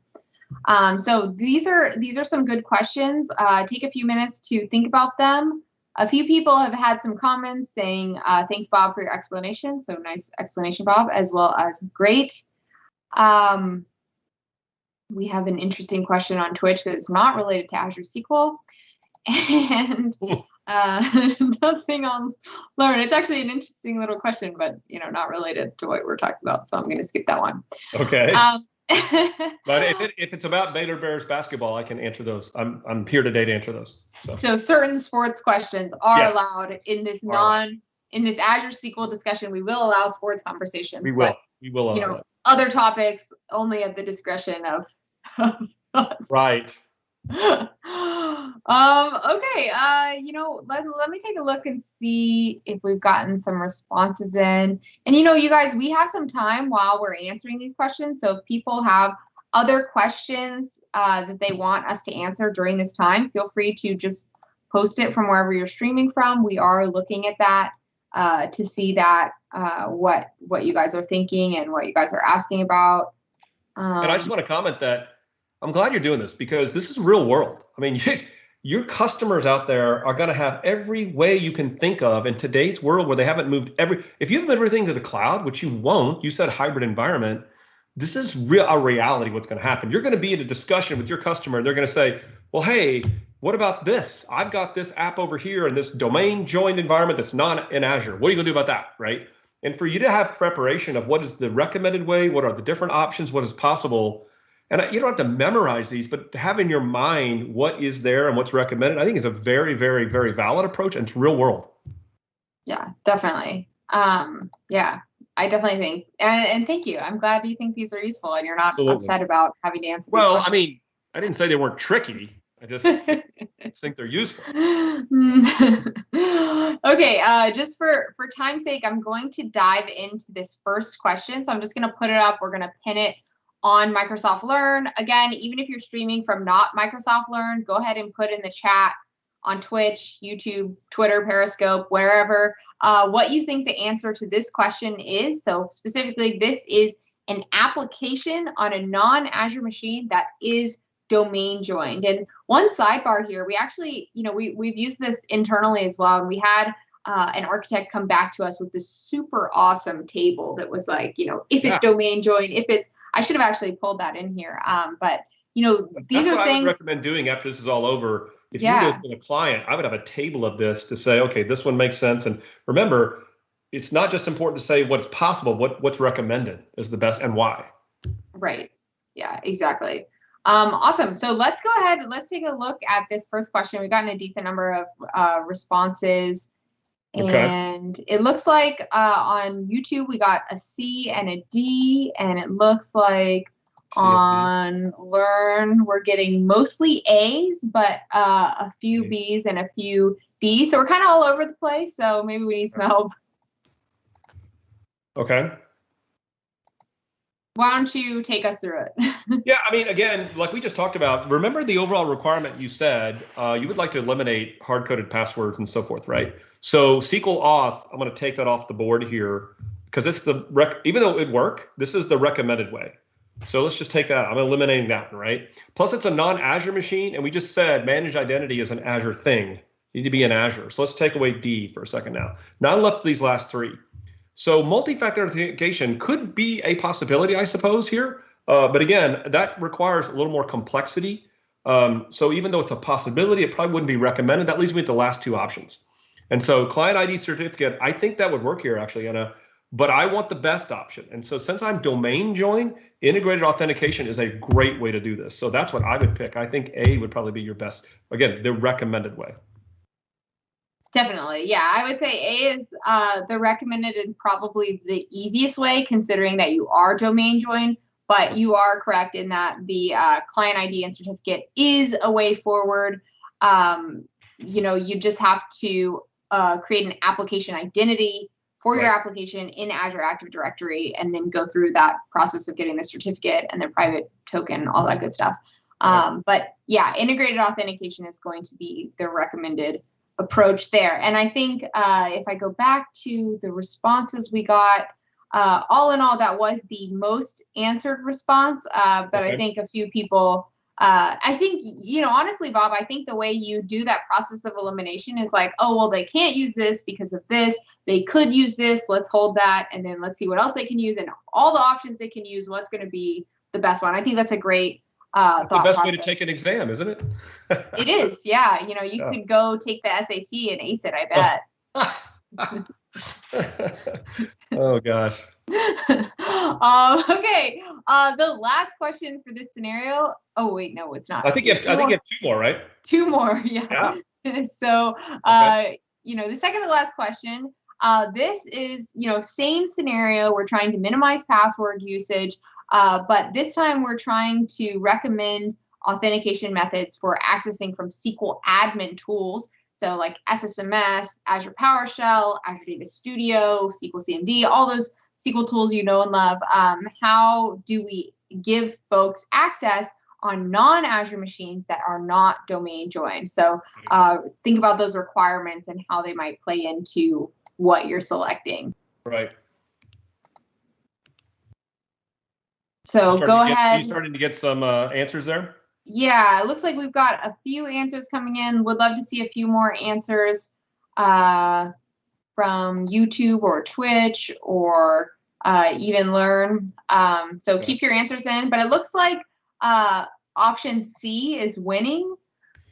So these are some good questions. Take a few minutes to think about them. A few people have had some comments saying, thanks, Bob, for your explanation. So nice explanation, Bob, as well as great. We have an interesting question on Twitch that is not related to Azure SQL. And nothing on Lauren. It's actually an interesting little question, but not related to what we're talking about. So I'm going to skip that one. Okay. But if it's about Baylor Bears basketball, I can answer those. I'm here today to answer those. So certain sports questions are allowed in this in this Azure SQL discussion. We will allow sports conversations. We will allow that. Other topics only at the discretion of us. Right. Okay. Let me take a look and see if we've gotten some responses in. And you guys, we have some time while we're answering these questions. So if people have other questions that they want us to answer during this time, feel free to just post it from wherever you're streaming from. We are looking at that to see that what you guys are thinking and what you guys are asking about. And I just want to comment that I'm glad you're doing this because this is real world. I mean, your customers out there are going to have every way you can think of in today's world where they haven't moved if you have everything to the cloud, which you won't, you said hybrid environment, this is a reality what's going to happen. You're going to be in a discussion with your customer. They're going to say, well, hey, what about this? I've got this app over here in this domain joined environment that's not in Azure. What are you going to do about that, right? And for you to have preparation of what is the recommended way, what are the different options, what is possible, and you don't have to memorize these, but to have in your mind what is there and what's recommended, I think is a very, very, very valid approach, and it's real world. Yeah, definitely. Yeah, I definitely think, and thank you. I'm glad you think these are useful and you're not upset about having to answer these questions. I mean, I didn't say they weren't tricky. I just think they're useful. Okay, just for time's sake, I'm going to dive into this first question. So I'm just going to put it up. We're going to pin it on Microsoft Learn. Again, even if you're streaming from not Microsoft Learn, go ahead and put in the chat on Twitch, YouTube, Twitter, Periscope, wherever, what you think the answer to this question is. So specifically, this is an application on a non-Azure machine that is domain joined. And one sidebar here, we actually, we've used this internally as well. And we had an architect come back to us with this super awesome table that was like, if it's domain joined, if it's, I should have actually pulled that in here. But these That's are what things I would recommend doing after this is all over. If you do this with a client, I would have a table of this to say, okay, this one makes sense. And remember, it's not just important to say what's possible, what's recommended is the best and why. Right. Yeah, exactly. Awesome. So let's go ahead. Let's take a look at this first question. We've gotten a decent number of responses. Okay. And it looks like on YouTube, we got a C and a D. And it looks like on Learn, we're getting mostly A's, but a few B's and a few D's. So we're kind of all over the place. So maybe we need some help. Okay. Why don't you take us through it? Yeah, I mean, again, like we just talked about, remember the overall requirement you said, you would like to eliminate hard-coded passwords and so forth, right? So SQL Auth, I'm going to take that off the board here because it's even though it would work, this is the recommended way. So let's just take that. I'm eliminating that one, right? Plus, it's a non-Azure machine, and we just said managed identity is an Azure thing. You need to be in Azure. So let's take away D for a second now. Now I'm left with these last three. So multi-factor authentication could be a possibility, I suppose, here. But again, that requires a little more complexity. So even though it's a possibility, it probably wouldn't be recommended. That leaves me with the last two options. And so client ID certificate, I think that would work here, actually, Anna. But I want the best option. And so since I'm domain joined, integrated authentication is a great way to do this. So that's what I would pick. I think A would probably be your best, again, the recommended way. Definitely. Yeah, I would say A is the recommended and probably the easiest way, considering that you are domain joined. But you are correct in that the client ID and certificate is a way forward. You just have to create an application identity for your application in Azure Active Directory, and then go through that process of getting the certificate and the private token, all that good stuff. But yeah, integrated authentication is going to be the recommended approach there. And I think if I go back to the responses we got, all in all, that was the most answered response. But I think a few people, I think, honestly, Bob, I think the way you do that process of elimination is like, oh, well, they can't use this because of this. They could use this. Let's hold that. And then let's see what else they can use and all the options they can use. What's going to be the best one? I think that's a great That's the best way to take an exam, isn't it? It is. Yeah. You could go take the SAT and ace it, I bet. Oh, gosh. Okay. The last question for this scenario. Oh, wait, no, it's not. I think you have two more, right? Two more. Yeah. So, the second to last question, this is, same scenario. We're trying to minimize password usage, but this time we're trying to recommend authentication methods for accessing from SQL admin tools. So like SSMS, Azure PowerShell, Azure Data Studio, SQL CMD, all those SQL tools you know and love. How do we give folks access on non-Azure machines that are not domain joined. So think about those requirements and how they might play into what you're selecting. Right. So go ahead. You starting to get some answers there? Yeah, it looks like we've got a few answers coming in. Would love to see a few more answers from YouTube or Twitch or even Learn. So keep your answers in. But it looks like option C is winning.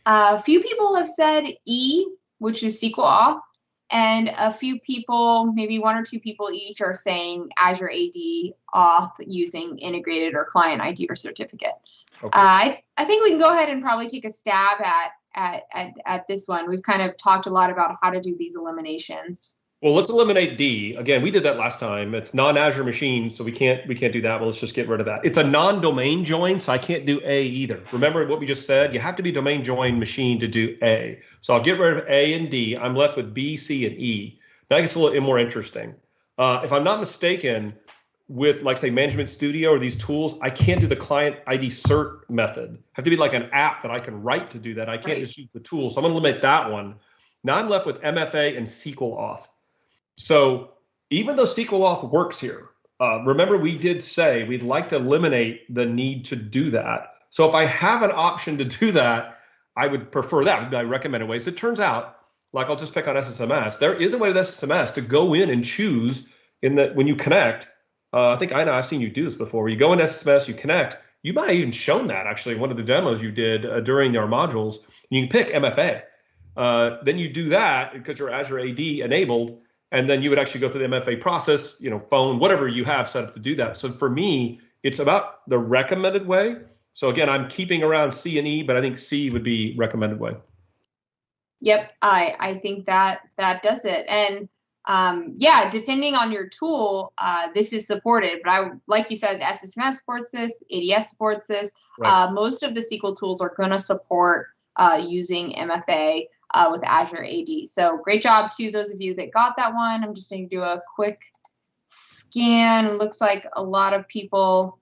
A few people have said E, which is SQL Auth, and a few people, maybe one or two people each, are saying Azure AD Auth using integrated or client ID or certificate. Okay. I think we can go ahead and probably take a stab at this one. We've kind of talked a lot about how to do these eliminations. Well, let's eliminate D. Again, we did that last time. It's non-Azure machine, so we can't do that. Well, let's just get rid of that. It's a non-domain join, so I can't do A either. Remember what we just said? You have to be domain join machine to do A. So I'll get rid of A and D. I'm left with B, C, and E. That gets a little more interesting. If I'm not mistaken, with like say Management Studio or these tools, I can't do the client ID cert method. I have to be like an app that I can write to do that. I can't just use the tool. So I'm going to eliminate that one. Now I'm left with MFA and SQL Auth. So even though SQL Auth works here, remember we did say we'd like to eliminate the need to do that. So if I have an option to do that, I would prefer that. Would be my recommended ways. It turns out, like I'll just pick on SSMS, there is a way with SSMS to go in and choose in that when you connect. I think I know I've seen you do this before. Where you go in SSMS, you connect. You might have even shown that actually in one of the demos you did during our modules. You can pick MFA. Then you do that because you're Azure AD enabled. And then you would actually go through the MFA process, phone, whatever you have set up to do that. So for me, it's about the recommended way. So again, I'm keeping around C and E, but I think C would be recommended way. Yep, I think that does it. And yeah, depending on your tool, this is supported. But like you said, SSMS supports this, ADS supports this. Right. Most of the SQL tools are going to support using MFA. With Azure AD. So great job to those of you that got that one. I'm just going to do a quick scan. It looks like a lot of people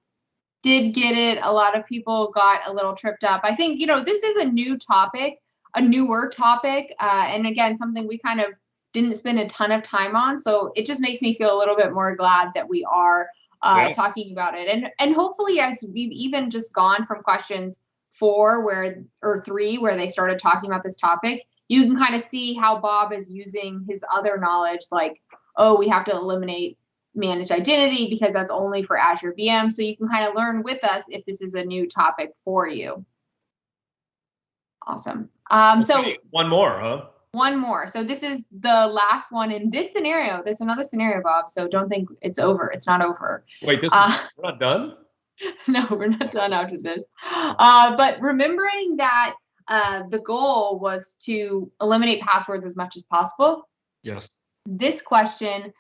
did get it. A lot of people got a little tripped up. I think, this is a new topic, a newer topic. And again, something we kind of didn't spend a ton of time on. So it just makes me feel a little bit more glad that we are talking about it. And hopefully as we've even just gone from questions 4 or 3 where they started talking about this topic, you can kind of see how Bob is using his other knowledge, like, oh, we have to eliminate managed identity because that's only for Azure VM. So you can kind of learn with us if this is a new topic for you. Awesome. Okay, so one more, huh? One more. So this is the last one in this scenario. There's another scenario, Bob. So don't think it's over. It's not over. Wait, we're not done? No, we're not done after this. But remembering that the goal was to eliminate passwords as much as possible. Yes. This question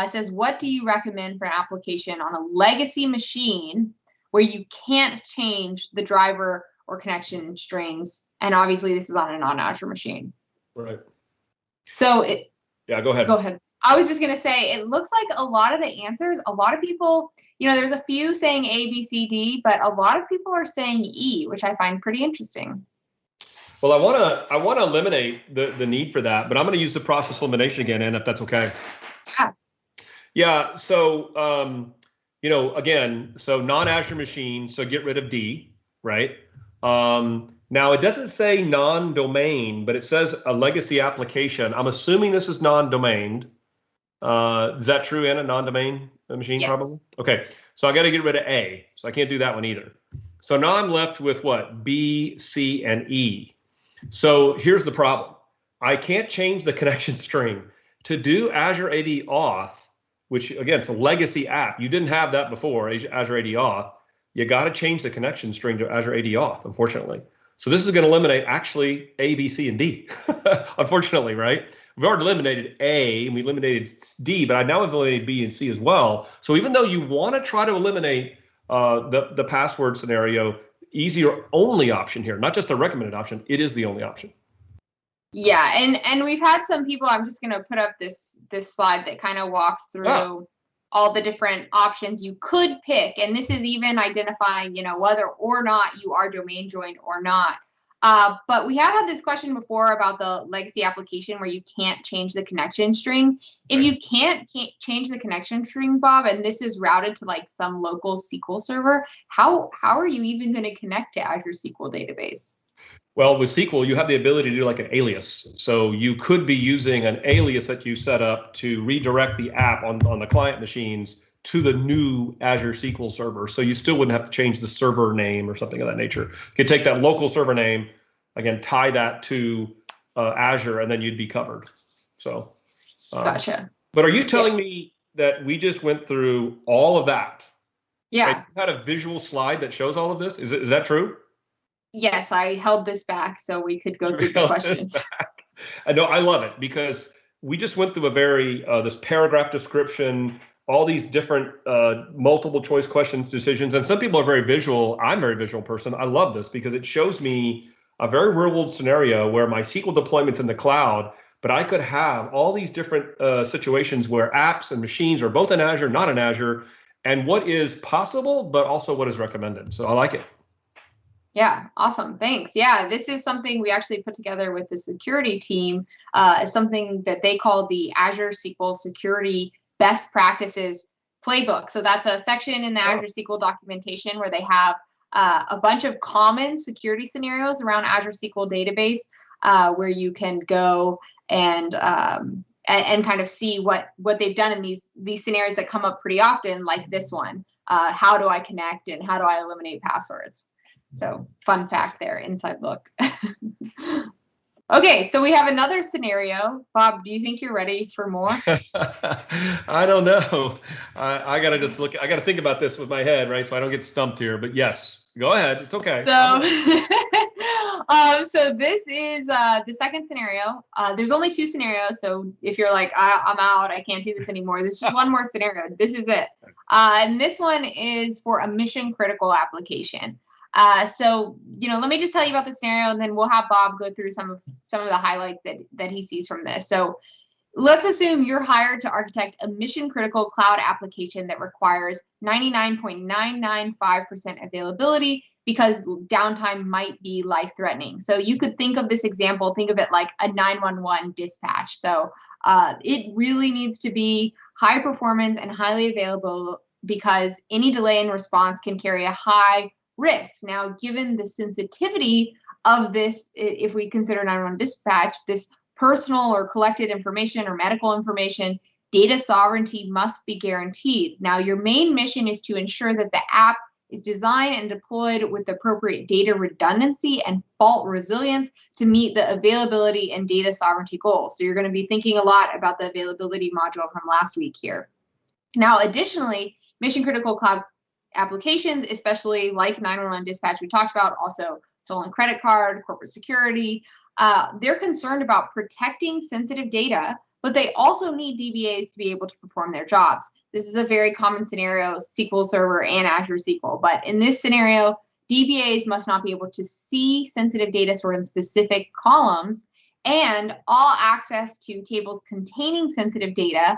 says, what do you recommend for an application on a legacy machine where you can't change the driver or connection strings? And obviously this is on a non-Azure machine. Right. So yeah, go ahead. Go ahead. I was just going to say, it looks like a lot of the answers, a lot of people, there's a few saying A, B, C, D, but a lot of people are saying E, which I find pretty interesting. Well, I want to eliminate the need for that, but I'm going to use the process elimination again, and if that's okay. Yeah. Yeah. So, again, so non-Azure machine, so get rid of D, right? Now it doesn't say non-domain, but it says a legacy application. I'm assuming this is non-domained. Is that true, Anna? Non-domain machine, yes. Probably? Okay. So I got to get rid of A. So I can't do that one either. So now I'm left with what? B, C, and E. So here's the problem. I can't change the connection string. To do Azure AD Auth, which again, it's a legacy app. You didn't have that before, Azure AD Auth. You got to change the connection string to Azure AD Auth, unfortunately. So this is going to eliminate actually A, B, C, and D, unfortunately, right? We've already eliminated A, and we eliminated D, but I now have eliminated B and C as well. So even though you want to try to eliminate the password scenario, easier only option here, not just a recommended option, it is the only option. Yeah, and we've had some people, I'm just going to put up this slide that kind of walks through all the different options you could pick. And this is even identifying, whether or not you are domain joined or not. But we have had this question before about the legacy application where you can't change the connection string. If you can't change the connection string, Bob, and this is routed to like some local SQL server, how are you even going to connect to Azure SQL Database? Well, with SQL, you have the ability to do like an alias. So you could be using an alias that you set up to redirect the app on the client machines to the new Azure SQL Server. So you still wouldn't have to change the server name or something of that nature. You could take that local server name, again, tie that to Azure, and then you'd be covered. So, gotcha. But are you telling me that we just went through all of that? Yeah. Like, you had a visual slide that shows all of this? Is that true? Yes, I held this back so we could go through the questions. I know, I love it because we just went through a very, this paragraph description, all these different multiple choice questions, decisions. And some people are very visual. I'm a very visual person. I love this because it shows me a very real world scenario where my SQL deployment's in the cloud, but I could have all these different situations where apps and machines are both in Azure, not in Azure, and what is possible, but also what is recommended. So I like it. Yeah, awesome. Thanks. Yeah, this is something we actually put together with the security team, something that they call the Azure SQL Security Best Practices Playbook. So that's a section in the Azure SQL documentation where they have a bunch of common security scenarios around Azure SQL Database, where you can go and kind of see what they've done in these scenarios that come up pretty often, like this one. How do I connect and how do I eliminate passwords? So fun fact there, inside look. Okay, so we have another scenario. Bob, do you think you're ready for more? I don't know. I got to just look, I got to think about this with my head, right? So I don't get stumped here, but yes, go ahead. It's okay. So, so this is the second scenario. There's only two scenarios. So if you're like, I'm out, I can't do this anymore, there's just one more scenario. This is it. And this one is for a mission critical application. So, let me just tell you about the scenario and then we'll have Bob go through some of the highlights that he sees from this. So let's assume you're hired to architect a mission critical cloud application that requires 99.995% availability because downtime might be life threatening. So you could think of this example, think of it like a 911 dispatch. So it really needs to be high performance and highly available because any delay in response can carry a high risk. Now, given the sensitivity of this, if we consider 911 dispatch, this personal or collected information or medical information, data sovereignty must be guaranteed. Now, your main mission is to ensure that the app is designed and deployed with appropriate data redundancy and fault resilience to meet the availability and data sovereignty goals. So you're going to be thinking a lot about the availability module from last week here. Now, additionally, mission critical cloud applications, especially like 911 dispatch we talked about, also stolen credit card, corporate security, they're concerned about protecting sensitive data, but they also need DBAs to be able to perform their jobs. This is a very common scenario, SQL Server and Azure SQL, but in this scenario, DBAs must not be able to see sensitive data stored in specific columns, and all access to tables containing sensitive data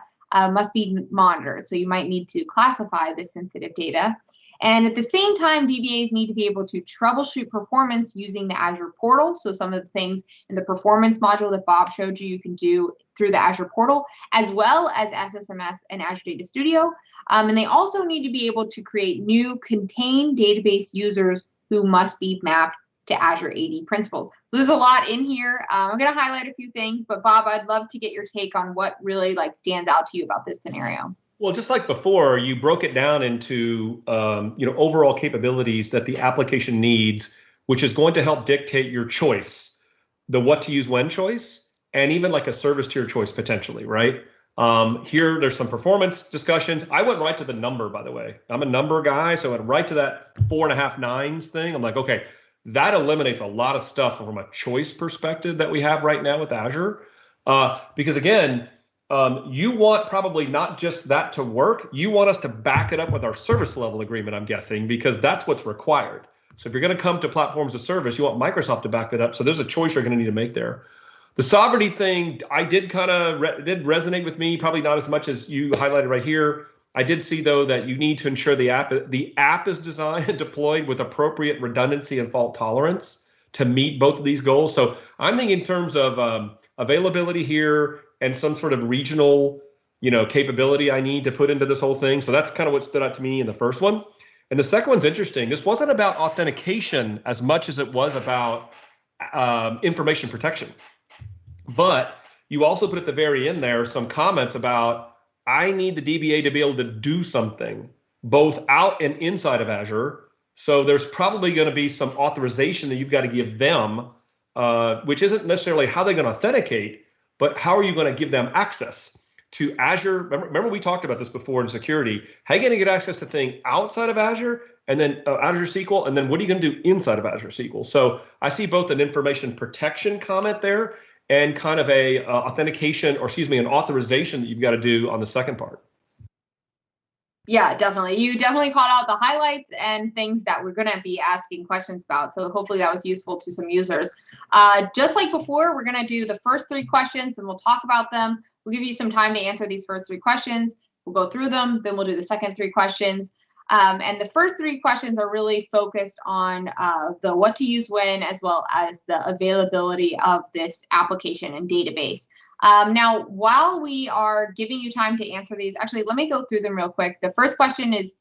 must be monitored. So you might need to classify this sensitive data. And at the same time, DBAs need to be able to troubleshoot performance using the Azure portal. So some of the things in the performance module that Bob showed you can do through the Azure portal, as well as SSMS and Azure Data Studio. And they also need to be able to create new contained database users who must be mapped to Azure AD principles. So there's a lot in here. I'm going to highlight a few things, but Bob, I'd love to get your take on what really stands out to you about this scenario. Well, just like before, you broke it down into overall capabilities that the application needs, which is going to help dictate your choice, the what to use when choice, and even like a service tier choice potentially, right? Here, there's some performance discussions. I went right to the number, by the way. I'm a number guy, so I went right to that 4.5 nines thing. I'm like, okay, that eliminates a lot of stuff from a choice perspective that we have right now with Azure. Because again, you want probably not just that to work, you want us to back it up with our service level agreement, I'm guessing, because that's what's required. So if you're going to come to platforms of service, you want Microsoft to back that up. So there's a choice you're going to need to make there. The sovereignty thing, I did kind of did resonate with me, probably not as much as you highlighted right here. I did see, though, that you need to ensure the app is designed and deployed with appropriate redundancy and fault tolerance to meet both of these goals. So I'm thinking in terms of availability here and some sort of regional, capability I need to put into this whole thing. So that's kind of what stood out to me in the first one. And the second one's interesting. This wasn't about authentication as much as it was about information protection. But you also put at the very end there some comments about, I need the DBA to be able to do something both out and inside of Azure. So there's probably going to be some authorization that you've got to give them, which isn't necessarily how they're going to authenticate, but how are you going to give them access to Azure? Remember we talked about this before in security. How are you going to get access to things outside of Azure and then Azure SQL? And then what are you going to do inside of Azure SQL? So I see both an information protection comment there and kind of a authentication, or excuse me, an authorization that you've got to do on the second part. Yeah, definitely. You definitely called out the highlights and things that we're going to be asking questions about. So hopefully that was useful to some users. Just like before, we're going to do the first 3 questions and we'll talk about them. We'll give you some time to answer these first 3 questions. We'll go through them, then we'll do the second 3 questions. And the first 3 questions are really focused on the what to use when, as well as the availability of this application and database. Now, while we are giving you time to answer these, actually, let me go through them real quick. The first question is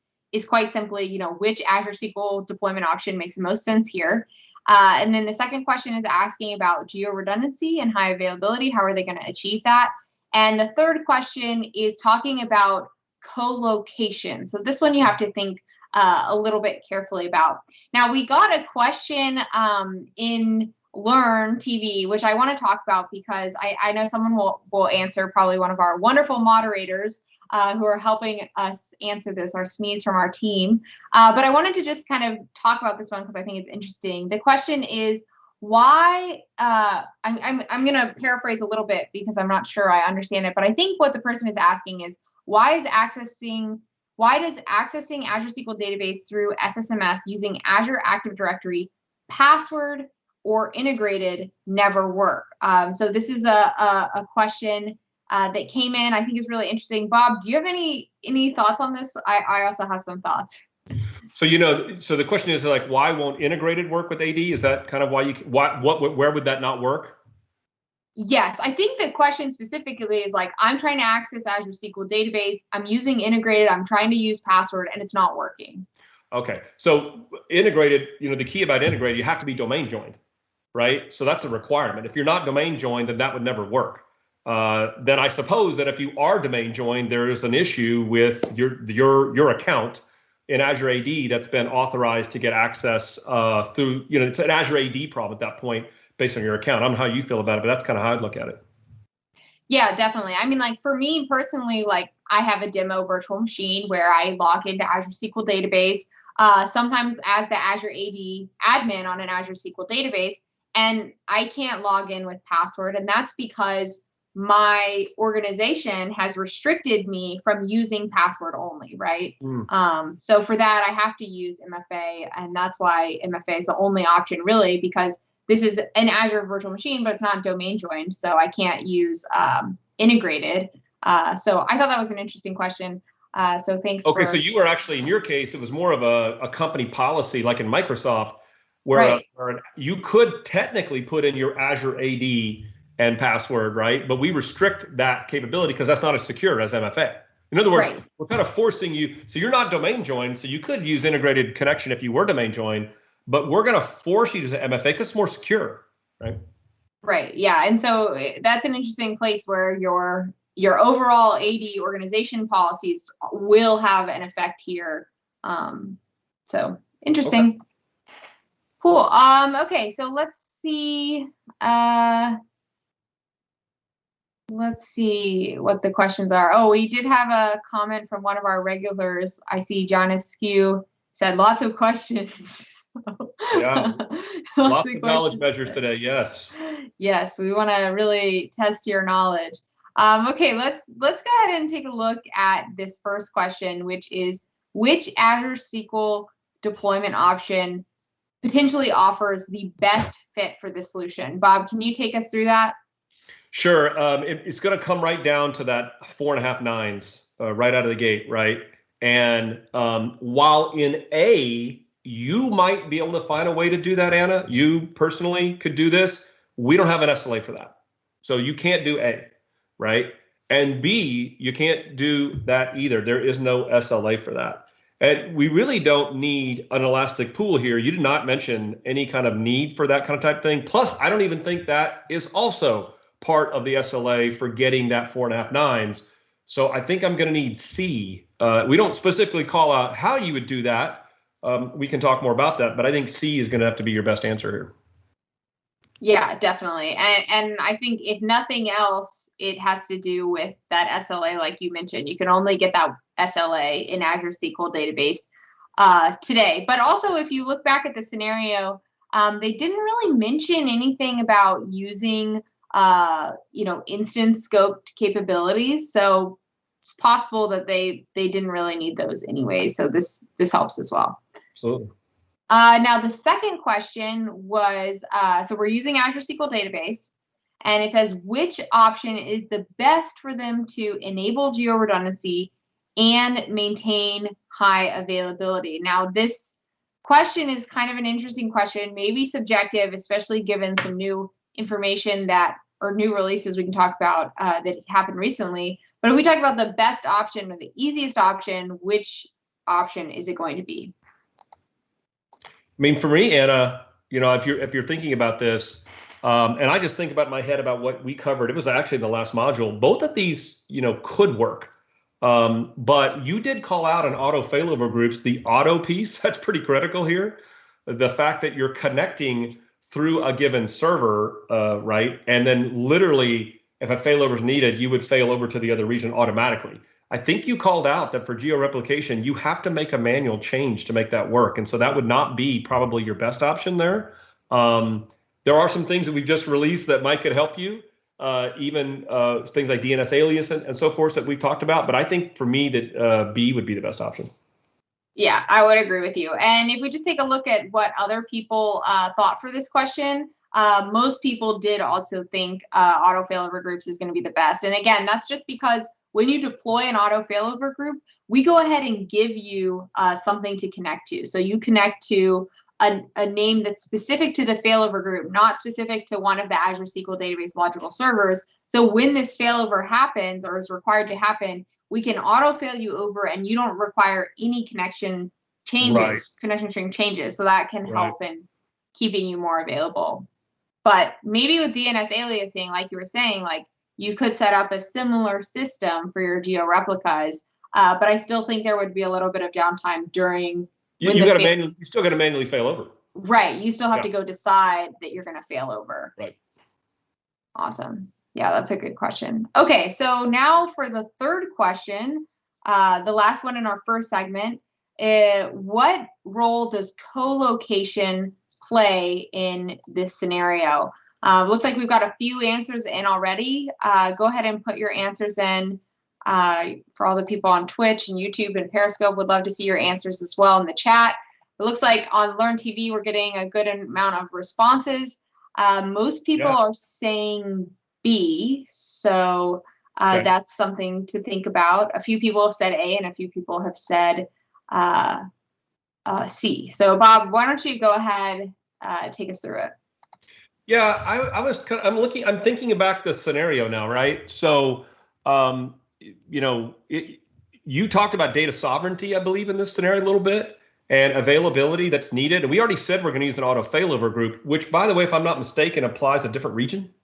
quite simply, which Azure SQL deployment option makes the most sense here? And then the second question is asking about geo-redundancy and high availability. How are they going to achieve that? And the third question is talking about co-location. So this one you have to think a little bit carefully about. Now, we got a question in Learn TV, which I want to talk about because I know someone will answer, probably one of our wonderful moderators who are helping us answer this, our SMEs from our team. But I wanted to just kind of talk about this one because I think it's interesting. The question is, why, I'm going to paraphrase a little bit because I'm not sure I understand it, but I think what the person is asking is, why does accessing Azure SQL Database through SSMS using Azure Active Directory, password, or integrated never work? So this is a question that came in, I think is really interesting. Bob, do you have any thoughts on this? I also have some thoughts. So, so the question is like, why won't integrated work with AD? Is that kind of why where would that not work? Yes, I think the question specifically is like, I'm trying to access Azure SQL Database. I'm using integrated. I'm trying to use password and it's not working. Okay. So integrated, the key about integrated, you have to be domain joined, right? So that's a requirement. If you're not domain joined, then that would never work. Then I suppose that if you are domain joined, there is an issue with your account in Azure AD that's been authorized to get access through, it's an Azure AD problem at that point based on your account. I don't know how you feel about it, but that's kind of how I'd look at it. Yeah, definitely. I mean, like for me personally, like I have a demo virtual machine where I log into Azure SQL Database, sometimes as the Azure AD admin on an Azure SQL Database, and I can't log in with password. And that's because my organization has restricted me from using password only, right? So for that, I have to use MFA, and that's why MFA is the only option really, because this is an Azure virtual machine, but it's not domain joined, so I can't use integrated. So I thought that was an interesting question. So thanks. Okay, so you were actually, in your case, it was more of a company policy, like in Microsoft, where you could technically put in your Azure AD and password, right? But we restrict that capability because that's not as secure as MFA. In other words, we're kind of forcing you. So you're not domain joined, so you could use integrated connection if you were domain joined, but we're going to force you to MFA because it's more secure, right? Right. Yeah. And so that's an interesting place where your overall AD organization policies will have an effect here. So interesting. Okay. Cool. Okay. So let's see. Let's see what the questions are. Oh, we did have a comment from one of our regulars. I see John Askew said lots of questions. Yeah, lots of knowledge measures today. Yes. Yes, we want to really test your knowledge. Okay, let's go ahead and take a look at this first question, which is, which Azure SQL deployment option potentially offers the best fit for this solution? Bob, can you take us through that? Sure. It's going to come right down to that 4.5 nines right out of the gate, right? And while in A, you might be able to find a way to do that, Anna, you personally could do this. We don't have an SLA for that. So you can't do A, right? And B, you can't do that either. There is no SLA for that. And we really don't need an elastic pool here. You did not mention any kind of need for that kind of type thing. Plus, I don't even think that is also part of the SLA for getting that 4.5 nines. So I think I'm going to need C. We don't specifically call out how you would do that. We can talk more about that, but I think C is going to have to be your best answer here. Yeah, definitely. And I think if nothing else, it has to do with that SLA, like you mentioned. You can only get that SLA in Azure SQL Database today. But also, if you look back at the scenario, they didn't really mention anything about using instance scoped capabilities. So it's possible that they didn't really need those anyway. So this helps as well. Absolutely. Now, the second question was, so we're using Azure SQL Database, and it says, which option is the best for them to enable geo-redundancy and maintain high availability? Now, this question is kind of an interesting question, maybe subjective, especially given some new information or new releases we can talk about that happened recently. But if we talk about the best option or the easiest option, which option is it going to be? I mean, for me, Anna, if you're thinking about this, and I just think about in my head about what we covered, it was actually in the last module. Both of these, could work, but you did call out an auto failover groups, the auto piece. That's pretty critical here. The fact that you're connecting through a given server, right, and then literally, if a failover is needed, you would fail over to the other region automatically. I think you called out that for geo-replication, you have to make a manual change to make that work. And so that would not be probably your best option there. There are some things that we've just released that might could help you, even things like DNS alias and so forth that we've talked about. But I think for me that B would be the best option. Yeah, I would agree with you. And if we just take a look at what other people thought for this question, most people did also think auto failover groups is going to be the best. And again, that's just because when you deploy an auto failover group, we go ahead and give you something to connect to. So you connect to a name that's specific to the failover group, not specific to one of the Azure SQL Database logical servers. So when this failover happens or is required to happen, we can auto fail you over and you don't require any connection changes, Right. connection string changes. So that can Right. help in keeping you more available. But maybe with DNS aliasing, like you were saying, like you could set up a similar system for your geo replicas, but I still think there would be a little bit of downtime during. You still got to manually fail over. Right. You still have to go decide that you're going to fail over. Right. Awesome. Yeah, that's a good question. Okay, so now for the third question, the last one in our first segment, what role does co-location play in this scenario? Looks like we've got a few answers in already. Go ahead and put your answers in. For all the people on Twitch and YouTube and Periscope, would love to see your answers as well in the chat. It looks like on Learn TV, we're getting a good amount of responses. Most people are saying B, so that's something to think about. A few people have said A and a few people have said C. So Bob, why don't you go ahead, take us through it? Yeah, I'm thinking back the scenario now, right? So, you talked about data sovereignty, I believe, in this scenario a little bit, and availability that's needed. And we already said we're going to use an auto failover group, which, by the way, if I'm not mistaken, applies a different region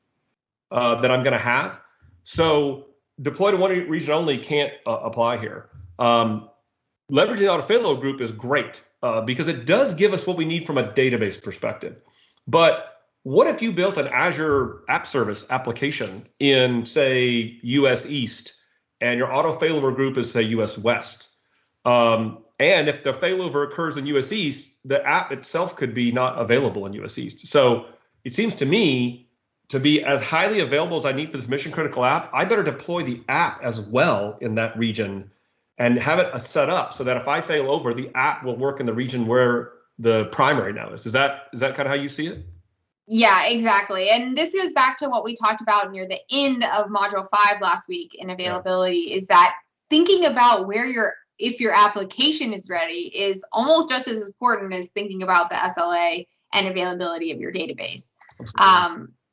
that I'm going to have. So deploy to one region only can't apply here. Leveraging the auto failover group is great because it does give us what we need from a database perspective. But what if you built an Azure App Service application in, say, US East, and your auto failover group is, say, US West? And if the failover occurs in US East, the app itself could be not available in US East. So it seems to me to be as highly available as I need for this mission critical app, I better deploy the app as well in that region and have it set up so that if I fail over, the app will work in the region where the primary now is. Is that kind of how you see it? Yeah, exactly. And this goes back to what we talked about near the end of Module 5 last week in availability, is that thinking about if your application is ready is almost just as important as thinking about the SLA and availability of your database.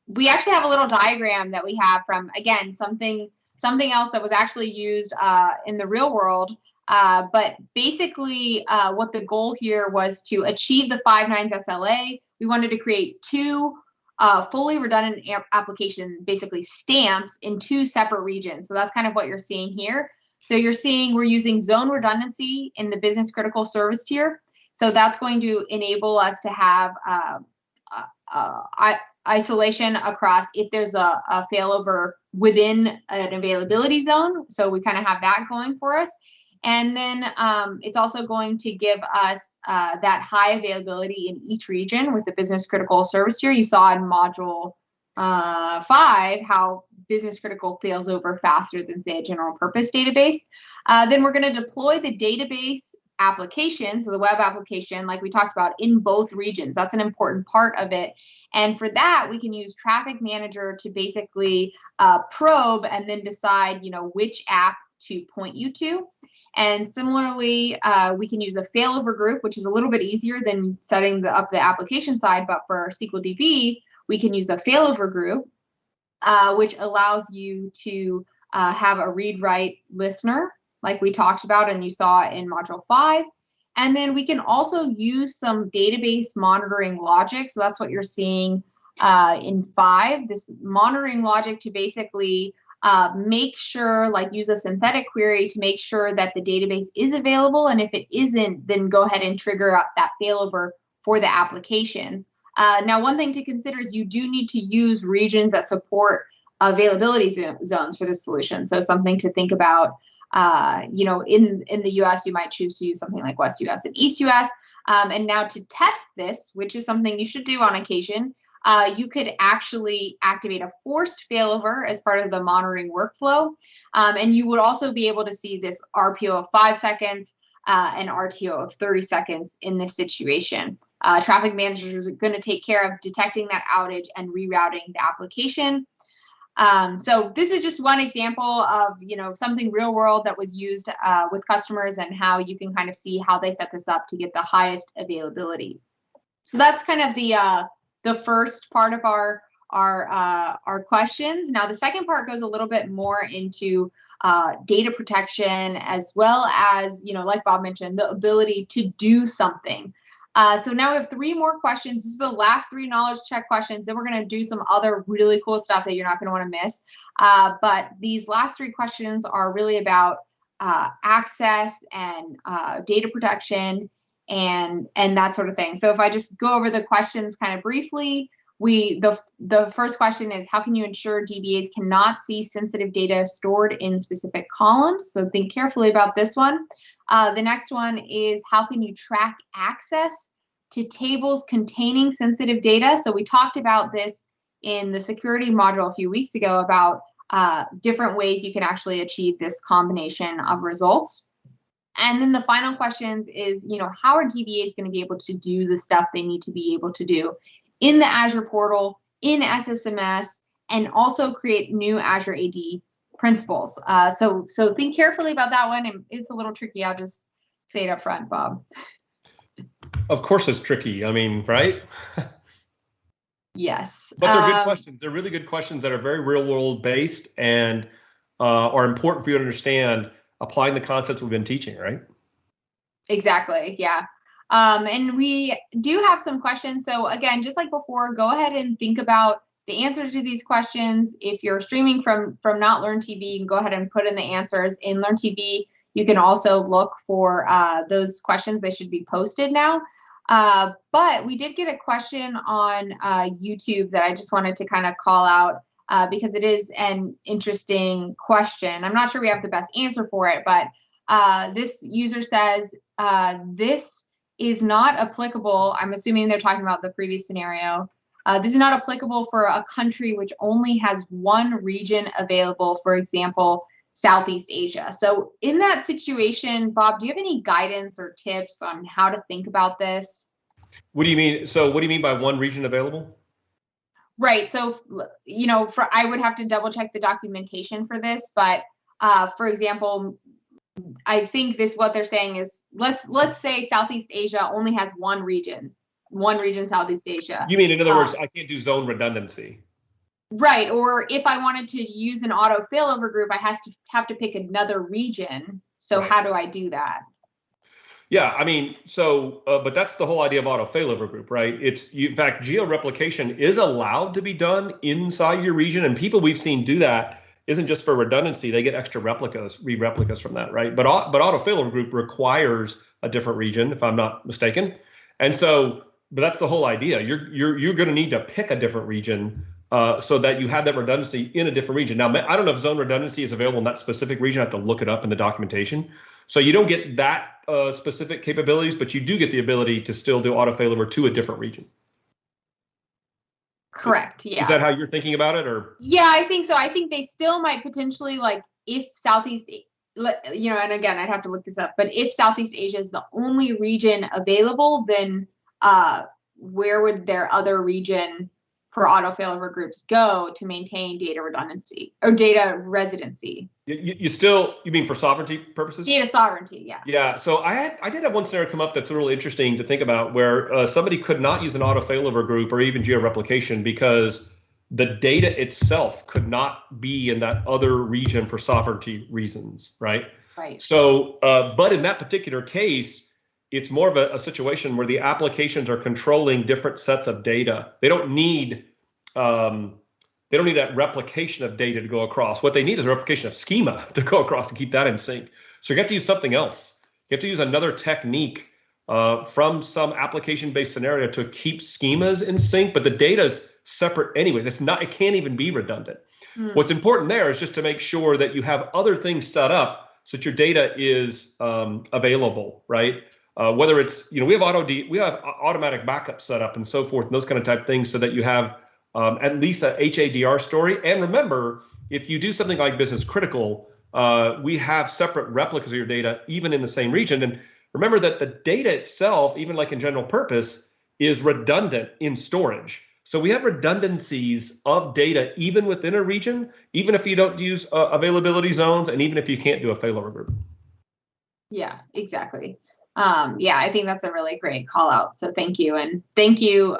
We actually have a little diagram that we have from, again, something else that was actually used in the real world. But basically, what the goal here was to achieve the 5 nines SLA. We wanted to create 2 fully redundant application, basically stamps, in 2 separate regions. So that's kind of what you're seeing here. So you're seeing we're using zone redundancy in the business critical service tier. So that's going to enable us to have isolation across if there's a failover within an availability zone. So we kind of have that going for us. And then it's also going to give us that high availability in each region with the business critical service tier. You saw in module 5 how business critical fails over faster than, say, a general purpose database. Then we're going to deploy the database application, so the web application, like we talked about, in both regions. That's an important part of it. And for that, we can use Traffic Manager to basically probe and then decide, which app to point you to. And similarly, we can use a failover group, which is a little bit easier than setting up the application side. But for SQL DB, we can use a failover group, which allows you to have a read-write listener, like we talked about and you saw in module 5. And then we can also use some database monitoring logic. So that's what you're seeing in 5, this monitoring logic to basically make sure, like use a synthetic query to make sure that the database is available. And if it isn't, then go ahead and trigger up that failover for the applications. Now, one thing to consider is you do need to use regions that support availability zones for this solution. So something to think about, in the US, you might choose to use something like West US and East US. And now to test this, which is something you should do on occasion, you could actually activate a forced failover as part of the monitoring workflow. And you would also be able to see this RPO of 5 seconds and RTO of 30 seconds in this situation. Traffic managers are going to take care of detecting that outage and rerouting the application. So this is just one example of, something real world that was used with customers and how you can kind of see how they set this up to get the highest availability. So that's kind of the first part of our questions. Now, the second part goes a little bit more into data protection, as well as, like Bob mentioned, the ability to do something. So now we have 3 more questions. This is the last 3 knowledge check questions. Then we're going to do some other really cool stuff that you're not going to want to miss. But these last 3 questions are really about access and data protection and that sort of thing. So if I just go over the questions kind of briefly, the first question is, how can you ensure DBAs cannot see sensitive data stored in specific columns? So think carefully about this one. The next one is, how can you track access to tables containing sensitive data? So we talked about this in the security module a few weeks ago about different ways you can actually achieve this combination of results. And then the final questions is, how are DBAs going to be able to do the stuff they need to be able to do in the Azure portal, in SSMS, and also create new Azure AD principles. So think carefully about that one. And it's a little tricky. I'll just say it up front, Bob. Of course it's tricky. I mean, right? Yes. But they're good questions. They're really good questions that are very real world based and are important for you to understand applying the concepts we've been teaching, right? Exactly. Yeah. And we do have some questions. So again, just like before, go ahead and think about the answers to these questions. If you're streaming from not Learn TV, you can go ahead and put in the answers in Learn TV. You can also look for those questions. They should be posted now. But we did get a question on YouTube that I just wanted to kind of call out because it is an interesting question. I'm not sure we have the best answer for it, but this user says, this is not applicable. I'm assuming they're talking about the previous scenario. This is not applicable for a country which only has one region available, for example, Southeast Asia. So in that situation, Bob, do you have any guidance or tips on how to think about this? What do you mean? So what do you mean by one region available? Right. So, I would have to double check the documentation for this, but for example, I think what they're saying is let's say Southeast Asia only has one region Southeast Asia. You mean, in other words, I can't do zone redundancy. Right. Or if I wanted to use an auto failover group, I have to pick another region. So Right. how do I do that? Yeah, I mean, so, but that's the whole idea of auto failover group, right? In fact, geo-replication is allowed to be done inside your region, and people we've seen do that isn't just for redundancy; they get extra replicas from that, right? But auto failover group requires a different region, if I'm not mistaken, and so, but that's the whole idea. You're going to need to pick a different region so that you have that redundancy in a different region. Now, I don't know if zone redundancy is available in that specific region. I have to look it up in the documentation. So you don't get that specific capabilities, but you do get the ability to still do auto failover to a different region. Correct. Yeah. Is that how you're thinking about it, or? Yeah, I think so. I think they still might potentially, like, if Southeast, you know, and again, I'd have to look this up, but if Southeast Asia is the only region available, then where would their other region for auto failover groups go to maintain data redundancy or data residency? You mean for sovereignty purposes? Data sovereignty, yeah. Yeah. So I did have one scenario come up that's really interesting to think about, where somebody could not use an auto failover group or even geo-replication because the data itself could not be in that other region for sovereignty reasons, right? Right. So, but in that particular case, it's more of a situation where the applications are controlling different sets of data. They don't need that replication of data to go across. What they need is a replication of schema to go across to keep that in sync. So you have to use something else. You have to use another technique from some application-based scenario to keep schemas in sync, but the data is separate anyways. It can't even be redundant. What's important there is just to make sure that you have other things set up so that your data is available, right? Whether it's, we have automatic backup set up and so forth, and those kind of type things, so that you have at least a HADR story. And remember, if you do something like business critical, we have separate replicas of your data, even in the same region. And remember that the data itself, even like in general purpose, is redundant in storage. So we have redundancies of data even within a region, even if you don't use availability zones, and even if you can't do a failover group. Yeah, exactly. Yeah, I think that's a really great call out. So thank you. And thank you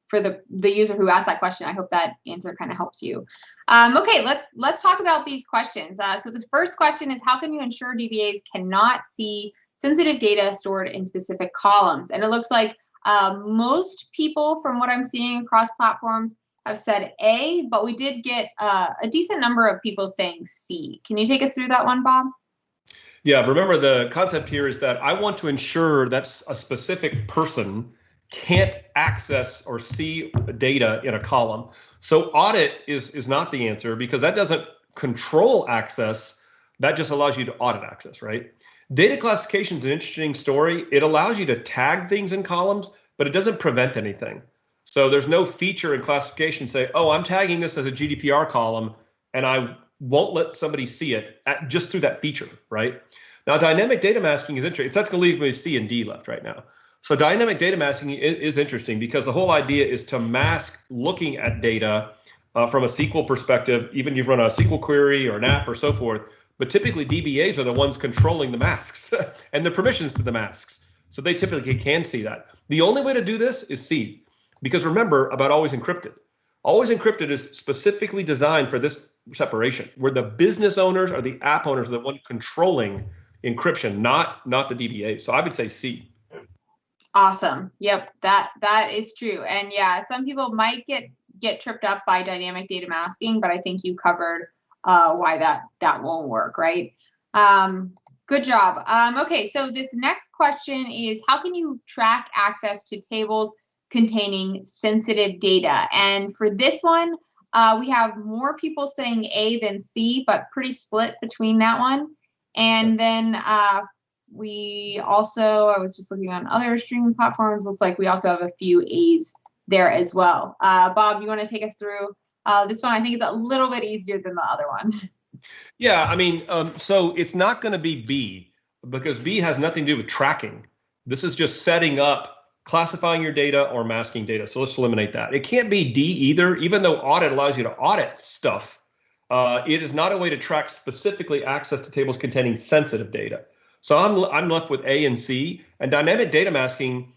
for the user who asked that question. I hope that answer kind of helps you. Okay, let's talk about these questions. So this first question is, how can you ensure DBAs cannot see sensitive data stored in specific columns? And it looks like most people, from what I'm seeing across platforms, have said A, but we did get a decent number of people saying C. Can you take us through that one, Bob? Yeah, remember the concept here is that I want to ensure that a specific person can't access or see data in a column. So audit is not the answer, because that doesn't control access. That just allows you to audit access, right? Data classification is an interesting story. It allows you to tag things in columns, but it doesn't prevent anything. So there's no feature in classification say, oh, I'm tagging this as a GDPR column, and I won't let somebody see it just through that feature, right? Now, dynamic data masking is interesting. That's going to leave me C and D left right now. So dynamic data masking is interesting, because the whole idea is to mask looking at data from a SQL perspective. Even if you run a SQL query or an app or so forth, but typically DBAs are the ones controlling the masks and the permissions to the masks. So they typically can see that. The only way to do this is C, because remember about always encrypted. Always encrypted is specifically designed for this separation, where the business owners or the app owners are the one controlling encryption, not the DBA. So I would say C. Awesome. Yep, that is true. And yeah, some people might get tripped up by dynamic data masking, but I think you covered why that won't work, right? Good job. Okay, so this next question is, how can you track access to tables containing sensitive data? And for this one, we have more people saying A than C, but pretty split between that one. And then we also, I was just looking on other streaming platforms, looks like we also have a few A's there as well. Bob, you want to take us through this one? I think it's a little bit easier than the other one. Yeah, I mean, so it's not going to be B, because B has nothing to do with tracking. This is just setting up, classifying your data or masking data. So let's eliminate that. It can't be D either, even though audit allows you to audit stuff. It is not a way to track specifically access to tables containing sensitive data. So I'm left with A and C. And dynamic data masking,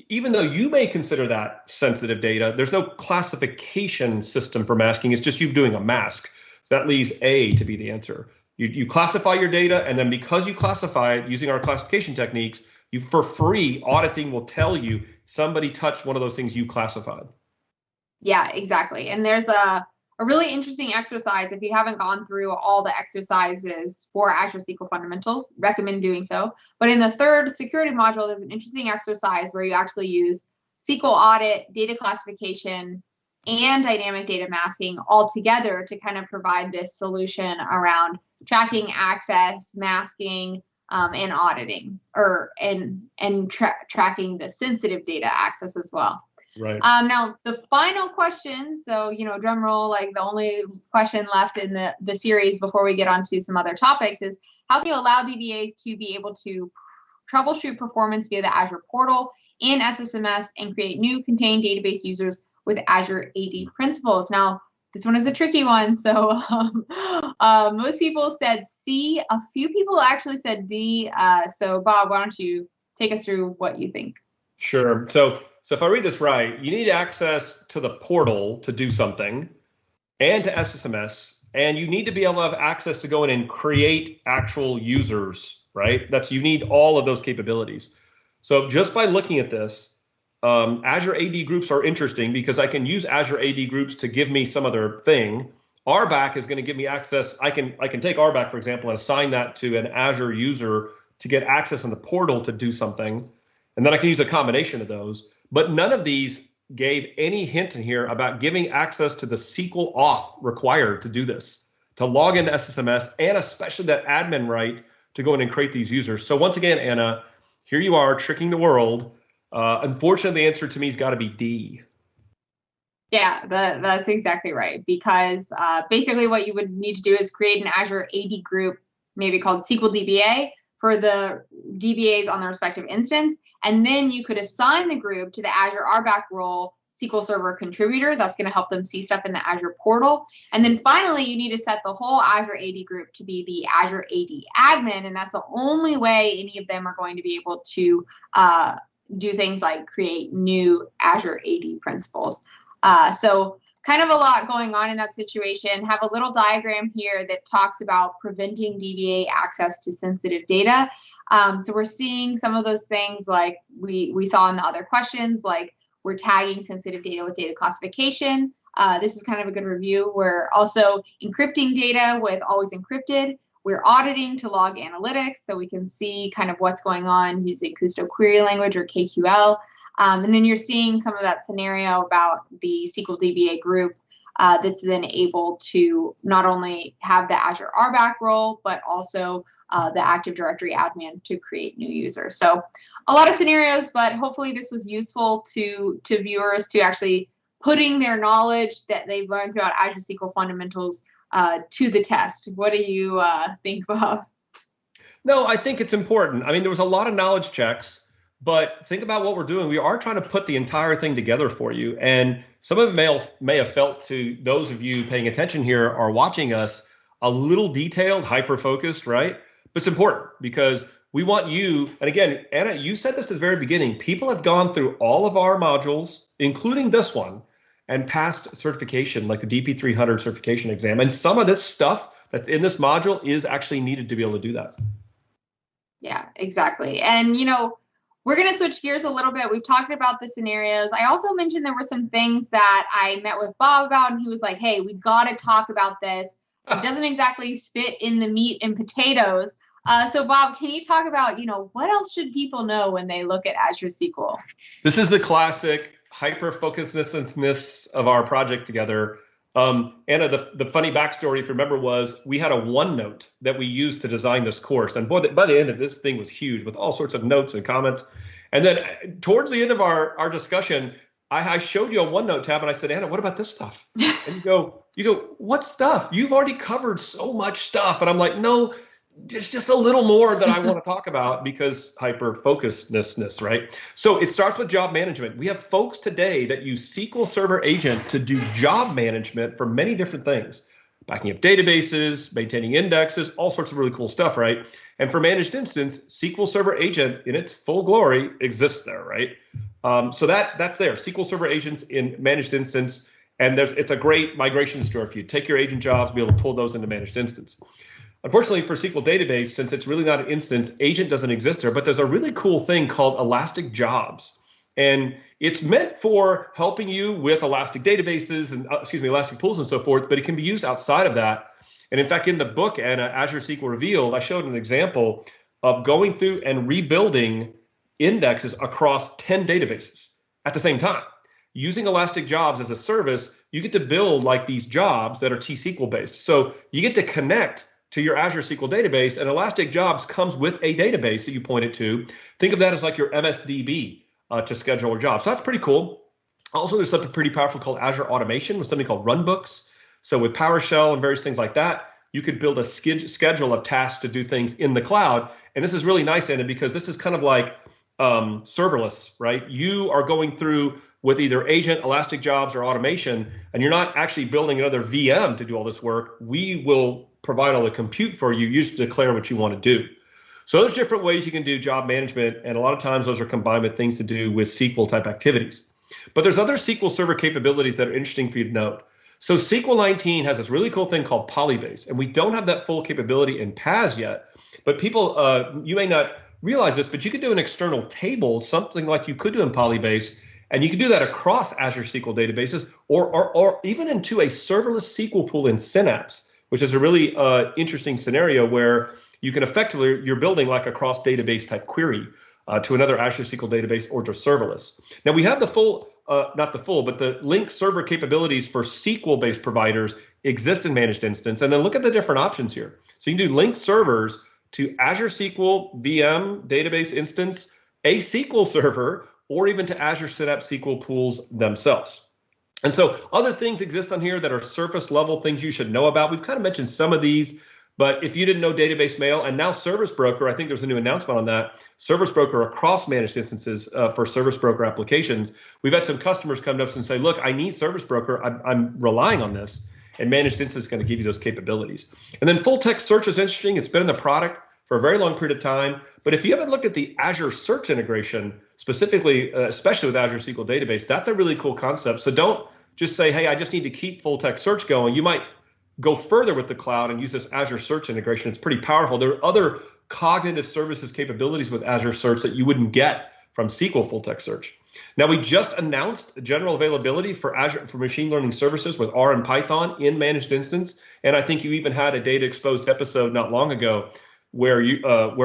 even though you may consider that sensitive data, there's no classification system for masking. It's just you doing a mask. So that leaves A to be the answer. You classify your data, and then because you classify it using our classification techniques, you for free, auditing will tell you somebody touched one of those things you classified. Yeah, exactly. And there's a really interesting exercise. If you haven't gone through all the exercises for Azure SQL Fundamentals, recommend doing so. But in the third security module, there's an interesting exercise where you actually use SQL audit, data classification, and dynamic data masking all together to kind of provide this solution around tracking access, masking, and auditing, tracking the sensitive data access as well. Right. Now the final question, so drum roll, like the only question left in the series before we get on to some other topics is how can you allow DBAs to be able to troubleshoot performance via the Azure portal and SSMS and create new contained database users with Azure AD principles? Now, this one is a tricky one. So most people said C. A few people actually said D. So Bob, why don't you take us through what you think? Sure. So if I read this right, you need access to the portal to do something and to SSMS, and you need to be able to have access to go in and create actual users, right? You need all of those capabilities. So just by looking at this, Azure AD groups are interesting because I can use Azure AD groups to give me some other thing. RBAC is going to give me access. I can take RBAC, for example, and assign that to an Azure user to get access in the portal to do something. And then I can use a combination of those. But none of these gave any hint in here about giving access to the SQL auth required to do this, to log into SSMS, and especially that admin right to go in and create these users. So once again, Anna, here you are tricking the world. Unfortunately, the answer to me has got to be D. Yeah, that's exactly right. Because basically what you would need to do is create an Azure AD group, maybe called SQL DBA, for the DBAs on the respective instance. And then you could assign the group to the Azure RBAC role SQL Server contributor. That's going to help them see stuff in the Azure portal. And then finally, you need to set the whole Azure AD group to be the Azure AD admin. And that's the only way any of them are going to be able to do things like create new Azure AD principles. So kind of a lot going on in that situation. Have a little diagram here that talks about preventing DBA access to sensitive data. So we're seeing some of those things like we saw in the other questions, like we're tagging sensitive data with data classification. This is kind of a good review. We're also encrypting data with always encrypted. We're auditing to log analytics so we can see kind of what's going on using Kusto query language or KQL. And then you're seeing some of that scenario about the SQL DBA group that's then able to not only have the Azure RBAC role, but also the Active Directory admin to create new users. So a lot of scenarios, but hopefully this was useful to viewers to actually putting their knowledge that they've learned throughout Azure SQL Fundamentals to the test. What do you think, Bob? No, I think it's important. I mean, there was a lot of knowledge checks, but think about what we're doing. We are trying to put the entire thing together for you. And some of it may have felt to those of you paying attention here or watching us a little detailed, hyper-focused, right? But it's important because we want you, and again, Anna, you said this at the very beginning, people have gone through all of our modules, including this one, and passed certification, like the DP300 certification exam. And some of this stuff that's in this module is actually needed to be able to do that. Yeah, exactly. And, we're going to switch gears a little bit. We've talked about the scenarios. I also mentioned there were some things that I met with Bob about, and he was like, hey, we've got to talk about this. It doesn't exactly fit in the meat and potatoes. So Bob, can you talk about, what else should people know when they look at Azure SQL? This is the classic hyper-focusedness of our project together. Anna, the funny backstory, if you remember, was we had a OneNote that we used to design this course. And boy, by the end of this thing was huge with all sorts of notes and comments. And then towards the end of our discussion, I showed you a OneNote tab and I said, Anna, what about this stuff? And you go, what stuff? You've already covered so much stuff. And I'm like, no, just a little more that I want to talk about because hyper-focusedness, right? So it starts with job management. We have folks today that use SQL Server Agent to do job management for many different things. backing up databases, maintaining indexes, all sorts of really cool stuff, right? And for managed instance, SQL Server Agent in its full glory exists there, right? So that's there. SQL Server Agents in managed instance, and it's a great migration store for you. Take your agent jobs, be able to pull those into managed instance. Unfortunately for SQL Database, since it's really not an instance, agent doesn't exist there, but there's a really cool thing called Elastic Jobs. And it's meant for helping you with Elastic databases and, Elastic pools and so forth, but it can be used outside of that. And in fact, in the book, Anna, Azure SQL Revealed, I showed an example of going through and rebuilding indexes across 10 databases at the same time. Using Elastic Jobs as a service, you get to build like these jobs that are T-SQL based. So you get to connect to your Azure SQL database, and Elastic Jobs comes with a database that you point it to. Think of that as like your MSDB to schedule a job. So that's pretty cool. Also, there's something pretty powerful called Azure Automation with something called Runbooks. So with PowerShell and various things like that, you could build a schedule of tasks to do things in the cloud. And this is really nice, Anna, because this is kind of like serverless, right? You are going through with either agent, Elastic Jobs, or automation, and you're not actually building another VM to do all this work. We will provide all the compute for you. You just declare what you want to do. So there's different ways you can do job management, and a lot of times those are combined with things to do with SQL type activities. But there's other SQL Server capabilities that are interesting for you to note. So SQL 19 has this really cool thing called Polybase, and we don't have that full capability in PaaS yet. But people, you may not realize this, but you could do an external table, something like you could do in Polybase, and you can do that across Azure SQL databases, or even into a serverless SQL pool in Synapse, which is a really interesting scenario where you can effectively, you're building like a cross database type query to another Azure SQL database or to serverless. Now we have the full, not the full, but the link server capabilities for SQL-based providers exist in managed instance. And then look at the different options here. So you can do link servers to Azure SQL VM database instance, a SQL server, or even to Azure Synapse SQL pools themselves. And so other things exist on here that are surface level things you should know about. We've kind of mentioned some of these, but if you didn't know Database Mail and now Service Broker, I think there's a new announcement on that, Service Broker across managed instances for Service Broker applications. We've had some customers come to us and say, look, I need Service Broker. I'm relying on this. And managed instance is going to give you those capabilities. And then full text search is interesting. It's been in the product for a very long period of time. But if you haven't looked at the Azure search integration, specifically, especially with Azure SQL Database, that's a really cool concept. So don't just say, hey, I just need to keep full text search going. You might go further with the cloud and use this Azure search integration. It's pretty powerful. There are other cognitive services capabilities with Azure search that you wouldn't get from SQL full text search. Now, we just announced general availability for Azure for machine learning services with R and Python in managed instance. And I think you even had a data exposed episode not long ago where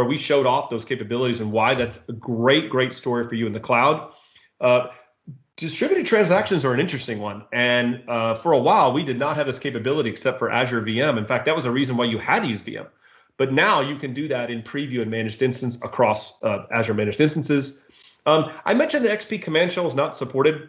we showed off those capabilities and why that's a great story for you in the cloud. Distributed transactions are an interesting one. And for a while, we did not have this capability except for Azure VM. In fact, that was a reason why you had to use VM. But now you can do that in preview and managed instance across Azure managed instances. I mentioned the XP command shell is not supported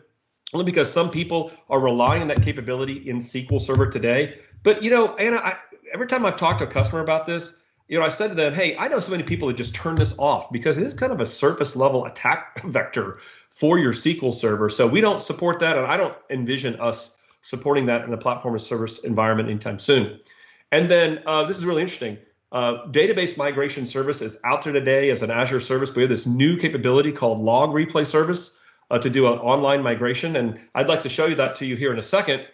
only because some people are relying on that capability in SQL Server today. But, you know, Anna, every time I've talked to a customer about this, you know, I said to them, hey, I know so many people that just turn this off because it is kind of a surface level attack vector for your SQL Server. So we don't support that, and I don't envision us supporting that in a platform as service environment anytime soon. And then this is really interesting. Database migration service is out there today as an Azure service. We have this new capability called log replay service to do an online migration. And I'd like to show you that to you here in a second.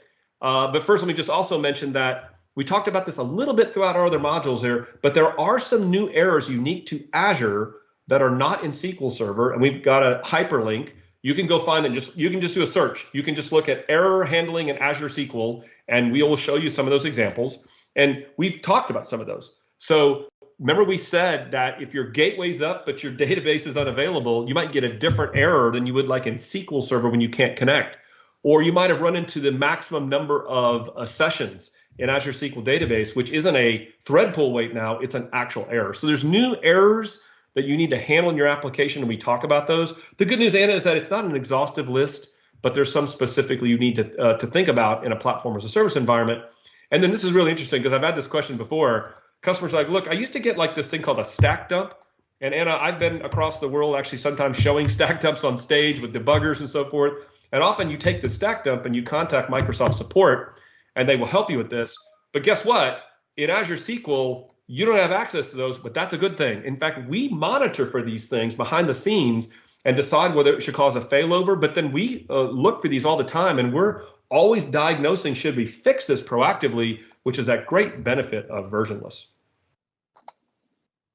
But first, let me just also mention that we talked about this a little bit throughout our other modules here, but there are some new errors unique to Azure that are not in SQL Server, and we've got a hyperlink. You can go find them. You can just do a search. You can just look at error handling in Azure SQL, and we will show you some of those examples. And we've talked about some of those. So remember we said that if your gateway's up but your database is unavailable, you might get a different error than you would like in SQL Server when you can't connect. Or you might have run into the maximum number of sessions in Azure SQL Database, which isn't a thread pool wait now, it's an actual error. So there's new errors that you need to handle in your application, and we talk about those. The good news, Anna, is that it's not an exhaustive list, but there's some specifically you need to think about in a platform as a service environment. And then this is really interesting because I've had this question before. Customers are like, look, I used to get like this thing called a stack dump. And Anna, I've been across the world actually sometimes showing stack dumps on stage with debuggers and so forth. And often you take the stack dump and you contact Microsoft support and they will help you with this. But guess what? In Azure SQL, you don't have access to those, but that's a good thing. In fact, we monitor for these things behind the scenes and decide whether it should cause a failover. But then we look for these all the time, and we're always diagnosing, should we fix this proactively, which is that great benefit of versionless.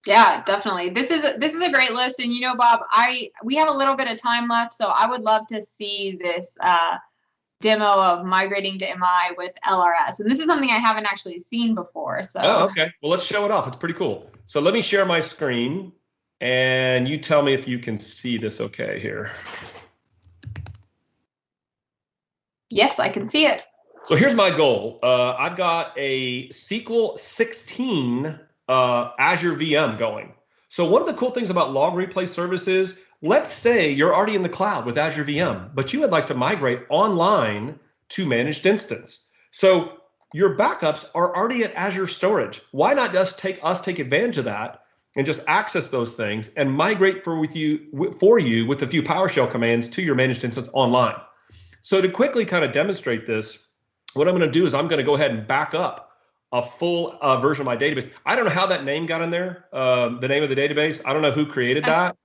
Yeah, definitely. This is a great list, and Bob, we have a little bit of time left, so I would love to see this demo of migrating to MI with LRS, and this is something I haven't actually seen before. So. Oh, okay. Well, let's show it off. It's pretty cool. So let me share my screen, and you tell me if you can see this okay here. Yes, I can see it. So here's my goal. I've got a SQL 16 Azure VM going. So one of the cool things about log replay service is, let's say you're already in the cloud with Azure VM, but you would like to migrate online to managed instance. So your backups are already at Azure storage. Why not just take advantage of that and just access those things and migrate for you with a few PowerShell commands to your managed instance online? So to quickly kind of demonstrate this, what I'm going to do is I'm going to go ahead and back up a full version of my database. I don't know how that name got in there, the name of the database. I don't know who created that.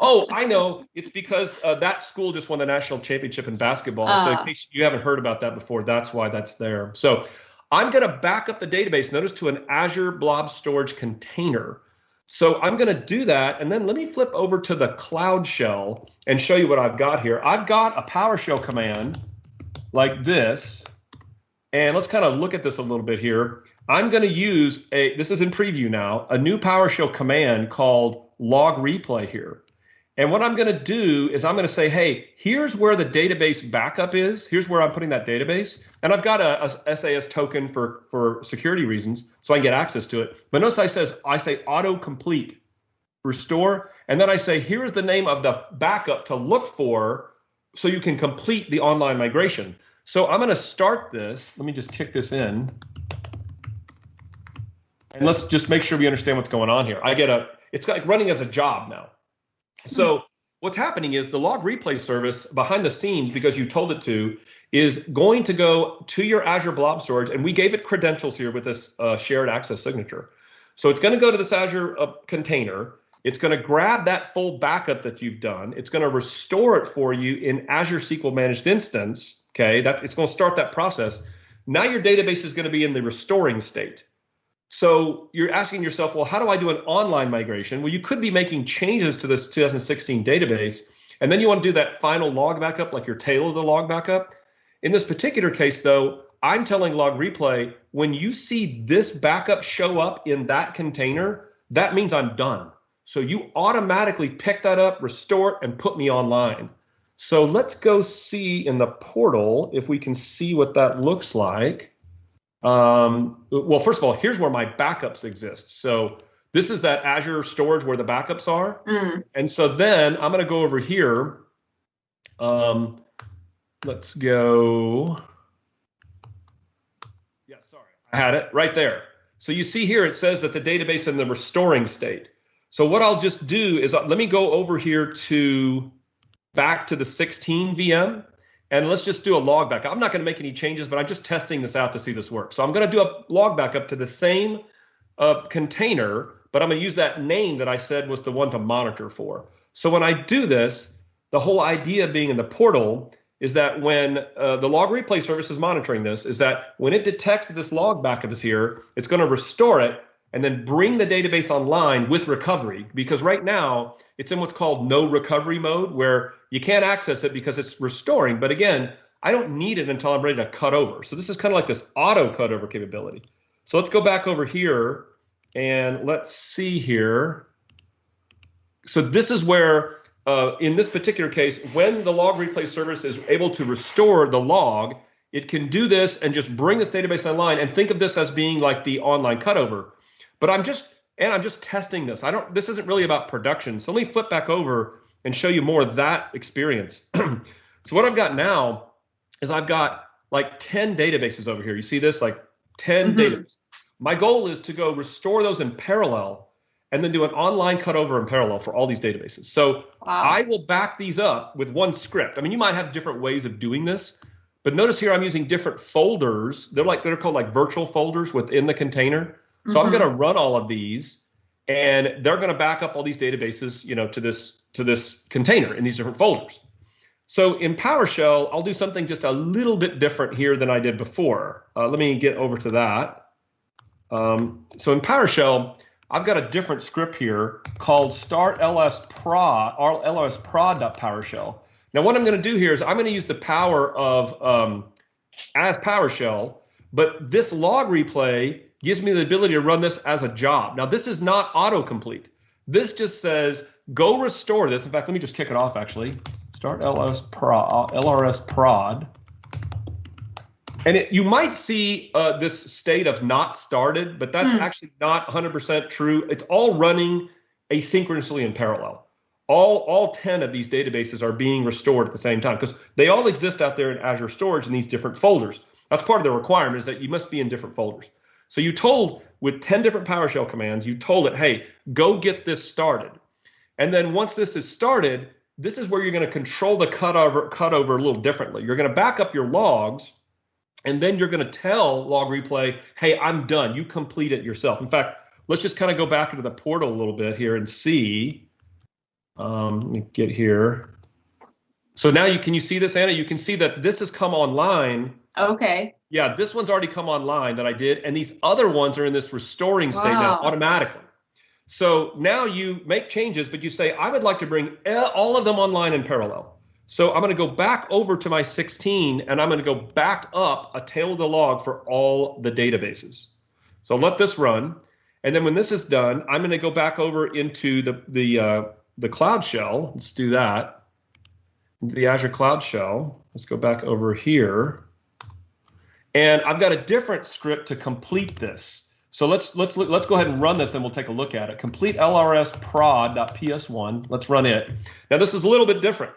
Oh, I know. It's because that school just won the national championship in basketball. So in case you haven't heard about that before, that's why that's there. So I'm going to back up the database, notice, to an Azure Blob Storage container. So I'm going to do that. And then let me flip over to the Cloud Shell and show you what I've got here. I've got a PowerShell command like this. And let's kind of look at this a little bit here. I'm going to use this is in preview now, a new PowerShell command called log replay here. And what I'm going to do is I'm going to say, hey, here's where the database backup is. Here's where I'm putting that database. And I've got a SAS token for security reasons, so I can get access to it. But notice I say autocomplete, restore. And then I say, here's the name of the backup to look for so you can complete the online migration. So I'm going to start this. Let me just kick this in. And let's just make sure we understand what's going on here. It's like running as a job now. So what's happening is the log replay service behind the scenes, because you told it to, is going to go to your Azure Blob Storage. And we gave it credentials here with this shared access signature. So it's going to go to this Azure container. It's going to grab that full backup that you've done. It's going to restore it for you in Azure SQL Managed Instance. Okay, it's going to start that process. Now your database is going to be in the restoring state. So you're asking yourself, well, how do I do an online migration? Well, you could be making changes to this 2016 database, and then you want to do that final log backup, like your tail of the log backup. In this particular case, though, I'm telling log replay, when you see this backup show up in that container, that means I'm done. So you automatically pick that up, restore it, and put me online. So let's go see in the portal if we can see what that looks like. Well, first of all, here's where my backups exist. So this is that Azure storage where the backups are. And so then I'm going to go over here. Let's go. Yeah, sorry. I had it right there. So you see here, it says that the database is in the restoring state. So what I'll just do is let me go over here back to the 16 VM. And let's just do a log backup. I'm not going to make any changes, but I'm just testing this out to see this work. So I'm going to do a log backup to the same container, but I'm going to use that name that I said was the one to monitor for. So when I do this, the whole idea of being in the portal is that when the log replay service is monitoring this, is that when it detects that this log backup is here, it's going to restore it and then bring the database online with recovery, because right now it's in what's called no recovery mode, where you can't access it because it's restoring. But again, I don't need it until I'm ready to cut over. So this is kind of like this auto cutover capability. So let's go back over here and let's see here. So this is where, in this particular case, when the log replay service is able to restore the log, it can do this and just bring this database online, and think of this as being like the online cutover. But I'm just testing this. This isn't really about production. So let me flip back over and show you more of that experience. So what I've got now is I've got like 10 databases over here. You see this, like 10 databases. My goal is to go restore those in parallel and then do an online cutover in parallel for all these databases. So I will back these up with one script. I mean, you might have different ways of doing this, But notice here I'm using different folders. They're called like virtual folders within the container. So I'm going to run all of these, and they're going to back up all these databases, to this container in these different folders. So in PowerShell, I'll do something just a little bit different here than I did before. Let me get over to that. So in PowerShell, I've got a different script here called start lsprod or lsprod.powershell. Now what I'm going to do here is I'm going to use the power of as PowerShell, but this log replay gives me the ability to run this as a job. Now this is not autocomplete. This just says go restore this. In fact, let me just kick it off actually. Start lrs prod. And you might see this state of not started, but that's actually not 100% true. It's all running asynchronously in parallel. All 10 of these databases are being restored at the same time because they all exist out there in Azure Storage in these different folders. That's part of the requirement is that you must be in different folders. So you told with 10 different PowerShell commands, you told it, hey, go get this started. And then once this is started, this is where you're going to control the cutover a little differently. You're going to back up your logs, and then you're going to tell log replay, hey, I'm done. You complete it yourself. In fact, let's just kind of go back into the portal a little bit here and see. Let me get here. So now can you see this, Anna? You can see that this has come online. Okay. Yeah, this one's already come online that I did, and these other ones are in this restoring state now automatically. So now you make changes, but you say, I would like to bring all of them online in parallel. So I'm going to go back over to my 16, and I'm going to go back up a tail of the log for all the databases. So let this run. And then when this is done, I'm going to go back over into the Cloud Shell. Let's do that. The Azure Cloud Shell. Let's go back over here. And I've got a different script to complete this. So let's go ahead and run this, and we'll take a look at it. Complete lrsprod.ps1. Let's run it. Now this is a little bit different.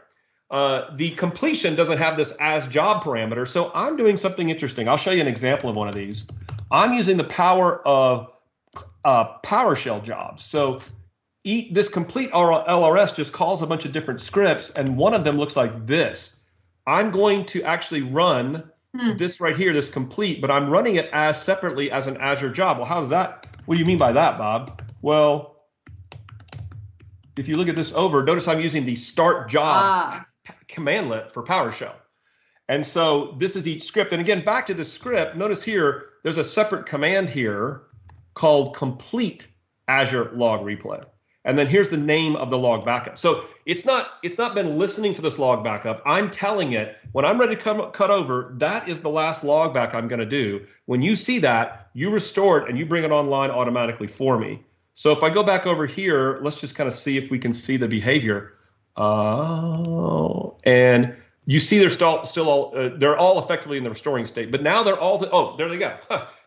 The completion doesn't have this as job parameter, so I'm doing something interesting. I'll show you an example of one of these. I'm using the power of PowerShell jobs. So this complete LRS just calls a bunch of different scripts, and one of them looks like this. I'm going to actually run this right here, this complete, but I'm running it as separately as an Azure job. Well, how does that? What do you mean by that, Bob? Well, if you look at this over, notice I'm using the start job commandlet for PowerShell. And so this is each script. And again, back to the script, notice here, there's a separate command here called complete Azure log replay. And then here's the name of the log backup. So it's not been listening for this log backup. I'm telling it when I'm ready to cut over, that is the last log back I'm going to do. When you see that, you restore it and you bring it online automatically for me. So if I go back over here, let's just kind of see if we can see the behavior. And you see they're still all they're all effectively in the restoring state. But now they're all there they go.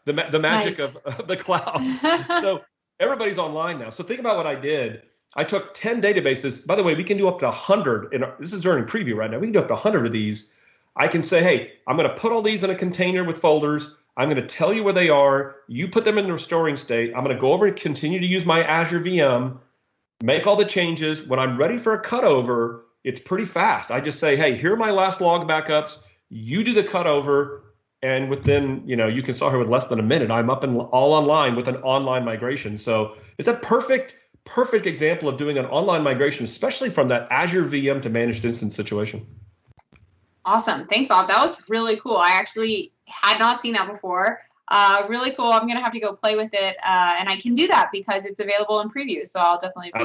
The magic Nice. of the cloud. So everybody's online now. So think about what I did. I took 10 databases. By the way, we can do up to 100. This is during preview right now. We can do up to 100 of these. I can say, hey, I'm going to put all these in a container with folders. I'm going to tell you where they are. You put them in the restoring state. I'm going to go over and continue to use my Azure VM, make all the changes. When I'm ready for a cutover, it's pretty fast. I just say, hey, here are my last log backups. You do the cutover. And within, you can saw here with less than a minute, I'm up and all online with an online migration. So it's a perfect example of doing an online migration, especially from that Azure VM to managed instance situation. Awesome. Thanks, Bob. That was really cool. I actually had not seen that before. Really cool. I'm going to have to go play with it. And I can do that because it's available in preview. So I'll definitely be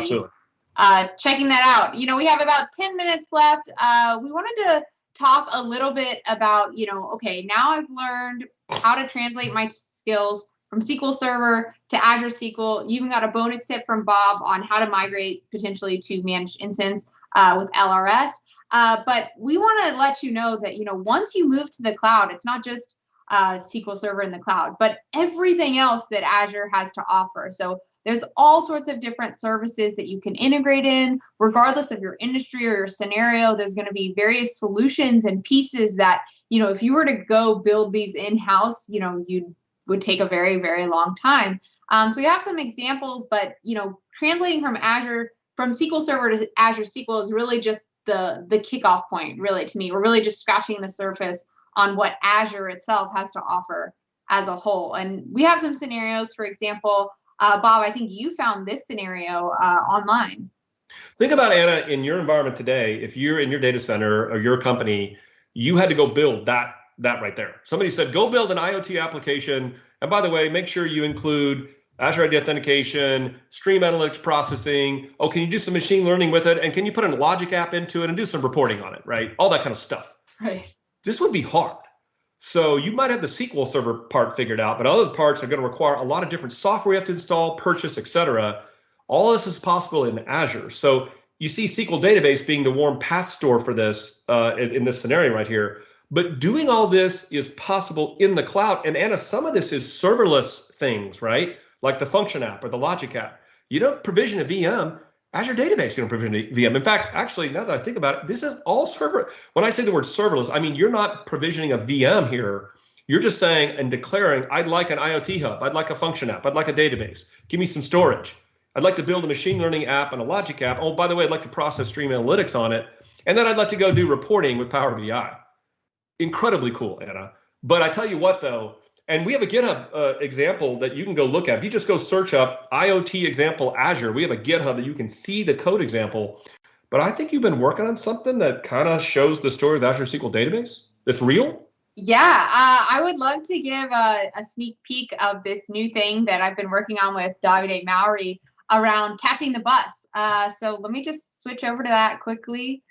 checking that out. We have about 10 minutes left. We wanted to talk a little bit about, okay, now I've learned how to translate my skills from SQL Server to Azure SQL. You even got a bonus tip from Bob on how to migrate potentially to managed instance with LRS. But we want to let you know that, once you move to the cloud, it's not just SQL Server in the cloud, but everything else that Azure has to offer. So there's all sorts of different services that you can integrate in, regardless of your industry or your scenario. There's going to be various solutions and pieces that, if you were to go build these in-house, you would take a very, very long time. So we have some examples, but, translating from SQL Server to Azure SQL is really just the kickoff point, really, to me. We're really just scratching the surface on what Azure itself has to offer as a whole. And we have some scenarios. For example, Bob, I think you found this scenario online. Think about, Anna, in your environment today, if you're in your data center or your company, you had to go build that right there. Somebody said, go build an IoT application. And by the way, make sure you include Azure ID authentication, stream analytics processing. Oh, can you do some machine learning with it? And can you put a logic app into it and do some reporting on it, right? All that kind of stuff. Right. This would be hard. So you might have the SQL Server part figured out, but other parts are going to require a lot of different software you have to install, purchase, et cetera. All this is possible in Azure. So you see SQL Database being the warm PaaS store for this in this scenario right here. But doing all this is possible in the cloud. And Anna, some of this is serverless things, right? Like the function app or the logic app. You don't provision a VM. Azure Database, you don't provision a VM. In fact, actually, now that I think about it, this is all server. When I say the word serverless, I mean, you're not provisioning a VM here. You're just saying and declaring, I'd like an IoT hub. I'd like a function app. I'd like a database. Give me some storage. I'd like to build a machine learning app and a logic app. Oh, by the way, I'd like to process stream analytics on it. And then I'd like to go do reporting with Power BI. Incredibly cool, Anna. But I tell you what, though, and we have a GitHub example that you can go look at. If you just go search up IoT example Azure, we have a GitHub that you can see the code example. But I think you've been working on something that kind of shows the story of Azure SQL Database that's real. Yeah, I would love to give a sneak peek of this new thing that I've been working on with Davide Mauri around catching the bus. So let me just switch over to that quickly.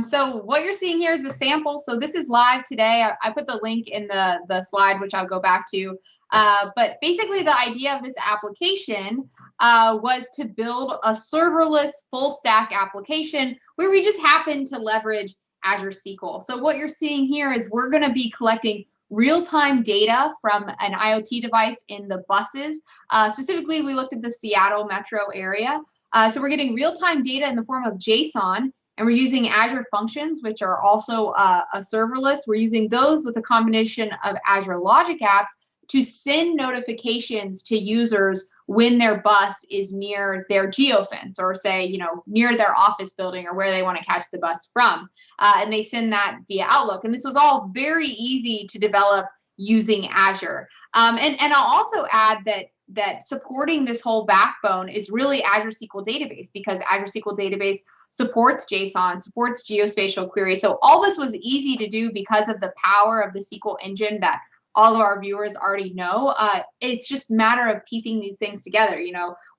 So what you're seeing here is the sample. So this is live today. I put the link in the slide, which I'll go back to. But basically the idea of this application was to build a serverless full stack application where we just happen to leverage Azure SQL. So what you're seeing here is we're going to be collecting real-time data from an IoT device in the buses. Specifically, we looked at the Seattle metro area. So we're getting real-time data in the form of JSON. And we're using Azure Functions, which are also a serverless. We're using those with a combination of Azure Logic Apps to send notifications to users when their bus is near their geofence, or say, near their office building or where they want to catch the bus from. And they send that via Outlook. And this was all very easy to develop using Azure. And I'll also add that supporting this whole backbone is really Azure SQL Database, because Azure SQL Database supports JSON, supports geospatial queries. So all this was easy to do because of the power of the SQL engine that all of our viewers already know. It's just a matter of piecing these things together.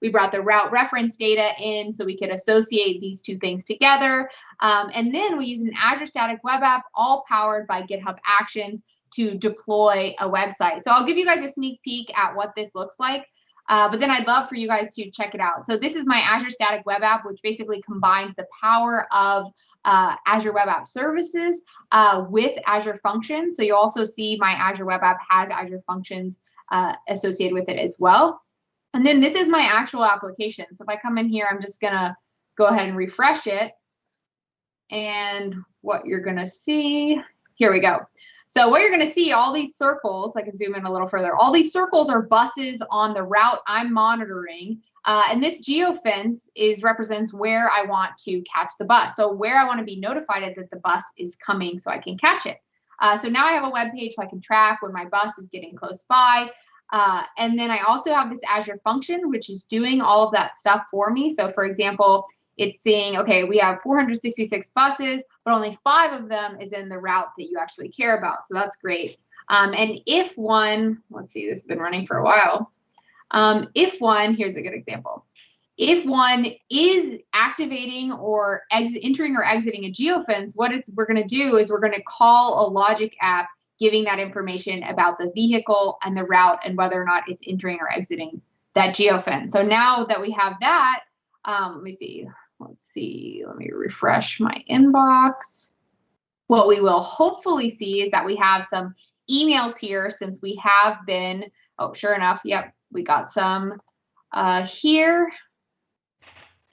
We brought the route reference data in so we could associate these two things together. And then we use an Azure Static Web App, all powered by GitHub Actions, to deploy a website. So I'll give you guys a sneak peek at what this looks like. But then I'd love for you guys to check it out. So this is my Azure Static Web App, which basically combines the power of Azure Web App Services with Azure Functions. So you'll also see my Azure Web App has Azure Functions associated with it as well. And then this is my actual application. So if I come in here, I'm just gonna go ahead and refresh it. And what you're gonna see, here we go. So what you're going to see, all these circles, I can zoom in a little further, all these circles are buses on the route I'm monitoring. And this geofence represents where I want to catch the bus. So where I want to be notified that the bus is coming so I can catch it. So now I have a web page so I can track when my bus is getting close by. And then I also have this Azure function, which is doing all of that stuff for me. So for example, it's seeing, okay, we have 466 buses, but only 5 of them is in the route that you actually care about. So that's great. And if one, let's see, this has been running for a while. If one, here's a good example. If one is activating or entering or exiting a geofence, what we're going to do is we're going to call a logic app giving that information about the vehicle and the route and whether or not it's entering or exiting that geofence. So now that we have that, let me see. Let me refresh my inbox. What we will hopefully see is that we have some emails here, since we have been, oh, sure enough, yep, we got some here.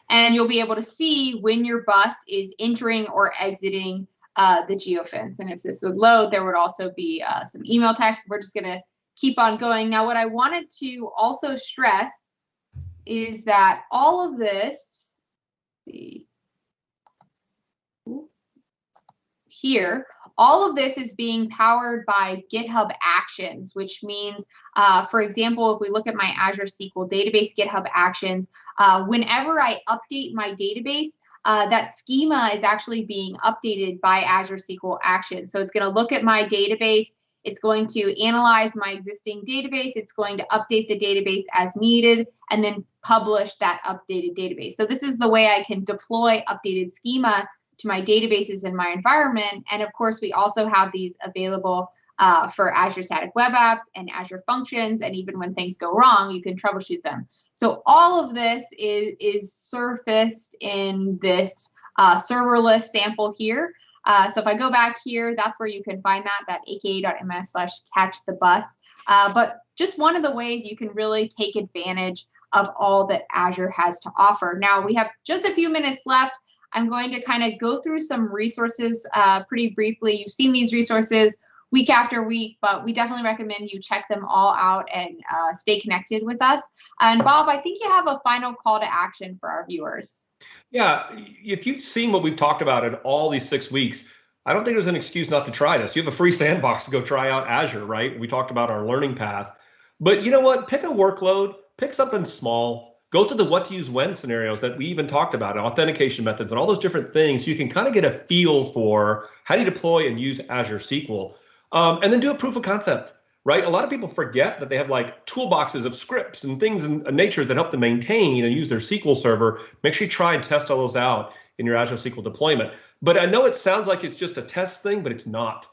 And you'll be able to see when your bus is entering or exiting the geofence. And if this would load, there would also be some email text. We're just going to keep on going. Now, what I wanted to also stress is that all of this, here, All of this is being powered by GitHub Actions, which means, for example, if we look at my Azure SQL Database GitHub Actions, whenever I update my database, that schema is actually being updated by Azure SQL Actions. So it's going to look at my database. It's going to analyze my existing database. It's going to update the database as needed, and then publish that updated database. So this is the way I can deploy updated schema to my databases in my environment. And of course, we also have these available for Azure Static Web Apps and Azure Functions. And even when things go wrong, you can troubleshoot them. So all of this is surfaced in this serverless sample here. So if I go back here, that's where you can find that aka.ms/catchthebus. But just one of the ways you can really take advantage of all that Azure has to offer. Now we have just a few minutes left. I'm going to kind of go through some resources pretty briefly. You've seen these resources week after week, but we definitely recommend you check them all out and stay connected with us. And Bob, I think you have a final call to action for our viewers. Yeah, if you've seen what we've talked about in all these 6 weeks, I don't think there's an excuse not to try this. You have a free sandbox to go try out Azure, right? We talked about our learning path. But you know what? Pick a workload, pick something small. Go to the what to use when scenarios that we even talked about, authentication methods and all those different things. You can kind of get a feel for how do you deploy and use Azure SQL. And then do a proof of concept, right? A lot of people forget that they have like toolboxes of scripts and things in nature that help them maintain and use their SQL Server. Make sure you try and test all those out in your Azure SQL deployment. But I know it sounds like it's just a test thing, but it's not.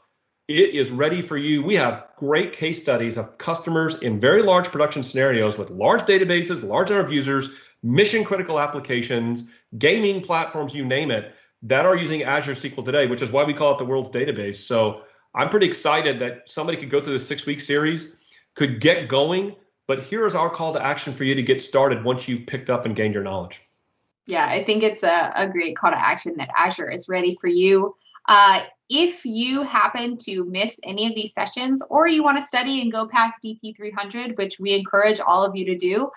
It is ready for you. We have great case studies of customers in very large production scenarios with large databases, large number of users, mission critical applications, gaming platforms, you name it, that are using Azure SQL today, which is why we call it the world's database. So I'm pretty excited that somebody could go through this 6-week series, could get going, but here's our call to action for you to get started once you've picked up and gained your knowledge. Yeah, I think it's a great call to action that Azure is ready for you. If you happen to miss any of these sessions, or you want to study and go past DP300, which we encourage all of you to do,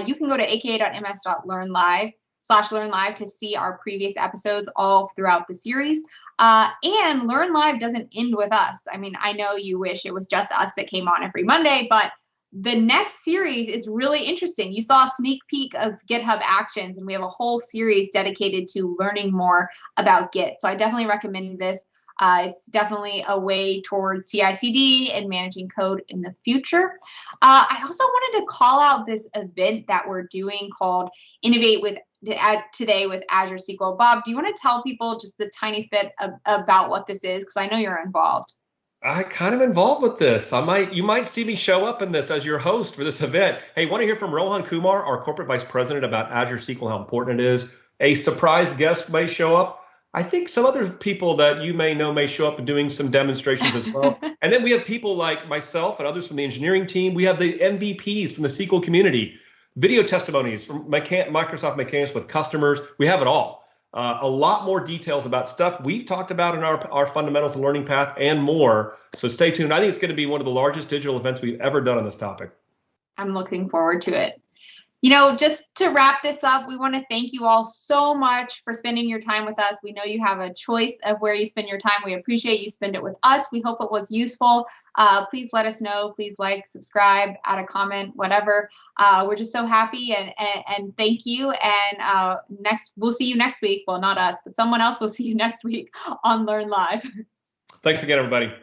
you can go to aka.ms.learnlive/learn live to see our previous episodes all throughout the series. And Learn Live doesn't end with us. I mean, I know you wish it was just us that came on every Monday, but the next series is really interesting. You saw a sneak peek of GitHub Actions, and we have a whole series dedicated to learning more about Git. So I definitely recommend this. It's definitely a way towards CI/CD and managing code in the future. I also wanted to call out this event that we're doing called Innovate today with Azure SQL. Bob, do you want to tell people just a tiny bit about what this is? Because I know you're involved. I'm kind of involved with this. You might see me show up in this as your host for this event. Hey, want to hear from Rohan Kumar, our corporate vice president, about Azure SQL, how important it is? A surprise guest may show up. I think some other people that you may know may show up and doing some demonstrations as well. And then we have people like myself and others from the engineering team. We have the MVPs from the SQL community, video testimonies from Microsoft mechanics with customers. We have it all. A lot more details about stuff we've talked about in our fundamentals and learning path and more. So stay tuned. I think it's going to be one of the largest digital events we've ever done on this topic. I'm looking forward to it. You know, just to wrap this up, we want to thank you all so much for spending your time with us. We know you have a choice of where you spend your time. We appreciate you spend it with us. We hope it was useful. Please let us know. Please like, subscribe, add a comment, whatever. We're just so happy and thank you. And we'll see you next week. Well, not us, but someone else will see you next week on Learn Live. Thanks again, everybody.